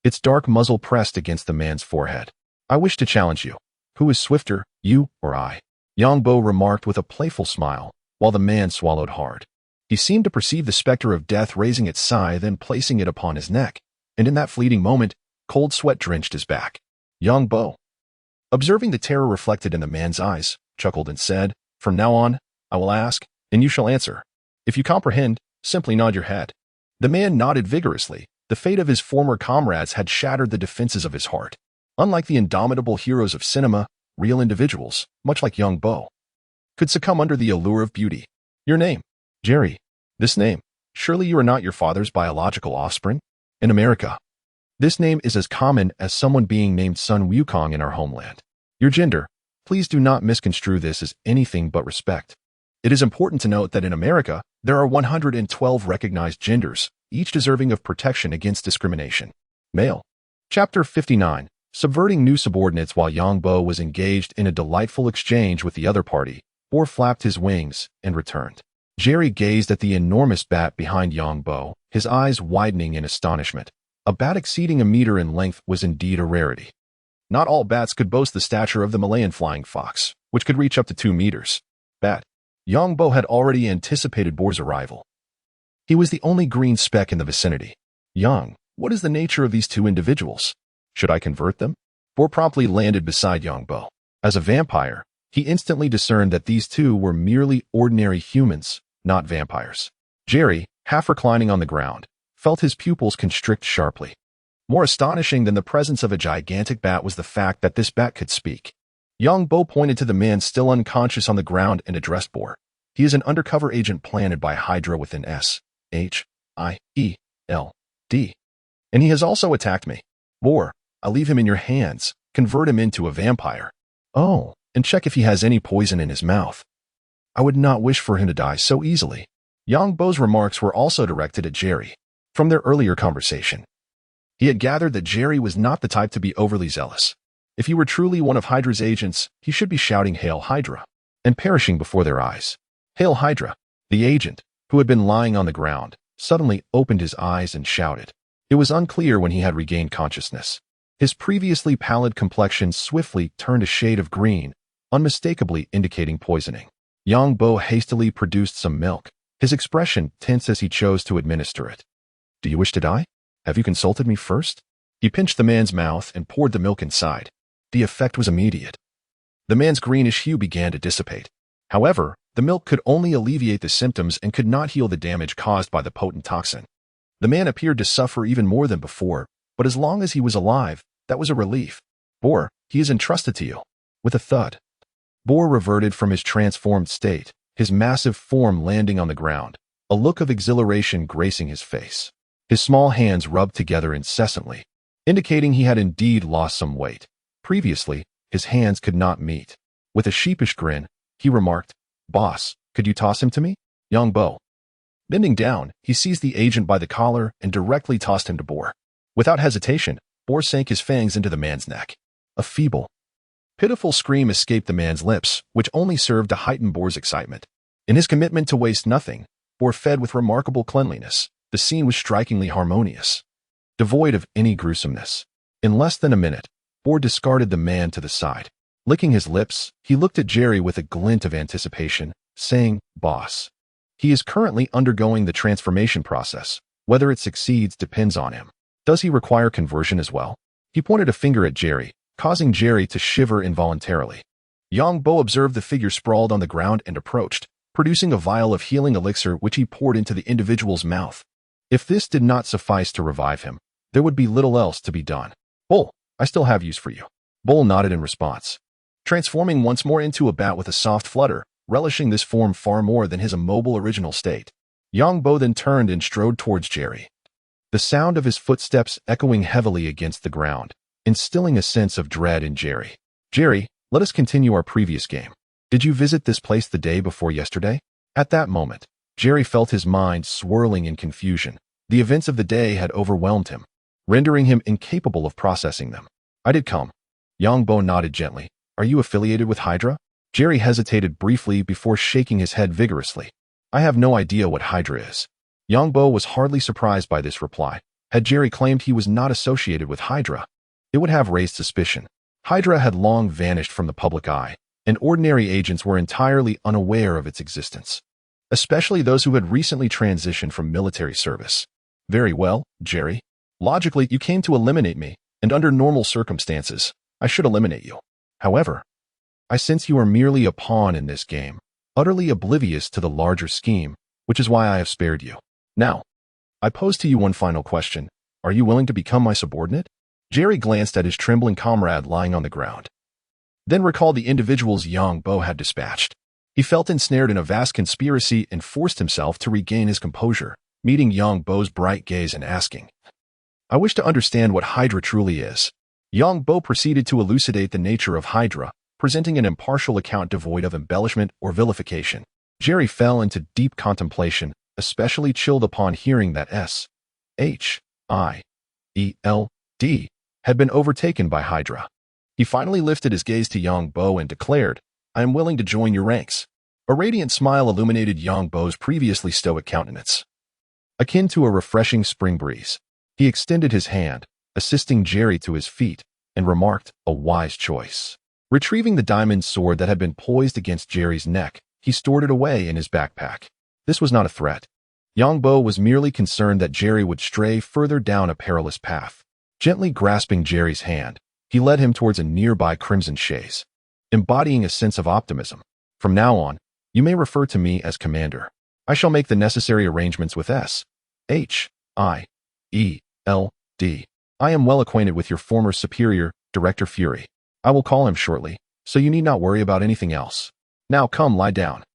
its dark muzzle pressed against the man's forehead. "I wish to challenge you. Who is swifter, you or I?" Yang Bo remarked with a playful smile, while the man swallowed hard. He seemed to perceive the specter of death raising its scythe and placing it upon his neck, and in that fleeting moment, cold sweat drenched his back. Yang Bo, observing the terror reflected in the man's eyes, chuckled and said, "From now on, I will ask, and you shall answer. If you comprehend, simply nod your head." The man nodded vigorously. The fate of his former comrades had shattered the defenses of his heart. Unlike the indomitable heroes of cinema, real individuals, much like Yang Bo, could succumb under the allure of beauty. "Your name?" "Jerry." "This name? Surely you are not your father's biological offspring?" "In America, this name is as common as someone being named Sun Wukong in our homeland." "Your gender? Please do not misconstrue this as anything but respect. It is important to note that in America, there are 112 recognized genders, each deserving of protection against discrimination." Male. Chapter 59. Subverting new subordinates. While Yang Bo was engaged in a delightful exchange with the other party, Boar flapped his wings and returned. Jerry gazed at the enormous bat behind Yang Bo, his eyes widening in astonishment. A bat exceeding a meter in length was indeed a rarity. Not all bats could boast the stature of the Malayan flying fox, which could reach up to 2 meters. Bat. Yang Bo had already anticipated Boar's arrival. He was the only green speck in the vicinity. "Yang, what is the nature of these 2 individuals? Should I convert them?" Boar promptly landed beside Yang Bo. As a vampire, he instantly discerned that these 2 were merely ordinary humans, not vampires. Jerry, half reclining on the ground, felt his pupils constrict sharply. More astonishing than the presence of a gigantic bat was the fact that this bat could speak. Yang Bo pointed to the man still unconscious on the ground and addressed Boar. "He is an undercover agent planted by Hydra within S-H-I-E-L-D. And he has also attacked me. Boar, I leave him in your hands. Convert him into a vampire. Oh, and check if he has any poison in his mouth. I would not wish for him to die so easily." Yang Bo's remarks were also directed at Jerry. From their earlier conversation, he had gathered that Jerry was not the type to be overly zealous. If he were truly one of Hydra's agents, he should be shouting "Hail Hydra!" and perishing before their eyes. "Hail Hydra!" The agent, who had been lying on the ground, suddenly opened his eyes and shouted. It was unclear when he had regained consciousness. His previously pallid complexion swiftly turned a shade of green, unmistakably indicating poisoning. Yang Bo hastily produced some milk, his expression tense as he chose to administer it. "Do you wish to die? Have you consulted me first?" He pinched the man's mouth and poured the milk inside. The effect was immediate. The man's greenish hue began to dissipate. However, the milk could only alleviate the symptoms and could not heal the damage caused by the potent toxin. The man appeared to suffer even more than before, but as long as he was alive, that was a relief. "Boar, he is entrusted to you." With a thud, Boar reverted from his transformed state, his massive form landing on the ground, a look of exhilaration gracing his face. His small hands rubbed together incessantly, indicating he had indeed lost some weight. Previously, his hands could not meet. With a sheepish grin, he remarked, "Boss, could you toss him to me?" Yang Bo. Bending down, he seized the agent by the collar and directly tossed him to Boar. Without hesitation, Boar sank his fangs into the man's neck. A feeble, pitiful scream escaped the man's lips, which only served to heighten Boar's excitement. In his commitment to waste nothing, Boar fed with remarkable cleanliness. The scene was strikingly harmonious, devoid of any gruesomeness. In less than a minute, Boar discarded the man to the side. Licking his lips, he looked at Jerry with a glint of anticipation, saying, "Boss. He is currently undergoing the transformation process. Whether it succeeds depends on him. Does he require conversion as well?" He pointed a finger at Jerry, causing Jerry to shiver involuntarily. Yang Bo observed the figure sprawled on the ground and approached, producing a vial of healing elixir which he poured into the individual's mouth. If this did not suffice to revive him, there would be little else to be done. "Bull, I still have use for you." Bull nodded in response, transforming once more into a bat with a soft flutter, relishing this form far more than his immobile original state. Yang Bo then turned and strode towards Jerry, the sound of his footsteps echoing heavily against the ground, instilling a sense of dread in Jerry. "Jerry, let us continue our previous game. Did you visit this place the day before yesterday?" At that moment, Jerry felt his mind swirling in confusion. The events of the day had overwhelmed him, rendering him incapable of processing them. "I did come." Yang Bo nodded gently. "Are you affiliated with Hydra?" Jerry hesitated briefly before shaking his head vigorously. "I have no idea what Hydra is." Yang Bo was hardly surprised by this reply. Had Jerry claimed he was not associated with Hydra, it would have raised suspicion. Hydra had long vanished from the public eye, and ordinary agents were entirely unaware of its existence, especially those who had recently transitioned from military service. "Very well, Jerry. Logically, you came to eliminate me, and under normal circumstances, I should eliminate you. However, I sense you are merely a pawn in this game, utterly oblivious to the larger scheme, which is why I have spared you. Now, I pose to you one final question. Are you willing to become my subordinate?" Jerry glanced at his trembling comrade lying on the ground, then recalled the individuals Yang Bo had dispatched. He felt ensnared in a vast conspiracy and forced himself to regain his composure, meeting Yang Bo's bright gaze and asking, "I wish to understand what Hydra truly is." Yang Bo proceeded to elucidate the nature of Hydra, presenting an impartial account devoid of embellishment or vilification. Jerry fell into deep contemplation, especially chilled upon hearing that S-H-I-E-L-D had been overtaken by Hydra. He finally lifted his gaze to Yang Bo and declared, "I am willing to join your ranks." A radiant smile illuminated Yang Bo's previously stoic countenance, akin to a refreshing spring breeze. He extended his hand, assisting Jerry to his feet, and remarked, "A wise choice." Retrieving the diamond sword that had been poised against Jerry's neck, he stored it away in his backpack. This was not a threat. Yang Bo was merely concerned that Jerry would stray further down a perilous path. Gently grasping Jerry's hand, he led him towards a nearby crimson chaise, embodying a sense of optimism. "From now on, you may refer to me as Commander. I shall make the necessary arrangements with S-H-I-E-L-D. I am well acquainted with your former superior, Director Fury. I will call him shortly, so you need not worry about anything else. Now come, lie down."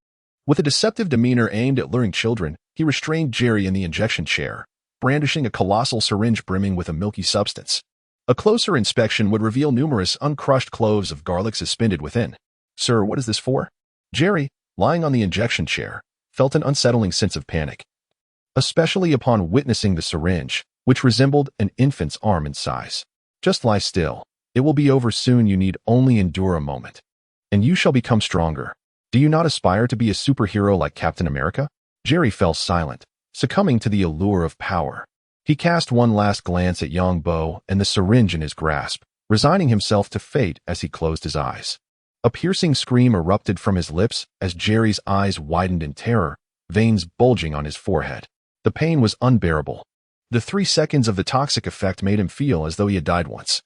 With a deceptive demeanor aimed at luring children, he restrained Jerry in the injection chair, brandishing a colossal syringe brimming with a milky substance. A closer inspection would reveal numerous uncrushed cloves of garlic suspended within. "Sir, what is this for?" Jerry, lying on the injection chair, felt an unsettling sense of panic, especially upon witnessing the syringe, which resembled an infant's arm in size. "Just lie still. It will be over soon. You need only endure a moment, and you shall become stronger. Do you not aspire to be a superhero like Captain America?" Jerry fell silent, succumbing to the allure of power. He cast one last glance at Yang Bo and the syringe in his grasp, resigning himself to fate as he closed his eyes. A piercing scream erupted from his lips as Jerry's eyes widened in terror, veins bulging on his forehead. The pain was unbearable. The 3 seconds of the toxic effect made him feel as though he had died once.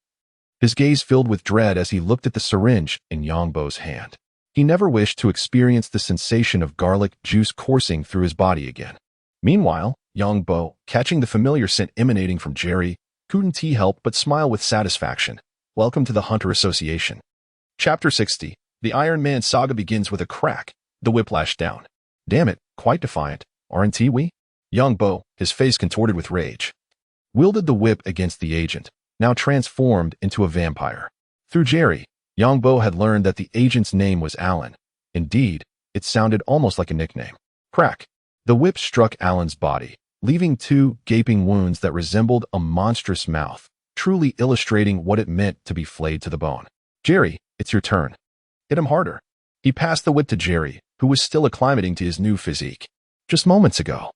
His gaze filled with dread as he looked at the syringe in Yang Bo's hand. He never wished to experience the sensation of garlic juice coursing through his body again. Meanwhile, Yang Bo, catching the familiar scent emanating from Jerry, couldn't help but smile with satisfaction. Welcome to the Hunter Association. Chapter 60. The Iron Man saga begins with a crack. The whip lashed down. Damn it, quite defiant, aren't we? Yang Bo, his face contorted with rage, wielded the whip against the agent, now transformed into a vampire. Through Jerry, Yang Bo had learned that the agent's name was Alan. Indeed, it sounded almost like a nickname. Crack. The whip struck Alan's body, leaving 2 gaping wounds that resembled a monstrous mouth, truly illustrating what it meant to be flayed to the bone. Jerry, it's your turn. Hit him harder. He passed the whip to Jerry, who was still acclimating to his new physique. Just moments ago,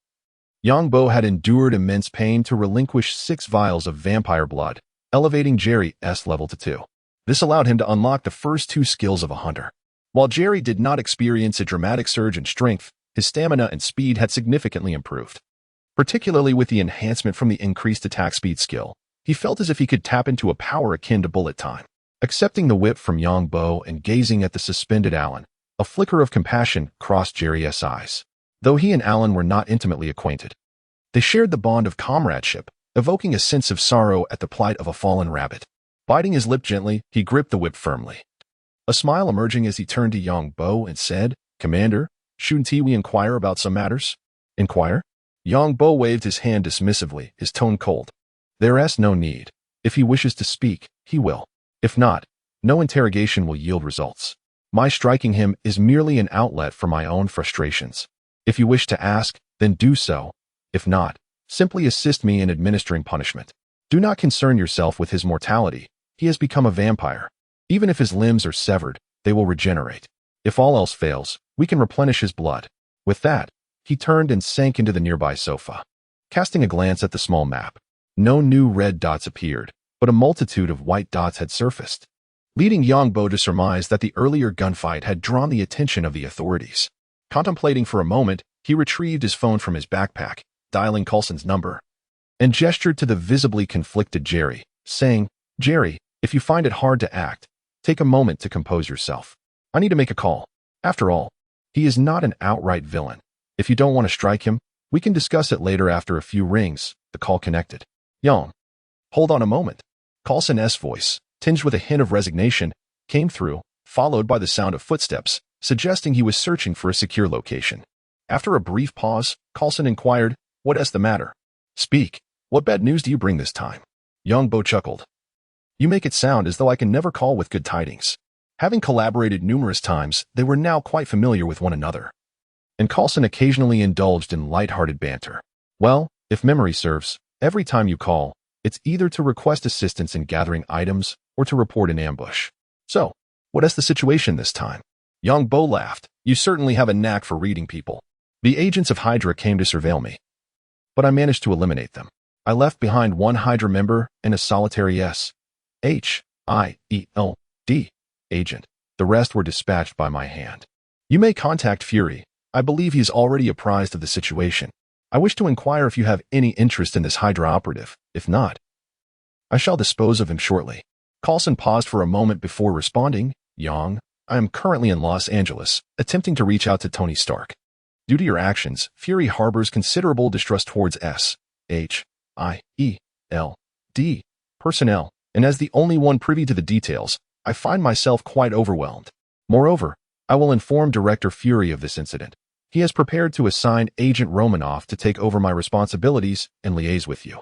Yang Bo had endured immense pain to relinquish 6 vials of vampire blood, elevating Jerry's level to 2. This allowed him to unlock the first 2 skills of a hunter. While Jerry did not experience a dramatic surge in strength, his stamina and speed had significantly improved. Particularly with the enhancement from the increased attack speed skill, he felt as if he could tap into a power akin to bullet time. Accepting the whip from Yang Bo and gazing at the suspended Alan, a flicker of compassion crossed Jerry's eyes. Though he and Alan were not intimately acquainted, they shared the bond of comradeship, evoking a sense of sorrow at the plight of a fallen rabbit. Biting his lip gently, he gripped the whip firmly. A smile emerging as he turned to Yang Bo and said, Commander, shouldn't we inquire about some matters? Inquire? Yang Bo waved his hand dismissively, his tone cold. There's no need. If he wishes to speak, he will. If not, no interrogation will yield results. My striking him is merely an outlet for my own frustrations. If you wish to ask, then do so. If not, simply assist me in administering punishment. Do not concern yourself with his mortality. He has become a vampire. Even if his limbs are severed, they will regenerate. If all else fails, we can replenish his blood. With that, he turned and sank into the nearby sofa. Casting a glance at the small map, no new red dots appeared, but a multitude of white dots had surfaced, leading Yang Bo to surmise that the earlier gunfight had drawn the attention of the authorities. Contemplating for a moment, he retrieved his phone from his backpack, dialing Coulson's number, and gestured to the visibly conflicted Jerry, saying, Jerry, if you find it hard to act, take a moment to compose yourself. I need to make a call. After all, he is not an outright villain. If you don't want to strike him, we can discuss it later after a few rings. The call connected. Yang. Hold on a moment. Coulson's voice, tinged with a hint of resignation, came through, followed by the sound of footsteps, suggesting he was searching for a secure location. After a brief pause, Coulson inquired, What's the matter? Speak. What bad news do you bring this time? Yang Bo chuckled. You make it sound as though I can never call with good tidings. Having collaborated numerous times, they were now quite familiar with one another. And Coulson occasionally indulged in light-hearted banter. Well, if memory serves, every time you call, it's either to request assistance in gathering items or to report an ambush. So, what's the situation this time? Yang Bo laughed. You certainly have a knack for reading people. The agents of Hydra came to surveil me, but I managed to eliminate them. I left behind one Hydra member and a solitary S.H.I.E.L.D. agent. The rest were dispatched by my hand. You may contact Fury. I believe he is already apprised of the situation. I wish to inquire if you have any interest in this Hydra operative. If not, I shall dispose of him shortly. Coulson paused for a moment before responding. Yang, I am currently in Los Angeles, attempting to reach out to Tony Stark. Due to your actions, Fury harbors considerable distrust towards S.H.I.E.L.D. personnel, and as the only one privy to the details, I find myself quite overwhelmed. Moreover, I will inform Director Fury of this incident. He has prepared to assign Agent Romanoff to take over my responsibilities and liaise with you.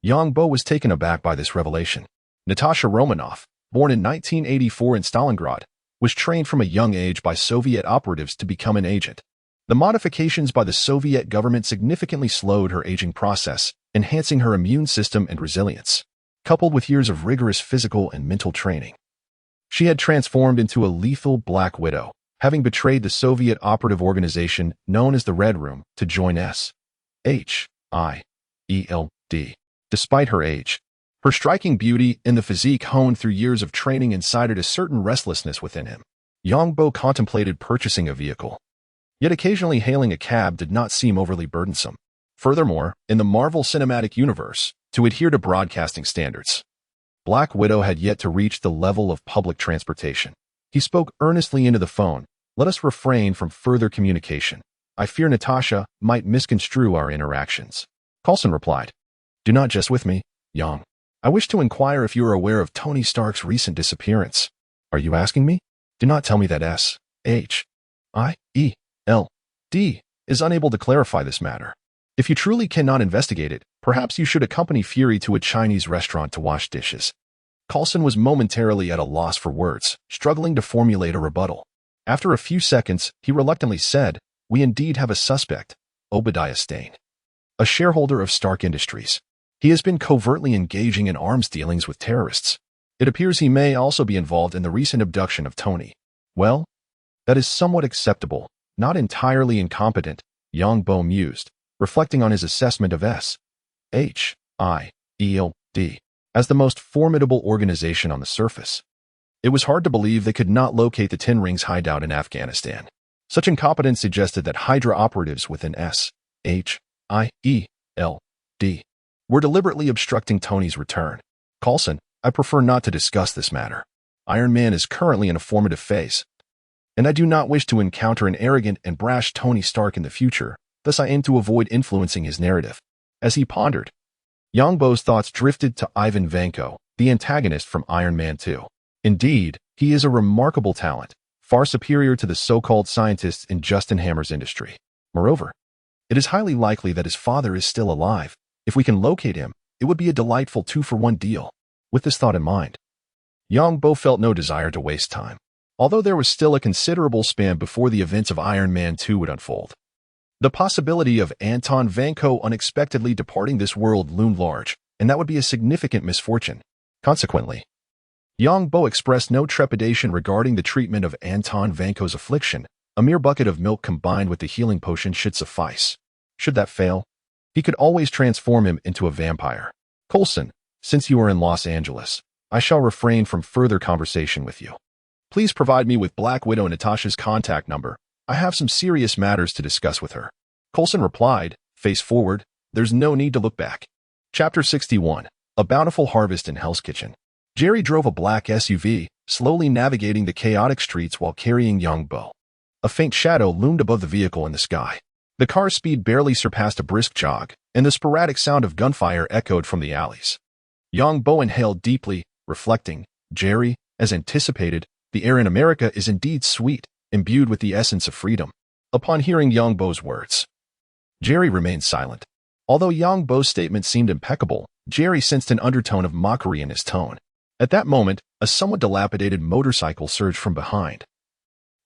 Yang Bo was taken aback by this revelation. Natasha Romanoff, born in 1984 in Stalingrad, was trained from a young age by Soviet operatives to become an agent. The modifications by the Soviet government significantly slowed her aging process, enhancing her immune system and resilience. Coupled with years of rigorous physical and mental training, she had transformed into a lethal Black Widow, having betrayed the Soviet operative organization known as the Red Room to join S.H.I.E.L.D. Despite her age, her striking beauty and the physique honed through years of training incited a certain restlessness within him. Yongbo contemplated purchasing a vehicle, yet occasionally hailing a cab did not seem overly burdensome. Furthermore, in the Marvel Cinematic Universe, to adhere to broadcasting standards, Black Widow had yet to reach the level of public transportation. He spoke earnestly into the phone. Let us refrain from further communication. I fear Natasha might misconstrue our interactions. Coulson replied, Do not jest with me, Yang. I wish to inquire if you are aware of Tony Stark's recent disappearance. Are you asking me? Do not tell me that S.H.I.E.L.D. is unable to clarify this matter. If you truly cannot investigate it, perhaps you should accompany Fury to a Chinese restaurant to wash dishes. Coulson was momentarily at a loss for words, struggling to formulate a rebuttal. After a few seconds, he reluctantly said, We indeed have a suspect, Obadiah Stane, a shareholder of Stark Industries. He has been covertly engaging in arms dealings with terrorists. It appears he may also be involved in the recent abduction of Tony. Well, that is somewhat acceptable, not entirely incompetent, Yongbo mused, reflecting on his assessment of S.H.I.E.L.D. as the most formidable organization on the surface. It was hard to believe they could not locate the Ten Rings hideout in Afghanistan. Such incompetence suggested that Hydra operatives within S.H.I.E.L.D. were deliberately obstructing Tony's return. Coulson, I prefer not to discuss this matter. Iron Man is currently in a formative phase, and I do not wish to encounter an arrogant and brash Tony Stark in the future, thus I aim to avoid influencing his narrative. As he pondered, Yongbo's thoughts drifted to Ivan Vanko, the antagonist from Iron Man 2. Indeed, he is a remarkable talent, far superior to the so-called scientists in Justin Hammer's industry. Moreover, it is highly likely that his father is still alive. If we can locate him, it would be a delightful two-for-one deal. With this thought in mind, Yongbo felt no desire to waste time, although there was still a considerable span before the events of Iron Man 2 would unfold. The possibility of Anton Vanko unexpectedly departing this world loomed large, and that would be a significant misfortune. Consequently, Yongbo expressed no trepidation regarding the treatment of Anton Vanko's affliction. A mere bucket of milk combined with the healing potion should suffice. Should that fail, he could always transform him into a vampire. Coulson, since you are in Los Angeles, I shall refrain from further conversation with you. Please provide me with Black Widow Natasha's contact number. I have some serious matters to discuss with her. Coulson replied, face forward, there's no need to look back. Chapter 61, A Bountiful Harvest in Hell's Kitchen. Jerry drove a black SUV, slowly navigating the chaotic streets while carrying Yongbo. A faint shadow loomed above the vehicle in the sky. The car's speed barely surpassed a brisk jog, and the sporadic sound of gunfire echoed from the alleys. Yongbo inhaled deeply, reflecting, Jerry, as anticipated, the air in America is indeed sweet, imbued with the essence of freedom. Upon hearing Yongbo's words, Jerry remained silent. Although Yongbo's statement seemed impeccable, Jerry sensed an undertone of mockery in his tone. At that moment, a somewhat dilapidated motorcycle surged from behind,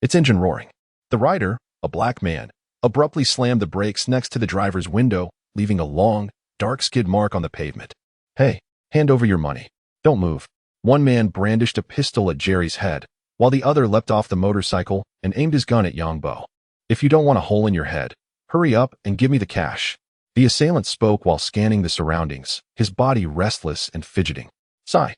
its engine roaring. The rider, a black man, abruptly slammed the brakes next to the driver's window, leaving a long, dark skid mark on the pavement. Hey, hand over your money. Don't move. One man brandished a pistol at Jerry's head, while the other leapt off the motorcycle and aimed his gun at Yongbo. If you don't want a hole in your head, hurry up and give me the cash. The assailant spoke while scanning the surroundings, his body restless and fidgeting. Sigh.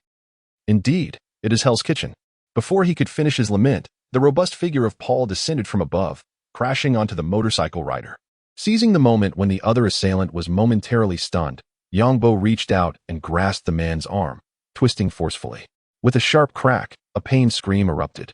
Indeed, it is Hell's Kitchen. Before he could finish his lament, the robust figure of Paul descended from above, crashing onto the motorcycle rider. Seizing the moment when the other assailant was momentarily stunned, Yongbo reached out and grasped the man's arm, twisting forcefully. With a sharp crack, a pained scream erupted,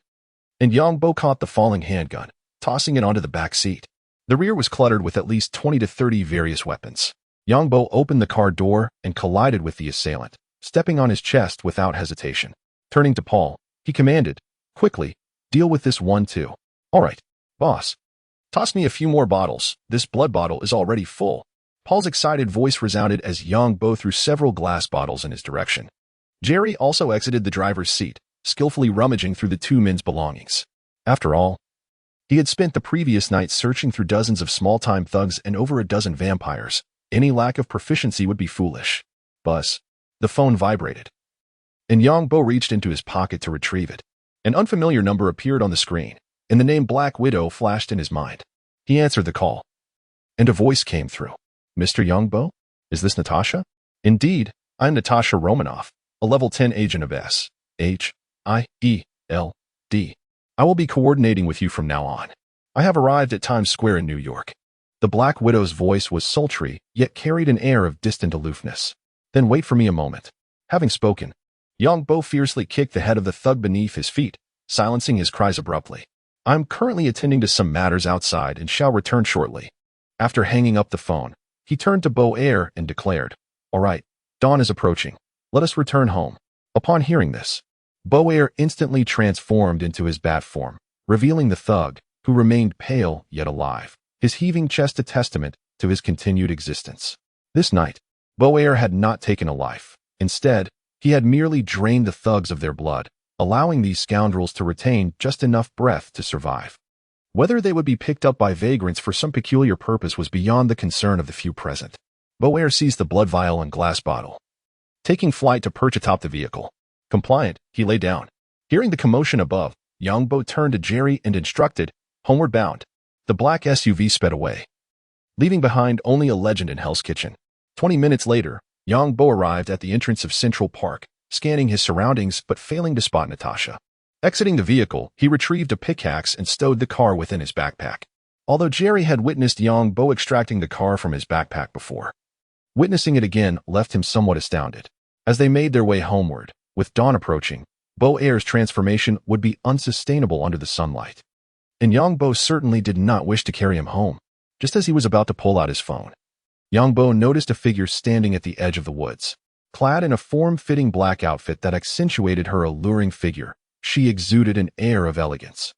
and Yongbo caught the falling handgun, tossing it onto the back seat. The rear was cluttered with at least 20 to 30 various weapons. Yongbo opened the car door and collided with the assailant, stepping on his chest without hesitation. Turning to Paul, he commanded, quickly, deal with this one too. All right, boss. Toss me a few more bottles. This blood bottle is already full. Paul's excited voice resounded as Yongbo threw several glass bottles in his direction. Jerry also exited the driver's seat, skillfully rummaging through the two men's belongings. After all, he had spent the previous night searching through dozens of small-time thugs and over a dozen vampires. Any lack of proficiency would be foolish. Buzz. The phone vibrated, and Yongbo reached into his pocket to retrieve it. An unfamiliar number appeared on the screen, and the name Black Widow flashed in his mind. He answered the call, and a voice came through. Mr. Yongbo? Is this Natasha? Indeed, I am Natasha Romanoff, a level 10 agent of S.H.I.E.L.D. I will be coordinating with you from now on. I have arrived at Times Square in New York. The Black Widow's voice was sultry, yet carried an air of distant aloofness. Then wait for me a moment. Having spoken, Yong-bo fiercely kicked the head of the thug beneath his feet, silencing his cries abruptly. I'm currently attending to some matters outside and shall return shortly. After hanging up the phone, he turned to Bo-air and declared, All right, dawn is approaching. Let us return home. Upon hearing this, Bo-air instantly transformed into his bat form, revealing the thug, who remained pale yet alive, his heaving chest a testament to his continued existence. This night, Bo-air had not taken a life. Instead, he had merely drained the thugs of their blood, allowing these scoundrels to retain just enough breath to survive. Whether they would be picked up by vagrants for some peculiar purpose was beyond the concern of the few present. Bo-air seized the blood vial and glass bottle, taking flight to perch atop the vehicle. Compliant, he lay down. Hearing the commotion above, Yong-bo turned to Jerry and instructed, Homeward bound. The black SUV sped away, leaving behind only a legend in Hell's Kitchen. 20 minutes later, Yong-bo arrived at the entrance of Central Park, scanning his surroundings but failing to spot Natasha. Exiting the vehicle, he retrieved a pickaxe and stowed the car within his backpack. Although Jerry had witnessed Yong-bo extracting the car from his backpack before, witnessing it again left him somewhat astounded. As they made their way homeward, with dawn approaching, Bo-air's transformation would be unsustainable under the sunlight. And Yong-bo certainly did not wish to carry him home. Just as he was about to pull out his phone, Yong-bo noticed a figure standing at the edge of the woods. Clad in a form-fitting black outfit that accentuated her alluring figure, she exuded an air of elegance.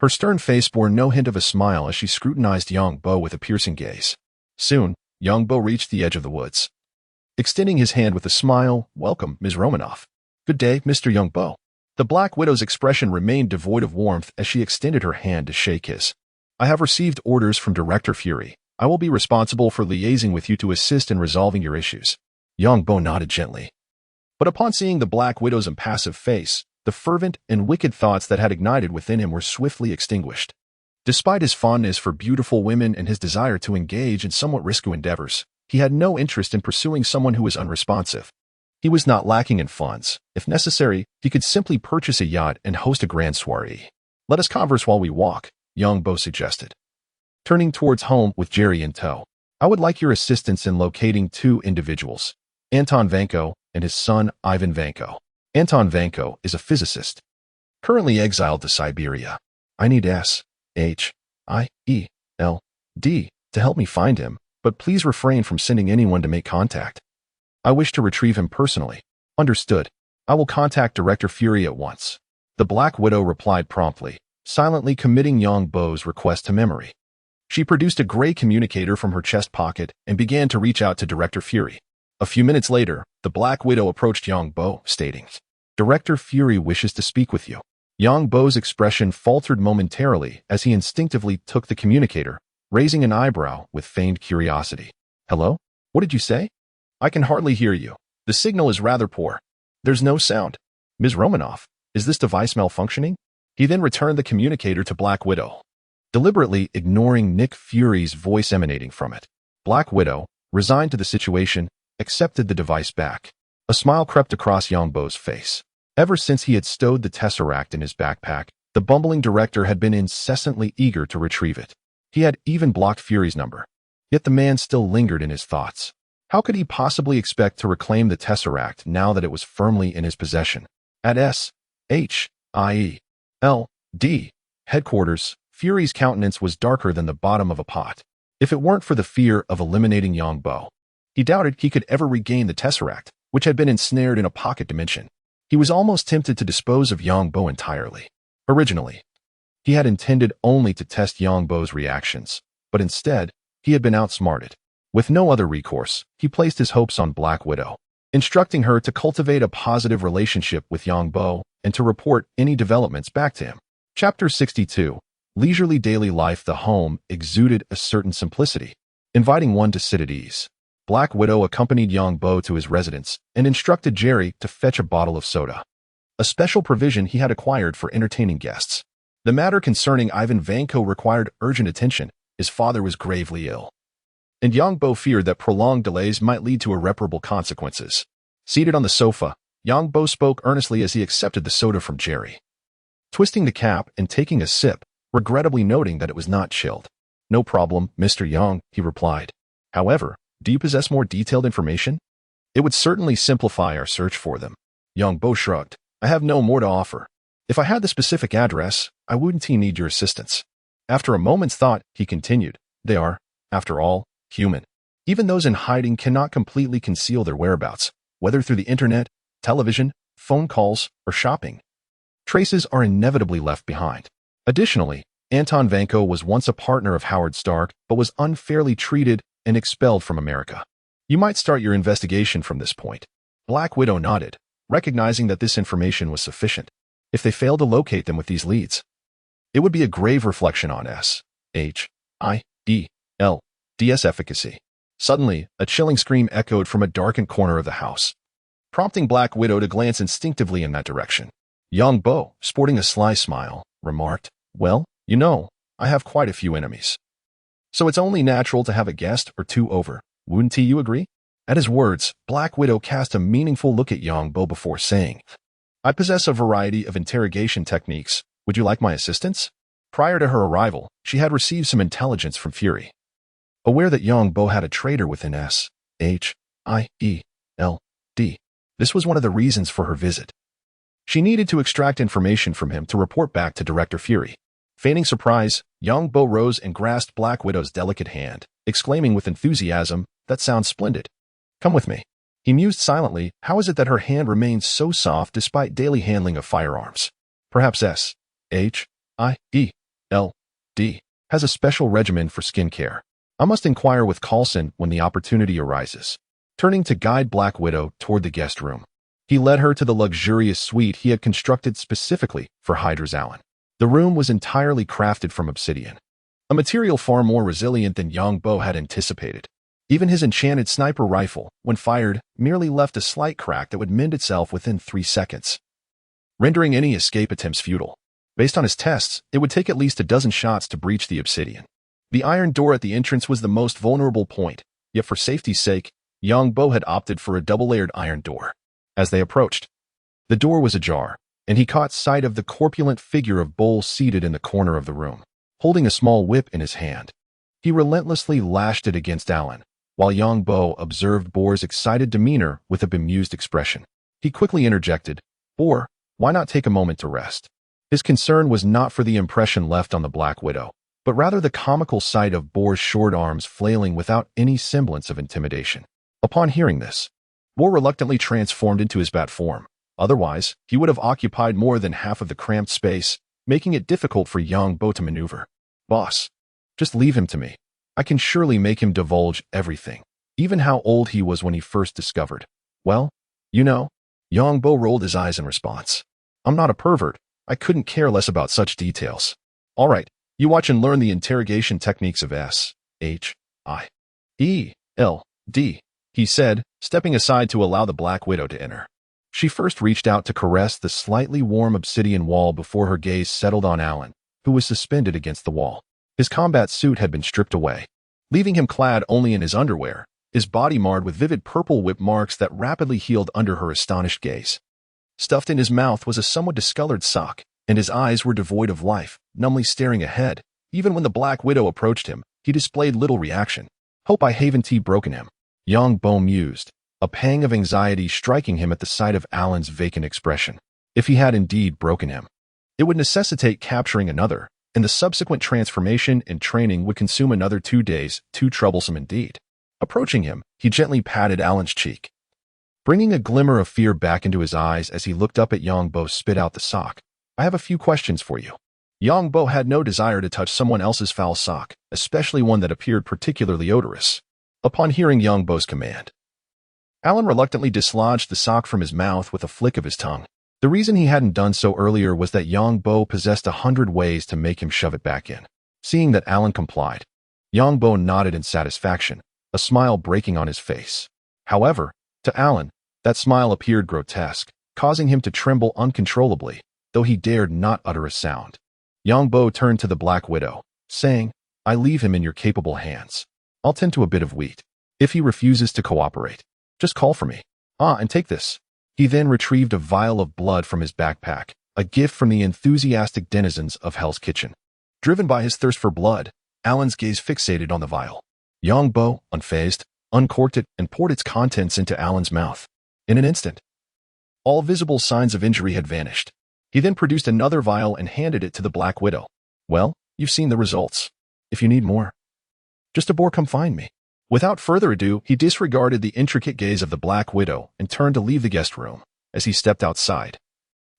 Her stern face bore no hint of a smile as she scrutinized Yong-bo with a piercing gaze. Soon, Yong-bo reached the edge of the woods, extending his hand with a smile. Welcome, Ms. Romanoff. Good day, Mr. Yong-bo. The Black Widow's expression remained devoid of warmth as she extended her hand to shake his. I have received orders from Director Fury. I will be responsible for liaising with you to assist in resolving your issues. Yong-bo nodded gently. But upon seeing the Black Widow's impassive face, the fervent and wicked thoughts that had ignited within him were swiftly extinguished. Despite his fondness for beautiful women and his desire to engage in somewhat risky endeavors, he had no interest in pursuing someone who was unresponsive. He was not lacking in funds. If necessary, he could simply purchase a yacht and host a grand soiree. Let us converse while we walk, Yong-bo suggested. Turning towards home with Jerry in tow, I would like your assistance in locating two individuals, Anton Vanko and his son Ivan Vanko. Anton Vanko is a physicist, currently exiled to Siberia. I need S.H.I.E.L.D. to help me find him, but please refrain from sending anyone to make contact. I wish to retrieve him personally. Understood. I will contact Director Fury at once. The Black Widow replied promptly, silently committing Yong-bo's request to memory. She produced a gray communicator from her chest pocket and began to reach out to Director Fury. A few minutes later, the Black Widow approached Yong-bo, stating, Director Fury wishes to speak with you. Yong-bo's expression faltered momentarily as he instinctively took the communicator, raising an eyebrow with feigned curiosity. Hello? What did you say? I can hardly hear you. The signal is rather poor. There's no sound. Ms. Romanoff, is this device malfunctioning? He then returned the communicator to Black Widow, deliberately ignoring Nick Fury's voice emanating from it. Black Widow, resigned to the situation, accepted the device back. A smile crept across Yong-bo's face. Ever since he had stowed the Tesseract in his backpack, the bumbling director had been incessantly eager to retrieve it. He had even blocked Fury's number. Yet the man still lingered in his thoughts. How could he possibly expect to reclaim the Tesseract now that it was firmly in his possession? At S.H.I.E.L.D. headquarters, Fury's countenance was darker than the bottom of a pot. If it weren't for the fear of eliminating Yong-bo, he doubted he could ever regain the Tesseract, which had been ensnared in a pocket dimension. He was almost tempted to dispose of Yong-bo entirely. Originally, he had intended only to test Yong-bo's reactions, but instead, he had been outsmarted. With no other recourse, he placed his hopes on Black Widow, instructing her to cultivate a positive relationship with Yong-bo and to report any developments back to him. Chapter 62. Leisurely daily life. The home exuded a certain simplicity, inviting one to sit at ease. Black Widow accompanied Yong-bo to his residence and instructed Jerry to fetch a bottle of soda, a special provision he had acquired for entertaining guests. The matter concerning Ivan Vanko required urgent attention. His father was gravely ill. and Yang Bo feared that prolonged delays might lead to irreparable consequences. Seated on the sofa, Yang Bo spoke earnestly as he accepted the soda from Jerry. Twisting the cap and taking a sip, regrettably noting that it was not chilled. "No problem, Mr. Yang," he replied. "However, do you possess more detailed information? It would certainly simplify our search for them." Yang Bo shrugged. "I have no more to offer. If I had the specific address, I wouldn't need your assistance." After a moment's thought, he continued, "They are, after all, human. Even those in hiding cannot completely conceal their whereabouts, whether through the internet, television, phone calls, or shopping. Traces are inevitably left behind." Additionally, Anton Vanko was once a partner of Howard Stark, but was unfairly treated and expelled from America. "You might start your investigation from this point." Black Widow nodded, recognizing that this information was sufficient. If they failed to locate them with these leads, it would be a grave reflection on SHIELD's efficacy. Suddenly, a chilling scream echoed from a darkened corner of the house, prompting Black Widow to glance instinctively in that direction. Yang Bo, sporting a sly smile, remarked, "Well, you know, I have quite a few enemies. So it's only natural to have a guest or two over. Wouldn't you agree?" At his words, Black Widow cast a meaningful look at Yang Bo before saying, "I possess a variety of interrogation techniques. Would you like my assistance?" Prior to her arrival, she had received some intelligence from Fury. Aware that Yang Bo had a traitor within SHIELD, this was one of the reasons for her visit. She needed to extract information from him to report back to Director Fury. Feigning surprise, Yang Bo rose and grasped Black Widow's delicate hand, exclaiming with enthusiasm, "That sounds splendid. Come with me." He mused silently, how is it that her hand remained so soft despite daily handling of firearms? Perhaps SHIELD has a special regimen for skincare. I must inquire with Coulson when the opportunity arises. Turning to guide Black Widow toward the guest room, he led her to the luxurious suite he had constructed specifically for Hydra's Allen. The room was entirely crafted from obsidian, a material far more resilient than Yang Bo had anticipated. Even his enchanted sniper rifle, when fired, merely left a slight crack that would mend itself within 3 seconds, rendering any escape attempts futile. Based on his tests, it would take at least a dozen shots to breach the obsidian. The iron door at the entrance was the most vulnerable point, yet for safety's sake, Yang Bo had opted for a double-layered iron door. As they approached, the door was ajar, and he caught sight of the corpulent figure of Bull seated in the corner of the room, holding a small whip in his hand. He relentlessly lashed it against Allen, while Yang Bo observed Boar's excited demeanor with a bemused expression. He quickly interjected, "Boar, why not take a moment to rest?" His concern was not for the impression left on the Black Widow, but rather the comical sight of Boar's short arms flailing without any semblance of intimidation. Upon hearing this, Boar reluctantly transformed into his bat form. Otherwise, he would have occupied more than half of the cramped space, making it difficult for Yang Bo to maneuver. "Boss, just leave him to me. I can surely make him divulge everything, even how old he was when he first discovered." "Well, you know," Yang Bo rolled his eyes in response. "I'm not a pervert. I couldn't care less about such details. All right, you watch and learn the interrogation techniques of SHIELD, he said, stepping aside to allow the Black Widow to enter. She first reached out to caress the slightly warm obsidian wall before her gaze settled on Allen, who was suspended against the wall. His combat suit had been stripped away, leaving him clad only in his underwear, his body marred with vivid purple whip marks that rapidly healed under her astonished gaze. Stuffed in his mouth was a somewhat discolored sock, and his eyes were devoid of life, numbly staring ahead. Even when the Black Widow approached him, he displayed little reaction. "Hope I haven't broken him," Yang Bo mused, a pang of anxiety striking him at the sight of Allen's vacant expression. If he had indeed broken him, it would necessitate capturing another, and the subsequent transformation and training would consume another 2 days, too troublesome indeed. Approaching him, he gently patted Allen's cheek, bringing a glimmer of fear back into his eyes as he looked up at Yang Bo spit out the sock. "I have a few questions for you." Yang Bo had no desire to touch someone else's foul sock, especially one that appeared particularly odorous. Upon hearing Yang Bo's command, Allen reluctantly dislodged the sock from his mouth with a flick of his tongue. The reason he hadn't done so earlier was that Yang Bo possessed 100 ways to make him shove it back in. Seeing that Allen complied, Yang Bo nodded in satisfaction, a smile breaking on his face. However, to Allen, that smile appeared grotesque, causing him to tremble uncontrollably, though he dared not utter a sound. Yang Bo turned to the Black Widow, saying, "I leave him in your capable hands. I'll tend to a bit of wheat. If he refuses to cooperate, just call for me. Ah, and take this. He then retrieved a vial of blood from his backpack, a gift from the enthusiastic denizens of Hell's Kitchen. Driven by his thirst for blood, Alan's gaze fixated on the vial. Yongbo, unfazed, uncorked it and poured its contents into Alan's mouth. In an instant, all visible signs of injury had vanished. He then produced another vial and handed it to the Black Widow. Well, you've seen the results. If you need more, just aboard come find me. Without further ado, he disregarded the intricate gaze of the Black Widow and turned to leave the guest room. As he stepped outside,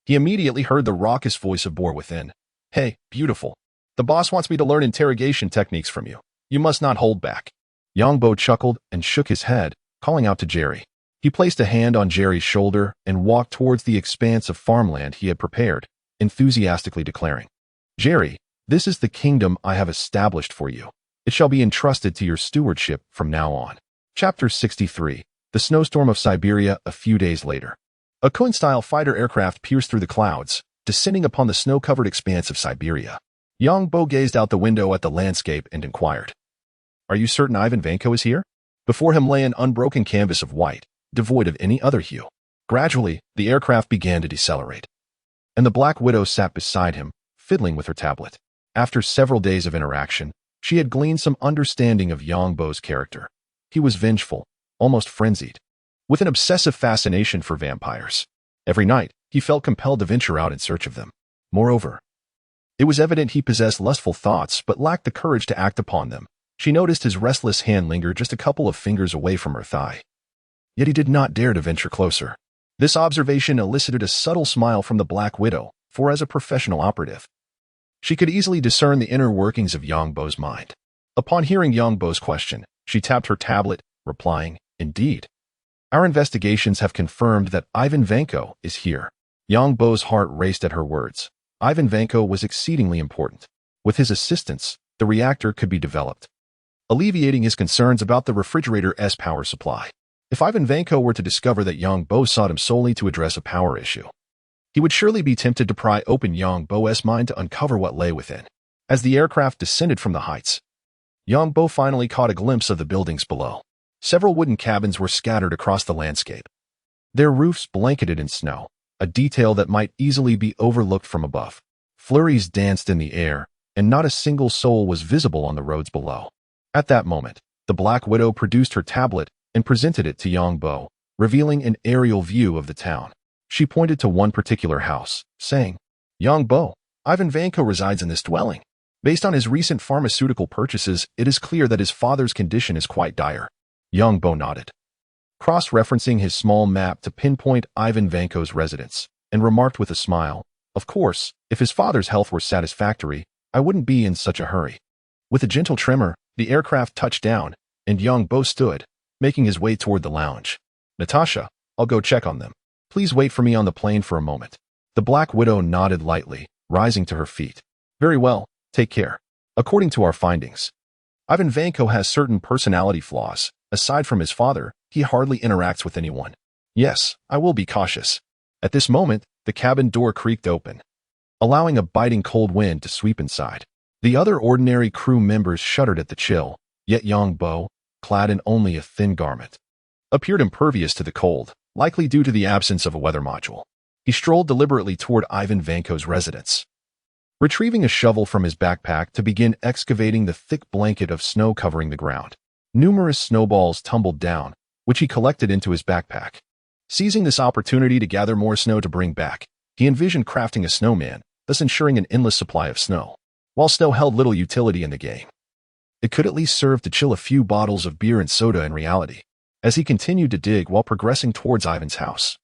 he immediately heard the raucous voice of Boar within. Hey, beautiful. The boss wants me to learn interrogation techniques from you. You must not hold back. Yongbo chuckled and shook his head, calling out to Jerry. He placed a hand on Jerry's shoulder and walked towards the expanse of farmland he had prepared, enthusiastically declaring, Jerry, this is the kingdom I have established for you. It shall be entrusted to your stewardship from now on. Chapter 63. The Snowstorm of Siberia. A few days later, a Kun-style fighter aircraft pierced through the clouds, descending upon the snow-covered expanse of Siberia. Yongbo gazed out the window at the landscape and inquired, Are you certain Ivan Vanko is here? Before him lay an unbroken canvas of white, devoid of any other hue. Gradually, the aircraft began to decelerate, and the Black Widow sat beside him, fiddling with her tablet. After several days of interaction, she had gleaned some understanding of Yongbo's character. He was vengeful, almost frenzied, with an obsessive fascination for vampires. Every night, he felt compelled to venture out in search of them. Moreover, it was evident he possessed lustful thoughts but lacked the courage to act upon them. She noticed his restless hand linger just a couple of fingers away from her thigh. Yet he did not dare to venture closer. This observation elicited a subtle smile from the Black Widow, for as a professional operative, she could easily discern the inner workings of Yongbo's mind. Upon hearing Yongbo's question, she tapped her tablet, replying, Indeed. Our investigations have confirmed that Ivan Vanko is here. Yongbo's heart raced at her words. Ivan Vanko was exceedingly important. With his assistance, the reactor could be developed, alleviating his concerns about the refrigerator's power supply. If Ivan Vanko were to discover that Yongbo sought him solely to address a power issue, he would surely be tempted to pry open Yongbo's mind to uncover what lay within. As the aircraft descended from the heights, Yongbo finally caught a glimpse of the buildings below. Several wooden cabins were scattered across the landscape, their roofs blanketed in snow, a detail that might easily be overlooked from above. Flurries danced in the air, and not a single soul was visible on the roads below. At that moment, the Black Widow produced her tablet and presented it to Yongbo, revealing an aerial view of the town. She pointed to one particular house, saying, Yongbo, Ivan Vanko resides in this dwelling. Based on his recent pharmaceutical purchases, it is clear that his father's condition is quite dire. Yongbo nodded, cross-referencing his small map to pinpoint Ivan Vanko's residence, and remarked with a smile, Of course, if his father's health were satisfactory, I wouldn't be in such a hurry. With a gentle tremor, the aircraft touched down, and Yongbo stood, making his way toward the lounge. Natasha, I'll go check on them. Please wait for me on the plane for a moment. The Black Widow nodded lightly, rising to her feet. Very well, take care. According to our findings, Ivan Vanko has certain personality flaws. Aside from his father, he hardly interacts with anyone. Yes, I will be cautious. At this moment, the cabin door creaked open, allowing a biting cold wind to sweep inside. The other ordinary crew members shuddered at the chill, yet Yongbo, clad in only a thin garment, appeared impervious to the cold, likely due to the absence of a weather module. He strolled deliberately toward Ivan Vanko's residence, retrieving a shovel from his backpack to begin excavating the thick blanket of snow covering the ground. Numerous snowballs tumbled down, which he collected into his backpack. Seizing this opportunity to gather more snow to bring back, he envisioned crafting a snowman, thus ensuring an endless supply of snow. While snow held little utility in the game, it could at least serve to chill a few bottles of beer and soda in reality. As he continued to dig while progressing towards Ivan's house,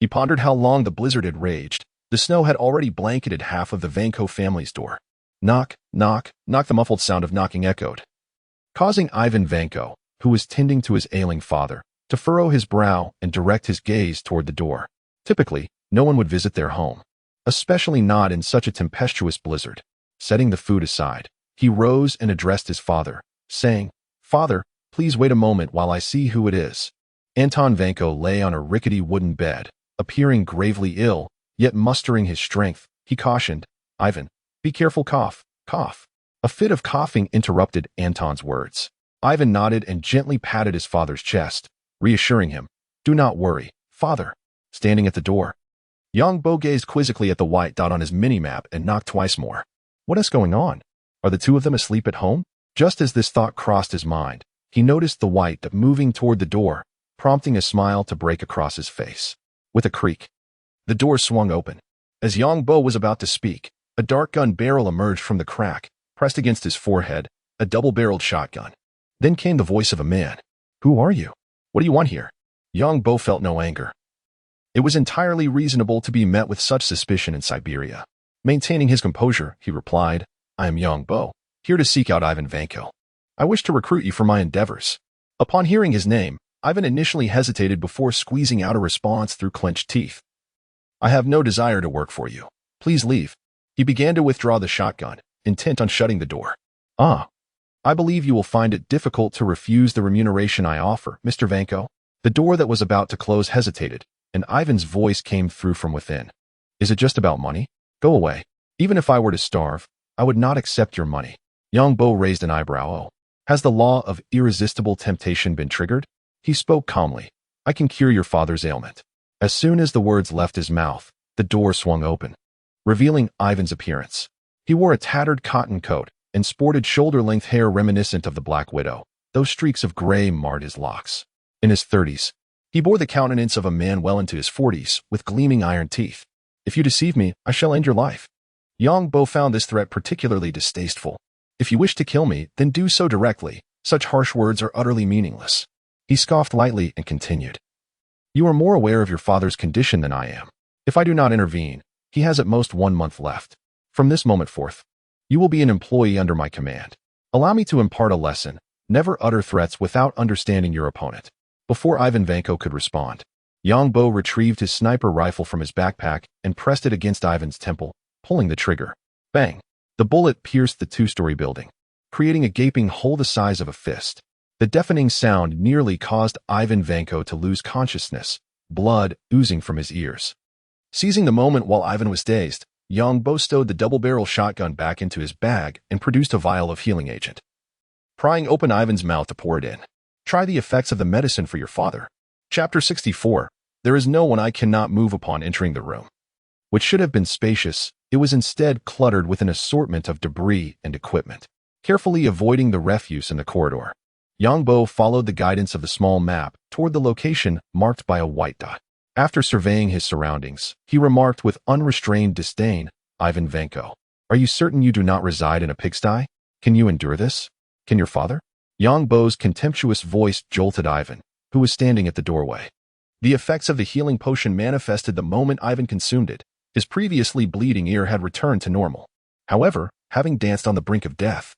he pondered how long the blizzard had raged. The snow had already blanketed half of the Vanko family's door. Knock, knock, knock. The muffled sound of knocking echoed, causing Ivan Vanko, who was tending to his ailing father, to furrow his brow and direct his gaze toward the door. Typically, no one would visit their home, especially not in such a tempestuous blizzard. Setting the food aside, he rose and addressed his father, saying, Father, please wait a moment while I see who it is. Anton Vanko lay on a rickety wooden bed, appearing gravely ill, yet mustering his strength. He cautioned, Ivan, be careful, cough, cough. A fit of coughing interrupted Anton's words. Ivan nodded and gently patted his father's chest, reassuring him. Do not worry, father. Standing at the door, Yang Bo gazed quizzically at the white dot on his mini-map and knocked twice more. What is going on? Are the two of them asleep at home? Just as this thought crossed his mind, he noticed the white dot moving toward the door, prompting a smile to break across his face. With a creak, the door swung open. As Yang Bo was about to speak, a dark gun barrel emerged from the crack, pressed against his forehead, a double-barreled shotgun. Then came the voice of a man. Who are you? What do you want here? Yang Bo felt no anger. It was entirely reasonable to be met with such suspicion in Siberia. Maintaining his composure, he replied, I am Yang Bo, here to seek out Ivan Vanko. I wish to recruit you for my endeavors. Upon hearing his name, Ivan initially hesitated before squeezing out a response through clenched teeth. I have no desire to work for you. Please leave. He began to withdraw the shotgun, intent on shutting the door. Ah. I believe you will find it difficult to refuse the remuneration I offer, Mr. Vanko. The door that was about to close hesitated, and Ivan's voice came through from within. Is it just about money? Go away. Even if I were to starve, I would not accept your money. Yang Bo raised an eyebrow. Oh. Has the law of irresistible temptation been triggered? He spoke calmly. I can cure your father's ailment. As soon as the words left his mouth, the door swung open, revealing Ivan's appearance. He wore a tattered cotton coat and sported shoulder-length hair reminiscent of the Black Widow, though streaks of gray marred his locks. In his 30s, he bore the countenance of a man well into his 40s, with gleaming iron teeth. If you deceive me, I shall end your life. Yang Bo found this threat particularly distasteful. If you wish to kill me, then do so directly. Such harsh words are utterly meaningless. He scoffed lightly and continued. You are more aware of your father's condition than I am. If I do not intervene, he has at most 1 month left. From this moment forth, you will be an employee under my command. Allow me to impart a lesson. Never utter threats without understanding your opponent. Before Ivan Vanko could respond, Yang Bo retrieved his sniper rifle from his backpack and pressed it against Ivan's temple, pulling the trigger. Bang! The bullet pierced the two-story building, creating a gaping hole the size of a fist. The deafening sound nearly caused Ivan Vanko to lose consciousness, blood oozing from his ears. Seizing the moment while Ivan was dazed, Yang Bo stowed the double-barrel shotgun back into his bag and produced a vial of healing agent. Prying open Ivan's mouth to pour it in. Try the effects of the medicine for your father. Chapter 64. There is no one I cannot move upon entering the room. Which should have been spacious, it was instead cluttered with an assortment of debris and equipment. Carefully avoiding the refuse in the corridor, Yang Bo followed the guidance of the small map toward the location marked by a white dot. After surveying his surroundings, he remarked with unrestrained disdain, Ivan Vanko, are you certain you do not reside in a pigsty? Can you endure this? Can your father? Yang Bo's contemptuous voice jolted Ivan, who was standing at the doorway. The effects of the healing potion manifested the moment Ivan consumed it. His previously bleeding ear had returned to normal. However, having danced on the brink of death,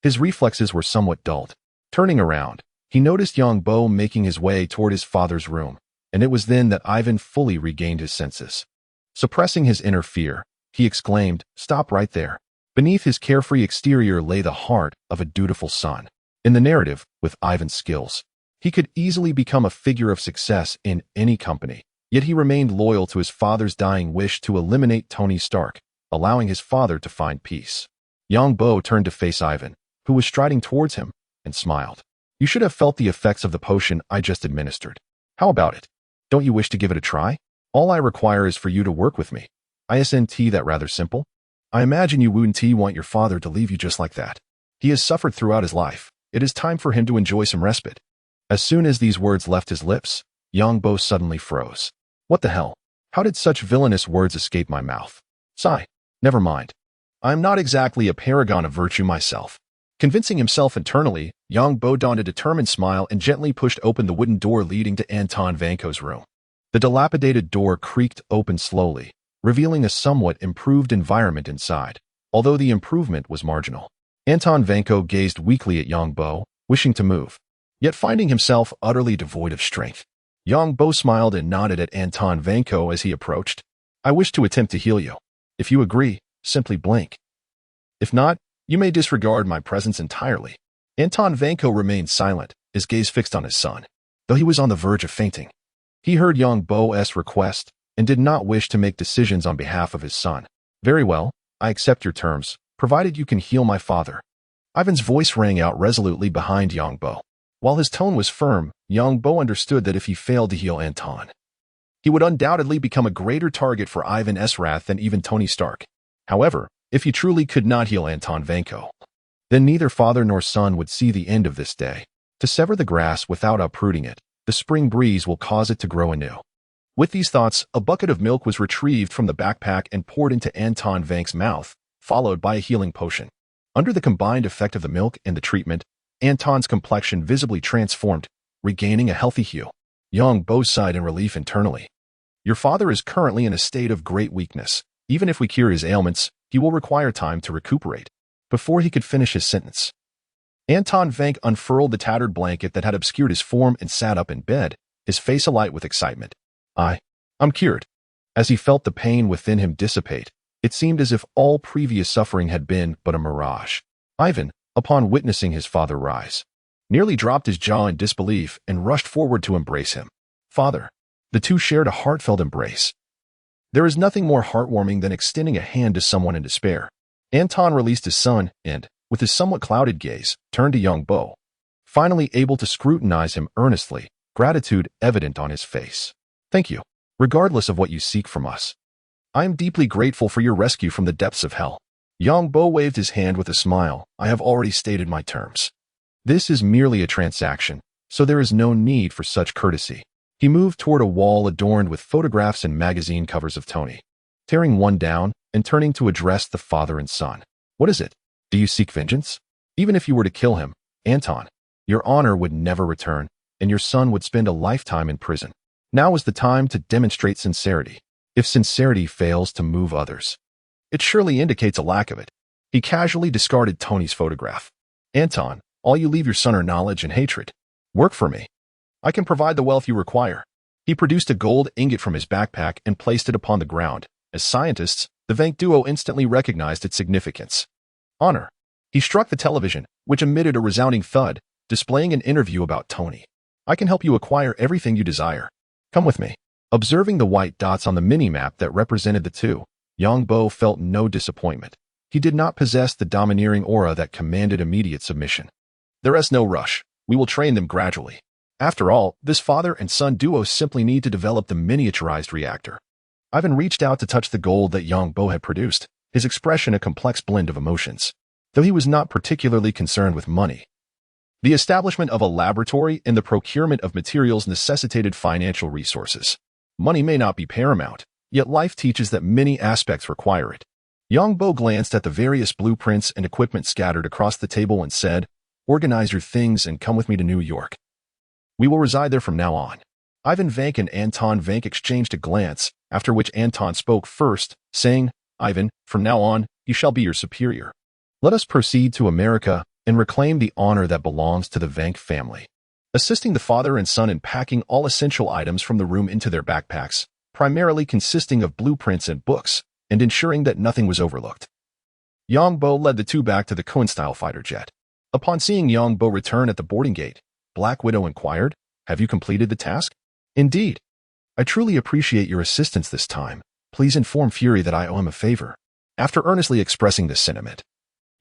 his reflexes were somewhat dulled. Turning around, he noticed Yang Bo making his way toward his father's room, and it was then that Ivan fully regained his senses. Suppressing his inner fear, he exclaimed, "Stop right there." Beneath his carefree exterior lay the heart of a dutiful son. In the narrative, with Ivan's skills, he could easily become a figure of success in any company, yet he remained loyal to his father's dying wish to eliminate Tony Stark, allowing his father to find peace. Yang Bo turned to face Ivan, who was striding towards him, and smiled. You should have felt the effects of the potion I just administered. How about it? Don't you wish to give it a try? All I require is for you to work with me. Isn't that rather simple? I imagine you wouldn't want your father to leave you just like that. He has suffered throughout his life. It is time for him to enjoy some respite. As soon as these words left his lips, Yang Bo suddenly froze. What the hell? How did such villainous words escape my mouth? Sigh. Never mind. I am not exactly a paragon of virtue myself. Convincing himself internally, Yang Bo donned a determined smile and gently pushed open the wooden door leading to Anton Vanko's room. The dilapidated door creaked open slowly, revealing a somewhat improved environment inside, although the improvement was marginal. Anton Vanko gazed weakly at Yang Bo, wishing to move, yet finding himself utterly devoid of strength. Yang Bo smiled and nodded at Anton Vanko as he approached. I wish to attempt to heal you. If you agree, simply blink. If not, you may disregard my presence entirely. Anton Vanko remained silent, his gaze fixed on his son, though he was on the verge of fainting. He heard Yang Bo's request and did not wish to make decisions on behalf of his son. Very well, I accept your terms, provided you can heal my father. Ivan's voice rang out resolutely behind Yang Bo. While his tone was firm, Yang Bo understood that if he failed to heal Anton, he would undoubtedly become a greater target for Ivan's wrath than even Tony Stark. However, if he truly could not heal Anton Vanko, then neither father nor son would see the end of this day. To sever the grass without uprooting it, the spring breeze will cause it to grow anew. With these thoughts, a bucket of milk was retrieved from the backpack and poured into Anton Vank's mouth, followed by a healing potion. Under the combined effect of the milk and the treatment, Anton's complexion visibly transformed, regaining a healthy hue. Yang Bo sighed in relief internally. Your father is currently in a state of great weakness. Even if we cure his ailments, he will require time to recuperate. Before he could finish his sentence, Anton Vank unfurled the tattered blanket that had obscured his form and sat up in bed, his face alight with excitement. I'm cured. As he felt the pain within him dissipate, it seemed as if all previous suffering had been but a mirage. Ivan, upon witnessing his father rise, nearly dropped his jaw in disbelief and rushed forward to embrace him. Father. The two shared a heartfelt embrace. There is nothing more heartwarming than extending a hand to someone in despair. Anton released his son and, with his somewhat clouded gaze, turned to Yang Bo, finally able to scrutinize him earnestly, gratitude evident on his face. Thank you, regardless of what you seek from us. I am deeply grateful for your rescue from the depths of hell. Yang Bo waved his hand with a smile. I have already stated my terms. This is merely a transaction, so there is no need for such courtesy. He moved toward a wall adorned with photographs and magazine covers of Tony, tearing one down and turning to address the father and son. What is it? Do you seek vengeance? Even if you were to kill him, Anton, your honor would never return, and your son would spend a lifetime in prison. Now is the time to demonstrate sincerity. If sincerity fails to move others, it surely indicates a lack of it. He casually discarded Tony's photograph. Anton, all you leave your son are knowledge and hatred. Work for me. I can provide the wealth you require. He produced a gold ingot from his backpack and placed it upon the ground. As scientists, the Vank duo instantly recognized its significance. Honor. He struck the television, which emitted a resounding thud, displaying an interview about Tony. I can help you acquire everything you desire. Come with me. Observing the white dots on the mini-map that represented the two, Yang Bo felt no disappointment. He did not possess the domineering aura that commanded immediate submission. There is no rush. We will train them gradually. After all, this father and son duo simply need to develop the miniaturized reactor. Ivan reached out to touch the gold that Yang Bo had produced, his expression a complex blend of emotions. Though he was not particularly concerned with money, the establishment of a laboratory and the procurement of materials necessitated financial resources. Money may not be paramount, yet life teaches that many aspects require it. Yang Bo glanced at the various blueprints and equipment scattered across the table and said, Organize your things and come with me to New York. We will reside there from now on. Ivan Vank and Anton Vank exchanged a glance, after which Anton spoke first, saying, Ivan, from now on, he shall be your superior. Let us proceed to America and reclaim the honor that belongs to the Vank family. Assisting the father and son in packing all essential items from the room into their backpacks, primarily consisting of blueprints and books, and ensuring that nothing was overlooked. Yang Bo led the two back to the Cohen-style fighter jet. Upon seeing Yang Bo return at the boarding gate, Black Widow inquired, Have you completed the task? Indeed. I truly appreciate your assistance this time. Please inform Fury that I owe him a favor. After earnestly expressing this sentiment,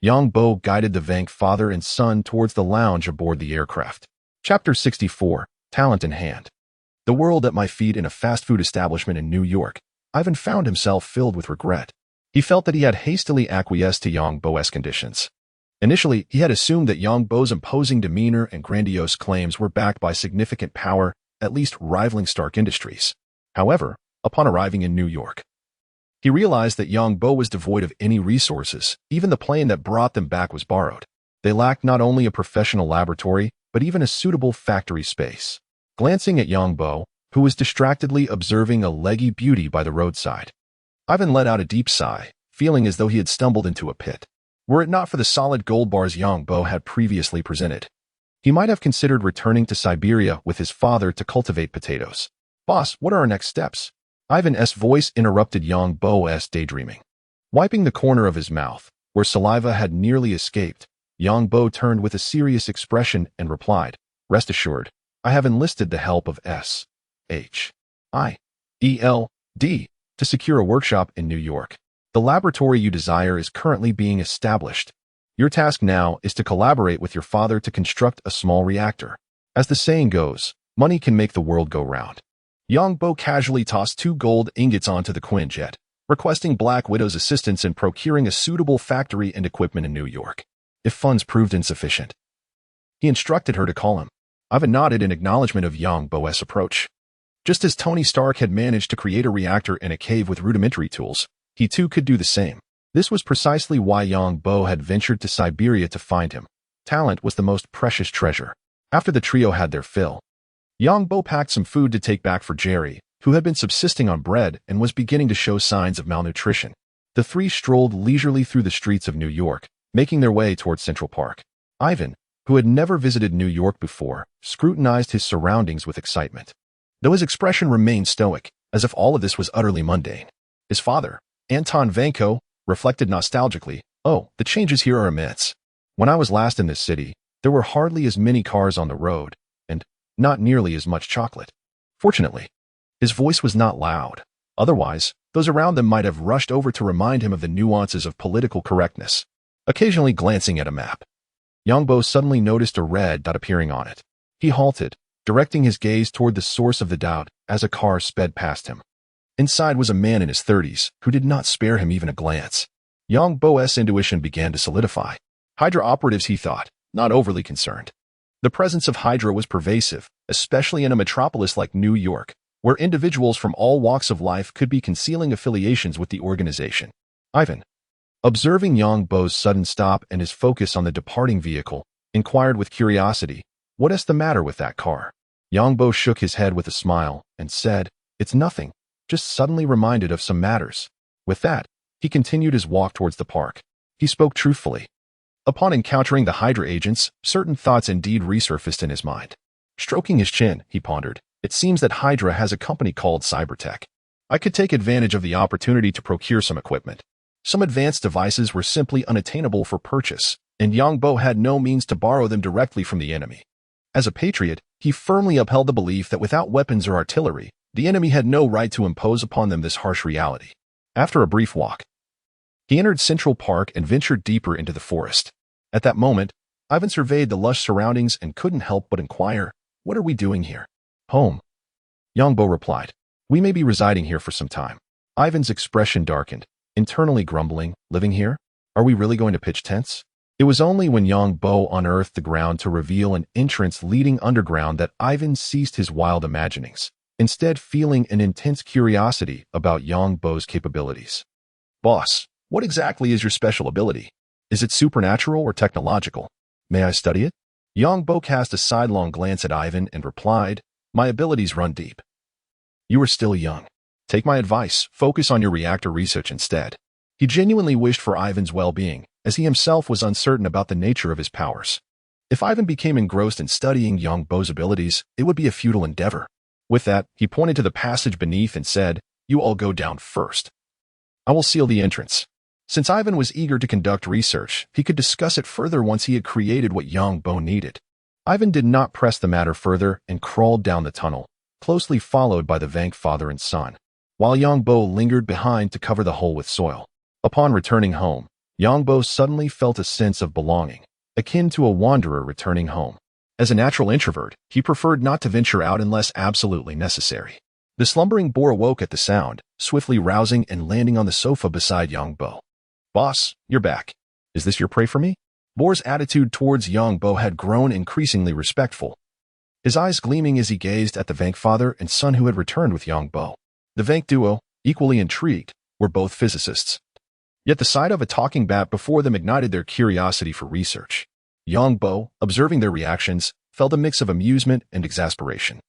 Yang Bo guided the Vank father and son towards the lounge aboard the aircraft. Chapter 64, Talent in Hand. The world at my feet in a fast food establishment in New York, Ivan found himself filled with regret. He felt that he had hastily acquiesced to Yang Bo's conditions. Initially, he had assumed that Yang Bo's imposing demeanor and grandiose claims were backed by significant power, at least rivaling Stark Industries. However, upon arriving in New York, he realized that Yang Bo was devoid of any resources. Even the plane that brought them back was borrowed. They lacked not only a professional laboratory, but even a suitable factory space. Glancing at Yang Bo, who was distractedly observing a leggy beauty by the roadside, Ivan let out a deep sigh, feeling as though he had stumbled into a pit. Were it not for the solid gold bars Yang Bo had previously presented, he might have considered returning to Siberia with his father to cultivate potatoes. Boss, what are our next steps? Ivan's voice interrupted Yang Bo's daydreaming. Wiping the corner of his mouth, where saliva had nearly escaped, Yang Bo turned with a serious expression and replied, Rest assured, I have enlisted the help of SHIELD to secure a workshop in New York. The laboratory you desire is currently being established. Your task now is to collaborate with your father to construct a small reactor. As the saying goes, money can make the world go round. Yang Bo casually tossed 2 gold ingots onto the Quinjet, requesting Black Widow's assistance in procuring a suitable factory and equipment in New York. If funds proved insufficient, he instructed her to call him. Ivan nodded in acknowledgement of Yang Bo's approach. Just as Tony Stark had managed to create a reactor in a cave with rudimentary tools, he too could do the same. This was precisely why Yang Bo had ventured to Siberia to find him. Talent was the most precious treasure. After the trio had their fill, Yang Bo packed some food to take back for Jerry, who had been subsisting on bread and was beginning to show signs of malnutrition. The 3 strolled leisurely through the streets of New York, making their way towards Central Park. Ivan, who had never visited New York before, scrutinized his surroundings with excitement, though his expression remained stoic, as if all of this was utterly mundane. His father, Anton Vanko, reflected nostalgically, "Oh, the changes here are immense. When I was last in this city, there were hardly as many cars on the road, and not nearly as much chocolate." Fortunately, his voice was not loud. Otherwise, those around them might have rushed over to remind him of the nuances of political correctness. Occasionally glancing at a map, Yang Bo suddenly noticed a red dot appearing on it. He halted, directing his gaze toward the source of the dot as a car sped past him. Inside was a man in his 30s who did not spare him even a glance. Yang Bo's intuition began to solidify. Hydra operatives, he thought, not overly concerned. The presence of Hydra was pervasive, especially in a metropolis like New York, where individuals from all walks of life could be concealing affiliations with the organization. Ivan, observing Yang Bo's sudden stop and his focus on the departing vehicle, inquired with curiosity, "What is the matter with that car?" Yang Bo shook his head with a smile and said, "It's nothing, just suddenly reminded of some matters." With that, he continued his walk towards the park. He spoke truthfully. Upon encountering the Hydra agents, certain thoughts indeed resurfaced in his mind. Stroking his chin, he pondered, "It seems that Hydra has a company called Cybertech. I could take advantage of the opportunity to procure some equipment. Some advanced devices were simply unattainable for purchase, and Yang Bo had no means to borrow them directly from the enemy. As a patriot, he firmly upheld the belief that without weapons or artillery, the enemy had no right to impose upon them this harsh reality." After a brief walk, he entered Central Park and ventured deeper into the forest. At that moment, Ivan surveyed the lush surroundings and couldn't help but inquire, "What are we doing here?" "Home," Yang Bo replied. "We may be residing here for some time." Ivan's expression darkened, internally grumbling, "Living here? Are we really going to pitch tents?" It was only when Yang Bo unearthed the ground to reveal an entrance leading underground that Ivan ceased his wild imaginings, instead feeling an intense curiosity about Yang Bo's capabilities. "Boss, what exactly is your special ability? Is it supernatural or technological? May I study it?" Yang Bo cast a sidelong glance at Ivan and replied, "My abilities run deep. You are still young. Take my advice, focus on your reactor research instead." He genuinely wished for Ivan's well-being, as he himself was uncertain about the nature of his powers. If Ivan became engrossed in studying Yang Bo's abilities, it would be a futile endeavor. With that, he pointed to the passage beneath and said, "You all go down first. I will seal the entrance." Since Ivan was eager to conduct research, he could discuss it further once he had created what Yang Bo needed. Ivan did not press the matter further and crawled down the tunnel, closely followed by the Vank father and son, while Yang Bo lingered behind to cover the hole with soil. Upon returning home, Yang Bo suddenly felt a sense of belonging, akin to a wanderer returning home. As a natural introvert, he preferred not to venture out unless absolutely necessary. The slumbering boar awoke at the sound, swiftly rousing and landing on the sofa beside Yang Bo. "Boss, you're back. Is this your prey for me?" Boar's attitude towards Yang Bo had grown increasingly respectful, his eyes gleaming as he gazed at the Vank father and son who had returned with Yang Bo. The Vank duo, equally intrigued, were both physicists. Yet the sight of a talking bat before them ignited their curiosity for research. Yang Bo, observing their reactions, felt a mix of amusement and exasperation.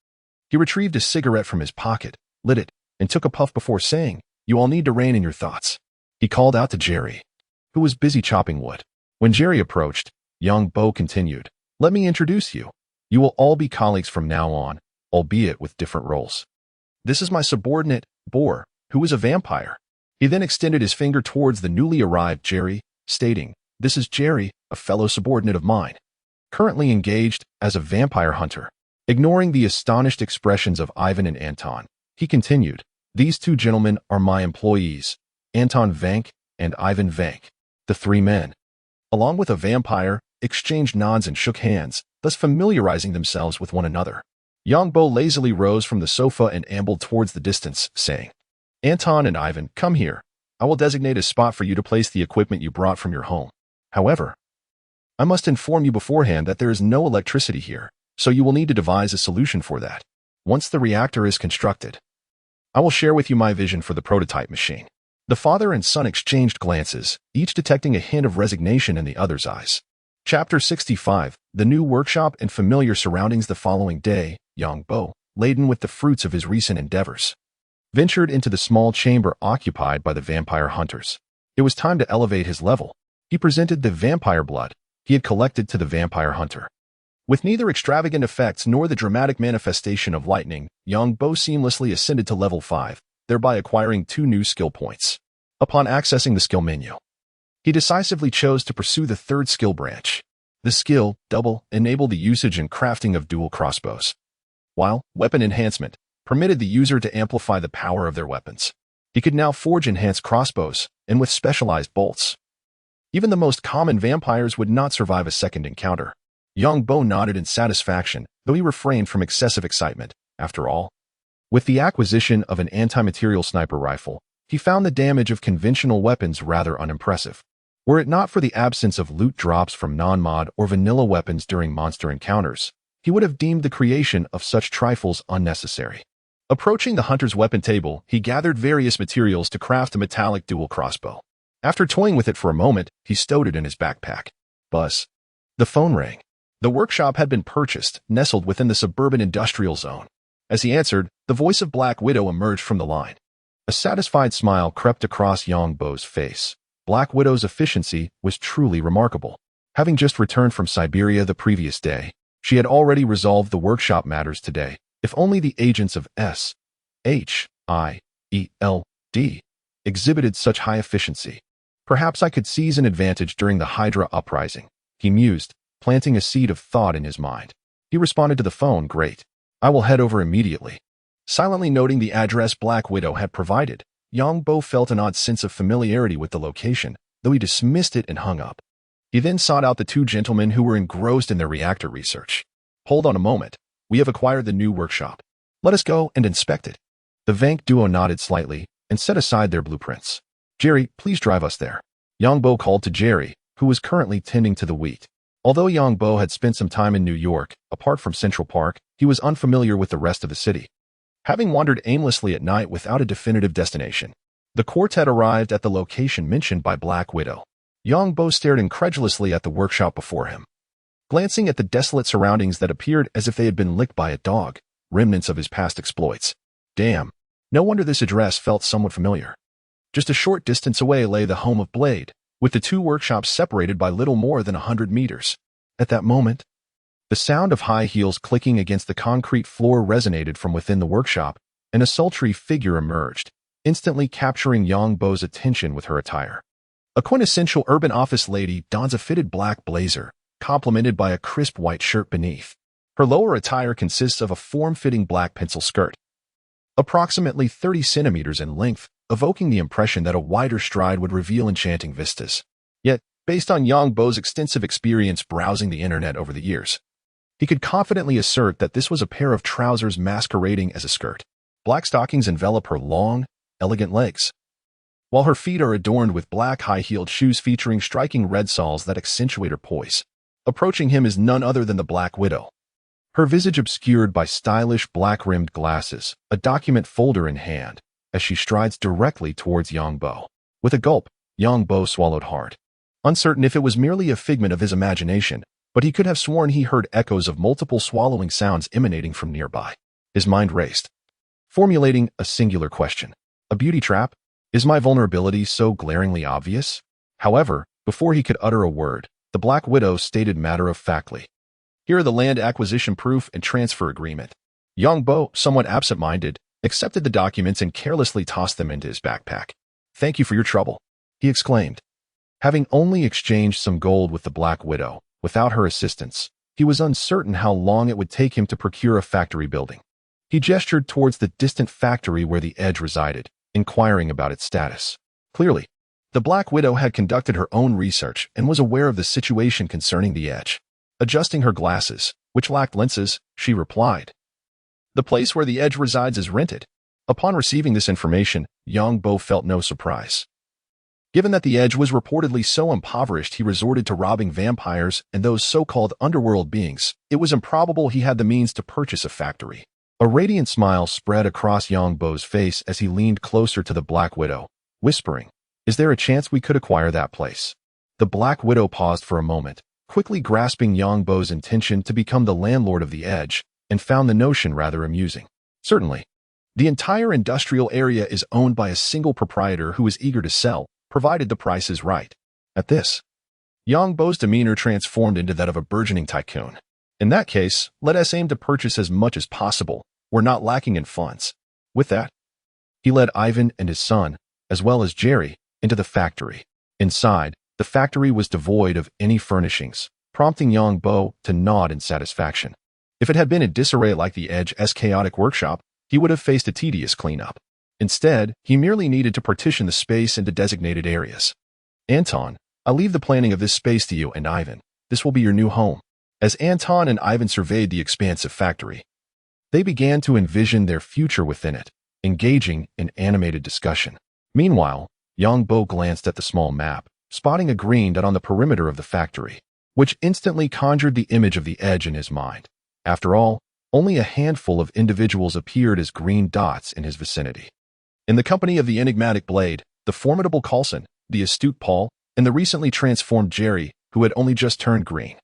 He retrieved a cigarette from his pocket, lit it, and took a puff before saying, "You all need to rein in your thoughts." He called out to Jerry, who was busy chopping wood. When Jerry approached, Yang Bo continued, "Let me introduce you. You will all be colleagues from now on, albeit with different roles. This is my subordinate, Boar, who is a vampire." He then extended his finger towards the newly arrived Jerry, stating, "This is Jerry, a fellow subordinate of mine, currently engaged as a vampire hunter." Ignoring the astonished expressions of Ivan and Anton, he continued, "These 2 gentlemen are my employees, Anton Vank and Ivan Vank." The 3 men, along with a vampire, exchanged nods and shook hands, thus familiarizing themselves with one another. Yongbo lazily rose from the sofa and ambled towards the distance, saying, "Anton and Ivan, come here. I will designate a spot for you to place the equipment you brought from your home. However, I must inform you beforehand that there is no electricity here, so you will need to devise a solution for that. Once the reactor is constructed, I will share with you my vision for the prototype machine." The father and son exchanged glances, each detecting a hint of resignation in the other's eyes. Chapter 65, The New Workshop and Familiar Surroundings. The following day, Yongbo, laden with the fruits of his recent endeavors, ventured into the small chamber occupied by the vampire hunters. It was time to elevate his level. He presented the vampire blood he had collected to the vampire hunter. With neither extravagant effects nor the dramatic manifestation of lightning, Yongbo seamlessly ascended to level 5, thereby acquiring 2 new skill points. Upon accessing the skill menu, he decisively chose to pursue the 3rd skill branch. The skill, Double, enabled the usage and crafting of dual crossbows, while Weapon Enhancement permitted the user to amplify the power of their weapons. He could now forge enhanced crossbows, and with specialized bolts. Even the most common vampires would not survive a second encounter. Yongbo nodded in satisfaction, though he refrained from excessive excitement. After all, with the acquisition of an anti-material sniper rifle, he found the damage of conventional weapons rather unimpressive. Were it not for the absence of loot drops from non-mod or vanilla weapons during monster encounters, he would have deemed the creation of such trifles unnecessary. Approaching the hunter's weapon table, he gathered various materials to craft a metallic dual crossbow. After toying with it for a moment, he stowed it in his backpack. Buzz. The phone rang. The workshop had been purchased, nestled within the suburban industrial zone. As he answered, the voice of Black Widow emerged from the line. A satisfied smile crept across Yongbo's face. Black Widow's efficiency was truly remarkable. Having just returned from Siberia the previous day, she had already resolved the workshop matters today. If only the agents of SHIELD exhibited such high efficiency. Perhaps I could seize an advantage during the Hydra uprising, he mused, planting a seed of thought in his mind. He responded to the phone, "Great. I will head over immediately." Silently noting the address Black Widow had provided, Yongbo felt an odd sense of familiarity with the location, though he dismissed it and hung up. He then sought out the 2 gentlemen who were engrossed in their reactor research. "Hold on a moment. We have acquired the new workshop. Let us go and inspect it." The Vank duo nodded slightly and set aside their blueprints. "Jerry, please drive us there." Yongbo called to Jerry, who was currently tending to the wheat. Although Yongbo had spent some time in New York, apart from Central Park, he was unfamiliar with the rest of the city. Having wandered aimlessly at night without a definitive destination, the quartet arrived at the location mentioned by Black Widow. Yongbo stared incredulously at the workshop before him, glancing at the desolate surroundings that appeared as if they had been licked by a dog, remnants of his past exploits. Damn, no wonder this address felt somewhat familiar. Just a short distance away lay the home of Blade, with the 2 workshops separated by little more than 100 meters. At that moment, the sound of high heels clicking against the concrete floor resonated from within the workshop, and a sultry figure emerged, instantly capturing Yongbo's attention with her attire. A quintessential urban office lady dons a fitted black blazer, complemented by a crisp white shirt beneath. Her lower attire consists of a form-fitting black pencil skirt, approximately 30 centimeters in length, evoking the impression that a wider stride would reveal enchanting vistas. Yet, based on Yongbo's extensive experience browsing the internet over the years, he could confidently assert that this was a pair of trousers masquerading as a skirt. Black stockings envelop her long, elegant legs, while her feet are adorned with black high-heeled shoes featuring striking red soles that accentuate her poise. Approaching him is none other than the Black Widow, her visage obscured by stylish black-rimmed glasses, a document folder in hand, as she strides directly towards Yongbo. With a gulp, Yongbo swallowed hard, uncertain if it was merely a figment of his imagination, but he could have sworn he heard echoes of multiple swallowing sounds emanating from nearby. His mind raced, formulating a singular question. A beauty trap? Is my vulnerability so glaringly obvious? However, before he could utter a word, the Black Widow stated matter-of-factly, "Here are the land acquisition proof and transfer agreement." Yongbo, somewhat absent-minded, accepted the documents and carelessly tossed them into his backpack. "Thank you for your trouble," he exclaimed. Having only exchanged some gold with the Black Widow, without her assistance, he was uncertain how long it would take him to procure a factory building. He gestured towards the distant factory where the Edge resided, inquiring about its status. Clearly, The Black Widow had conducted her own research and was aware of the situation concerning the Edge. Adjusting her glasses, which lacked lenses, she replied, "The place where the Edge resides is rented." Upon receiving this information, Yang Bo felt no surprise. Given that the Edge was reportedly so impoverished he resorted to robbing vampires and those so-called underworld beings, it was improbable he had the means to purchase a factory. A radiant smile spread across Yang Bo's face as he leaned closer to the Black Widow, whispering, "Is there a chance we could acquire that place?" The Black Widow paused for a moment, quickly grasping Yang Bo's intention to become the landlord of the Edge, and found the notion rather amusing. Certainly. The entire industrial area is owned by a single proprietor who is eager to sell, provided the price is right. At this, Yang Bo's demeanor transformed into that of a burgeoning tycoon. In that case, let us aim to purchase as much as possible. We're not lacking in funds. With that, he led Ivan and his son, as well as Jerry, into the factory. Inside, the factory was devoid of any furnishings, prompting Yang Bo to nod in satisfaction. If it had been in disarray like the Edge's chaotic workshop, he would have faced a tedious cleanup. Instead, he merely needed to partition the space into designated areas. "Anton, I'll leave the planning of this space to you and Ivan. This will be your new home." As Anton and Ivan surveyed the expansive factory, they began to envision their future within it, engaging in animated discussion. Meanwhile, Yang Bo glanced at the small map, spotting a green dot on the perimeter of the factory, which instantly conjured the image of the Edge in his mind. After all, only a handful of individuals appeared as green dots in his vicinity. In the company of the enigmatic Blade, the formidable Coulson, the astute Paul, and the recently transformed Jerry, who had only just turned green.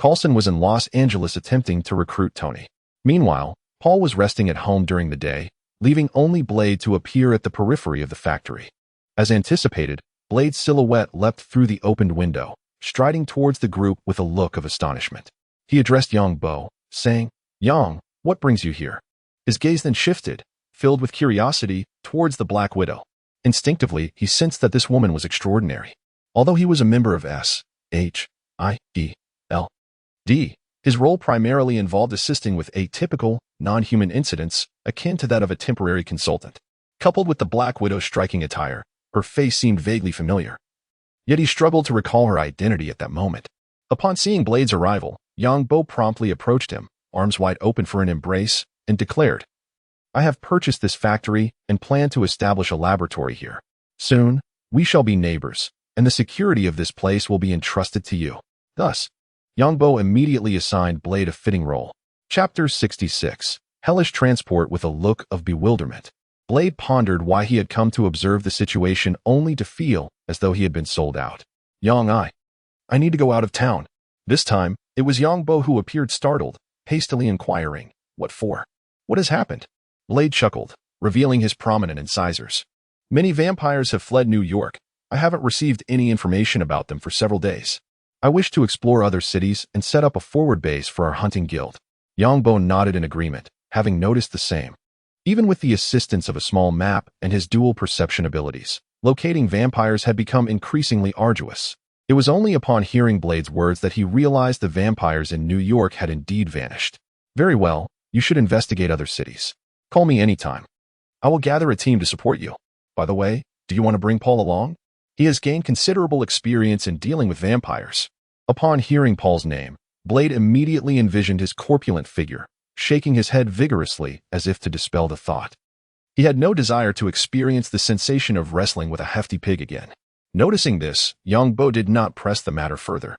Coulson was in Los Angeles attempting to recruit Tony. Meanwhile, Paul was resting at home during the day, leaving only Blade to appear at the periphery of the factory. As anticipated, Blade's silhouette leapt through the opened window, striding towards the group with a look of astonishment. He addressed Yang Bo, saying, "Yang, what brings you here?" His gaze then shifted, filled with curiosity, towards the Black Widow. Instinctively, he sensed that this woman was extraordinary. Although he was a member of S.H.I.E.L.D., his role primarily involved assisting with atypical, non-human incidents akin to that of a temporary consultant. Coupled with the Black Widow's striking attire, her face seemed vaguely familiar. Yet he struggled to recall her identity at that moment. Upon seeing Blade's arrival, Yang Bo promptly approached him, arms wide open for an embrace, and declared, "I have purchased this factory and plan to establish a laboratory here. Soon, we shall be neighbors, and the security of this place will be entrusted to you." Thus, Yang Bo immediately assigned Blade a fitting role. Chapter 66. Hellish Transport. With a look of bewilderment, Blade pondered why he had come to observe the situation only to feel as though he had been sold out. "I need to go out of town." This time, it was Yang Bo who appeared startled, hastily inquiring, "What for? What has happened?" Blade chuckled, revealing his prominent incisors. "Many vampires have fled New York. I haven't received any information about them for several days. I wish to explore other cities and set up a forward base for our hunting guild." Yang Bo nodded in agreement, having noticed the same. Even with the assistance of a small map and his dual perception abilities, locating vampires had become increasingly arduous. It was only upon hearing Blade's words that he realized the vampires in New York had indeed vanished. "Very well, you should investigate other cities. Call me anytime. I will gather a team to support you. By the way, do you want to bring Paul along? He has gained considerable experience in dealing with vampires." Upon hearing Paul's name, Blade immediately envisioned his corpulent figure, shaking his head vigorously as if to dispel the thought. He had no desire to experience the sensation of wrestling with a hefty pig again. Noticing this, Yang Bo did not press the matter further.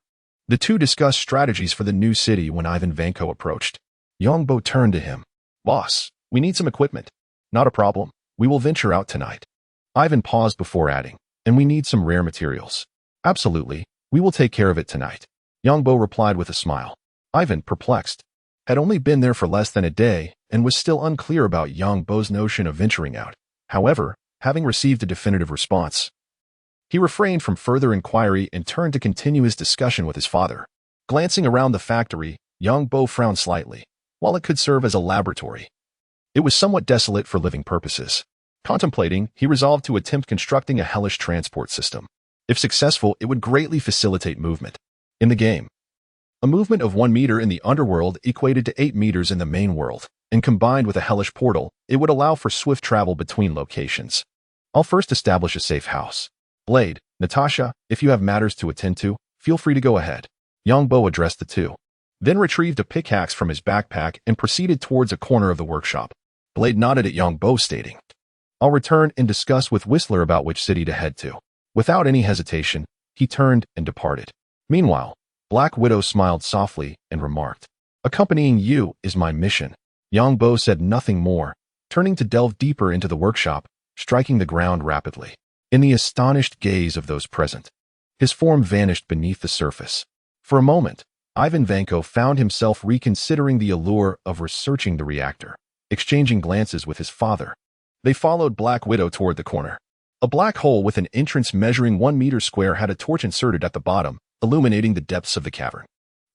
The two discussed strategies for the new city when Ivan Vanko approached. Yang Bo turned to him. "Boss, we need some equipment." "Not a problem. We will venture out tonight." Ivan paused before adding, "And we need some rare materials." "Absolutely. We will take care of it tonight." Yang Bo replied with a smile. Ivan, perplexed, had only been there for less than a day and was still unclear about Yang Bo's notion of venturing out. However, having received a definitive response, he refrained from further inquiry and turned to continue his discussion with his father. Glancing around the factory, Yang Bo frowned slightly. While it could serve as a laboratory, it was somewhat desolate for living purposes. Contemplating, he resolved to attempt constructing a hellish transport system. If successful, it would greatly facilitate movement. In the game, a movement of 1 meter in the underworld equated to 8 meters in the main world, and combined with a hellish portal, it would allow for swift travel between locations. "I'll first establish a safe house. Blade, Natasha, if you have matters to attend to, feel free to go ahead. Yongbo addressed the two, then retrieved a pickaxe from his backpack and proceeded towards a corner of the workshop. Blade nodded at Yongbo, stating, I'll return and discuss with Whistler about which city to head to. Without any hesitation, he turned and departed. Meanwhile, Black Widow smiled softly and remarked, Accompanying you is my mission. Yongbo said nothing more, turning to delve deeper into the workshop, striking the ground rapidly. In the astonished gaze of those present, his form vanished beneath the surface. For a moment, Ivan Vanko found himself reconsidering the allure of researching the reactor, exchanging glances with his father. They followed Black Widow toward the corner. A black hole with an entrance measuring 1 meter square had a torch inserted at the bottom, illuminating the depths of the cavern.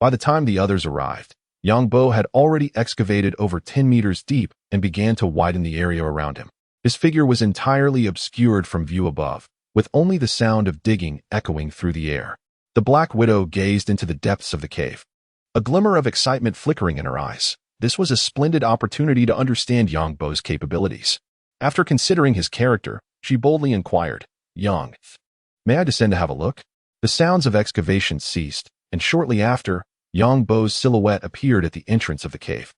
By the time the others arrived, Yongbo had already excavated over 10 meters deep and began to widen the area around him. His figure was entirely obscured from view above, with only the sound of digging echoing through the air. The Black Widow gazed into the depths of the cave, a glimmer of excitement flickering in her eyes. This was a splendid opportunity to understand Yongbo's capabilities. After considering his character, she boldly inquired, Yang, may I descend to have a look? The sounds of excavation ceased, and shortly after, Yongbo's silhouette appeared at the entrance of the cave.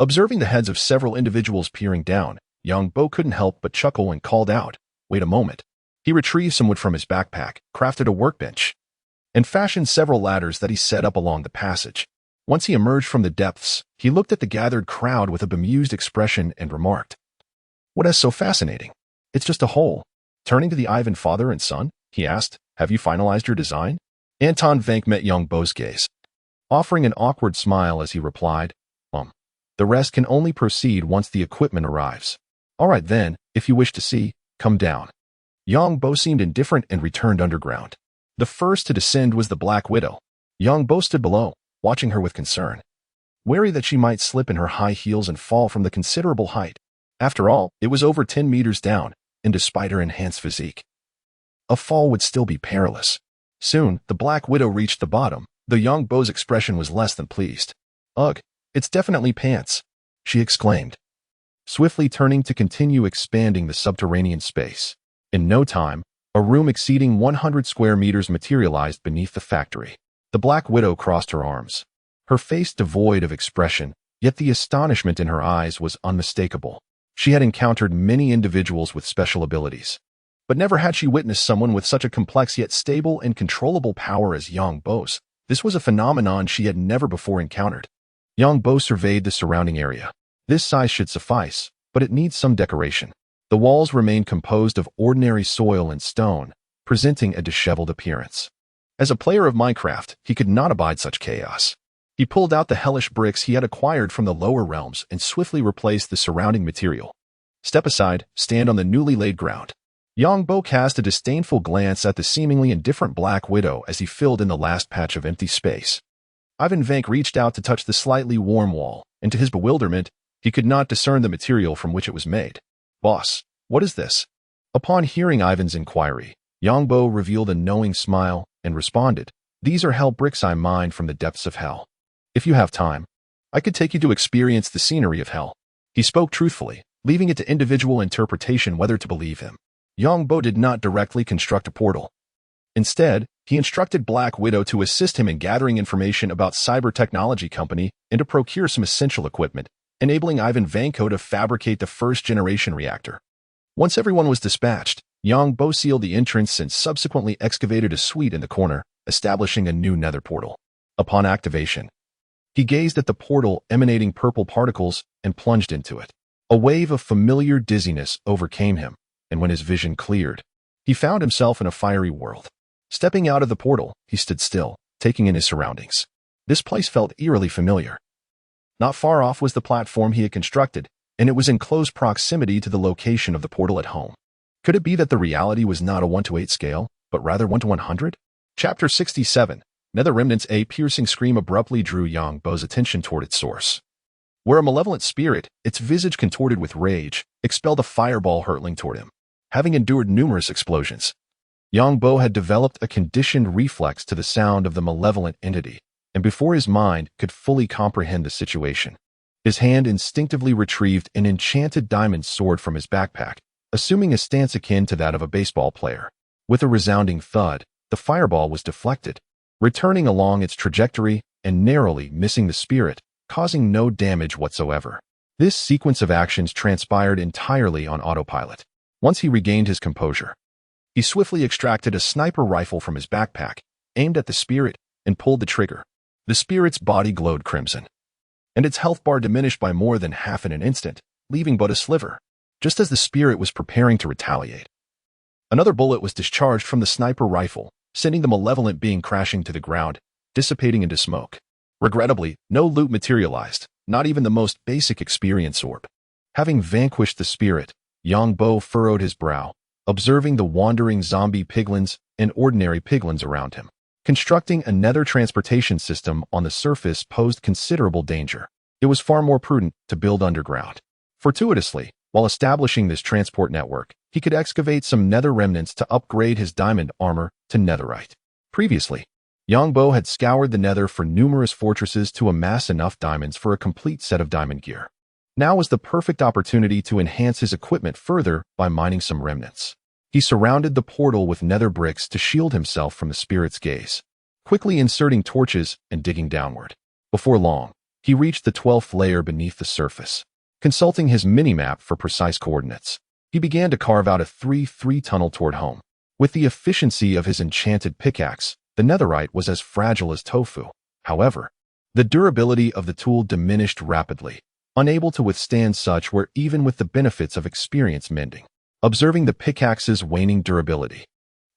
Observing the heads of several individuals peering down, Yongbo couldn't help but chuckle and called out, Wait a moment. He retrieved some wood from his backpack, crafted a workbench, and fashioned several ladders that he set up along the passage. Once he emerged from the depths, he looked at the gathered crowd with a bemused expression and remarked, What is so fascinating? It's just a hole. Turning to the Ivan father and son, he asked, Have you finalized your design? Anton Vank met Yongbo's gaze, offering an awkward smile as he replied, The rest can only proceed once the equipment arrives. All right then, if you wish to see, come down. Yongbo seemed indifferent and returned underground. The first to descend was the Black Widow. Yongbo stood below, watching her with concern, wary that she might slip in her high heels and fall from the considerable height. After all, it was over 10 meters down, and despite her enhanced physique, a fall would still be perilous. Soon, the Black Widow reached the bottom, though Yongbo's expression was less than pleased. Ugh, it's definitely pants, she exclaimed, swiftly turning to continue expanding the subterranean space. In no time, a room exceeding 100 square meters materialized beneath the factory. The Black Widow crossed her arms, her face devoid of expression, yet the astonishment in her eyes was unmistakable. She had encountered many individuals with special abilities, but never had she witnessed someone with such a complex yet stable and controllable power as Yongbo's. This was a phenomenon she had never before encountered. Yongbo surveyed the surrounding area. This size should suffice, but it needs some decoration. The walls remained composed of ordinary soil and stone, presenting a disheveled appearance. As a player of Minecraft, he could not abide such chaos. He pulled out the hellish bricks he had acquired from the lower realms and swiftly replaced the surrounding material. Step aside, stand on the newly laid ground. Yongbo cast a disdainful glance at the seemingly indifferent Black Widow as he filled in the last patch of empty space. Ivan Vank reached out to touch the slightly warm wall, and to his bewilderment, he could not discern the material from which it was made. Boss, what is this? Upon hearing Ivan's inquiry, Yongbo revealed a knowing smile and responded, These are hell bricks I mined from the depths of hell. If you have time, I could take you to experience the scenery of hell. He spoke truthfully, leaving it to individual interpretation whether to believe him. Yongbo did not directly construct a portal. Instead, he instructed Black Widow to assist him in gathering information about Cyber Technology Company and to procure some essential equipment, enabling Ivan Vanko to fabricate the first-generation reactor. Once everyone was dispatched, Yongbo sealed the entrance and subsequently excavated a suite in the corner, establishing a new nether portal. Upon activation, he gazed at the portal emanating purple particles and plunged into it. A wave of familiar dizziness overcame him, and when his vision cleared, he found himself in a fiery world. Stepping out of the portal, he stood still, taking in his surroundings. This place felt eerily familiar. Not far off was the platform he had constructed, and it was in close proximity to the location of the portal at home. Could it be that the reality was not a 1:8 scale, but rather 1:100? Chapter 67. Nether Remnants. A piercing scream abruptly drew Yongbo's attention toward its source, where a malevolent spirit, its visage contorted with rage, expelled a fireball hurtling toward him. Having endured numerous explosions, Yongbo had developed a conditioned reflex to the sound of the malevolent entity, and before his mind could fully comprehend the situation, his hand instinctively retrieved an enchanted diamond sword from his backpack, assuming a stance akin to that of a baseball player. With a resounding thud, the fireball was deflected, returning along its trajectory and narrowly missing the spirit, causing no damage whatsoever. This sequence of actions transpired entirely on autopilot. Once he regained his composure, he swiftly extracted a sniper rifle from his backpack, aimed at the spirit, and pulled the trigger. The spirit's body glowed crimson, and its health bar diminished by more than half in an instant, leaving but a sliver. Just as the spirit was preparing to retaliate, another bullet was discharged from the sniper rifle, sending the malevolent being crashing to the ground, dissipating into smoke. Regrettably, no loot materialized, not even the most basic experience orb. Having vanquished the spirit, Yongbo furrowed his brow, observing the wandering zombie piglins and ordinary piglins around him. Constructing a nether transportation system on the surface posed considerable danger. It was far more prudent to build underground. Fortuitously, while establishing this transport network, he could excavate some nether remnants to upgrade his diamond armor to netherite. Previously, Yongbo had scoured the nether for numerous fortresses to amass enough diamonds for a complete set of diamond gear. Now was the perfect opportunity to enhance his equipment further by mining some remnants. He surrounded the portal with nether bricks to shield himself from the spirit's gaze, quickly inserting torches and digging downward. Before long, he reached the 12th layer beneath the surface. Consulting his mini-map for precise coordinates, he began to carve out a 3-3 tunnel toward home. With the efficiency of his enchanted pickaxe, the netherite was as fragile as tofu. However, the durability of the tool diminished rapidly, unable to withstand such were even with the benefits of experience mending. Observing the pickaxe's waning durability,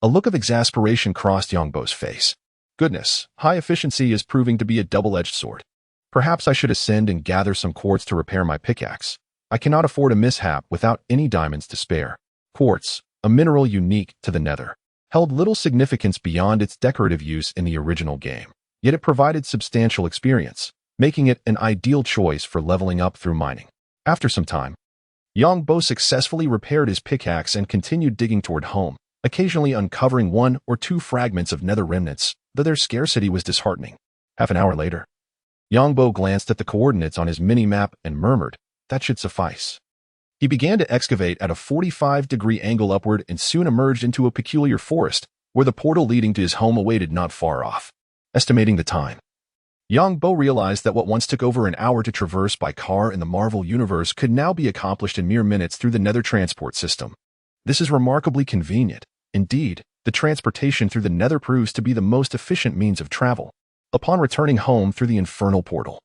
a look of exasperation crossed Yongbo's face. Goodness, high efficiency is proving to be a double-edged sword. Perhaps I should ascend and gather some quartz to repair my pickaxe. I cannot afford a mishap without any diamonds to spare. Quartz, a mineral unique to the nether, held little significance beyond its decorative use in the original game, yet it provided substantial experience, making it an ideal choice for leveling up through mining. After some time, Yongbo successfully repaired his pickaxe and continued digging toward home, occasionally uncovering 1 or 2 fragments of nether remnants, though their scarcity was disheartening. Half an hour later, Yongbo glanced at the coordinates on his mini-map and murmured, "That should suffice." He began to excavate at a 45-degree angle upward and soon emerged into a peculiar forest, where the portal leading to his home awaited not far off. Estimating the time, Yongbo realized that what once took over an hour to traverse by car in the Marvel Universe could now be accomplished in mere minutes through the nether transport system. This is remarkably convenient. Indeed, the transportation through the nether proves to be the most efficient means of travel. Upon returning home through the infernal portal,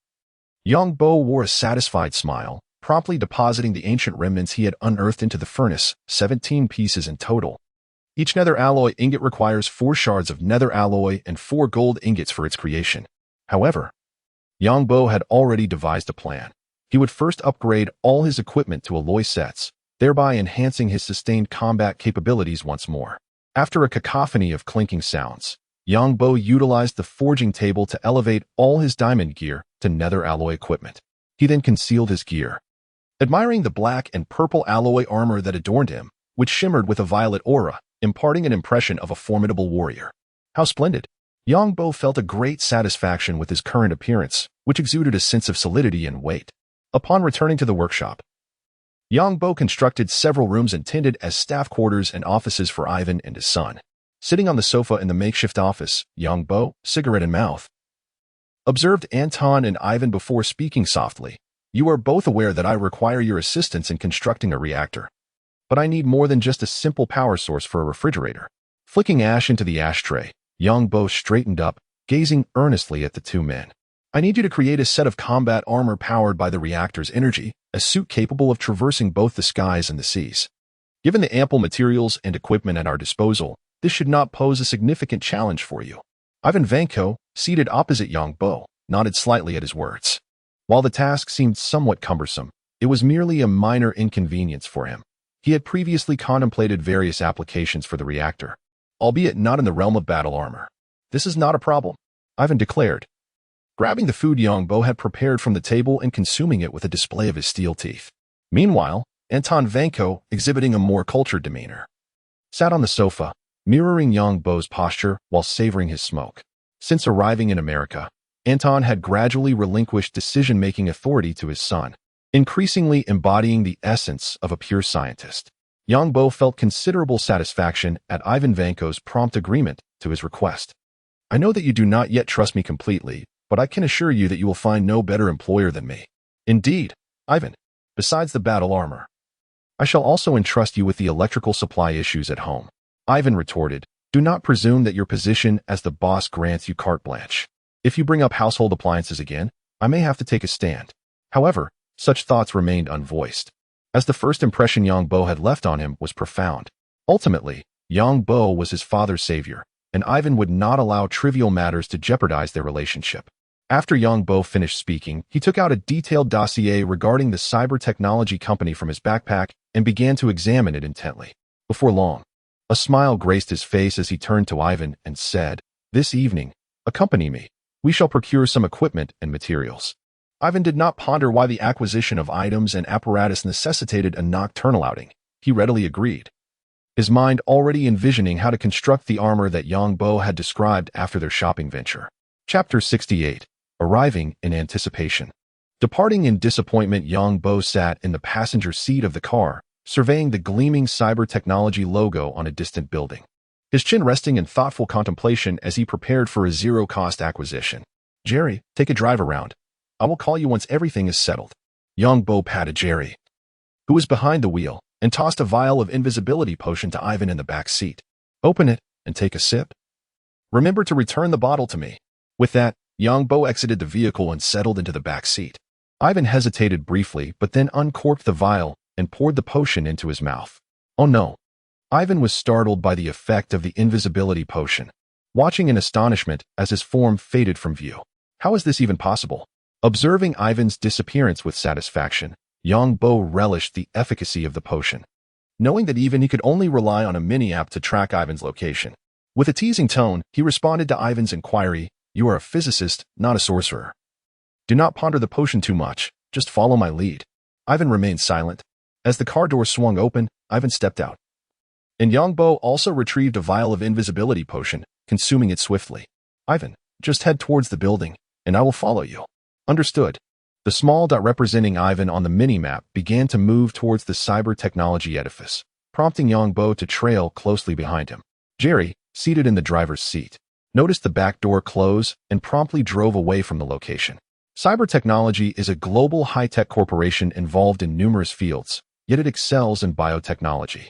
Yongbo wore a satisfied smile, promptly depositing the ancient remnants he had unearthed into the furnace, 17 pieces in total. Each nether alloy ingot requires 4 shards of nether alloy and 4 gold ingots for its creation. However, Yongbo had already devised a plan. He would first upgrade all his equipment to alloy sets, thereby enhancing his sustained combat capabilities once more. After a cacophony of clinking sounds, Yongbo utilized the forging table to elevate all his diamond gear to nether alloy equipment. He then concealed his gear, admiring the black and purple alloy armor that adorned him, which shimmered with a violet aura, imparting an impression of a formidable warrior. How splendid! Yongbo felt a great satisfaction with his current appearance, which exuded a sense of solidity and weight. Upon returning to the workshop, Yongbo constructed several rooms intended as staff quarters and offices for Ivan and his son. Sitting on the sofa in the makeshift office, Yongbo, cigarette in mouth, observed Anton and Ivan before speaking softly. "You are both aware that I require your assistance in constructing a reactor. But I need more than just a simple power source for a refrigerator." Flicking ash into the ashtray, Yongbo straightened up, gazing earnestly at the two men. "I need you to create a set of combat armor powered by the reactor's energy, a suit capable of traversing both the skies and the seas. Given the ample materials and equipment at our disposal, this should not pose a significant challenge for you." Ivan Vanko, seated opposite Yongbo, nodded slightly at his words. While the task seemed somewhat cumbersome, it was merely a minor inconvenience for him. He had previously contemplated various applications for the reactor, albeit not in the realm of battle armor. "This is not a problem," Ivan declared, grabbing the food Yongbo had prepared from the table and consuming it with a display of his steel teeth. Meanwhile, Anton Vanko, exhibiting a more cultured demeanor, sat on the sofa, mirroring Yongbo's posture while savoring his smoke. Since arriving in America, Anton had gradually relinquished decision-making authority to his son, increasingly embodying the essence of a pure scientist. Yang Bo felt considerable satisfaction at Ivan Vanko's prompt agreement to his request. I know that you do not yet trust me completely, but I can assure you that you will find no better employer than me. Indeed, Ivan, besides the battle armor, I shall also entrust you with the electrical supply issues at home. Ivan retorted, do not presume that your position as the boss grants you carte blanche. If you bring up household appliances again, I may have to take a stand. However, such thoughts remained unvoiced, as the first impression Yang Bo had left on him was profound. Ultimately, Yang Bo was his father's savior, and Ivan would not allow trivial matters to jeopardize their relationship. After Yang Bo finished speaking, he took out a detailed dossier regarding the cyber technology company from his backpack and began to examine it intently. Before long, a smile graced his face as he turned to Ivan and said, this evening, accompany me. We shall procure some equipment and materials. Ivan did not ponder why the acquisition of items and apparatus necessitated a nocturnal outing. He readily agreed, his mind already envisioning how to construct the armor that Yang Bo had described after their shopping venture. Chapter 68. Arriving in Anticipation. Departing in disappointment, Yang Bo sat in the passenger seat of the car, surveying the gleaming cyber technology logo on a distant building, his chin resting in thoughtful contemplation as he prepared for a zero-cost acquisition. Jerry, take a drive around. I will call you once everything is settled. Yang Bo patted Jerry, who was behind the wheel, and tossed a vial of invisibility potion to Ivan in the back seat. Open it and take a sip. Remember to return the bottle to me. With that, Yang Bo exited the vehicle and settled into the back seat. Ivan hesitated briefly but then uncorked the vial and poured the potion into his mouth. Oh no. Ivan was startled by the effect of the invisibility potion, watching in astonishment as his form faded from view. How is this even possible? Observing Ivan's disappearance with satisfaction, Yang Bo relished the efficacy of the potion, knowing that even he could only rely on a mini-app to track Ivan's location. With a teasing tone, he responded to Ivan's inquiry, you are a physicist, not a sorcerer. Do not ponder the potion too much, just follow my lead. Ivan remained silent. As the car door swung open, Ivan stepped out, and Yang Bo also retrieved a vial of invisibility potion, consuming it swiftly. Ivan, just head towards the building, and I will follow you. Understood. The small dot representing Ivan on the mini-map began to move towards the cyber technology edifice, prompting Yang Bo to trail closely behind him. Jerry, seated in the driver's seat, noticed the back door close and promptly drove away from the location. Cyber technology is a global high-tech corporation involved in numerous fields, yet it excels in biotechnology,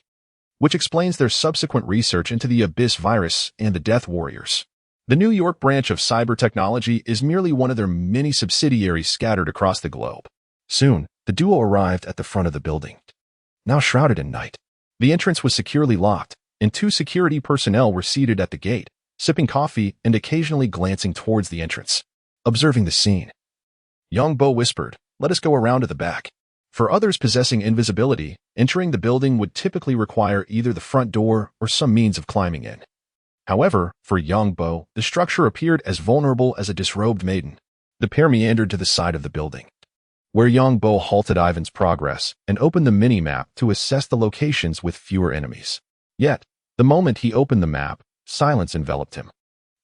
which explains their subsequent research into the Abyss virus and the Death Warriors. The New York branch of cyber technology is merely one of their many subsidiaries scattered across the globe. Soon, the duo arrived at the front of the building, now shrouded in night. The entrance was securely locked, and 2 security personnel were seated at the gate, sipping coffee and occasionally glancing towards the entrance. Observing the scene, Yang Bo whispered, let us go around to the back. For others possessing invisibility, entering the building would typically require either the front door or some means of climbing in. However, for Yang Bo, the structure appeared as vulnerable as a disrobed maiden. The pair meandered to the side of the building, where Yang Bo halted Ivan's progress and opened the mini-map to assess the locations with fewer enemies. Yet, the moment he opened the map, silence enveloped him.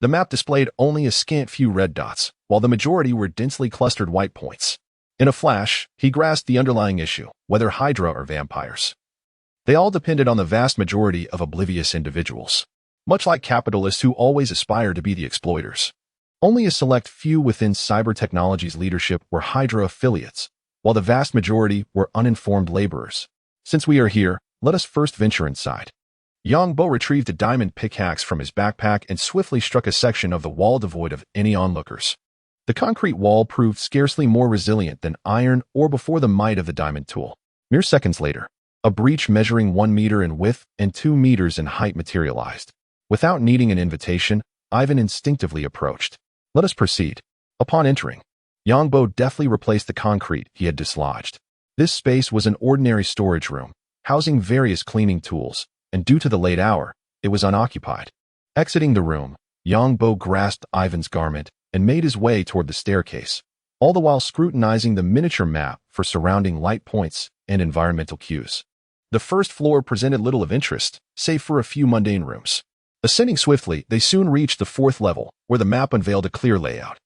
The map displayed only a scant few red dots, while the majority were densely clustered white points. In a flash, he grasped the underlying issue, whether Hydra or vampires. They all depended on the vast majority of oblivious individuals. Much like capitalists who always aspire to be the exploiters. Only a select few within cyber technology's leadership were Hydra affiliates, while the vast majority were uninformed laborers. Since we are here, let us first venture inside. Yang Bo retrieved a diamond pickaxe from his backpack and swiftly struck a section of the wall devoid of any onlookers. The concrete wall proved scarcely more resilient than iron or before the might of the diamond tool. Mere seconds later, a breach measuring 1 meter in width and 2 meters in height materialized. Without needing an invitation, Ivan instinctively approached. Let us proceed. Upon entering, Yang Bo deftly replaced the concrete he had dislodged. This space was an ordinary storage room, housing various cleaning tools, and due to the late hour, it was unoccupied. Exiting the room, Yang Bo grasped Ivan's garment and made his way toward the staircase, all the while scrutinizing the miniature map for surrounding light points and environmental cues. The first floor presented little of interest, save for a few mundane rooms. Ascending swiftly, they soon reached the 4th level, where the map unveiled a clear layout,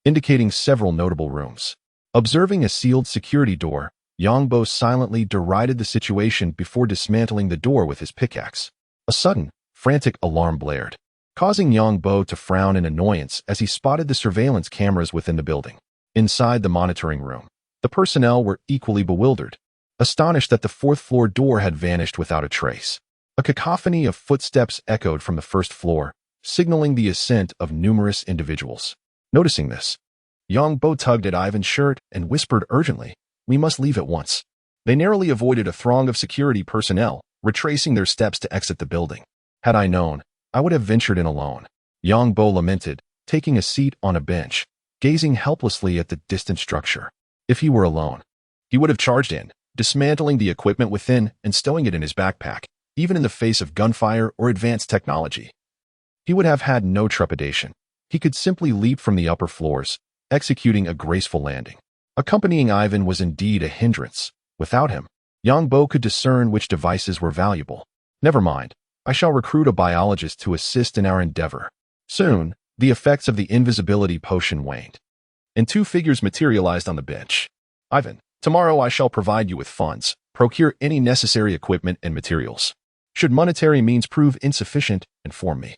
indicating several notable rooms. Observing a sealed security door, Yongbo silently derided the situation before dismantling the door with his pickaxe. A sudden, frantic alarm blared, causing Yongbo to frown in annoyance as he spotted the surveillance cameras within the building. Inside the monitoring room, the personnel were equally bewildered, astonished that the fourth-floor door had vanished without a trace. A cacophony of footsteps echoed from the first floor, signaling the ascent of numerous individuals. Noticing this, Yongbo tugged at Ivan's shirt and whispered urgently, "We must leave at once." They narrowly avoided a throng of security personnel, retracing their steps to exit the building. "Had I known, I would have ventured in alone," Yongbo lamented, taking a seat on a bench, gazing helplessly at the distant structure. If he were alone, he would have charged in, dismantling the equipment within and stowing it in his backpack, even in the face of gunfire or advanced technology. He would have had no trepidation. He could simply leap from the upper floors, executing a graceful landing. Accompanying Ivan was indeed a hindrance. Without him, Yongbo could discern which devices were valuable. "Never mind, I shall recruit a biologist to assist in our endeavor." Soon, the effects of the invisibility potion waned, and two figures materialized on the bench. "Ivan, tomorrow I shall provide you with funds. Procure any necessary equipment and materials. Should monetary means prove insufficient, inform me,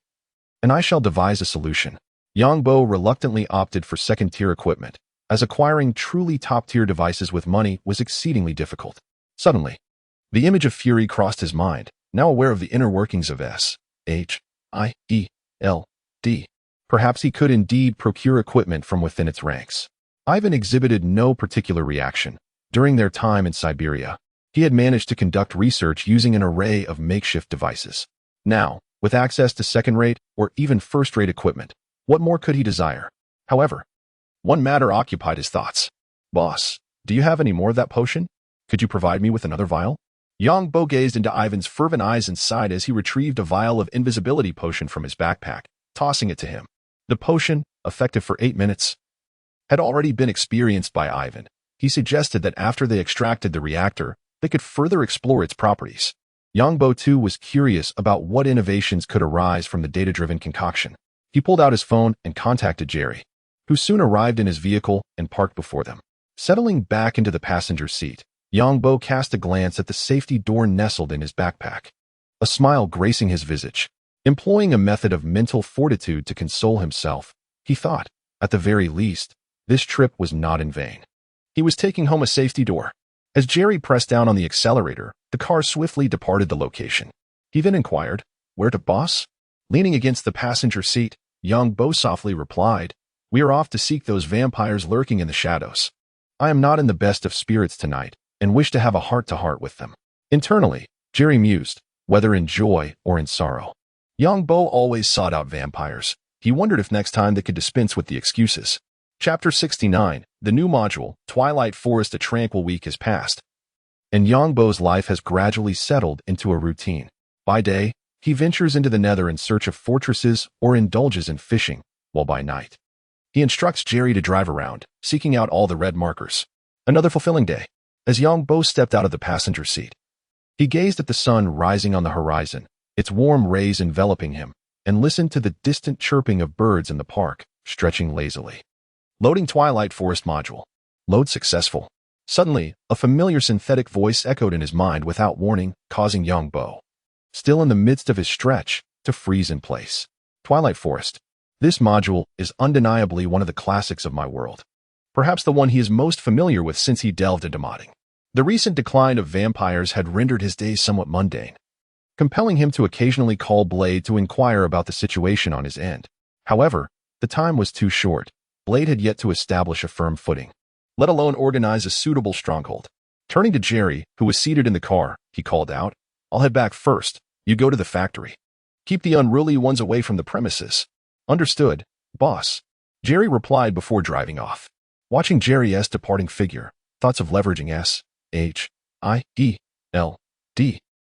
and I shall devise a solution." Yongbo reluctantly opted for second-tier equipment, as acquiring truly top-tier devices with money was exceedingly difficult. Suddenly, the image of Fury crossed his mind, now aware of the inner workings of SHIELD. Perhaps he could indeed procure equipment from within its ranks. Ivan exhibited no particular reaction. During their time in Siberia, he had managed to conduct research using an array of makeshift devices. Now, with access to second-rate or even first-rate equipment, what more could he desire? However, one matter occupied his thoughts. "Boss, do you have any more of that potion? Could you provide me with another vial?" Yongbo gazed into Ivan's fervent eyes and sighed as he retrieved a vial of invisibility potion from his backpack, tossing it to him. The potion, effective for 8 minutes, had already been experienced by Ivan. He suggested that after they extracted the reactor, they could further explore its properties. Yongbo too was curious about what innovations could arise from the data-driven concoction. He pulled out his phone and contacted Jerry, who soon arrived in his vehicle and parked before them. Settling back into the passenger seat, Yongbo cast a glance at the safety door nestled in his backpack, a smile gracing his visage. Employing a method of mental fortitude to console himself, he thought, at the very least, this trip was not in vain. He was taking home a safety door. As Jerry pressed down on the accelerator, the car swiftly departed the location. He then inquired, "Where to, boss?" Leaning against the passenger seat, Yongbo softly replied, "We are off to seek those vampires lurking in the shadows. I am not in the best of spirits tonight, and wish to have a heart-to-heart with them." Internally, Jerry mused, whether in joy or in sorrow. Yongbo always sought out vampires. He wondered if next time they could dispense with the excuses. Chapter 69, the new module, Twilight Forest. A tranquil week has passed, and Yongbo's life has gradually settled into a routine. By day, he ventures into the nether in search of fortresses or indulges in fishing, while by night, he instructs Jerry to drive around, seeking out all the red markers. Another fulfilling day. As Yongbo stepped out of the passenger seat, he gazed at the sun rising on the horizon, its warm rays enveloping him, and listened to the distant chirping of birds in the park, stretching lazily. Loading Twilight Forest module. Load successful. Suddenly, a familiar synthetic voice echoed in his mind without warning, causing Yongbo, still in the midst of his stretch, to freeze in place. Twilight Forest. This module is undeniably one of the classics of my world. Perhaps the one he is most familiar with since he delved into modding. The recent decline of vampires had rendered his days somewhat mundane, compelling him to occasionally call Blade to inquire about the situation on his end. However, the time was too short. Blade had yet to establish a firm footing, let alone organize a suitable stronghold. Turning to Jerry, who was seated in the car, he called out, "I'll head back first. You go to the factory. Keep the unruly ones away from the premises." "Understood, boss," Jerry replied before driving off. Watching Jerry's departing figure, thoughts of leveraging SHIELD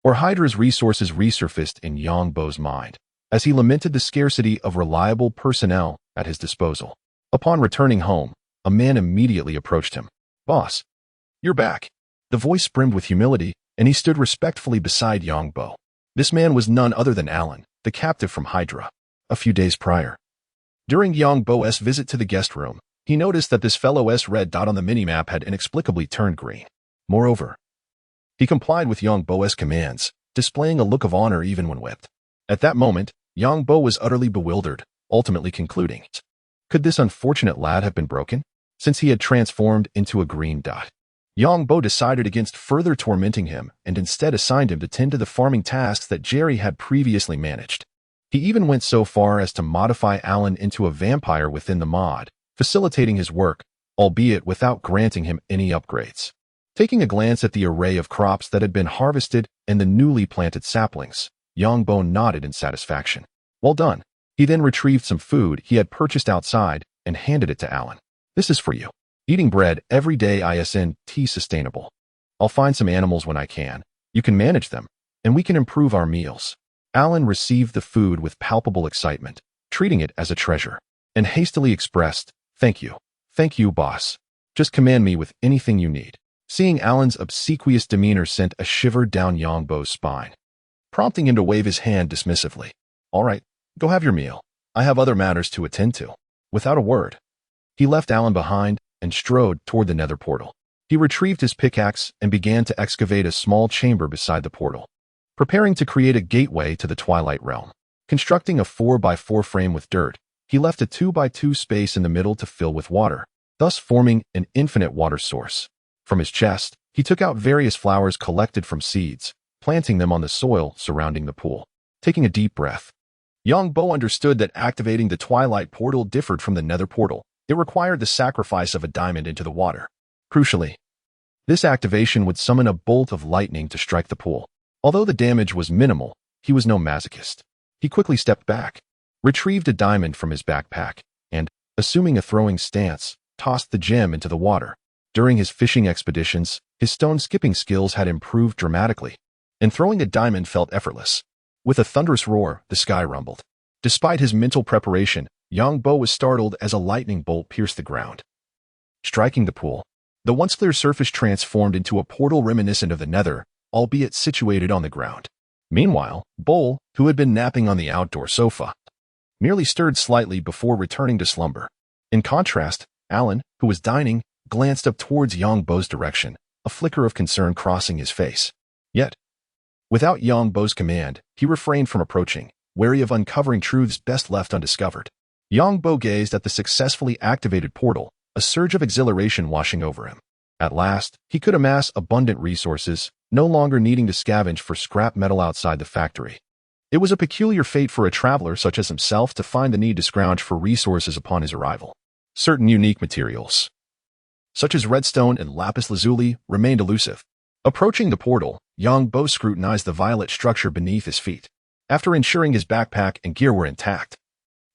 or Hydra's resources resurfaced in Yongbo's mind, as he lamented the scarcity of reliable personnel at his disposal. Upon returning home, a man immediately approached him. "Boss, you're back." The voice brimmed with humility, and he stood respectfully beside Yongbo. This man was none other than Alan, the captive from Hydra. A few days prior, during Yongbo's visit to the guest room, he noticed that this fellow's red dot on the minimap had inexplicably turned green. Moreover, he complied with Yang Bo's commands, displaying a look of honor even when whipped. At that moment, Yang Bo was utterly bewildered, ultimately concluding, could this unfortunate lad have been broken, since he had transformed into a green dot? Yang Bo decided against further tormenting him and instead assigned him to tend to the farming tasks that Jerry had previously managed. He even went so far as to modify Alan into a vampire within the mod, facilitating his work, albeit without granting him any upgrades. Taking a glance at the array of crops that had been harvested and the newly planted saplings, Yang Bo nodded in satisfaction. Well done. He then retrieved some food he had purchased outside and handed it to Alan. This is for you. Eating bread every day isn't sustainable. I'll find some animals when I can. You can manage them, and we can improve our meals. Alan received the food with palpable excitement, treating it as a treasure, and hastily expressed, Thank you, boss. Just command me with anything you need. Seeing Alan's obsequious demeanor sent a shiver down Yang Bo's spine, prompting him to wave his hand dismissively. All right, go have your meal. I have other matters to attend to. Without a word, he left Alan behind and strode toward the nether portal. He retrieved his pickaxe and began to excavate a small chamber beside the portal, preparing to create a gateway to the Twilight Realm. Constructing a 4x4 frame with dirt, he left a 2x2 space in the middle to fill with water, thus forming an infinite water source. From his chest, he took out various flowers collected from seeds, planting them on the soil surrounding the pool. Taking a deep breath, Yang Bo understood that activating the Twilight Portal differed from the Nether Portal. It required the sacrifice of a diamond into the water. Crucially, this activation would summon a bolt of lightning to strike the pool. Although the damage was minimal, he was no masochist. He quickly stepped back, retrieved a diamond from his backpack, and, assuming a throwing stance, tossed the gem into the water. During his fishing expeditions, his stone skipping skills had improved dramatically, and throwing a diamond felt effortless. With a thunderous roar, the sky rumbled. Despite his mental preparation, Yang Bo was startled as a lightning bolt pierced the ground, striking the pool. The once clear surface transformed into a portal reminiscent of the Nether, albeit situated on the ground. Meanwhile, Bo, who had been napping on the outdoor sofa, merely stirred slightly before returning to slumber. In contrast, Alan, who was dining, glanced up towards Yang Bo's direction, a flicker of concern crossing his face. Yet, without Yang Bo's command, he refrained from approaching, wary of uncovering truths best left undiscovered. Yang Bo gazed at the successfully activated portal, a surge of exhilaration washing over him. At last, he could amass abundant resources, no longer needing to scavenge for scrap metal outside the factory. It was a peculiar fate for a traveler such as himself to find the need to scrounge for resources upon his arrival. Certain unique materials, such as redstone and lapis lazuli, remained elusive. Approaching the portal, Yang Bo scrutinized the violet structure beneath his feet. After ensuring his backpack and gear were intact,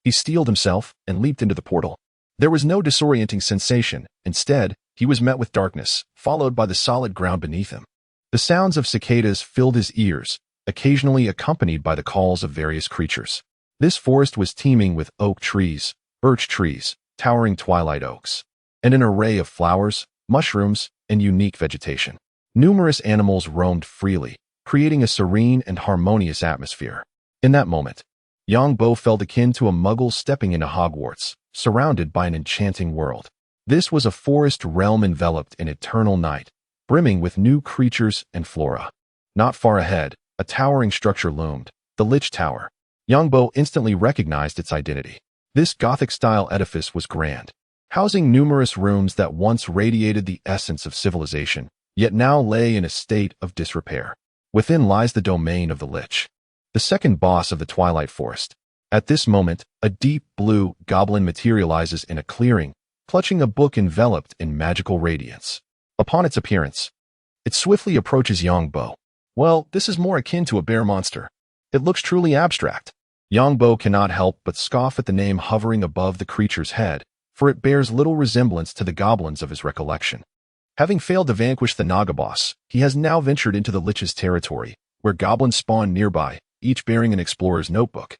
he steeled himself and leaped into the portal. There was no disorienting sensation. Instead, he was met with darkness, followed by the solid ground beneath him. The sounds of cicadas filled his ears, occasionally accompanied by the calls of various creatures. This forest was teeming with oak trees, birch trees, towering twilight oaks, and an array of flowers, mushrooms, and unique vegetation. Numerous animals roamed freely, creating a serene and harmonious atmosphere. In that moment, Yang Bo felt akin to a muggle stepping into Hogwarts, surrounded by an enchanting world. This was a forest realm enveloped in eternal night, brimming with new creatures and flora. Not far ahead, a towering structure loomed, the Lich Tower. Yang Bo instantly recognized its identity. This Gothic-style edifice was grand, housing numerous rooms that once radiated the essence of civilization, yet now lay in a state of disrepair. Within lies the domain of the Lich, the second boss of the Twilight Forest. At this moment, a deep blue goblin materializes in a clearing, clutching a book enveloped in magical radiance. Upon its appearance, it swiftly approaches Yang Bo. Well, this is more akin to a bear monster. It looks truly abstract. Yang Bo cannot help but scoff at the name hovering above the creature's head, for it bears little resemblance to the goblins of his recollection. Having failed to vanquish the Naga boss, he has now ventured into the Lich's territory, where goblins spawn nearby, each bearing an explorer's notebook.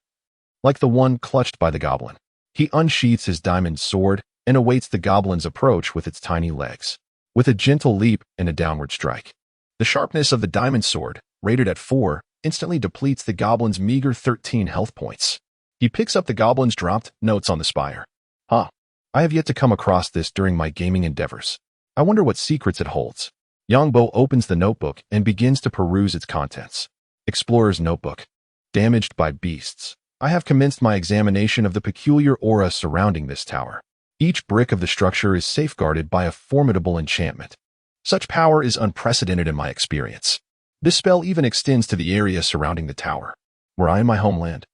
Like the one clutched by the goblin, he unsheaths his diamond sword and awaits the goblin's approach with its tiny legs. With a gentle leap and a downward strike, the sharpness of the diamond sword, rated at 4, instantly depletes the goblin's meager 13 health points. He picks up the goblin's dropped notes on the spire. I have yet to come across this during my gaming endeavors. I wonder what secrets it holds. Yangbo opens the notebook and begins to peruse its contents. Explorer's Notebook. Damaged by beasts. I have commenced my examination of the peculiar aura surrounding this tower. Each brick of the structure is safeguarded by a formidable enchantment. Such power is unprecedented in my experience. This spell even extends to the area surrounding the tower. Were I in my homeland,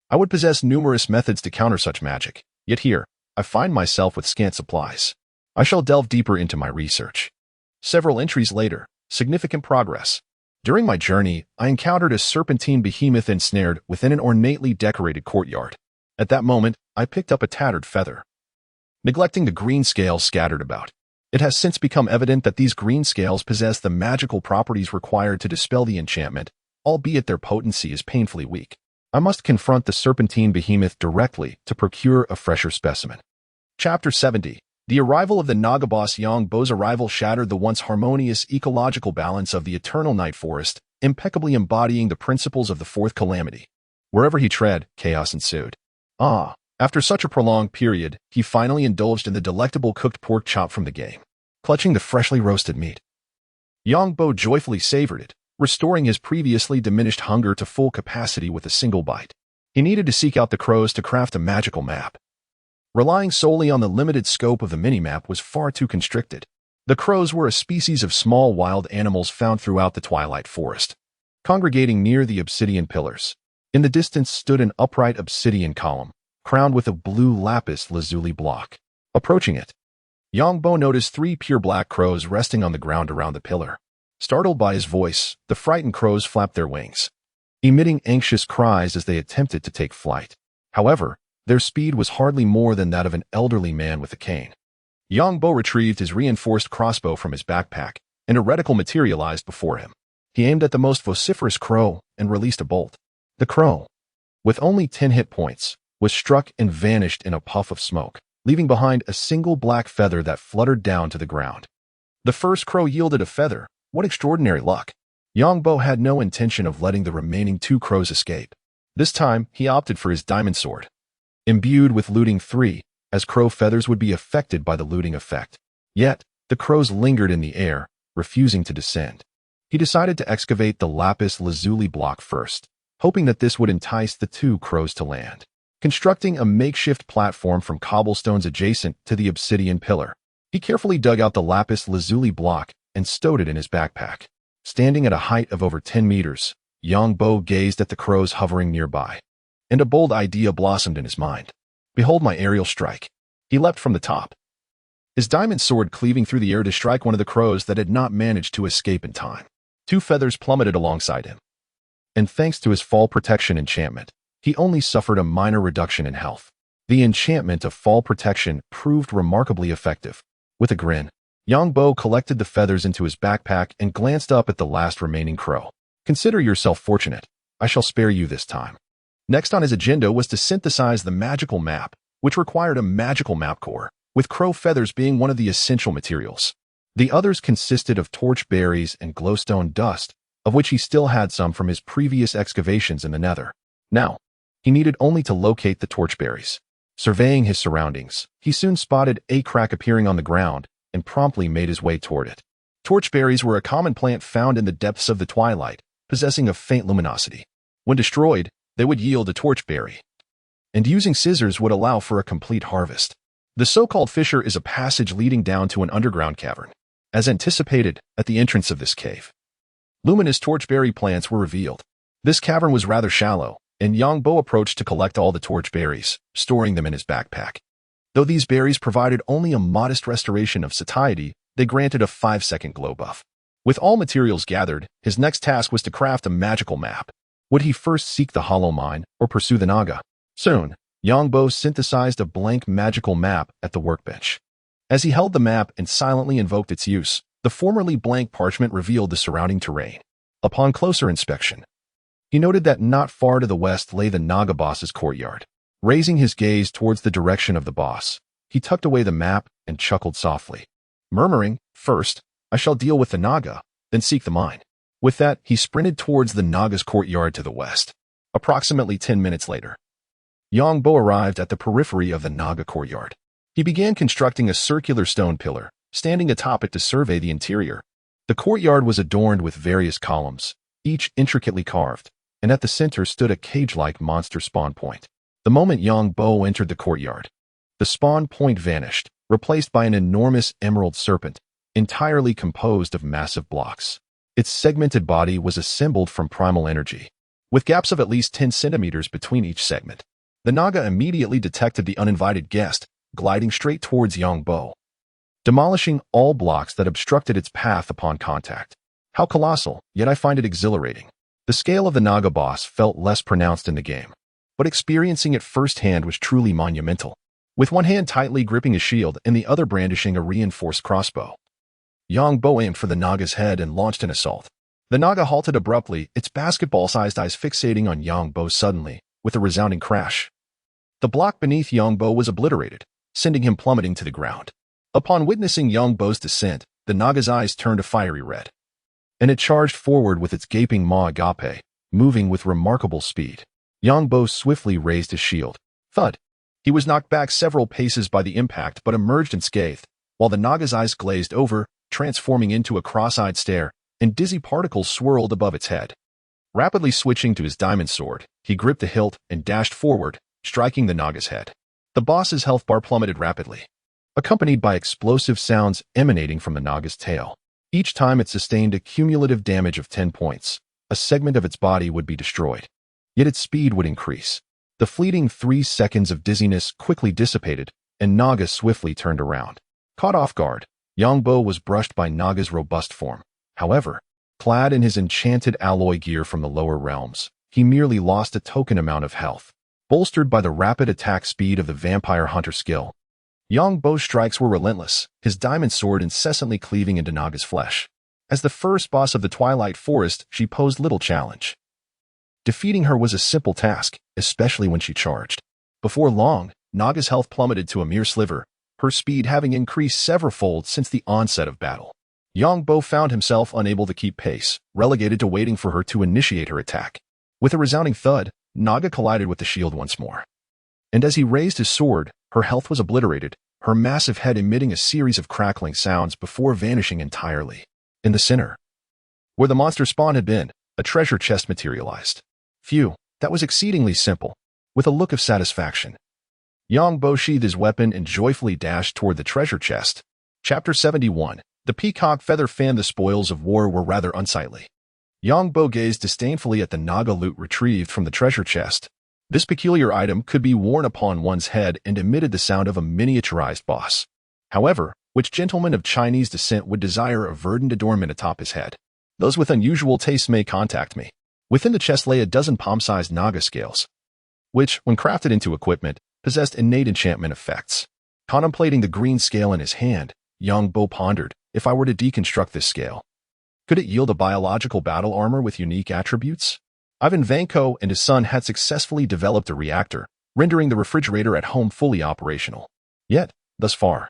I would possess numerous methods to counter such magic, yet here, I find myself with scant supplies. I shall delve deeper into my research. Several entries later, significant progress. During my journey, I encountered a serpentine behemoth ensnared within an ornately decorated courtyard. At that moment, I picked up a tattered feather. Neglecting the green scales scattered about, it has since become evident that these green scales possess the magical properties required to dispel the enchantment, albeit their potency is painfully weak. I must confront the serpentine behemoth directly to procure a fresher specimen. Chapter 70. The arrival of the Naga boss. Yangbo's arrival shattered the once harmonious ecological balance of the Eternal Night Forest, impeccably embodying the principles of the Fourth Calamity. Wherever he tread, chaos ensued. After such a prolonged period, he finally indulged in the delectable cooked pork chop from the game. Clutching the freshly roasted meat, Yangbo joyfully savored it, restoring his previously diminished hunger to full capacity with a single bite. He needed to seek out the crows to craft a magical map. Relying solely on the limited scope of the minimap was far too constricted. The crows were a species of small wild animals found throughout the Twilight Forest, congregating near the obsidian pillars. In the distance stood an upright obsidian column, crowned with a blue lapis lazuli block. Approaching it, Yangbo noticed 3 pure black crows resting on the ground around the pillar. Startled by his voice, the frightened crows flapped their wings, emitting anxious cries as they attempted to take flight. However, their speed was hardly more than that of an elderly man with a cane. Yangbo retrieved his reinforced crossbow from his backpack, and a reticle materialized before him. He aimed at the most vociferous crow and released a bolt. The crow, with only 10 hit points, was struck and vanished in a puff of smoke, leaving behind a single black feather that fluttered down to the ground. The first crow yielded a feather. What extraordinary luck! Yangbo had no intention of letting the remaining 2 crows escape. This time, he opted for his diamond sword, imbued with looting 3, as crow feathers would be affected by the looting effect. Yet, the crows lingered in the air, refusing to descend. He decided to excavate the lapis lazuli block first, hoping that this would entice the 2 crows to land. Constructing a makeshift platform from cobblestones adjacent to the obsidian pillar, he carefully dug out the lapis lazuli block and stowed it in his backpack. Standing at a height of over 10 meters, Yangbo gazed at the crows hovering nearby, and a bold idea blossomed in his mind. Behold my aerial strike. He leapt from the top, his diamond sword cleaving through the air to strike one of the crows that had not managed to escape in time. 2 feathers plummeted alongside him, and thanks to his fall protection enchantment, he only suffered a minor reduction in health. The enchantment of fall protection proved remarkably effective. With a grin, Yangbo collected the feathers into his backpack and glanced up at the last remaining crow. Consider yourself fortunate. I shall spare you this time. Next on his agenda was to synthesize the magical map, which required a magical map core, with crow feathers being one of the essential materials. The others consisted of torch berries and glowstone dust, of which he still had some from his previous excavations in the nether. Now, he needed only to locate the torchberries. Surveying his surroundings, he soon spotted a crack appearing on the ground and promptly made his way toward it. Torchberries were a common plant found in the depths of the twilight, possessing a faint luminosity. When destroyed, they would yield a torchberry, and using scissors would allow for a complete harvest. The so-called fissure is a passage leading down to an underground cavern. As anticipated, at the entrance of this cave, luminous torchberry plants were revealed. This cavern was rather shallow, and Yangbo approached to collect all the torch berries, storing them in his backpack. Though these berries provided only a modest restoration of satiety, they granted a 5-second glow buff. With all materials gathered, his next task was to craft a magical map. Would he first seek the hollow mine or pursue the Naga? Soon, Yangbo synthesized a blank magical map at the workbench. As he held the map and silently invoked its use, the formerly blank parchment revealed the surrounding terrain. Upon closer inspection, he noted that not far to the west lay the Naga boss's courtyard. Raising his gaze towards the direction of the boss, he tucked away the map and chuckled softly, murmuring, "First, I shall deal with the Naga, then seek the mine." With that, he sprinted towards the Naga's courtyard to the west. Approximately 10 minutes later, Yangbo arrived at the periphery of the Naga courtyard. He began constructing a circular stone pillar, standing atop it to survey the interior. The courtyard was adorned with various columns, each intricately carved, and at the center stood a cage-like monster spawn point. The moment Yang Bo entered the courtyard, the spawn point vanished, replaced by an enormous emerald serpent, entirely composed of massive blocks. Its segmented body was assembled from primal energy, with gaps of at least 10 centimeters between each segment. The Naga immediately detected the uninvited guest, gliding straight towards Yang Bo, demolishing all blocks that obstructed its path upon contact. How colossal, yet I find it exhilarating. The scale of the Naga boss felt less pronounced in the game, but experiencing it firsthand was truly monumental. With one hand tightly gripping a shield and the other brandishing a reinforced crossbow, Yang Bo aimed for the Naga's head and launched an assault. The Naga halted abruptly, its basketball-sized eyes fixating on Yang Bo suddenly, with a resounding crash. The block beneath Yang Bo was obliterated, sending him plummeting to the ground. Upon witnessing Yang Bo's descent, the Naga's eyes turned a fiery red, and it charged forward with its gaping maw agape, moving with remarkable speed. Yang Bo swiftly raised his shield. Thud! He was knocked back several paces by the impact but emerged unscathed, while the Naga's eyes glazed over, transforming into a cross-eyed stare, and dizzy particles swirled above its head. Rapidly switching to his diamond sword, he gripped the hilt and dashed forward, striking the Naga's head. The boss's health bar plummeted rapidly, accompanied by explosive sounds emanating from the Naga's tail. Each time it sustained a cumulative damage of 10 points, a segment of its body would be destroyed. Yet its speed would increase. The fleeting 3 seconds of dizziness quickly dissipated, and Naga swiftly turned around. Caught off guard, Yang Bo was brushed by Naga's robust form. However, clad in his enchanted alloy gear from the lower realms, he merely lost a token amount of health. Bolstered by the rapid attack speed of the vampire hunter skill, Yang Bo's strikes were relentless, his diamond sword incessantly cleaving into Naga's flesh. As the first boss of the Twilight Forest, she posed little challenge. Defeating her was a simple task, especially when she charged. Before long, Naga's health plummeted to a mere sliver, her speed having increased several-fold since the onset of battle. Yang Bo found himself unable to keep pace, relegated to waiting for her to initiate her attack. With a resounding thud, Naga collided with the shield once more. And as he raised his sword, her health was obliterated, her massive head emitting a series of crackling sounds before vanishing entirely. In the center, where the monster spawn had been, a treasure chest materialized. Phew, that was exceedingly simple. With a look of satisfaction, Yang Bo sheathed his weapon and joyfully dashed toward the treasure chest. Chapter 71. The peacock feather fan. The spoils of war were rather unsightly. Yang Bo gazed disdainfully at the Naga loot retrieved from the treasure chest. This peculiar item could be worn upon one's head and emitted the sound of a miniaturized boss. However, which gentleman of Chinese descent would desire a verdant adornment atop his head? Those with unusual tastes may contact me. Within the chest lay a dozen palm-sized Naga scales, which, when crafted into equipment, possessed innate enchantment effects. Contemplating the green scale in his hand, Yang Bo pondered, if I were to deconstruct this scale, could it yield a biological battle armor with unique attributes? Ivan Vanko and his son had successfully developed a reactor, rendering the refrigerator at home fully operational. Yet, thus far,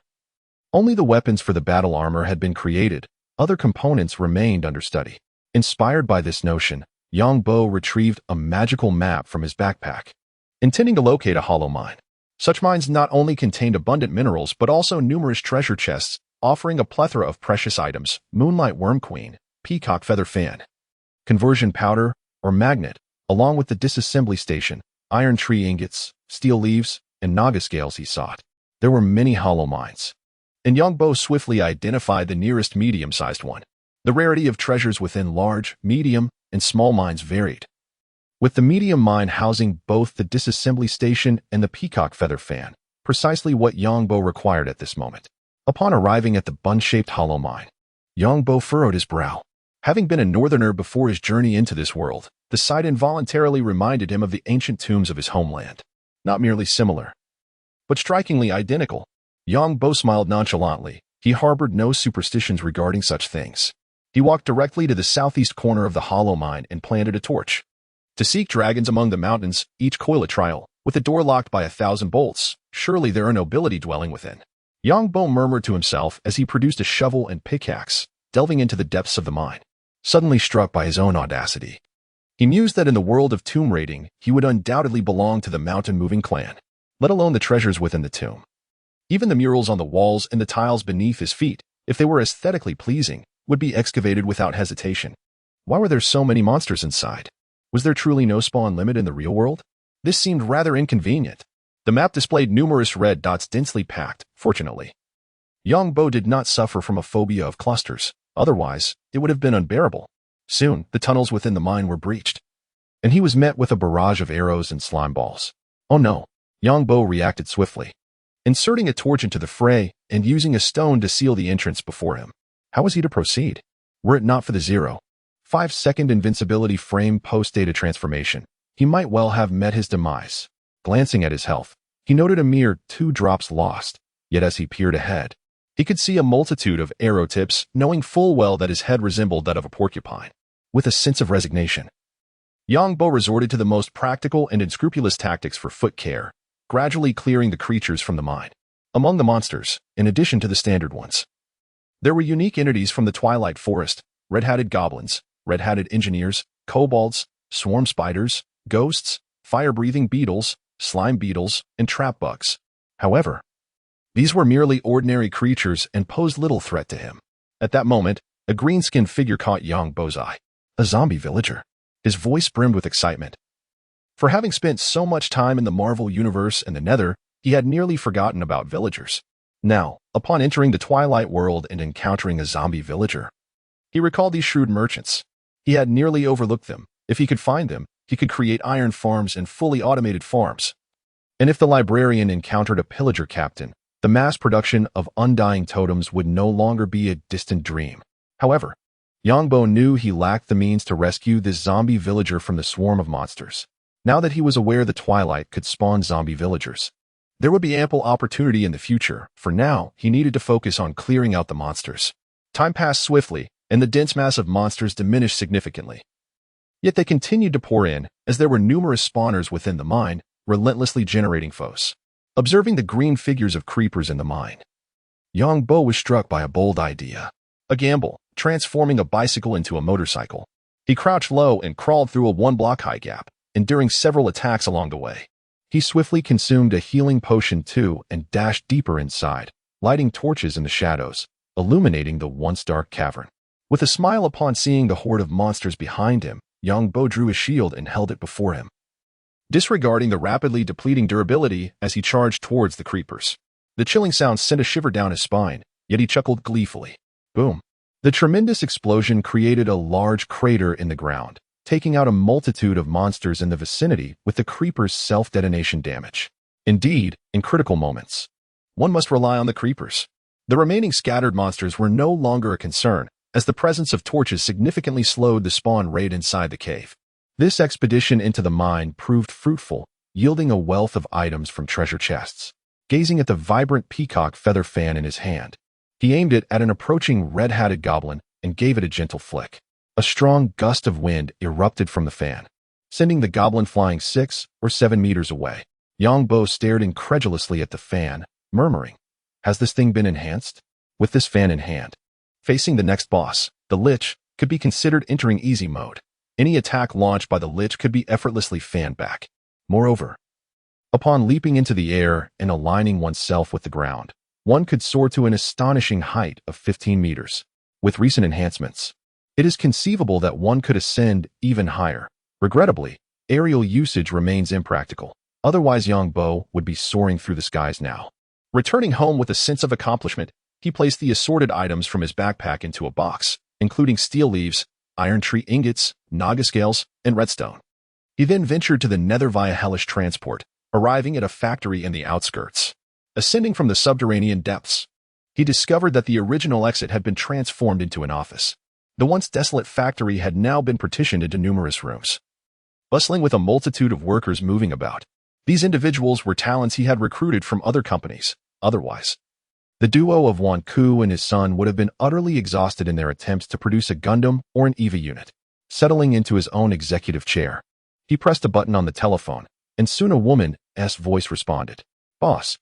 only the weapons for the battle armor had been created, other components remained under study. Inspired by this notion, Yang Bo retrieved a magical map from his backpack, intending to locate a hollow mine. Such mines not only contained abundant minerals but also numerous treasure chests, offering a plethora of precious items: Moonlight Worm Queen, Peacock Feather Fan, Conversion Powder, or Magnet, along with the disassembly station, iron tree ingots, steel leaves, and Naga scales he sought. There were many hollow mines, and Yang Bo swiftly identified the nearest medium-sized one. The rarity of treasures within large, medium, and small mines varied, with the medium mine housing both the disassembly station and the Peacock Feather Fan, precisely what Yang Bo required at this moment. Upon arriving at the bun-shaped hollow mine, Yang Bo furrowed his brow. Having been a northerner before his journey into this world, the sight involuntarily reminded him of the ancient tombs of his homeland. Not merely similar, but strikingly identical. Yang Bo smiled nonchalantly. He harbored no superstitions regarding such things. He walked directly to the southeast corner of the hollow mine and planted a torch. To seek dragons among the mountains, each coil a trial, with the door locked by 1,000 bolts. Surely there are nobility dwelling within. Yang Bo murmured to himself as he produced a shovel and pickaxe, delving into the depths of the mine. Suddenly struck by his own audacity, he mused that in the world of tomb raiding, he would undoubtedly belong to the mountain-moving clan, let alone the treasures within the tomb. Even the murals on the walls and the tiles beneath his feet, if they were aesthetically pleasing, would be excavated without hesitation. Why were there so many monsters inside? Was there truly no spawn limit in the real world? This seemed rather inconvenient. The map displayed numerous red dots densely packed, fortunately. Yongbo did not suffer from a phobia of clusters, otherwise, it would have been unbearable. Soon, the tunnels within the mine were breached, and he was met with a barrage of arrows and slime balls. Oh no! Yongbo reacted swiftly, inserting a torch into the fray and using a stone to seal the entrance before him. How was he to proceed? Were it not for the 0.5-second invincibility frame post-data transformation, he might well have met his demise. Glancing at his health, he noted a mere 2 drops lost, yet as he peered ahead, he could see a multitude of arrow tips, knowing full well that his head resembled that of a porcupine. With a sense of resignation, Yongbo resorted to the most practical and unscrupulous tactics for foot care, gradually clearing the creatures from the mine. Among the monsters, in addition to the standard ones, there were unique entities from the Twilight Forest: red-hatted goblins, red-hatted engineers, kobolds, swarm spiders, ghosts, fire-breathing beetles, slime beetles, and trap bugs. However, these were merely ordinary creatures and posed little threat to him. At that moment, a green-skinned figure caught Yongbo's eye. A zombie villager. His voice brimmed with excitement. For having spent so much time in the Marvel Universe and the Nether, he had nearly forgotten about villagers. Now, upon entering the Twilight world and encountering a zombie villager, he recalled these shrewd merchants. He had nearly overlooked them. If he could find them, he could create iron farms and fully automated farms. And if the librarian encountered a pillager captain, the mass production of undying totems would no longer be a distant dream. However, Yongbo knew he lacked the means to rescue this zombie villager from the swarm of monsters. Now that he was aware the Twilight could spawn zombie villagers, there would be ample opportunity in the future. For now, he needed to focus on clearing out the monsters. Time passed swiftly, and the dense mass of monsters diminished significantly. Yet they continued to pour in, as there were numerous spawners within the mine, relentlessly generating foes. Observing the green figures of creepers in the mine, Yongbo was struck by a bold idea. A gamble, transforming a bicycle into a motorcycle. He crouched low and crawled through a 1-block high gap, enduring several attacks along the way. He swiftly consumed a healing potion too and dashed deeper inside, lighting torches in the shadows, illuminating the once dark cavern. With a smile upon seeing the horde of monsters behind him, Yongbo drew his shield and held it before him, disregarding the rapidly depleting durability as he charged towards the creepers. The chilling sound sent a shiver down his spine, yet he chuckled gleefully. Boom! The tremendous explosion created a large crater in the ground, taking out a multitude of monsters in the vicinity with the creepers' self-detonation damage. Indeed, in critical moments, one must rely on the creepers. The remaining scattered monsters were no longer a concern, as the presence of torches significantly slowed the spawn rate inside the cave. This expedition into the mine proved fruitful, yielding a wealth of items from treasure chests. Gazing at the vibrant peacock feather fan in his hand, he aimed it at an approaching red-hatted goblin and gave it a gentle flick. A strong gust of wind erupted from the fan, sending the goblin flying 6 or 7 meters away. Yongbo stared incredulously at the fan, murmuring, "Has this thing been enhanced?" With this fan in hand, facing the next boss, the Lich could be considered entering easy mode. Any attack launched by the Lich could be effortlessly fanned back. Moreover, upon leaping into the air and aligning oneself with the ground, one could soar to an astonishing height of 15 meters. With recent enhancements, it is conceivable that one could ascend even higher. Regrettably, aerial usage remains impractical. Otherwise, Yongbo would be soaring through the skies now. Returning home with a sense of accomplishment, he placed the assorted items from his backpack into a box, including steel leaves, iron tree ingots, naga scales, and redstone. He then ventured to the Nether via hellish transport, arriving at a factory in the outskirts. Ascending from the subterranean depths, he discovered that the original exit had been transformed into an office. The once desolate factory had now been partitioned into numerous rooms, bustling with a multitude of workers moving about. These individuals were talents he had recruited from other companies. Otherwise, the duo of Wan Ku and his son would have been utterly exhausted in their attempts to produce a Gundam or an EVA unit. Settling into his own executive chair, he pressed a button on the telephone, and soon a woman's voice responded. "Boss,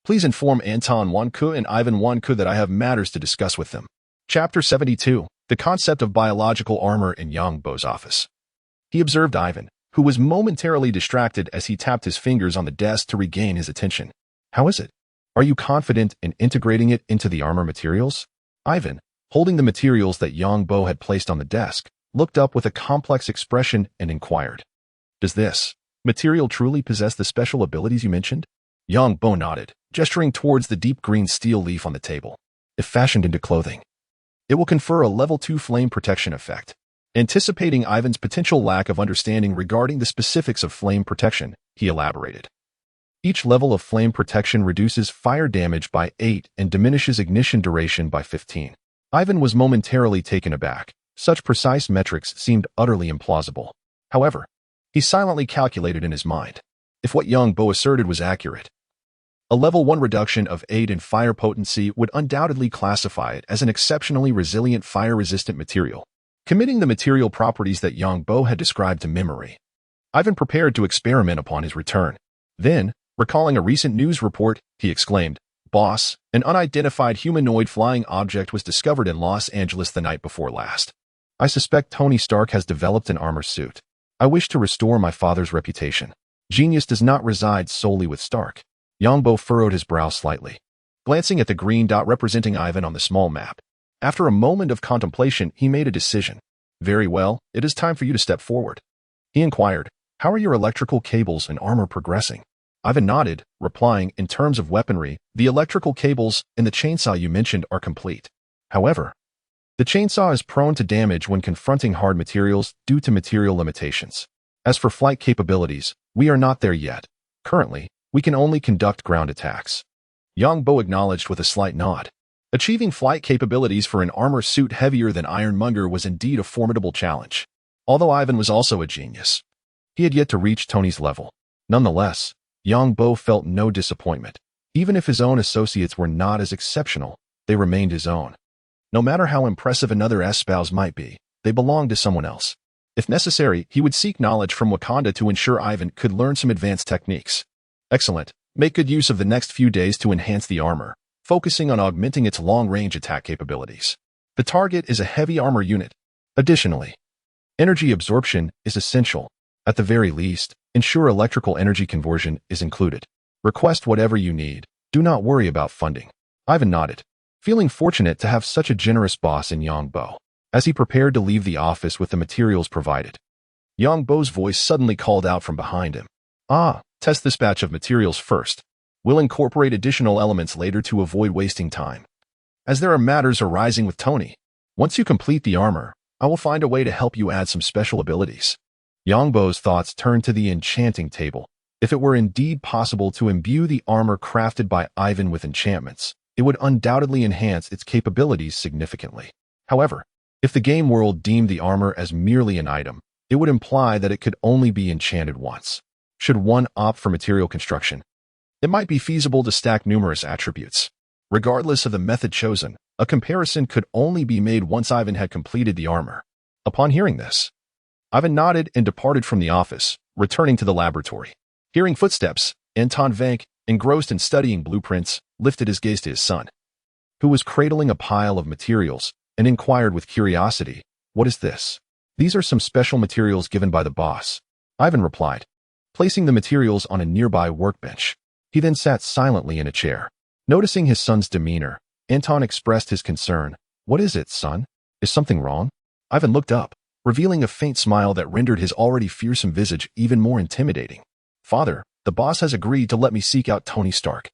please inform Anton Wan Ku and Ivan Wan Ku that I have matters to discuss with them." Chapter 72. The concept of biological armor in Yongbo's office. He observed Ivan, who was momentarily distracted as he tapped his fingers on the desk to regain his attention. "How is it? Are you confident in integrating it into the armor materials?" Ivan, holding the materials that Yang Bo had placed on the desk, looked up with a complex expression and inquired, "Does this material truly possess the special abilities you mentioned?" Yang Bo nodded, gesturing towards the deep green steel leaf on the table. "If fashioned into clothing, it will confer a level 2 flame protection effect." Anticipating Ivan's potential lack of understanding regarding the specifics of flame protection, he elaborated. Each level of flame protection reduces fire damage by 8 and diminishes ignition duration by 15. Ivan was momentarily taken aback. Such precise metrics seemed utterly implausible. However, he silently calculated in his mind. If what Yang Bo asserted was accurate, a level 1 reduction of 8 in fire potency would undoubtedly classify it as an exceptionally resilient fire-resistant material. Committing the material properties that Yang Bo had described to memory, Ivan prepared to experiment upon his return. Then, recalling a recent news report, he exclaimed, "Boss, an unidentified humanoid flying object was discovered in Los Angeles the night before last. I suspect Tony Stark has developed an armor suit. I wish to restore my father's reputation. Genius does not reside solely with Stark." Yang Bo furrowed his brow slightly, glancing at the green dot representing Ivan on the small map. After a moment of contemplation, he made a decision. "Very well, it is time for you to step forward." He inquired, "How are your electrical cables and armor progressing?" Ivan nodded, replying, "In terms of weaponry, the electrical cables and the chainsaw you mentioned are complete. However, the chainsaw is prone to damage when confronting hard materials due to material limitations. As for flight capabilities, we are not there yet. Currently, we can only conduct ground attacks." Yang Bo acknowledged with a slight nod. Achieving flight capabilities for an armor suit heavier than Ironmonger was indeed a formidable challenge. Although Ivan was also a genius, he had yet to reach Tony's level. Nonetheless, Yang Bo felt no disappointment. Even if his own associates were not as exceptional, they remained his own. No matter how impressive another espouse might be, they belonged to someone else. If necessary, he would seek knowledge from Wakanda to ensure Ivan could learn some advanced techniques. Excellent. Make good use of the next few days to enhance the armor, focusing on augmenting its long-range attack capabilities. The target is a heavy armor unit. Additionally, energy absorption is essential. At the very least, ensure electrical energy conversion is included. Request whatever you need. Do not worry about funding." Ivan nodded, feeling fortunate to have such a generous boss in Yang Bo. As he prepared to leave the office with the materials provided, Yang Bo's voice suddenly called out from behind him. Test this batch of materials first. We'll incorporate additional elements later to avoid wasting time. As there are matters arising with Tony, once you complete the armor, I will find a way to help you add some special abilities." Yang Bo's thoughts turned to the enchanting table. If it were indeed possible to imbue the armor crafted by Ivan with enchantments, it would undoubtedly enhance its capabilities significantly. However, if the game world deemed the armor as merely an item, it would imply that it could only be enchanted once. Should one opt for material construction, it might be feasible to stack numerous attributes. Regardless of the method chosen, a comparison could only be made once Ivan had completed the armor. Upon hearing this, Ivan nodded and departed from the office, returning to the laboratory. Hearing footsteps, Anton Vank, engrossed in studying blueprints, lifted his gaze to his son, who was cradling a pile of materials, and inquired with curiosity, "What is this?" "These are some special materials given by the boss," Ivan replied, placing the materials on a nearby workbench. He then sat silently in a chair. Noticing his son's demeanor, Anton expressed his concern. "What is it, son? Is something wrong?" Ivan looked up, revealing a faint smile that rendered his already fearsome visage even more intimidating. "Father, the boss has agreed to let me seek out Tony Stark."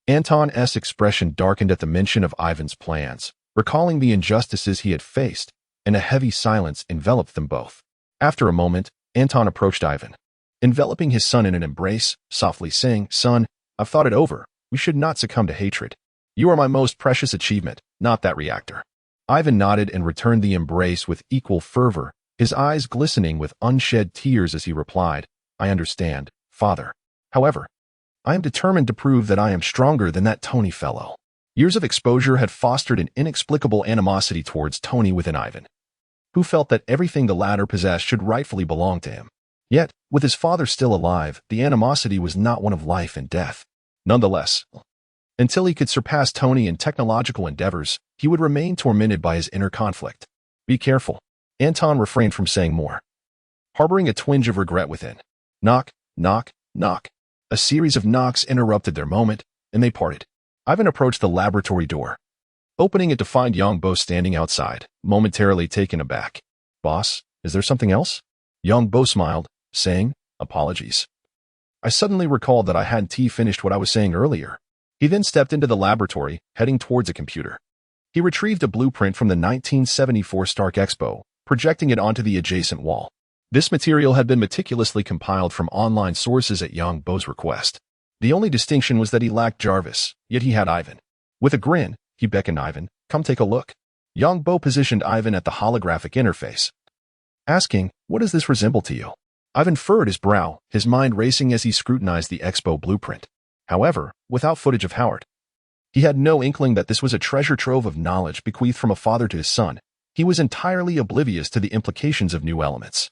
Anton's expression darkened at the mention of Ivan's plans, recalling the injustices he had faced, and a heavy silence enveloped them both. After a moment, Anton approached Ivan, enveloping his son in an embrace, softly saying, "Son, I've thought it over. We should not succumb to hatred. You are my most precious achievement, not that reactor." Ivan nodded and returned the embrace with equal fervor, his eyes glistening with unshed tears as he replied, "I understand, Father. However, I am determined to prove that I am stronger than that Tony fellow." Years of exposure had fostered an inexplicable animosity towards Tony within Ivan, who felt that everything the latter possessed should rightfully belong to him. Yet, with his father still alive, the animosity was not one of life and death. Nonetheless, until he could surpass Tony in technological endeavors, he would remain tormented by his inner conflict. "Be careful." Anton refrained from saying more, harboring a twinge of regret within. Knock, knock, knock. A series of knocks interrupted their moment, and they parted. Ivan approached the laboratory door, opening it to find Yang Bo standing outside, momentarily taken aback. "Boss, is there something else?" Yang Bo smiled, saying, "Apologies. I suddenly recalled that I hadn't finished what I was saying earlier." He then stepped into the laboratory, heading towards a computer. He retrieved a blueprint from the 1974 Stark Expo, projecting it onto the adjacent wall. This material had been meticulously compiled from online sources at Yang Bo's request. The only distinction was that he lacked Jarvis, yet he had Ivan. With a grin, he beckoned Ivan, "Come take a look." Yang Bo positioned Ivan at the holographic interface, asking, "What does this resemble to you?" Ivan furrowed his brow, his mind racing as he scrutinized the Expo blueprint. However, without footage of Howard, he had no inkling that this was a treasure trove of knowledge bequeathed from a father to his son. He was entirely oblivious to the implications of new elements.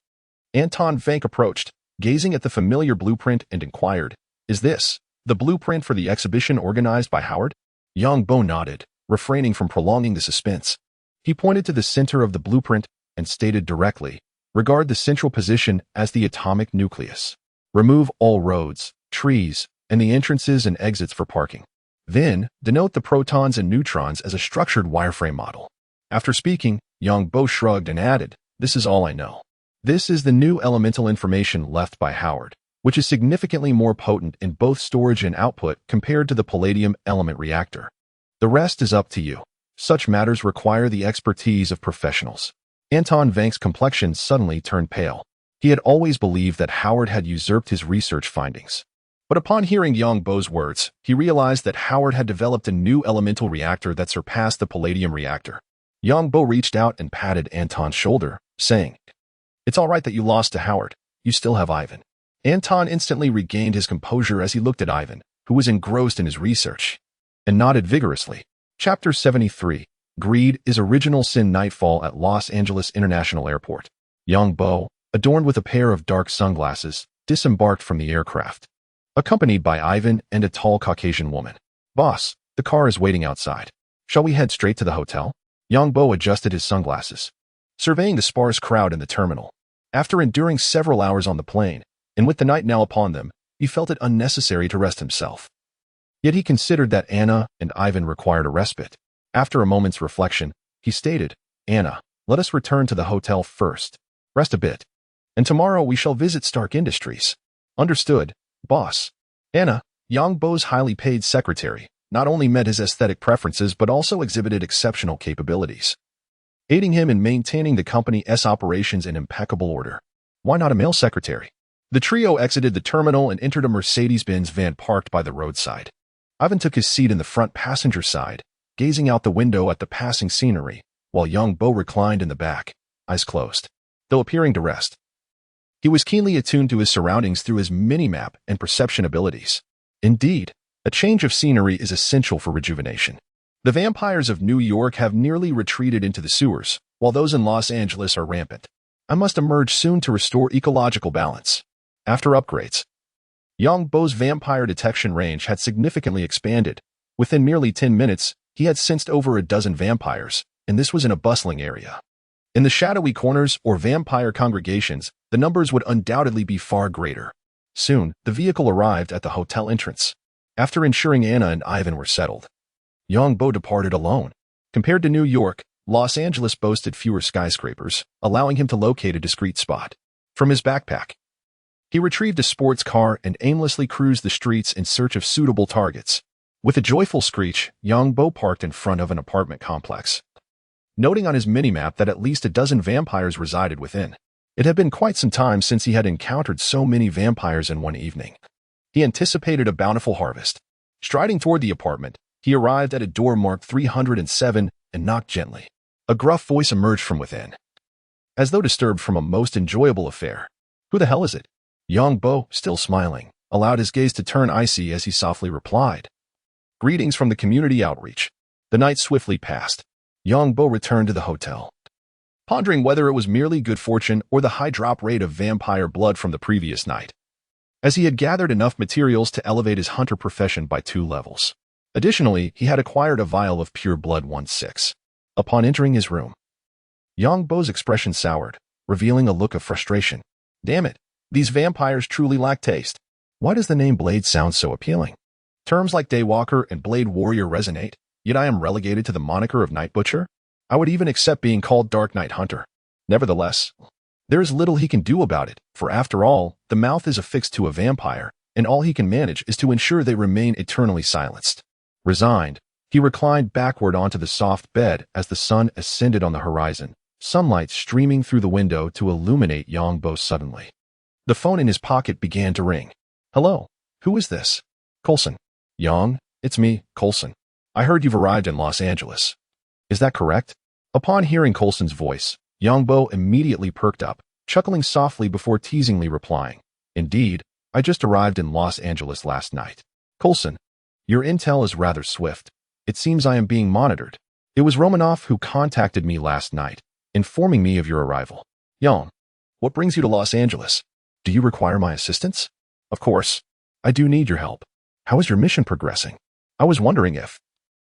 Anton Vank approached, gazing at the familiar blueprint, and inquired, "Is this the blueprint for the exhibition organized by Howard?" Yang Bo nodded, refraining from prolonging the suspense. He pointed to the center of the blueprint and stated directly, "Regard the central position as the atomic nucleus. Remove all roads, trees, and the entrances and exits for parking. Then, denote the protons and neutrons as a structured wireframe model." After speaking, Yang Bo shrugged and added, "This is all I know. This is the new elemental information left by Howard, which is significantly more potent in both storage and output compared to the palladium element reactor. The rest is up to you. Such matters require the expertise of professionals." Anton Vank's complexion suddenly turned pale. He had always believed that Howard had usurped his research findings. But upon hearing Yang Bo's words, he realized that Howard had developed a new elemental reactor that surpassed the palladium reactor. Yang Bo reached out and patted Anton's shoulder, saying, "It's all right that you lost to Howard. You still have Ivan." Anton instantly regained his composure as he looked at Ivan, who was engrossed in his research, and nodded vigorously. Chapter 73. Greed is Original Sin. Nightfall at Los Angeles International Airport. Yang Bo, adorned with a pair of dark sunglasses, disembarked from the aircraft, accompanied by Ivan and a tall Caucasian woman. "Boss, the car is waiting outside. Shall we head straight to the hotel?" Yang Bo adjusted his sunglasses, surveying the sparse crowd in the terminal. After enduring several hours on the plane, and with the night now upon them, he felt it unnecessary to rest himself. Yet he considered that Anna and Ivan required a respite. After a moment's reflection, he stated, "Anna, let us return to the hotel first. Rest a bit. And tomorrow we shall visit Stark Industries." "Understood, boss." Anna, Yang Bo's highly paid secretary, not only met his aesthetic preferences but also exhibited exceptional capabilities, aiding him in maintaining the company's operations in impeccable order. Why not a male secretary? The trio exited the terminal and entered a Mercedes-Benz van parked by the roadside. Ivan took his seat in the front passenger side, gazing out the window at the passing scenery, while Yang Bo reclined in the back, eyes closed, though appearing to rest. He was keenly attuned to his surroundings through his mini-map and perception abilities. Indeed, a change of scenery is essential for rejuvenation. The vampires of New York have nearly retreated into the sewers, while those in Los Angeles are rampant. I must emerge soon to restore ecological balance. After upgrades, Yang Bo's vampire detection range had significantly expanded. Within merely 10 minutes, he had sensed over a dozen vampires, and this was in a bustling area. In the shadowy corners or vampire congregations, the numbers would undoubtedly be far greater. Soon, the vehicle arrived at the hotel entrance. After ensuring Anna and Ivan were settled, Yang Bo departed alone. Compared to New York, Los Angeles boasted fewer skyscrapers, allowing him to locate a discreet spot. From his backpack, he retrieved a sports car and aimlessly cruised the streets in search of suitable targets. With a joyful screech, Yang Bo parked in front of an apartment complex, noting on his minimap that at least a dozen vampires resided within. It had been quite some time since he had encountered so many vampires in one evening. He anticipated a bountiful harvest. Striding toward the apartment, he arrived at a door marked 307 and knocked gently. A gruff voice emerged from within, as though disturbed from a most enjoyable affair. "Who the hell is it?" Yang Bo, still smiling, allowed his gaze to turn icy as he softly replied, "Greetings from the community outreach." The night swiftly passed. Yang Bo returned to the hotel, pondering whether it was merely good fortune or the high drop rate of vampire blood from the previous night, as he had gathered enough materials to elevate his hunter profession by 2 levels. Additionally, he had acquired a vial of pure blood 1/6. Upon entering his room, Yang Bo's expression soured, revealing a look of frustration. Damn it, these vampires truly lack taste. Why does the name Blade sound so appealing? Terms like Daywalker and Blade Warrior resonate, yet I am relegated to the moniker of Night Butcher? I would even accept being called Dark Knight Hunter. Nevertheless, there is little he can do about it, for after all, the mouth is affixed to a vampire, and all he can manage is to ensure they remain eternally silenced. Resigned, he reclined backward onto the soft bed as the sun ascended on the horizon, sunlight streaming through the window to illuminate Yongbo suddenly. The phone in his pocket began to ring. Hello, who is this? Coulson. Yang, it's me, Coulson. I heard you've arrived in Los Angeles. Is that correct? Upon hearing Coulson's voice, Yongbo immediately perked up, chuckling softly before teasingly replying. Indeed, I just arrived in Los Angeles last night. Coulson, your intel is rather swift. It seems I am being monitored. It was Romanoff who contacted me last night, informing me of your arrival. Yang, what brings you to Los Angeles? Do you require my assistance? Of course. I do need your help. How is your mission progressing? I was wondering if,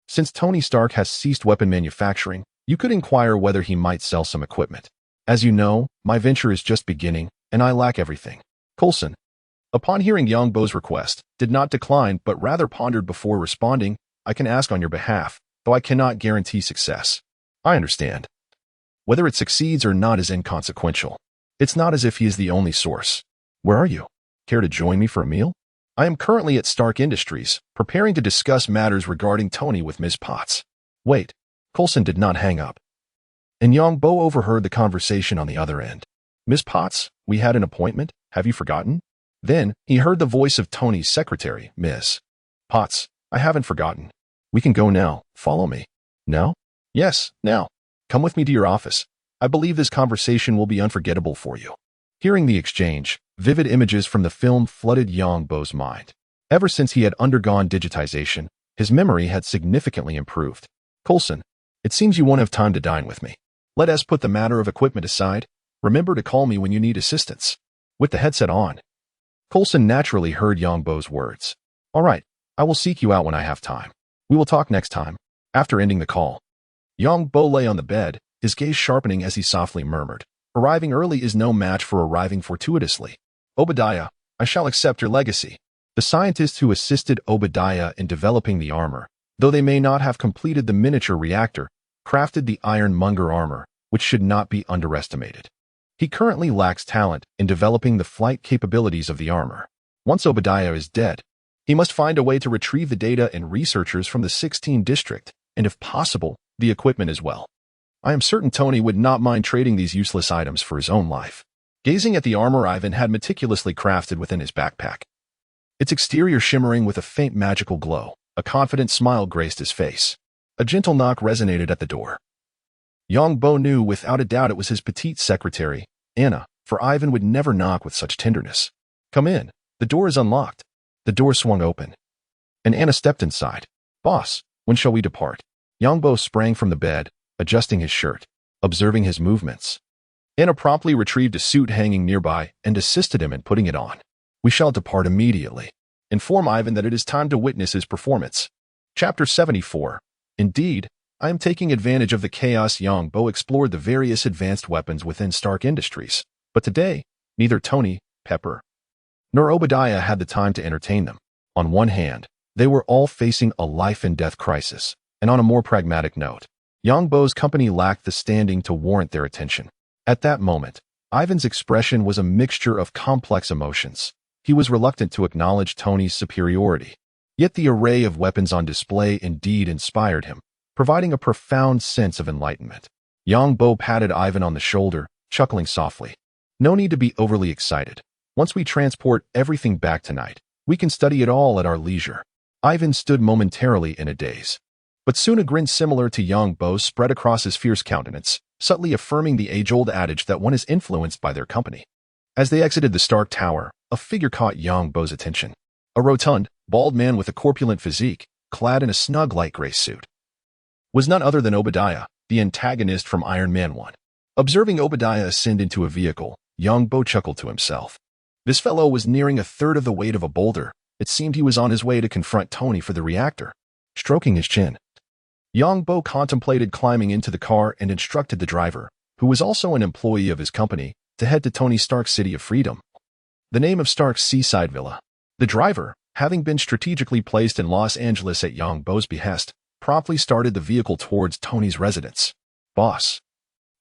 since Tony Stark has ceased weapon manufacturing, you could inquire whether he might sell some equipment. As you know, my venture is just beginning, and I lack everything. Coulson, upon hearing Yongbo's request, did not decline but rather pondered before responding, I can ask on your behalf, though I cannot guarantee success. I understand. Whether it succeeds or not is inconsequential. It's not as if he is the only source. Where are you? Care to join me for a meal? I am currently at Stark Industries, preparing to discuss matters regarding Tony with Ms. Potts. Wait, Coulson did not hang up. And Yongbo overheard the conversation on the other end. Ms. Potts, we had an appointment, have you forgotten? Then, he heard the voice of Tony's secretary, Ms. Potts. I haven't forgotten. We can go now, follow me. Now? Yes, now. Come with me to your office. I believe this conversation will be unforgettable for you. Hearing the exchange, vivid images from the film flooded Yongbo's mind. Ever since he had undergone digitization, his memory had significantly improved. Coulson, it seems you won't have time to dine with me. Let us put the matter of equipment aside. Remember to call me when you need assistance. With the headset on, Coulson naturally heard Yongbo's words. All right, I will seek you out when I have time. We will talk next time. After ending the call, Yongbo lay on the bed, his gaze sharpening as he softly murmured. Arriving early is no match for arriving fortuitously. Obadiah, I shall accept your legacy. The scientists who assisted Obadiah in developing the armor, though they may not have completed the miniature reactor, crafted the Ironmonger armor, which should not be underestimated. He currently lacks talent in developing the flight capabilities of the armor. Once Obadiah is dead, he must find a way to retrieve the data and researchers from the 16th district, and if possible, the equipment as well. I am certain Tony would not mind trading these useless items for his own life. Gazing at the armor Ivan had meticulously crafted within his backpack, its exterior shimmering with a faint magical glow, a confident smile graced his face. A gentle knock resonated at the door. Yongbo knew without a doubt it was his petite secretary, Anna, for Ivan would never knock with such tenderness. Come in, the door is unlocked. The door swung open, and Anna stepped inside. Boss, when shall we depart? Yongbo sprang from the bed, adjusting his shirt, observing his movements. Anna promptly retrieved a suit hanging nearby and assisted him in putting it on. We shall depart immediately. Inform Ivan that it is time to witness his performance. Chapter 74. Indeed, I am taking advantage of the chaos. Yongbo explored the various advanced weapons within Stark Industries, but today, neither Tony, Pepper, nor Obadiah had the time to entertain them. On one hand, they were all facing a life-and-death crisis, and on a more pragmatic note, Yongbo's company lacked the standing to warrant their attention. At that moment, Ivan's expression was a mixture of complex emotions. He was reluctant to acknowledge Tony's superiority. Yet the array of weapons on display indeed inspired him, providing a profound sense of enlightenment. Yongbo patted Ivan on the shoulder, chuckling softly. No need to be overly excited. Once we transport everything back tonight, we can study it all at our leisure. Ivan stood momentarily in a daze. But soon a grin similar to Yongbo's spread across his fierce countenance, subtly affirming the age-old adage that one is influenced by their company. As they exited the Stark Tower, a figure caught Yongbo's attention. A rotund, bald man with a corpulent physique, clad in a snug light gray suit, was none other than Obadiah, the antagonist from Iron Man 1. Observing Obadiah ascend into a vehicle, Yongbo chuckled to himself. This fellow was nearing a third of the weight of a boulder. It seemed he was on his way to confront Tony for the reactor. Stroking his chin, Yongbo contemplated climbing into the car and instructed the driver, who was also an employee of his company, to head to Tony Stark's City of Freedom, the name of Stark's seaside villa. The driver, having been strategically placed in Los Angeles at Yongbo's behest, promptly started the vehicle towards Tony's residence. Boss,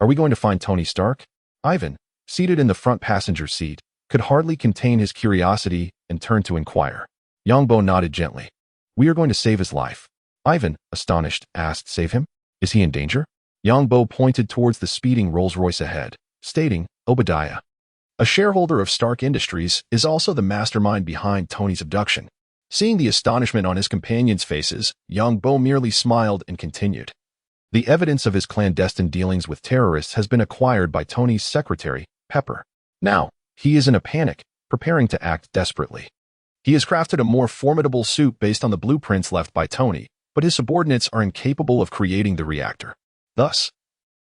are we going to find Tony Stark? Ivan, seated in the front passenger seat, could hardly contain his curiosity and turned to inquire. Yongbo nodded gently. We are going to save his life. Ivan, astonished, asked, Save him? Is he in danger? Yongbo pointed towards the speeding Rolls-Royce ahead, stating, Obadiah, a shareholder of Stark Industries, is also the mastermind behind Tony's abduction. Seeing the astonishment on his companions' faces, Yongbo merely smiled and continued. The evidence of his clandestine dealings with terrorists has been acquired by Tony's secretary, Pepper. Now, he is in a panic, preparing to act desperately. He has crafted a more formidable suit based on the blueprints left by Tony, but his subordinates are incapable of creating the reactor. Thus,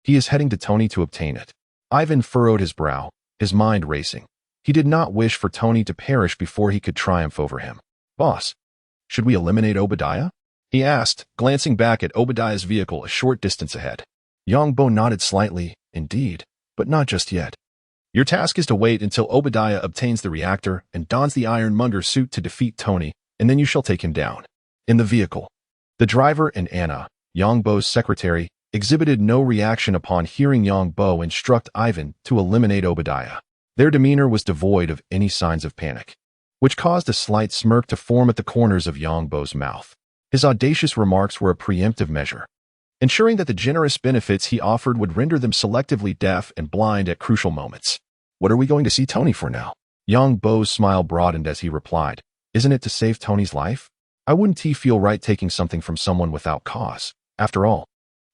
he is heading to Tony to obtain it. Ivan furrowed his brow, his mind racing. He did not wish for Tony to perish before he could triumph over him. Boss, should we eliminate Obadiah? He asked, glancing back at Obadiah's vehicle a short distance ahead. Yongbo nodded slightly, indeed, but not just yet. Your task is to wait until Obadiah obtains the reactor and dons the Ironmonger suit to defeat Tony, and then you shall take him down. In the vehicle, the driver and Anna, Yongbo's secretary, exhibited no reaction upon hearing Yongbo instruct Ivan to eliminate Obadiah. Their demeanor was devoid of any signs of panic, which caused a slight smirk to form at the corners of Yongbo's mouth. His audacious remarks were a preemptive measure, ensuring that the generous benefits he offered would render them selectively deaf and blind at crucial moments. What are we going to see Tony for now? Yongbo's smile broadened as he replied, Isn't it to save Tony's life? I wouldn't feel right taking something from someone without cause. After all,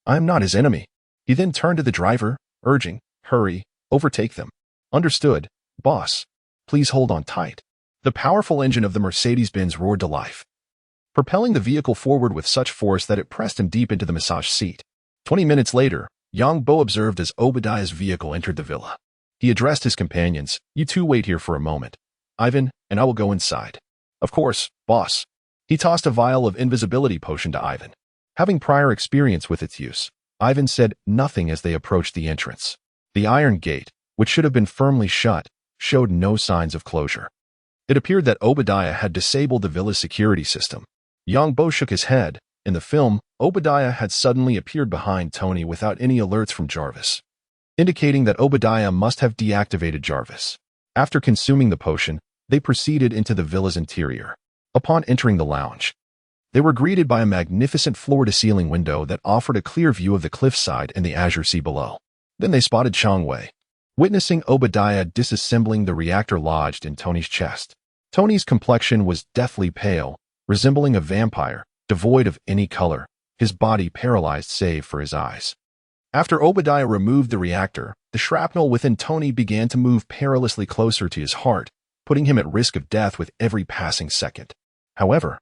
I am not his enemy. He then turned to the driver, urging, Hurry, overtake them. Understood, boss. Please hold on tight. The powerful engine of the Mercedes-Benz roared to life, propelling the vehicle forward with such force that it pressed him deep into the massage seat. 20 minutes later, Yongbo observed as Obadiah's vehicle entered the villa. He addressed his companions, You two wait here for a moment, Ivan, and I will go inside. Of course, boss. He tossed a vial of invisibility potion to Ivan. Having prior experience with its use, Ivan said nothing as they approached the entrance. The iron gate, which should have been firmly shut, showed no signs of closure. It appeared that Obadiah had disabled the villa's security system. Yongbo shook his head. In the film, Obadiah had suddenly appeared behind Tony without any alerts from Jarvis, indicating that Obadiah must have deactivated Jarvis. After consuming the potion, they proceeded into the villa's interior. Upon entering the lounge, they were greeted by a magnificent floor-to-ceiling window that offered a clear view of the cliffside and the azure sea below. Then they spotted Chang Wei, witnessing Obadiah disassembling the reactor lodged in Tony's chest. Tony's complexion was deathly pale, resembling a vampire, devoid of any color, his body paralyzed save for his eyes. After Obadiah removed the reactor, the shrapnel within Tony began to move perilously closer to his heart, putting him at risk of death with every passing second. However,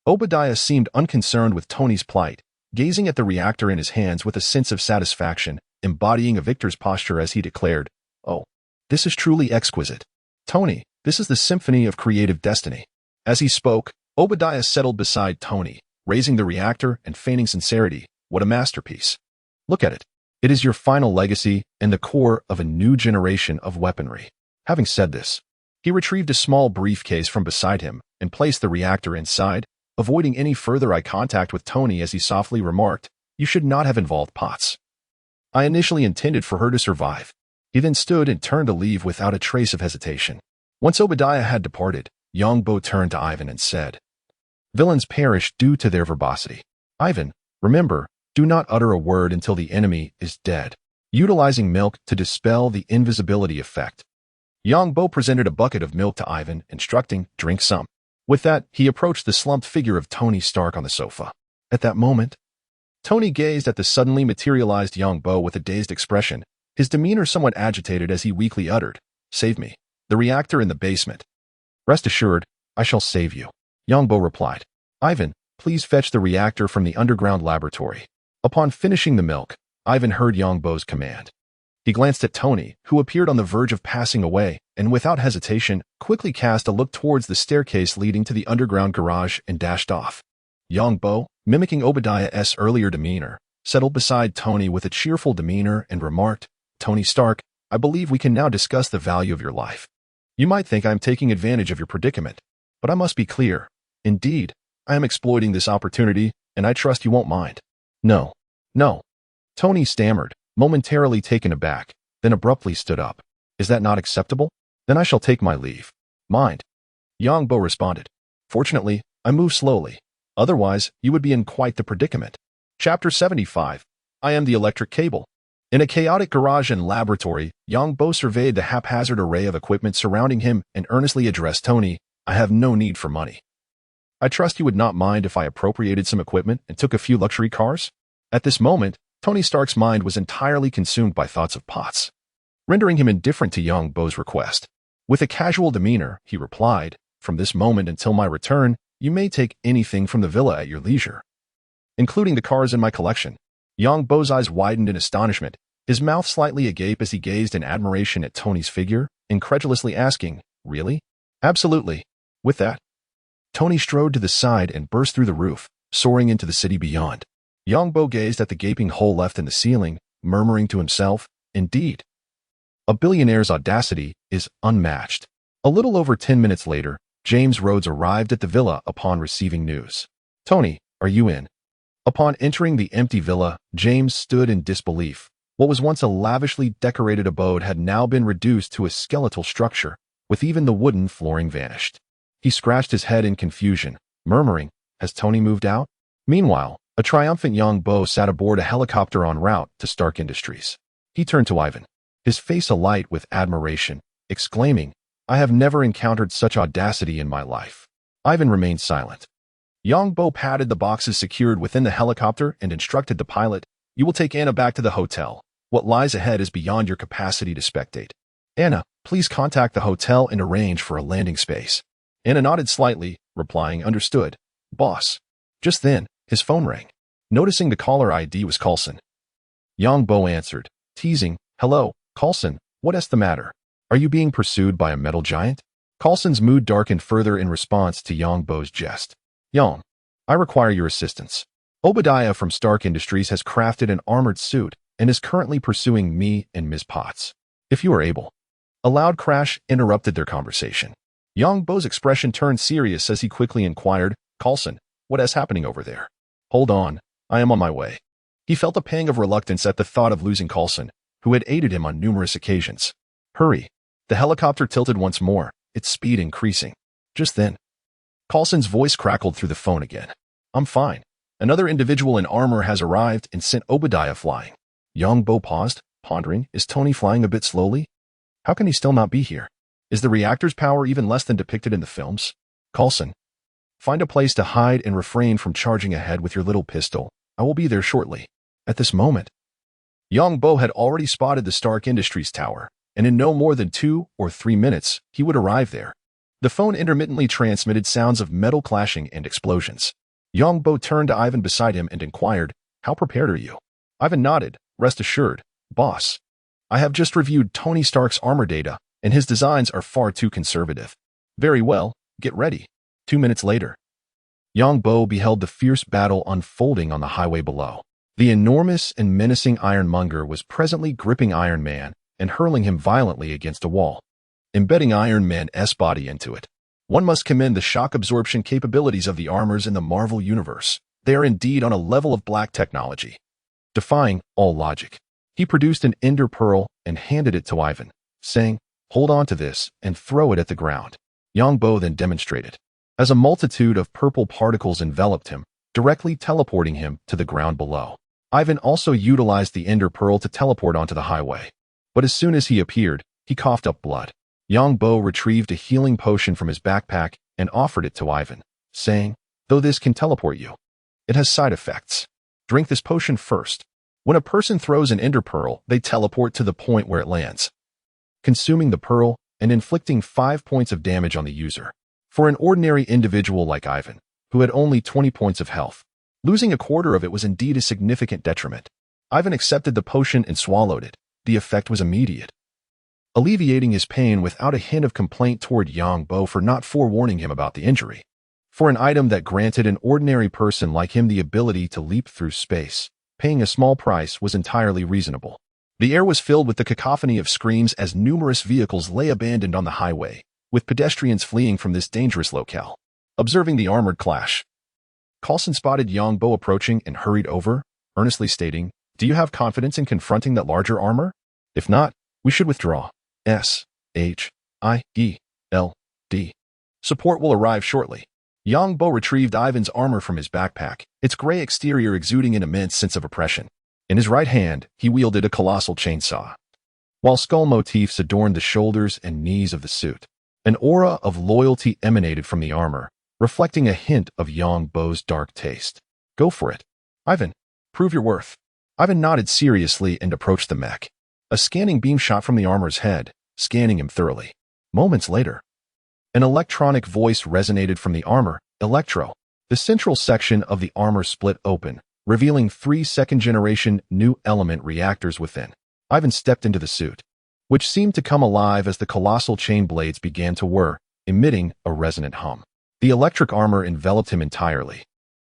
Obadiah seemed unconcerned with Tony's plight, gazing at the reactor in his hands with a sense of satisfaction, embodying a victor's posture as he declared, Oh, this is truly exquisite. Tony, this is the symphony of creative destiny. As he spoke, Obadiah settled beside Tony, raising the reactor and feigning sincerity. What a masterpiece. Look at it. It is your final legacy and the core of a new generation of weaponry. Having said this, he retrieved a small briefcase from beside him and placed the reactor inside, avoiding any further eye contact with Tony as he softly remarked, You should not have involved Potts. I initially intended for her to survive. He then stood and turned to leave without a trace of hesitation. Once Obadiah had departed, Yongbo turned to Ivan and said, Villains perish due to their verbosity. Ivan, remember, do not utter a word until the enemy is dead. Utilizing milk to dispel the invisibility effect. Yongbo presented a bucket of milk to Ivan, instructing, Drink some. With that, he approached the slumped figure of Tony Stark on the sofa. At that moment, Tony gazed at the suddenly materialized Yongbo with a dazed expression, his demeanor somewhat agitated as he weakly uttered, Save me. The reactor in the basement. Rest assured, I shall save you. Yongbo replied, Ivan, please fetch the reactor from the underground laboratory. Upon finishing the milk, Ivan heard Yongbo's command. He glanced at Tony, who appeared on the verge of passing away, and without hesitation, quickly cast a look towards the staircase leading to the underground garage and dashed off. Yongbo, mimicking Obadiah's earlier demeanor, settled beside Tony with a cheerful demeanor and remarked, Tony Stark, I believe we can now discuss the value of your life. You might think I am taking advantage of your predicament, but I must be clear. Indeed, I am exploiting this opportunity, and I trust you won't mind. No. No. Tony stammered, momentarily taken aback, then abruptly stood up. Is that not acceptable? Then I shall take my leave. Mind. Yang Bo responded. Fortunately, I move slowly. Otherwise, you would be in quite the predicament. Chapter 75. I am the electric cable. In a chaotic garage and laboratory, Yang Bo surveyed the haphazard array of equipment surrounding him and earnestly addressed Tony. I have no need for money. I trust you would not mind if I appropriated some equipment and took a few luxury cars? At this moment, Tony Stark's mind was entirely consumed by thoughts of pots, rendering him indifferent to Yang Bo's request. With a casual demeanor, he replied, From this moment until my return, you may take anything from the villa at your leisure, including the cars in my collection. Yang Bo's eyes widened in astonishment, his mouth slightly agape as he gazed in admiration at Tony's figure, incredulously asking, Really? Absolutely. With that, Tony strode to the side and burst through the roof, soaring into the city beyond. Yang Bo gazed at the gaping hole left in the ceiling, murmuring to himself, Indeed. A billionaire's audacity is unmatched. A little over 10 minutes later, James Rhodes arrived at the villa upon receiving news. Tony, are you in? Upon entering the empty villa, James stood in disbelief. What was once a lavishly decorated abode had now been reduced to a skeletal structure, with even the wooden flooring vanished. He scratched his head in confusion, murmuring, Has Tony moved out? Meanwhile, a triumphant Yang Bo sat aboard a helicopter en route to Stark Industries. He turned to Ivan, his face alight with admiration, exclaiming, I have never encountered such audacity in my life. Ivan remained silent. Yang Bo patted the boxes secured within the helicopter and instructed the pilot, You will take Anna back to the hotel. What lies ahead is beyond your capacity to spectate. Anna, please contact the hotel and arrange for a landing space. Anna nodded slightly, replying, Understood, boss. Just then, his phone rang. Noticing the caller ID was Coulson, Yang Bo answered, teasing, Hello, Coulson, what's the matter? Are you being pursued by a metal giant? Coulson's mood darkened further in response to Yang Bo's jest. Yang, I require your assistance. Obadiah from Stark Industries has crafted an armored suit and is currently pursuing me and Ms. Potts. If you are able. A loud crash interrupted their conversation. Yang Bo's expression turned serious as he quickly inquired, Coulson, what is happening over there? Hold on, I am on my way. He felt a pang of reluctance at the thought of losing Coulson, who had aided him on numerous occasions. Hurry. The helicopter tilted once more, its speed increasing. Just then, Coulson's voice crackled through the phone again. I'm fine. Another individual in armor has arrived and sent Obadiah flying. Yang Bo paused, pondering, is Tony flying a bit slowly? How can he still not be here? Is the reactor's power even less than depicted in the films? Coulson, find a place to hide and refrain from charging ahead with your little pistol. I will be there shortly. At this moment, Yang Bo had already spotted the Stark Industries tower, and in no more than 2 or 3 minutes, he would arrive there. The phone intermittently transmitted sounds of metal clashing and explosions. Yang Bo turned to Ivan beside him and inquired, How prepared are you? Ivan nodded, Rest assured, boss. I have just reviewed Tony Stark's armor data, and his designs are far too conservative. Very well, get ready. 2 minutes later, Yang Bo beheld the fierce battle unfolding on the highway below. The enormous and menacing Ironmonger was presently gripping Iron Man and hurling him violently against a wall, embedding Iron Man's body into it. One must commend the shock absorption capabilities of the armors in the Marvel Universe. They are indeed on a level of black technology, defying all logic. He produced an Ender Pearl and handed it to Ivan, saying, Hold on to this and throw it at the ground. Yang Bo then demonstrated, as a multitude of purple particles enveloped him, directly teleporting him to the ground below. Ivan also utilized the Ender Pearl to teleport onto the highway. But as soon as he appeared, he coughed up blood. Yang Bo retrieved a healing potion from his backpack and offered it to Ivan, saying, Though this can teleport you, it has side effects. Drink this potion first. When a person throws an Ender Pearl, they teleport to the point where it lands, consuming the pearl and inflicting 5 points of damage on the user. For an ordinary individual like Ivan, who had only 20 points of health, losing a quarter of it was indeed a significant detriment. Ivan accepted the potion and swallowed it. The effect was immediate, alleviating his pain without a hint of complaint toward Yang Bo for not forewarning him about the injury. For an item that granted an ordinary person like him the ability to leap through space, paying a small price was entirely reasonable. The air was filled with the cacophony of screams as numerous vehicles lay abandoned on the highway, with pedestrians fleeing from this dangerous locale. Observing the armored clash, Coulson spotted Yang Bo approaching and hurried over, earnestly stating, "Do you have confidence in confronting that larger armor? If not, we should withdraw. S-H-I-E-L-D. Support will arrive shortly." Yang Bo retrieved Ivan's armor from his backpack, its gray exterior exuding an immense sense of oppression. In his right hand, he wielded a colossal chainsaw, while skull motifs adorned the shoulders and knees of the suit. An aura of loyalty emanated from the armor, reflecting a hint of Yang Bo's dark taste. "Go for it, Ivan. Prove your worth." Ivan nodded seriously and approached the mech. A scanning beam shot from the armor's head, scanning him thoroughly. Moments later, an electronic voice resonated from the armor. "Electro." The central section of the armor split open, revealing 3 second-generation new element reactors within. Ivan stepped into the suit, which seemed to come alive as the colossal chain blades began to whir, emitting a resonant hum. The electric armor enveloped him entirely,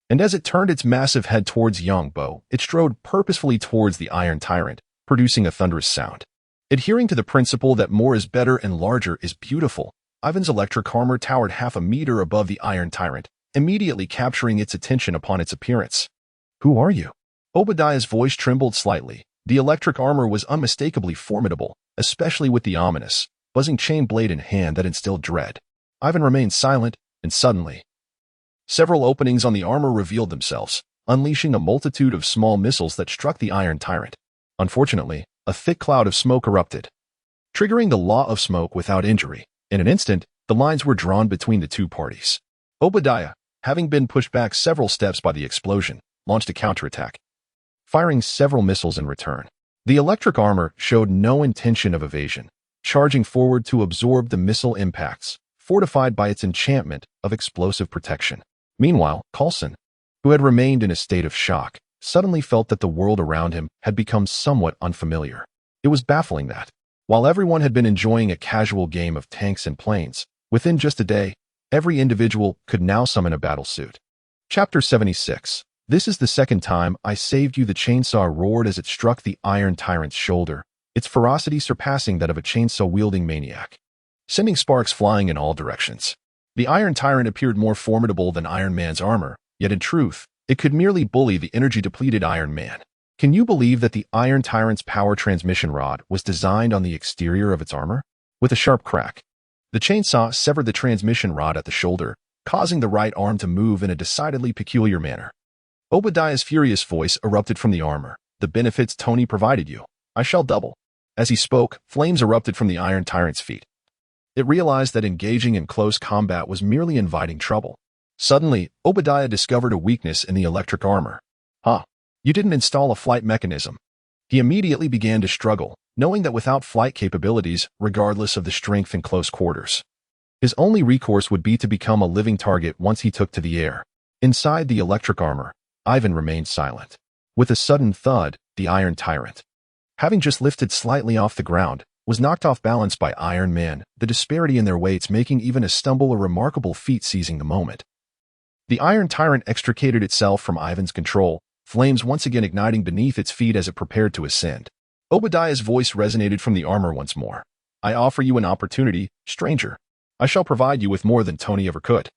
and as it turned its massive head towards Yang Bo, it strode purposefully towards the Iron Tyrant, producing a thunderous sound. Adhering to the principle that more is better and larger is beautiful, Ivan's electric armor towered half a meter above the Iron Tyrant, immediately capturing its attention upon its appearance. "Who are you?" Obadiah's voice trembled slightly. The electric armor was unmistakably formidable, especially with the ominous, buzzing chain blade in hand that instilled dread. Ivan remained silent, and suddenly, several openings on the armor revealed themselves, unleashing a multitude of small missiles that struck the Iron Tyrant. Unfortunately, a thick cloud of smoke erupted, triggering the law of smoke without injury. In an instant, the lines were drawn between the two parties. Obadiah, having been pushed back several steps by the explosion, launched a counterattack, firing several missiles in return. The electric armor showed no intention of evasion, charging forward to absorb the missile impacts, fortified by its enchantment of explosive protection. Meanwhile, Coulson, who had remained in a state of shock, suddenly felt that the world around him had become somewhat unfamiliar. It was baffling that, while everyone had been enjoying a casual game of tanks and planes, within just a day, every individual could now summon a battle suit. Chapter 76. "This is the second time I saved you." The chainsaw roared as it struck the Iron Tyrant's shoulder, its ferocity surpassing that of a chainsaw-wielding maniac, sending sparks flying in all directions. The Iron Tyrant appeared more formidable than Iron Man's armor, yet in truth, it could merely bully the energy-depleted Iron Man. Can you believe that the Iron Tyrant's power transmission rod was designed on the exterior of its armor? With a sharp crack, the chainsaw severed the transmission rod at the shoulder, causing the right arm to move in a decidedly peculiar manner. Obadiah's furious voice erupted from the armor. "The benefits Tony provided you, I shall double." As he spoke, flames erupted from the Iron Tyrant's feet. It realized that engaging in close combat was merely inviting trouble. Suddenly, Obadiah discovered a weakness in the electric armor. "Huh, you didn't install a flight mechanism." He immediately began to struggle, knowing that without flight capabilities, regardless of the strength in close quarters, his only recourse would be to become a living target once he took to the air. Inside the electric armor, Ivan remained silent. With a sudden thud, the Iron Tyrant, having just lifted slightly off the ground, was knocked off balance by Iron Man, the disparity in their weights making even a stumble a remarkable feat seizing the moment. The Iron Tyrant extricated itself from Ivan's control, flames once again igniting beneath its feet as it prepared to ascend. Obadiah's voice resonated from the armor once more. "I offer you an opportunity, stranger. I shall provide you with more than Tony ever could."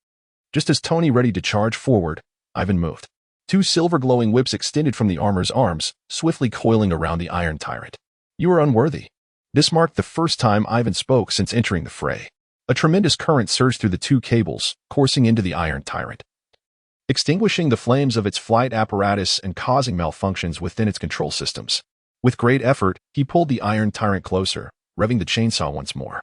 Just as Tony ready to charge forward, Ivan moved. 2 silver-glowing whips extended from the armor's arms, swiftly coiling around the Iron Tyrant. "You are unworthy." This marked the first time Ivan spoke since entering the fray. A tremendous current surged through the 2 cables, coursing into the Iron Tyrant, extinguishing the flames of its flight apparatus and causing malfunctions within its control systems. With great effort, he pulled the Iron Tyrant closer, revving the chainsaw once more,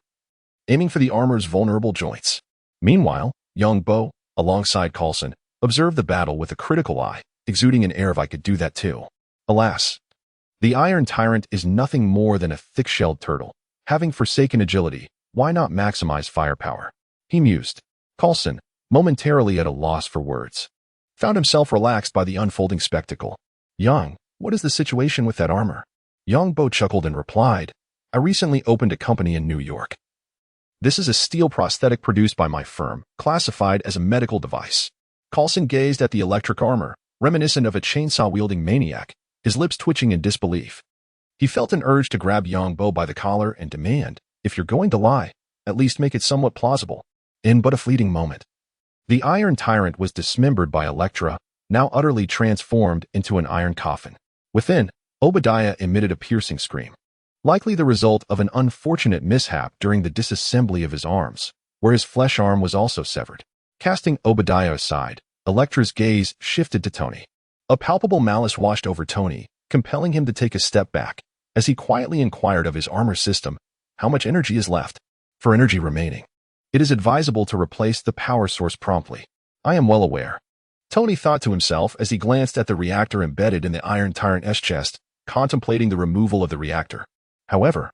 aiming for the armor's vulnerable joints. Meanwhile, Yang Bo, alongside Coulson, observed the battle with a critical eye, exuding an air of "I could do that too." Alas, the Iron Tyrant is nothing more than a thick-shelled turtle. Having forsaken agility, why not maximize firepower? He mused. Coulson, momentarily at a loss for words, found himself relaxed by the unfolding spectacle. "Yang, what is the situation with that armor?" Yang Bo chuckled and replied, "I recently opened a company in New York. This is a steel prosthetic produced by my firm, classified as a medical device." Coulson gazed at the electric armor, reminiscent of a chainsaw-wielding maniac, his lips twitching in disbelief. He felt an urge to grab Yang Bo by the collar and demand, "If you're going to lie, at least make it somewhat plausible." In but a fleeting moment, the Iron Tyrant was dismembered by Elektra, now utterly transformed into an iron coffin. Within, Obadiah emitted a piercing scream, likely the result of an unfortunate mishap during the disassembly of his arms, where his flesh arm was also severed. Casting Obadiah aside, Elektra's gaze shifted to Tony. A palpable malice washed over Tony, compelling him to take a step back, as he quietly inquired of his armor system, how much energy is left? For energy remaining, it is advisable to replace the power source promptly. I am well aware. Tony thought to himself as he glanced at the reactor embedded in the Iron Tyrant's chest, contemplating the removal of the reactor. However,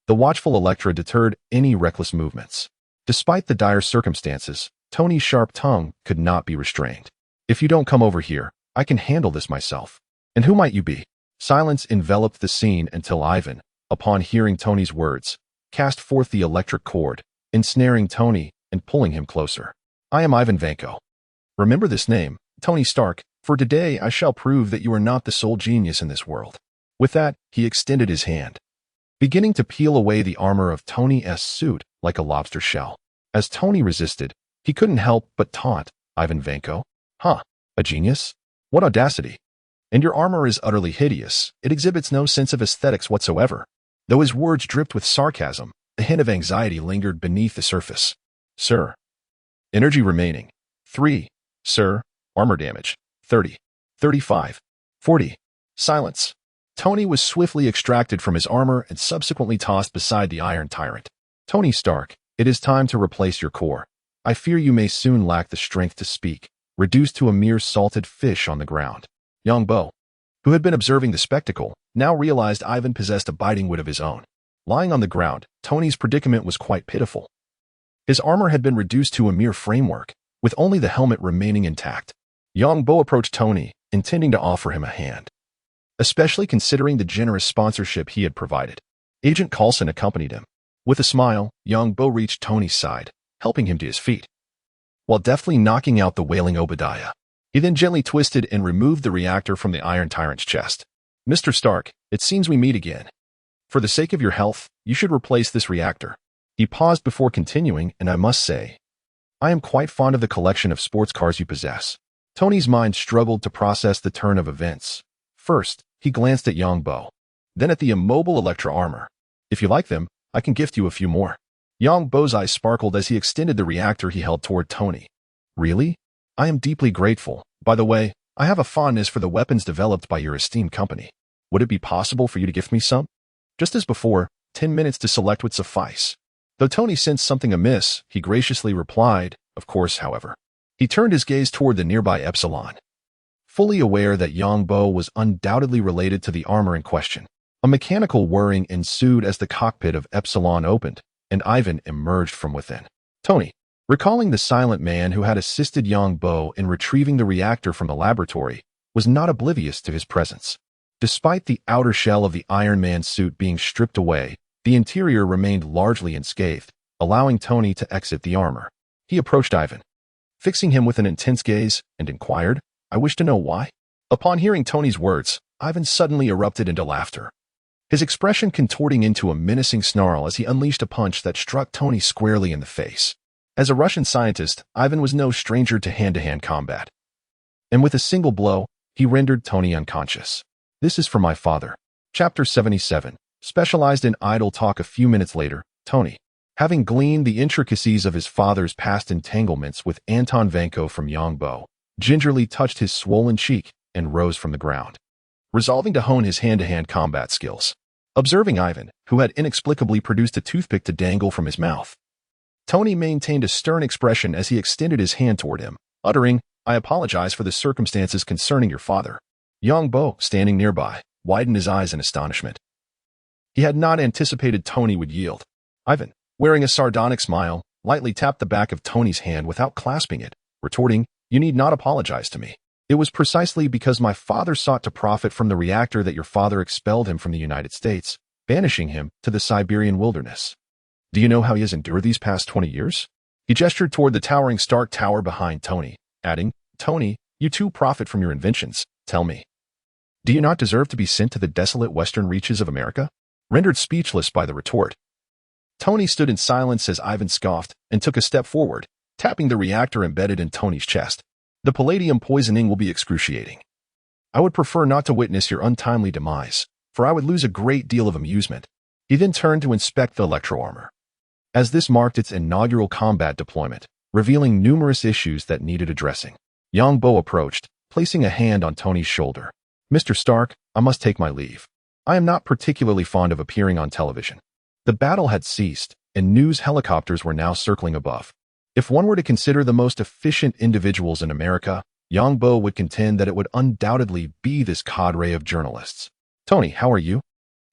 the watchful Elektra deterred any reckless movements. Despite the dire circumstances, Tony's sharp tongue could not be restrained. If you don't come over here, I can handle this myself. And who might you be? Silence enveloped the scene until Ivan, upon hearing Tony's words, cast forth the electric cord, ensnaring Tony and pulling him closer. I am Ivan Vanko. Remember this name, Tony Stark, for today I shall prove that you are not the sole genius in this world. With that, he extended his hand, beginning to peel away the armor of Tony's suit like a lobster shell. As Tony resisted, he couldn't help but taunt Ivan Vanko. Huh, a genius? What audacity! And your armor is utterly hideous. It exhibits no sense of aesthetics whatsoever. Though his words dripped with sarcasm, a hint of anxiety lingered beneath the surface. Sir. Energy remaining. 3. Sir. Armor damage. 30. 35. 40. Silence. Tony was swiftly extracted from his armor and subsequently tossed beside the Iron Tyrant. Tony Stark, it is time to replace your core. I fear you may soon lack the strength to speak, reduced to a mere salted fish on the ground. Yang Bo, who had been observing the spectacle, now realized Ivan possessed a biting wit of his own. Lying on the ground, Tony's predicament was quite pitiful. His armor had been reduced to a mere framework, with only the helmet remaining intact. Yang Bo approached Tony, intending to offer him a hand, especially considering the generous sponsorship he had provided. Agent Coulson accompanied him. With a smile, Yang Bo reached Tony's side, helping him to his feet, while deftly knocking out the wailing Obadiah. He then gently twisted and removed the reactor from the Iron Tyrant's chest. Mr. Stark, it seems we meet again. For the sake of your health, you should replace this reactor. He paused before continuing, and I must say, I am quite fond of the collection of sports cars you possess. Tony's mind struggled to process the turn of events. First, he glanced at Yang Bo, then at the immobile Elektra armor. If you like them, I can gift you a few more. Yang Bo's eyes sparkled as he extended the reactor he held toward Tony. Really? I am deeply grateful. By the way, I have a fondness for the weapons developed by your esteemed company. Would it be possible for you to gift me some? Just as before, 10 minutes to select would suffice. Though Tony sensed something amiss, he graciously replied, of course, however. He turned his gaze toward the nearby Epsilon, fully aware that Yang Bo was undoubtedly related to the armor in question. A mechanical whirring ensued as the cockpit of Epsilon opened, and Ivan emerged from within. Tony, recalling the silent man who had assisted Yang Bo in retrieving the reactor from the laboratory, was not oblivious to his presence. Despite the outer shell of the Iron Man suit being stripped away, the interior remained largely unscathed, allowing Tony to exit the armor. He approached Ivan, fixing him with an intense gaze, and inquired, I wish to know why. Upon hearing Tony's words, Ivan suddenly erupted into laughter, his expression contorting into a menacing snarl as he unleashed a punch that struck Tony squarely in the face. As a Russian scientist, Ivan was no stranger to hand-to-hand combat, and with a single blow, he rendered Tony unconscious. This is for my father. Chapter 77. Specialized in idle talk. A few minutes later, Tony, having gleaned the intricacies of his father's past entanglements with Anton Vanko from Yang Bo, gingerly touched his swollen cheek and rose from the ground, resolving to hone his hand-to-hand combat skills. Observing Ivan, who had inexplicably produced a toothpick to dangle from his mouth, Tony maintained a stern expression as he extended his hand toward him, uttering, I apologize for the circumstances concerning your father. Yang Bo, standing nearby, widened his eyes in astonishment. He had not anticipated Tony would yield. Ivan, wearing a sardonic smile, lightly tapped the back of Tony's hand without clasping it, retorting, You need not apologize to me. It was precisely because my father sought to profit from the reactor that your father expelled him from the United States, banishing him to the Siberian wilderness. Do you know how he has endured these past 20 years? He gestured toward the towering Stark Tower behind Tony, adding, Tony, you too profit from your inventions. Tell me, do you not deserve to be sent to the desolate western reaches of America? Rendered speechless by the retort, Tony stood in silence as Ivan scoffed and took a step forward, tapping the reactor embedded in Tony's chest. The palladium poisoning will be excruciating. I would prefer not to witness your untimely demise, for I would lose a great deal of amusement. He then turned to inspect the electro-armor, as this marked its inaugural combat deployment, revealing numerous issues that needed addressing. Yang Bo approached, placing a hand on Tony's shoulder. Mr. Stark, I must take my leave. I am not particularly fond of appearing on television. The battle had ceased, and news helicopters were now circling above. If one were to consider the most efficient individuals in America, Yang Bo would contend that it would undoubtedly be this cadre of journalists. Tony, how are you?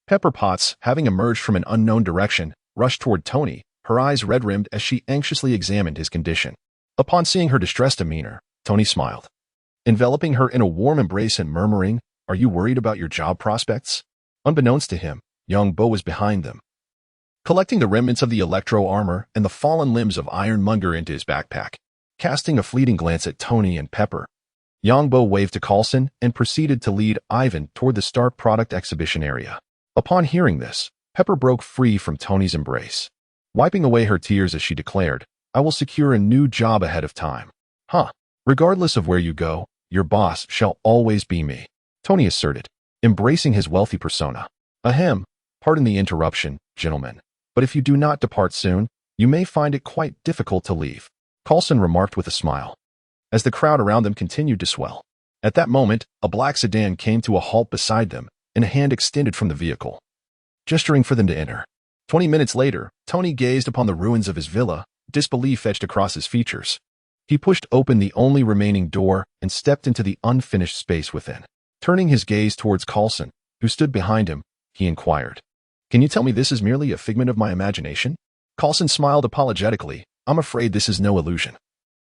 Pepper Potts, having emerged from an unknown direction, rushed toward Tony, her eyes red-rimmed as she anxiously examined his condition. Upon seeing her distressed demeanor, Tony smiled, enveloping her in a warm embrace and murmuring, "Are you worried about your job prospects?" Unbeknownst to him, Yang Bo was behind them, collecting the remnants of the electro-armor and the fallen limbs of Ironmonger into his backpack. Casting a fleeting glance at Tony and Pepper, Yang Bo waved to Coulson and proceeded to lead Ivan toward the Stark product exhibition area. Upon hearing this, Pepper broke free from Tony's embrace, wiping away her tears as she declared, "I will secure a new job ahead of time." "Huh. Regardless of where you go, your boss shall always be me," Tony asserted, embracing his wealthy persona. "Ahem. Pardon the interruption, gentlemen, but if you do not depart soon, you may find it quite difficult to leave," Coulson remarked with a smile, as the crowd around them continued to swell. At that moment, a black sedan came to a halt beside them, and a hand extended from the vehicle, gesturing for them to enter. 20 minutes later, Tony gazed upon the ruins of his villa, disbelief etched across his features. He pushed open the only remaining door and stepped into the unfinished space within. Turning his gaze towards Coulson, who stood behind him, he inquired, "Can you tell me this is merely a figment of my imagination?" Coulson smiled apologetically. "I'm afraid this is no illusion."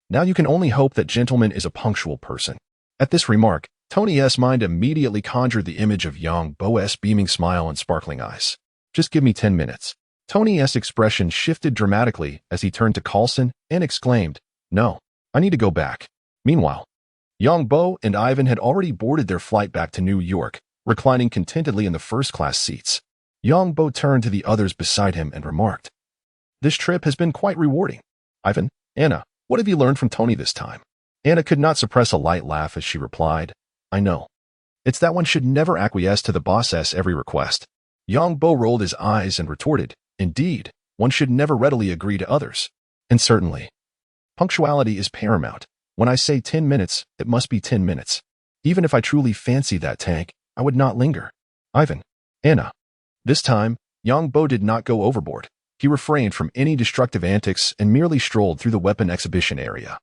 Now you can only hope that gentleman is a punctual person. At this remark, Tony's mind immediately conjured the image of Yang Bo's beaming smile and sparkling eyes. "Just give me 10 minutes. Tony's expression shifted dramatically as he turned to Coulson and exclaimed, "No, I need to go back." Meanwhile, Yang Bo and Ivan had already boarded their flight back to New York, reclining contentedly in the first-class seats. Yang Bo turned to the others beside him and remarked, "This trip has been quite rewarding. Ivan, Anna, what have you learned from Tony this time?" Anna could not suppress a light laugh as she replied, "I know. It's that one should never acquiesce to the boss's every request." Yang Bo rolled his eyes and retorted, "Indeed, one should never readily agree to others. And certainly, punctuality is paramount. When I say 10 minutes, it must be 10 minutes. Even if I truly fancy that tank, I would not linger." Ivan, Anna. This time, Yang Bo did not go overboard. He refrained from any destructive antics and merely strolled through the weapon exhibition area,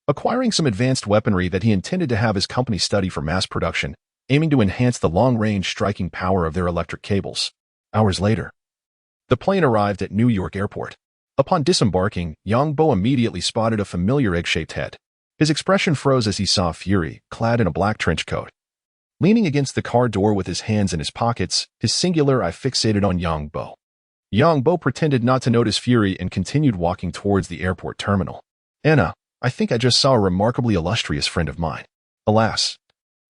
acquiring some advanced weaponry that he intended to have his company study for mass production, aiming to enhance the long-range striking power of their electric cables. Hours later, the plane arrived at New York Airport. Upon disembarking, Yang Bo immediately spotted a familiar egg-shaped head. His expression froze as he saw Fury, clad in a black trench coat, leaning against the car door with his hands in his pockets, his singular eye fixated on Yang Bo. Yang Bo pretended not to notice Fury and continued walking towards the airport terminal. "Anna, I think I just saw a remarkably illustrious friend of mine. Alas,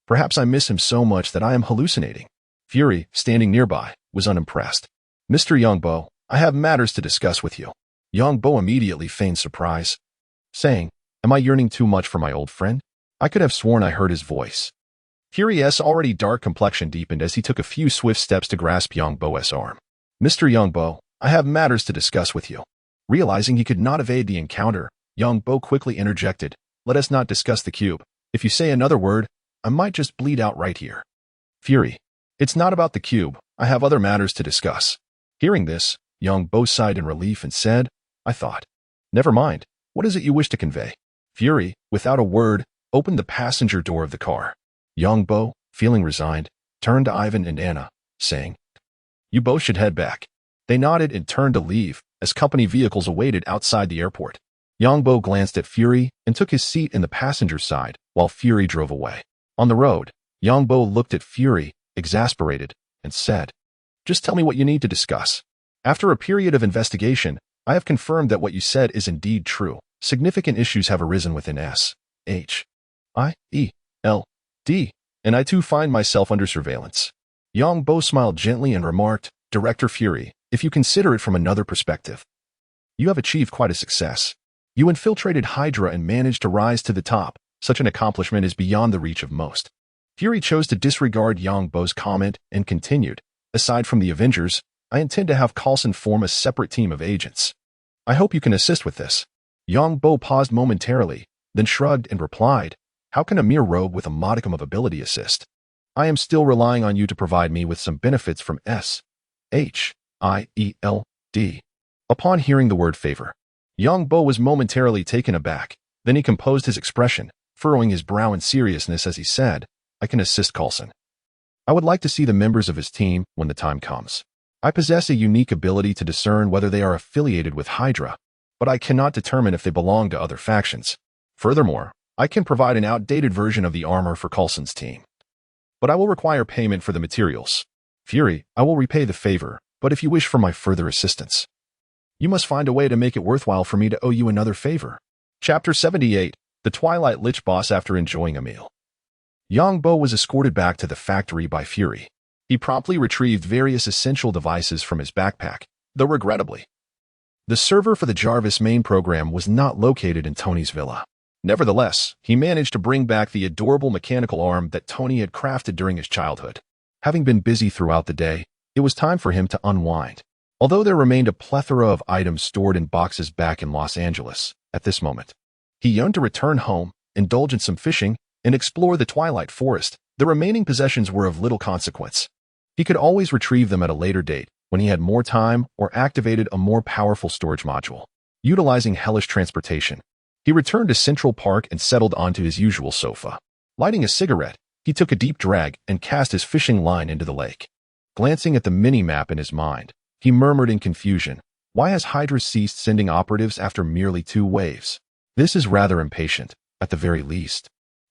perhaps I miss him so much that I am hallucinating." Fury, standing nearby, was unimpressed. "Mr. Yang Bo, I have matters to discuss with you." Yang Bo immediately feigned surprise, saying, "Am I yearning too much for my old friend?" I could have sworn I heard his voice. Fury's already dark complexion deepened as he took a few swift steps to grasp Yang Bo's arm. "Mr. Yang Bo, I have matters to discuss with you." Realizing he could not evade the encounter, Yang Bo quickly interjected, "Let us not discuss the cube. If you say another word, I might just bleed out right here." Fury, "It's not about the cube. I have other matters to discuss." Hearing this, Yang Bo sighed in relief and said, "I thought. Never mind. What is it you wish to convey?" Fury, without a word, opened the passenger door of the car. Yang Bo, feeling resigned, turned to Ivan and Anna, saying, "You both should head back." They nodded and turned to leave, as company vehicles awaited outside the airport. Yang Bo glanced at Fury and took his seat in the passenger side, while Fury drove away. On the road, Yang Bo looked at Fury, exasperated, and said, "Just tell me what you need to discuss. After a period of investigation, I have confirmed that what you said is indeed true. Significant issues have arisen within S.H.I.E.L.D., and I too find myself under surveillance." Yang Bo smiled gently and remarked, "Director Fury, if you consider it from another perspective, you have achieved quite a success. You infiltrated Hydra and managed to rise to the top, Such an accomplishment is beyond the reach of most. Fury chose to disregard Yang Bo's comment and continued, aside from the Avengers, I intend to have Coulson form a separate team of agents. I hope you can assist with this. Yang Bo paused momentarily, then shrugged and replied, how can a mere rogue with a modicum of ability assist? I am still relying on you to provide me with some benefits from S-H-I-E-L-D. Upon hearing the word favor, Yang Bo was momentarily taken aback. Then he composed his expression, furrowing his brow in seriousness as he said, I can assist Coulson. I would like to see the members of his team when the time comes. I possess a unique ability to discern whether they are affiliated with Hydra, but I cannot determine if they belong to other factions. Furthermore, I can provide an outdated version of the armor for Coulson's team. But I will require payment for the materials. Fury, I will repay the favor, but if you wish for my further assistance, you must find a way to make it worthwhile for me to owe you another favor. Chapter 78, The Twilight Lich Boss After Enjoying a Meal. Yang Bo was escorted back to the factory by Fury. He promptly retrieved various essential devices from his backpack, though regrettably, the server for the Jarvis main program was not located in Tony's villa. Nevertheless, he managed to bring back the adorable mechanical arm that Tony had crafted during his childhood. Having been busy throughout the day, it was time for him to unwind. Although there remained a plethora of items stored in boxes back in Los Angeles, at this moment, he yearned to return home, indulge in some fishing, and explore the Twilight Forest. The remaining possessions were of little consequence. He could always retrieve them at a later date, when he had more time or activated a more powerful storage module. Utilizing hellish transportation, he returned to Central Park and settled onto his usual sofa. Lighting a cigarette, he took a deep drag and cast his fishing line into the lake. Glancing at the mini-map in his mind, he murmured in confusion, why has Hydra ceased sending operatives after merely 2 waves? This is rather impatient, at the very least.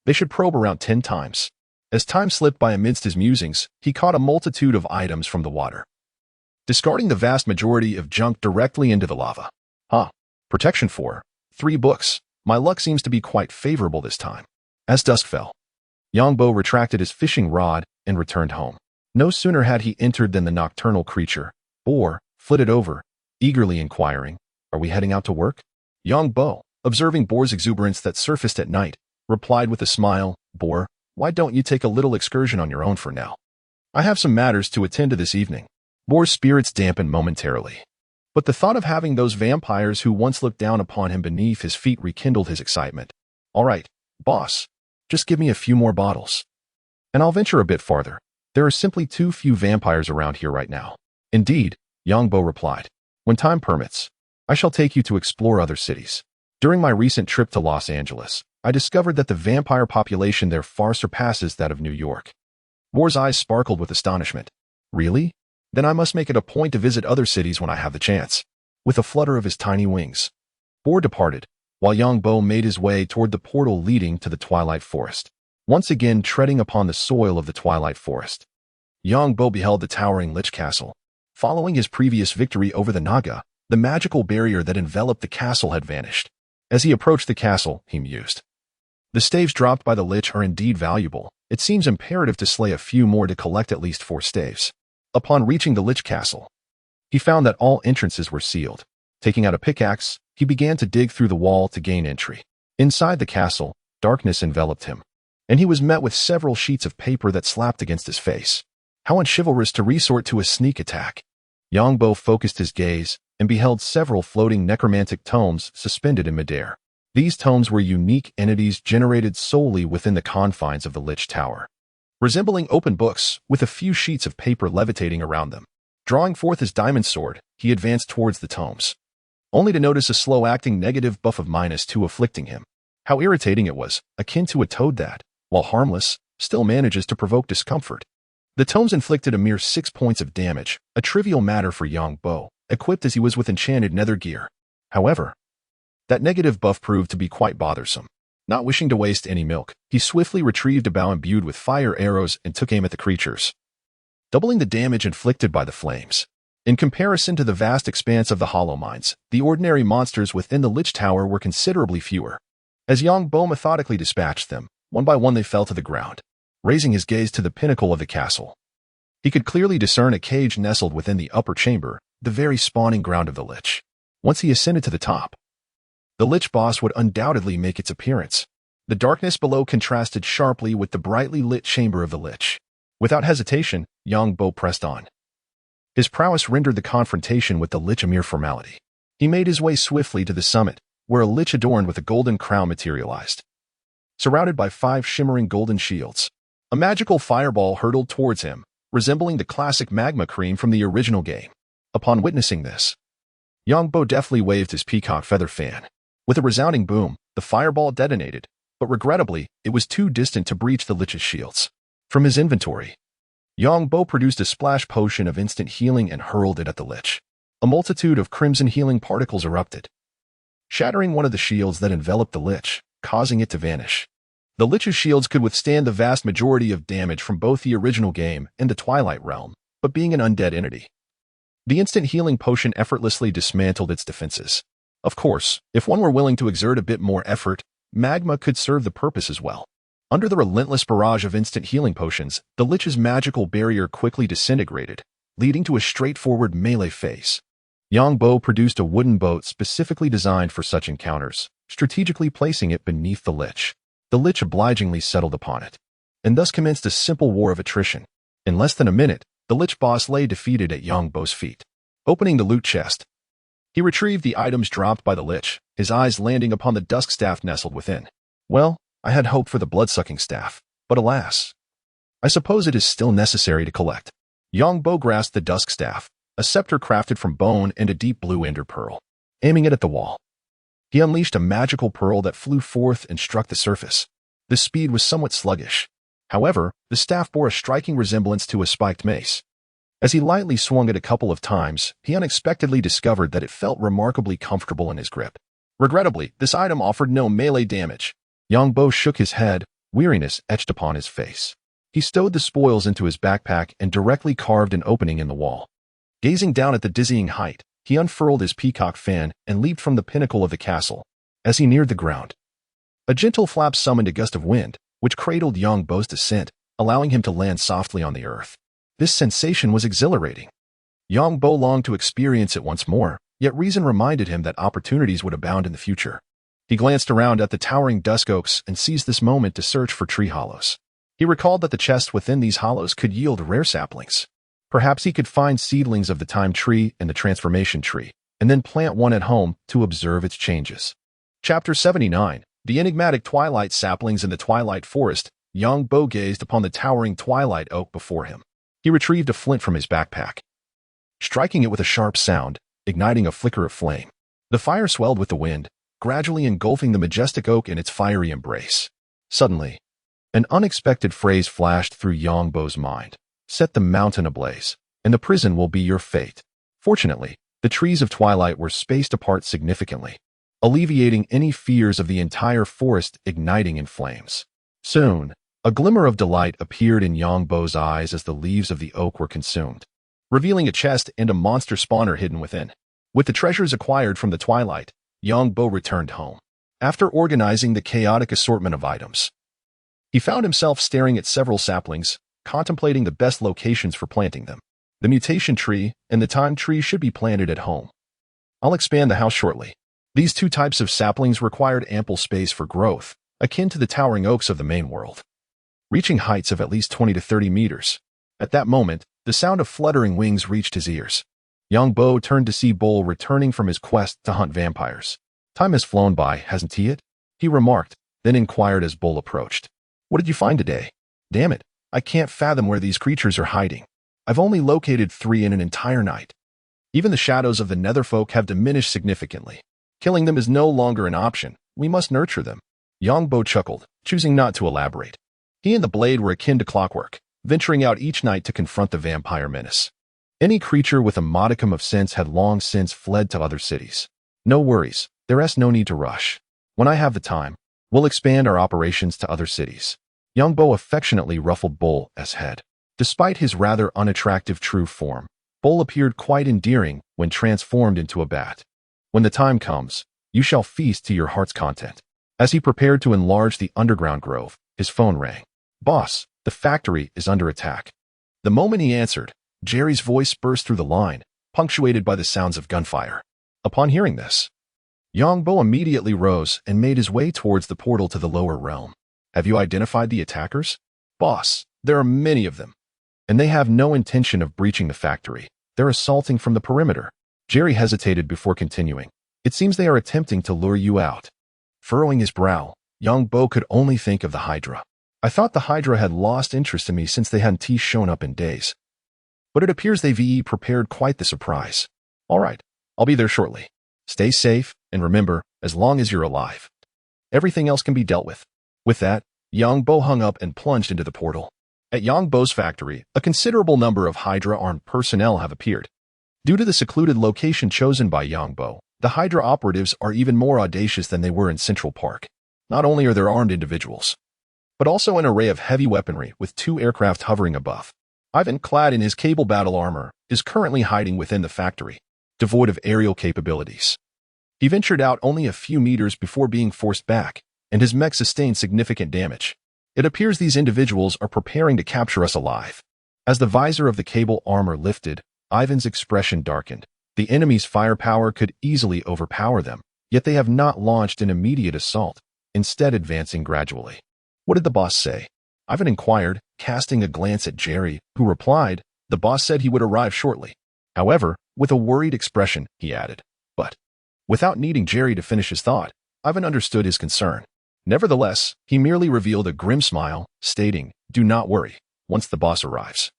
They should probe around 10 times. As time slipped by amidst his musings, he caught a multitude of items from the water, discarding the vast majority of junk directly into the lava. Protection 4. 3 books. My luck seems to be quite favorable this time. As dusk fell, Yang Bo retracted his fishing rod and returned home. No sooner had he entered than the nocturnal creature, Boar, flitted over, eagerly inquiring, are we heading out to work? Yang Bo, observing Boar's exuberance that surfaced at night, replied with a smile, Boar, why don't you take a little excursion on your own for now? I have some matters to attend to this evening. Boar's spirits dampened momentarily, but the thought of having those vampires who once looked down upon him beneath his feet rekindled his excitement. All right, boss, just give me a few more bottles, and I'll venture a bit farther. There are simply too few vampires around here right now. Indeed, Yang Bo replied. When time permits, I shall take you to explore other cities. During my recent trip to Los Angeles, I discovered that the vampire population there far surpasses that of New York. Boar's eyes sparkled with astonishment. Really? Then I must make it a point to visit other cities when I have the chance. With a flutter of his tiny wings, Boar departed, while Yang Bo made his way toward the portal leading to the Twilight Forest. Once again treading upon the soil of the Twilight Forest, Yang Bo beheld the towering Lich Castle. Following his previous victory over the Naga, the magical barrier that enveloped the castle had vanished. As he approached the castle, he mused. The staves dropped by the Lich are indeed valuable. It seems imperative to slay a few more to collect at least 4 staves. Upon reaching the Lich Castle, he found that all entrances were sealed. Taking out a pickaxe, he began to dig through the wall to gain entry. Inside the castle, darkness enveloped him, and he was met with several sheets of paper that slapped against his face. How unchivalrous to resort to a sneak attack. Yang Bo focused his gaze and beheld several floating necromantic tomes suspended in midair. These tomes were unique entities generated solely within the confines of the Lich Tower, resembling open books with a few sheets of paper levitating around them. Drawing forth his diamond sword, he advanced towards the tomes, only to notice a slow-acting negative buff of -2 afflicting him. How irritating it was, akin to a toad that, while harmless, still manages to provoke discomfort. The tomes inflicted a mere 6 points of damage, a trivial matter for Yang Bo, equipped as he was with enchanted nether gear. However, that negative buff proved to be quite bothersome. Not wishing to waste any milk, he swiftly retrieved a bow imbued with fire arrows and took aim at the creatures, doubling the damage inflicted by the flames. In comparison to the vast expanse of the Hollow Mines, the ordinary monsters within the Lich Tower were considerably fewer. As Yang Bo methodically dispatched them, one by one they fell to the ground. Raising his gaze to the pinnacle of the castle, he could clearly discern a cage nestled within the upper chamber, the very spawning ground of the Lich. Once he ascended to the top, the Lich boss would undoubtedly make its appearance. The darkness below contrasted sharply with the brightly lit chamber of the Lich. Without hesitation, Yang Bo pressed on. His prowess rendered the confrontation with the Lich a mere formality. He made his way swiftly to the summit, where a Lich adorned with a golden crown materialized. Surrounded by 5 shimmering golden shields, a magical fireball hurtled towards him, resembling the classic magma cream from the original game. Upon witnessing this, Yang Bo deftly waved his peacock feather fan. With a resounding boom, the fireball detonated, but regrettably, it was too distant to breach the Lich's shields. From his inventory, Yang Bo produced a splash potion of instant healing and hurled it at the Lich. A multitude of crimson healing particles erupted, shattering one of the shields that enveloped the Lich, causing it to vanish. The Lich's shields could withstand the vast majority of damage from both the original game and the Twilight Realm, but being an undead entity, the instant healing potion effortlessly dismantled its defenses. Of course, if one were willing to exert a bit more effort, magma could serve the purpose as well. Under the relentless barrage of instant healing potions, the Lich's magical barrier quickly disintegrated, leading to a straightforward melee phase. Yang Bo produced a wooden boat specifically designed for such encounters, strategically placing it beneath the Lich. The Lich obligingly settled upon it, and thus commenced a simple war of attrition. In less than a minute, the Lich boss lay defeated at Yang Bo's feet. Opening the loot chest, he retrieved the items dropped by the Lich, his eyes landing upon the dusk staff nestled within. Well, I had hoped for the blood-sucking staff, but alas, I suppose it is still necessary to collect. Yang Bo grasped the dusk staff, a scepter crafted from bone and a deep blue ender pearl. Aiming it at the wall, he unleashed a magical pearl that flew forth and struck the surface. The speed was somewhat sluggish. However, the staff bore a striking resemblance to a spiked mace. As he lightly swung it a couple of times, he unexpectedly discovered that it felt remarkably comfortable in his grip. Regrettably, this item offered no melee damage. Yang Bo shook his head, weariness etched upon his face. He stowed the spoils into his backpack and directly carved an opening in the wall. Gazing down at the dizzying height, he unfurled his peacock fan and leaped from the pinnacle of the castle. As he neared the ground, a gentle flap summoned a gust of wind, which cradled Yang Bo's descent, allowing him to land softly on the earth. This sensation was exhilarating. Yang Bo longed to experience it once more, yet reason reminded him that opportunities would abound in the future. He glanced around at the towering dusk oaks and seized this moment to search for tree hollows. He recalled that the chests within these hollows could yield rare saplings. Perhaps he could find seedlings of the time tree and the transformation tree, and then plant one at home to observe its changes. Chapter 79. The enigmatic twilight saplings in the twilight forest. Yang Bo gazed upon the towering twilight oak before him. He retrieved a flint from his backpack, striking it with a sharp sound, igniting a flicker of flame. The fire swelled with the wind, gradually engulfing the majestic oak in its fiery embrace. Suddenly, an unexpected phrase flashed through Yang Bo's mind. Set the mountain ablaze, and the prison will be your fate. Fortunately, the trees of twilight were spaced apart significantly, alleviating any fears of the entire forest igniting in flames. Soon, a glimmer of delight appeared in Yang Bo's eyes as the leaves of the oak were consumed, revealing a chest and a monster spawner hidden within. With the treasures acquired from the twilight, Yang Bo returned home. After organizing the chaotic assortment of items, he found himself staring at several saplings, contemplating the best locations for planting them. The mutation tree and the time tree should be planted at home. I'll expand the house shortly. These two types of saplings required ample space for growth, akin to the towering oaks of the main world, reaching heights of at least 20 to 30 meters. At that moment, the sound of fluttering wings reached his ears. Yang Bo turned to see Bull returning from his quest to hunt vampires. Time has flown by, hasn't it? He remarked, then inquired as Bull approached. What did you find today? Damn it, I can't fathom where these creatures are hiding. I've only located 3 in an entire night. Even the shadows of the Netherfolk have diminished significantly. Killing them is no longer an option. We must nurture them. Yang Bo chuckled, choosing not to elaborate. He and the blade were akin to clockwork, venturing out each night to confront the vampire menace. Any creature with a modicum of sense had long since fled to other cities. No worries, there's no need to rush. When I have the time, we'll expand our operations to other cities. Yang Bo affectionately ruffled Bull's head. Despite his rather unattractive true form, Bull appeared quite endearing when transformed into a bat. When the time comes, you shall feast to your heart's content. As he prepared to enlarge the underground grove, his phone rang. Boss, the factory is under attack. The moment he answered, Jerry's voice burst through the line, punctuated by the sounds of gunfire. Upon hearing this, Yongbo immediately rose and made his way towards the portal to the lower realm. Have you identified the attackers? Boss, there are many of them, and they have no intention of breaching the factory. They're assaulting from the perimeter. Jerry hesitated before continuing. It seems they are attempting to lure you out. Furrowing his brow, Yongbo could only think of the Hydra. I thought the Hydra had lost interest in me since they hadn't shown up in days. But it appears they've prepared quite the surprise. All right, I'll be there shortly. Stay safe, and remember, as long as you're alive, everything else can be dealt with. With that, Yongbo hung up and plunged into the portal. At Yongbo's factory, a considerable number of Hydra-armed personnel have appeared. Due to the secluded location chosen by Yongbo, the Hydra operatives are even more audacious than they were in Central Park. Not only are there armed individuals, but also an array of heavy weaponry with 2 aircraft hovering above. Ivan, clad in his cable battle armor, is currently hiding within the factory, devoid of aerial capabilities. He ventured out only a few meters before being forced back, and his mech sustained significant damage. It appears these individuals are preparing to capture us alive. As the visor of the cable armor lifted, Ivan's expression darkened. The enemy's firepower could easily overpower them, yet they have not launched an immediate assault, instead advancing gradually. What did the boss say? Ivan inquired, casting a glance at Jerry, who replied, the boss said he would arrive shortly. However, with a worried expression, he added, but, without needing Jerry to finish his thought, Ivan understood his concern. Nevertheless, he merely revealed a grim smile, stating, do not worry, once the boss arrives,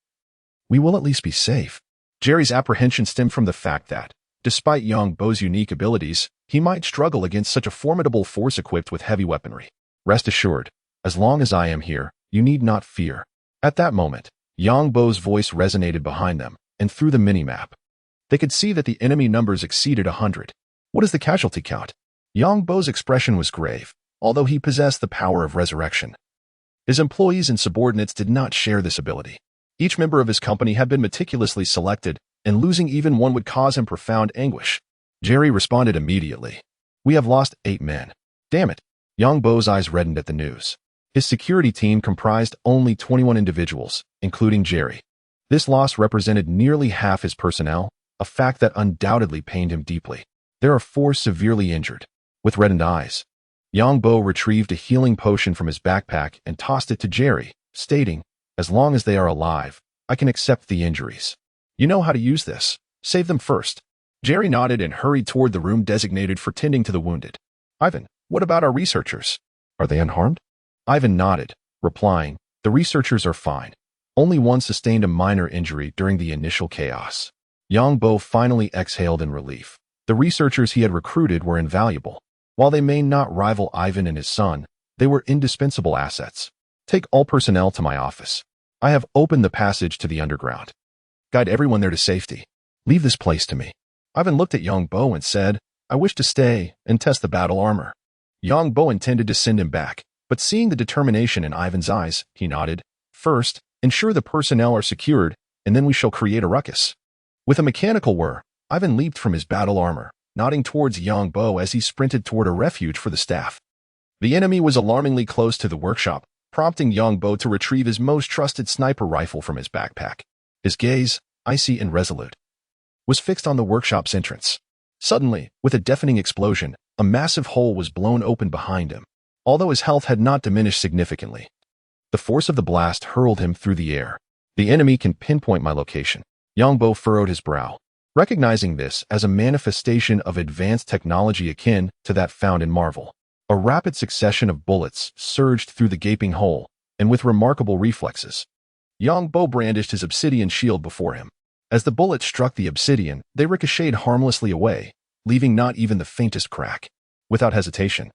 we will at least be safe. Jerry's apprehension stemmed from the fact that, despite Yongbo's unique abilities, he might struggle against such a formidable force equipped with heavy weaponry. Rest assured, as long as I am here, you need not fear. At that moment, Yongbo's voice resonated behind them, and through the minimap, they could see that the enemy numbers exceeded 100. What is the casualty count? Yongbo's expression was grave, although he possessed the power of resurrection. His employees and subordinates did not share this ability. Each member of his company had been meticulously selected, and losing even one would cause him profound anguish. Jerry responded immediately. We have lost 8 men. Damn it. Yongbo's eyes reddened at the news. His security team comprised only 21 individuals, including Jerry. This loss represented nearly half his personnel, a fact that undoubtedly pained him deeply. There are 4 severely injured. With reddened eyes, Yongbo retrieved a healing potion from his backpack and tossed it to Jerry, stating, as long as they are alive, I can accept the injuries. You know how to use this. Save them first. Jerry nodded and hurried toward the room designated for tending to the wounded. Ivan, what about our researchers? Are they unharmed? Ivan nodded, replying, the researchers are fine. Only one sustained a minor injury during the initial chaos. Yongbo finally exhaled in relief. The researchers he had recruited were invaluable. While they may not rival Ivan and his son, they were indispensable assets. Take all personnel to my office. I have opened the passage to the underground. Guide everyone there to safety. Leave this place to me. Ivan looked at Yongbo and said, I wish to stay and test the battle armor. Yongbo intended to send him back, but seeing the determination in Ivan's eyes, he nodded. First, ensure the personnel are secured, and then we shall create a ruckus. With a mechanical whir, Ivan leaped from his battle armor, nodding towards Yongbo as he sprinted toward a refuge for the staff. The enemy was alarmingly close to the workshop, prompting Yongbo to retrieve his most trusted sniper rifle from his backpack. His gaze, icy and resolute, was fixed on the workshop's entrance. Suddenly, with a deafening explosion, a massive hole was blown open behind him. Although his health had not diminished significantly, the force of the blast hurled him through the air. The enemy can pinpoint my location. Yongbo furrowed his brow, recognizing this as a manifestation of advanced technology akin to that found in Marvel. A rapid succession of bullets surged through the gaping hole, and with remarkable reflexes, Yongbo brandished his obsidian shield before him. As the bullets struck the obsidian, they ricocheted harmlessly away, leaving not even the faintest crack. Without hesitation,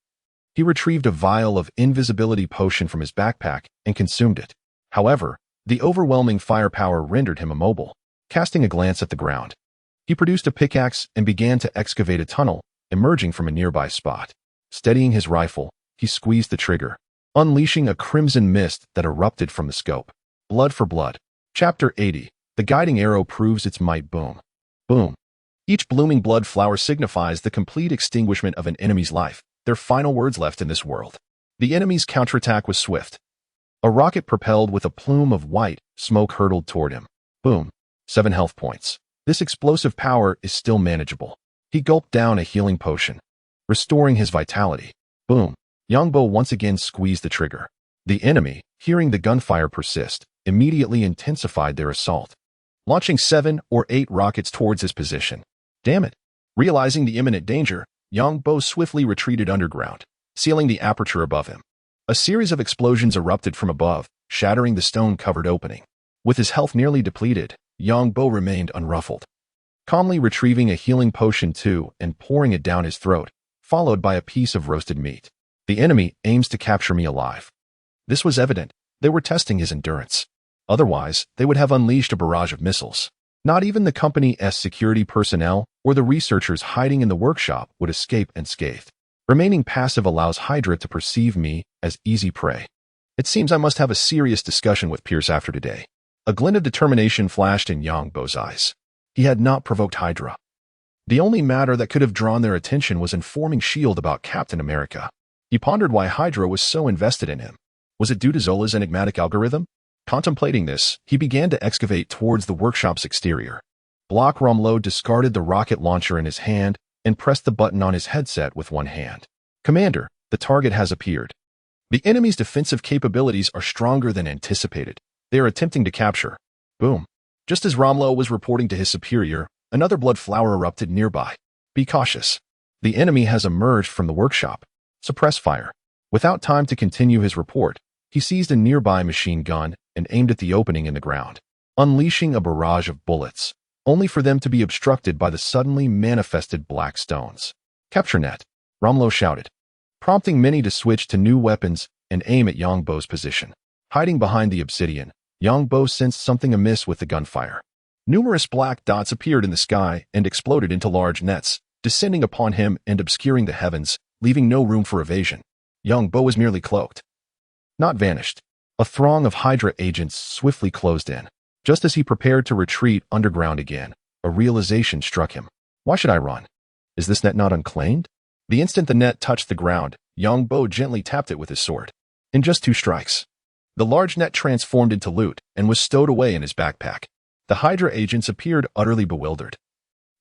he retrieved a vial of invisibility potion from his backpack and consumed it. However, the overwhelming firepower rendered him immobile. Casting a glance at the ground, he produced a pickaxe and began to excavate a tunnel, emerging from a nearby spot. Steadying his rifle, he squeezed the trigger, unleashing a crimson mist that erupted from the scope. Blood for blood. Chapter 80. The guiding arrow proves its might. Boom. Boom. Each blooming blood flower signifies the complete extinguishment of an enemy's life, their final words left in this world. The enemy's counterattack was swift. A rocket propelled with a plume of white smoke hurtled toward him. Boom. 7 health points. This explosive power is still manageable. He gulped down a healing potion. restoring his vitality. Boom. Yangbo once again squeezed the trigger. The enemy, hearing the gunfire persist, immediately intensified their assault, launching 7 or 8 rockets towards his position. Damn it. Realizing the imminent danger, Yangbo swiftly retreated underground, sealing the aperture above him. A series of explosions erupted from above, shattering the stone-covered opening. With his health nearly depleted, Yangbo remained unruffled, calmly retrieving a healing potion too and pouring it down his throat, followed by a piece of roasted meat. The enemy aims to capture me alive. This was evident. They were testing his endurance. Otherwise, they would have unleashed a barrage of missiles. Not even the company's security personnel or the researchers hiding in the workshop would escape unscathed. Remaining passive allows Hydra to perceive me as easy prey. It seems I must have a serious discussion with Pierce after today. A glint of determination flashed in Yangbo's eyes. He had not provoked Hydra. The only matter that could have drawn their attention was informing S.H.I.E.L.D. about Captain America. He pondered why Hydra was so invested in him. Was it due to Zola's enigmatic algorithm? Contemplating this, he began to excavate towards the workshop's exterior. Block Romlo discarded the rocket launcher in his hand and pressed the button on his headset with one hand. Commander, the target has appeared. The enemy's defensive capabilities are stronger than anticipated. They are attempting to capture. Boom. Just as Romlo was reporting to his superior, another blood flower erupted nearby. Be cautious. The enemy has emerged from the workshop. Suppress fire. Without time to continue his report, he seized a nearby machine gun and aimed at the opening in the ground, unleashing a barrage of bullets, only for them to be obstructed by the suddenly manifested black stones. Capture net, Romlo shouted, prompting many to switch to new weapons and aim at Yangbo's position. Hiding behind the obsidian, Yangbo sensed something amiss with the gunfire. Numerous black dots appeared in the sky and exploded into large nets, descending upon him and obscuring the heavens, leaving no room for evasion. Yangbo was merely cloaked, not vanished. A throng of Hydra agents swiftly closed in. Just as he prepared to retreat underground again, a realization struck him. Why should I run? Is this net not unclaimed? The instant the net touched the ground, Yangbo gently tapped it with his sword. In just 2 strikes, the large net transformed into loot and was stowed away in his backpack. The Hydra agents appeared utterly bewildered.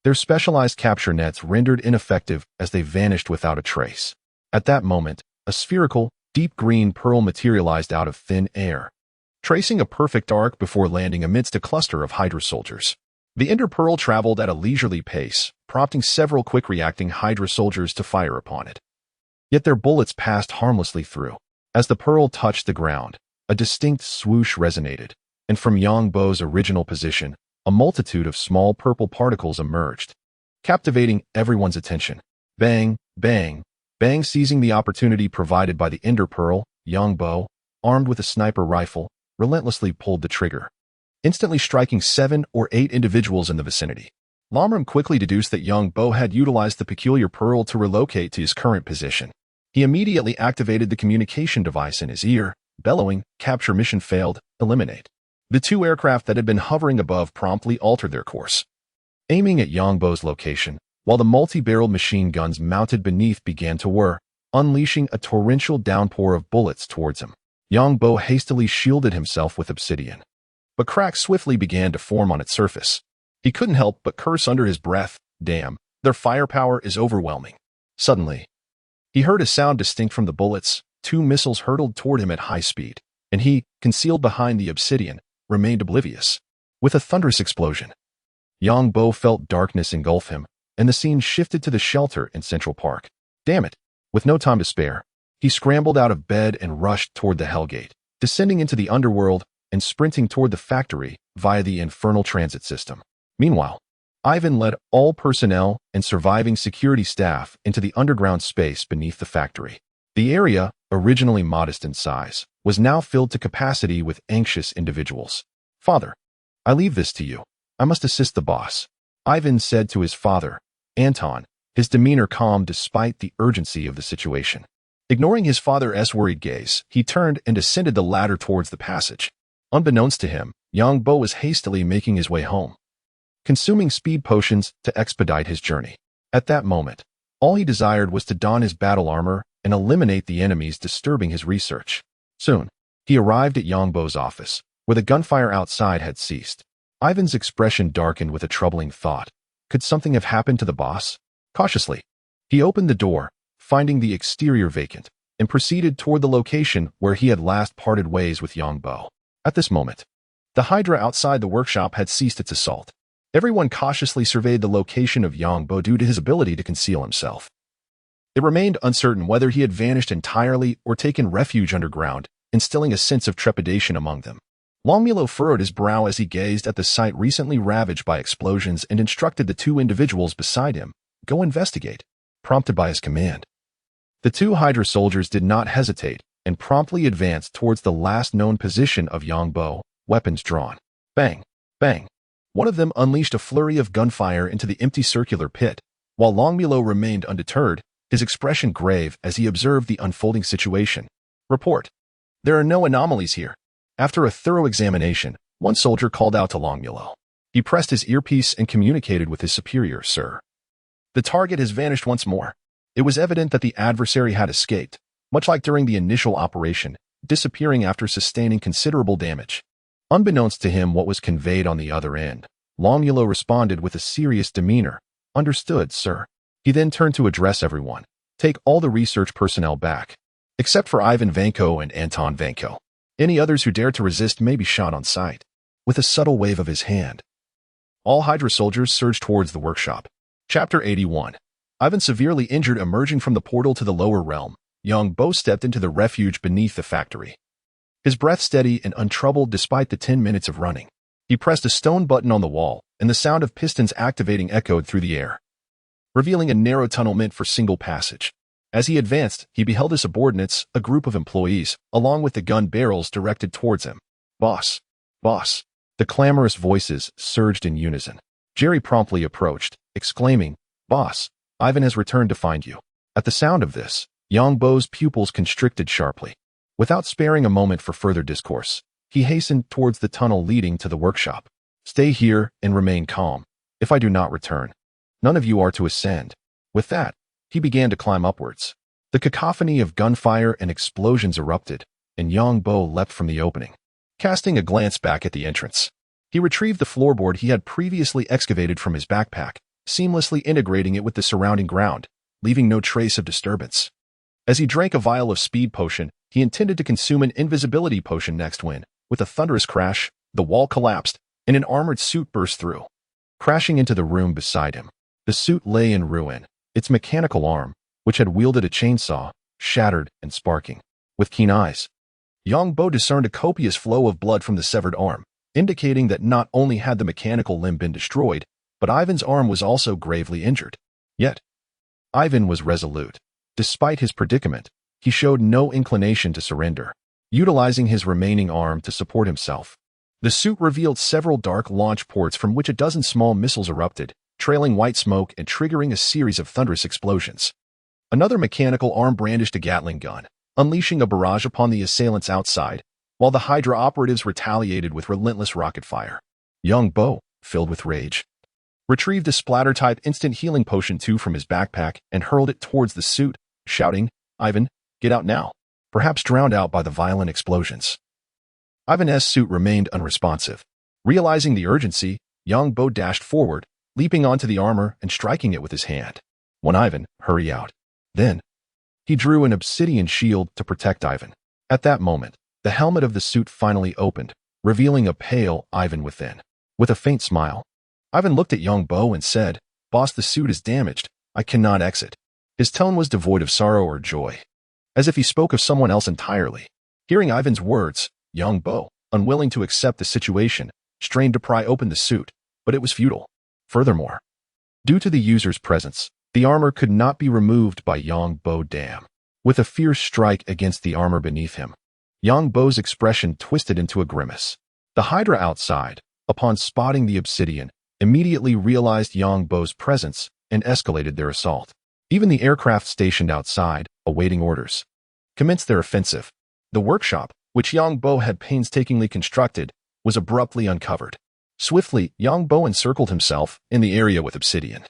Their specialized capture nets rendered ineffective as they vanished without a trace. At that moment, a spherical, deep green pearl materialized out of thin air, tracing a perfect arc before landing amidst a cluster of Hydra soldiers. The Ender Pearl traveled at a leisurely pace, prompting several quick-reacting Hydra soldiers to fire upon it. Yet their bullets passed harmlessly through. As the pearl touched the ground, a distinct swoosh resonated, and from Yangbo's original position, a multitude of small purple particles emerged, captivating everyone's attention. Bang, bang, bang. Seizing the opportunity provided by the Ender Pearl, Yangbo, armed with a sniper rifle, relentlessly pulled the trigger, instantly striking 7 or 8 individuals in the vicinity. Lamram quickly deduced that Yangbo had utilized the peculiar pearl to relocate to his current position. He immediately activated the communication device in his ear, bellowing, "Capture mission failed, eliminate." The 2 aircraft that had been hovering above promptly altered their course, aiming at Yangbo's location, while the multi-barreled machine guns mounted beneath began to whir, unleashing a torrential downpour of bullets towards him. Yangbo hastily shielded himself with obsidian, but cracks swiftly began to form on its surface. He couldn't help but curse under his breath. Damn, their firepower is overwhelming. Suddenly, he heard a sound distinct from the bullets. 2 missiles hurtled toward him at high speed, and he, concealed behind the obsidian, remained oblivious. With a thunderous explosion, Yangbo felt darkness engulf him, and the scene shifted to the shelter in Central Park. Damn it! With no time to spare, he scrambled out of bed and rushed toward the Hellgate, descending into the underworld and sprinting toward the factory via the infernal transit system. Meanwhile, Ivan led all personnel and surviving security staff into the underground space beneath the factory. The area, originally modest in size, was now filled to capacity with anxious individuals. "Father, I leave this to you. I must assist the boss," Ivan said to his father, Anton, his demeanor calm despite the urgency of the situation. Ignoring his father's worried gaze, he turned and ascended the ladder towards the passage. Unbeknownst to him, Yangbo was hastily making his way home, consuming speed potions to expedite his journey. At that moment, all he desired was to don his battle armor and eliminate the enemies disturbing his research. Soon, he arrived at Yangbo's office, where the gunfire outside had ceased. Ivan's expression darkened with a troubling thought. Could something have happened to the boss? Cautiously, he opened the door finding the exterior vacant, and proceeded toward the location where he had last parted ways with Yongbo. At this moment, the Hydra outside the workshop had ceased its assault. Everyone cautiously surveyed the location of Yongbo due to his ability to conceal himself. It remained uncertain whether he had vanished entirely or taken refuge underground, instilling a sense of trepidation among them. Longmulo furrowed his brow as he gazed at the site recently ravaged by explosions and instructed the two individuals beside him, "Go investigate," prompted by his command. The two Hydra soldiers did not hesitate and promptly advanced towards the last known position of Yongbo, weapons drawn. Bang! Bang! One of them unleashed a flurry of gunfire into the empty circular pit, while Longmulo remained undeterred, his expression grave as he observed the unfolding situation. Report. There are no anomalies here. After a thorough examination, one soldier called out to Longmulo. He pressed his earpiece and communicated with his superior, "Sir, the target has vanished once more." It was evident that the adversary had escaped, much like during the initial operation, disappearing after sustaining considerable damage. Unbeknownst to him what was conveyed on the other end, Longmulo responded with a serious demeanor. "Understood, sir." He then turned to address everyone. "Take all the research personnel back, except for Ivan Vanko and Anton Vanko. Any others who dare to resist may be shot on sight." With a subtle wave of his hand, all Hydra soldiers surged towards the workshop. Chapter 81. Ivan severely injured emerging from the portal to the lower realm, Yongbo stepped into the refuge beneath the factory. His breath steady and untroubled despite the 10 minutes of running. He pressed a stone button on the wall, and the sound of pistons activating echoed through the air, revealing a narrow tunnel meant for single passage. As he advanced, he beheld his subordinates, a group of employees, along with the gun barrels directed towards him. "Boss! Boss!" The clamorous voices surged in unison. Jerry promptly approached, exclaiming, "Boss, Ivan has returned to find you." At the sound of this, Yongbo's pupils constricted sharply. Without sparing a moment for further discourse, he hastened towards the tunnel leading to the workshop. "Stay here and remain calm. If I do not return, none of you are to ascend." With that, he began to climb upwards. The cacophony of gunfire and explosions erupted, and Yongbo leapt from the opening. Casting a glance back at the entrance, he retrieved the floorboard he had previously excavated from his backpack, seamlessly integrating it with the surrounding ground, leaving no trace of disturbance. As he drank a vial of speed potion, he intended to consume an invisibility potion next when, with a thunderous crash, the wall collapsed, and an armored suit burst through, crashing into the room beside him. The suit lay in ruin, its mechanical arm, which had wielded a chainsaw, shattered and sparking. With keen eyes, Yongbo discerned a copious flow of blood from the severed arm, indicating that not only had the mechanical limb been destroyed, but Ivan's arm was also gravely injured. Yet, Ivan was resolute. Despite his predicament, he showed no inclination to surrender, utilizing his remaining arm to support himself. The suit revealed several dark launch ports from which a dozen small missiles erupted, trailing white smoke and triggering a series of thunderous explosions. Another mechanical arm brandished a Gatling gun, unleashing a barrage upon the assailants outside, while the Hydra operatives retaliated with relentless rocket fire. Yongbo, filled with rage, retrieved a splatter-type instant healing potion 2 from his backpack and hurled it towards the suit, shouting, "Ivan, get out now," perhaps drowned out by the violent explosions. Ivan's suit remained unresponsive. Realizing the urgency, Yongbo dashed forward, leaping onto the armor and striking it with his hand. When Ivan, "Hurry out." Then, he drew an obsidian shield to protect Ivan. At that moment, the helmet of the suit finally opened, revealing a pale Ivan within. With a faint smile, Ivan looked at Yongbo and said, "Boss, the suit is damaged. I cannot exit." His tone was devoid of sorrow or joy, as if he spoke of someone else entirely. Hearing Ivan's words, Yongbo, unwilling to accept the situation, strained to pry open the suit, but it was futile. Furthermore, due to the user's presence, the armor could not be removed by Yongbo Dam. With a fierce strike against the armor beneath him, Yongbo's expression twisted into a grimace. The Hydra outside, upon spotting the obsidian, immediately realized Yongbo's presence and escalated their assault. Even the aircraft stationed outside, awaiting orders, commenced their offensive. The workshop, which Yongbo had painstakingly constructed, was abruptly uncovered. Swiftly, Yongbo encircled himself in the area with obsidian,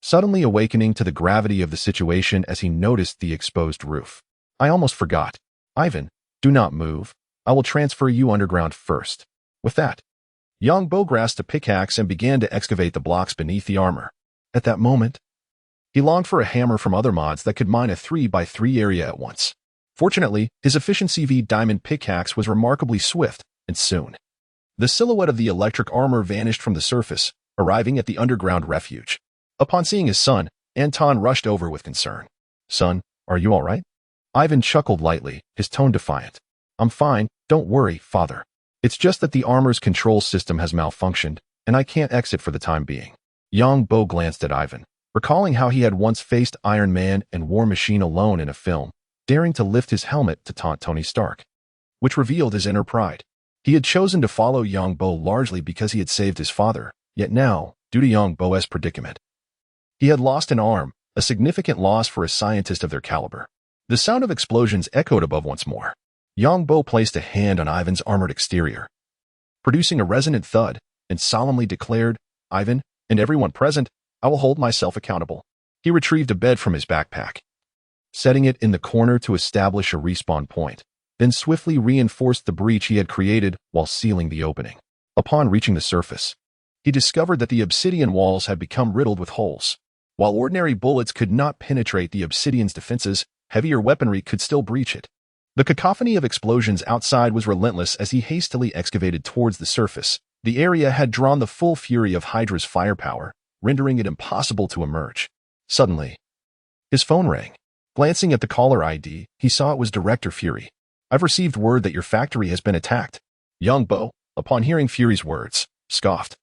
suddenly awakening to the gravity of the situation as he noticed the exposed roof. "I almost forgot. Ivan, do not move. I will transfer you underground first." With that, Yongbo grasped a pickaxe and began to excavate the blocks beneath the armor. At that moment, He longed for a hammer from other mods that could mine a 3x3 area at once. Fortunately, his efficiency V diamond pickaxe was remarkably swift, and soon, the silhouette of the electric armor vanished from the surface, arriving at the underground refuge. Upon seeing his son, Anton rushed over with concern. "Son, are you all right?" Ivan chuckled lightly, his tone defiant. "I'm fine, don't worry, father. It's just that the armor's control system has malfunctioned, and I can't exit for the time being." Yang Bo glanced at Ivan, recalling how he had once faced Iron Man and War Machine alone in a film, daring to lift his helmet to taunt Tony Stark, which revealed his inner pride. He had chosen to follow Yang Bo largely because he had saved his father, yet now, due to Yang Bo's predicament, he had lost an arm, a significant loss for a scientist of their caliber. The sound of explosions echoed above once more. Yang Bo placed a hand on Ivan's armored exterior, producing a resonant thud, and solemnly declared, "Ivan, and everyone present, I will hold myself accountable." He retrieved a bed from his backpack, setting it in the corner to establish a respawn point, then swiftly reinforced the breach he had created while sealing the opening. Upon reaching the surface, he discovered that the obsidian walls had become riddled with holes. While ordinary bullets could not penetrate the obsidian's defenses, heavier weaponry could still breach it. The cacophony of explosions outside was relentless as he hastily excavated towards the surface. The area had drawn the full fury of Hydra's firepower, rendering it impossible to emerge. Suddenly, his phone rang. Glancing at the caller ID, he saw it was Director Fury. "I've received word that your factory has been attacked." Yang Bo, upon hearing Fury's words, scoffed.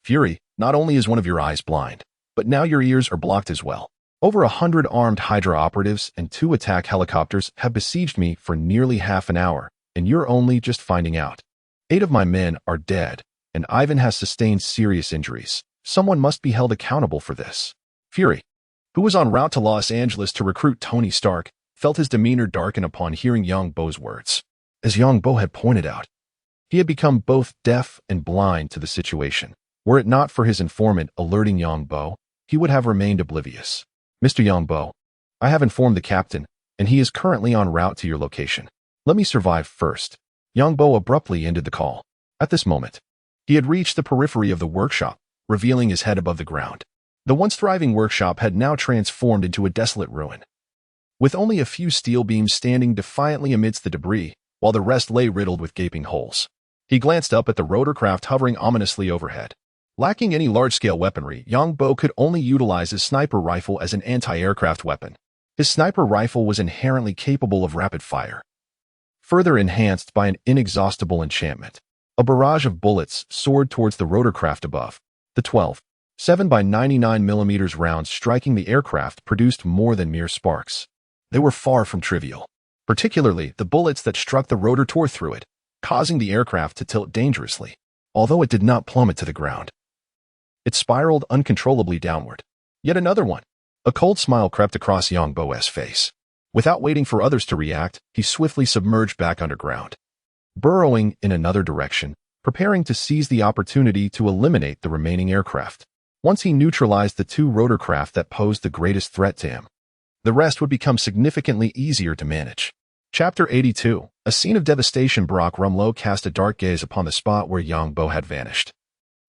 "Fury, not only is one of your eyes blind, but now your ears are blocked as well. Over 100 armed Hydra operatives and 2 attack helicopters have besieged me for nearly half an hour, and you're only just finding out. 8 of my men are dead, and Ivan has sustained serious injuries. Someone must be held accountable for this." Fury, who was en route to Los Angeles to recruit Tony Stark, felt his demeanor darken upon hearing Yang Bo's words. As Yang Bo had pointed out, he had become both deaf and blind to the situation. Were it not for his informant alerting Yang Bo, he would have remained oblivious. "Mr. Yang Bo, I have informed the captain, and he is currently en route to your location. Let me survive first." Yang Bo abruptly ended the call. At this moment, he had reached the periphery of the workshop, revealing his head above the ground. The once thriving workshop had now transformed into a desolate ruin, with only a few steel beams standing defiantly amidst the debris, while the rest lay riddled with gaping holes. He glanced up at the rotorcraft hovering ominously overhead. Lacking any large-scale weaponry, Yang Bo could only utilize his sniper rifle as an anti-aircraft weapon. His sniper rifle was inherently capable of rapid fire, further enhanced by an inexhaustible enchantment. A barrage of bullets soared towards the rotorcraft above. The 12, 7x99mm rounds striking the aircraft produced more than mere sparks. They were far from trivial. Particularly, the bullets that struck the rotor tore through it, causing the aircraft to tilt dangerously. Although it did not plummet to the ground, it spiraled uncontrollably downward. Yet another one. A cold smile crept across Yang Bo's face. Without waiting for others to react, he swiftly submerged back underground, burrowing in another direction, preparing to seize the opportunity to eliminate the remaining aircraft. Once he neutralized the 2 rotorcraft that posed the greatest threat to him, the rest would become significantly easier to manage. Chapter 82. A scene of devastation. Brock Rumlow cast a dark gaze upon the spot where Yang Bo had vanished.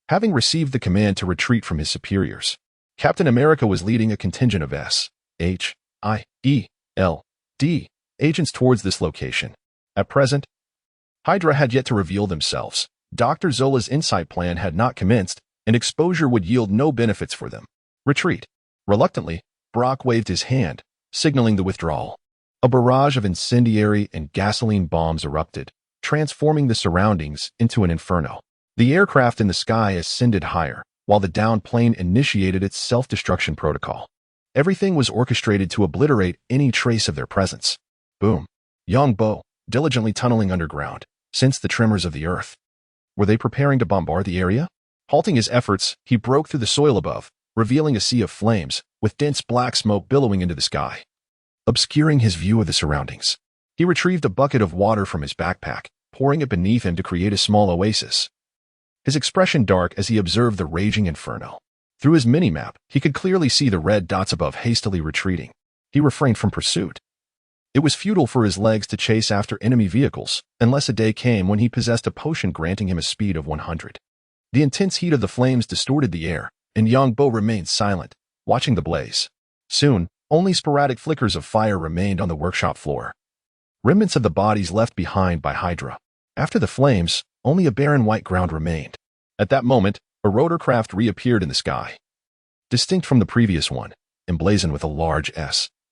Having received the command to retreat from his superiors, Captain America was leading a contingent of S.H.I.E.L.D. agents towards this location. At present, Hydra had yet to reveal themselves. Dr. Zola's insight plan had not commenced, and exposure would yield no benefits for them. Retreat. Reluctantly, Brock waved his hand, signaling the withdrawal. A barrage of incendiary and gasoline bombs erupted, transforming the surroundings into an inferno. The aircraft in the sky ascended higher, while the downed plane initiated its self-destruction protocol. Everything was orchestrated to obliterate any trace of their presence. Boom. Yang Bo, diligently tunneling underground, sensed the tremors of the earth. Were they preparing to bombard the area? Halting his efforts, he broke through the soil above, revealing a sea of flames, with dense black smoke billowing into the sky, obscuring his view of the surroundings. He retrieved a bucket of water from his backpack, pouring it beneath him to create a small oasis, his expression dark as he observed the raging inferno. Through his mini-map, he could clearly see the red dots above hastily retreating. He refrained from pursuit. It was futile for his legs to chase after enemy vehicles, unless a day came when he possessed a potion granting him a speed of 100. The intense heat of the flames distorted the air, and Yang Bo remained silent, watching the blaze. Soon, only sporadic flickers of fire remained on the workshop floor. Remnants of the bodies left behind by Hydra. After the flames, only a barren white ground remained. At that moment, a rotorcraft reappeared in the sky. Distinct from the previous one, emblazoned with a large S-H-I-E-L-D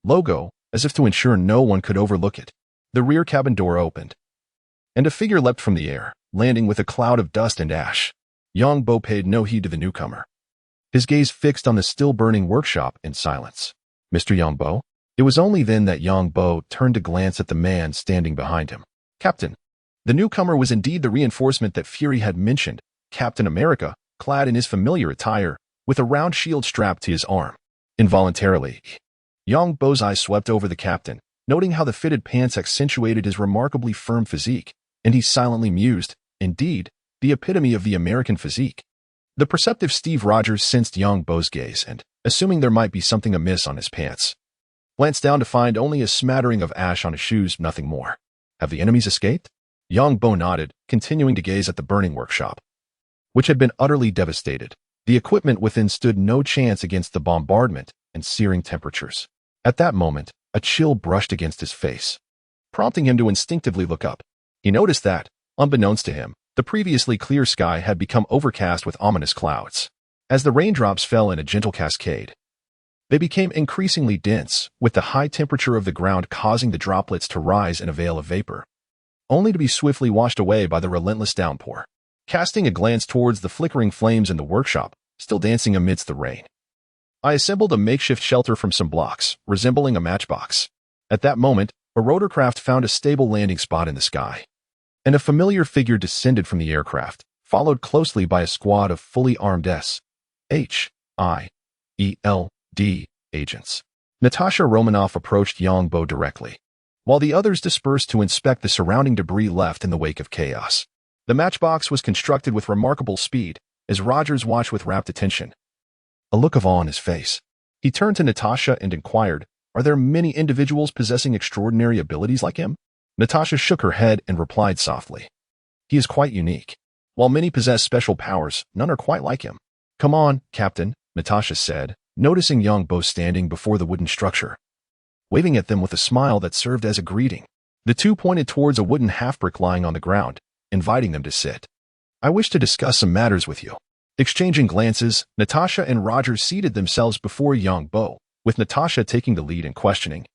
logo, as if to ensure no one could overlook it. The rear cabin door opened, and a figure leapt from the air, landing with a cloud of dust and ash. Yang Bo paid no heed to the newcomer, his gaze fixed on the still-burning workshop in silence. Mr. Yang Bo? It was only then that Yang Bo turned to glance at the man standing behind him. Captain. The newcomer was indeed the reinforcement that Fury had mentioned, Captain America, clad in his familiar attire, with a round shield strapped to his arm. Involuntarily, Yang Bo's eyes swept over the captain, noting how the fitted pants accentuated his remarkably firm physique, and he silently mused, indeed, the epitome of the American physique. The perceptive Steve Rogers sensed Yang Bo's gaze and, assuming there might be something amiss on his pants, glanced down to find only a smattering of ash on his shoes, nothing more. Have the enemies escaped? Yang Bo nodded, continuing to gaze at the burning workshop, which had been utterly devastated. The equipment within stood no chance against the bombardment and searing temperatures. At that moment, a chill brushed against his face, prompting him to instinctively look up. He noticed that, unbeknownst to him, the previously clear sky had become overcast with ominous clouds. As the raindrops fell in a gentle cascade, they became increasingly dense, with the high temperature of the ground causing the droplets to rise in a veil of vapor, only to be swiftly washed away by the relentless downpour. Casting a glance towards the flickering flames in the workshop, still dancing amidst the rain, I assembled a makeshift shelter from some blocks, resembling a matchbox. At that moment, a rotorcraft found a stable landing spot in the sky, and a familiar figure descended from the aircraft, followed closely by a squad of fully armed S-H-I-E-L-D agents. Natasha Romanoff approached Yang Bo directly, while the others dispersed to inspect the surrounding debris left in the wake of chaos. The matchbox was constructed with remarkable speed, as Rogers watched with rapt attention, a look of awe on his face. He turned to Natasha and inquired, "Are there many individuals possessing extraordinary abilities like him?" Natasha shook her head and replied softly, "He is quite unique. While many possess special powers, none are quite like him." "Come on, Captain," Natasha said, noticing Yang Bo standing before the wooden structure, waving at them with a smile that served as a greeting. The two pointed towards a wooden half-brick lying on the ground, inviting them to sit. "I wish to discuss some matters with you." Exchanging glances, Natasha and Rogers seated themselves before Yang Bo, with Natasha taking the lead in questioning.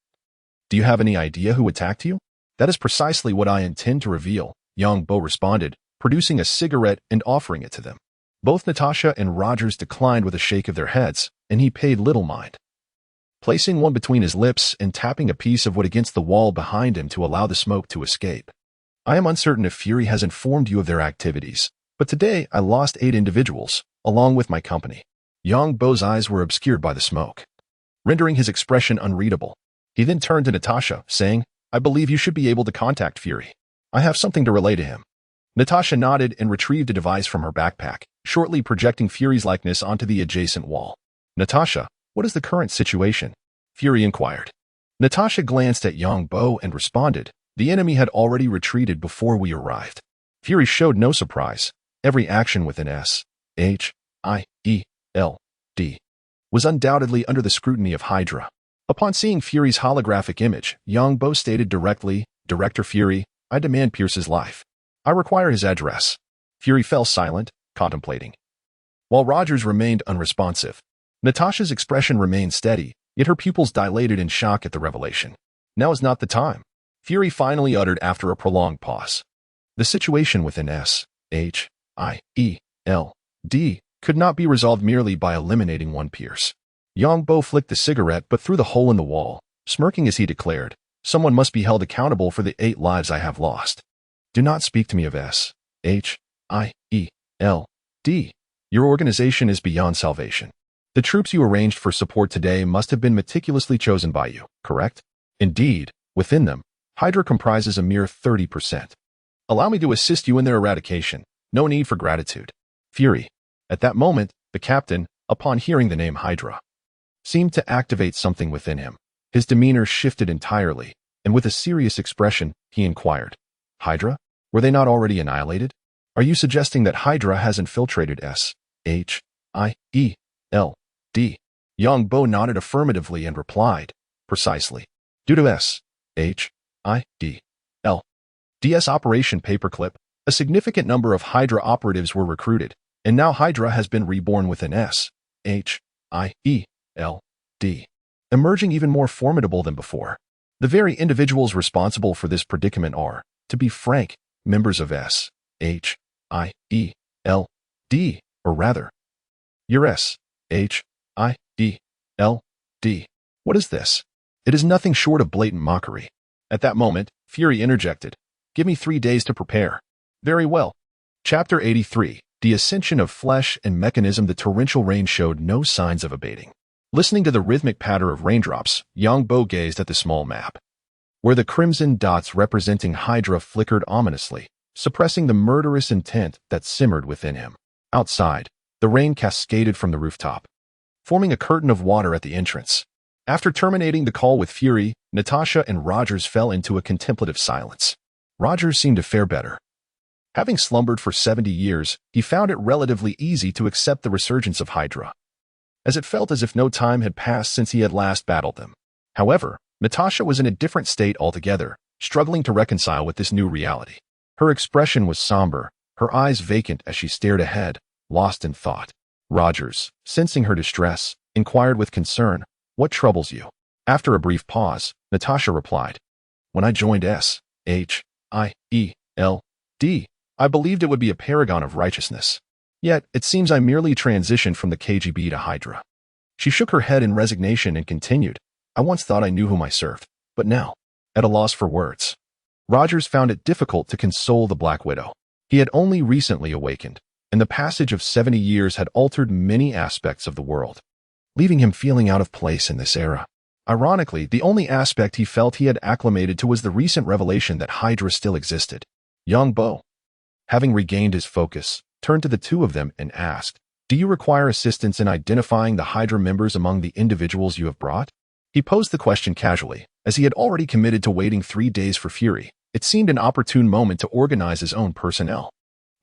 "Do you have any idea who attacked you?" "That is precisely what I intend to reveal," Yang Bo responded, producing a cigarette and offering it to them. Both Natasha and Rogers declined with a shake of their heads, and he paid little mind, placing one between his lips and tapping a piece of wood against the wall behind him to allow the smoke to escape. "I am uncertain if Fury has informed you of their activities, but today I lost 8 individuals, along with my company." Yang Bo's eyes were obscured by the smoke, rendering his expression unreadable. He then turned to Natasha, saying, "I believe you should be able to contact Fury. I have something to relay to him." Natasha nodded and retrieved a device from her backpack, shortly projecting Fury's likeness onto the adjacent wall. "Natasha, what is the current situation?" Fury inquired. Natasha glanced at Yang Bo and responded, "The enemy had already retreated before we arrived." Fury showed no surprise. Every action within S-H-I-E-L-D was undoubtedly under the scrutiny of Hydra. Upon seeing Fury's holographic image, Yang Bo stated directly, "Director Fury, I demand Pierce's life. I require his address." Fury fell silent, contemplating, while Rogers remained unresponsive. Natasha's expression remained steady, yet her pupils dilated in shock at the revelation. "Now is not the time," Fury finally uttered after a prolonged pause. The situation within S-H-I-E-L-D could not be resolved merely by eliminating one Pierce. Yang Bo flicked the cigarette but through the hole in the wall, smirking as he declared, "Someone must be held accountable for the 8 lives I have lost. Do not speak to me of S-H-I-E-L-D. Your organization is beyond salvation. The troops you arranged for support today must have been meticulously chosen by you, correct? Indeed, within them, Hydra comprises a mere 30%. Allow me to assist you in their eradication. No need for gratitude." Fury. At that moment, the captain, upon hearing the name Hydra, seemed to activate something within him. His demeanor shifted entirely, and with a serious expression, he inquired, "Hydra? Were they not already annihilated? Are you suggesting that Hydra has infiltrated S-H-I-E D. Young Bo nodded affirmatively and replied, precisely. Due to SHIDL's Operation Paperclip, a significant number of Hydra operatives were recruited, and now Hydra has been reborn with an SHIELD, emerging even more formidable than before. The very individuals responsible for this predicament are, to be frank, members of SHIELD, or rather, your SHIELD. What is this? It is nothing short of blatant mockery. At that moment, Fury interjected, "Give me 3 days to prepare." Very well. Chapter 83, The Ascension of Flesh and Mechanism. The torrential rain showed no signs of abating. Listening to the rhythmic patter of raindrops, Yang Bo gazed at the small map, where the crimson dots representing Hydra flickered ominously, suppressing the murderous intent that simmered within him. Outside, the rain cascaded from the rooftop, forming a curtain of water at the entrance. After terminating the call with Fury, Natasha and Rogers fell into a contemplative silence. Rogers seemed to fare better. Having slumbered for 70 years, he found it relatively easy to accept the resurgence of Hydra, as it felt as if no time had passed since he had last battled them. However, Natasha was in a different state altogether, struggling to reconcile with this new reality. Her expression was somber, her eyes vacant as she stared ahead, lost in thought. Rogers, sensing her distress, inquired with concern, "What troubles you?" After a brief pause, Natasha replied, "When I joined SHIELD, I believed it would be a paragon of righteousness. Yet, it seems I merely transitioned from the KGB to Hydra." She shook her head in resignation and continued, "I once thought I knew whom I served, but now, at a loss for words." Rogers found it difficult to console the Black Widow. He had only recently awakened, and the passage of 70 years had altered many aspects of the world, leaving him feeling out of place in this era. Ironically, the only aspect he felt he had acclimated to was the recent revelation that Hydra still existed. Young Bo, having regained his focus, turned to the two of them and asked, "Do you require assistance in identifying the Hydra members among the individuals you have brought?" He posed the question casually, as he had already committed to waiting 3 days for Fury. It seemed an opportune moment to organize his own personnel.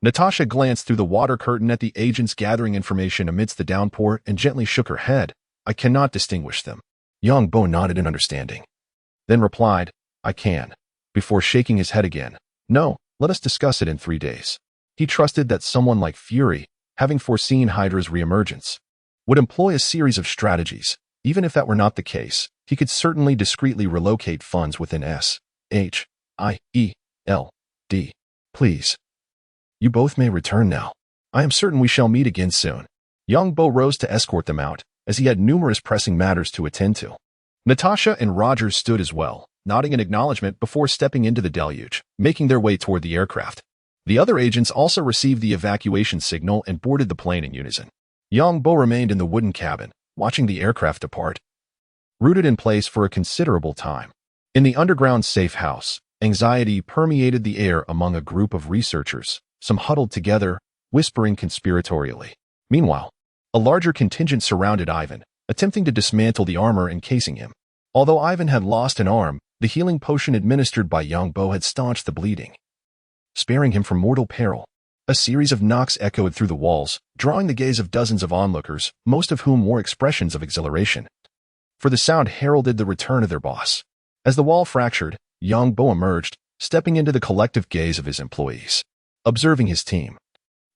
Natasha glanced through the water curtain at the agents gathering information amidst the downpour and gently shook her head. "I cannot distinguish them." Young Bo nodded in understanding, then replied, "I can," before shaking his head again. "No, let us discuss it in 3 days." He trusted that someone like Fury, having foreseen Hydra's reemergence, would employ a series of strategies. Even if that were not the case, he could certainly discreetly relocate funds within SHIELD. "Please. You both may return now. I am certain we shall meet again soon." Young Bo rose to escort them out, as he had numerous pressing matters to attend to. Natasha and Rogers stood as well, nodding in acknowledgement before stepping into the deluge, making their way toward the aircraft. The other agents also received the evacuation signal and boarded the plane in unison. Young Bo remained in the wooden cabin, watching the aircraft depart, rooted in place for a considerable time. In the underground safe house, anxiety permeated the air among a group of researchers, some huddled together, whispering conspiratorially. Meanwhile, a larger contingent surrounded Ivan, attempting to dismantle the armor encasing him. Although Ivan had lost an arm, the healing potion administered by Young Bo had staunched the bleeding, sparing him from mortal peril. A series of knocks echoed through the walls, drawing the gaze of dozens of onlookers, most of whom wore expressions of exhilaration, for the sound heralded the return of their boss. As the wall fractured, Young Bo emerged, stepping into the collective gaze of his employees, observing his team.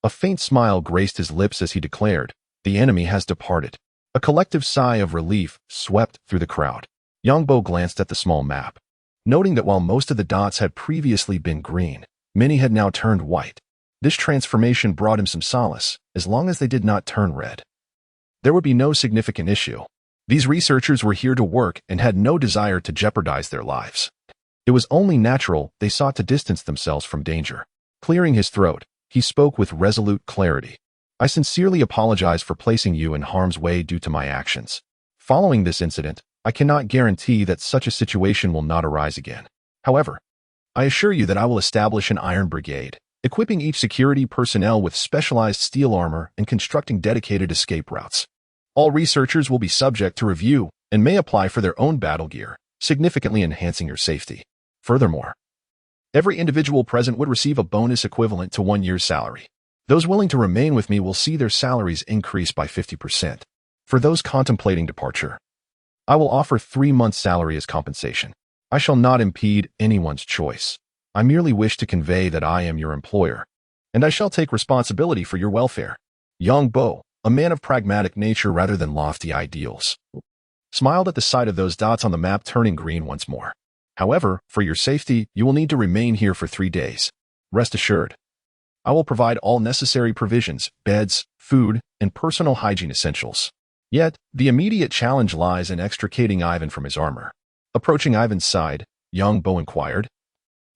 A faint smile graced his lips as he declared, "The enemy has departed." A collective sigh of relief swept through the crowd. Young Bo glanced at the small map, noting that while most of the dots had previously been green, many had now turned white. This transformation brought him some solace, as long as they did not turn red. There would be no significant issue. These researchers were here to work and had no desire to jeopardize their lives. It was only natural they sought to distance themselves from danger. Clearing his throat, he spoke with resolute clarity. "I sincerely apologize for placing you in harm's way due to my actions. Following this incident, I cannot guarantee that such a situation will not arise again. However, I assure you that I will establish an Iron Brigade, equipping each security personnel with specialized steel armor and constructing dedicated escape routes. All researchers will be subject to review and may apply for their own battle gear, significantly enhancing your safety. Furthermore, every individual present would receive a bonus equivalent to 1 year's salary. Those willing to remain with me will see their salaries increase by 50%. For those contemplating departure, I will offer 3 months' salary as compensation. I shall not impede anyone's choice. I merely wish to convey that I am your employer, and I shall take responsibility for your welfare. Yang Bo, a man of pragmatic nature rather than lofty ideals, smiled at the sight of those dots on the map turning green once more. However, for your safety, you will need to remain here for 3 days. Rest assured, I will provide all necessary provisions, beds, food, and personal hygiene essentials. Yet, the immediate challenge lies in extricating Ivan from his armor. Approaching Ivan's side, Yang Bo inquired,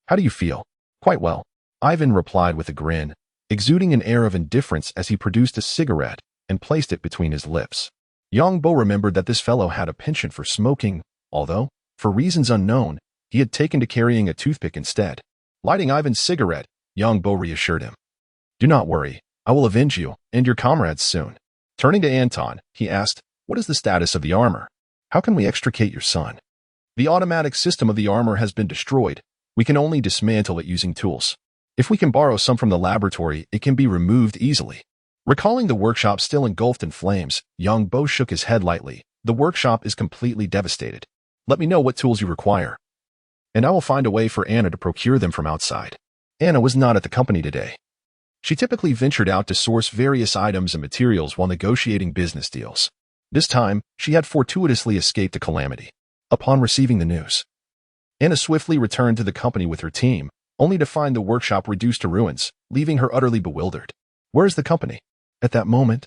"How do you feel?" "Quite well," Ivan replied with a grin, exuding an air of indifference as he produced a cigarette and placed it between his lips. Yang Bo remembered that this fellow had a penchant for smoking, although, for reasons unknown, he had taken to carrying a toothpick instead. Lighting Ivan's cigarette, Yang Bo reassured him, "Do not worry, I will avenge you and your comrades soon." Turning to Anton, he asked, "What is the status of the armor? How can we extricate your son?" "The automatic system of the armor has been destroyed. We can only dismantle it using tools. If we can borrow some from the laboratory, it can be removed easily." Recalling the workshop still engulfed in flames, Yang Bo shook his head lightly. "The workshop is completely devastated. Let me know what tools you require, and I will find a way for Anna to procure them from outside." Anna was not at the company today. She typically ventured out to source various items and materials while negotiating business deals. This time, she had fortuitously escaped a calamity. Upon receiving the news, Anna swiftly returned to the company with her team, only to find the workshop reduced to ruins, leaving her utterly bewildered. "Where is the company?" At that moment,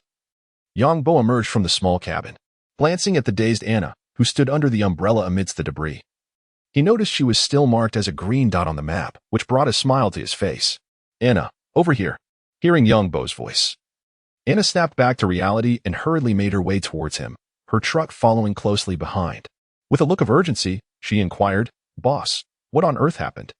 Yang Bo emerged from the small cabin, glancing at the dazed Anna, who stood under the umbrella amidst the debris. He noticed she was still marked as a green dot on the map, which brought a smile to his face. "Anna, over here." Hearing Yang Bo's voice, Anna snapped back to reality and hurriedly made her way towards him, her truck following closely behind. With a look of urgency, she inquired, "Boss, what on earth happened?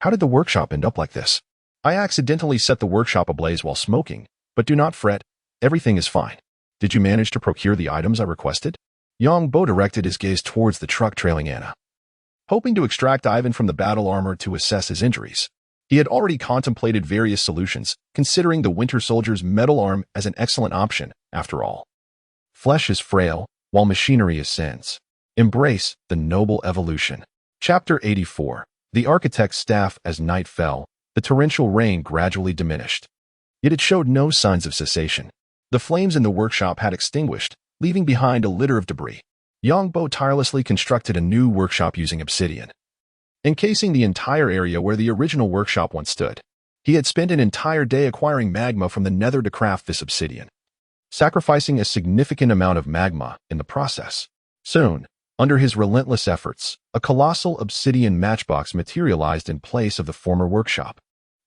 How did the workshop end up like this?" "I accidentally set the workshop ablaze while smoking, but do not fret, everything is fine." "Did you manage to procure the items I requested?" Yang Bo directed his gaze towards the truck trailing Anna, hoping to extract Ivan from the battle armor to assess his injuries. He had already contemplated various solutions, considering the Winter Soldier's metal arm as an excellent option, after all. Flesh is frail, while machinery ascends. Embrace the noble evolution. Chapter 84. The architect's staff. As night fell, the torrential rain gradually diminished. Yet it showed no signs of cessation. The flames in the workshop had extinguished, leaving behind a litter of debris. Yang Bo tirelessly constructed a new workshop using obsidian, encasing the entire area where the original workshop once stood. He had spent an entire day acquiring magma from the nether to craft this obsidian, sacrificing a significant amount of magma in the process. Soon, under his relentless efforts, a colossal obsidian matchbox materialized in place of the former workshop.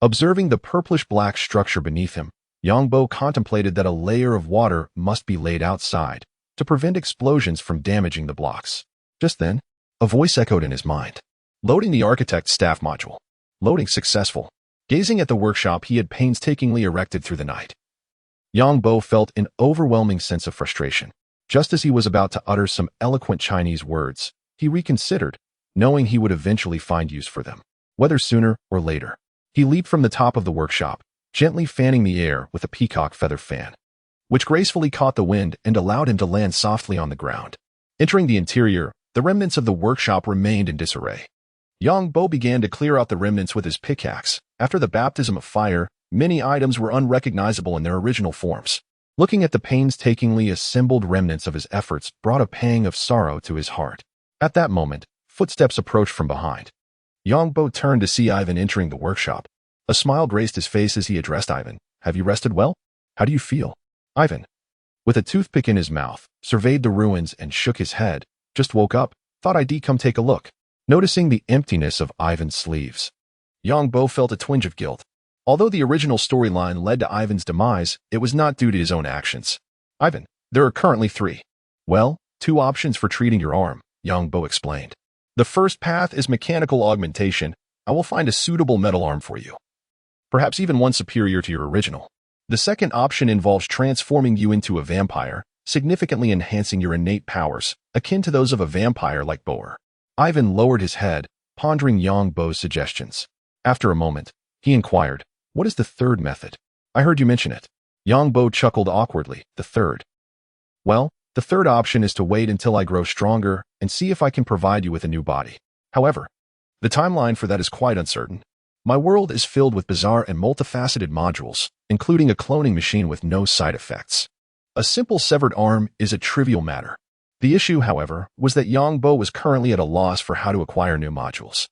Observing the purplish-black structure beneath him, Yang Bo contemplated that a layer of water must be laid outside to prevent explosions from damaging the blocks. Just then, a voice echoed in his mind. Loading the architect's staff module. Loading successful. Gazing at the workshop he had painstakingly erected through the night, Yang Bo felt an overwhelming sense of frustration. Just as he was about to utter some eloquent Chinese words, he reconsidered, knowing he would eventually find use for them, whether sooner or later. He leaped from the top of the workshop, gently fanning the air with a peacock feather fan, which gracefully caught the wind and allowed him to land softly on the ground. Entering the interior, the remnants of the workshop remained in disarray. Yang Bo began to clear out the remnants with his pickaxe. After the baptism of fire, many items were unrecognizable in their original forms. Looking at the painstakingly assembled remnants of his efforts brought a pang of sorrow to his heart. At that moment, footsteps approached from behind. Yang Bo turned to see Ivan entering the workshop. A smile graced his face as he addressed Ivan. "Have you rested well? How do you feel?" Ivan, with a toothpick in his mouth, surveyed the ruins and shook his head. "Just woke up. Thought I'd come take a look." Noticing the emptiness of Ivan's sleeves, Yang Bo felt a twinge of guilt. Although the original storyline led to Ivan's demise, it was not due to his own actions. "Ivan, there are currently 3. Well, 2 options for treating your arm," Yang Bo explained. "The first path is mechanical augmentation. I will find a suitable metal arm for you, perhaps even one superior to your original. The second option involves transforming you into a vampire, significantly enhancing your innate powers, akin to those of a vampire like Boer." Ivan lowered his head, pondering Yang Bo's suggestions. After a moment, he inquired, "What is the third method? I heard you mention it." Yang Bo chuckled awkwardly. "The third? Well, The third option is to wait until I grow stronger and see if I can provide you with a new body. However, the timeline for that is quite uncertain. My world is filled with bizarre and multifaceted modules, including a cloning machine with no side effects. A simple severed arm is a trivial matter. The issue, however, was that Yang Bo was currently at a loss for how to acquire new modules.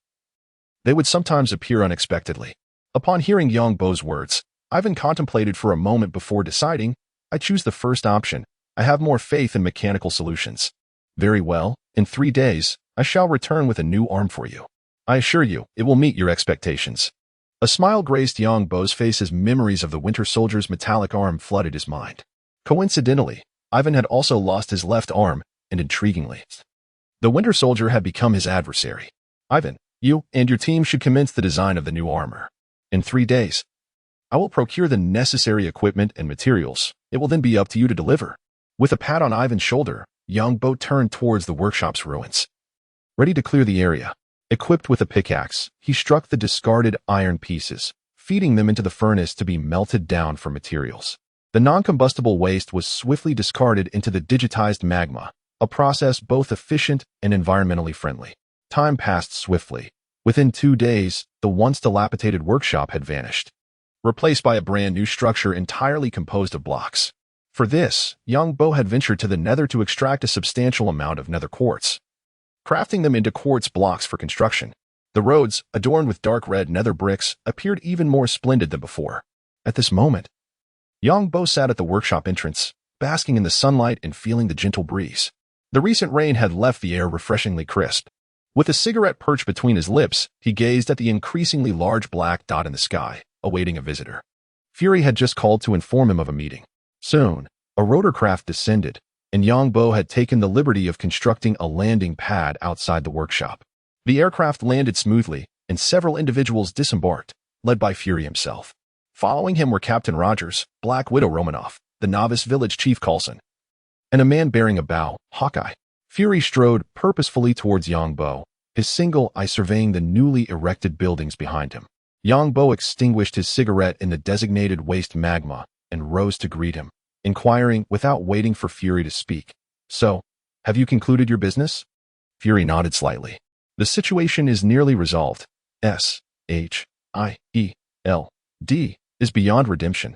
They would sometimes appear unexpectedly. Upon hearing Yang Bo's words, Ivan contemplated for a moment before deciding, I choose the first option. I have more faith in mechanical solutions. Very well, in 3 days, I shall return with a new arm for you. I assure you, it will meet your expectations. A smile graced Yang Bo's face as memories of the Winter Soldier's metallic arm flooded his mind. Coincidentally, Ivan had also lost his left arm, and intriguingly, the Winter Soldier had become his adversary. Ivan, you and your team should commence the design of the new armor. In 3 days, I will procure the necessary equipment and materials. It will then be up to you to deliver. With a pat on Ivan's shoulder, Yang Bo turned towards the workshop's ruins. Ready to clear the area, equipped with a pickaxe, he struck the discarded iron pieces, feeding them into the furnace to be melted down for materials. The non-combustible waste was swiftly discarded into the digitized magma, a process both efficient and environmentally friendly. Time passed swiftly. Within 2 days, the once dilapidated workshop had vanished, replaced by a brand new structure entirely composed of blocks. For this, Yang Bo had ventured to the nether to extract a substantial amount of nether quartz, crafting them into quartz blocks for construction. The roads, adorned with dark red nether bricks, appeared even more splendid than before. At this moment, Yang Bo sat at the workshop entrance, basking in the sunlight and feeling the gentle breeze. The recent rain had left the air refreshingly crisp. With a cigarette perched between his lips, he gazed at the increasingly large black dot in the sky, awaiting a visitor. Fury had just called to inform him of a meeting. Soon, a rotorcraft descended, and Yang Bo had taken the liberty of constructing a landing pad outside the workshop. The aircraft landed smoothly, and several individuals disembarked, led by Fury himself. Following him were Captain Rogers, Black Widow Romanoff, the novice village chief Coulson, and a man bearing a bow, Hawkeye. Fury strode purposefully towards Yang Bo, his single eye surveying the newly erected buildings behind him. Yang Bo extinguished his cigarette in the designated waste magma and rose to greet him, inquiring without waiting for Fury to speak. So, have you concluded your business? Fury nodded slightly. The situation is nearly resolved. SHIELD is beyond redemption,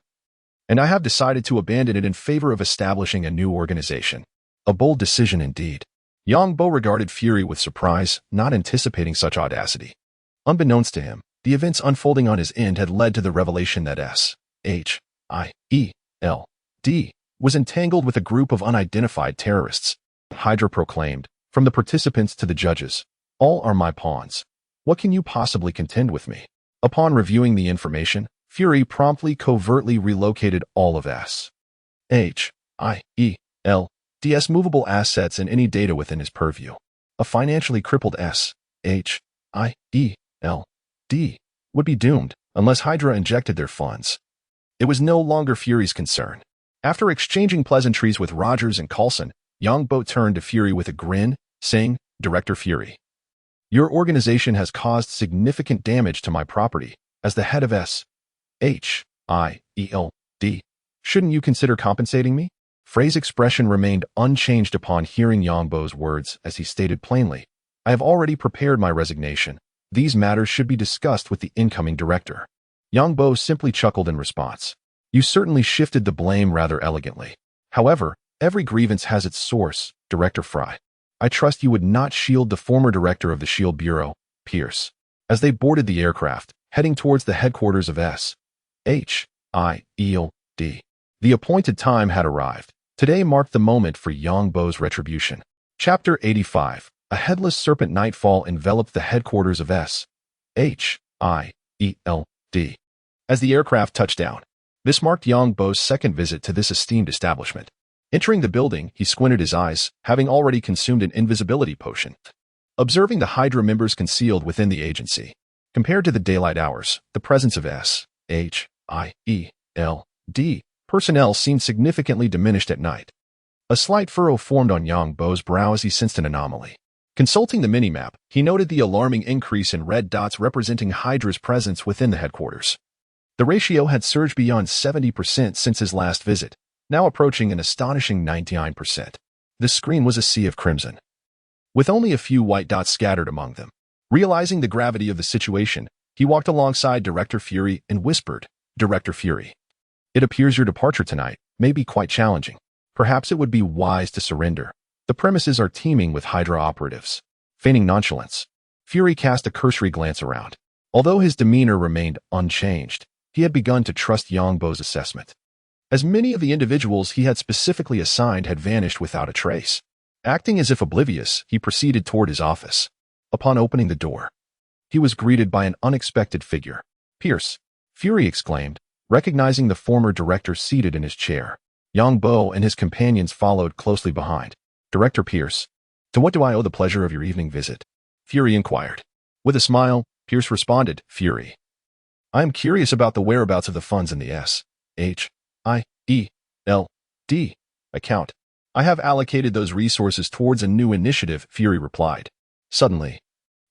and I have decided to abandon it in favor of establishing a new organization. A bold decision indeed. Yang Bo regarded Fury with surprise, not anticipating such audacity. Unbeknownst to him, the events unfolding on his end had led to the revelation that SHIELD was entangled with a group of unidentified terrorists. Hydra proclaimed, from the participants to the judges, all are my pawns. What can you possibly contend with me? Upon reviewing the information, Fury promptly covertly relocated all of SHIELD's movable assets and any data within his purview. A financially crippled SHIELD would be doomed unless Hydra injected their funds. It was no longer Fury's concern. After exchanging pleasantries with Rogers and Coulson, Yang Bo turned to Fury with a grin, saying, Director Fury, your organization has caused significant damage to my property. As the head of SHIELD, shouldn't you consider compensating me? Frey's expression remained unchanged upon hearing Yang Bo's words as he stated plainly, I have already prepared my resignation. These matters should be discussed with the incoming director. Yang Bo simply chuckled in response. You certainly shifted the blame rather elegantly. However, every grievance has its source, Director Frey. I trust you would not shield the former director of the SHIELD Bureau, Pierce. As they boarded the aircraft, heading towards the headquarters of SHIELD, the appointed time had arrived. Today marked the moment for Yang Bo's retribution. Chapter 85. A headless serpent nightfall enveloped the headquarters of SHIELD. As the aircraft touched down, this marked Yang Bo's second visit to this esteemed establishment. Entering the building, he squinted his eyes, having already consumed an invisibility potion. Observing the Hydra members concealed within the agency, compared to the daylight hours, the presence of SHIELD personnel seemed significantly diminished at night. A slight furrow formed on Yang Bo's brow as he sensed an anomaly. Consulting the minimap, he noted the alarming increase in red dots representing Hydra's presence within the headquarters. The ratio had surged beyond 70% since his last visit, now approaching an astonishing 99%. The screen was a sea of crimson, with only a few white dots scattered among them. Realizing the gravity of the situation, he walked alongside Director Fury and whispered, "Director Fury, it appears your departure tonight may be quite challenging. Perhaps it would be wise to surrender. The premises are teeming with Hydra operatives." Feigning nonchalance, Fury cast a cursory glance around. Although his demeanor remained unchanged, he had begun to trust Yongbo's assessment, as many of the individuals he had specifically assigned had vanished without a trace. Acting as if oblivious, he proceeded toward his office. Upon opening the door, he was greeted by an unexpected figure. "Pierce," Fury exclaimed, recognizing the former director seated in his chair. Yongbo and his companions followed closely behind. "Director Pierce, to what do I owe the pleasure of your evening visit?" Fury inquired. With a smile, Pierce responded, "Fury, I am curious about the whereabouts of the funds in the SHIELD account. I have allocated those resources towards a new initiative," Fury replied. Suddenly,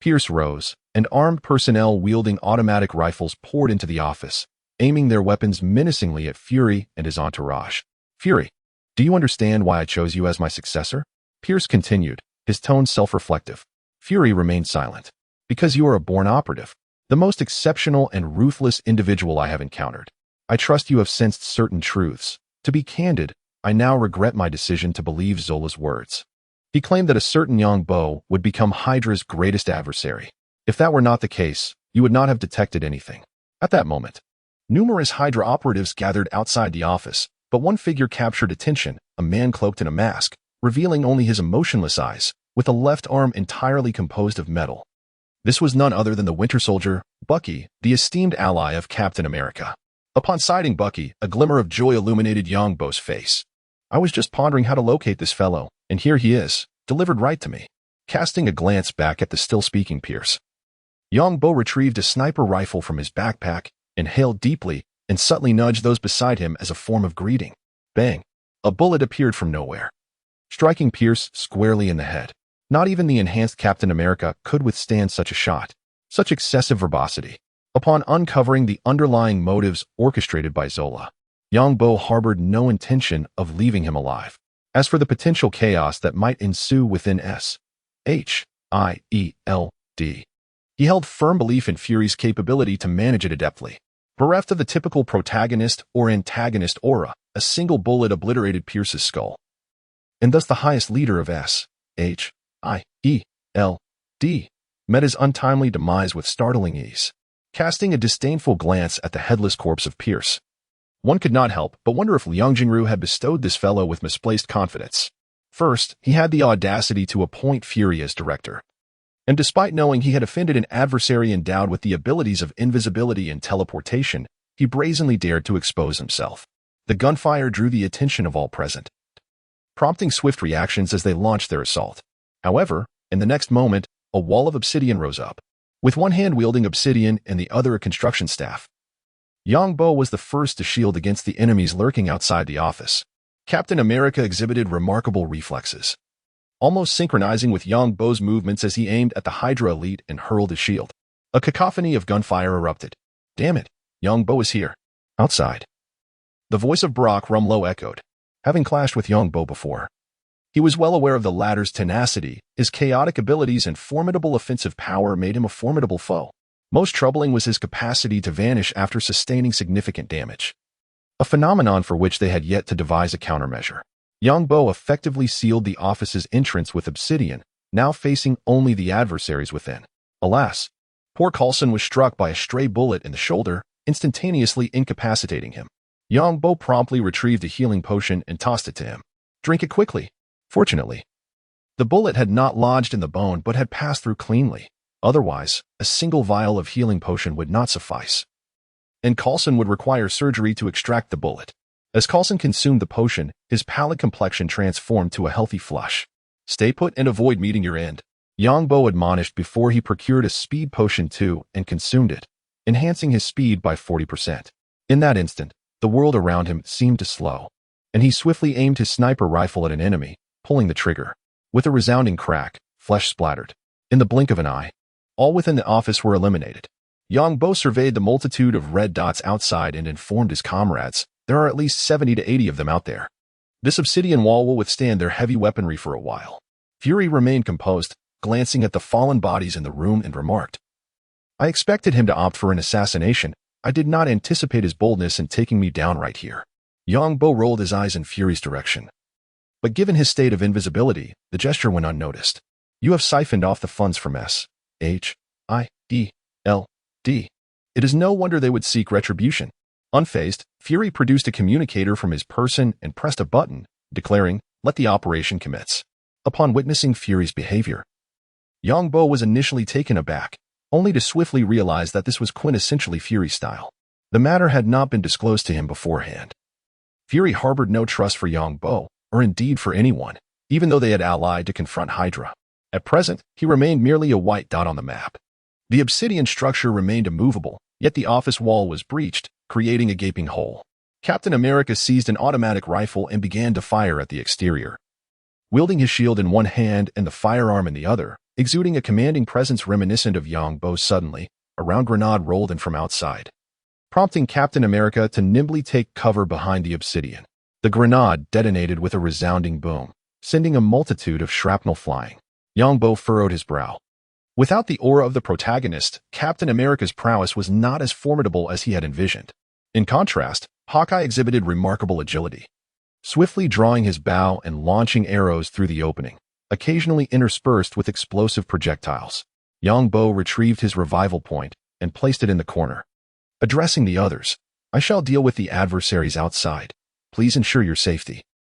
Pierce rose, and armed personnel wielding automatic rifles poured into the office, aiming their weapons menacingly at Fury and his entourage. "Fury, do you understand why I chose you as my successor?" Pierce continued, his tone self-reflective. Fury remained silent. "Because you are a born operative, the most exceptional and ruthless individual I have encountered. I trust you have sensed certain truths. To be candid, I now regret my decision to believe Zola's words." He claimed that a certain Yongbo would become Hydra's greatest adversary. If that were not the case, you would not have detected anything. At that moment, numerous Hydra operatives gathered outside the office, but one figure captured attention, a man cloaked in a mask, revealing only his emotionless eyes, with a left arm entirely composed of metal. This was none other than the Winter Soldier, Bucky, the esteemed ally of Captain America. Upon sighting Bucky, a glimmer of joy illuminated Yongbo's face. "I was just pondering how to locate this fellow, and here he is, delivered right to me." Casting a glance back at the still-speaking Pierce, Yongbo retrieved a sniper rifle from his backpack, inhaled deeply, and subtly nudged those beside him as a form of greeting. Bang! A bullet appeared from nowhere, striking Pierce squarely in the head. Not even the enhanced Captain America could withstand such a shot. Such excessive verbosity. Upon uncovering the underlying motives orchestrated by Zola, Yongbo harbored no intention of leaving him alive. As for the potential chaos that might ensue within SHIELD, he held firm belief in Fury's capability to manage it adeptly. Bereft of the typical protagonist or antagonist aura, a single bullet obliterated Pierce's skull. And thus the highest leader of SHIELD met his untimely demise with startling ease. Casting a disdainful glance at the headless corpse of Pierce, one could not help but wonder if Liang Jingru had bestowed this fellow with misplaced confidence. First, he had the audacity to appoint Fury as director. And despite knowing he had offended an adversary endowed with the abilities of invisibility and teleportation, he brazenly dared to expose himself. The gunfire drew the attention of all present, prompting swift reactions as they launched their assault. However, in the next moment, a wall of obsidian rose up, with one hand wielding obsidian and the other a construction staff. Yongbo was the first to shield against the enemies lurking outside the office. Captain America exhibited remarkable reflexes, almost synchronizing with Yongbo's movements as he aimed at the Hydra elite and hurled his shield. A cacophony of gunfire erupted. "Damn it, Yongbo is here." Outside, the voice of Brock Rumlow echoed. Having clashed with Yongbo before, he was well aware of the latter's tenacity. His chaotic abilities and formidable offensive power made him a formidable foe. Most troubling was his capacity to vanish after sustaining significant damage, a phenomenon for which they had yet to devise a countermeasure. Yongbo effectively sealed the office's entrance with obsidian, now facing only the adversaries within. Alas, poor Coulson was struck by a stray bullet in the shoulder, instantaneously incapacitating him. Yongbo promptly retrieved a healing potion and tossed it to him. "Drink it quickly." Fortunately, the bullet had not lodged in the bone but had passed through cleanly. Otherwise, a single vial of healing potion would not suffice, and Coulson would require surgery to extract the bullet. As Coulson consumed the potion, his pallid complexion transformed to a healthy flush. "Stay put and avoid meeting your end," Yongbo admonished before he procured a speed potion too and consumed it, enhancing his speed by 40%. In that instant, the world around him seemed to slow, and he swiftly aimed his sniper rifle at an enemy, pulling the trigger. With a resounding crack, flesh splattered. In the blink of an eye, all within the office were eliminated. Yongbo surveyed the multitude of red dots outside and informed his comrades, "There are at least 70 to 80 of them out there. This obsidian wall will withstand their heavy weaponry for a while. Fury remained composed, glancing at the fallen bodies in the room and remarked, I expected him to opt for an assassination. I did not anticipate his boldness in taking me down right here. Yang Bo rolled his eyes in Fury's direction. But given his state of invisibility, the gesture went unnoticed. You have siphoned off the funds from S.H.I.D.L.D. It is no wonder they would seek retribution. Unfazed, Fury produced a communicator from his person and pressed a button, declaring, let the operation commence. Upon witnessing Fury's behavior, Yang Bo was initially taken aback, only to swiftly realize that this was quintessentially Fury style. The matter had not been disclosed to him beforehand. Fury harbored no trust for Yang Bo, or indeed for anyone, even though they had allied to confront Hydra. At present, he remained merely a white dot on the map. The obsidian structure remained immovable, yet the office wall was breached, creating a gaping hole. Captain America seized an automatic rifle and began to fire at the exterior. Wielding his shield in one hand and the firearm in the other, exuding a commanding presence reminiscent of Yang Bo, suddenly, a round grenade rolled in from outside, prompting Captain America to nimbly take cover behind the obsidian. The grenade detonated with a resounding boom, sending a multitude of shrapnel flying. Yang Bo furrowed his brow. Without the aura of the protagonist, Captain America's prowess was not as formidable as he had envisioned. In contrast, Hawkeye exhibited remarkable agility, swiftly drawing his bow and launching arrows through the opening, occasionally interspersed with explosive projectiles. Yang Bo retrieved his revival point and placed it in the corner. Addressing the others, I shall deal with the adversaries outside. Please ensure your safety.